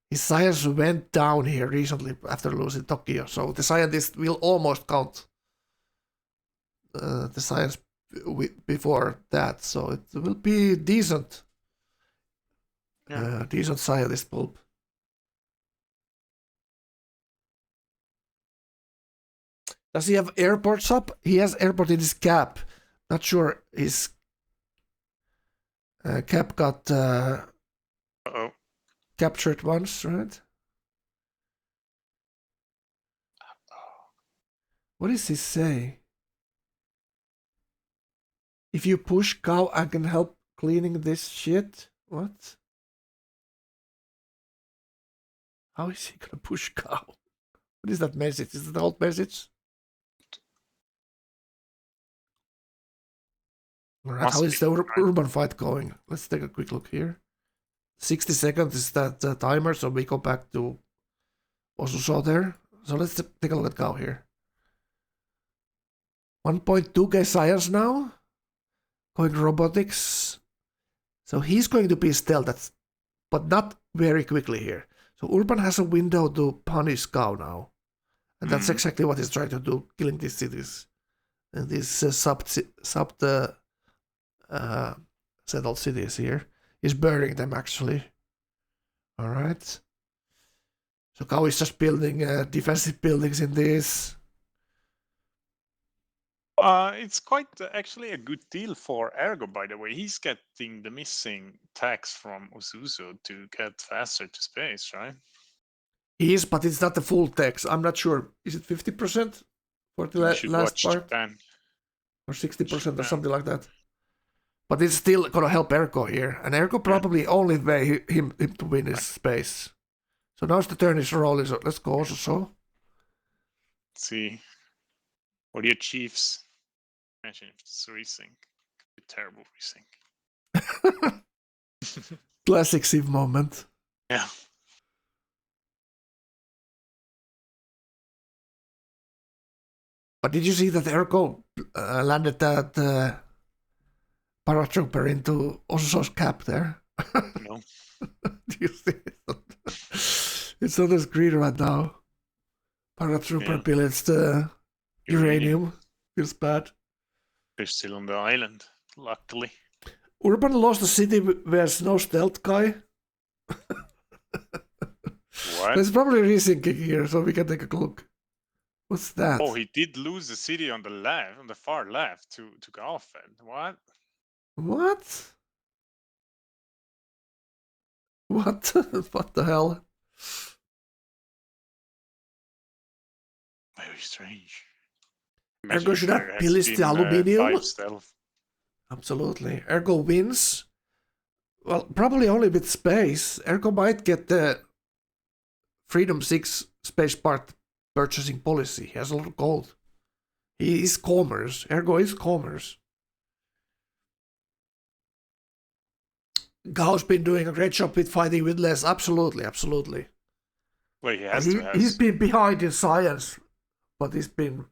His science went down here recently after losing Tokyo, so the scientist will almost count the science before that, so it will be decent. Yeah. Decent scientist pulp. Does he have airports up? He has airport in his cap. Not sure his cap got Uh-oh. captured once, right? What does he say? If you push cow, I can help cleaning this shit. What? How is he gonna push cow? What is that message? Is it the old message? Alright, Must how is be, the right? urban fight going? Let's take a quick look here. 60 seconds is that timer, so we go back to Osuso there. So let's take a look at cow here. 1.2k science now. Going robotics. So he's going to be stealth, but not very quickly here. So Urban has a window to punish cow now. And that's exactly what he's trying to do, killing these cities. And these settled cities here. He's burning them actually. Alright. So Gao is just building defensive buildings in this. It's quite actually a good deal for Ergo, by the way. He's getting the missing tax from Osuso to get faster to space, right? He is, but it's not the full tax. I'm not sure. Is it 50% for the You should last watch part? Japan. Or 60% or Japan. something like that. But it's still gonna help Ergo here. And Ergo probably only way him to win is space. So now's the turn is rolling. So let's go also so. Let's see. What are your Chiefs? Imagine if it's resync. Could be terrible resync. Classic Civ moment. Yeah. But did you see that Ergo landed that paratrooper into Osuso's cap there? No. Do you see it? It's on the screen right now. Paratrooper pillets the uranium. Feels bad. They're still on the island, luckily. Urban lost a city where there's no stealth guy. What? There's probably resyncing here, so we can take a look. What's that? Oh, he did lose the city on the left, on the far left, to Galfeld. What? What? What? What the hell? Very strange. Ergo should have pillaged the aluminium. Absolutely. Ergo wins. Well, probably only with space. Ergo might get the Freedom 6 space part purchasing policy. He has a lot of gold. He is commerce. Ergo is commerce. Gao's been doing a great job with fighting with less. Absolutely, absolutely. Well, he has to have. He's been behind in science, but he's been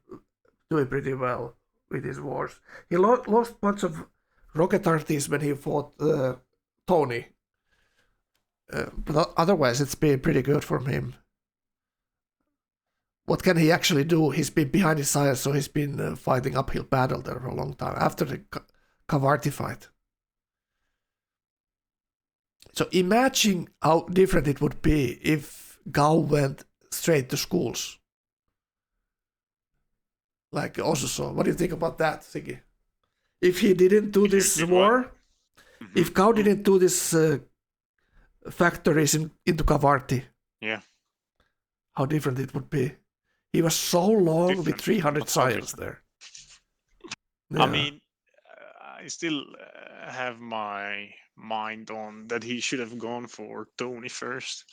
doing pretty well with his wars. He lost much of rocket artists when he fought Tony. But otherwise, it's been pretty good for him. What can he actually do? He's been behind his science, so he's been fighting uphill battle there for a long time after the Kavarti fight. So imagine how different it would be if Gao went straight to schools. Like Osuso. What do you think about that, Siggy? If he didn't do this war, if Gao didn't do this factories into Kavarti, how different it would be. He was so long with 300 science there. Yeah. I mean, I still have my mind on that he should have gone for Tony first.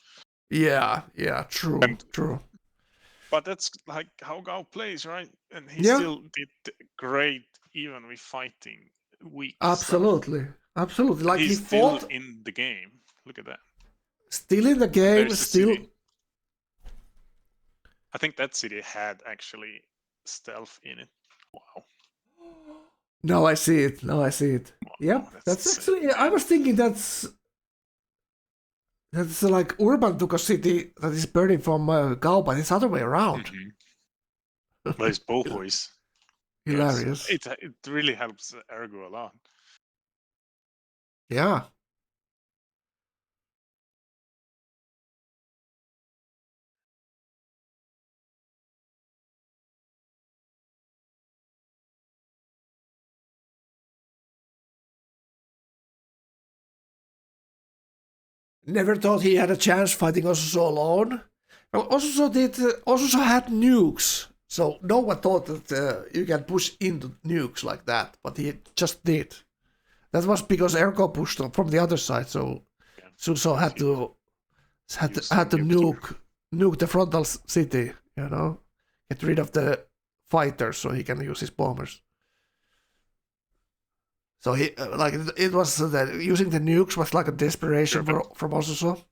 Yeah, true. But that's like how Gao plays, right? And he still did great even with fighting weak. Absolutely. Like he's he fought still in the game. Look at that. Still in the game, still. I think that city had actually stealth in it. Wow. Now I see it. Wow, Yep, that's actually. I was thinking that's like Urban took a city that is burning from Gao, but it's the other way around. Mm-hmm. But it's both ways. Hilarious. Yes. It really helps Ergo a lot. Yeah. Never thought he had a chance fighting Osuso alone. Well, Osuso had nukes, so no one thought that you can push into nukes like that, but he just did. That was because Ergo pushed from the other side, so Osuso had to nuke the frontal city, get rid of the fighters so he can use his bombers. So he it was that using the nukes was like a desperation from Osuso.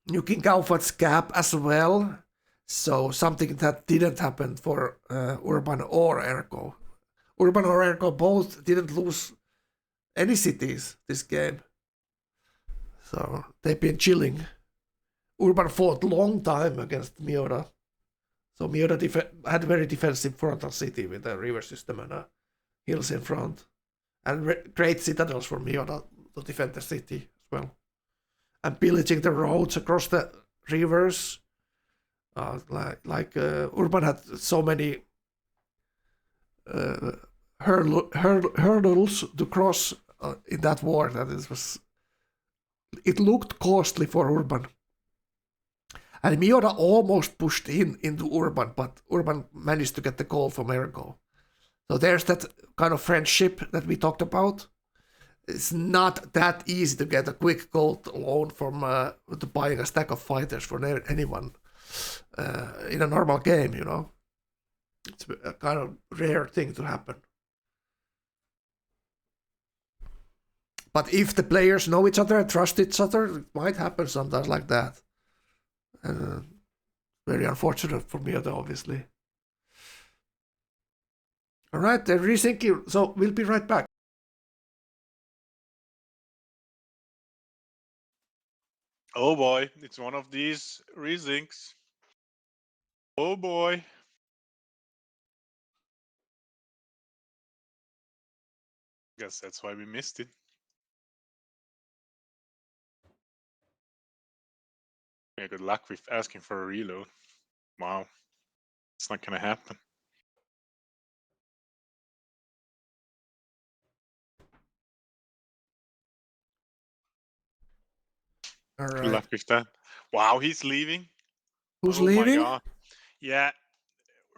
Nuking Gaufat's cap as well, so something that didn't happen for Urban or Ergo. Urban or Ergo both didn't lose any cities this game, so they've been chilling. Urban fought long time against Miura, so Miura had very defensive frontal city with a river system and hills in front, and great citadels for Miura to defend the city as well. and pillaging the roads across the rivers. Urban had so many hurdles to cross in that war that it looked costly for Urban. And Miura almost pushed into Urban, but Urban managed to get the goal from Ergo. So there's that kind of friendship that we talked about. It's not that easy to get a quick gold loan from to buying a stack of fighters for anyone in a normal game, you know. It's a kind of rare thing to happen. But if the players know each other and trust each other, it might happen sometimes like that. Very unfortunate for me, obviously. All right, they're rethinking. So we'll be right back. Oh boy, it's one of these resyncs. Oh boy. Guess that's why we missed it. Yeah, good luck with asking for a reload. Wow. It's not gonna happen. All Good right. luck with that. Wow, he's leaving. Who's Oh leaving? my god. Yeah,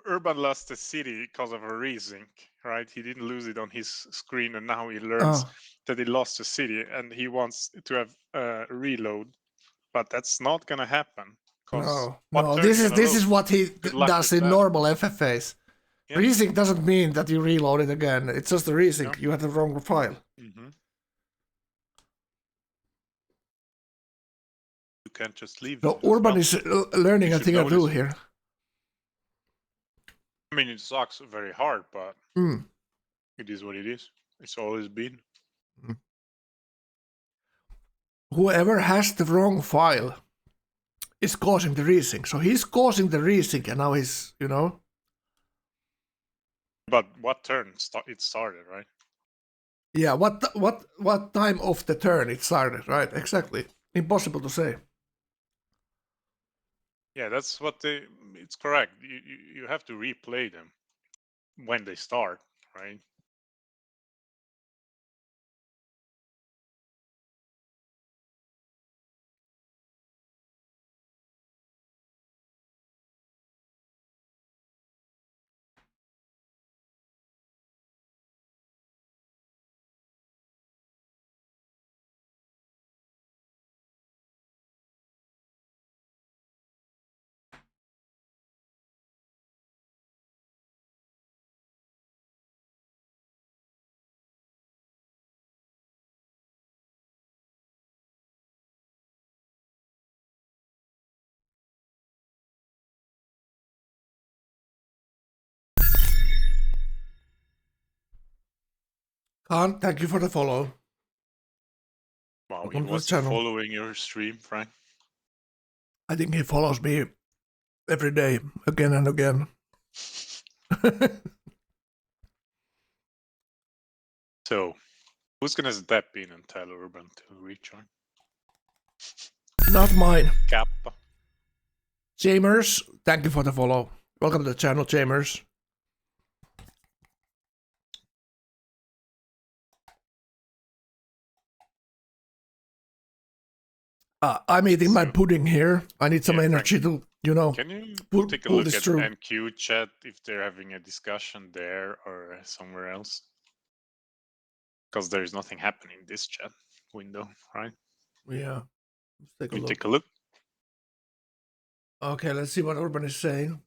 Urban lost the city because of a resync, right? He didn't lose it on his screen, and now he learns that he lost the city, and he wants to have a reload, but that's not gonna happen. No. This is what he does in normal FFAs. Yeah. Resync doesn't mean that you reload it again. It's just a resync. Yeah. You had the wrong file. Mm-hmm. You can't just leave. So Urban is learning a thing or two here. I mean, it sucks very hard, but it is what it is. It's always been. Whoever has the wrong file is causing the resync. So he's causing the resync, and now he's, you know. But what turn it started, right? Yeah, what time of the turn it started, right? Exactly. Impossible to say. Yeah, that's what it's correct. You have to replay them when they start, right? Khan, thank you for the follow. Wow, Welcome he was following your stream, Frank. I think he follows me every day, again and again. So, who's gonna step in and tell Urban to rejoin? Not mine. Kappa. Jamers, thank you for the follow. Welcome to the channel, Jamers. I'm eating my pudding here. I need some energy to, you know, Can you pull take a look this at through. NQ chat if they're having a discussion there or somewhere else? Because there's nothing happening in this chat window, right? Yeah. Let's take a Can you look. take a look? Okay, let's see what Urban is saying.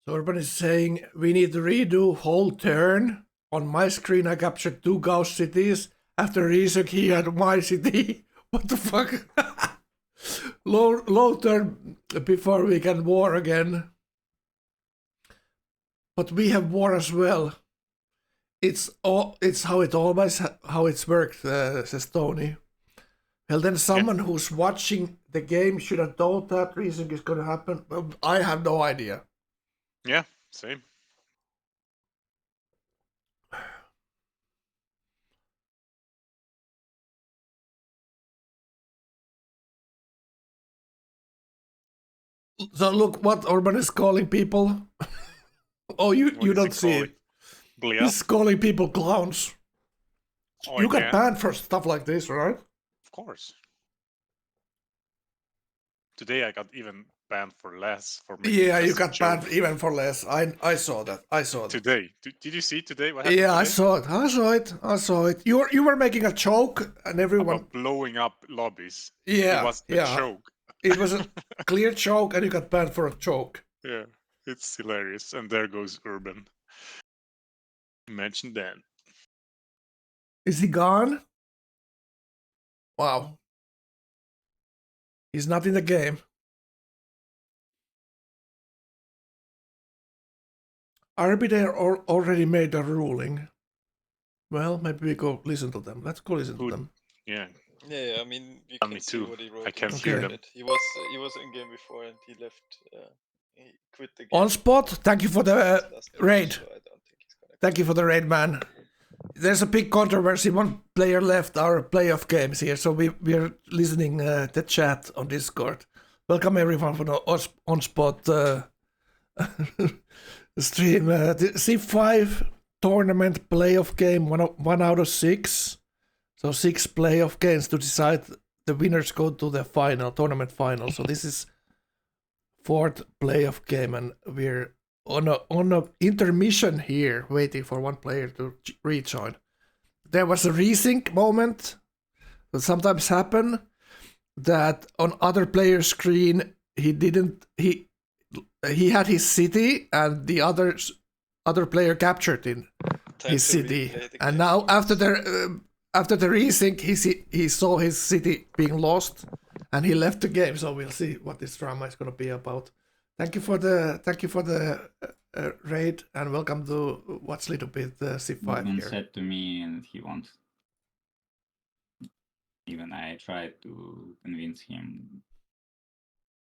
So Urban is saying we need to redo whole turn. On my screen, I captured 2 Gauss cities. After research, he had my city. What the fuck? low turn before we can war again. But we have war as well. It's how it's worked, says Tony. Well, then someone who's watching the game should have told that reason is going to happen. I have no idea. Yeah, same. So look what Orban is calling people. Oh, you What is he don't see calling? it. Bleep? He's calling people clowns. Oh, You got again? banned for stuff like this, right? Of course. Today I got even banned for less for making Yeah, you just a got joke. banned even for less. I saw that. I saw that. Today. Did you see today what happened Yeah, today? I saw it. I saw it. I saw it. You were making a joke, and everyone. About blowing up lobbies. Yeah, It was a yeah. joke. It was a clear joke, and you got banned for a joke. Yeah, it's hilarious. And there goes Urban. Imagine that. Is he gone? Wow. He's not in the game. Arbiter already made a ruling. Well, maybe we go listen to them. Let's go listen to Who- them. Yeah. Yeah, I mean, you And can me see too. what he wrote. I can't in hear the them. chat. He was in game before and he left. He quit the game. On spot, thank you for the last match, raid. so I don't think he's gonna. Thank you for the raid, man. There's a big controversy. One player left our playoff games here, so we're listening the chat on Discord. Welcome everyone for the on spot stream. The C5 tournament playoff game, one out of 6. So 6 playoff games to decide the winners go to the final, tournament final. So this is 4th playoff game, and we're on a intermission here, waiting for one player to rejoin. There was a resync moment that sometimes happen, that on other player's screen he had his city and the other player captured in Time his to city, replay the and game. now after the resync he saw his city being lost and he left the game. So we'll see what this drama is going to be about. Thank you for the raid, and welcome to What's Little Bit C5 Goodman here. said to me and he won't. Even I tried to convince him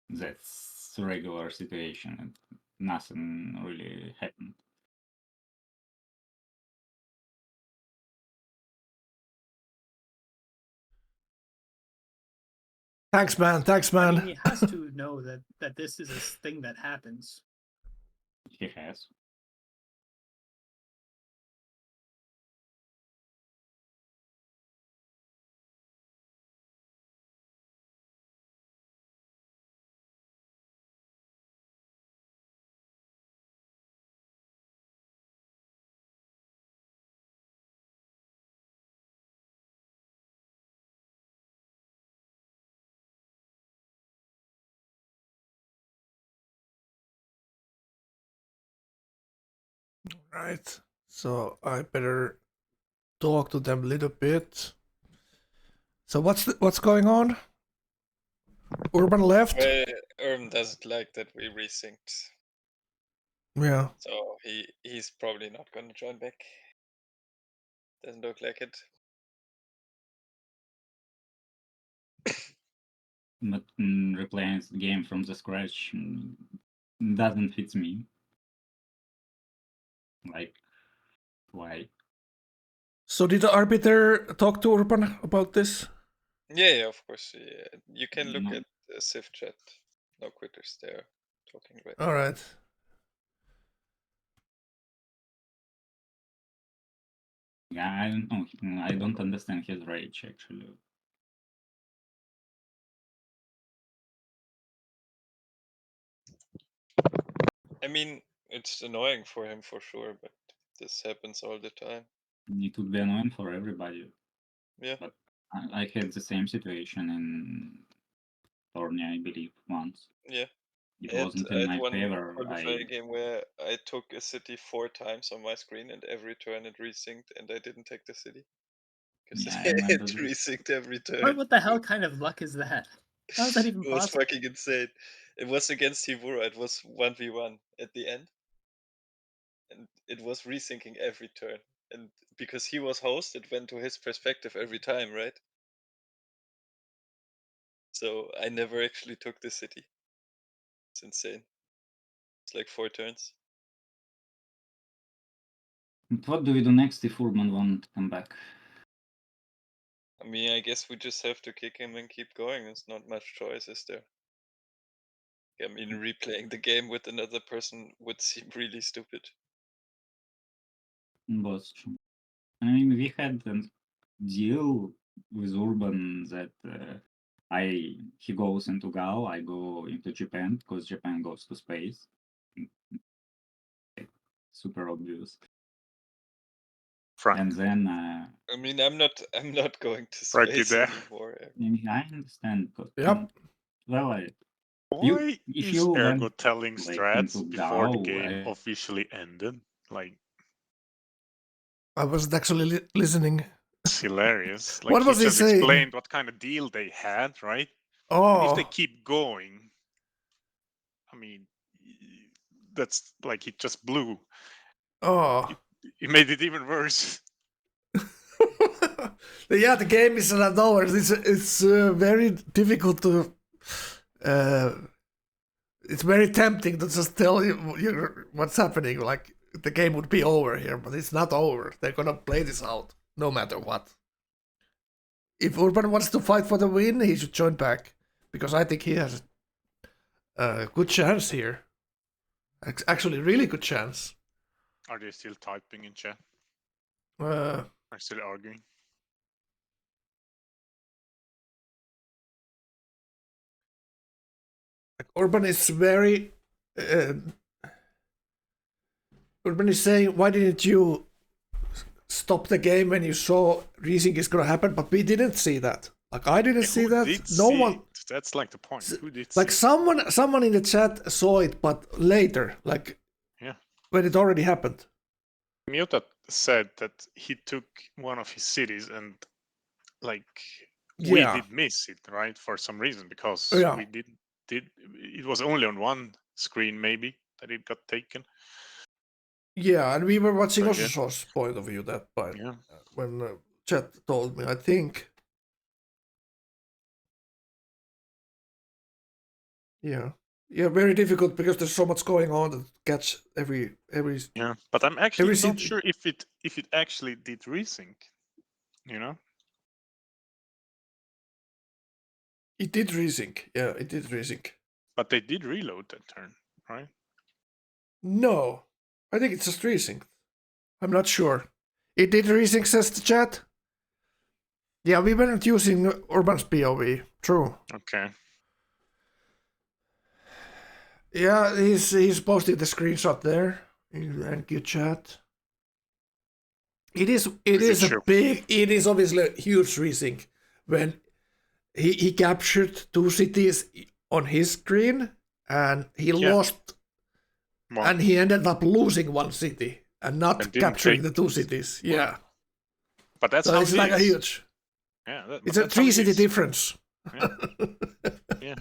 that's a regular situation and nothing really happened. Thanks, man. I mean, he has to know that this is a thing that happens. He has. Right. So I better talk to them a little bit. So what's going on? Urban left. Urban doesn't like that we resynced, Yeah. so he's probably not gonna join back. Doesn't look like it. But replaying the game from the scratch doesn't fit me. Like, why? So did the arbiter talk to Urban about this? Yeah, of course. Yeah. You can look No. at the Civ chat. No quitters there talking right All right. Yeah, I don't know. I don't understand his rage actually. I mean, it's annoying for him for sure, but this happens all the time. It would be annoying for everybody. Yeah. But I had the same situation in Tornia, I believe, once. Yeah. It I wasn't had in my one favor. qualifier game where I took a city 4 times on my screen, and every turn it resynced, and I didn't take the city because Yeah, I remember it this. resynced every turn. What the hell kind of luck is that? How is that even It was possible? fucking insane. It was against Hivura. It was 1v1 at the end, and it was resyncing every turn. And because he was host, it went to his perspective every time, right? So I never actually took the city. It's insane. It's like 4 turns. But what do we do next if Urban won't come back? I mean, I guess we just have to kick him and keep going. There's not much choice, is there? I mean, replaying the game with another person would seem really stupid. That's true. I mean, we had a deal with Urban that he goes into Gal, I go into Japan because Japan goes to space. Super obvious. Frank, And then I mean, I'm not going to right you space there. anymore. I mean, I understand. But, Yep. well, Why if is you Ergo went telling like strats into before the Gal, game officially ended? Like, I wasn't actually listening. it's hilarious. Like, What was he just saying? explained what kind of deal they had, right? Oh. And if they keep going, I mean, that's like he just blew. Oh. He made it even worse. Yeah, the game is not over. It's very difficult to. It's very tempting to just tell you what's happening. Like the game would be over here, but it's not over. They're gonna play this out no matter what. If Urban wants to fight for the win, he should join back because I think he has a good chance here. Actually, really good chance. Are they still typing in chat? Uh, Are still arguing? Urban is very. Urban is saying, "Why didn't you stop the game when you saw Reesing is gonna happen?" But we didn't see that. Like I didn't see Who that. did No see one. it? That's like the point. Who did Like see someone in the chat saw it, but later, like Yeah. when it already happened. Miota said that he took one of his cities and like we Yeah. did miss it, right? For some reason, because Yeah. we did it was only on one screen maybe that it got taken. Yeah, and we were watching So, also yeah. Shaw's point of view that by Yeah. when chat told me. I think. Yeah. Yeah, very difficult because there's so much going on to catch every. Yeah, but I'm actually every not city- sure if it actually did resync. You know? It did resync. Yeah, it did resync. But they did reload that turn, right? No, I think it's just resync. I'm not sure. It did resync, says the chat. Yeah, we weren't using Urban's POV. True. Okay. Yeah, he's posted the screenshot there in NQ chat. It is obviously a huge resync when he captured two cities on his screen and he lost One. and he ended up losing one city and not And didn't capturing the take- two cities. Yeah. But that's So how it's it like a is. huge. Yeah, It's a 3-city difference. Yeah. Yeah.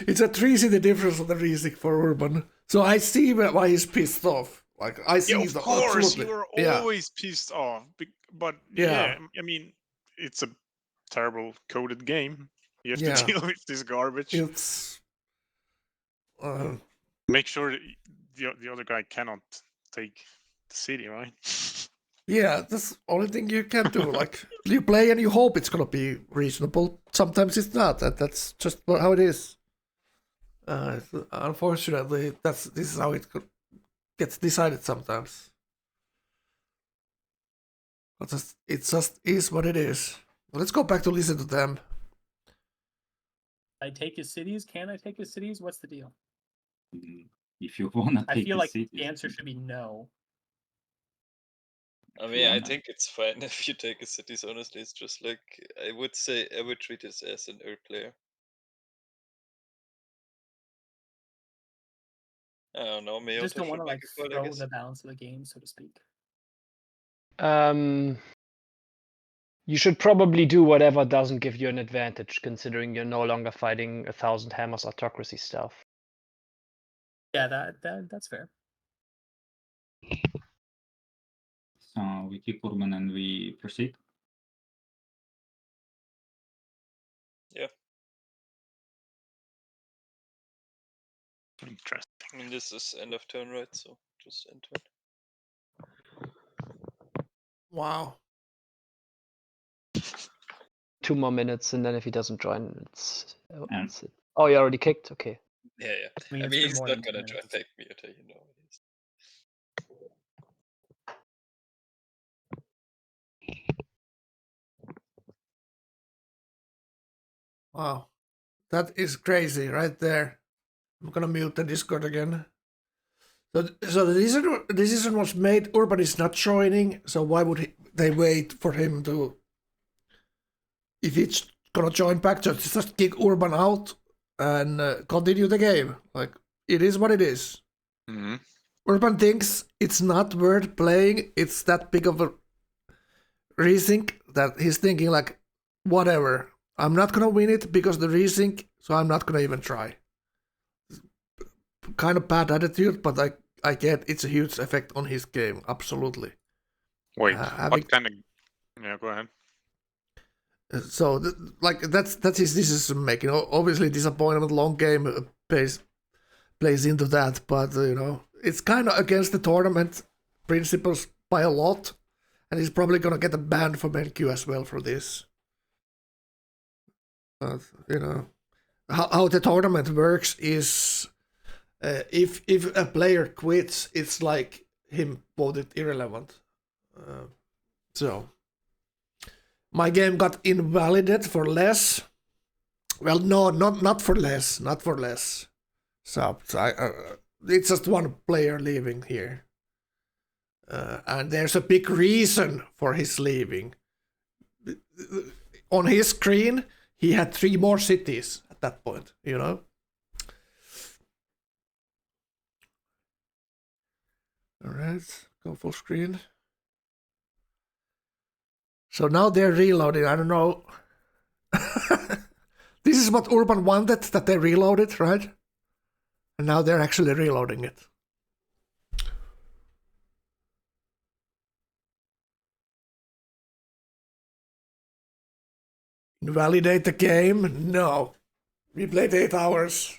It's a 3-city difference on the resync for Urban. So I see why he's pissed off. Like I see Yeah, of course, absolutely. you were Yeah. always pissed off. But Yeah. I mean, it's a terrible coded game. You have Yeah. to deal with this garbage. It's. Make sure that the other guy cannot take the city, right? Yeah, that's the only thing you can do. Like you play and you hope it's gonna be reasonable. Sometimes it's not. That's just how it is. Unfortunately, this is how it gets decided sometimes. But it just is what it is. Let's go back to listen to them. I take his cities. Can I take his cities? What's the deal? If you wanna I take feel the like cities, the answer should be no. I mean, I think it's fine if you take his cities. Honestly, it's just like I would treat it as an Earth player. I don't know. I just don't want to like I throw guess. the balance of the game, so to speak. You should probably do whatever doesn't give you an advantage, considering you're no longer fighting 1,000 Hammers autocracy stuff. Yeah, that's fair. So we keep Urban and we proceed. Yeah. Interesting. I mean, this is end of turn, right? So just end turn. Wow. 2 more minutes, and then if he doesn't join, it's it. Oh, you already kicked? Okay. Yeah, yeah. I mean, I it's mean, been he's more not than 2 gonna join minutes. back Muta, you know. Wow, that is crazy right there. I'm gonna mute the Discord again. So the decision was made. Urban is not joining, so why would they wait for him to? If he's gonna join back, just kick Urban out and continue the game. Like, it is what it is. Mm-hmm. Urban thinks it's not worth playing. It's that big of a resync that he's thinking like, whatever. I'm not gonna win it because of the resync, so I'm not gonna even try. Kind of bad attitude, but I get it's a huge effect on his game. Absolutely. Wait, Having, what kind of? Yeah, go ahead. so like that's his decision making. Obviously, disappointment, long game plays into that, but you know it's kind of against the tournament principles by a lot, and he's probably gonna get a ban from NQ as well for this. But you know how the tournament works is if a player quits, it's like him voted irrelevant. So my game got invalidated for less. Well, no, not for less, not for less. So it's just one player leaving here, and there's a big reason for his leaving. On his screen, he had 3 more cities at that point. You know. All right, go full screen. So now they're reloading. I don't know. This is what Urban wanted, that they reloaded, right? And now they're actually reloading it. Invalidate the game? No. We played 8 hours.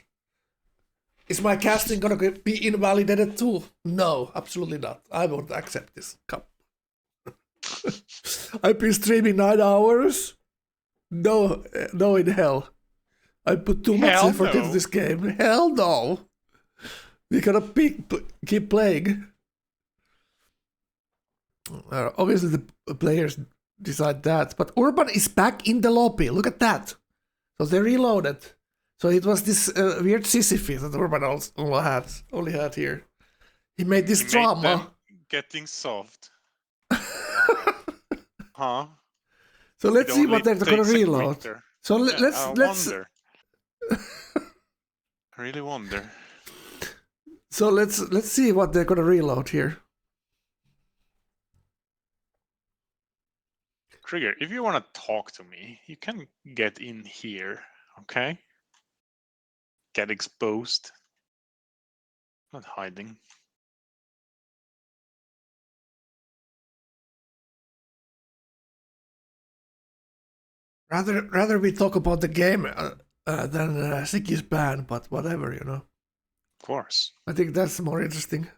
Is my casting gonna be invalidated too? No, absolutely not. I won't accept this. Come. I've been streaming 9 hours. No, no in hell. I put too much Hell effort into no. this game. Hell no. We gotta keep playing. Obviously, the players decide that. But Urban is back in the lobby. Look at that. So they reloaded. So it was this weird Sisyphus that Urban only had here. He made this He drama. made them getting soft. Huh? So let's It see only what they're gonna takes a reload. quitter. So Yeah, let's wonder. I really wonder. So let's see what they're gonna reload here. Trigger, if you want to talk to me, you can get in here, okay? Get exposed. Not hiding. Rather we talk about the game than Siki's ban, but whatever, you know. Of course. I think that's more interesting.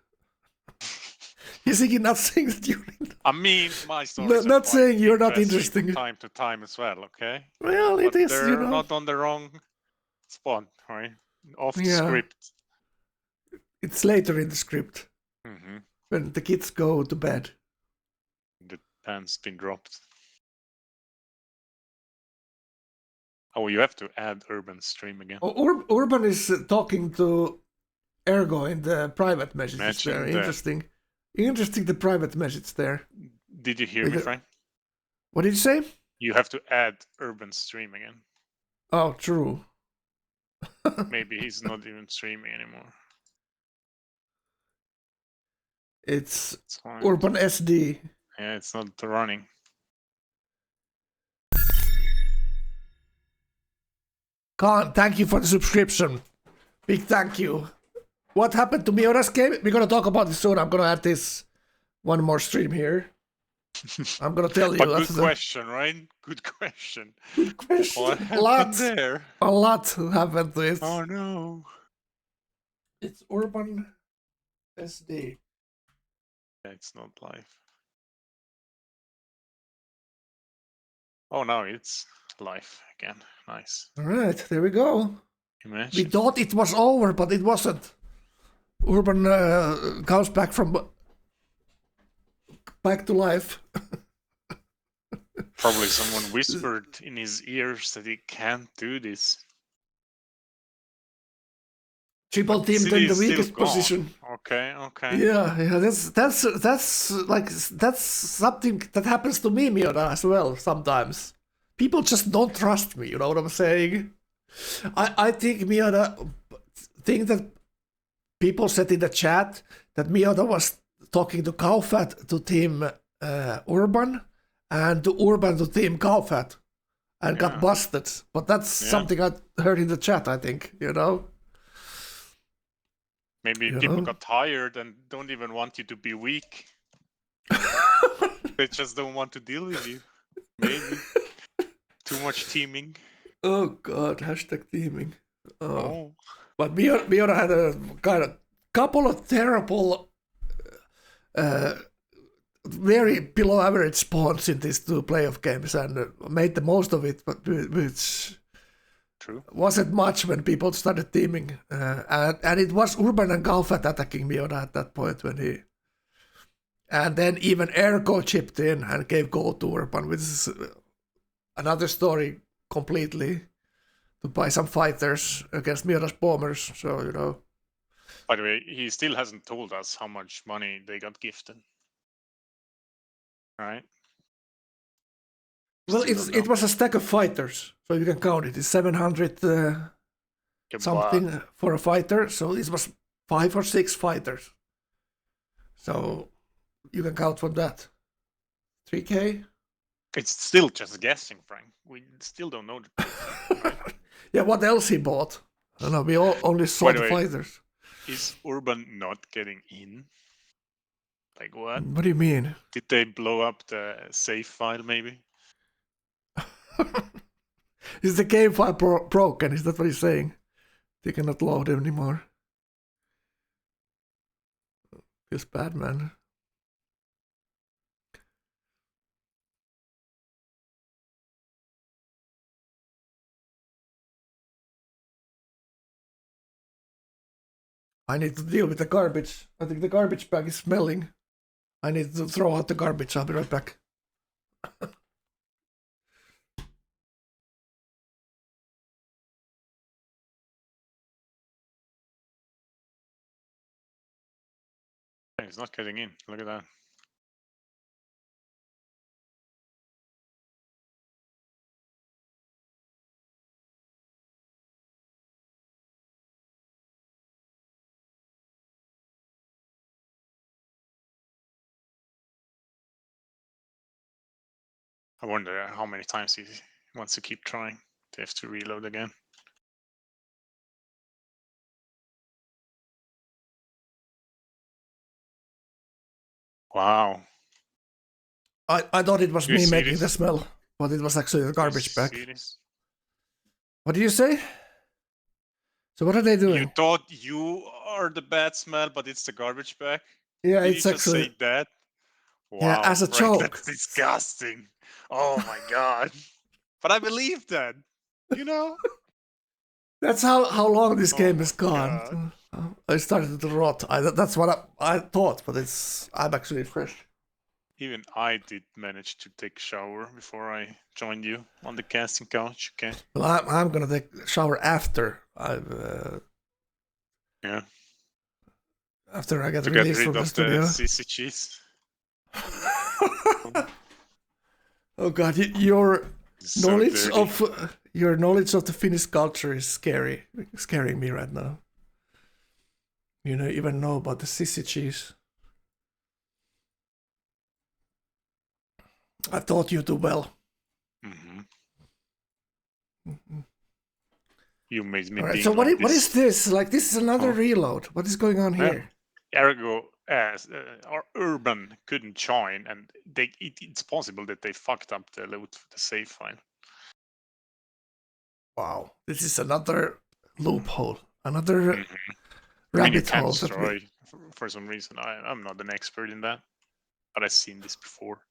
Is Siki not saying that you're I mean, my stories not are saying quite you're not interesting interesting. from time to time as well, okay? Well, it But is, they're you know. not on the wrong spot, right? Off the Yeah. script. It's later in the script Mm-hmm. when the kids go to bed. The band's been dropped. Oh, you have to add Urban stream again. Oh, Urban is talking to Ergo in the private messages Imagine there. that. Interesting the private message there. Did you hear me, Frank? What did you say? You have to add Urban stream again. Oh, true. Maybe he's not even streaming anymore. It's fine. Urban SD. Yeah, it's not running. Khan, thank you for the subscription. Big thank you. What happened to Miora's game? We're gonna talk about this soon. I'm gonna add this one more stream here. I'm gonna tell you. But good question, right? Good question. Good question. What happened there? A lot happened to it. Oh no. It's Urban SD. Yeah, it's not live. Oh, now it's live again. Nice. All right, there we go. We Imagine. thought it was over, but it wasn't. Urban comes back to life. Probably someone whispered in his ears that he can't do this. Triple But teamed City in the is still weakest gone. position. Okay. Yeah, that's something that happens to me, Miona, as well sometimes. People just don't trust me, you know what I'm saying? I think Miona, think that people said in the chat that Miona was talking to Kaufat to team Urban, and to Urban to team Kaufat, and got Yeah. busted. But that's something I heard in the chat, I think, you know? Maybe You people know? got tired and don't even want you to be weak. They just don't want to deal with you. Maybe. Too much teaming. Oh god, hashtag teaming. Oh. But Miona had a kind of couple of terrible, very below average spawns in these 2 playoff games and made the most of it, but which True. wasn't much when people started teaming. And it was Urban and Galfat attacking Miona at that point when he... And then even Ergo chipped in and gave gold to Urban, which is another story completely, to buy some fighters against Miona's bombers, so, you know. By the way, he still hasn't told us how much money they got gifted. Right? Well, Still don't it know. was a stack of fighters, so you can count it. It's 700 something for a fighter, so it was 5 or 6 fighters. So you can count from that. 3K? It's still just guessing, Frank. We still don't know the truth. Right? Yeah, what else he bought? I don't know, we only saw By the the way, fighters. Is Urban not getting in? Like what? What do you mean? Did they blow up the save file maybe? Is the game file broken? Is that what he's saying? They cannot load anymore. Feels bad, man. I need to deal with the garbage. I think the garbage bag is smelling. I need to throw out the garbage. I'll be right back. He's not getting in. Look at that. I wonder how many times he wants to keep trying. They have to reload again. Wow. I thought it was Do you me see making the this? smell, but it was actually the garbage Do you bag. see this? What did you say? So what are they doing? You thought you are the bad smell, but it's the garbage bag? Yeah, Did it's you just actually... say that? Wow, Yeah, as a Frank, joke. that's disgusting. Oh my god. But I believe that. You know? That's how long this game my is gone. I started to rot. That's what I thought, but I'm actually fresh. Even I did manage to take a shower before I joined you on the casting couch. Okay. Well, I'm gonna take a shower after Yeah. after I get To get released rid from the of the studio. sissy cheese. Oh god, your So knowledge dirty. of your knowledge of the Finnish culture is scaring me right now. You don't even know about the sissy cheese. I taught you too well. Mm-hmm. You made me All right, think so like what is this? Like, this is another Oh. reload. What is going on Yeah. here? Ergo, our Urban couldn't join, and it's possible that they fucked up the load for the save file. Wow, this is another loophole, another Mhm. I mean, you rabbit can hole. That destroy for some reason. I'm not an expert in that, but I've seen this before.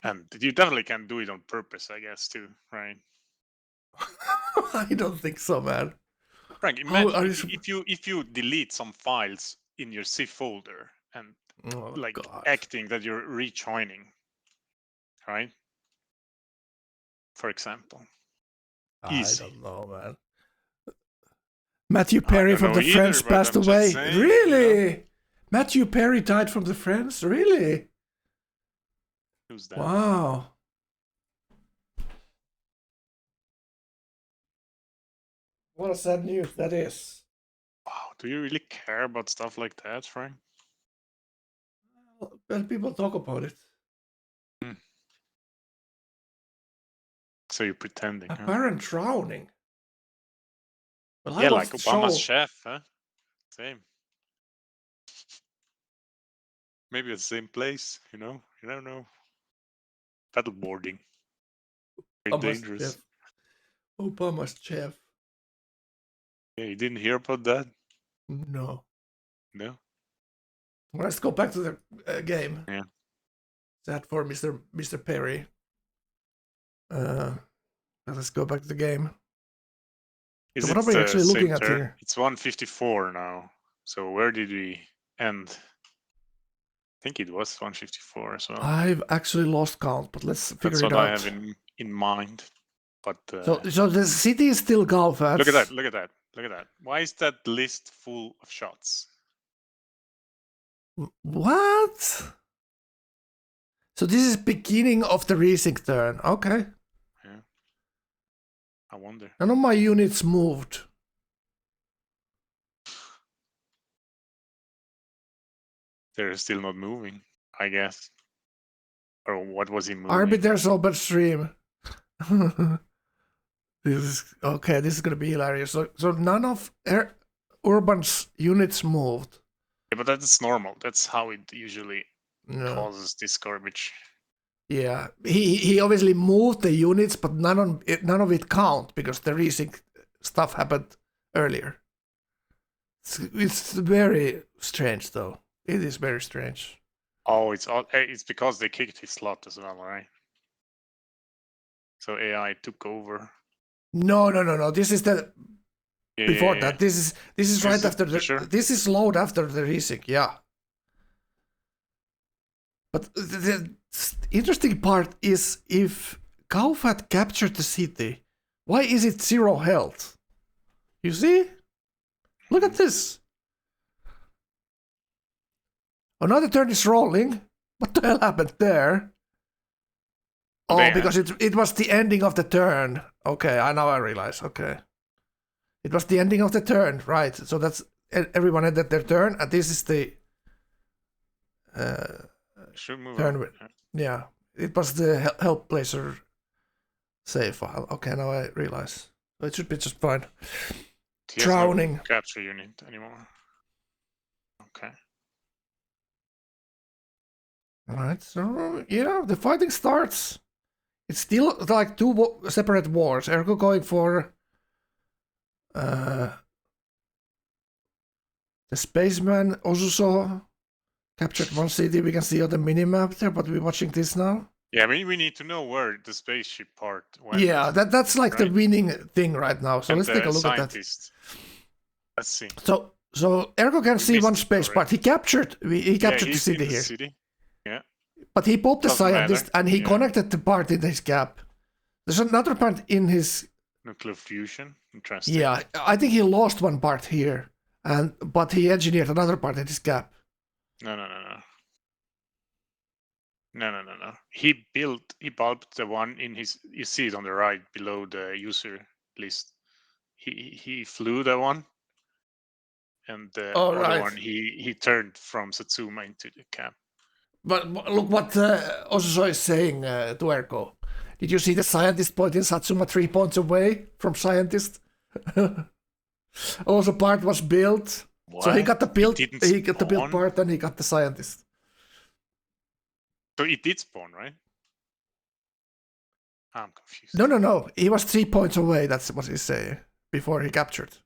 And you definitely can do it on purpose, I guess, too, right? I don't think so, man. Frank, How imagine are if you delete some files in your zip folder and Oh, like God. acting that you're rejoining, right? For example. Easy. I don't know, man. Matthew I Perry don't from know the either, Friends but passed I'm just away. saying, Really? Matthew Perry died from the Friends? Really? Who's that? Wow. What a sad news that is. Wow, do you really care about stuff like that, Frank? Well, people talk about it. So you're pretending, huh? Apparent drowning. Well, Yeah, I like lost Obama's show. chef, huh? Same. Maybe at the same place, you know? You don't know. Paddleboarding. Very Obama's dangerous. chef. Obama's chef. Yeah, you didn't hear about that? No. No? Let's go back to the game. Yeah. Sad for Mr. Perry. Let's go back to the game. Is So it what are we the actually same looking at turn? here? It's 154 now. So where did we end? I think it was 154 as well. I've actually lost count, but let's figure That's it what out. I have in mind. But So the city is still Galfats. look at that! Look at that! Look at that! Why is that list full of shots? What? So this is beginning of the resync turn. Okay. Yeah. I wonder. None of my units moved. They're still not moving, I guess. Or what was he moving? Arbiter's open stream. This is okay. This is gonna be hilarious. So none of Urban's units moved. Yeah, but that's normal. That's how it usually No. causes this garbage. Yeah, he obviously moved the units, but none of it count because the resync stuff happened earlier. It's very strange, though. It is very strange. Oh, it's because they kicked his slot as well, right? So AI took over. No. This is the before Yeah. that. This is right it? after the. Sure? This is load after the resync. Yeah. But the interesting part is if Kaufat captured the city, why is it 0 health? You see? Look at this. Another turn is rolling. What the hell happened there? Oh, There. because it was the ending of the turn. Okay, now I realize. Okay. It was the ending of the turn, right. So that's everyone ended their turn, and this is the Should move turn on. with, yeah. It was the help placer save file. Okay, now I realize. It should be just fine. He has no Drowning. capture unit anymore. Okay. Alright, so yeah, the fighting starts. It's still like two separate wars. Ergo going for the spaceman Osuso captured one city. We can see on the minimap there, but we're watching this now. Yeah, I mean, we need to know where the spaceship part went. Yeah, that's like the right? winning thing right now. So And let's take a the look at that. scientist. Let's see. So Ergo can see missed one it space already. part. He captured the he's city in the here. City. Yeah. But he popped the Doesn't scientist matter. and he Yeah. connected the part in his gap. There's another part in his. Nuclear fusion. Interesting. Yeah, I think he lost one part here, but he engineered another part in his gap. No. He bulbed the one in his. You see it on the right below the user list. He flew that one, and the other right. one he turned from Satsuma into the cap. But look what Osuso is saying to Ergo. Did you see the scientist pointing Satsuma 3 points away from scientist? Also, part was built. So he got the build. It didn't He got the build spawn? part, and he got the scientist. So it did spawn, right? I'm confused. No. He was 3 points away. That's what he's saying before he captured.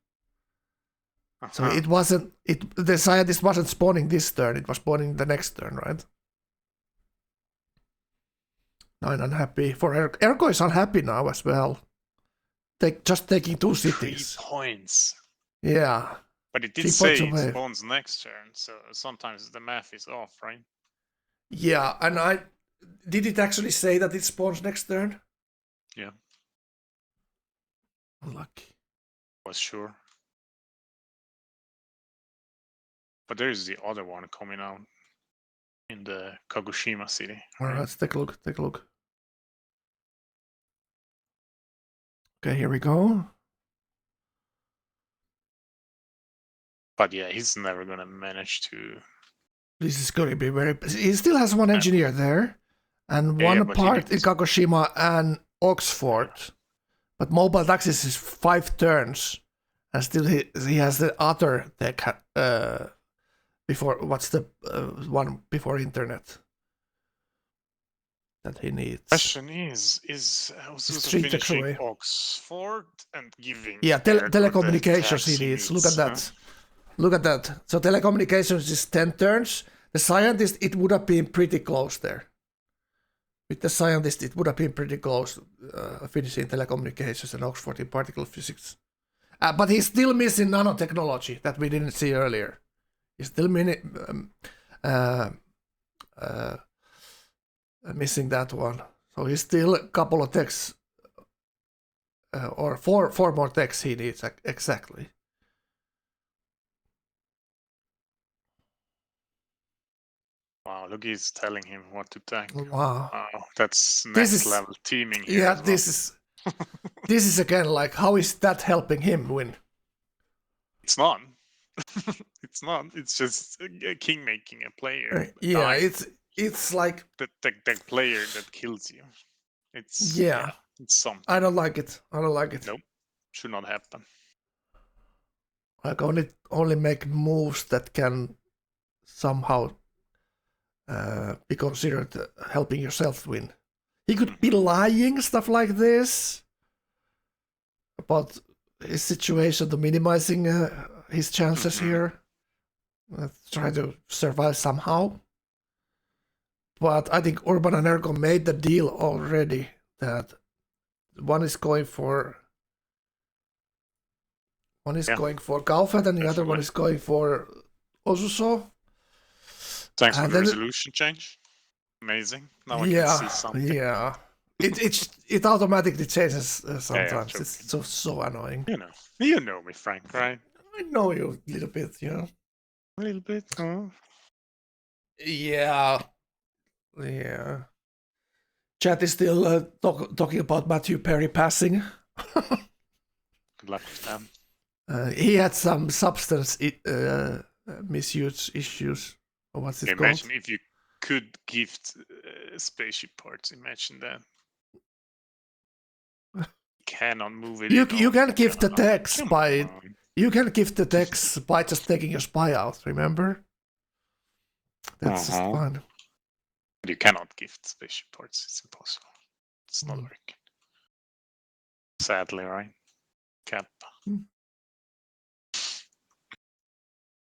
So Uh-huh. it wasn't. The scientist wasn't spawning this turn. It was spawning the next turn, right? Now I'm unhappy for Ergo. Ergo is unhappy now as well. Just taking 2 3 cities. points. Yeah. But it did 3 say points it away. spawns next turn, so sometimes the math is off, right? Yeah, and did it actually say that it spawns next turn? Yeah, Unlucky. was sure. But there's the other one coming out in the Kagoshima city. All right, let's take a look. Take a look. Okay, here we go. But yeah, he's never gonna manage to. This is going to be very. He still has one engineer there, and Yeah, one but he part in needs- Kagoshima and Oxford. But Mobile Taxis is 5 turns, and still he has the other tech. Before what's the one before internet that he needs? Question is also Three ticks finishing away. Oxford and giving. Yeah, Ergo the telecommunications he tax needs. Look at that. huh? Look at that. So telecommunications is 10 turns. The scientist, it would have been pretty close there. With the scientist, it would have been pretty close finishing telecommunications and Oxford in particle physics. But he's still missing nanotechnology that we didn't see earlier. He's still missing that one. So he's still a couple of techs, or four more techs he needs exactly. Wow, look, he's telling him what to tank. Wow. Wow, that's This next is- level teaming here. Yeah, as well. this is again like, how is that helping him win? It's not. It's not. It's just a king making a player. Yeah, dying. it's like, the player that kills you. It's yeah. it's something. I don't like it. I don't like it. Nope, should not happen. Like only make moves that can somehow be considered helping yourself win. He could be lying, stuff like this, about his situation to minimizing his chances here. Try to survive somehow. But I think Urban and Ergo made the deal already that one is going for Gaufet and the other one is going for Osuso. Thanks for And the then resolution change. Amazing. Now I can see something. Yeah. It automatically changes sometimes. Yeah, It's so annoying. You know me, Frank, right? I know you a little bit, A little bit. Huh? Yeah. Chat is still talking about Matthew Perry passing. Good luck with them. He had some substance misuse issues. Or what's it called? Imagine if you could gift spaceship parts. Imagine that. Cannot move it. You can gift the text by on. you can gift the text by just taking your spy out. Remember? That's just fun. But you cannot gift spaceship parts. It's impossible. It's not working. Sadly, right? Cap.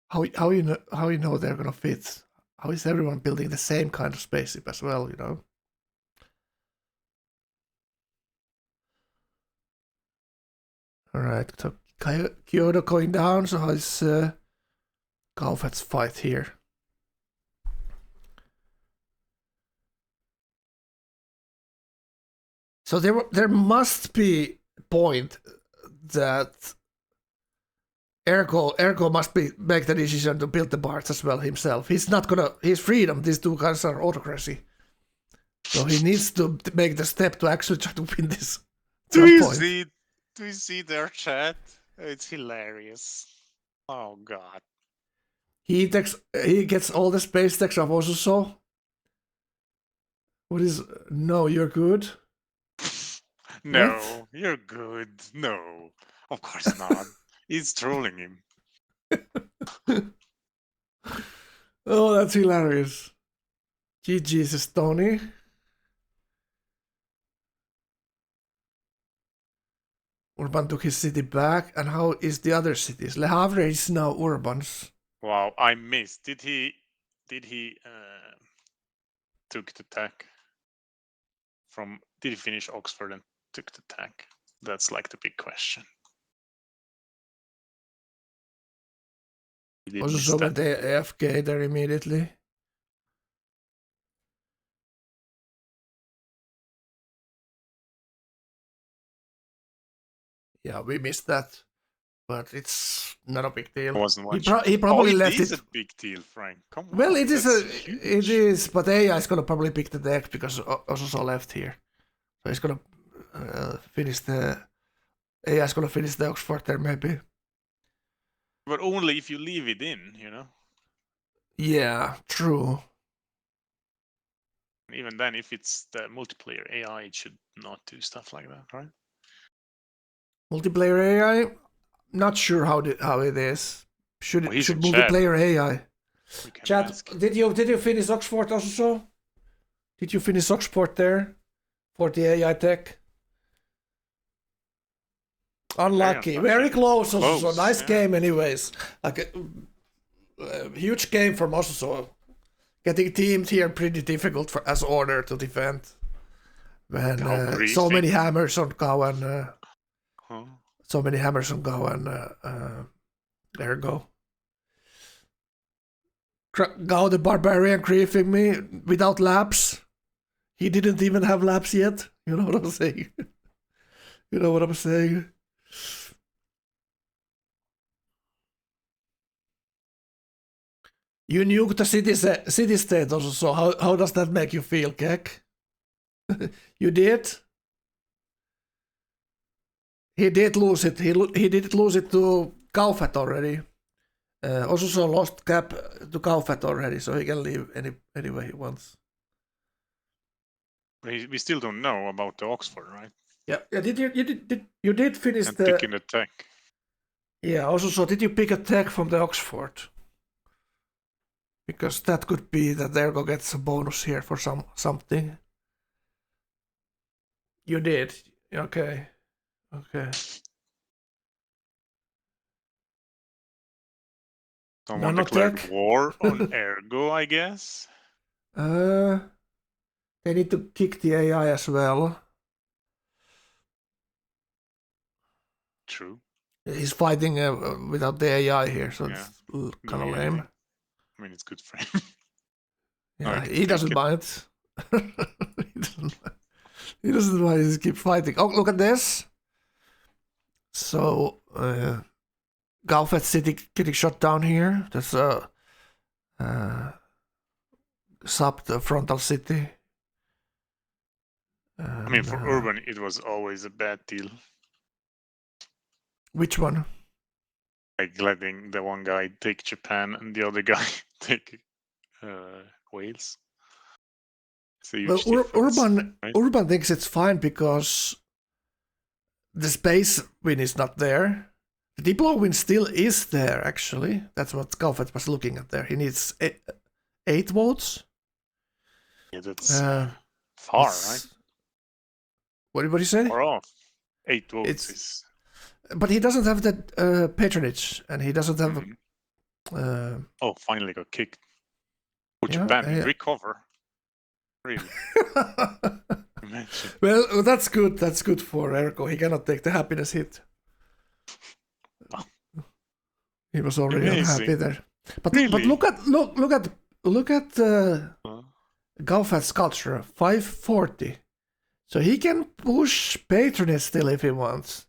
How you know they're gonna fit? How is everyone building the same kind of spaceship as well? You know. All right, so Kyoto going down. So how's Gaufet's fight here? So there must be a point that Ergo must make the decision to build the parts as well himself. He's not gonna. He's freedom. These two guys are autocracy. So he needs to make the step to actually try to win this. Do you see their chat? It's hilarious. Oh god. He gets all the space techs of Osuso. What is? No, you're good. No, What? you're good. No, of course not. He's trolling him. Oh, that's hilarious. GG's, Tony. Urban took his city back, and how is the other cities? Le Havre is now Urban's. Wow, I missed. Did he took the tech from? Did he finish Oxford and took the tech? That's like the big question. He did Also miss so that. went AFK there immediately. Yeah, we missed that, but it's not a big I deal. wasn't He, watching. he probably it left is it. a big deal, Frank. Come Well, on. it is That's it huge. is, but AI is gonna probably pick the deck because also left here, so he's gonna finish the AI is gonna finish the Oxford there maybe. But only if you leave it in, you know. Yeah, true. Even then, if it's the multiplayer AI, it should not do stuff like that, right? Multiplayer AI, not sure how it is. Should he's should in chat. multiplayer AI? We can Chat, ask. did you finish Oxford also? Did you finish Oxford there for the AI tech? Unlucky. Very close also. So nice game anyways. Like a huge game from us. So getting teamed here pretty difficult for as order to defend. When so many hammers on go and so many hammers on go and there you go. Gao the barbarian griefing me without laps. He didn't even have laps yet. You know what I'm saying? You know what I'm saying? You nuked the city state also, so how does that make you feel, Kek? You did? He did lose it. He did lose it to Kaufet already. Also lost cap to Kaufet already, so he can leave any way he wants. We still don't know about the Oxford, right? Yeah. You did finish and the picking a tech. Yeah. Also, so did you pick a tech from the Oxford? Because that could be that Ergo gets a bonus here for something. You did. Okay. Okay. Someone declared war on Ergo, I guess. They need to kick the AI as well. True. He's fighting without the AI here, so Yeah. it's kind of lame. I mean, it's good for him. Yeah, he doesn't mind. He doesn't mind. He just keep fighting. Oh, look at this. So, Galfet City getting shot down here. That's sub the frontal city. I mean, for Urban, it was always a bad deal. Which one? Like letting the one guy take Japan and the other guy take Wales. Well, Urban thinks it's fine because the space win is not there. The Diplo win still is there, actually. That's what Galfet was looking at there. He needs 8 votes. Yeah, that's far, right? What did you say? Far off. 8 votes is... But he doesn't have that patronage, and he doesn't have... oh, finally got kicked. Oh, Japan recover. Really? Imagine. Well, that's good. That's good for Ergo. He cannot take the happiness hit. He was already unhappy there. But really? but look at Galfat's sculpture, 540. So he can push patronage still if he wants.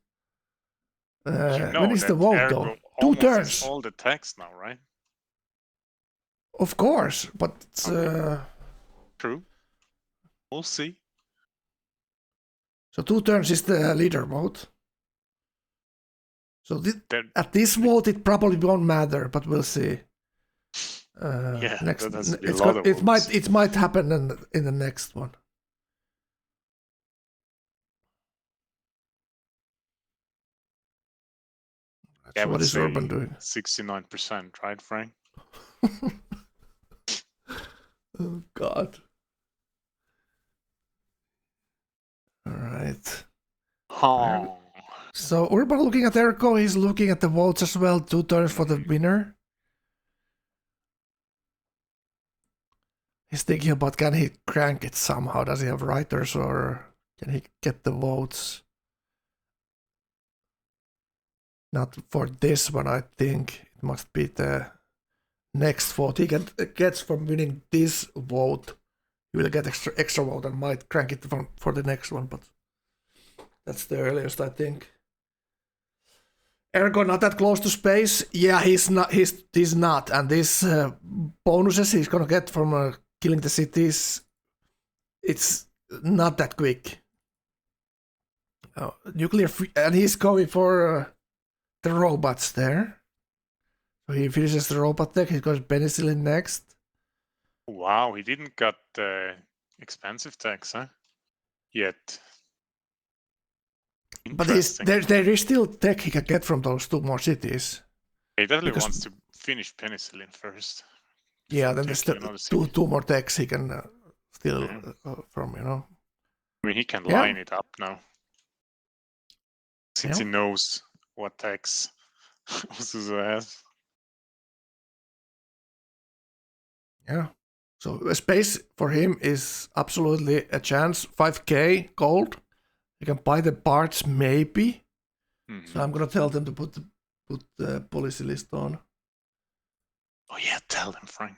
When is the vote though? 2 turns. All the text now, right? Of course, but true. We'll see. So 2 turns is the leader vote. So at this vote, it probably won't matter, but we'll see. Yeah, next, it might happen in the next one. Yeah, what is Urban doing? 69%, right, Frank? Oh God. All right. Oh. So Urban looking at Ergo, he's looking at the votes as well. 2 turns for the winner. He's thinking about, can he crank it somehow? Does he have writers, or can he get the votes? Not for this one, I think. It must be the next vote he gets from winning this vote, he will get extra vote and might crank it for the next one, but that's the earliest, I think. Ergo not that close to space. Yeah, he's not. And these bonuses he's gonna get from killing the cities, it's not that quick. Nuclear free, and he's going for the robots there. So he finishes the robot tech. He's got penicillin next. Wow, he didn't got expensive techs, huh? Yet. But there is still tech he can get from those 2 more cities. He definitely wants to finish penicillin first. Yeah, then there's two more techs he can still from, you know. I mean, he can line it up now. Since he knows what techs Suzu has. Yeah. So space for him is absolutely a chance. 5k gold. You can buy the parts maybe. Mm-hmm. So I'm gonna tell them to put the policy list on. Oh yeah, tell them, Frank.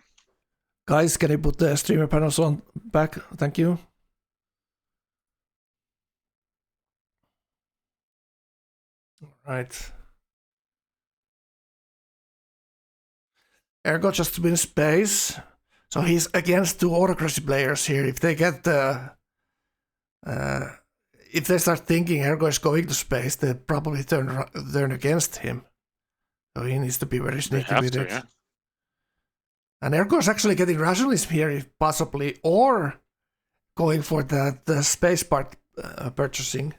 Guys, can you put the streamer panels on back? Thank you. All right. Ergo just wins space. So he's against 2 autocracy players here. If they get the if they start thinking Ergo is going to space, they probably turn against him. So he needs to be very sneaky with it. Yeah. And Ergo is actually getting rationalism here, if possibly, or going for the space part purchasing,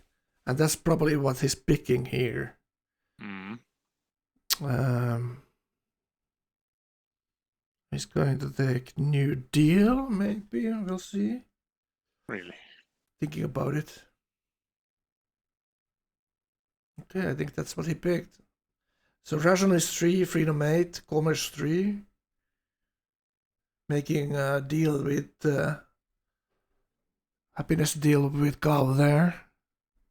and that's probably what he's picking here. He's going to take New Deal, maybe. We'll see. Really? Thinking about it. Okay, I think that's what he picked. So Rationalist 3, Freedom 8, Commerce 3. Making a deal with... happiness deal with Gal there.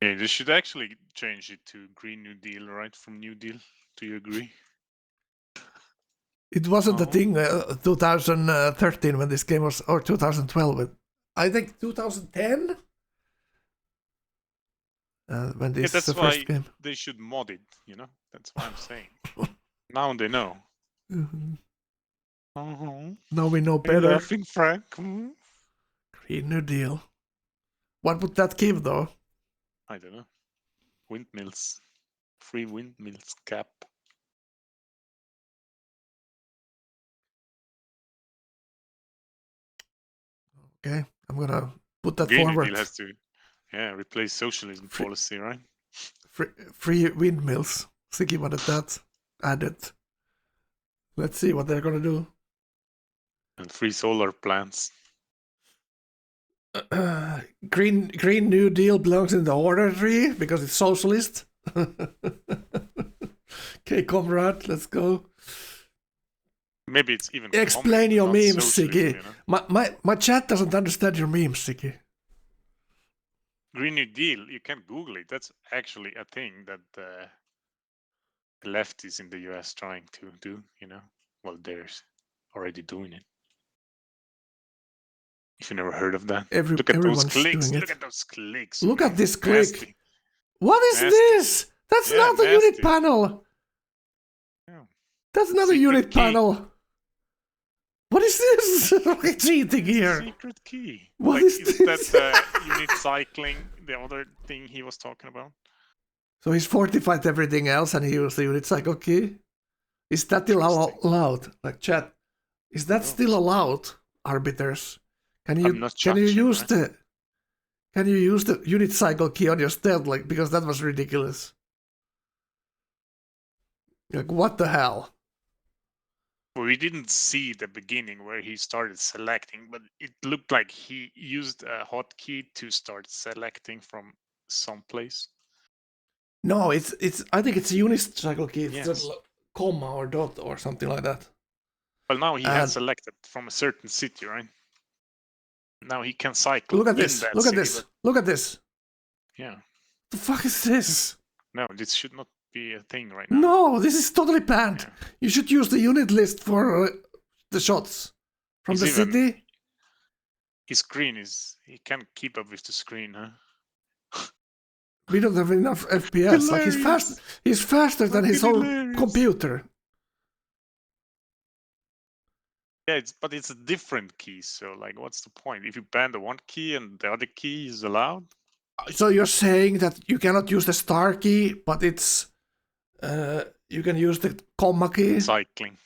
Yeah, they should actually change it to Green New Deal, right? From New Deal. Do you agree? It wasn't a thing 2013 when this game was, or 2012. I think 2010? When this is the first game. They should mod it, you know? That's what I'm saying. Now they know. Now we know better. Laughing, Frank. Green New Deal. What would that give, though? I don't know. Windmills. Free windmills cap. Okay, I'm gonna put that Green forward. New Deal has to, replace socialism policy, right? Free windmills. Thinking about that added. Let's see what they're gonna do. And free solar plants. Green New Deal belongs in the order tree because it's socialist. Okay, comrade, let's go. Maybe it's even. Explain your memes, Siki. You know? My chat doesn't understand your memes, Siki. Green New Deal, you can Google it. That's actually a thing that the lefties in the US trying to do, you know? Well, they're already doing it. If you never heard of that. Look at those clicks. Look at those clicks. Look at this click. What is this? That's not a unit panel. Yeah. That's not a unit panel. What is this? Cheating here. Secret key. What is this? That unit cycling, the other thing he was talking about? So he's fortified everything else and he used the unit cycle key? Is that still allowed? Like, chat, is that still allowed, arbiters? Can you use the unit cycle key on your stealth, like, because that was ridiculous. Like, what the hell? Well, we didn't see the beginning where he started selecting, but it looked like he used a hotkey to start selecting from some place. No, it's. I think it's a unit cycle key. It's yes. comma or dot or something like that. Well, now he has selected from a certain city, right? Now he can cycle. Look at this. Look at this. Look at this. Yeah. The fuck is this? No, this should not be a thing right now. No, this is totally banned. Yeah. You should use the unit list for the shots from He's the even- city. His screen is... He can't keep up with the screen, huh? We don't have enough FPS. Like he's faster than his Fucking whole hilarious. computer. Yeah, but it's a different key, so like, what's the point? If you ban the one key and the other key is allowed? So you're saying that you cannot use the star key, but it's you can use the comma key. Cycling.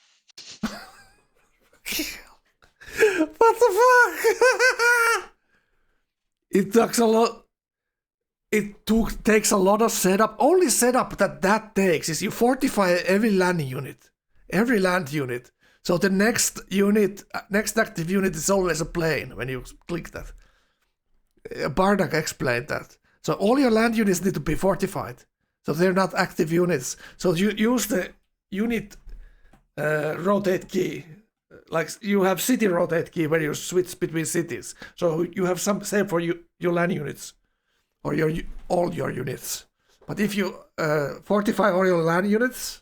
What the fuck? It takes a lot. Takes a lot of setup. Only setup that takes is you fortify every land unit. Every land unit. So the next active unit is always a plane when you click that. Bardak explained that. So all your land units need to be fortified. So they're not active units. So you use the unit rotate key. Like you have city rotate key where you switch between cities. So you have some same for your land units. Or all your units. But if you fortify all your land units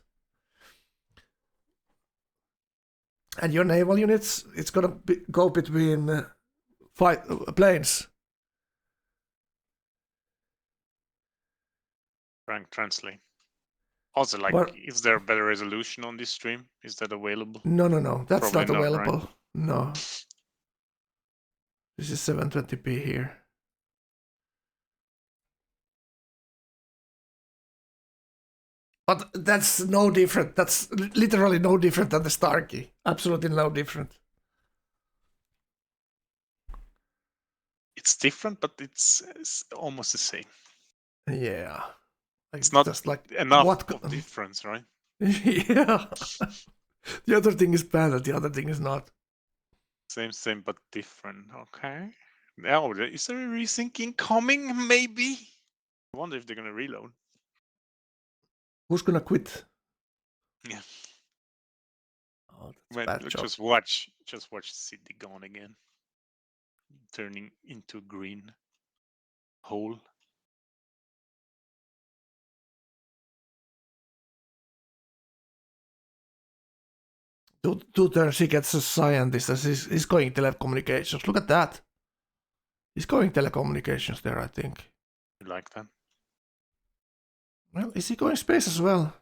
and your naval units, it's gonna go between planes. Frank, translate. Also, like, What? is there a better resolution on this stream? Is that available? No. That's Probably not not, available. right? No. This is 720p here. But that's no different. That's literally no different than the star key. Absolutely no different. It's different, but it's almost the same. Yeah. Like, It's not just like enough of difference, right? Yeah. The other thing is bad, and the other thing is not. Same, but different. Okay. Now, is there a rethinking coming? Maybe. I wonder if they're gonna reload. Who's gonna quit? Yeah. Oh, that's a bad job. Just watch City gone again, turning into a green hole. Two turns he gets a scientist as he's going telecommunications. Look at that. He's going telecommunications there, I think. You like that? Well, is he going space as well?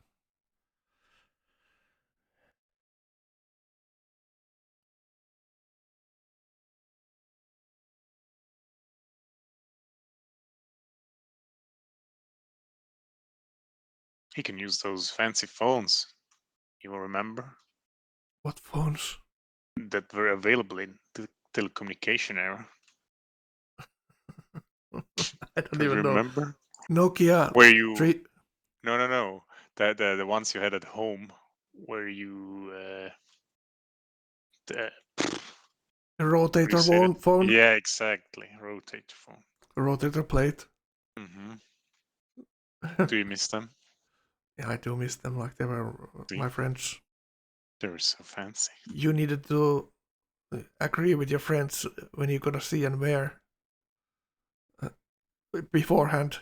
He can use those fancy phones. You will remember What phones? that were available in the telecommunication era. I don't Do you even know. remember? Nokia. Where you? Three... No. The ones you had at home, where you the rotator phone. Yeah, exactly. Rotator phone. Rotator plate. Do you miss them? Yeah, I do miss them. Like they were my friends. They were so fancy. You needed to agree with your friends when you're gonna see and wear beforehand.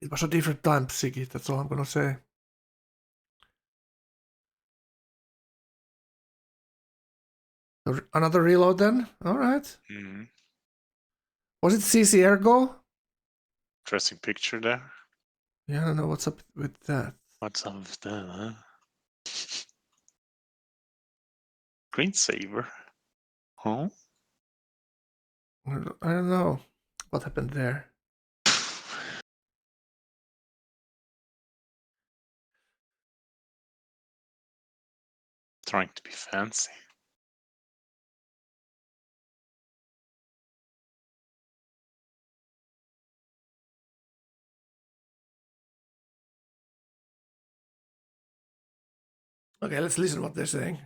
It was a different time, Siggy. That's all I'm gonna say. Another reload then? Alright. Was it CC Ergo? Interesting picture there. Yeah, I don't know what's up with that. What's up with that, huh? Screensaver. Huh? I don't know what happened there. Trying to be fancy. Okay, let's listen what they're saying.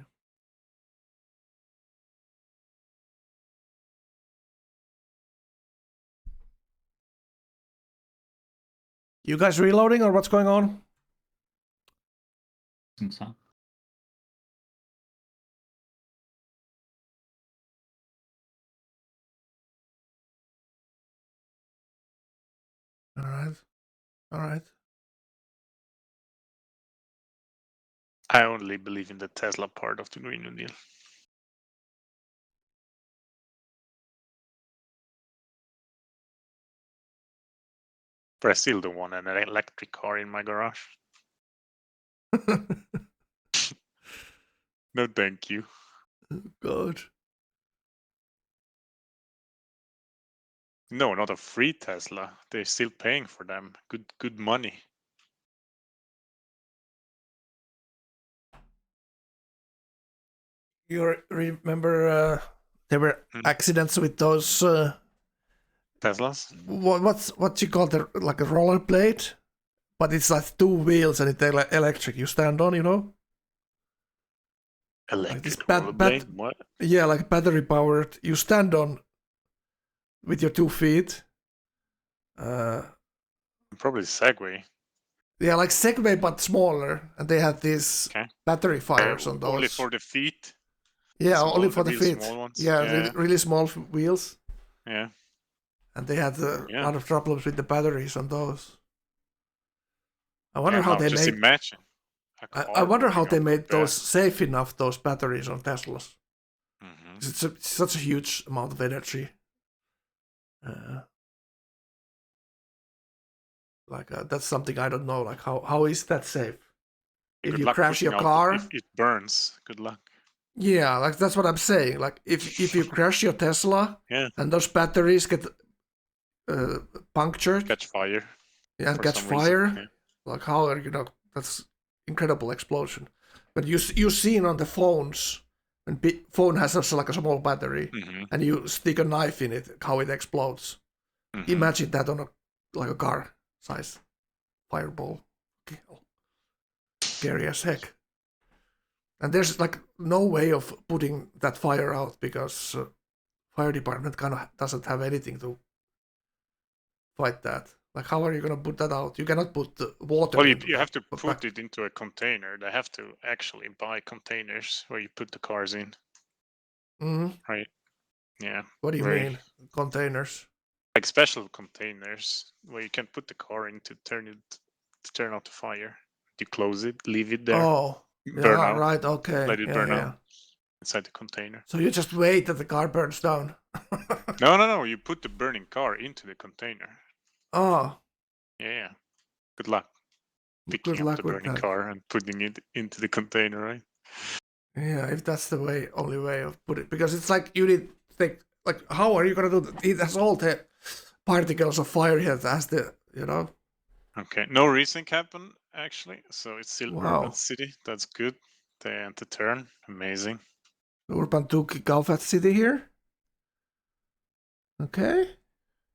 You guys reloading or what's going on? I think so. All right. I only believe in the Tesla part of the Green New Deal. But I still don't want an electric car in my garage. No, thank you. God. No, not a free Tesla. They're still paying for them. Good money. You remember there were Hmm. accidents with those Teslas? what you call the like a rollerblade, but it's like two wheels and it's electric. You stand on, you know. Electric this rollerblade? What? Yeah, like battery powered. You stand on with your 2 feet. Probably Segway. Yeah, like Segway but smaller, and they had these Okay. battery fires on those. Only for the feet. Yeah, small- only for the real feet. small ones. Yeah, Yeah. really small wheels, Yeah. and they had a Yeah. lot of problems with the batteries on those. I wonder Yeah, how now they just made. imagine. a I car wonder how burning they up made like those safe enough. Those batteries on Teslas. that. Mhm. It's such a huge amount of energy. That's something I don't know. Like how is that safe? If Good you luck crash pushing your out car, if it burns. Good luck. yeah, like that's what I'm saying. Like if you crash your Tesla Yeah. and those batteries get punctured Catch fire. and for catch some reason. fire, Yeah. like how are that's incredible explosion. But you seen on the phones when phone has also like a small battery Mhm. and you stick a knife in it, how it explodes. Mhm. Imagine that on a car size fireball. Scary as heck. And there's like no way of putting that fire out because fire department kind of doesn't have anything to fight that. Like, how are you gonna put that out? You cannot put water. Well, into you that, have to but put it into a container. They have to actually buy containers where you put the cars in, Mhm. right? Yeah. What do you Very- mean containers? Like special containers where you can put the car in to turn out the fire. You close it, leave it there, Oh, burn yeah, out, right. Okay, let it yeah, burn yeah. out inside the container. So you just wait that the car burns down. No. You put the burning car into the container. Oh, Yeah. Good luck picking good up luck the with burning that. car and putting it into the container, right? Yeah, if that's the only way of put it, because it's like you need to think like, how are you gonna do that? It has all the particles of fire here. That's the Okay. No recent happened actually, so it's still Wow. urban city. That's good. They end the turn. Amazing. Urban took Galfat City here. Okay.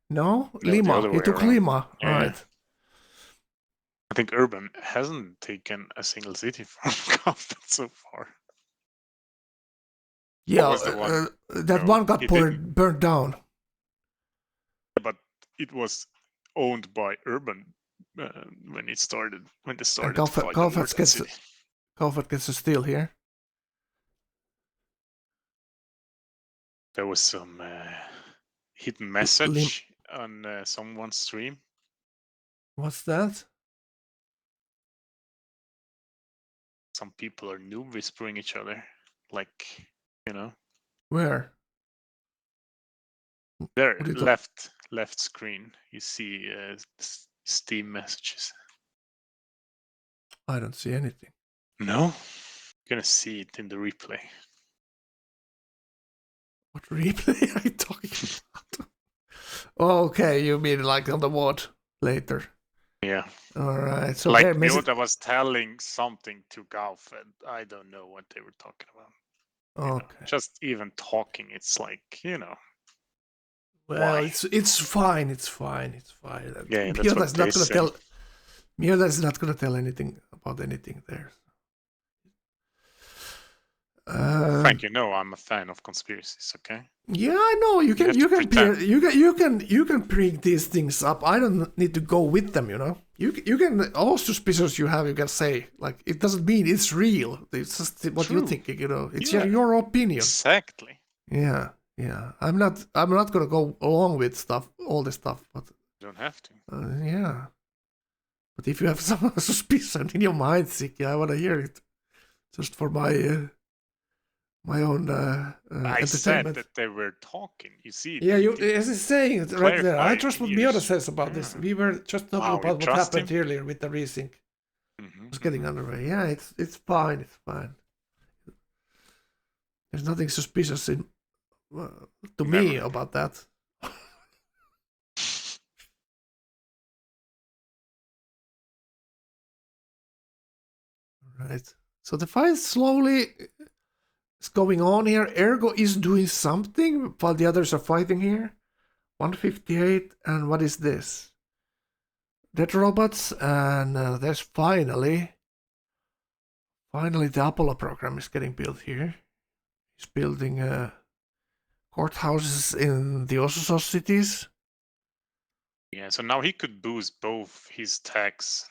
No, the Lima. other He way took around. Lima. Yeah. Right. I think urban hasn't taken a single city from Galfat so far. Yeah, was the one? that No, one got it burned down. But it was owned by urban when they started to fight the urban city. Galfat gets a steal here. There was some hidden message on someone's stream. What's that? Some people are new whispering each other, like, you know. Where? There, What are you talk- left screen. You see Steam messages. I don't see anything. No, you're gonna see it in the replay. What replay are you talking about? Oh, okay, you mean like on the WOD later. Yeah. All right. So Like there, Miota was telling something to Gauf, and I don't know what they were talking about. You know, Okay. just even talking, it's like, you know. Well, why? it's fine. It's fine. It's fine. Yeah, that's what they say. Miota is not gonna tell anything about anything there. Frank, you know I'm a fan of conspiracies. Okay. Yeah, I know. You can bring these things up. I don't need to go with them. You know. You can all suspicions you have. You can say like it doesn't mean it's real. It's just what you're thinking. You know. It's your opinion. Exactly. Yeah. I'm not gonna go along with all this stuff, but You don't have to. yeah. But if you have some suspicion in your mind, Siki, I want to hear it. just for my my own I said entertainment. that they were talking. You see it. Yeah, it- it- as it's saying it right there. I clarify trust what ears. Miota says about this. Yeah. We were just talking Wow, you about what trust happened him? earlier with the resync. Mhm, Was getting mhm. underway. Yeah, it's fine. It's fine. There's nothing suspicious in to me Never. about that. Right. So the fight slowly is going on here. Ergo is doing something while the others are fighting here. 158, and what is this? Dead robots, and there's finally the Apollo program is getting built here. He's building courthouses in the Osusos cities. Yeah, so now he could boost both his tax,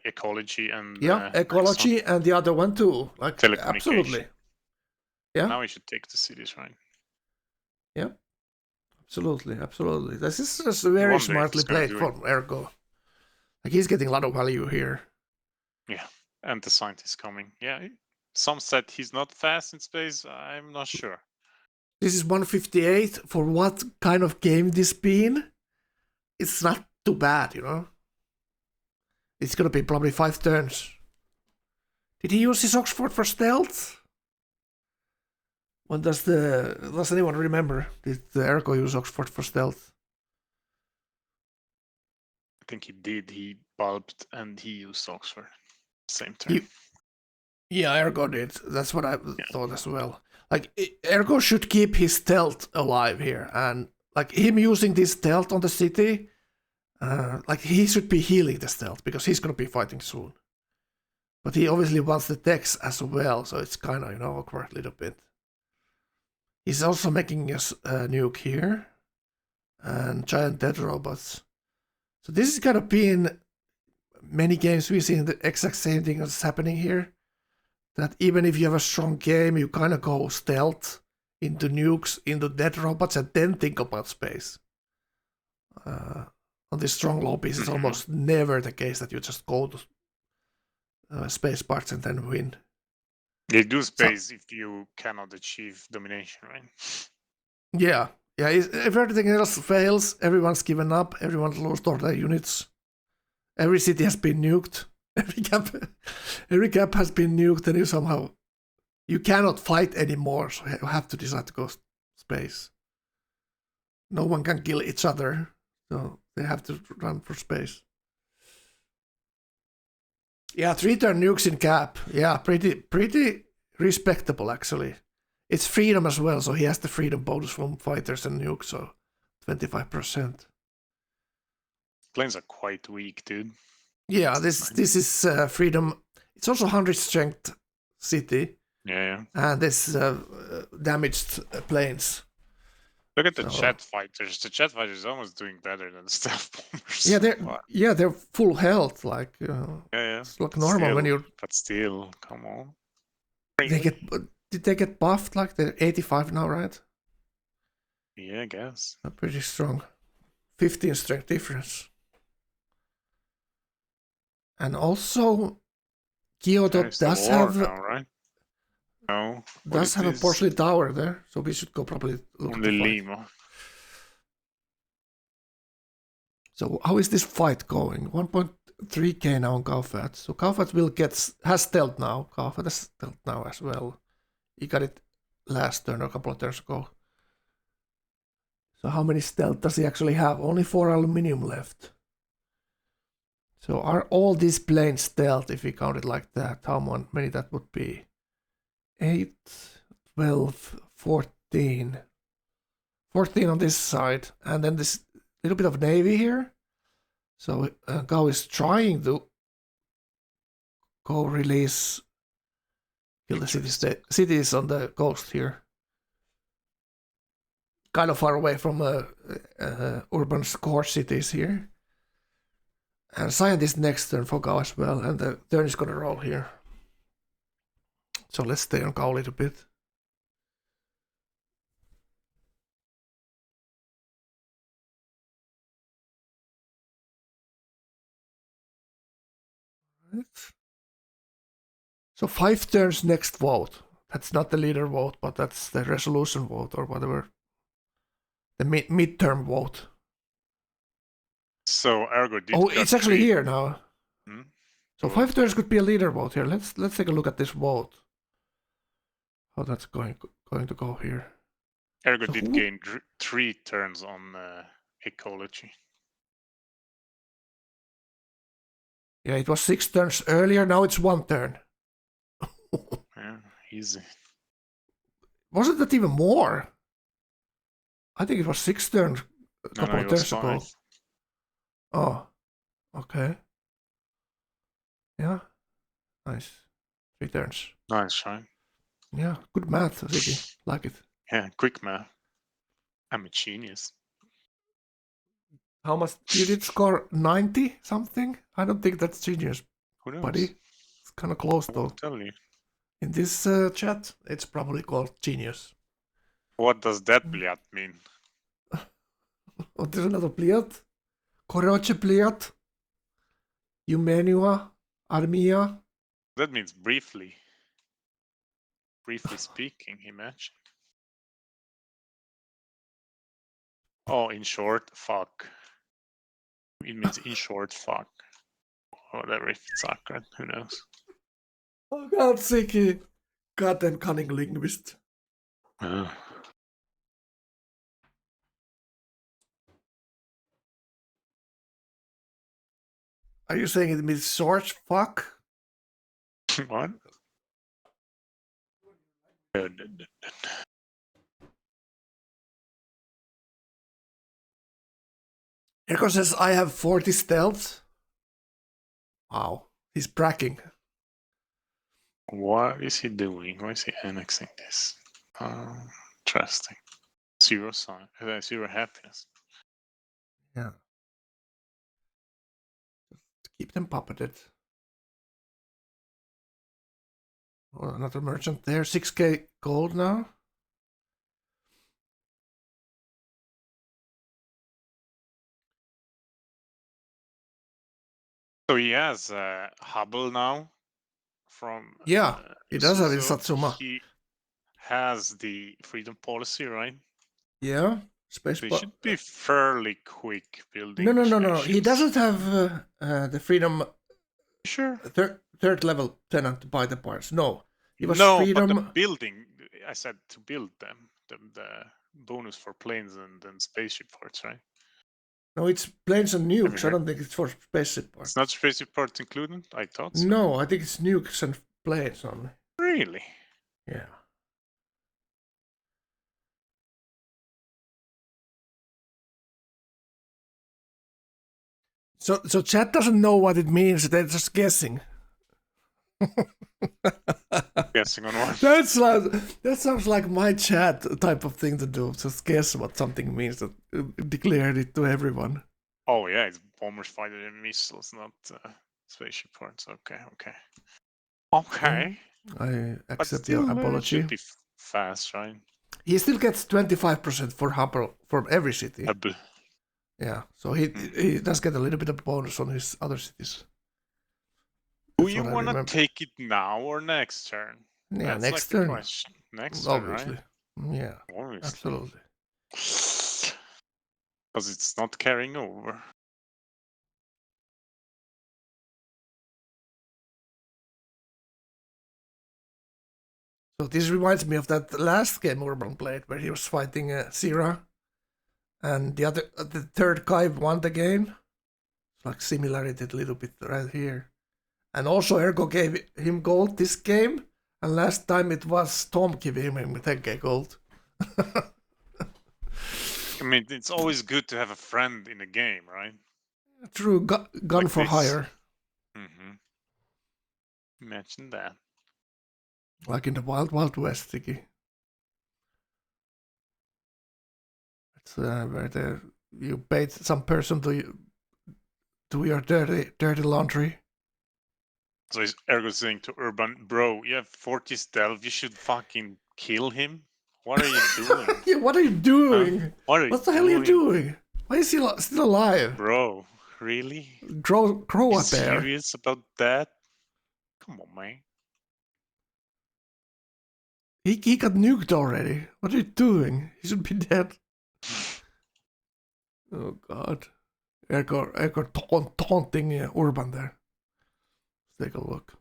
ecology, and Yeah, next one, ecology, and the other one too. Like absolutely. telecommunication. Yeah. Now he should take the cities, right? Yeah. Absolutely. This is just I very wonder if smartly he's gonna played do from Ergo. Like he's getting a lot of value here. Yeah, and the scientist coming. Yeah, some said he's not fast in space. I'm not sure. This is 158 for what kind of game this been. It's not too bad, you know. It's gonna be probably 5 turns. Did he use his Oxford for stealth? When does anyone remember? Did the Ergo use Oxford for stealth? I think he did. He bulbed and he used Oxford. Same turn. Yeah, Ergo did. That's what I thought as well. Like Ergo should keep his stealth alive here, and like him using this stealth on the city, like he should be healing the stealth because he's gonna be fighting soon. But he obviously wants the techs as well, so it's kind of awkward a little bit. He's also making a nuke here, and giant dead robots. So this is gonna be in many games we see the exact same thing that's happening here. That even if you have a strong game, you kind of go stealth into nukes, into dead robots, and then think about space. On these strong lobbies, it's almost never the case that you just go to space parts and then win. They do space if you cannot achieve domination, right? Yeah. If everything else fails, everyone's given up, everyone's lost all their units. Every city has been nuked. Every cap has been nuked, and you cannot fight anymore, so you have to decide to go space. No one can kill each other, so they have to run for space. Yeah, 3-turn nukes in cap. Yeah, pretty respectable actually. It's freedom as well, so he has the freedom bonus from fighters and nukes, so 25%. Planes are quite weak, dude. Yeah, this is freedom. It's also 100 strength city. Yeah. And this damaged planes. Look at the jet fighters. The jet fighters are almost doing better than the stealth bombers. Yeah, they're full health. Like it's like normal still, when you're. But still, come on. Did they get buffed? Like they're 85 now, right? Yeah, I guess. Pretty strong. 15 strength difference. And also, Kyoto does have. Now, right? No. Does have a porcelain tower there, so we should go probably look on at the fight. Lima. So how is this fight going? 1.3k now on Kaufat. So Kaufat has stealth now. Kaufat has stealth now as well. He got it last turn or a couple of turns ago. So how many stealth does he actually have? Only 4 aluminium left. So are all these planes stealth if we count it like that? How many that would be? 8, 12, 14. 14 on this side. And then this little bit of navy here. So Gao is trying to go release kill the cities on the coast here. Kind of far away from urban core cities here. And scientist next turn for Gao as well. And the turn is going to roll here. So let's stay on Gao a little bit. Right. So 5 turns next vote. That's not the leader vote, but that's the resolution vote or whatever. The midterm vote. So Ergo did. Oh, it's actually here now. Hmm? So 5 turns could be a leader vote here. Let's take a look at this vote. How that's going to go here. Ergo So did gain 3 turns on ecology. Yeah, it was 6 turns earlier. Now it's 1 turn. Yeah, easy. Wasn't that even more? I think it was 6 turns a couple No, of it was turns ago. 5. Oh, okay. Yeah, nice. 3 turns. Nice, right? Yeah, good math, Ziggy. Like it. Yeah, quick math. I'm a genius. How much you did score? 90 something? I don't think that's genius, Who knows? buddy. It's kind of close I though. won't tell you. In this chat, it's probably called genius. What does that bliat mean? What is another pliat? Koroche pliat? Eumenua? Armia? That means briefly. Briefly speaking, imagine. Oh, in short, fuck. It means in short, fuck. Or whatever, if it's accurate, who knows? Oh god, Ziggy. Goddamn cunning linguist. Uh, Are you saying it means short fuck? what? Erko says I have 40 stealth. Wow, he's bragging. What is he doing? Why is he annexing this? Interesting. 0 sign, 0 happiness. Yeah. Just keep them puppeted. Oh, another merchant there. 6k gold now. So he has Hubble now from Yeah, he does have his so Satsuma. He has the freedom policy, right? Yeah, space. So he should be fairly quick building. No. He spaceships. doesn't have the freedom. Sure. Third level tenant by the parts. No, he was no, freedom. but the building. I said to build them. The bonus for planes and spaceship parts, right? No, it's planes and nukes. I don't think it's for spaceship parts. It's not spaceship parts included? I thought so. No, I think it's nukes and planes only. Really? Yeah. So chat doesn't know what it means. They're just guessing. Guessing on what? That sounds like my chat type of thing to do. Just guess what something means. That declared it to everyone. Oh yeah, it's bombers, fighter, and missiles, not spaceship parts. Okay. I But accept still, your apology. Should be fast, right? He still gets 25% for Hubble from every city. Hubble. Yeah, so he does get a little bit of bonus on his other cities. Do you want to take it now or next turn? Yeah, That's next like turn. The question. Next obviously. turn, right? Yeah, obviously. Absolutely. Because it's not carrying over. So this reminds me of that last game Urban played, where he was fighting Zira, and the third guy won the game. It's like similarity a little bit right here. And also Ergo gave him gold this game, and last time it was Tom giving him 10k gold. I mean, it's always good to have a friend in a game, right? True, gun like for this. Hire. Mm-hmm. Imagine that. Like in the Wild Wild West, Tiki. It's where you paid some person to do your dirty laundry. So is Ergo saying to Urban, bro, you have 40 stealth, you should fucking kill him? What are you doing? Yeah, what are you doing? Huh? What the hell are you doing? Why is he still alive? Bro, really? Grow a bear. Serious about that? Come on, man. He got nuked already. What are you doing? He should be dead. Oh god. Ergo taunting Urban there. Let's take a look.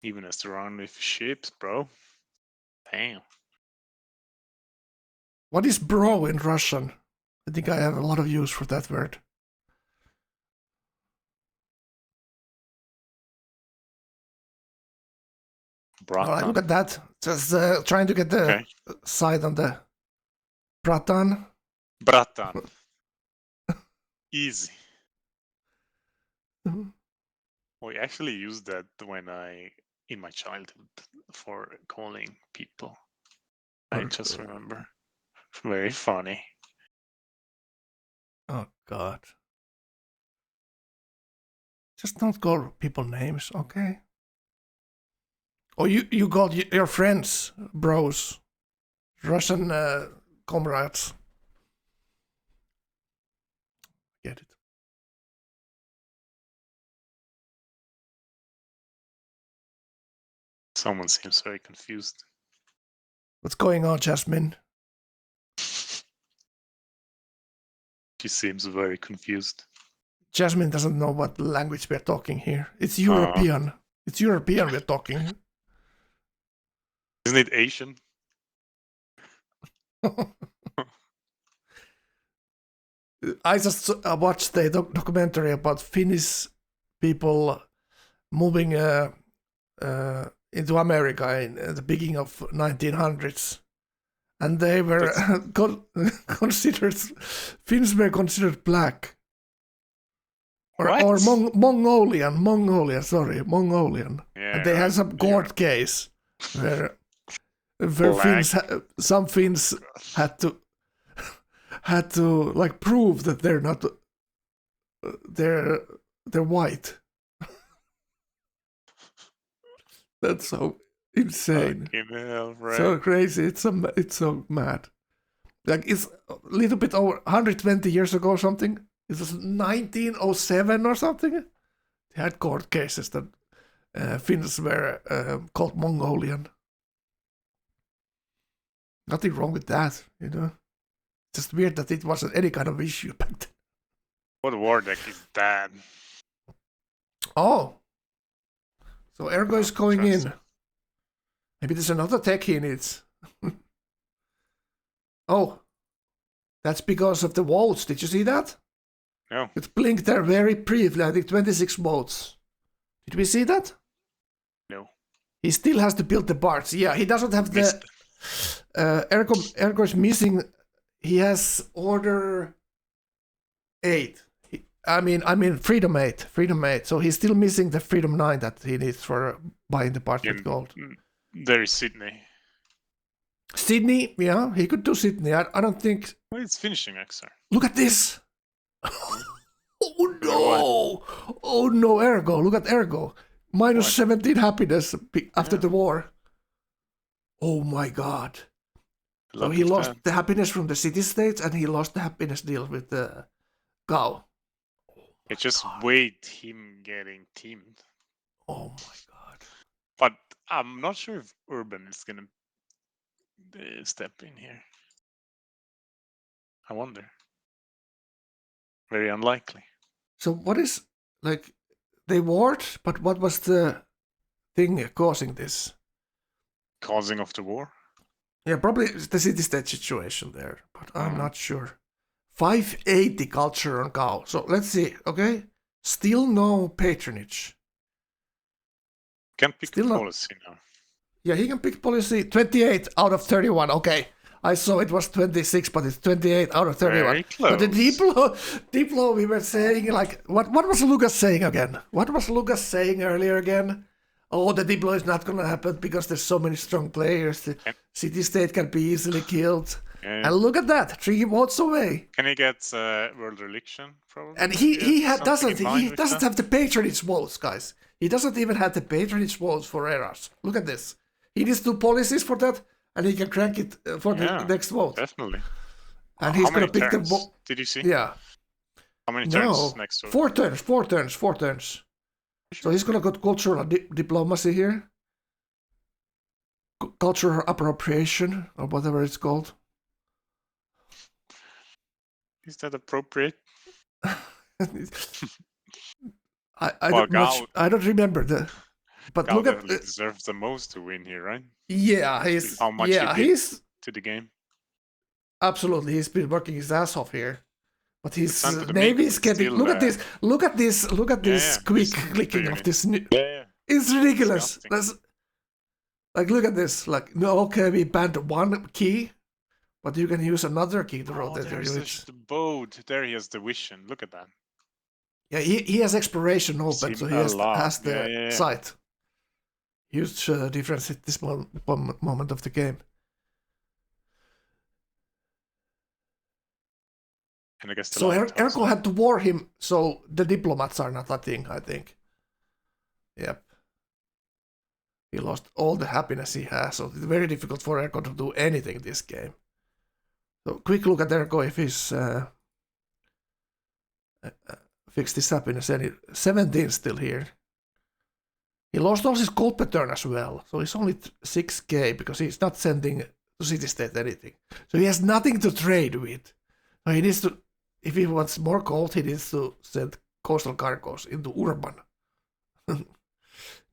Even as to run with ships, bro. Damn. What is bro in Russian? I think I have a lot of use for that word. Alright, look at that. Just trying to get the side on the Bratan. Bratan. Easy. We actually used that in my childhood for calling people. I just remember. Very funny. Oh god. Just don't call people names, okay? Oh, you called your friends bros. Russian comrades. Get it. Someone seems very confused. What's going on, Jasmine? She seems very confused. Jasmine doesn't know what language we're talking here. It's European. It's European we're talking. Isn't it Asian? I just watched the documentary about Finnish people moving into America in the beginning of 1900s, and they were considered Finns were considered black or Mongolian. Sorry, Mongolian. Yeah, and they had some court case where Finns some Finns had to like prove that they're not they're white. That's so insane. Hell, right. So crazy. It's so mad. Like it's a little bit over 120 years ago or something. It was 1907 or something. They had court cases that Finns were called Mongolian. Nothing wrong with that, you know. Just weird that it wasn't any kind of issue back then. What war deck is that? Oh. So Ergo is going in. Maybe there's another tech he needs. Oh. That's because of the votes. Did you see that? No. It blinked there very briefly. I think 26 votes. Did we see that? No. He still has to build the parts. Yeah, he doesn't have the... Ergo is missing... He has order 8. I mean Freedom 8. Freedom 8. So he's still missing the Freedom 9 that he needs for buying the parts with gold. There is Sydney. Sydney, yeah, he could do Sydney. I don't think... Well, it's finishing, actually. Look at this! Oh no! Oh no, Ergo. Look at Ergo. Minus 17 happiness after the war. Oh my god. So he lost the happiness from the city-states and he lost the happiness deal with the Gao. It's just wait him getting teamed. Oh my god. But I'm not sure if Urban is gonna step in here. I wonder. Very unlikely. So what is, like, they warred, but what was the thing causing this? Causing of the war? Yeah, probably the city-state situation there, but I'm not sure. 580 culture on Gao. So let's see, okay? Still no patronage. Can pick Still policy now. Yeah, he can pick policy 28 out of 31. Okay. I saw it was 26, but it's 28 out of 31. Very close. But the Diplo, we were saying, like, what was Lucas saying again? What was Lucas saying earlier again? Oh, the Diplo is not going to happen because there's so many strong players. The city-state can be easily killed. Yeah. And look at that, 3 votes away. Can he get World Religion, probably? And he doesn't have the patronage votes, guys. He doesn't even have the patronage votes for Eras. Look at this. He needs 2 policies for that, and he can crank it for the next vote. Definitely. And he's going to pick the vote. Did you see? Yeah. How many turns next to 4 turns. So he's gonna go cultural diplomacy here. Cultural appropriation, or whatever it's called. Is that appropriate? I Well, I don't remember the. But Gal look at definitely deserves the most to win here, right? yeah, he's How much he did he's to the game. absolutely he's been working his ass off here. But his Son to the name Mink is is getting. still, Look at this! Look at this! Look at this yeah, quick this clicking of unit. this. Yeah. It's ridiculous. Disgusting. That's like look at this. Like no, okay, we banned one key, but you can use another key to rotate your There's units. the boat. There he has the vision. Look at that. Yeah, he has exploration open, Seem so he a has lot. the Yeah. sight. Huge difference at this moment of the game. And I guess the So lighthouse, Erko had to war him, so the diplomats are not a thing, I think. Yep. He lost all the happiness he has, so it's very difficult for Erko to do anything this game. So quick look at Erko if he's fixed his happiness. 17 still here. He lost all his gold pattern as well, so he's only 6k because he's not sending to city state anything. So he has nothing to trade with. So he needs to, if he wants more gold, he needs to send coastal cargoes into urban.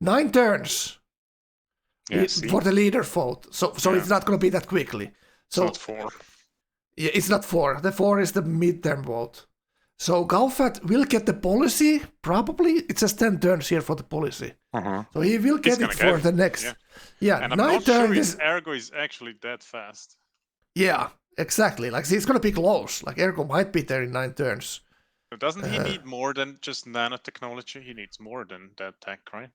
9 turns for the leader vote, so it's not going to be that quickly. So it's not 4. Yeah, it's not 4. The 4 is the midterm vote. So Gaufat will get the policy, probably. It says 10 turns here for the policy. So he will get it for the next. Yeah, and I'm 9 not sure turns. if Ergo is actually that fast. Yeah, exactly. Like, it's going to be close. Like, Ergo might be there in 9 turns. But doesn't he need more than just nanotechnology? He needs more than that tech, right?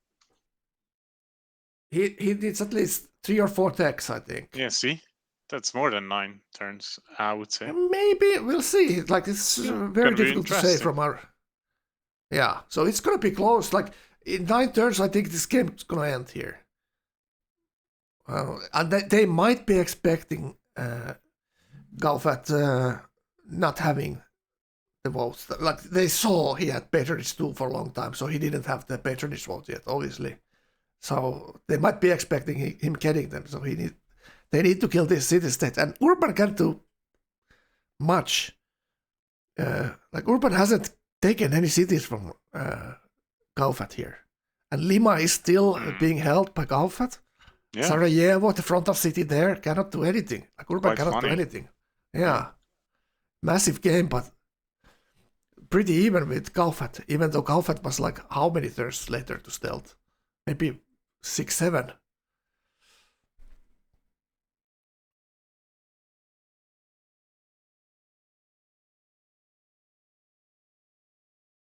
He needs at least 3 or 4 techs, I think. Yeah, see? That's more than 9 turns, I would say. Maybe, we'll see. Like, it's very difficult to say from our... Yeah, so it's going to be close. Like, in 9 turns, I think this game's going to end here. And they might be expecting Gaufat not having the votes. Like, they saw he had patronage 2 for a long time, so he didn't have the patronage vote yet, obviously. So they might be expecting him getting them. So they need to kill this city-state. And Urban can't do much. Like, Urban hasn't taken any cities from Gaufat here. And Lima is still being held by Gaufat. Yeah. Sarajevo, the frontal city there, cannot do anything. Like, Urban cannot do anything. Yeah. Massive game, but pretty even with Gaufat. Even though Gaufat was like how many turns later to stealth? Maybe 6, 7.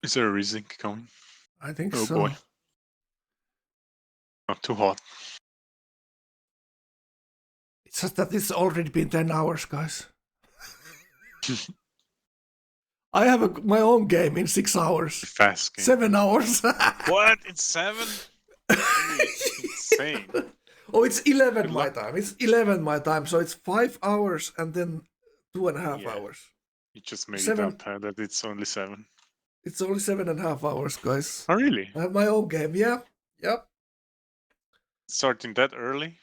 Is there a resync coming? I think so. Oh boy. Not too hot. It's just that it's already been 10 hours, guys. I have my own game in 6 hours. Fast game. 7 hours. What? It's 7? Insane. Oh, it's 11 my time. It's 11 my time, so it's 5 hours and then 2.5 hours. You just made it up that it's only 7. It's only 7.5 hours, guys. Oh, really? I have my own game, yeah. Yep. Starting that early?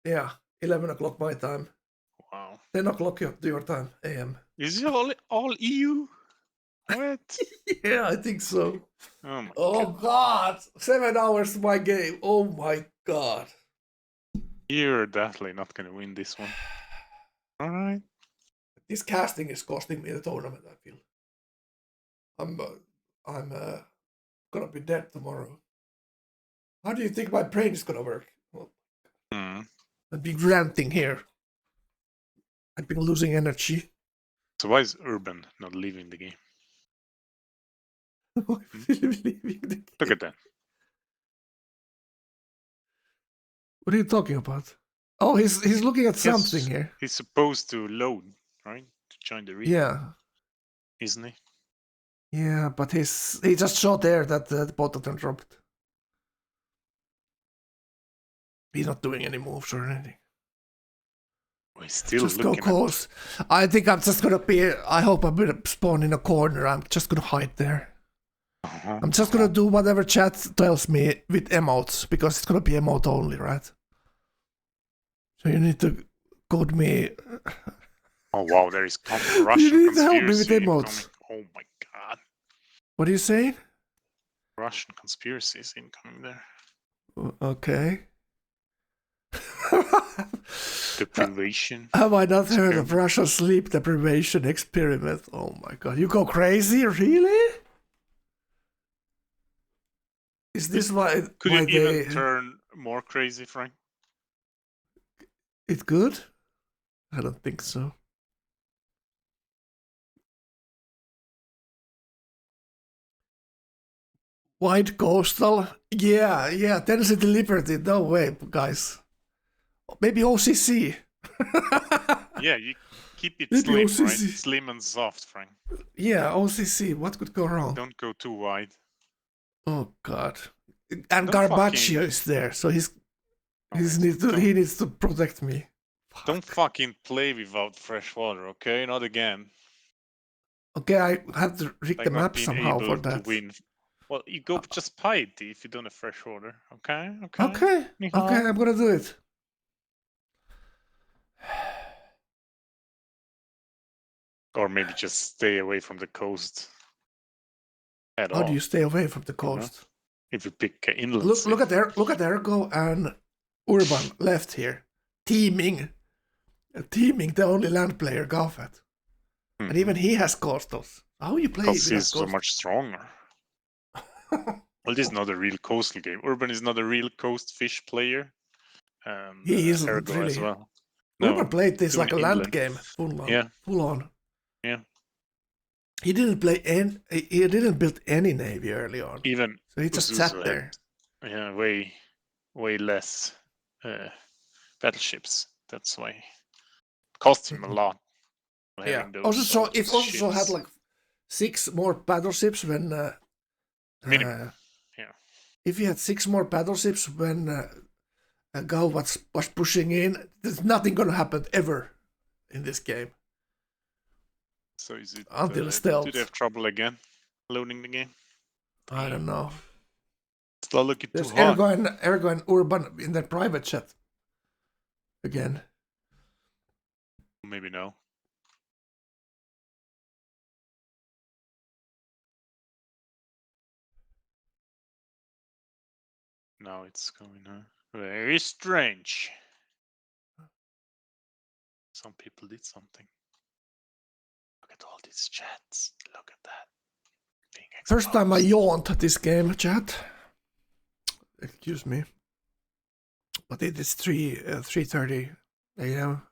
Yeah, 11 o'clock my time. Wow. 10 o'clock your time, AM. Is it all EU? What? Yeah, I think so. Oh my God. 7 hours my game. Oh my god. You're definitely not going to win this one. All right. This casting is costing me the tournament, I feel. I'm gonna be dead tomorrow. How do you think my brain is gonna work? Well, I've been ranting here. I've been losing energy. So why is Urban not leaving the game? Look at that. What are you talking about? Oh, he's looking at something here. He's supposed to load, right? To join the region. Yeah. Isn't he? Yeah, but he just showed there that the bottom dropped. He's not doing any moves or anything. Oh, he's still just go close. I think I'm just gonna be. I hope I'm gonna spawn in a corner. I'm just gonna hide there. I'm just gonna do whatever chat tells me with emotes, because it's gonna be emote only, right? So you need to code me. Oh wow, there is You Russian need to help me with conspiracy incoming. emotes. Oh my god. What are you saying? Russian conspiracy is incoming there. Okay. Deprivation. Have I not heard of Experiment. Russian sleep deprivation experiment? Oh my god, you go crazy, really? Is this why Could why you they? even turn more crazy, Frank? It good? I don't think so. Wide coastal? Yeah, Tennessee Liberty. No way, guys. Maybe OCC. Yeah, you keep it Maybe slim, OCC. right? Slim and soft, Frank. Yeah, OCC. What could go wrong? Don't go too wide. Oh god. And Don't Garbaggio fucking- is there, so he don't- needs to protect me. Don't fucking play without fresh water, okay? Not again. Okay, I have to rig Like the not map being somehow for able that. to win. Well, you go just piety if you don't have fresh water, okay? Okay, I'm gonna do it. Or maybe just stay away from the coast. At How all. do you stay away from the you know? coast? If you pick inland. Look at Ergo and Urban left here, teaming the only land player Gaffet, and even he has coastals. How you play Because with he's so coastal? much stronger. Well, this is not a real coastal game. Urban is not a real coast fish player. He isn't Ergo really. as well. Urban played this doing like a land inland. game, full on. Yeah. Full on. Yeah. He didn't play any. He didn't build any navy early on. Even So he just Uzuzu sat had, there. Yeah, way less battleships. That's why it cost him a lot. Yeah. Having those, Also, all so it those also had ships. like 6 more battleships when. Minimum. Yeah. If he had 6 more battleships when Gao was pushing in, there's nothing gonna happen ever in this game. So is it Until stealth. did they have trouble again loading the game? I don't know. Still looking There's too hot. Ergo and Urban in their private chat again. Maybe no. Now it's going very strange. Some people did something. Look at all these chats. Look at that. Being First time I exposed. yawned at this game, chat. Excuse me. But it is 3:30 a.m.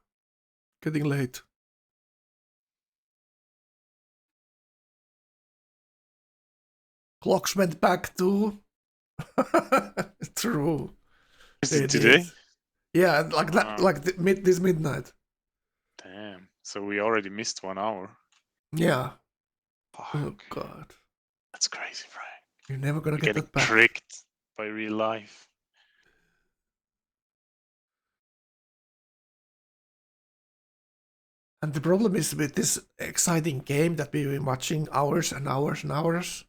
Getting late. Clocks went back to. True. Is They it today? did. Yeah, like that, like this midnight. Damn. So we already missed 1 hour. Yeah. Fuck. Oh god. That's crazy, Frank. You're never gonna You're get getting that back. tricked by real life. And the problem is with this exciting game that we've been watching hours and hours and hours.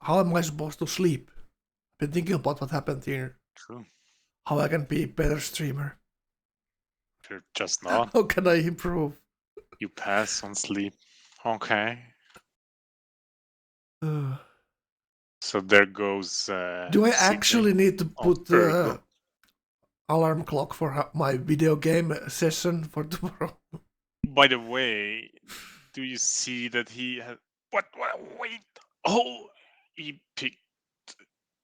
How am I supposed to sleep? I've been thinking about what happened here. True. How I can be a better streamer. You're just not. How can I improve? You pass on sleep. Okay. So there goes. Do I Sydney. actually need to Oh, put very the good. alarm clock for my video game session for tomorrow? By the way, do you see that he had what wait? Oh, he picked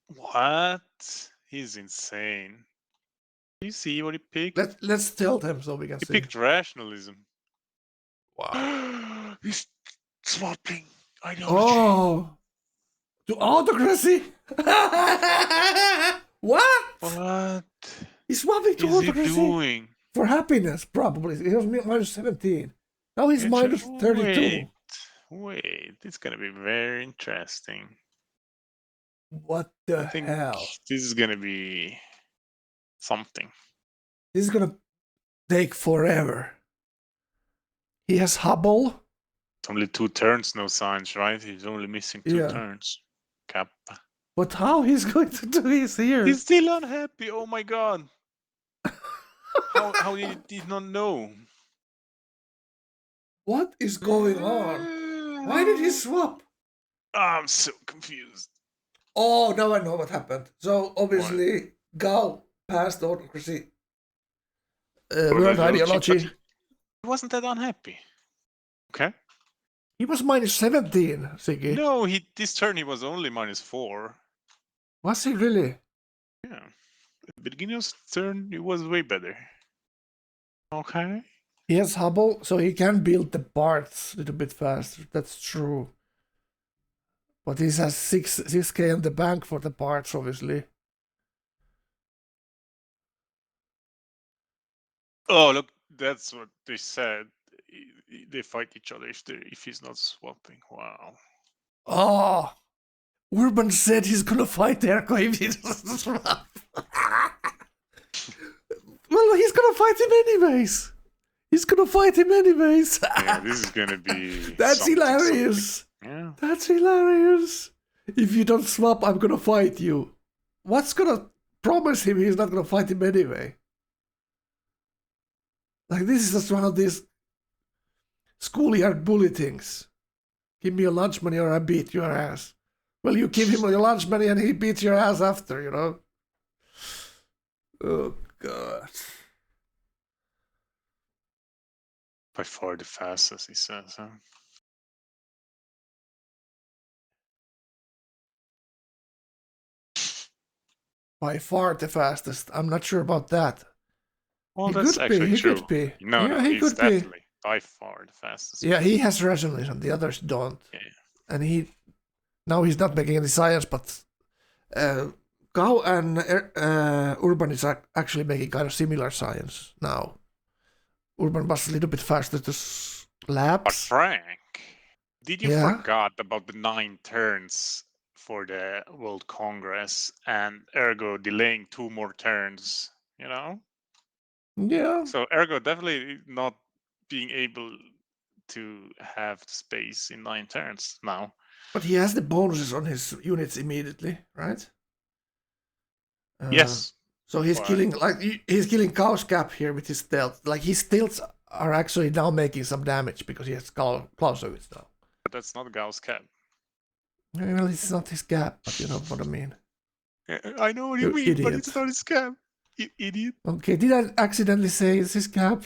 what? He's insane. Do you see what he picked? Let's tell them so we can He see. picked rationalism. Wow. He's swapping ideology. Oh, to autocracy? What? What He's swapping to is he autocracy doing? for happiness, probably. He was minus 17. Now he's minus 32. Wait, it's gonna be very interesting. What the I think hell? this is gonna be something. This is gonna take forever. He has Hubble. It's only 2 turns, no signs, right? He's only missing 2 Yeah. turns. Cap. But how he's going to do this here? He's still unhappy. Oh my god. How did he not know? What is going on? Why did he swap? I'm so confused. Oh, now I know what happened. So obviously, Gao passed the autocracy world ideology. He wasn't that unhappy. Okay. He was minus 17, Siggy. No, this turn he was only -4. Was he really? Yeah. At the beginning of the turn, it was way better. Okay. He has Hubble, so he can build the parts a little bit faster. That's true. But he has 6K in the bank for the parts, obviously. Oh, look, that's what they said. They fight each other if he's not swapping. Wow. Oh! Urban said he's gonna fight Erko if he doesn't swap. Well, he's gonna fight him anyways. Yeah, this is gonna be. That's hilarious. Yeah. That's hilarious. If you don't swap, I'm gonna fight you. What's gonna promise him he's not gonna fight him anyway? Like, this is just one of these schoolyard bully things. Give me your lunch money or I beat your ass. Well, you give him your lunch money and he beats your ass after, you know? Oh, God. By far the fastest, he says, huh? By far the fastest. I'm not sure about that. Well, he that's could be. actually He true. could be. No, yeah, he he's could be. definitely by far the fastest. Yeah, he has rationalism. The others don't. Yeah. And now he's not making any science, but Gao and Urban is actually making kind of similar science now. Urban was a little bit faster to But labs. Frank, did you Yeah? forgot about the 9 turns for the World Congress and ergo delaying 2 more turns, you know? Yeah. So ergo definitely not being able to have space in 9 turns now. But he has the bonuses on his units immediately, right? Yes. So he's but- killing he's killing Gao's cap here with his stealth. Like, his stealths are actually now making some damage because he has Clausewitz now. But that's not Gao's cap. Well, it's not his cap, but you know what I mean. I know what you You mean, but idiot. it's not his cap. You idiot. Okay, did I accidentally say it's his cap?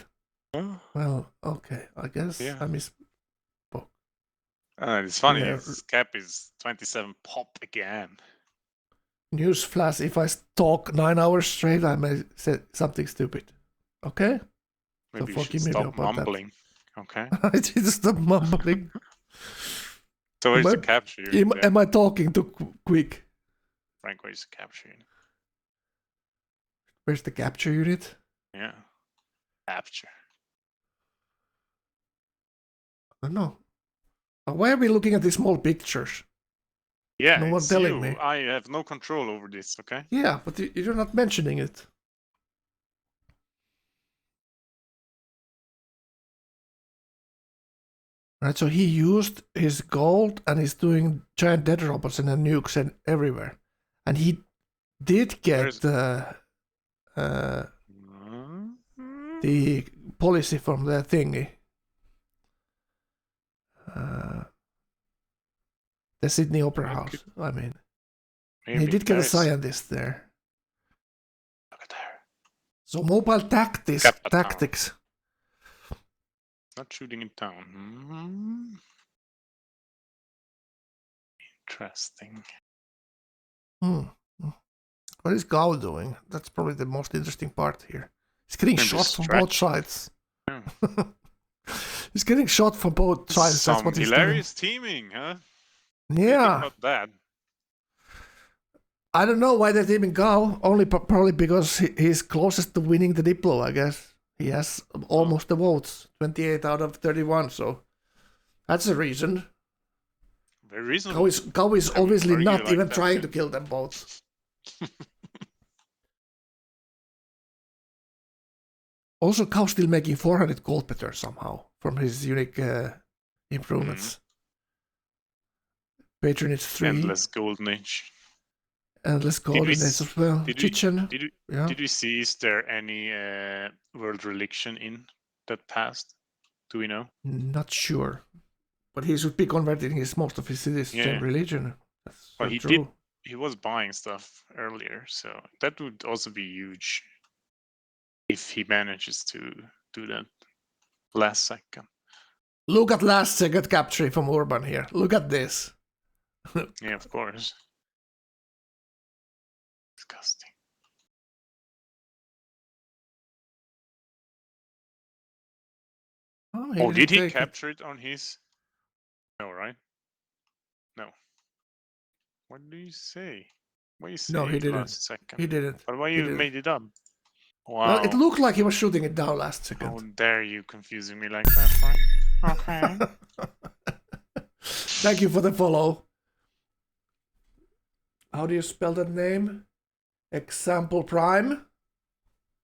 Huh? Well, okay, I guess Yeah. I misspoke. It's funny, Yeah. his cap is 27 pop again. Newsflash, if I talk 9 hours straight, I may say something stupid. Okay? Maybe you forgive should me stop about that. mumbling. Okay. I need to stop mumbling. So where's Am the I- capture unit then? Am I talking too quick? Frank, where's the capture unit? Where's the capture unit? Yeah. Capture. I don't know. Why are we looking at these small pictures? Yeah, No one it's telling you. me. I have no control over this, okay? Yeah, but you're not mentioning it. Right, so he used his gold and he's doing giant dead robots and then nukes and everywhere. And he did get the policy from the thingy. The Sydney Opera House, I mean. Maybe He did get a there's- scientist there. Look at there. So mobile tactics. Not shooting it down. Interesting. What is Gao doing? That's probably the most interesting part here. He's getting Maybe shot from stretch. both sides. Yeah. He's getting shot from both sides. That's Some what he's hilarious teaming, huh? doing. Think Yeah. about that. I don't know why they're teaming Gao. Only probably because he's closest to winning the Diplo, I guess. He has almost the votes. 28 out of 31, so that's a reason. Very reasonable. Gao is obviously argue not like even that, trying yeah. to kill them both. Also, Gao's still making 400 gold better somehow from his unique improvements. Patronage 3. Endless Golden Age. Endless Golden Age as well. Chichen. Did we see, is there any world religion in that passed? Do we know? Not sure. But he should be converting most of his cities to the same religion. That's Well, he true. He was buying stuff earlier, so that would also be huge if he manages to do that last second. Look at last second capture from Urban here. Look at this. Yeah, of course. Disgusting. Oh, did he capture it on his? No, right? No. What do you say? Why you say No, he it didn't. last second? He didn't. But why you made it up? Wow. Well, it looked like he was shooting it down last second. How dare you confusing me like that, right? Okay. Thank you for the follow. How do you spell that name? Example Prime.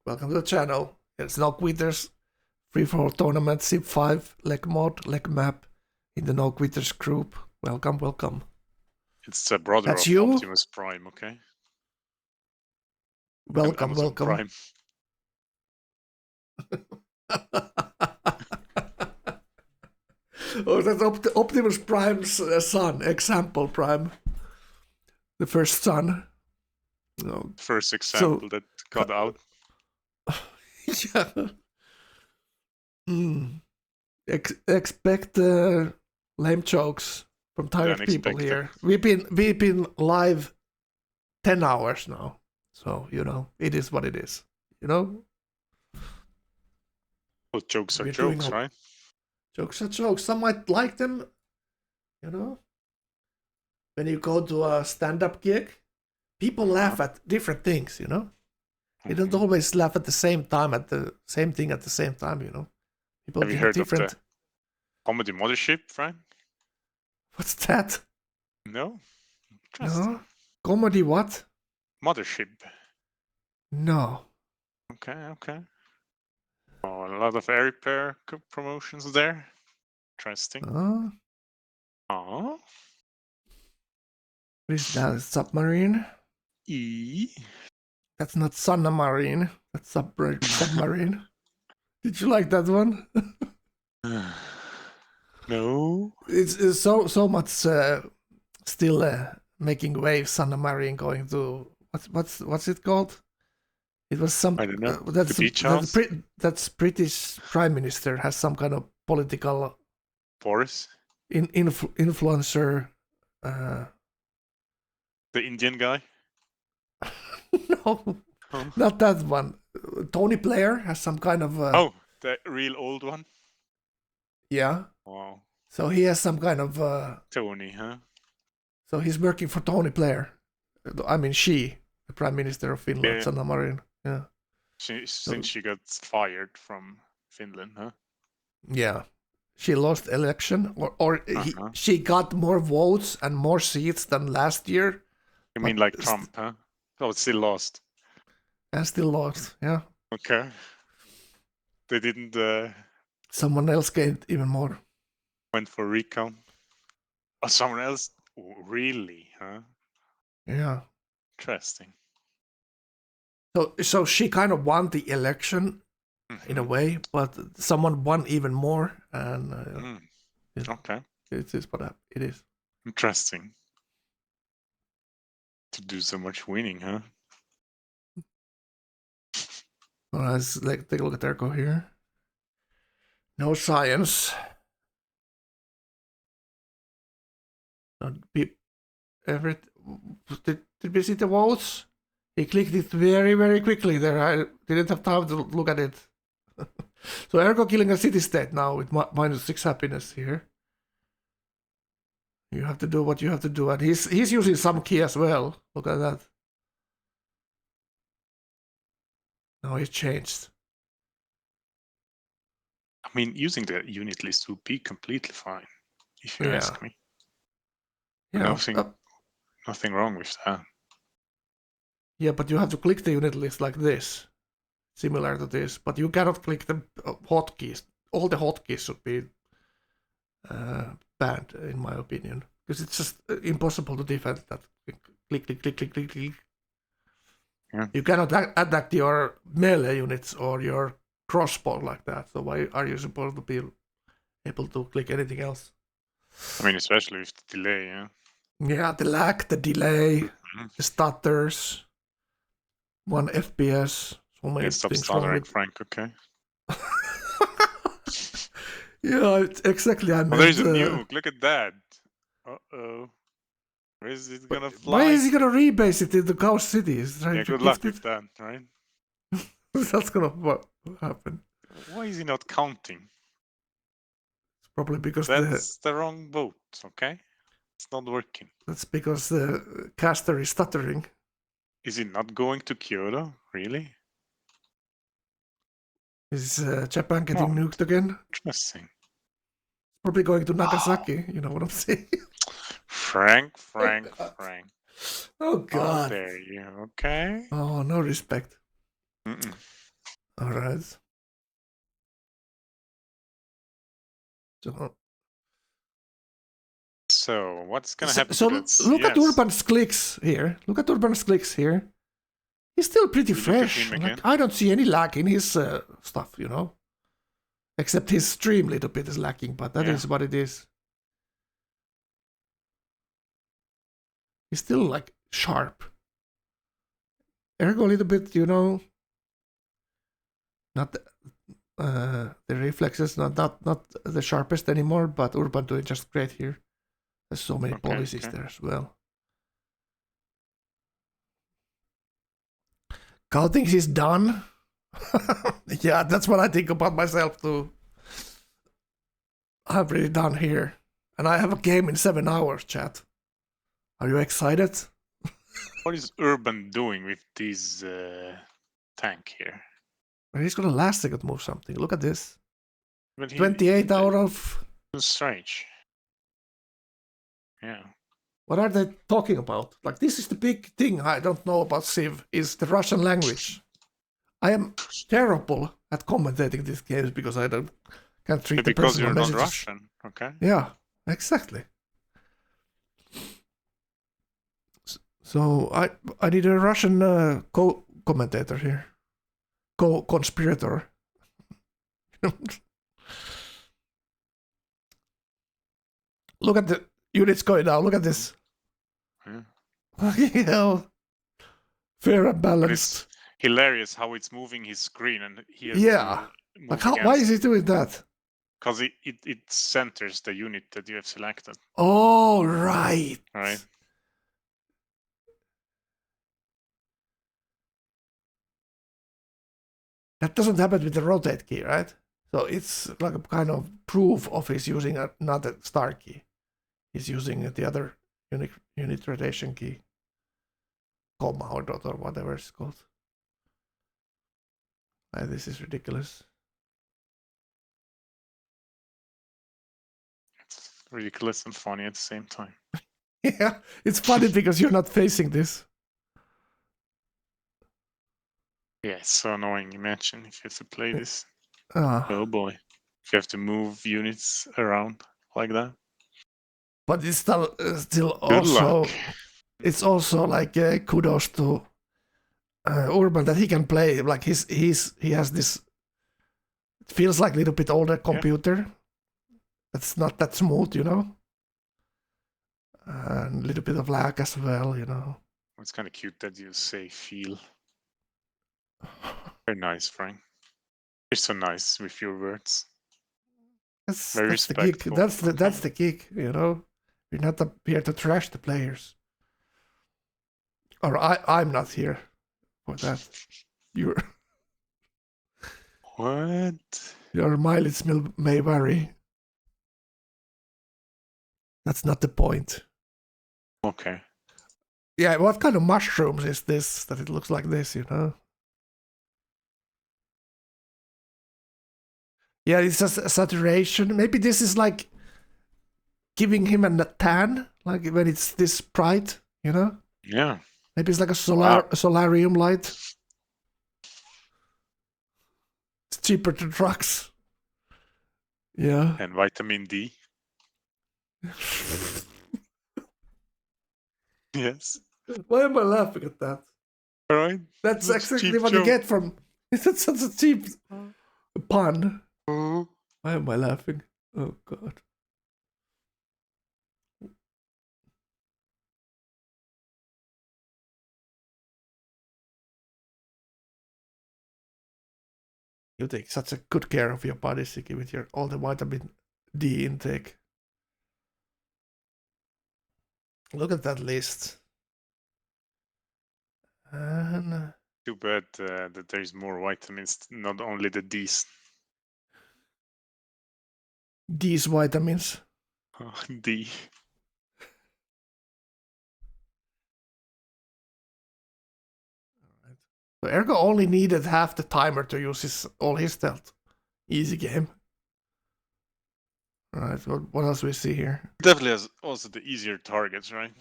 Welcome to the channel. It's No Quitters Free for All Tournament, Zip 5, Leg Mod, Leg Map in the No Quitters group. Welcome, welcome. It's a brother That's of you? Optimus Prime, okay? Welcome, Amazon welcome. Prime. Oh, that's Optimus Prime's son, Example Prime. The first son. No. First example that got out. Yeah. Expect lame jokes from tired people here. We've been live 10 hours now, so it is what it is. Well, jokes are jokes, right? Jokes are jokes. Some might like them, When you go to a stand-up gig, people laugh at different things, They don't always laugh at the same time at the same thing at the same time, People have you heard different... of the comedy mothership, Frank? What's that? No. No. Comedy what? Mothership. No. Okay. Oh, a lot of air repair promotions there. Interesting. Oh. What is that? Submarine? That's not Submarine. That's Submarine. Did you like that one? No. It's so much still making waves. Submarine going to what's it called? It was some. I don't know. That's the beach house. That's British Prime Minister has some kind of political. Boris. Influencer. The Indian guy. No, not that one. Tony Blair has some kind of. Oh, the real old one. Yeah. Wow. So he has some kind of. Tony, huh? So he's working for Tony Blair. I mean, the Prime Minister of Finland, Sanna Marin. Yeah. Since she got fired from Finland, huh? Yeah. She lost election, she got more votes and more seats than last year. You mean like Trump, huh? Oh, it's still lost. And still lost, yeah. Okay. They didn't... Someone else gained even more. Went for recount. Oh, someone else? Really, huh? Yeah. Interesting. So she kind of won the election in a way, but someone won even more, and okay, it is what it is. Interesting. To do so much winning, huh? Well, let's take a look at Ergo here. No science. Did we see the votes? He clicked it very, very quickly there. I didn't have time to look at it. So Ergo killing a city-state now with -6 happiness here. You have to do what you have to do. And he's using some key as well. Look at that. Now he's changed. I mean, using the unit list would be completely fine, if you ask me. Yeah. Nothing wrong with that. Yeah, but you have to click the unit list like this. Similar to this. But you cannot click the hotkeys. All the hotkeys should be banned, in my opinion. because it's just impossible to defend that. Click, click, click, click, click, click. Yeah. You cannot attack your melee units or your crossbow like that. So why are you supposed to be able to click anything else? I mean, especially with the delay, yeah. Yeah, the lag, the delay, Mhm. the stutters, 1 FPS. So many Yeah, stop things wrong stuttering, with. Frank, okay? Yeah, it's exactly. I Oh, meant. there's a nuke. Look at that. Uh-oh. Where is it gonna fly? Why is he gonna rebase it in the Chaos City? He's trying Yeah, to good gift luck it. with that, right? That's gonna happen. Why is he not counting? Probably because That's the wrong boat, okay? It's not working. that's because the caster is stuttering. Is it not going to Kyoto? Really? Is Japan getting No. nuked again? Interesting. Probably going to Nagasaki. You know what I'm saying? Frank. Oh How God! dare you, okay? Oh, no respect. Mm-mm. All right. So, what's gonna So, happen so to that? look at Yes. Urban's clicks here. Look at Urban's clicks here. He's still pretty We look at fresh. him Like, again. I don't see any lag in his stuff, you know. Except his stream little bit is lacking, but that is Yeah. what it is. He's still like sharp. Ergo a little bit, you know. Not the reflexes, not the sharpest anymore, but Urban doing just great here. There's so many Okay, policies okay. there as well. Cal thinks he's done. Yeah, that's what I think about myself too. I'm really done here. And I have a game in 7 hours, chat. Are you excited? What is Urban doing with this tank here? Well, he's gonna last second move something. Look at this. But 28 out of... Strange. Yeah. What are they talking about? Like, this is the big thing I don't know about Civ, is the Russian language. I am terrible at commentating these games because I can't read the Because personal you're not messages. Russian, okay? Yeah, exactly. So I need a Russian co-commentator here. Co-conspirator. Look at the units going down. Look at this. Yeah. Hell. Fair and But balanced. it's hilarious how it's moving his screen and he has Yeah. to move Like why is he doing that? Because it centers the unit that you have selected. Oh, right. Right. That doesn't happen with the rotate key, right? So it's like a kind of proof of his using not a star key. He's using the other unit rotation key. Comma or dot or whatever it's called. This is ridiculous. It's ridiculous and funny at the same time. Yeah, it's funny because you're not facing this. Yeah, it's so annoying. Imagine if you have to play this. Ah. Oh boy. If you have to move units around like that. But it's still Good also... luck. It's also like kudos to Urban that he can play. Like he has this... It feels like a little bit older computer. Yeah. It's not that smooth, you know? And a little bit of lag as well, you know? It's kind of cute that you say feel. Very nice, Frank. You're so nice with your words. That's the gig. respectful. That's the gig, you know? We're not here to trash the players. Or I'm not here for that. You're... What? Your mileage may vary. That's not the point. Okay. Yeah, what kind of mushrooms is this that it looks like this, you know? Yeah, it's just a saturation. Maybe this is like giving him a tan, like when it's this bright, you know? Yeah. Maybe it's like a solarium light. It's cheaper to drugs. Yeah. And vitamin D. Yes. Why am I laughing at that? All right. That's It's a exactly cheap what you joke. get from. It's such a cheap pun. Uh, Why am I laughing? Oh god. You take such a good care of your body, Siki, with your all the vitamin D intake. Look at that list. And Too bad that there's more vitamins, not only the D's. these vitamins. D. So Ergo only needed half the timer to use all his stealth. Easy game. Alright, what else we see here? Definitely has also the easier targets, right?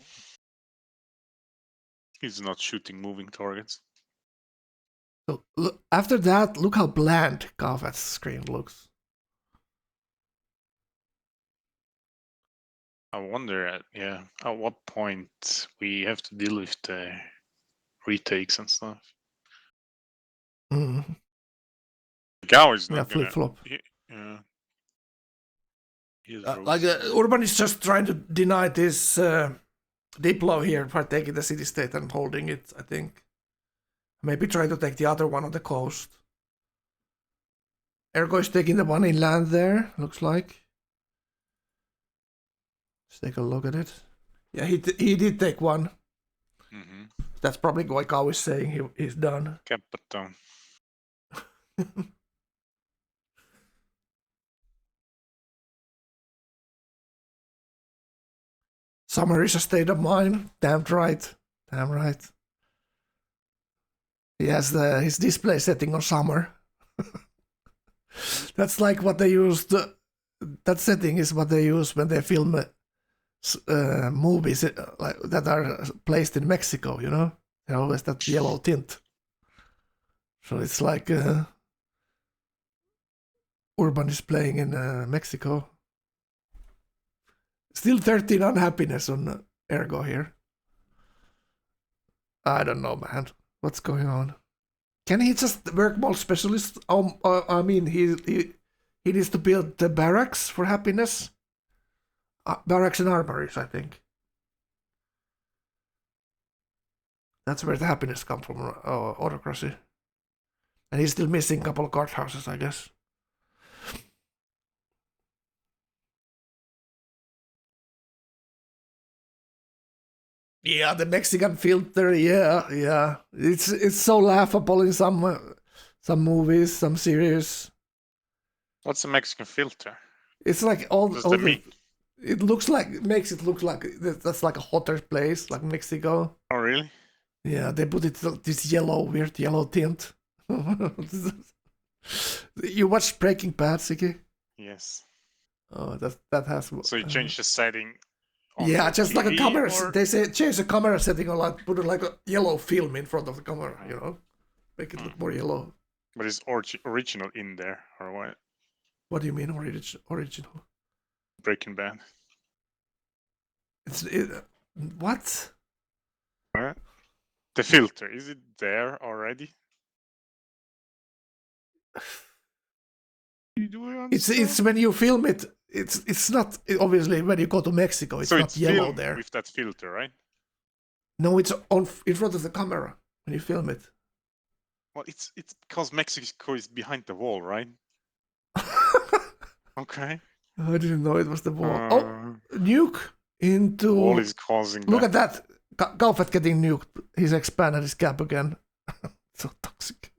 He's not shooting moving targets. So after that, look how bland Kafet's screen looks. I wonder, at what point we have to deal with the retakes and stuff. Mm. Gao is not Flip gonna. flop. Yeah. Urban is just trying to deny this Diplo here by taking the city state and holding it, I think. Maybe trying to take the other one on the coast. Ergo is taking the one inland there, looks like. Let's take a look at it. Yeah, he did take one. Mm-hmm. That's probably why Gao is saying he's done. Capital. Summer is a state of mind. Damn right. Damn right. He has his display setting on summer. That's like what they used. That setting is what they use when they film movies like that are placed in Mexico. You know, they always that yellow tint. So it's like Urban is playing in Mexico. Still 13 unhappiness on Ergo here. I don't know, man. What's going on? Can he just work more specialist? I mean, he needs to build the barracks for happiness. Barracks and armories, I think. That's where the happiness comes from, autocracy. And he's still missing a couple of courthouses, I guess. Yeah, the Mexican filter. Yeah. It's so laughable in some movies, some series. What's the Mexican filter? It's like all What does that mean? It makes it look like that's like a hotter place, like Mexico. Oh, really? Yeah, they put it this weird yellow tint. You watch Breaking Bad, Siki? Yes. Oh, that has. So you change the setting. Yeah, just TV, like a camera. or... They say change the camera setting or like put like a yellow film in front of the camera. You know, make it look more yellow. But is original in there or what? What do you mean original? Breaking Bad. What? What? The filter, is it there already? It's when you film it. It's not obviously when you go to Mexico. It's so not it's yellow there. With that filter, right? No, it's on in front of the camera when you film it. Well, it's because Mexico is behind the wall, right? Okay. I didn't know it was the wall. Nuke into. The wall is causing. Look at that. Gaufet getting nuked. He's expanded his cap again. So toxic.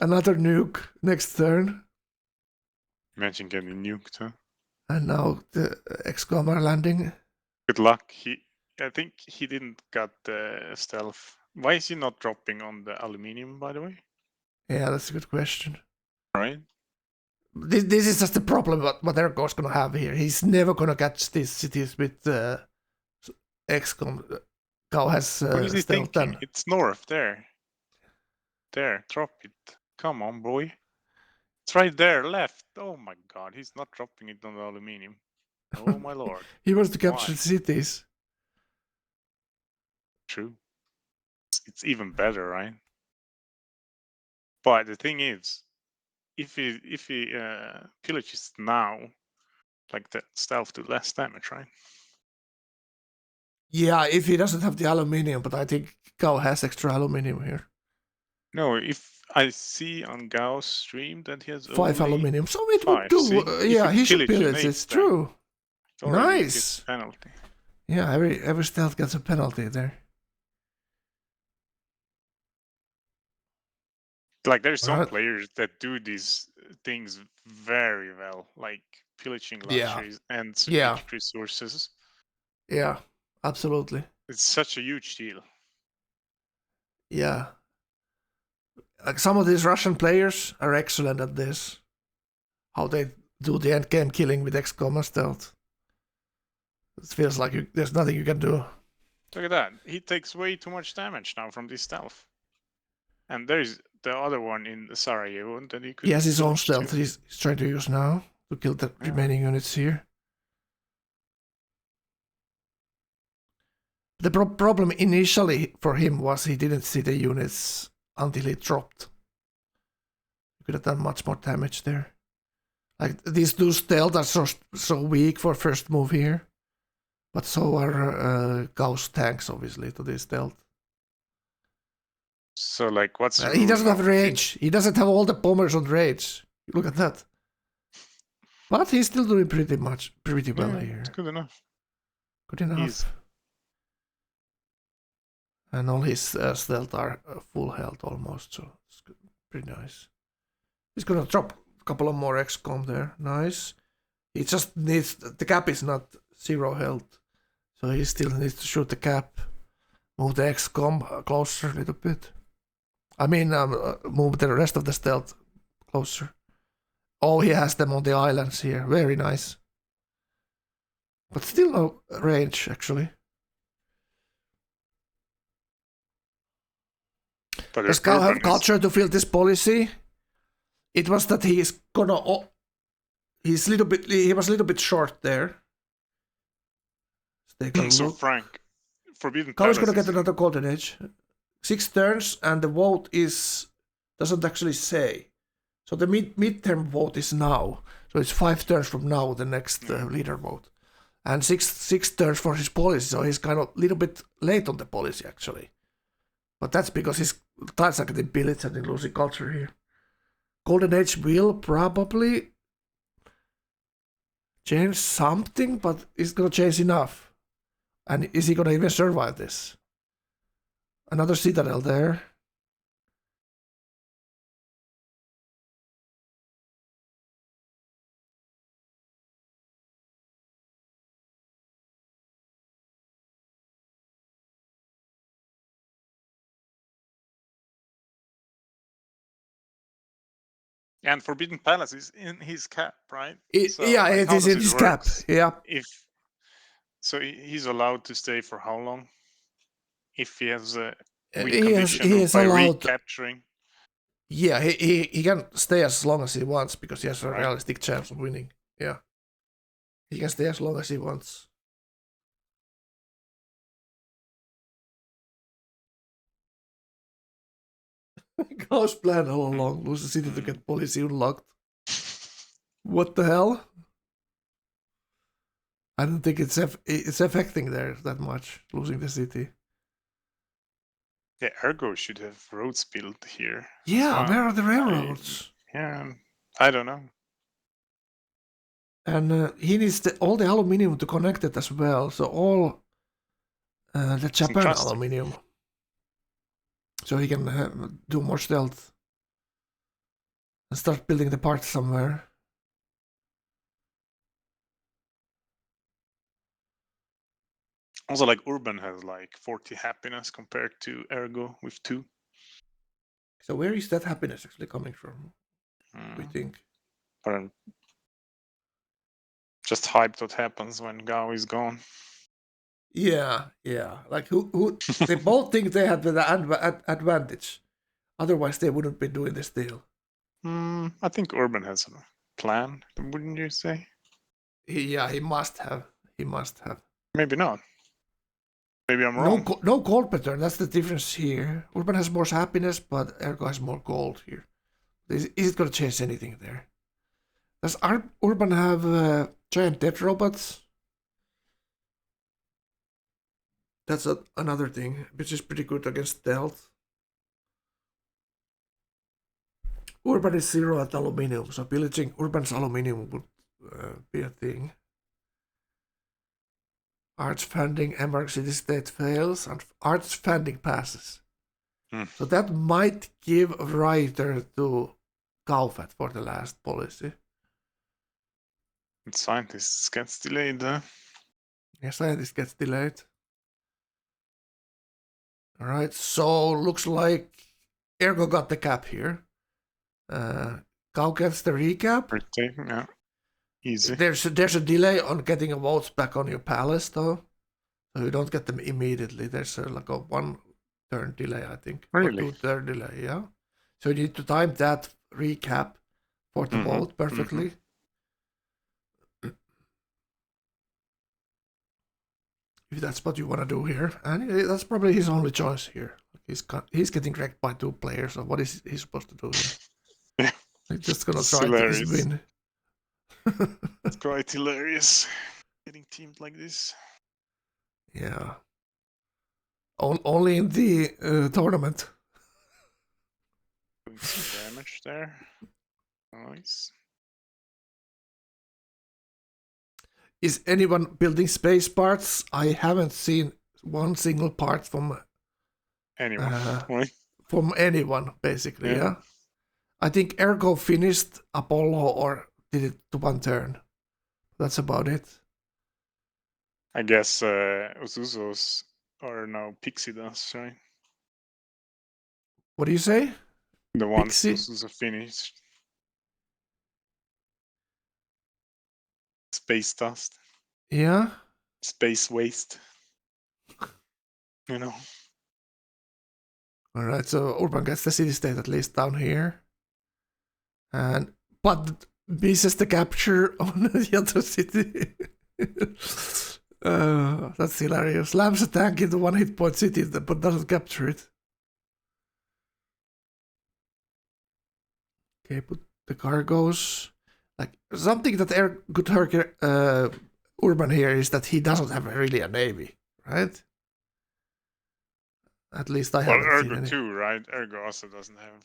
Another nuke next turn. Imagine getting nuked, huh? And now the XCOM are landing. Good luck. I think he didn't got the stealth. Why is he not dropping on the aluminium, by the way? Yeah, that's a good question. All right. This is just the problem what Ergo's gonna have here. He's never gonna catch these cities with XCOM. Gao has What is he stealth thinking? done. It's north there. There, drop it. Come on, boy. It's right there, left. Oh my god, he's not dropping it on the aluminium. Oh my lord. He wants to capture Why? cities. true. It's even better, right? But the thing is, if he pillages now, like the stealth do less damage, right? Yeah, if he doesn't have the aluminium, but I think Gao has extra aluminium here. No, if I see on Gao's stream that he has 5 only aluminium, so it 5, would do. see? If Yeah, he should pillage pillage. an It's 8 then true. it already Nice. gets penalty. Yeah, every stealth gets a penalty there. Like there's some Alright. players that do these things very well, like pillaging Yeah. luxuries and Yeah. strategic resources. Yeah, absolutely. It's such a huge deal. Yeah. Like some of these Russian players are excellent at this. How they do the end game killing with XCOM and stealth. It feels like there's nothing you can do. Look at that. He takes way too much damage now from this stealth. And there's the other one in Sarajevo that he could. He has his own pillage stealth too. he's trying to use now to kill the Yeah. remaining units here. The problem initially for him was he didn't see the units until he dropped. He could have done much more damage there. Like these two stealth are so weak for first move here. But so are Gauss tanks, obviously, to this stealth. So, like, what's the He rule doesn't have now? range. He doesn't have all the bombers on range. Look at that. But he's still doing pretty well Yeah, here. it's good enough. Good enough. He's- And all his stealth are full health almost, so it's good. Pretty nice. He's gonna drop a couple of more XCOM there. Nice. He just needs... The cap is not 0 health, so he still needs to shoot the cap. Move the XCOM closer a little bit. I mean, move the rest of the stealth closer. Oh, he has them on the islands here. Very nice. But still no range, actually. But Does their Cal have urban is- culture to fill this policy? It was that he is gonna... he was a little bit short there. Let's take a So, look. Frank, Forbidden Cal is Palace gonna get is- another golden age. 6 turns, and the vote doesn't actually say. So the midterm vote is now. So it's 5 turns from now, the next leader vote. And six turns for his policy, so he's kind of a little bit late on the policy, actually. But that's because his tiles are getting pillaged and losing culture here. Golden Age will probably change something, but it's gonna change enough. And is he gonna even survive this? Another citadel there. And Forbidden Palace is in his cap, right? Yeah, like, it how is does in his cap. works? Yeah. So he's allowed to stay for how long? If he has a win He condition is by allowed. recapturing. Yeah, he can stay as long as he wants because he has a Right. realistic chance of winning. Yeah. He can stay as long as he wants. Gauss plan all along. Lose the city to get policy unlocked. What the hell? I don't think it's affecting there that much, losing the city. Yeah, Ergo should have roads built here. Yeah, where are the railroads? Yeah, I don't know. And he needs all the aluminium to connect it as well. So all the Japan interesting. aluminium. So he can do more stealth. And start building the parts somewhere. Also, like Urban has like 40 happiness compared to Ergo with 2. So where is that happiness actually coming from? We think. Or just hyped what happens when Gao is gone. Yeah. Like who they both think they had the advantage. Otherwise, they wouldn't be doing this deal. I think Urban has a plan, wouldn't you say? He must have. He must have. Maybe not. Maybe I'm wrong. No gold pattern. That's the difference here. Urban has more happiness, but Ergo has more gold here. Is it going to change anything there? Does Urban have giant dead robots? That's another thing, which is pretty good against stealth. Urban is 0 at aluminium, so pillaging Urban's aluminium would be a thing. Arch funding, Emerald City State fails, and Arch funding passes. So that might give Writer to Kaufat for the last policy. And scientists gets delayed. Yeah, scientist gets delayed. Alright, so looks like Ergo got the cap here. Kau gets the recap. Yeah. Easy. There's a delay on getting votes back on your palace though. So you don't get them immediately. There's like a 1 turn delay, I think. Really? Or 2 turn delay, yeah. So you need to time that recap for the vote perfectly. If that's what you want to do here. And that's probably his only choice here. He's getting wrecked by 2 players, so what is he supposed to do here? He's just gonna try to win. It's quite hilarious getting teamed like this. Yeah. Only in the tournament. Doing some damage there. Nice. Is anyone building space parts? I haven't seen one single part from anyone. From anyone, basically, yeah. I think Ergo finished Apollo or did it to 1 turn. That's about it. I guess Uzuzo's are now pixie dust, right? What do you say? The ones Pixie? Uzuzo finished. Space dust. Yeah. Space waste. You know. Alright, so Urban gets the city state at least down here. But misses the capture on the other city. That's hilarious. Slams a tank into 1 hit point city but doesn't capture it. Okay, put the cargoes. Like something that could hurt Urban here is that he doesn't have really a navy, right? At least I haven't seen Ergo any. too, right? Ergo also doesn't have.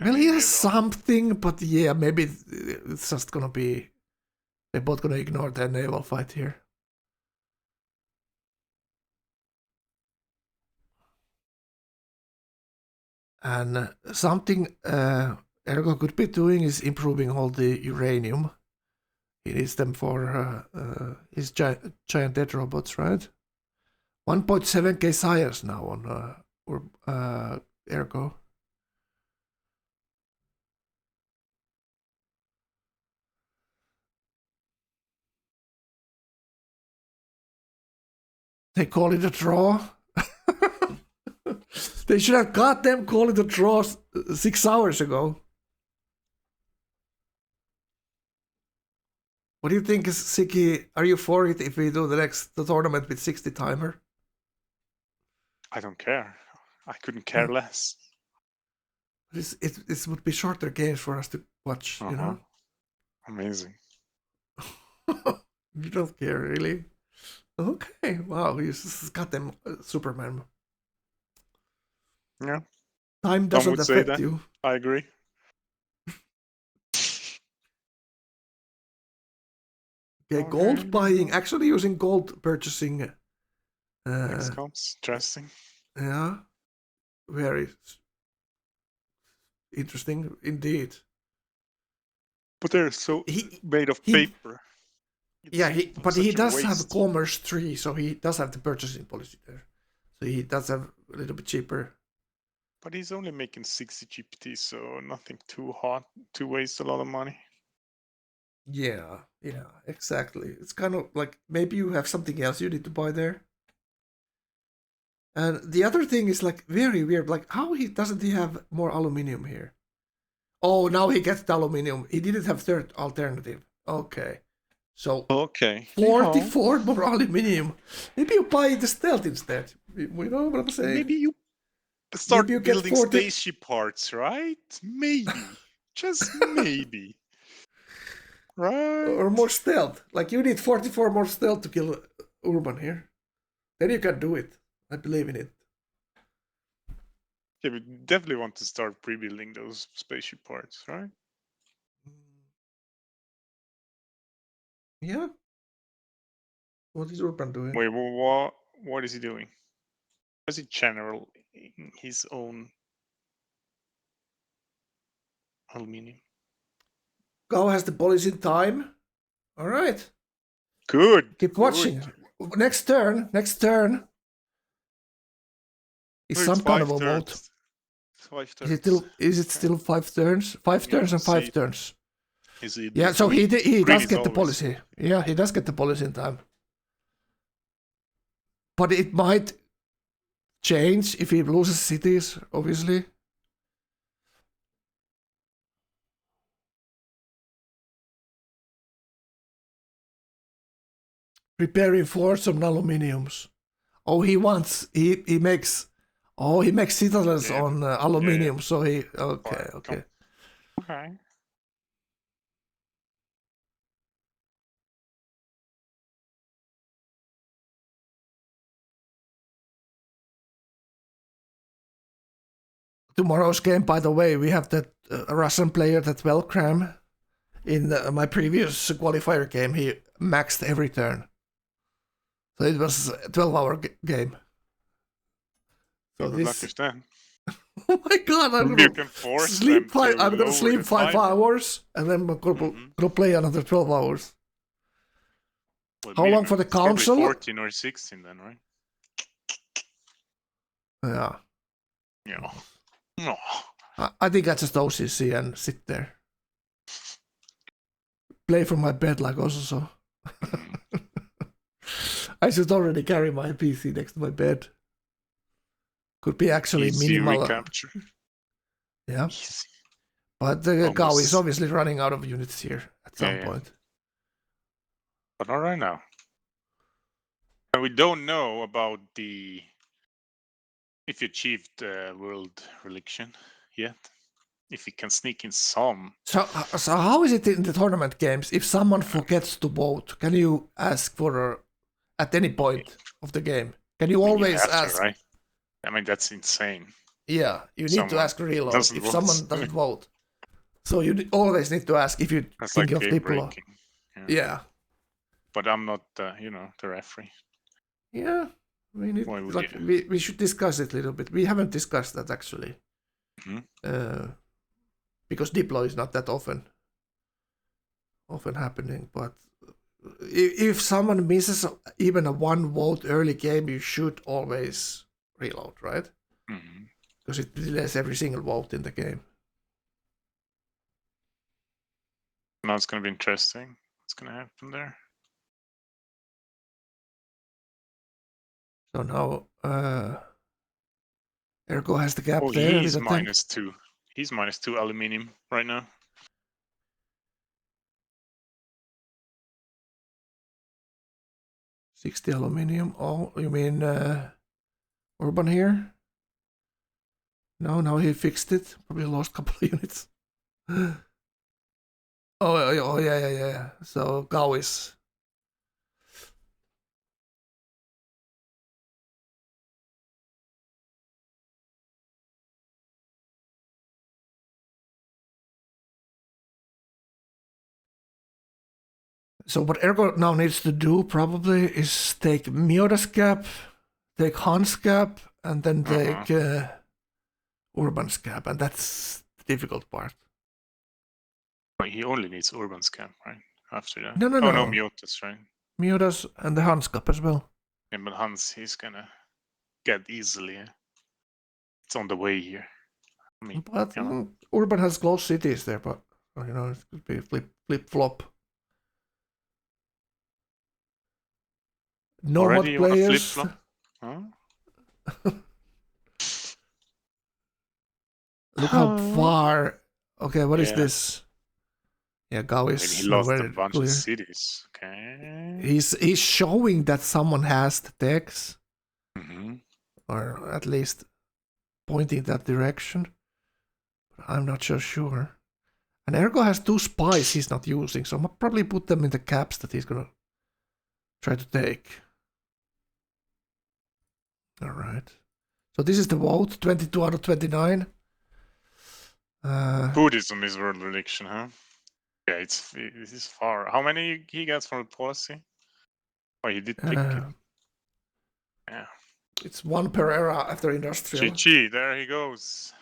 Well, he has something, but yeah, maybe it's just gonna be. They're both gonna ignore their naval fight here. And something Ergo could be doing is improving all the uranium. He needs them for his giant dead robots, right? 1.7k science now on Ergo. They call it a draw. They should have goddamn called it a draw 6 hours ago. What do you think, Siki? Are you for it if we do the tournament with 60 timer? I don't care. I couldn't care less. It would be shorter games for us to watch, you know? Amazing. You don't care, really? Okay, wow, you just got them Superman. Yeah. Time doesn't affect you. I agree. Okay, gold buying, actually using gold purchasing. XComs, interesting. Yeah, very interesting indeed. But they're so made of paper. But he does have Commerce 3, so he does have the purchasing policy there. So he does have a little bit cheaper. But he's only making 60 GPT, so nothing too hot to waste a lot of money. Yeah, exactly. It's kind of like maybe you have something else you need to buy there. And the other thing is like very weird. Like how doesn't he have more aluminium here? Oh, now he gets the aluminium. He didn't have third alternative. Okay. So Okay. 44 more aluminium. Maybe you buy the stealth instead. You know what I'm saying? Maybe you start Maybe you get building 40 spaceship parts, right? Maybe. Just maybe. Right? or more stealth. Like you need 44 more stealth to kill Urban here. Then you can do it. I believe in it. Yeah, we definitely want to start pre-building those spaceship parts, right? Yeah. What is Urban doing? Wait, what is he doing? What is he general in his own aluminium? Gao has the policy in time. All right. Good. Keep good. watching. Next turn. Next turn. Is It's some kind 5 of a vote. turns. 5 Is turns. it still 5 turns? 5 Yeah, turns and 5 see. turns. Is it Yeah, so he green does is get the always- policy. Yeah, he does get the policy in time. But it might change if he loses cities, obviously. Preparing for some aluminiums. Oh, he makes citadels Yeah. on aluminium. Yeah. So he okay. Fine. Okay. Okay. Tomorrow's game, by the way, we have that Russian player, that Velkram. In my previous qualifier game, he maxed every turn. So it was a 12-hour game. So Good luck this. with that. Oh my god! I'm You gonna can force sleep them to I'm gonna lower sleep the 5 timer. hours, and then I'm gonna play another 12 hours. Well, How long minimum. for the It's probably council? 14 or 16 then, right? Yeah. Yeah. No. I think I just OCC and sit there. Play from my bed like also. I should already carry my PC next to my bed. Could be actually Easy minimal. recapture. Yeah. Easy. But the Gao is Almost. obviously running out of units here at some Yeah. point. But not right now. And we don't know about if he achieved world religion yet. If he can sneak in some. So how is it in the tournament games? If someone forgets to vote, can you ask for at any point of the game? Can you always have to, ask? right? I mean, that's insane. Yeah, you need to Someone ask reload doesn't if vote. someone doesn't vote. So you always need to ask if you That's think like of game Diplo. breaking. Yeah. But I'm not, the referee. Yeah. I mean, Why would like you? we should discuss it a little bit. We haven't discussed that actually. Because Diplo is not that often happening. But if someone misses even a 1 vote early game, you should always reload, right? Because it delays every single vote in the game. Now it's going to be interesting. What's going to happen there? So now Ergo has the gap Oh, there. he's with the tank. -2. He's -2 aluminium right now. $60 aluminium. Oh, you mean Urban here? No, now he fixed it. Probably lost a couple of units. Oh yeah. So Gao is. So what Ergo now needs to do probably is take Mioda's gap, take Han's gap, and then take Urban's gap, and that's the difficult part. But he only needs Urban's camp, right? After that. No. Oh no, Miota's, right? Mioda's and the Han's gap as well. Yeah, but Hans, he's gonna get easily. It's on the way here. I mean, But Urban has close cities there, but it could be flip flop. No mod already on a players. flip-flop? Huh? Look how far. Okay, what is this? Yeah, Gao I is mean, he lost a nowhere bunch clear. of cities. Okay. He's showing that someone has the techs, Mm-hmm. or at least pointing that direction. But I'm not so sure. And Ergo has 2 spies he's not using, so I'll probably put them in the caps that he's gonna try to take. Alright. So this is the vote, 22 out of 29. Buddhism is world religion, huh? Yeah, this is far. How many he gets from the policy? Oh, he did pick it. Yeah. It's 1 per era after industrial. GG, there he goes.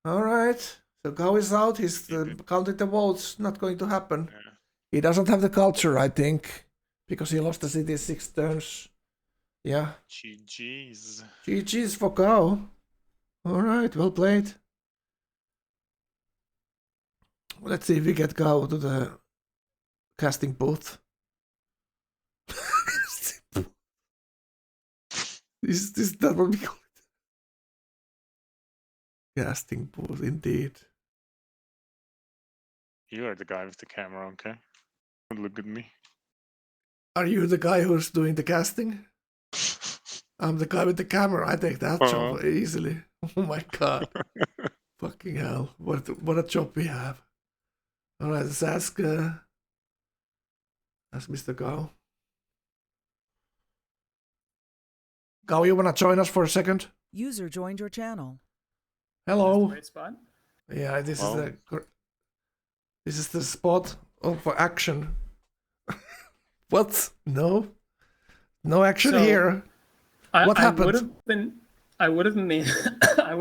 Alright. So Gao is out, he's counting the votes, not going to happen. Yeah. He doesn't have the culture, I think, because he lost the city 6 turns. Yeah. GG's. GG's for Gao. Alright, well played. Let's see if we get Gao to the casting booth. Is that what we call it? Casting booth, indeed. You are the guy with the camera, okay? Don't look at me. Are you the guy who's doing the casting? I'm the guy with the camera. I take that job easily. Oh my god. Fucking hell. What a job we have. Alright, let's ask Mr. Gao. Gao, you wanna join us for a second? User joined your channel. Hello. Great spot. Yeah, this is the spot for action. What? No action here. What happened? I would have been I would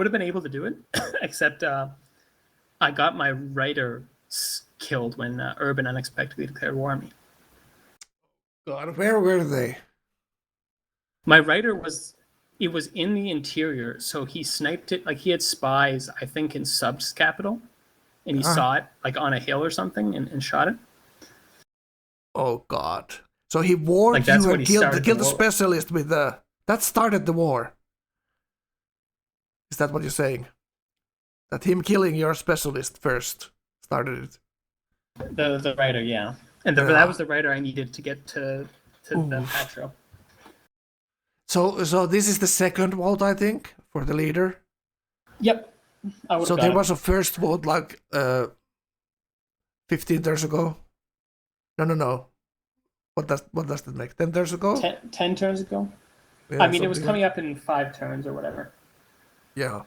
have been able to do it, except I got my writer killed when Urban unexpectedly declared war on me. God, where were they? My writer was in the interior, so he sniped it. Like, he had spies, I think, in Sub's capital, and he saw it like on a hill or something and shot it. Oh God! So he warned Like, you and killed the specialist with the. That started the war. Is that what you're saying? That him killing your specialist first started it. The writer, yeah, and that was the writer I needed to get to the Petro. So this is the second vote, I think, for the leader. Yep. So there was a first vote like 15 years ago. No. What does that make? 10 turns ago? 10 turns ago. Yeah, I mean, it was coming up in 5 turns or whatever. Yeah.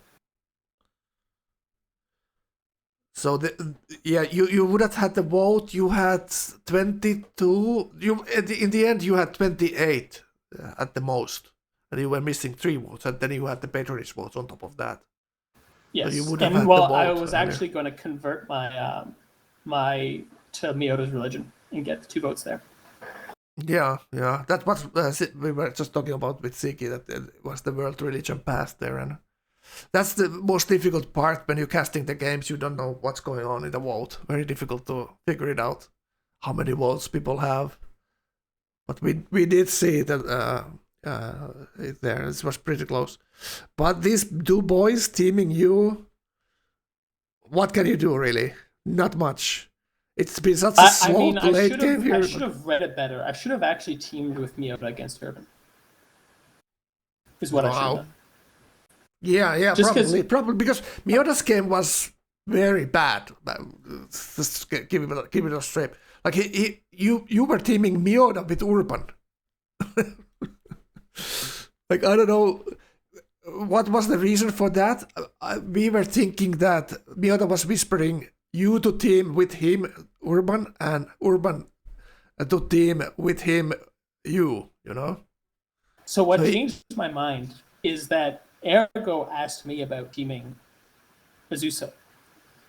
So you would have had the vote. You had 22. In the end you had 28 at the most, and you were missing 3 votes, and then you had the patronage votes on top of that. Yes, so you would have and had well, the vote I was actually going to convert my to Miyoda's religion and get 2 votes there. Yeah. That's what we were just talking about with Siki, that it was the world religion past there, and that's the most difficult part when you're casting the games. You don't know what's going on in the vote. Very difficult to figure it out, how many votes people have. But we did see that there. This was pretty close. But these 2 boys teaming you, what can you do really? Not much. It's been such a slow late game here. I should have read it better. I should have actually teamed with Miyoda against Urban. Is what I should have done. Yeah, probably because Miyoda's game was very bad. Just give it a straight. Like you were teaming Miyoda with Urban. Like, I don't know what was the reason for that. We were thinking that Miyoda was whispering you to team with him, Urban, and Urban to team with him, you know? So what changed my mind is that Ergo asked me about teaming Azuso.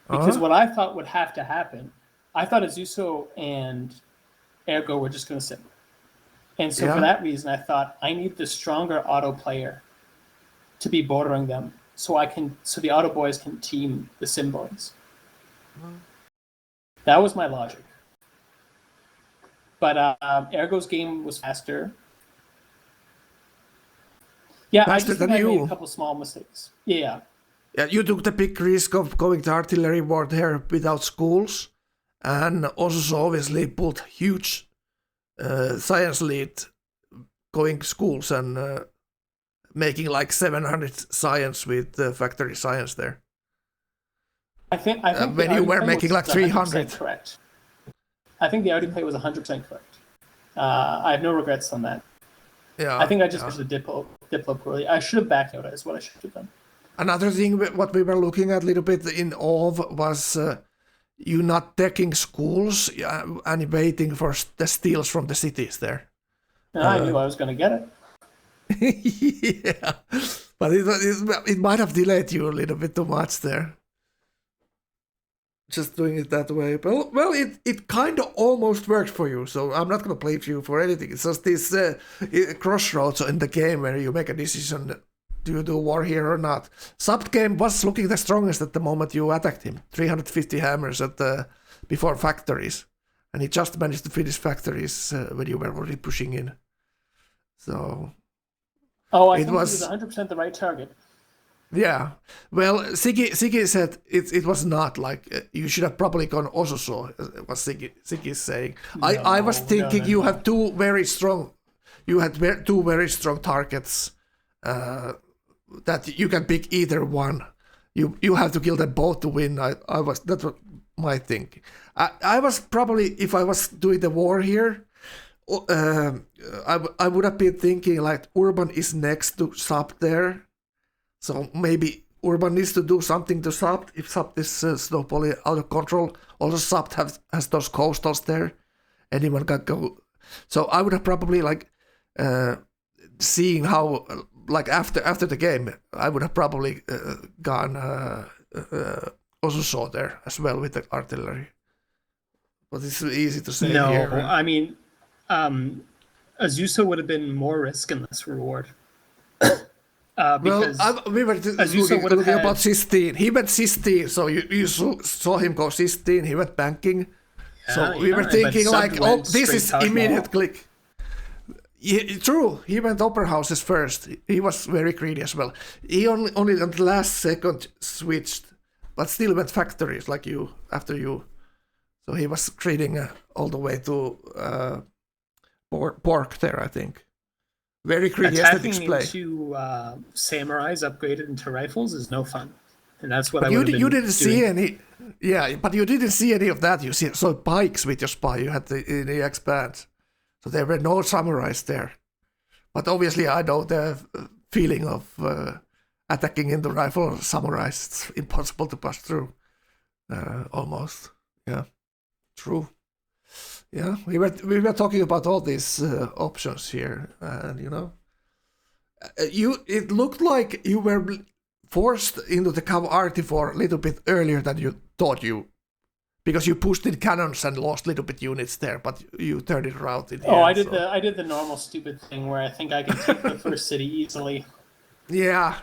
Because what I thought would have to happen, I thought Azuso and Ergo were just going to sit. And so for that reason, I thought I need the stronger auto player to be bordering them so the auto boys can team the sim boys. That was my logic. But Ergo's game was faster. Yeah, I just think I made a couple small mistakes. Yeah, you took the big risk of going to artillery war there without schools, and also obviously put huge science lead, going schools and making like 700 science with factory science there. I think when you were making like 300. Correct. I think the Audi play was 100% correct. I have no regrets on that. Yeah. I think I just pushed the Diplo poorly. I should have backed out. Is what I should have done. Another thing, what we were looking at a little bit in OV was you not taking schools and waiting for the steals from the cities there. I knew I was going to get it. Yeah, but it might have delayed you a little bit too much there. Just doing it that way. Well, it kind of almost worked for you, so I'm not going to blame you for anything. It's just this crossroads in the game where you make a decision, do you do war here or not? Sub game was looking the strongest at the moment you attacked him. 350 hammers before factories. And he just managed to finish factories when you were already pushing in. So... I think it was 100% the right target. Yeah. Well, Siggy said it was not like you should have probably gone Ososo, was Siggy saying. No, I was thinking you had two very strong targets that you can pick either one. You have to kill them both to win. That was my thinking. I was probably, if I was doing the war here, I would have been thinking like Urban is next to Sub there, so maybe Urban needs to do something to Sub if Sub is snowballing out of control. Also Sub has those coastals there, anyone can go. So I would have probably like seeing how like after the game I would have probably gone also saw there as well with the artillery, but it's easy to say here. No, I mean. Azusa would have been more risk and less reward. Well, we were looking about Sistine. He went Sistine, so you saw him go Sistine. He went banking. Yeah, so we were thinking like, oh, this is immediate click. Yeah, true. He went upper houses first. He was very greedy as well. He only on the last second switched, but still went factories like you after you. So he was trading all the way to. Pork there, I think. Very greedy aesthetics play. Attacking into samurais upgraded into rifles is no fun, and that's what you didn't see any. Yeah, but you didn't see any of that. You saw bikes with your spy. You had the expand, so there were no samurais there. But obviously, I know the feeling of attacking in the rifle samurais. It's impossible to pass through. Almost, yeah, true. Yeah, we were talking about all these options here, and it looked like you were forced into the Cav Artifor a little bit earlier than you thought because you pushed in cannons and lost a little bit units there, but you turned it around in the end, I did the normal stupid thing where I think I can take the first city easily. Yeah,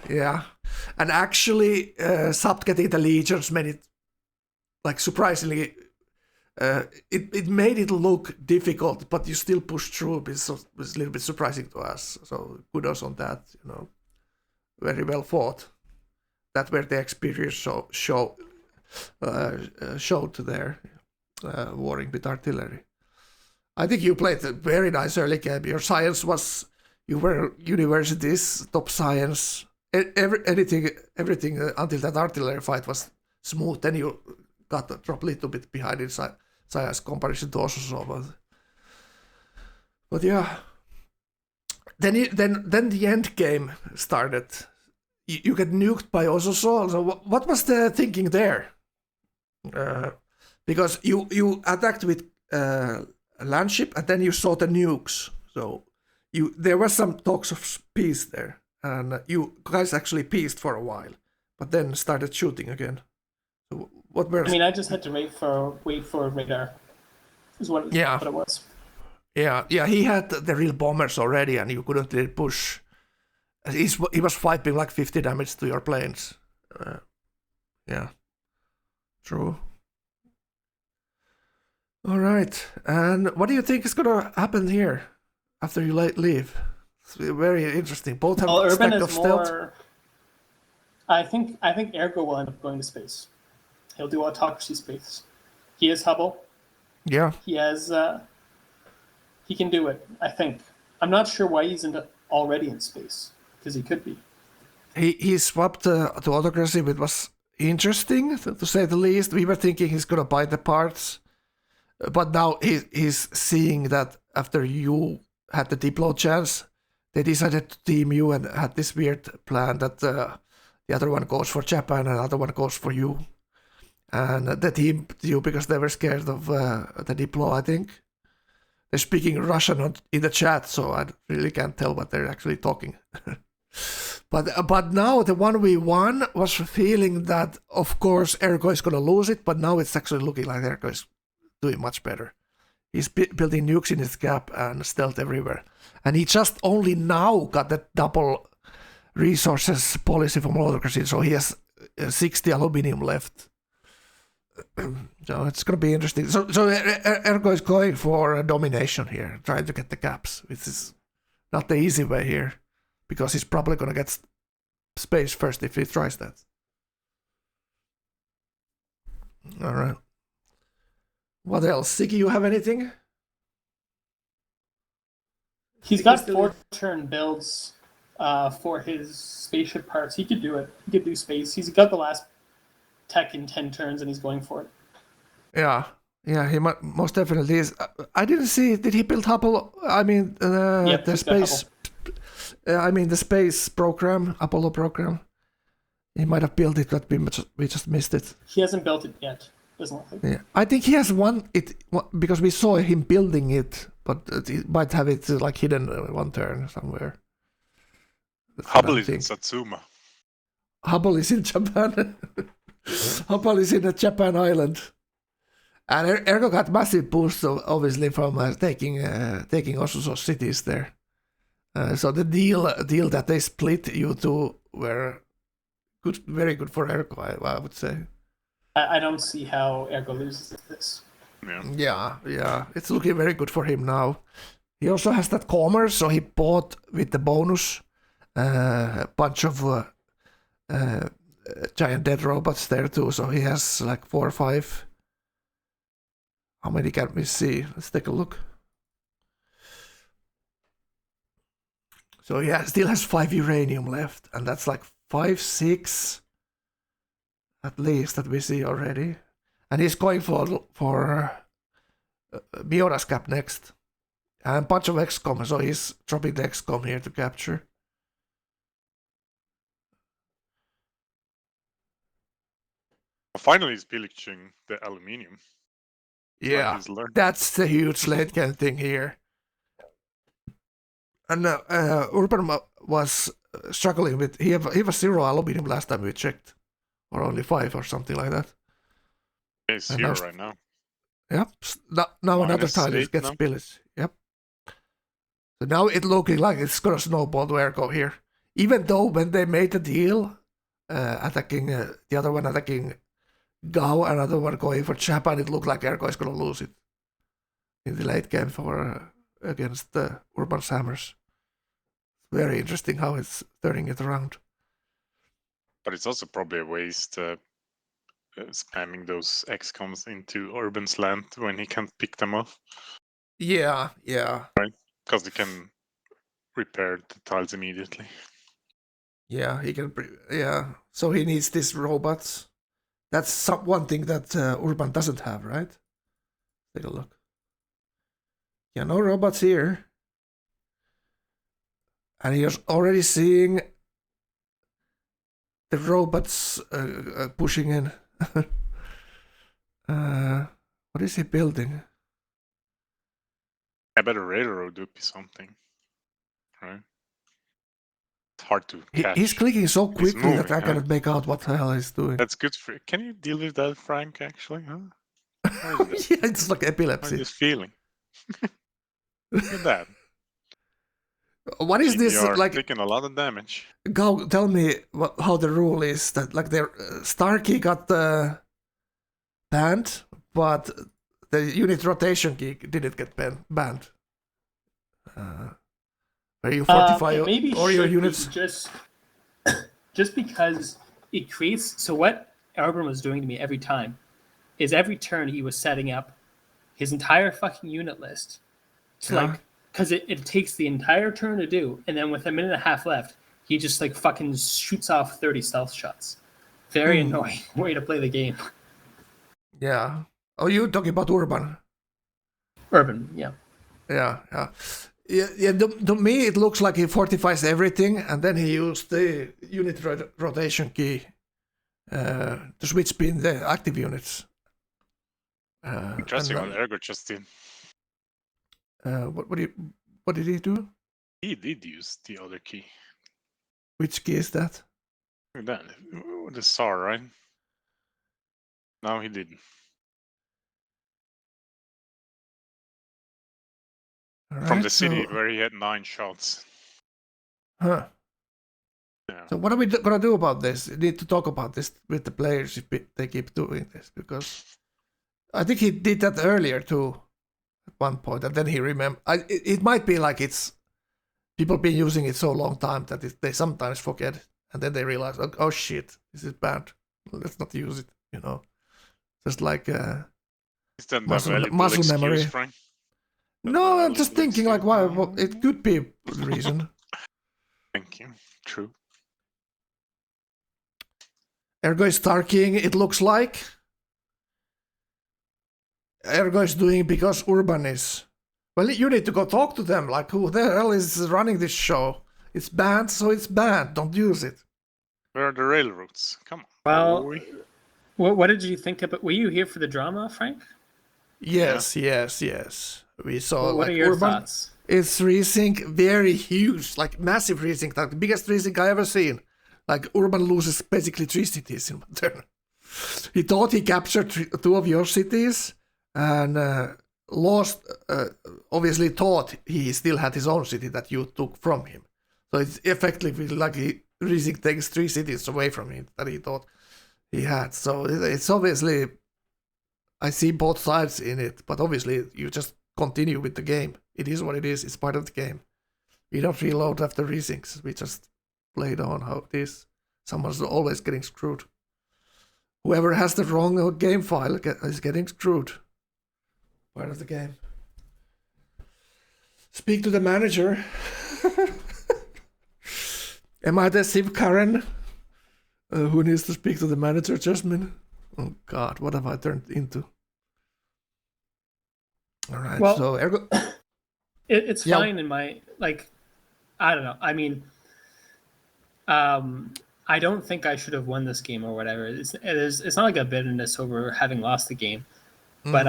and actually, Sub getting the legions made it like surprisingly. It made it look difficult, but you still pushed through. It was a little bit surprising to us. So kudos on that. Very well fought. That were the experience showed there, warring with artillery. I think you played a very nice early game. Your science was, you were universities, top science, everything until that artillery fight was smooth. Then you got to drop a little bit behind in science comparison to Ososo, but yeah. Then the end game started. You get nuked by Ososo. So what was the thinking there? Because you attacked with a landship and then you saw the nukes. So there was some talks of peace there, and you guys actually peaced for a while, but then started shooting again. So I just had to wait for radar. Is what it was. Yeah. He had the real bombers already, and you couldn't really push. He was fighting like 50 damage to your planes. Yeah, true. All right, and what do you think is gonna happen here after you leave? It's very interesting. Both have a stack of stealth. I think Ergo will end up going to space. He'll do autocracy space. He has Hubble. Yeah. He has. He can do it. I think. I'm not sure why he's already in space, because he could be. He swapped to autocracy, which was interesting to say the least. We were thinking he's gonna buy the parts, but now he's seeing that after you had the diplo chance, they decided to team you and had this weird plan that the other one goes for Japan and the other one goes for you, and they teamed you because they were scared of the diplo. I think they're speaking Russian in the chat, so I really can't tell what they're actually talking. But now the 1v1 was feeling that, of course, Ergo is going to lose it, but now it's actually looking like Ergo is doing much better. He's building nukes in his gap and stealth everywhere. And he just only now got that double resources policy from autocracy, so he has 60 aluminium left. So it's going to be interesting. So Ergo is going for domination here, trying to get the caps, which is not the easy way here, because he's probably going to get space first if he tries that. All right. What else? Siggy, you have anything? He's got 4-turn builds for his spaceship parts. He could do it. He could do space. He's got the last tech in 10 turns, and he's going for it. Yeah, he most definitely is. I didn't see. Did he build Hubble? I mean, the space. The space program, Apollo program. He might have built it, but we just missed it. He hasn't built it yet. Doesn't look like. Yeah, I think he has because we saw him building it, but he might have it like hidden one turn somewhere. Hubble is in Satsuma. Hubble is in Japan. Hubble is in a Japan island. And Ergo got massive boost, obviously, from taking also cities there. So the deal that they split you two were good, very good for Ergo, I would say. I don't see how Ergo loses this. Yeah, it's looking very good for him now. He also has that commerce, so he bought with the bonus a bunch of giant dead robots there too. So he has like 4 or 5. How many can we see? Let's take a look. So yeah, still has 5 uranium left, and that's like 5, 6 at least that we see already. And he's going for Miora's cap next. And a bunch of XCOM, so he's dropping the XCOM here to capture. Finally, he's pillaging the aluminium. Yeah, that's the huge late game thing here. And Urban was struggling with, he was 0 aluminium last time we checked, or only 5 or something like that. Yeah, he's 0 right now. Yep. Now another tile gets pillaged. Yep. So now it's looking like it's gonna snowball to Ergo here. Even though when they made the deal, attacking the other one attacking Gao, another one going for Japan, it looked like Ergo is gonna lose it in the late game for against Urban's Hammers. Very interesting how it's turning it around. But it's also probably a waste spamming those XCOMs into Urban's land when he can't pick them up. Yeah. Right? Because they can repair the tiles immediately. Yeah, he can. So he needs these robots. That's one thing that Urban doesn't have, right? Take a look. Yeah, no robots here. And you're already seeing the robots pushing in. What is he building? I bet a railroad would be something, right? It's hard to catch. He's clicking so quickly that I cannot make out what the hell he's doing. That's good for. Can you deal with that, Frank? Actually, huh? Yeah, it's like epilepsy. I'm just feeling. Look at that. What is this like? Taking a lot of damage. Go tell me how the rule is that like the star key got banned, but the unit rotation key didn't get banned. Where you fortify all your units? Just because it creates. So what Urban was doing to me every time is every turn he was setting up his entire fucking unit list to like, because it takes the entire turn to do, and then with a minute and a half left, he just like fucking shoots off 30 stealth shots. Very annoying way to play the game. Yeah. Oh, you talking about Urban? Urban, yeah. Yeah. To me, it looks like he fortifies everything, and then he used the unit rotation key to switch between the active units. Interesting what Ergo just did. What did he do? He did use the other key. Which key is that? Then the SAR, right? No, he didn't. Right, From the city where he had 9 shots. Huh. Yeah. So what are we gonna do about this? We need to talk about this with the players if they keep doing this, because I think he did that earlier too, at one point, and then he remembered. It might be like it's people been using it so long time that they sometimes forget it, and then they realize, oh shit, this is bad. Let's not use it. Just like muscle memory. Frank? No, I'm just thinking like why it could be the reason. Thank you. True. Ergo is Starking, it looks like. Ergo is doing because Urban is. Well, you need to go talk to them. Like, who the hell is running this show? It's banned, so it's banned. Don't use it. Where are the railroads? Come on. Well, what did you think about? Were you here for the drama, Frank? Yes. We saw. Well, what like, are your Urban. thoughts? It's resync, very huge, like massive resync, like the biggest resync I ever seen. Like Urban loses basically 3 cities in one turn. He thought he captured 2 of your cities and lost. Obviously, thought he still had his own city that you took from him. So it's effectively like resync takes 3 cities away from him that he thought he had. So it's obviously, I see both sides in it, but obviously you just continue with the game. It is what it is. It's part of the game. We don't reload after resyncs. We just play it on how it is. Someone's always getting screwed. Whoever has the wrong game file is getting screwed. Part of the game. Speak to the manager. Am I the Civ Karen? Who needs to speak to the manager, Jasmine? Oh God, what have I turned into? All right, well, so Ergo. It's fine in my, like, I don't know. I mean, I don't think I should have won this game or whatever. It's not like a bitterness over having lost the game, but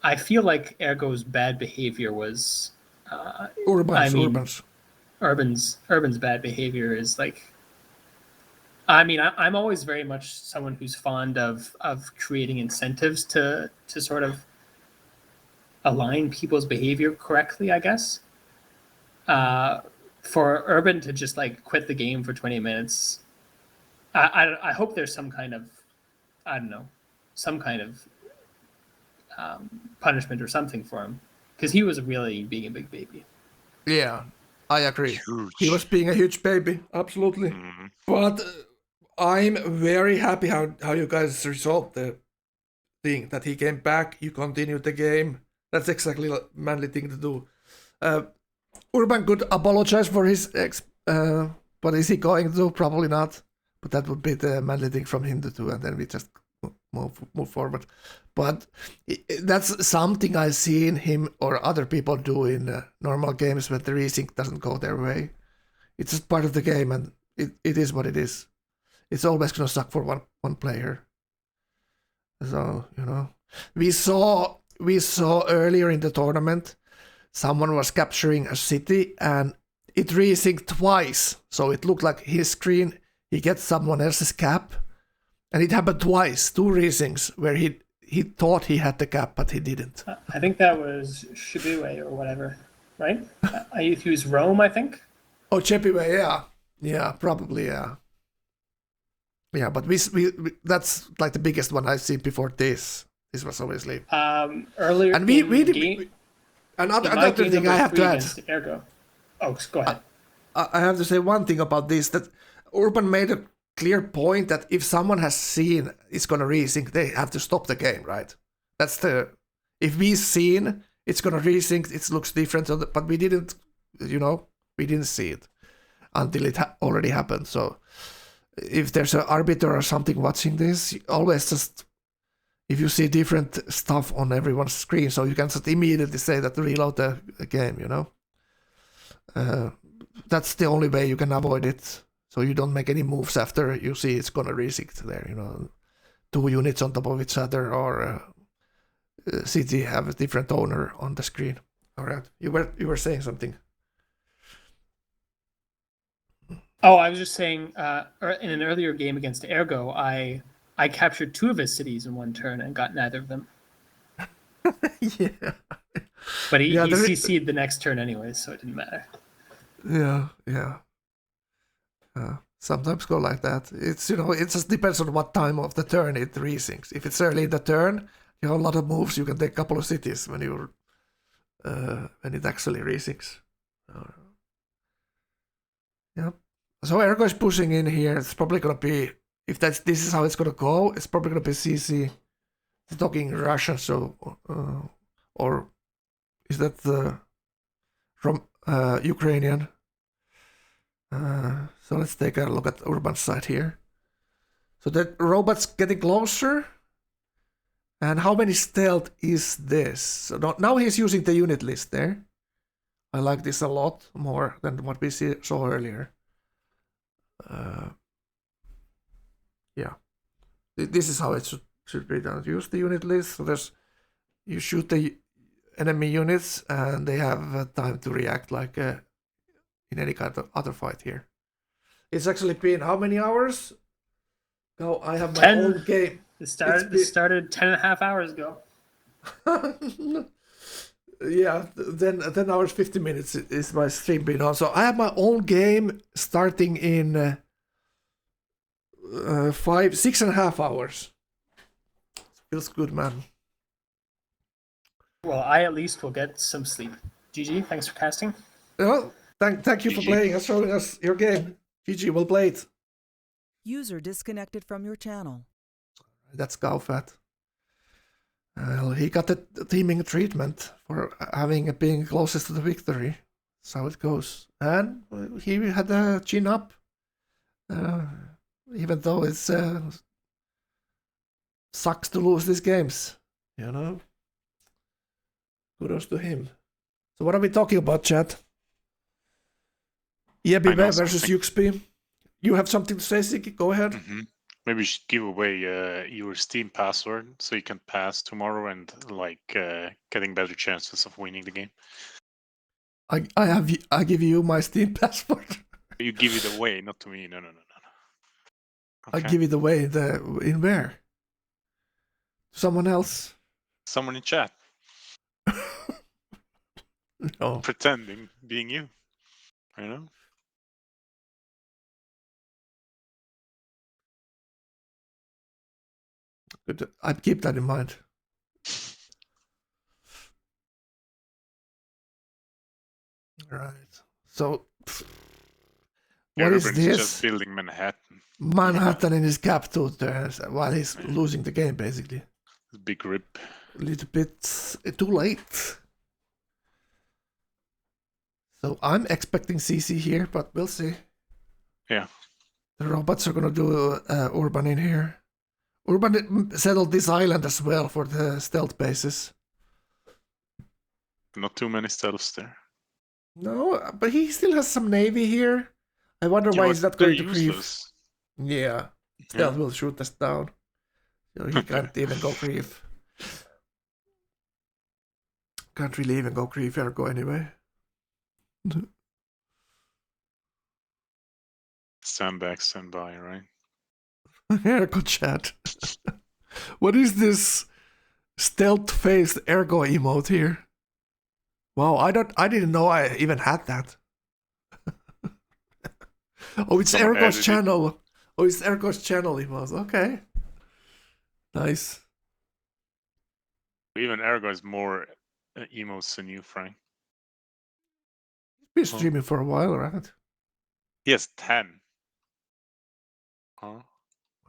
I feel like Ergo's bad behavior was Urban's bad behavior is like. I mean, I'm always very much someone who's fond of creating incentives to sort of align people's behavior correctly, I guess. For Urban to just like quit the game for 20 minutes, I hope there's some kind of, I don't know, some kind of punishment or something for him, because he was really being a big baby. Yeah, I agree. Huge. He was being a huge baby, absolutely. Mm-hmm. But I'm very happy how you guys resolved the thing, that he came back, you continued the game. That's exactly a manly thing to do. Urban could apologize for his but is he going to? Probably not. But that would be the manly thing from him to do, and then we just move forward. But that's something I see in him or other people do in normal games when the resync doesn't go their way. It's just part of the game, and it is what it is. It's always gonna suck for one player. So, we saw earlier in the tournament, someone was capturing a city and it resynced twice. So it looked like his screen, he gets someone else's cap, and it happened twice, 2 resyncs where he thought he had the cap, but he didn't. I think that was Shibue or whatever, right? He was Rome, I think. Oh, Chepiwe, yeah. Yeah, probably, yeah. Yeah, but we that's like the biggest one I've seen before this. This was obviously earlier. And another thing I have to add. Ergo. Oh, go ahead. I have to say one thing about this, that Urban made a clear point that if someone has seen it's gonna resync, they have to stop the game, right? if we seen it's gonna resync, it looks different, but we didn't, we didn't see it until it already happened. So if there's an arbiter or something watching this, always just, if you see different stuff on everyone's screen, so you can just immediately say that reload the game, that's the only way you can avoid it. So you don't make any moves after you see it's gonna resync there, 2 units on top of each other, or city have a different owner on the screen. All right, you were saying something. Oh, I was just saying, in an earlier game against Ergo, I captured 2 of his cities in 1 turn and got neither of them. Yeah. But he CC'd the next turn anyway, so it didn't matter. Yeah. Sometimes go like that. It's it just depends on what time of the turn it resyncs. If it's early in the turn, you have a lot of moves. You can take a couple of cities when it actually resyncs. Yeah. So Ergo is pushing in here. It's probably gonna be, if this is how it's gonna go, it's probably gonna be CC. It's talking Russian, so or is that from Ukrainian? So let's take a look at Urban's side here. So the robot's getting closer. And how many stealth is this? So now he's using the unit list there. I like this a lot more than what we saw earlier. Yeah. This is how it should be done. Use the unit list. So you shoot the enemy units and they have time to react like in any kind of other fight here. It's actually been how many hours? No, I have my own game. It started 10.5 hours ago. Yeah, then 10 hours, 50 minutes is my stream been on. So I have my own game starting in 6.5 hours. Feels good, man. Well, I at least will get some sleep. GG, thanks for casting. Well, thank you for playing and showing us your game. GG, well played. User disconnected from your channel. That's Gaufat. He got the teaming treatment for being closest to the victory. That's how it goes. And he had a chin up. Even though it sucks to lose these games. Kudos to him. So what are we talking about, chat? EBB versus Yuxp. You have something to say, Siki? Go ahead. Mm-hmm. Maybe you should give away your Steam password so you can pass tomorrow and getting better chances of winning the game. I give you my Steam password. You give it away, not to me. No. Okay. I give it away in where? Someone else? Someone in chat. No. Pretending being you. Good. I'd keep that in mind. Right. So, what is this? Just building Manhattan. Manhattan in his cap too, while he's losing the game, basically. Big rip. A little bit too late. So I'm expecting CC here, but we'll see. Yeah. The robots are gonna do Urban in here. Urban settled this island as well for the stealth bases. Not too many stealths there. No, but he still has some navy here. I wonder why he's not going to grief. Yeah, stealth will shoot us down. So he can't even go grief. Can't really even go grief Ergo anyway. Stand back, stand by, right? Ergo chat. What is this stealth-faced Ergo emote here? Wow, I didn't know I even had that. Oh, it's Ergo's channel. Oh, it's Ergo's channel emote. Okay. Nice. Even Ergo is more emotes than you, Frank. He's been streaming for a while, right? He has 10. Huh?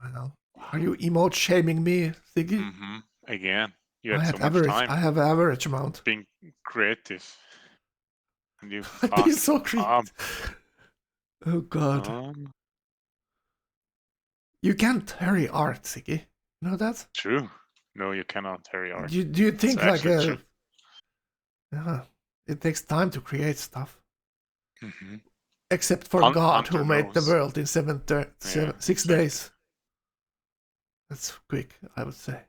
Wow. Are you emote shaming me, Ziggy? Mm-hmm. Again. You I had had so much average. time I have average amount. being creative. And you I'd be fucked so up. creative. Oh god. Um, You can't hurry art, Ziggy. You know that? True. No, you cannot hurry art. Do you think like actually true. yeah, it takes time to create stuff. Mm-hmm. Except for God, who Hunter made the knows. world in 6 exactly. days. That's quick, I would say.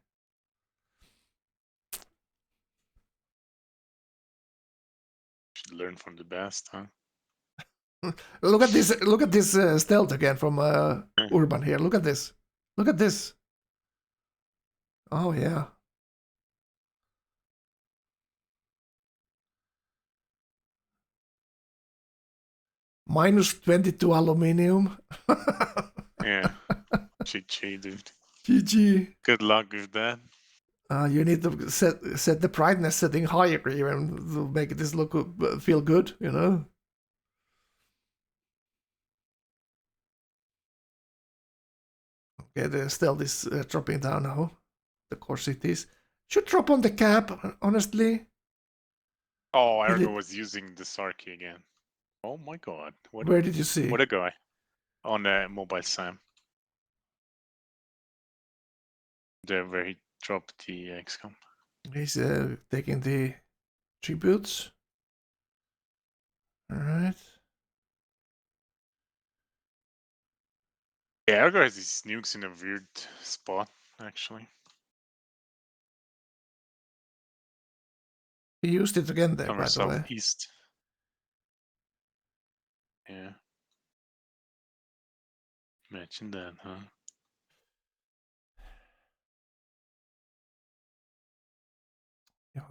Should learn from the best, huh? Look at this! Look at this stealth again from Urban here. Look at this! Look at this! Oh yeah. Minus 22 aluminium. Yeah. GG, dude. GG. Good luck with that. You need to set the brightness setting higher even to make this look feel good, you know. Okay, the stealth is dropping down now. The core cities should drop on the cap, honestly. Oh, Ergo was using the Sarky again. Oh my god. Where did you see? What a guy. On Mobile Sam. There where he dropped the XCOM. He's taking the tributes. Alright. Yeah, Ergo has his nukes in a weird spot, actually. He used it again there, Somewhere by the way. southeast. Yeah. Imagine that, huh?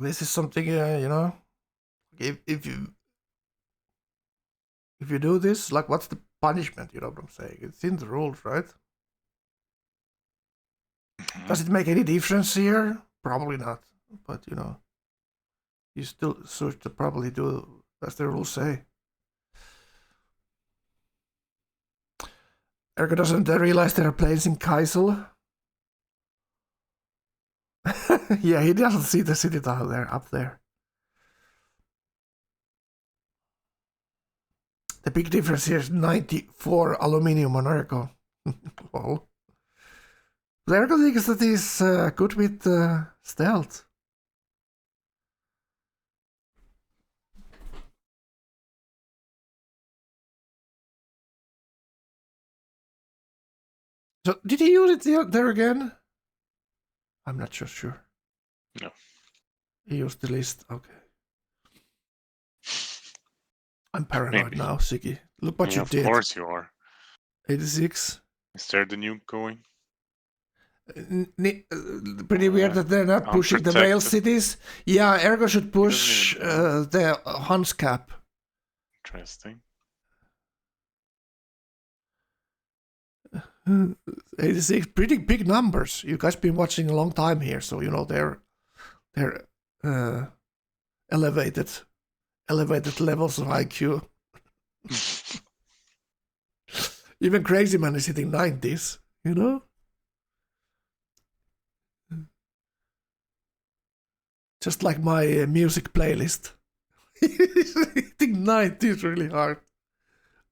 This is something, you know, if you do this, like, what's the punishment? You know what I'm saying? It's in the rules, right? Does it make any difference here? Probably not. But you know, you still should probably do as the rules say. Ergo doesn't realize there are planes in Kaisel. Yeah, he doesn't see the city down there, up there. The big difference here is 94 aluminium on Ergo. Well, the Ergo thinks that he's good with stealth. So, did he use it there again? I'm not sure. No. He used the list. Okay. I'm paranoid now, Ziggy. Look what you did. Of course you are. 86. Is there the nuke going? Pretty weird that they're not pushing the rail cities. Yeah, Ergo should push the Hans cap. Interesting. 86, pretty big numbers. You guys been watching a long time here, so you know they're elevated levels of IQ. Even Crazy Man is hitting 90s, you know? Just like my music playlist. He's hitting 90s really hard.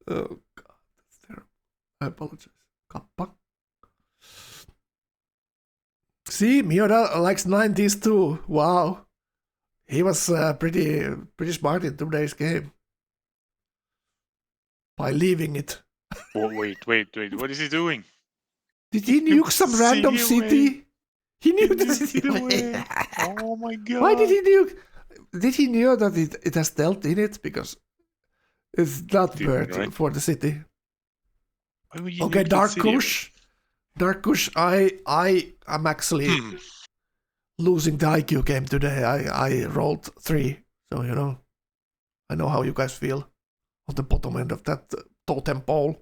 Oh god, that's terrible. I apologize. Kappa. See, Miura likes 90s too. Wow. He was pretty smart in today's game. By leaving it. Oh, wait. What is he doing? Did he nuke some random city? He nuked the city away. Oh my god. Why did he nuke? Did he know that it has stealth in it? Because it's not bird for the city. Okay, Dark Kush. Dark Kush, I am actually losing the IQ game today. I rolled 3, so you know. I know how you guys feel on the bottom end of that totem pole.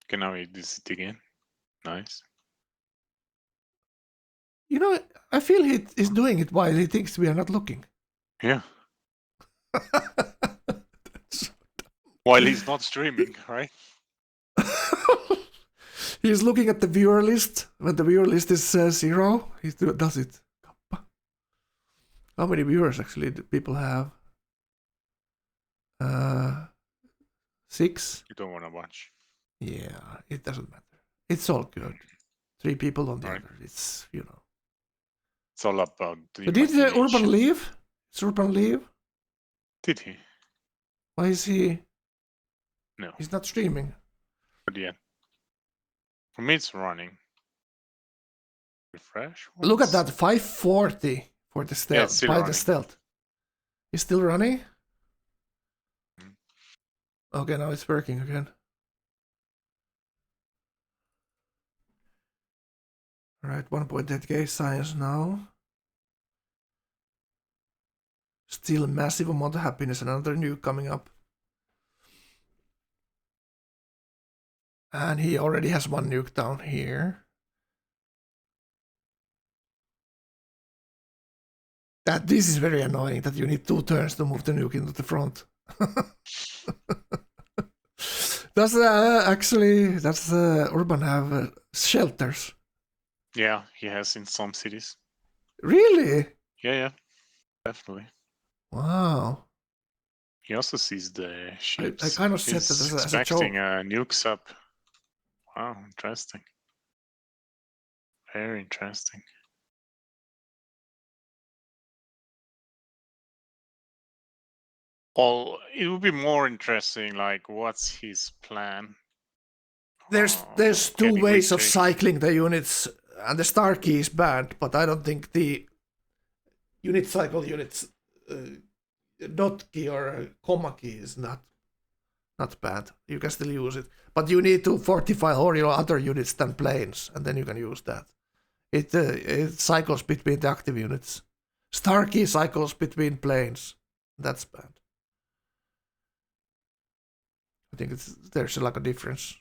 Okay, now hit this city again. Nice. You know, I feel he's doing it while he thinks we are not looking. Yeah. While he's not streaming, right? He's looking at the viewer list. When the viewer list is 0, he does it. How many viewers actually do people have? 6. You don't want to watch. Yeah, it doesn't matter. It's all good. 3 people on the Right. other. It's, you know. It's all about the So did Urban imagination. leave? Is Urban leave? Did he? Why is he? No. He's not streaming. But yeah. For me, it's running. Refresh. Look at once. that, 540 for the stealth. it's still by the running. stealth. He's still running? Mhm. Okay, now it's working again. Alright, 1.8k science now. Still a massive amount of happiness, another nuke coming up. And he already has 1 nuke down here. This is very annoying that you need 2 turns to move the nuke into the front. Does Urban have shelters? Yeah, he has in some cities. Really? Yeah, definitely. Wow. He also sees the ships. I kind of said He's that as a expecting joke. nukes up. Wow, interesting. Very interesting. Well, it would be more interesting, like, what's his plan? There's 2 Getting ways of retake. cycling the units, and the star key is banned, but I don't think the units, dot key or comma key is not bad. You can still use it, but you need to fortify all your other units than planes, and then you can use that. It cycles between the active units. Star key cycles between planes. That's bad. I think there's like a difference.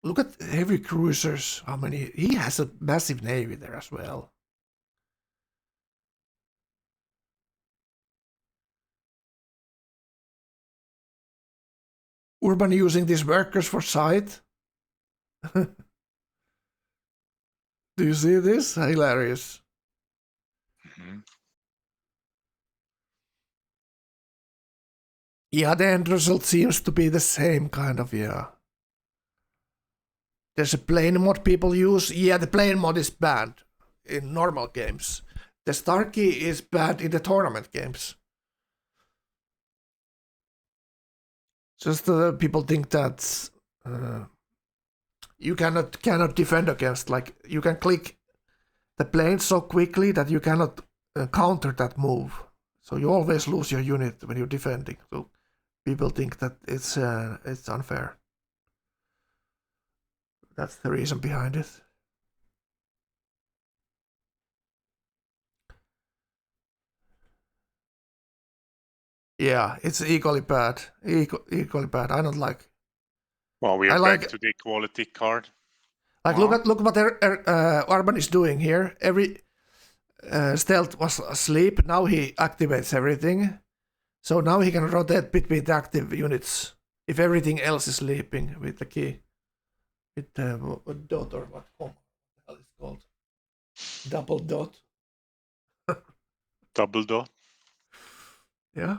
Look at heavy cruisers. How many? He has a massive navy there as well. Urban using these workers for sight. Do you see this? Hilarious. Mhm. Yeah, the end result seems to be the same kind of, yeah. There's a plane mod people use. Yeah, the plane mod is banned in normal games. The star key is banned in the tournament games. Just people think that you cannot defend against. Like, you can click the plane so quickly that you cannot counter that move. So you always lose your unit when you're defending. So people think that it's unfair. That's the reason behind it. Yeah, it's equally bad. Equally bad. I don't like. Well, we I are like- back to the equality card. Like, look what Urban is doing here. Every stealth was asleep. Now he activates everything. So now he can rotate between the active units if everything else is sleeping with the key. With dot or what? Oh, what the hell is it called? Double dot. Double dot. Yeah.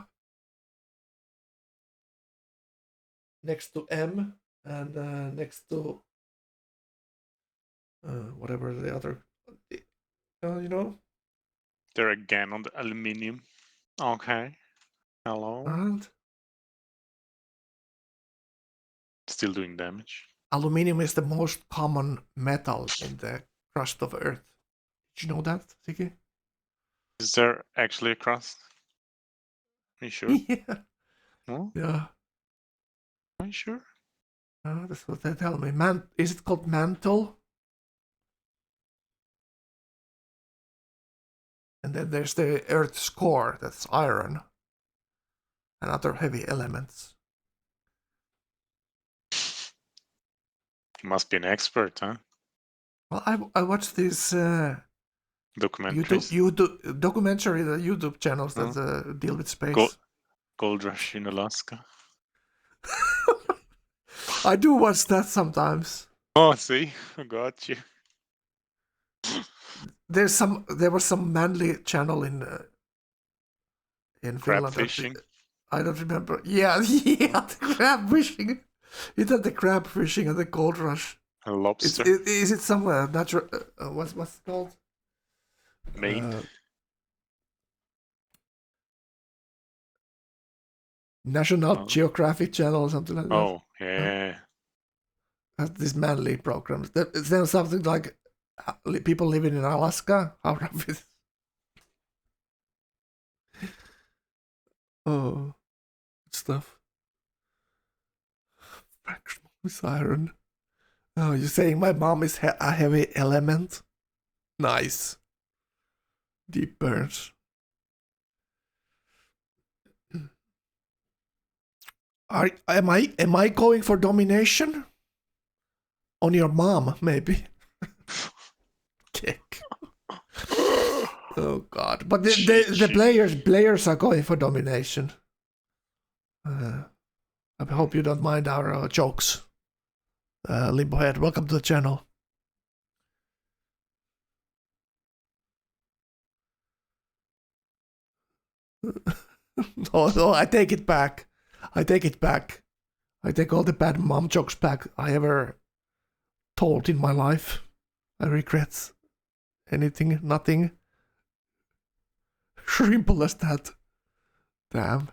Next to M and next to whatever the other, you know. They're again on the aluminium. Okay. Hello. And Still doing damage. aluminium is the most common metal in the crust of Earth. Did you know that, Siki? Is there actually a crust? Are you sure? Yeah. No? Yeah. Are you sure? That's what they tell me. Is it called mantle? And then there's the Earth's core, that's iron, and other heavy elements. You must be an expert, huh? Well, I watched these Documentaries. YouTube documentary, the YouTube channels that deal with space. Gold Rush in Alaska. I do watch that sometimes. Oh, see, I got you. There was some manly channel in Crab Finland. fishing. I don't remember. Yeah, the crab fishing. It had the crab fishing and the gold rush. A lobster. Is it somewhere natural? What's it called? Maine. National Geographic Channel or something like that. Oh, yeah. These manly programs. There's something like people living in Alaska. How rough is Oh, stuff. Siren. Oh, you're saying my mom is a heavy element? Nice. Deep burns. Am I going for domination? On your mom, maybe. Kick. Oh God! But the players are going for domination. I hope you don't mind our jokes. Limbohead, welcome to the channel. No, I take it back. I take it back. I take all the bad mom jokes back I ever told in my life. I regret anything, nothing. Simple as that. Damn.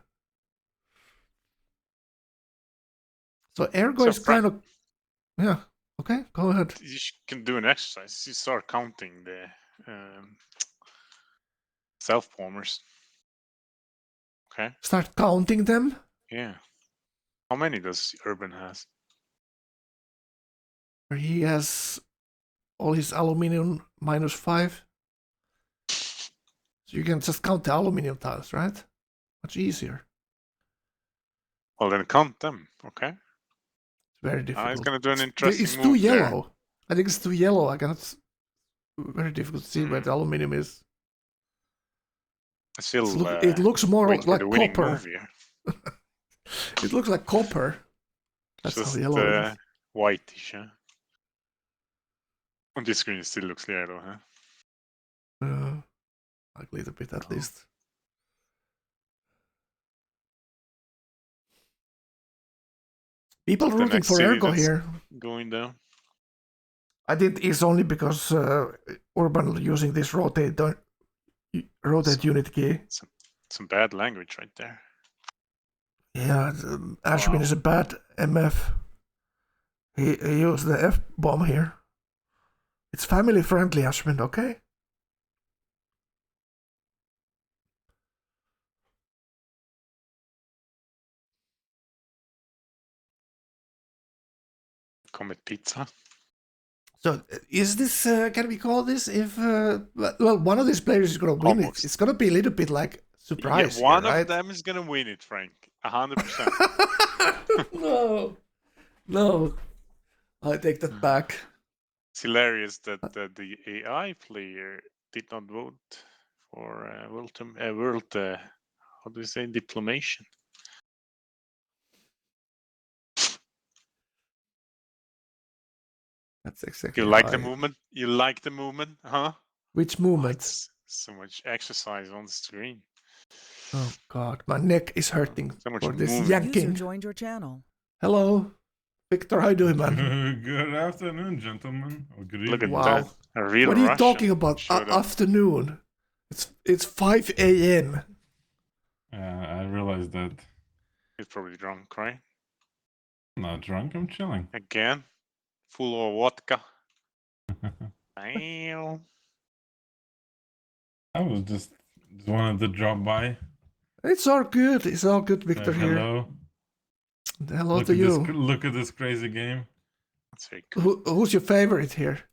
So Ergo is kind of... Yeah, okay, go ahead. You can do an exercise. You start counting the self-formers. Okay. Start counting them? Yeah. How many does Urban has? He has all his aluminium -5. So you can just count the aluminium tiles, right? Much easier. Well, then count them, okay? It's very difficult. He's gonna do an interesting It's move too yellow. there. I think it's too yellow. I cannot... Very difficult to see where the aluminium is. Still, it looks more like copper. It looks like copper. That's just how yellow it is. whitish, huh? On this screen it still looks yellow, huh? Like a little bit at least. People rooting for Ergo here. Going down. I think it's only because Urban using this rotate unit key. Some bad language right there. Yeah, Ashwin is a bad MF. He used the F-bomb here. It's family friendly, Ashwin, okay? Comet Pizza. So is this, can we call this if, well, one of these players is going to win it. It's going to be a little bit like surprise. Yeah, one here, right? of them is going to win it, Frank. 100%. No. I take that back. It's hilarious that the AI player did not vote for world how do you say, diplomation. That's exactly. You like the movement? You like the movement, huh? Which movement? So much exercise on the screen. Oh God, my neck is hurting so much for this movement. yanking. User joined your channel. Hello, Victor. How you doing, man? Good afternoon, gentlemen. Or good Look at evening. that. A real What are you Russian talking about? showed up. Afternoon. It's 5 a.m. I realized that. He's probably drunk, right? I'm not drunk. I'm chilling. Again, full of vodka. Damn. I was just wanted to drop by. It's all good. It's all good, Victor. Hello. Here. Hello Look to at you. Look at this crazy game. That's very cool. Who's your favorite here?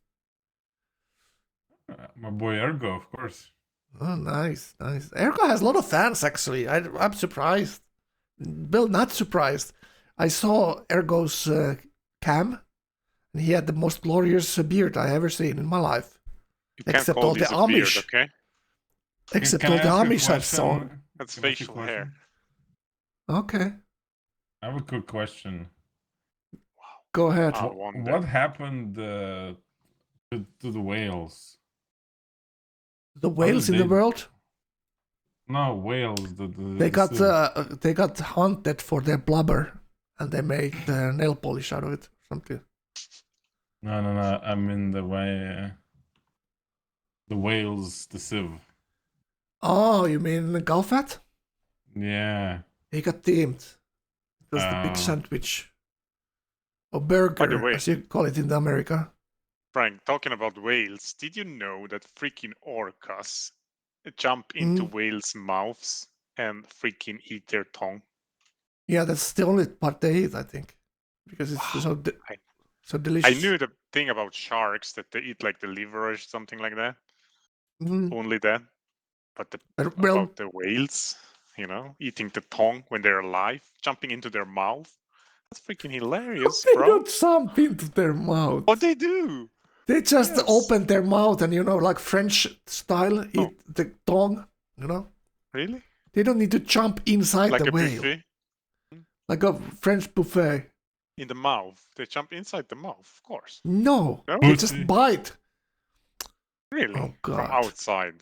My boy Ergo, of course. Oh, nice. Ergo has a lot of fans, actually. I'm surprised. Well, not surprised. I saw Ergo's cam, and he had the most glorious beard I ever seen in my life. You can't Except call all the this a beard, Amish. okay? Except Can all I the ask you a Amish I've question? saw. That's Can I ask you a facial hair. Okay, I have a quick question. go ahead. I wonder. What happened to the whales? The How whales did in the they- world, No, whales. they the they got hunted for their blubber, and they made nail polish out of it. Something. No. I mean the way. The whales, the sieve. Oh, you mean Galfat? Yeah. He got teamed. It was the big sandwich. Or burger, way- as you call it in America. Frank, talking about whales, did you know that freaking orcas jump into whales' mouths and freaking eat their tongue? Yeah, that's the only part they eat, I think. Because it's so so delicious. I knew the thing about sharks that they eat like the liver or something like that. Only that. But about the whales, you know, eating the tongue when they're alive, jumping into their mouth. That's freaking hilarious, they bro. don't jump into their mouth. What they do? They just open their mouth and, you know, like French style, eat the tongue, you know? Really? They don't need to jump inside Like the a whale. buffet? Like a French buffet. In the mouth. They jump inside the mouth, of course. No, No? they just bite. Really? Oh, God. From outside.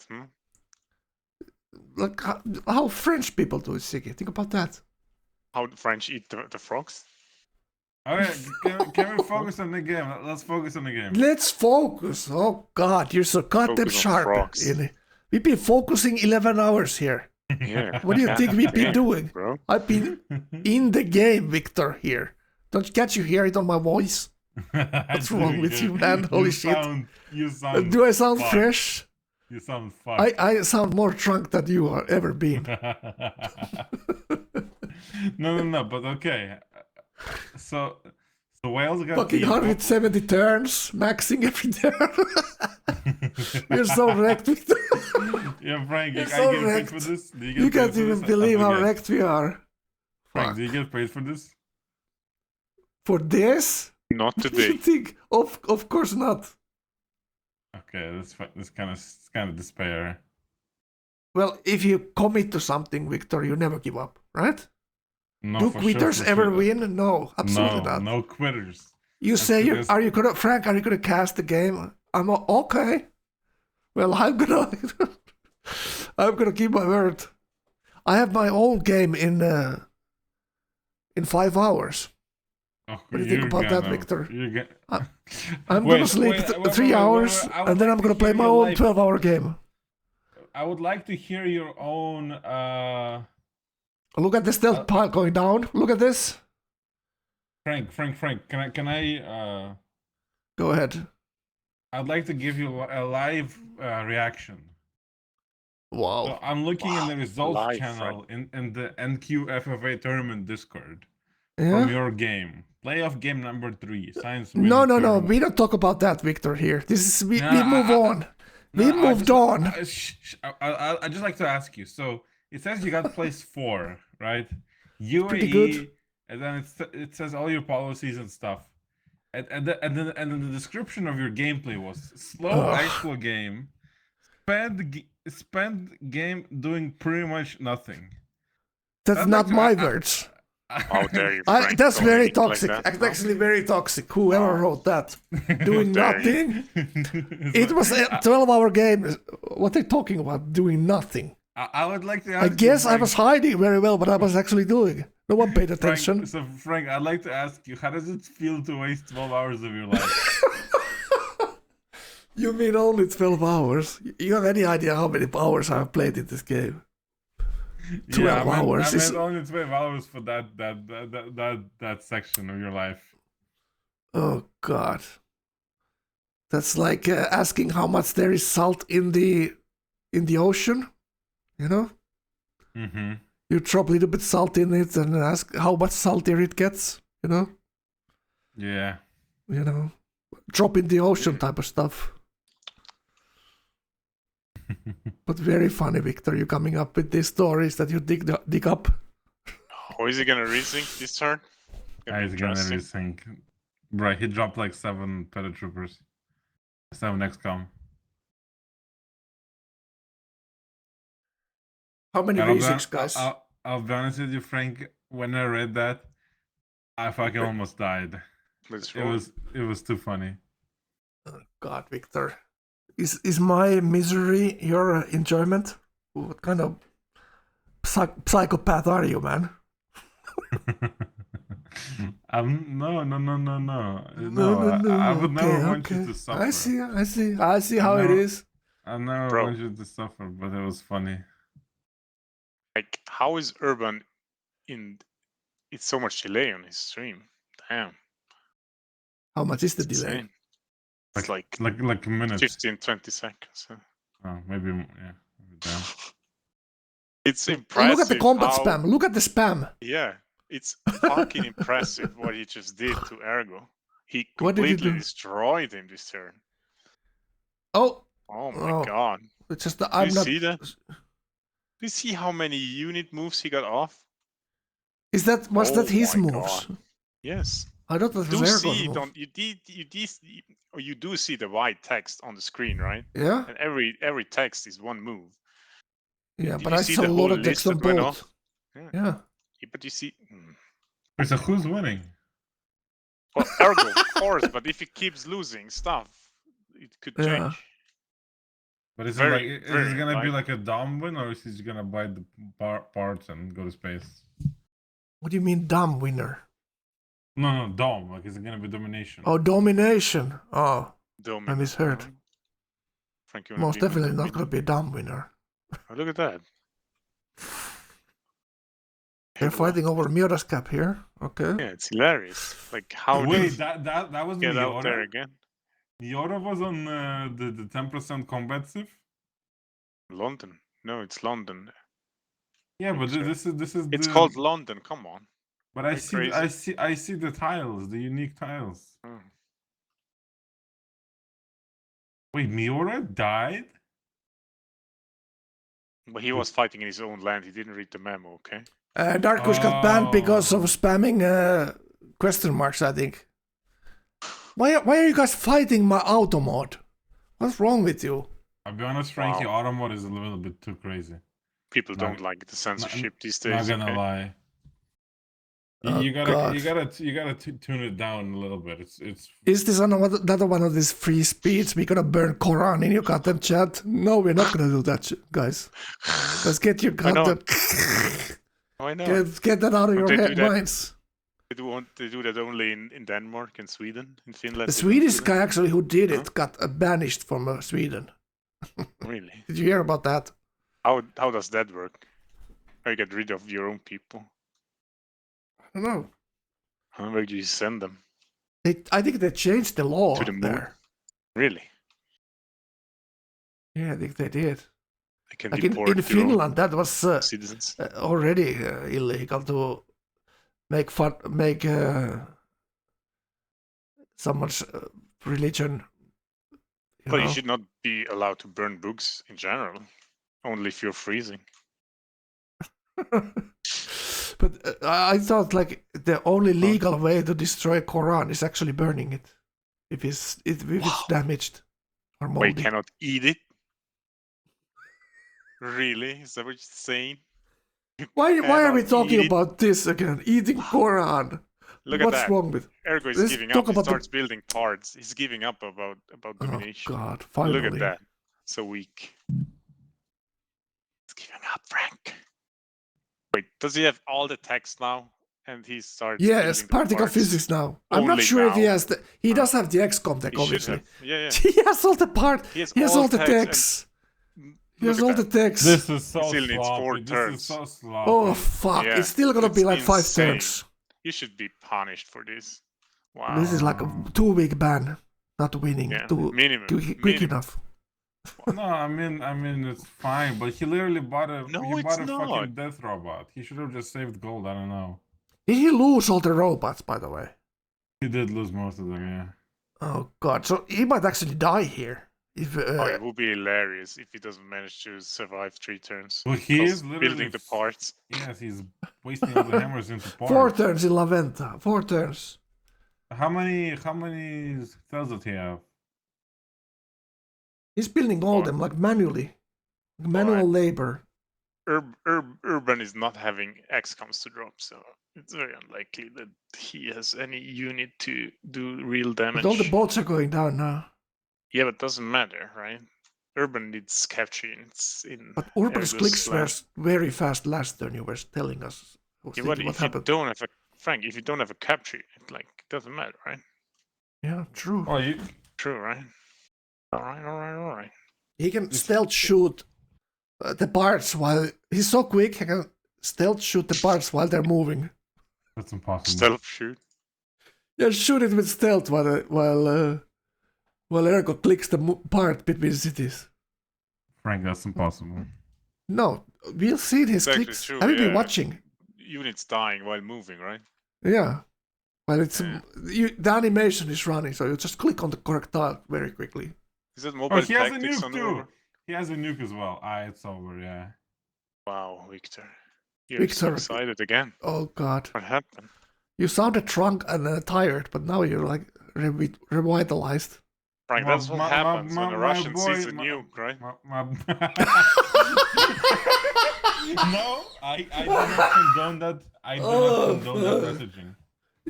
Like how French people do it, Siggy. Think about that. How the French eat the frogs? Okay, can we focus on the game? Let's focus on the game. Let's focus. Oh, God, you're so goddamn Focus on sharp. frogs. We've been focusing 11 hours here. Yeah. What do you think we've been Yeah, doing? bro. I've been in the game, Victor, here. Can't you hear it on my voice? What's wrong with you, man? Holy shit. You sound Do I sound fucked. fresh? You sound fucked. I sound more drunk than you are ever been. No, but okay. So whales got Fucking the 170 turns, maxing every turn. You're so wrecked, Victor. Yeah, Frank, You're I so get paid wrecked. for this? Do You get paid can't for even this? believe how Okay. wrecked we are. Frank, Fuck. do you get paid for this? For this? Not You today. think? Of course not. Okay, this kind of despair. Well, if you commit to something, Victor, you never give up, right? No, Do for quitters sure, ever win? No, absolutely not. No quitters. You say, because- are you gonna, Frank? Are you gonna cast the game? I'm okay. Well, I'm gonna keep my word. I have my own game in 5 hours. Oh, What do you think about that, Victor? You're I'm Wait, gonna sleep wait, 3 wait, hours, wait, I would and then like I'm to gonna play hear my your own life. 12-hour game. I would like to hear your own. Look at the stealth pile going down. Look at this. Frank. Can I? Go ahead. I'd like to give you a live reaction. Wow. So I'm looking in the results Live, channel in the NQ FFA tournament Discord Yeah? from your game. Playoff game number 3. Science. No. tournament. We don't talk about that, Victor. Here, this is we No, move on. No, We I moved just- on. I just like to ask you. So it says you got place 4, right? UAE, pretty good. and then it says all your policies and stuff. And then the description of your gameplay was slow actual game, spend game doing pretty much nothing. That's I'd not like to- my I- words. How dare you, Frank, That's calling very it like toxic. that, That's no? actually very toxic. Whoever wrote that, doing How dare you. nothing. It was a 12-hour game. What are they talking about? Doing nothing. I would like to ask I you, guess I Frank- was hiding very well, but I was actually doing. No one paid attention. Frank, so Frank, I'd like to ask you, how does it feel to waste 12 hours of your life? You mean only 12 hours? You have any idea how many hours I've played in this game? 12 hours I is- meant only 12 hours for that section of your life. Oh God, that's like asking how much there is salt in the ocean. You know, Mm-hmm. you drop a little bit salt in it and ask how much saltier it gets. You Yeah. know, drop in the ocean type of stuff. But very funny, Victor. You coming up with these stories that you dig up. How is he gonna resync this turn? Gonna be He's gonna interesting. resync. Right, he dropped like 7 paratroopers. 7 XCOM. How many And I'm resyncs, gonna- guys? I'll be honest with you, Frank. When I read that, I fucking almost died. It was too funny. Oh, God, Victor, is my misery your enjoyment? What kind of psychopath are you, man? No. I would never want you to suffer. I see how it is. I never want you to suffer, but it was funny. Like, how is Urban in? It's so much delay on his stream. Damn. How much is the delay? Insane. It's like a minute. 15, 20 seconds. Oh, maybe yeah. Damn. It's impressive. Look at the combat spam. Look at the spam. Yeah, it's fucking impressive what he just did to Ergo. He What did he completely do? destroyed him this turn. Oh. Oh my god. It's just Do you see that? Do you see how many unit moves he got off? Was that his moves? God. Yes. I thought that was Ergo's move. You do see the white text on the screen, right? Yeah. And every text is one move. Yeah, Did but you I see saw the a lot whole of text list on that went both. off? Yeah. But you see. So who's winning? Well, Ergo, of course, but if he keeps losing stuff, it could change. But is it gonna be like a dumb win, or is he gonna buy the parts and go to space? What do you mean, dumb winner? No, dom. Like, is it gonna be domination? Oh, domination. Oh, Domination. I misheard. Most definitely not gonna be a dumb winner. Oh, look at that. They're fighting over Miura's cap here. Okay. Yeah, it's hilarious. Like, how Wait, that was get Miura? out there again? Miura was on the 10% combative. London. No, it's London. Yeah, but this is. It's called London. Come on. But I see the tiles, the unique tiles. Oh. Wait, Miura died? But he was fighting in his own land. He didn't read the memo. Okay. Darkus got banned because of spamming question marks, I think. Why are you guys fighting my auto mod? What's wrong with you? I'll be honest, Frankie, auto mod is a little bit too crazy. People don't like the censorship these Not days. gonna lie. You gotta tune it down a little bit. It's. Is this another one of these free speech? We're gonna burn Quran in your goddamn chat? No, we're not gonna do that, guys. Let's get your goddamn. Why not? Get that out of your head minds. They do that only in Denmark and Sweden, in Finland. The Swedish guy actually who did it got banished from Sweden. Really? Did you hear about that? How does that work? How you get rid of your own people? I don't know. Where do you send them? I think they changed the law to the moon. there. Really? Yeah, I think they did. They can like deport in Finland, that was citizens. Already illegal to make someone's religion. You should not be allowed to burn books in general, only if you're freezing. But I thought like the only legal way to destroy Quran is actually burning it, if it's damaged or moldy. Wait, cannot eat it? Really? Is that what you're saying? Why are we talking about this again? Eating Quran. Look What's at that. wrong with? Ergo is giving up. He starts building parts. He's giving up about domination. Oh God! Finally. Look at that. So weak. He's giving up, Frank. Wait, does he have all the text now? And he starts. Yes, particle physics now. I'm not sure if he has the. He does have the XCOM tech, obviously. Yeah. He has all the part. He has all the text. He has all the text. This is so still needs 4 turns. This is so sloppy. Oh fuck! Yeah, it's still gonna be like insane. 5 turns. You should be punished for this. Wow. This is like a 2-week ban. Not winning. Yeah, Minimum. Quick enough. No, I mean it's fine, but he literally bought a fucking not. death robot. He should have just saved gold. I don't know. Did he lose all the robots, by the way? He did lose most of them, yeah. Oh God! So he might actually die here. If it would be hilarious if he doesn't manage to survive 3 turns. Well, he is literally building the parts. Yes, he's wasting all the hammers into parts. 4 turns in La Venta. 4 turns. How many cells does he have? He's building all of them like manually, manual labor. Urban is not having XComs to drop, so it's very unlikely that he has any unit to do real damage. But all the boats are going down now. Yeah, but it doesn't matter, right? Urban needs capture units in. But Urban's Ergo's clicks were land. very fast last turn. You were telling us. I was Yeah, but thinking, what if you happened? don't have a Frank, if you don't have a capture unit, like it doesn't matter, right? Yeah, true. Oh, you True, right? All right. He can stealth shoot the parts while he's so quick. He can stealth shoot the parts while they're moving. that's impossible. Stealth shoot. Yeah, shoot it with stealth while Ergo clicks the part between cities. Frank, that's impossible. No, we'll see his It's actually clicks. true, Have you been yeah. watching? Units dying while moving, right? Yeah. Well, it's Yeah. the animation is running, so you just click on the correct tile very quickly. Is it mobile Oh, he has a tactics nuke on the too. river? He has a nuke as well. It's over. Yeah. Wow, Victor. You're so Victor. excited again. Oh God, What happened? you sounded drunk and tired, but now you're like revitalized. Frank, My- that's what my- happens my- when a my Russian boy- sees a my- nuke, right? No, I do not condone that. I do not condone that messaging.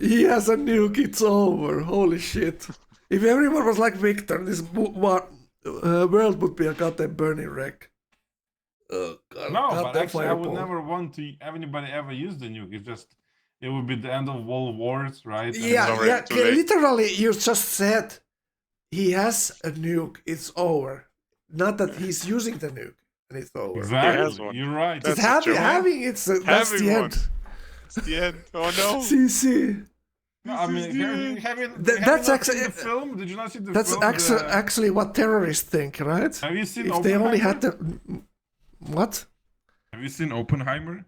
He has a nuke. It's over. Holy shit! If everyone was like Victor, this world would be a goddamn burning wreck. Oh God! No, but goddamn actually, I would fireball. never want to have anybody ever use the nuke. It would be the end of world wars, right? And Yeah, already yeah. too late. Literally, you just said he has a nuke. It's over. Not that he's using the nuke, and it's over. Exactly. has one. You're right. That's It's a joke. having it's that's Having the one. end. It's the end. Oh no. CC. No, I mean, have you That's not actually- seen the film? Did you not see the That's film? actually what terrorists think, right? Have you seen If they only had Oppenheimer? the what? Have you seen Oppenheimer?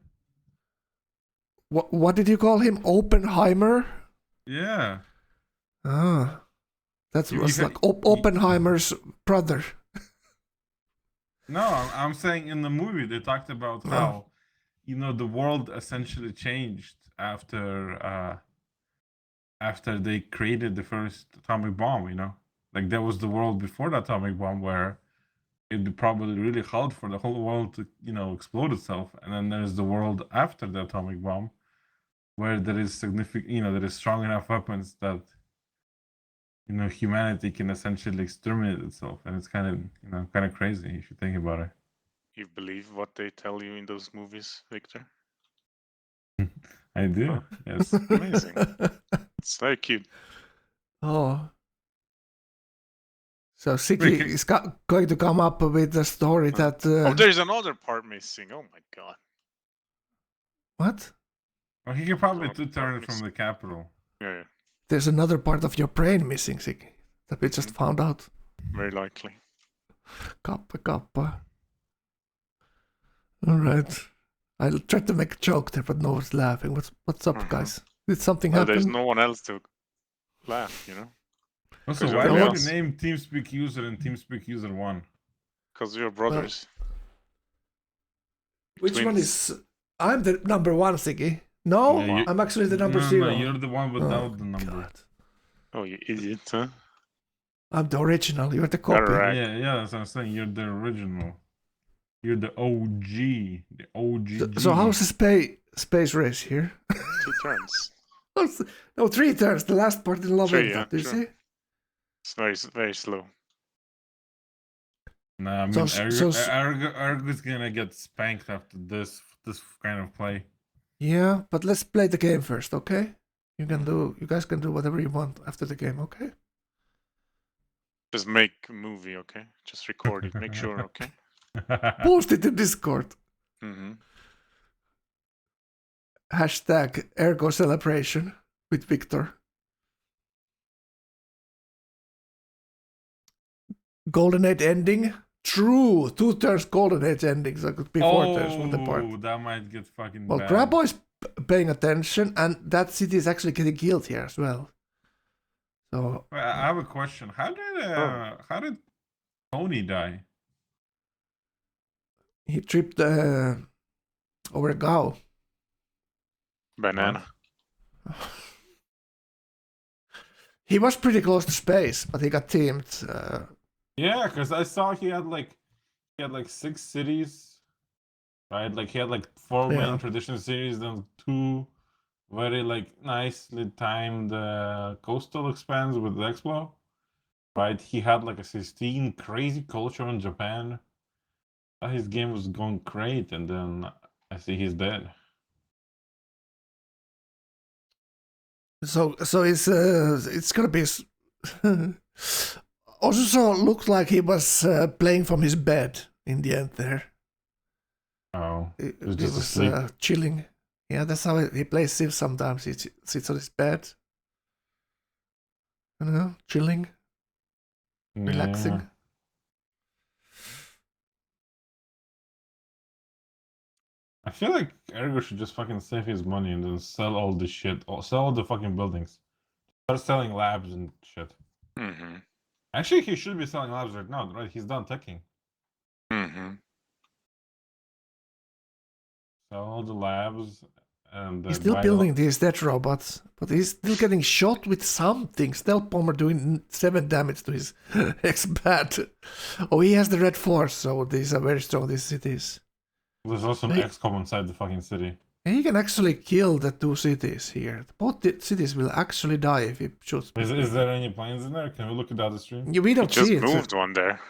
What did you call him? Oppenheimer? Yeah. Ah, that You- was you like can- Oppenheimer's brother. No, I'm saying in the movie they talked about how, the world essentially changed after they created the first atomic bomb. Like there was the world before the atomic bomb where it probably really hard for the whole world to explode itself, and then there's the world after the atomic bomb where there is significant there is strong enough weapons that humanity can essentially exterminate itself, and it's kind of crazy if you think about it. You believe what they tell you in those movies, Victor? I do. Huh? Yes. Amazing. It's very cute. Oh. So Siki Wait, is going to come up with the story that Oh, there's another part missing. Oh my god. what? Well, he could probably Oh, two-turn darkness. from the capital. Yeah, There's another part of your brain missing, Siki, that we just found out. very likely. Kappa. All right. I tried to make a joke there, but no one's laughing. What's up, guys? Did something Well, happen? there's no one else to laugh, Also, Because why everybody would else- you name TeamSpeak user and TeamSpeak user 1? Because you're brothers. Which one twins. is? I'm the number one, Siki. No, Yeah, you- I'm actually the number no, zero. No, you're the one without Oh, the number. God. Oh, you idiot, huh? I'm the original. You're the copy. Correct. Yeah, that's what I'm saying. You're the original. You're the OG. The OG. So how's the space race here? 2 turns. No, 3 turns. The last part in Love. Three, yeah, Do you sure. see? It's very slow. Nah, I So- mean, so- Ergo's gonna get spanked after this kind of play. Yeah, but let's play the game first, okay? You guys can do whatever you want after the game, okay? Just make a movie, okay? Just record it. Make sure, okay? Post it in Discord. Mm-hmm. Hashtag Ergo Celebration with Victor. Golden Age ending? True. 2 turns Golden Age ending, so it could be 4 turns from the part. Oh, that might get fucking Well, bad. Graboy is paying attention, and that city is actually getting killed here as well. So Wait, I have a question. How did Tony die? he tripped over a cow. Banana. He was pretty close to space, but he got teamed. Yeah, because I saw he had like 6 cities right? Like he had like 4 Yeah. main tradition series, then 2 very like nicely timed coastal expands with Explo. Right? He had like a 16 crazy culture in Japan. His game was going great, and then I see he's dead. So it's gonna be. Also looked like he was playing from his bed in the end there. Oh, He was just was asleep. chilling. Yeah, that's how he plays Civ sometimes. He sits on his bed. You know, chilling, relaxing. Yeah. I feel like Ergo should just fucking save his money and then sell all the shit. Sell all the fucking buildings. Start selling labs and shit. Mm-hmm. Actually, he should be selling labs right now, right? He's done teching. Mm-hmm. Sell all the labs and He's still buy building these death robots, but he's still getting shot with something. Stealth bomber doing 7 damage to his X-Bat. Oh, he has the red force, so these are very strong, these cities. There's also an XCOM inside the fucking city. And he can actually kill the 2 cities here. Both the cities will actually die if he shoots. Is there any planes in there? Can we look at the other stream? Yeah, we don't Just see it. moved one there.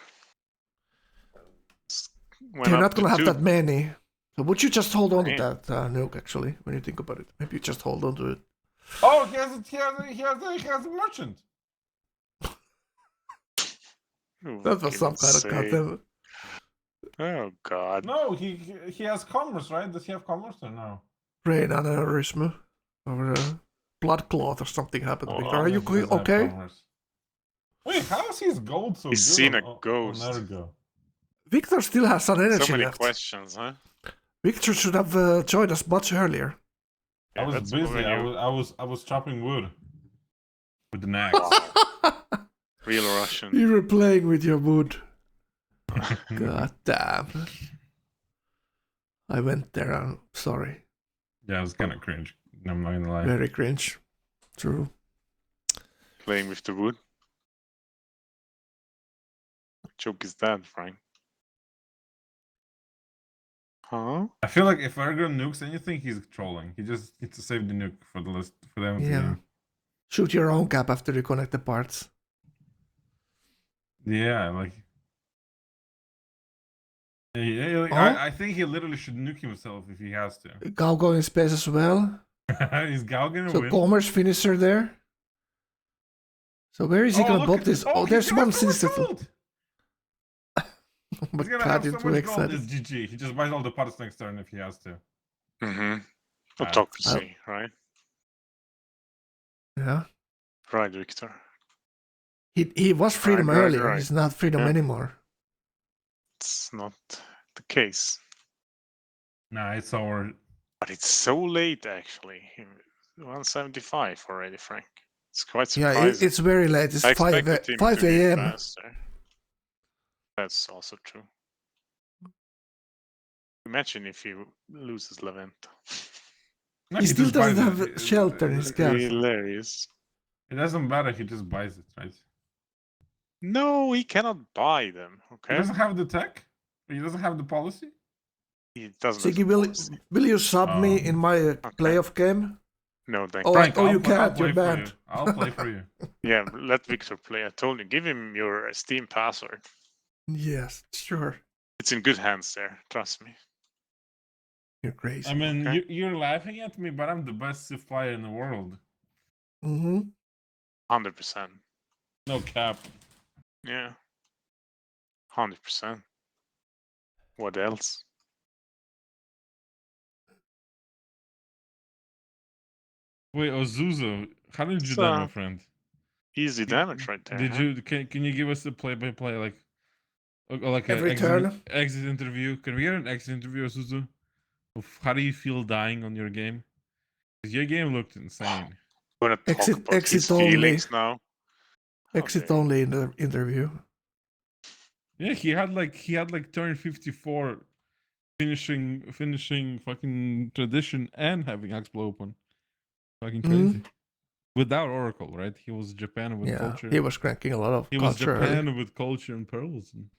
Went They're up not to gonna have 2. that many. So would you just hold on to Yeah. that nuke, actually, when you think about it? Maybe you just hold on to it. Oh, he has a merchant. That was some kind of goddamn. Oh god. No, he has commerce, right? Does he have commerce or no? Brain aneurysm or blood clot or something happened. Oh, Victor, are you He does have okay? commerce. Wait, how is his gold so He's good seen a on ghost. Ergo? Victor still has some energy So many left. questions, huh? Victor should have joined us much earlier. I was that's busy. when you- I was chopping wood with an axe. Real Russian. You were playing with your wood. God damn. I went there. I'm sorry. Yeah, it was kind of cringe. I'm not gonna lie. Very cringe. True. Playing with the wood. What joke is that, Frank? Huh? I feel like if Ergo nukes anything, he's trolling. He just needs to save the nuke for the list for them. Yeah. Shoot your own cap after you connect the parts. Yeah, like. Yeah, like, Oh? I think he literally should nuke himself if he has to. Galgo in space as well. Is Gal gonna So win? commerce finisher there. So where is he gonna look bot at- this? Oh, he's there's gonna one have so much citizen. gold! But He's gonna God, have you're so too much gold. excited. It's GG. He just buys all the parts next turn if he has to. Mm-hmm. Autocracy, right? Yeah. Right, Victor. He was freedom Right, earlier. right. He's not freedom Yeah. anymore. It's not the case. Nah, it's our. But it's so late, actually. 175 already, Frank. It's quite Yeah, surprising. it's very late. It's I 5 expected him 5 to be a.m. faster. That's also true. Imagine if he loses Levent. No, He still just buys doesn't it. have shelter in his cap. Hilarious. It doesn't matter. He just buys it, right? No, he cannot buy them. He Okay, doesn't have the tech. He doesn't have the policy. he doesn't. have Siggy, the will policy. you sub me in my playoff game? No, thank Oh, you. Frank, oh, I'll you play- I'll can't. You're play for banned. you. I'll play for you. Yeah, let Victor play. I told you, give him your Steam password. Yes, sure. It's in good hands there. Trust me. You're crazy. I mean, Okay. you're laughing at me, but I'm the best Civ player in the world. Mm-hmm. 100%. No cap. Yeah. 100%. What else? Wait, Ozuzo, how did you die, my friend? Easy damage right there. Did huh? you can you give us a play-by-play like an Every turn? exit interview? Can we get an exit interview, Ozuzo? Of how do you feel dying on your game? 'Cause your game looked insane. We're gonna talk Exit- about his exit only. feelings now. Exit Okay. only in the interview. Yeah, he had like turn 54, finishing fucking tradition and having Explo open. Fucking crazy. Without Oracle, right? He was Japan with Yeah, culture. he was cranking a lot of He was culture early. Japan with culture and pearls. And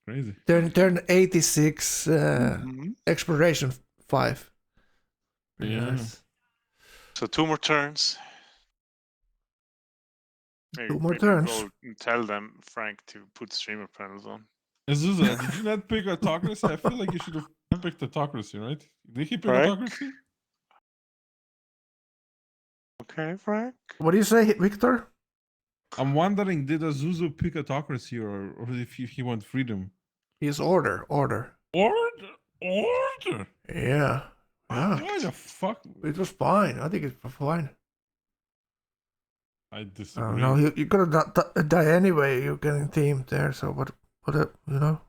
Crazy. Turn 86, exploration 5. Pretty Yeah. nice. So 2 more turns. Two more maybe turns. We'll tell them, Frank, to put streamer panels on. Azusa, did you not pick autocracy? I feel like you should have picked autocracy, right? Did he pick Frank? autocracy? Okay, Frank. What do you say, Victor? I'm wondering, did Azuzu pick autocracy or if he wants freedom? He's order. Order? Yeah. Why the fuck? It was fine. I think it was fine. I disagree. No, you're gonna die anyway. You're getting teamed there, so what, you know?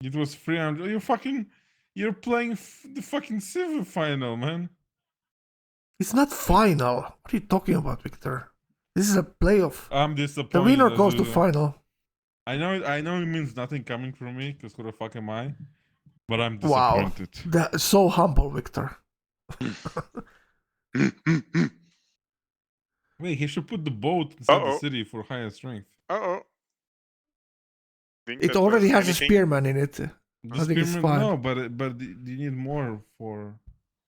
It was 300. You're playing the fucking Civ final, man. It's not final. What are you talking about, Victor? This is a playoff. I'm disappointed. The winner goes to Azusa. final. I know it means nothing coming from me, because who the fuck am I? But I'm Wow. disappointed. That's so humble, Victor. Wait, he should put the boat inside the Uh-oh. city for higher strength. Uh-oh. It already has a spearman in it. The I think it's spearman- fine. No, but you need more for.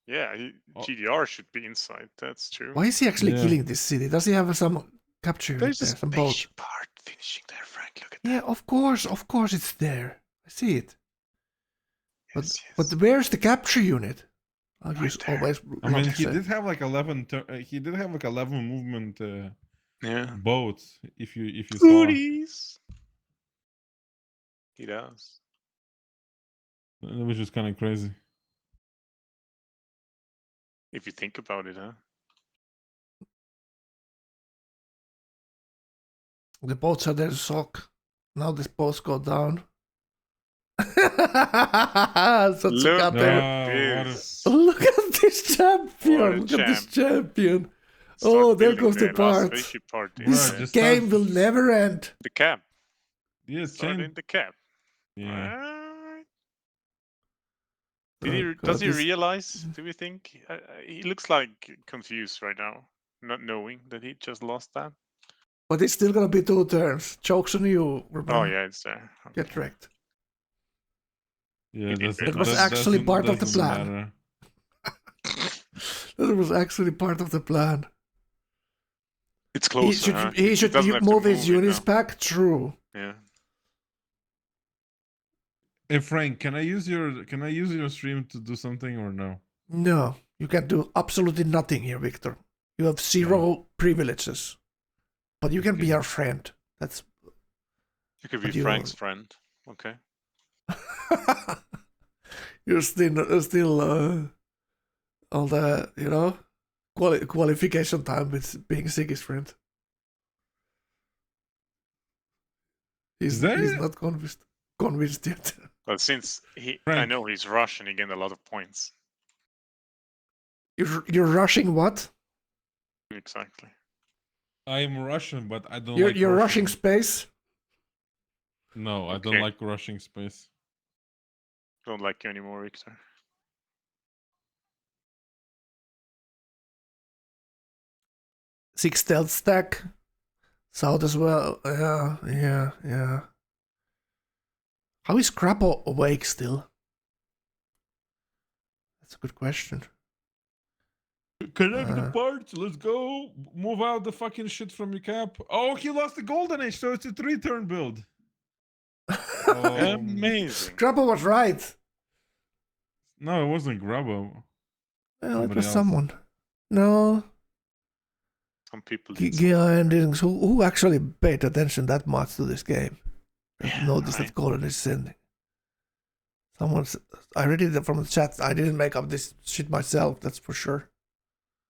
Yeah, Oh. GDR should be inside. That's true. Why is he actually Yeah. killing this city? Does he have some capture unit There's a there? Some boat? spaceship part finishing there, Frank. Look at Yeah, of course it's there. I see it. that. But where's the capture unit? I'll Right use there. always. I mean, love he to did say. have like 11. He did have like 11 movement Yeah. boats. If you saw. Booties. He does. It was just kind of crazy. If you think about it, huh? The boats are there to sock. Now the boats go down. Such Look a at goddamn- this. Look at this champion! What a Look at this champ. champion! Start Oh, there building goes the last part. spaceship part in This Right, just game start- will never end. the cap. Yeah, Start in the cap. Yeah. Alright. Oh, Does God, he this- realize? Do we think? He looks like confused right now, not knowing that he just lost that. But it's still gonna be 2 turns. Joke's on you, Ruben. Oh yeah, it's there. Okay. Get wrecked. Yeah, that's, It was that actually doesn't- part of the doesn't plan. matter. That was actually part of the plan. It's He closer. should, huh? he should doesn't have to move his it units now. back. True. Yeah. Hey Frank, can I use your stream to do something or no? No, you can do absolutely nothing here, Victor. You have 0 privileges. But you can be Okay. our friend. That's You could But be you- Frank's friend. Okay. you're still all the qualification time with being Siggy's friend. He's there- not convinced yet. But since I Frank. know he's Russian, he gained a lot of points. You're rushing what? Exactly. I am Russian, but I don't. You're like you're Russian. rushing space. No, I don't Okay. like rushing space. Don't like you anymore, Victor. Six stealth stack. South as well. Yeah. How is Crapple awake still? That's a good question. Connect the Uh. parts. Let's go. Move out the fucking shit from your cap. Oh, he lost the golden age, so it's a 3-turn build. Amazing. Crapple was right. No, it wasn't Grubbo. Well, it Somebody was else. someone. No, Some people did. Gia and Dings, who actually paid attention that much to this game. Yeah, Noticed right. that golden is sending. I read it from the chat. I didn't make up this shit myself, that's for sure.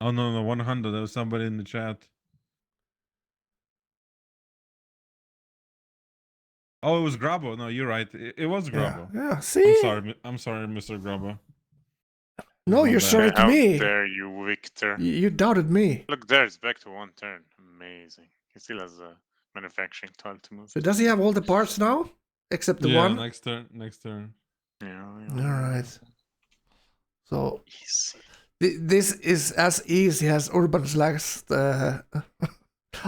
Oh no, 100. There was somebody in the chat. Oh, it was Grubbo. No, you're right. It was Yeah, Grubbo. yeah. See? I'm sorry, Mr. Grubbo. No, My you're bad. sorry to How me. dare you, Victor? You doubted me. Look there, it's back to 1 turn. Amazing. He still has a manufacturing tile to move. So does he have all the parts now? Except the Yeah, one? next turn. Yeah. Alright. So Easy. this is as easy as Urban's last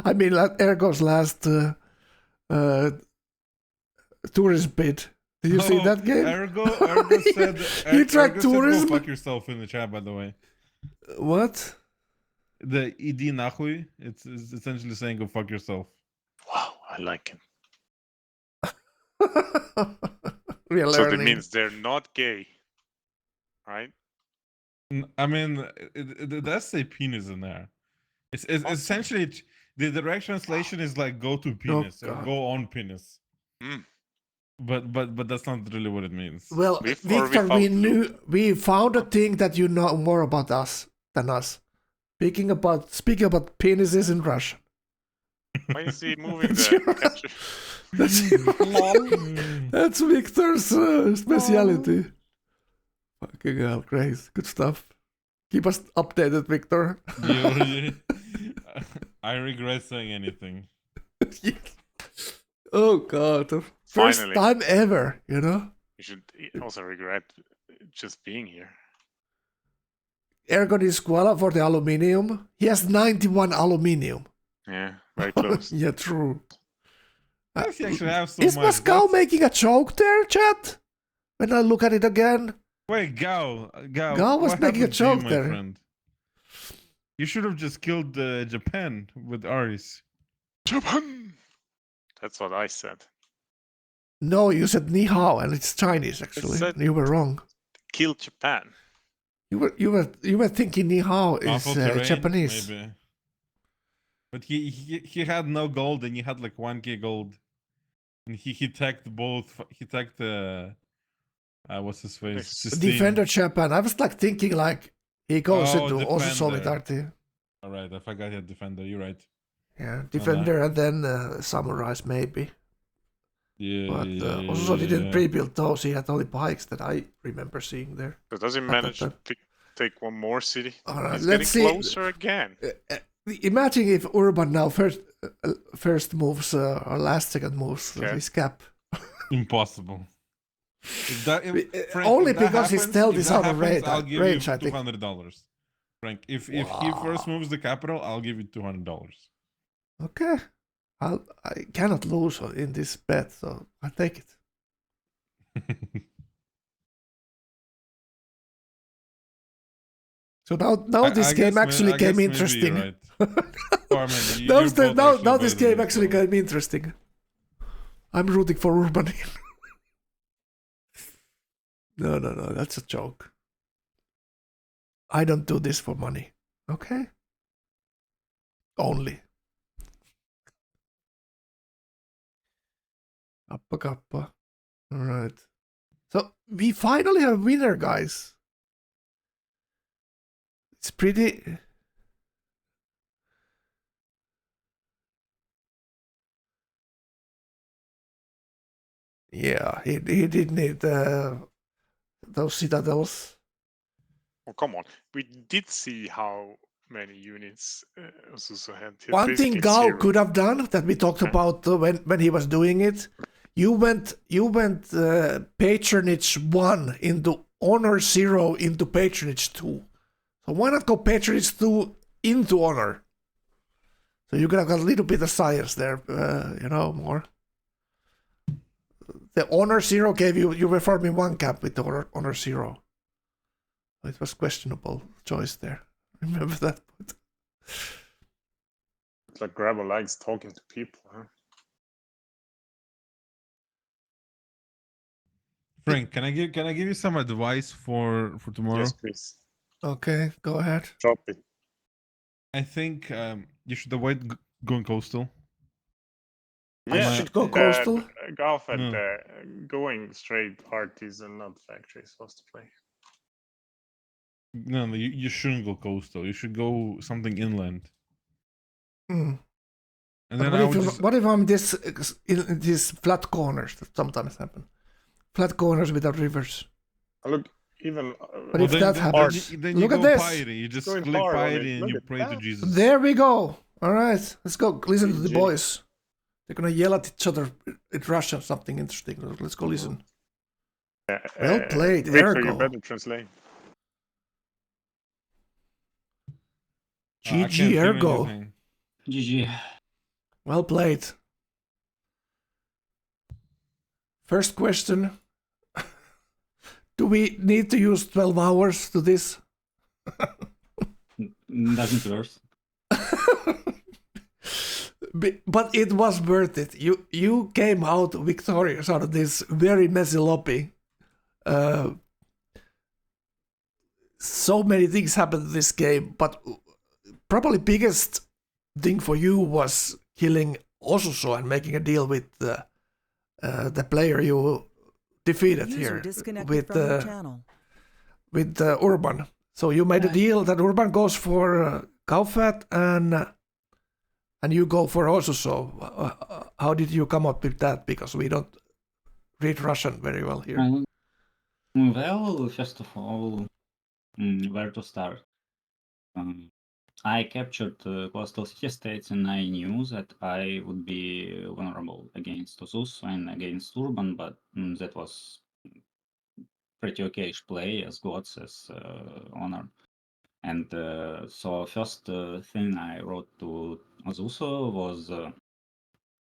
I mean, Ergo's last tourist bid. Did you see that game? Ergo said He tried Ergo said, tourism. go fuck yourself in the chat, by the way. What? The id nahui, it's essentially saying go fuck yourself. Wow, I like him. We are So learning. that means they're not gay, right? I mean, it does say penis in there. It's essentially the direct translation is like go to penis or God. go on penis. Mm. But that's not really what it means. Well, With or Victor, without we found a thing that you know more about us than us. Speaking about penises in Russian. Why is he moving the capture? That's Victor's speciality. Fucking hell, great. Good stuff. Keep us updated, Victor. I regret saying anything. Oh god. First Finally. time ever, you know? You should also regret just being here. Ergon is Squala for the aluminium. He has 91 aluminium. Yeah, very close. Yeah, true. Does he actually have so Is much? Pascal making a joke there, chat? When I look at it again? Wait, Gao was what making a happened to you, joke my there. friend? You should have just killed Japan with Aris. Japan! That's what I said. No, you said ni hao, and it's Chinese actually. said- You were wrong. Kill Japan. You were thinking ni hao is Awful terrain, Japanese. maybe. But he had no gold, and he had like 1k gold, and he tagged both. He tagged what's his face? Sistine. Defender Japan. I was like thinking like he goes Oh, into also Defender. solidarity. All right, I forgot he had defender. You're right. Yeah, Defender and then Samurais maybe. Yeah. But also didn't pre-build those. He had only bikes that I remember seeing there. So does he manage to take one more city? All right, He's let's getting see. closer again. Imagine if Urban now first moves or last second moves his cap. Impossible. Frank, only if that because his happens- stealth if is that out of happens, range, I'll give range, you I think. $200. Frank, if he first moves the capital, I'll give you $200. Okay. I cannot lose in this bet, so I take it. So now this game actually came interesting. Right. Or maybe now you're both actually now this better than game me, actually so- came interesting. I'm rooting for Urban. No, that's a joke. I don't do this for money. Okay? Only. Kappa kappa. Alright. So we finally have a winner, guys. It's pretty... Yeah, he did need those citadels. Oh, come on. We did see how many units Suso had. He had One thing basically Gao zero. could have done that we talked about when he was doing it, you went patronage 1 into honor 0 into patronage 2. So why not go patronage 2 into honor? So you could have got a little bit of science there, more. The honor 0 gave you were farming 1 cap with the honor 0. It was questionable choice there. Remember that? It's like Grabber likes talking to people, huh? Frank, can I give you some advice for tomorrow? Yes, please. Okay, go ahead. Drop it. I think you should avoid going coastal. I should go coastal. Golf and going straight parties and not factories was the play. No, you shouldn't go coastal. You should go something inland. Mm. And But then what if I'm in these flat corners that sometimes happen? Flat corners without rivers. Look, even. But if that happens, then look you at go this. piety. You just Going click hard on piety it. and Look you at pray to that. Jesus. There we go. All right, let's go. Listen to the GG. boys. They're gonna yell at each other in Russian. Something interesting. Let's go listen. Well played, Victor, you Ergo. better translate. I can't GG hear Ergo. anything. GG. Well played. First question. Do we need to use 12 hours to this? Doesn't worse. But it was worth it. You came out victorious out of this very messy lobby. So many things happened in this game, but probably biggest thing for you was killing Osuso and making a deal with the player you defeated User here disconnected with from your channel. with Urban. So you made a deal that Urban goes for Kaufat and you go for Osuso. How did you come up with that? Because we don't read Russian very well here. Well, first of all, where to start? I captured coastal city-states and I knew that I would be vulnerable against Osus and against Urban, but that was pretty okay-ish play as gods, as honor. And so first thing I wrote to Ozuso was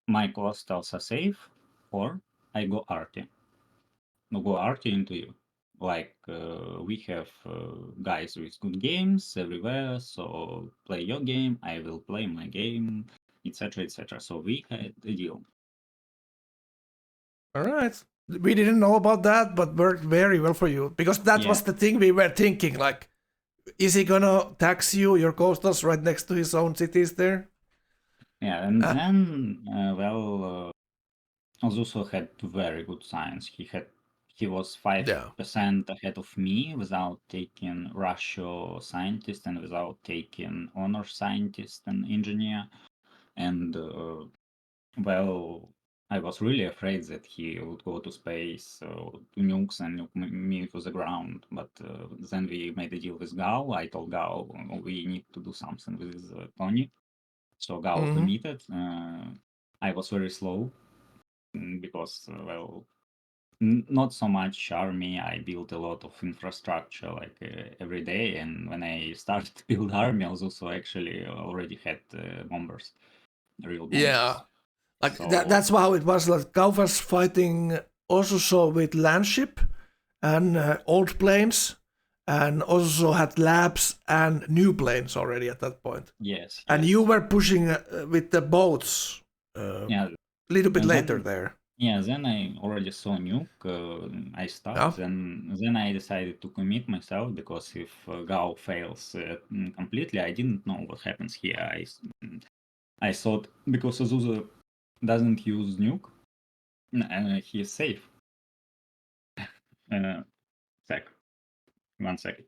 my coastals are safe, or I go arty. No, go arty into you. Like we have guys with good games everywhere, so play your game, I will play my game, etc., etc. So we had a deal. All right. We didn't know about that, but worked very well for you because that was the thing we were thinking. Like, is he gonna tax you your coastals right next to his own cities there? Yeah, and then Ozuso had very good science. He was 5% ahead of me without taking Russia scientist and without taking honor scientist and engineer. And I was really afraid that he would go to space to nukes and nuke me to the ground. But then we made a deal with Gao. I told Gao we need to do something with Tony. So Gao committed. I was very slow because, not so much army. I built a lot of infrastructure like every day. And when I started to build army, I also actually already had bombers, real bombers. Yeah. Like that's how it was. Like Kaufas fighting Osuso with landship and old planes, and also had labs and new planes already at that point. Yes. And you were pushing with the boats. A little bit later there. Yeah, then I already saw nuke. I stopped. Then I decided to commit myself because if Gao fails completely, I didn't know what happens here. I thought because Azusa doesn't use nuke, he is safe. One second.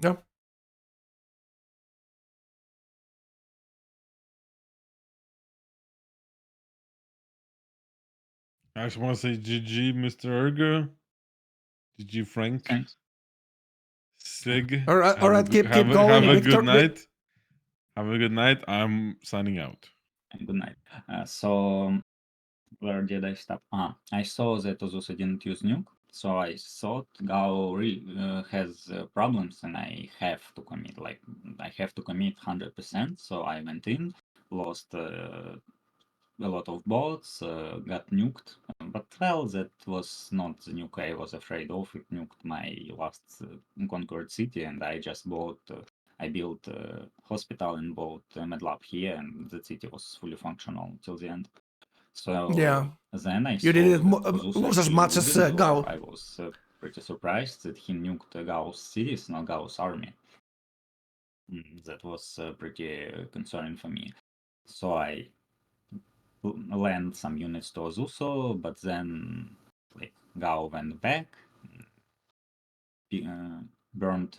Yeah. I just want to say GG, Mr. Ergo. GG, Frank. Thanks. Sig. All right, keep going. Have a good night. Have a good night. I'm signing out. Good night. So where did I stop? I saw that Ozusa didn't use nuke, so I thought Gao really has problems, and I have to commit. Like I have to commit 100%. So I went in, lost a lot of boats, got nuked. But that was not the nuke I was afraid of. It nuked my last conquered city, and I just bought. I built a hospital and bought a medlab here, and the city was fully functional till the end. So then I you did it almost as much as Gao. I was pretty surprised that he nuked Gao's cities, not Gao's army. That was pretty concerning for me. So I lent some units to Ozuso, but then like Gao went back, burned,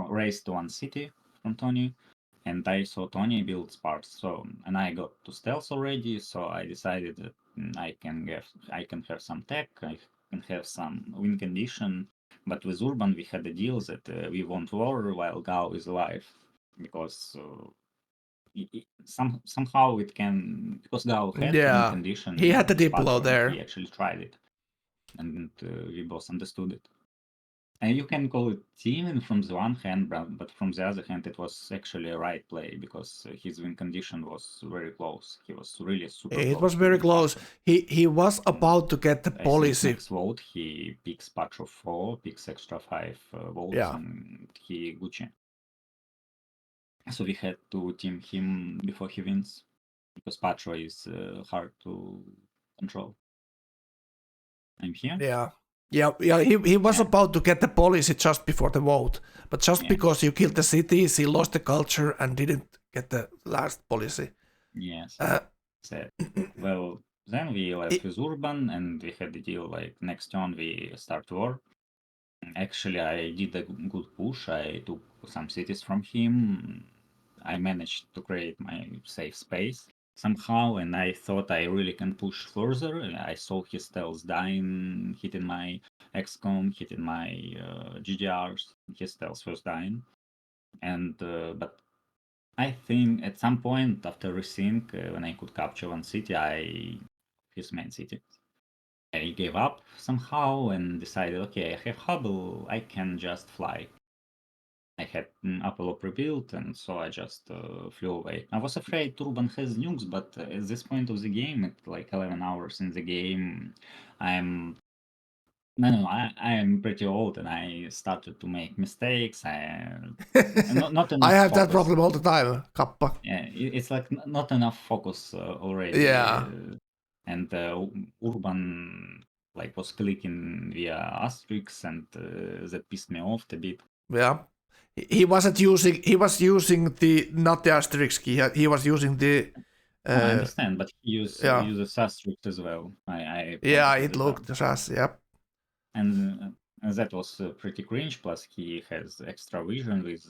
raised one city from Tony, and I saw Tony build Sparks. So and I got to stealth already, so I decided that I can have some tech, I can have some win condition. But with Urban we had a deal that we won't war while Gao is alive, because somehow it can, because Gao had win condition. He had the Diplo there. He actually tried it, and we both understood it. And you can call it teaming from the one hand, but from the other hand, it was actually a right play because his win condition was very close. He was really super close. It was very close. He was about to get the I think policy. next vote, he picks Patro 4, picks extra 5 votes, Yeah. and he Gucci. So we had to team him before he wins because Patro is hard to control. I'm here. Yeah. He was about to get the policy just before the vote, but just because you killed the cities, he lost the culture and didn't get the last policy. Yes. Sad. Well, then we left with Urban, and we had the deal like next turn we start war. Actually, I did a good push. I took some cities from him. I managed to create my safe space somehow, and I thought I really can push further. I saw his stealth dying, hitting my XCOM, hitting my GDRs. His stealth was dying, and but I think at some point after resync, when I could capture one city, his main city, I gave up somehow and decided, okay, I have Hubble, I can just fly. I had Apollo pre-built, and so I just flew away. I was afraid Turban has nukes, but at this point of the game, at like 11 hours in the game, I am pretty old, and I started to make mistakes. Not enough. I have focus. that problem all the time, Kappa. Yeah, it's like not enough focus already. Yeah. And Urban like was clicking via asterisks, and that pissed me off a bit. Yeah. He wasn't using. He was using not the asterisk. He was using the. I understand, but he uses asterisk as well. It looked as yep. And that was pretty cringe. Plus, he has extra vision with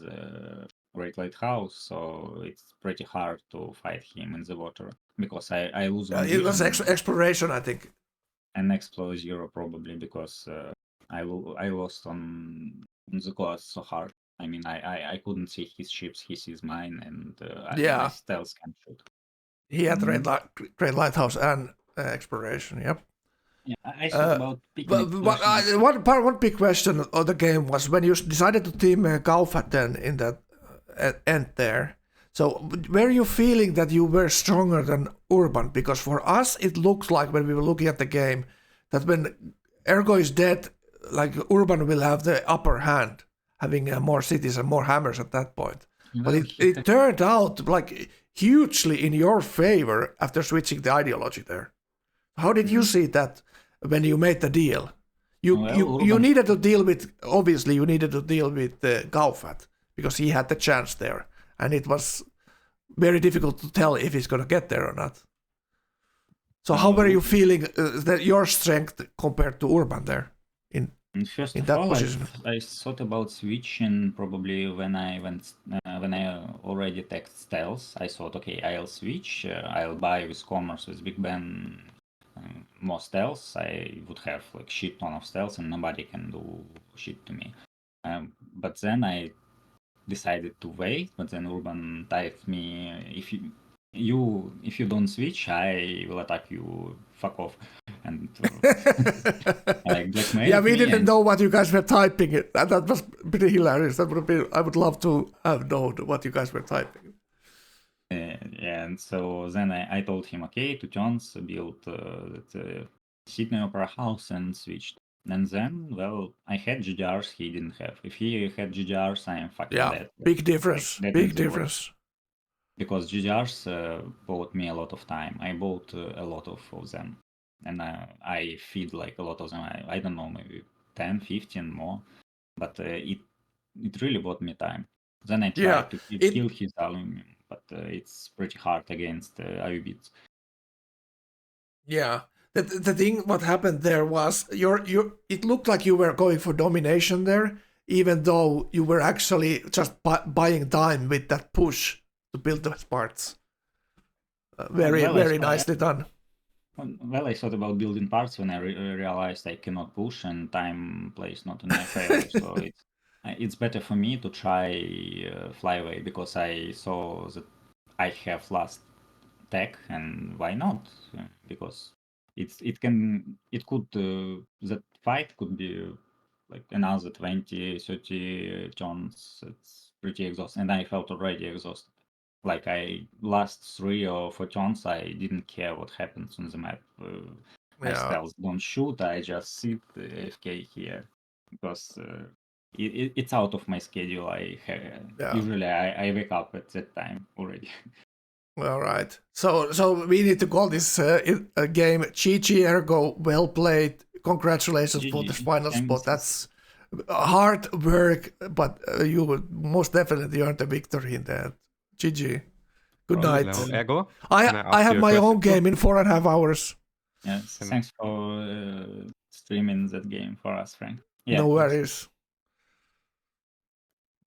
Great Lighthouse, so it's pretty hard to fight him in the water because I lose one It was vision. exploration, I think. And Explore 0 probably because I lost on the coast so hard. I mean, I couldn't see his ships, he sees mine, and my stealth can shoot. He had Great Lighthouse and exploration, yep. Yeah, I thought about picking one big question of the game was when you decided to team Gaufat then in that end there. So were you feeling that you were stronger than Urban? Because for us, it looks like when we were looking at the game that when Ergo is dead, like Urban will have the upper hand, having more cities and more hammers at that point. But it turned out like hugely in your favor after switching the ideology there. How did you see that when you made the deal? You needed to deal with, obviously you needed to deal with Gaufat because he had the chance there. And it was very difficult to tell if he's going to get there or not. So how were you feeling that your strength compared to Urban there in that position? I thought about switching probably when I already teched stealth. I thought, okay, I'll switch. I'll buy with commerce with Big Ben more stealth. I would have like shit ton of stealth and nobody can do shit to me. But then I decided to wait. But then Urban typed me, if you don't switch, I will attack you. Fuck off. And like blackmail. Yeah, we didn't know what you guys were typing. That was pretty hilarious. I would love to have known what you guys were typing. Yeah, and so then I told him, okay, 2 turns, build the Sydney Opera House and switched. And then, well, I had GDRs he didn't have. If he had GDRs, I am fucking dead. Big difference. Big difference. Because GDRs bought me a lot of time. I bought a lot of them. And I feed like a lot of them. I don't know, maybe 10, 15 more. But it really bought me time. Then I tried to kill his aluminium, but it's pretty hard against Ayubits. Yeah. The thing what happened there was it looked like you were going for domination there, even though you were actually just buying time with that push to build the parts. Very nicely done. Well, I thought about building parts when I realized I cannot push and time plays not in my favor. So it's better for me to try fly away because I saw that I have last tech and why not? Because that fight could be like another 20, 30 turns. It's pretty exhausting, and I felt already exhausted. Like last 3 or 4 turns, I didn't care what happens on the map. My spells don't shoot. I just sit AFK here because it's out of my schedule. Usually I wake up at that time already. All right. So we need to call this game GG, ergo well played. Congratulations for the final spot. That's hard work, but you most definitely earned a victory in that. GG. Good night. Hello, Ergo. I have my own game in 4.5 hours. Yes, thanks for streaming that game for us, Frank. Yeah, no worries.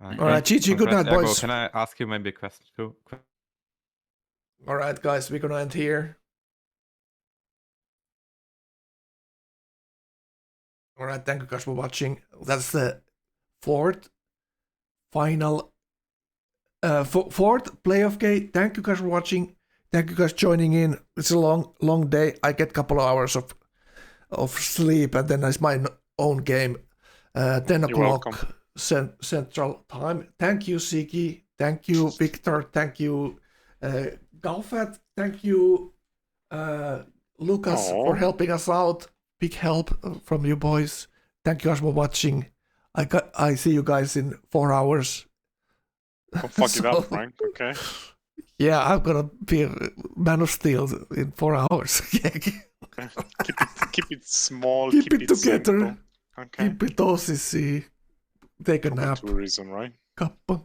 Okay. All right, GG, good night, Ergo, boys. can I ask you maybe a question too? All right, guys, we're gonna end here. All right, thank you guys for watching. That's the fourth final, fourth playoff game. Thank you guys for watching. Thank you guys joining in. It's a long day. I get a couple of hours of sleep, and then it's my own game. 10 o'clock Central Time. Thank you, Siki. Thank you, Victor. Thank you, Galfat. Thank you, Lucas, for helping us out. Big help from you boys. Thank you guys for watching. I see you guys in 4 hours. Don't fuck it up, Frank. Okay. Yeah, I'm gonna be Man of Steel in 4 hours. Keep it small. Keep it together. Simple. Okay. Keep it OCC. Take a nap. Tourism, right? Kappa.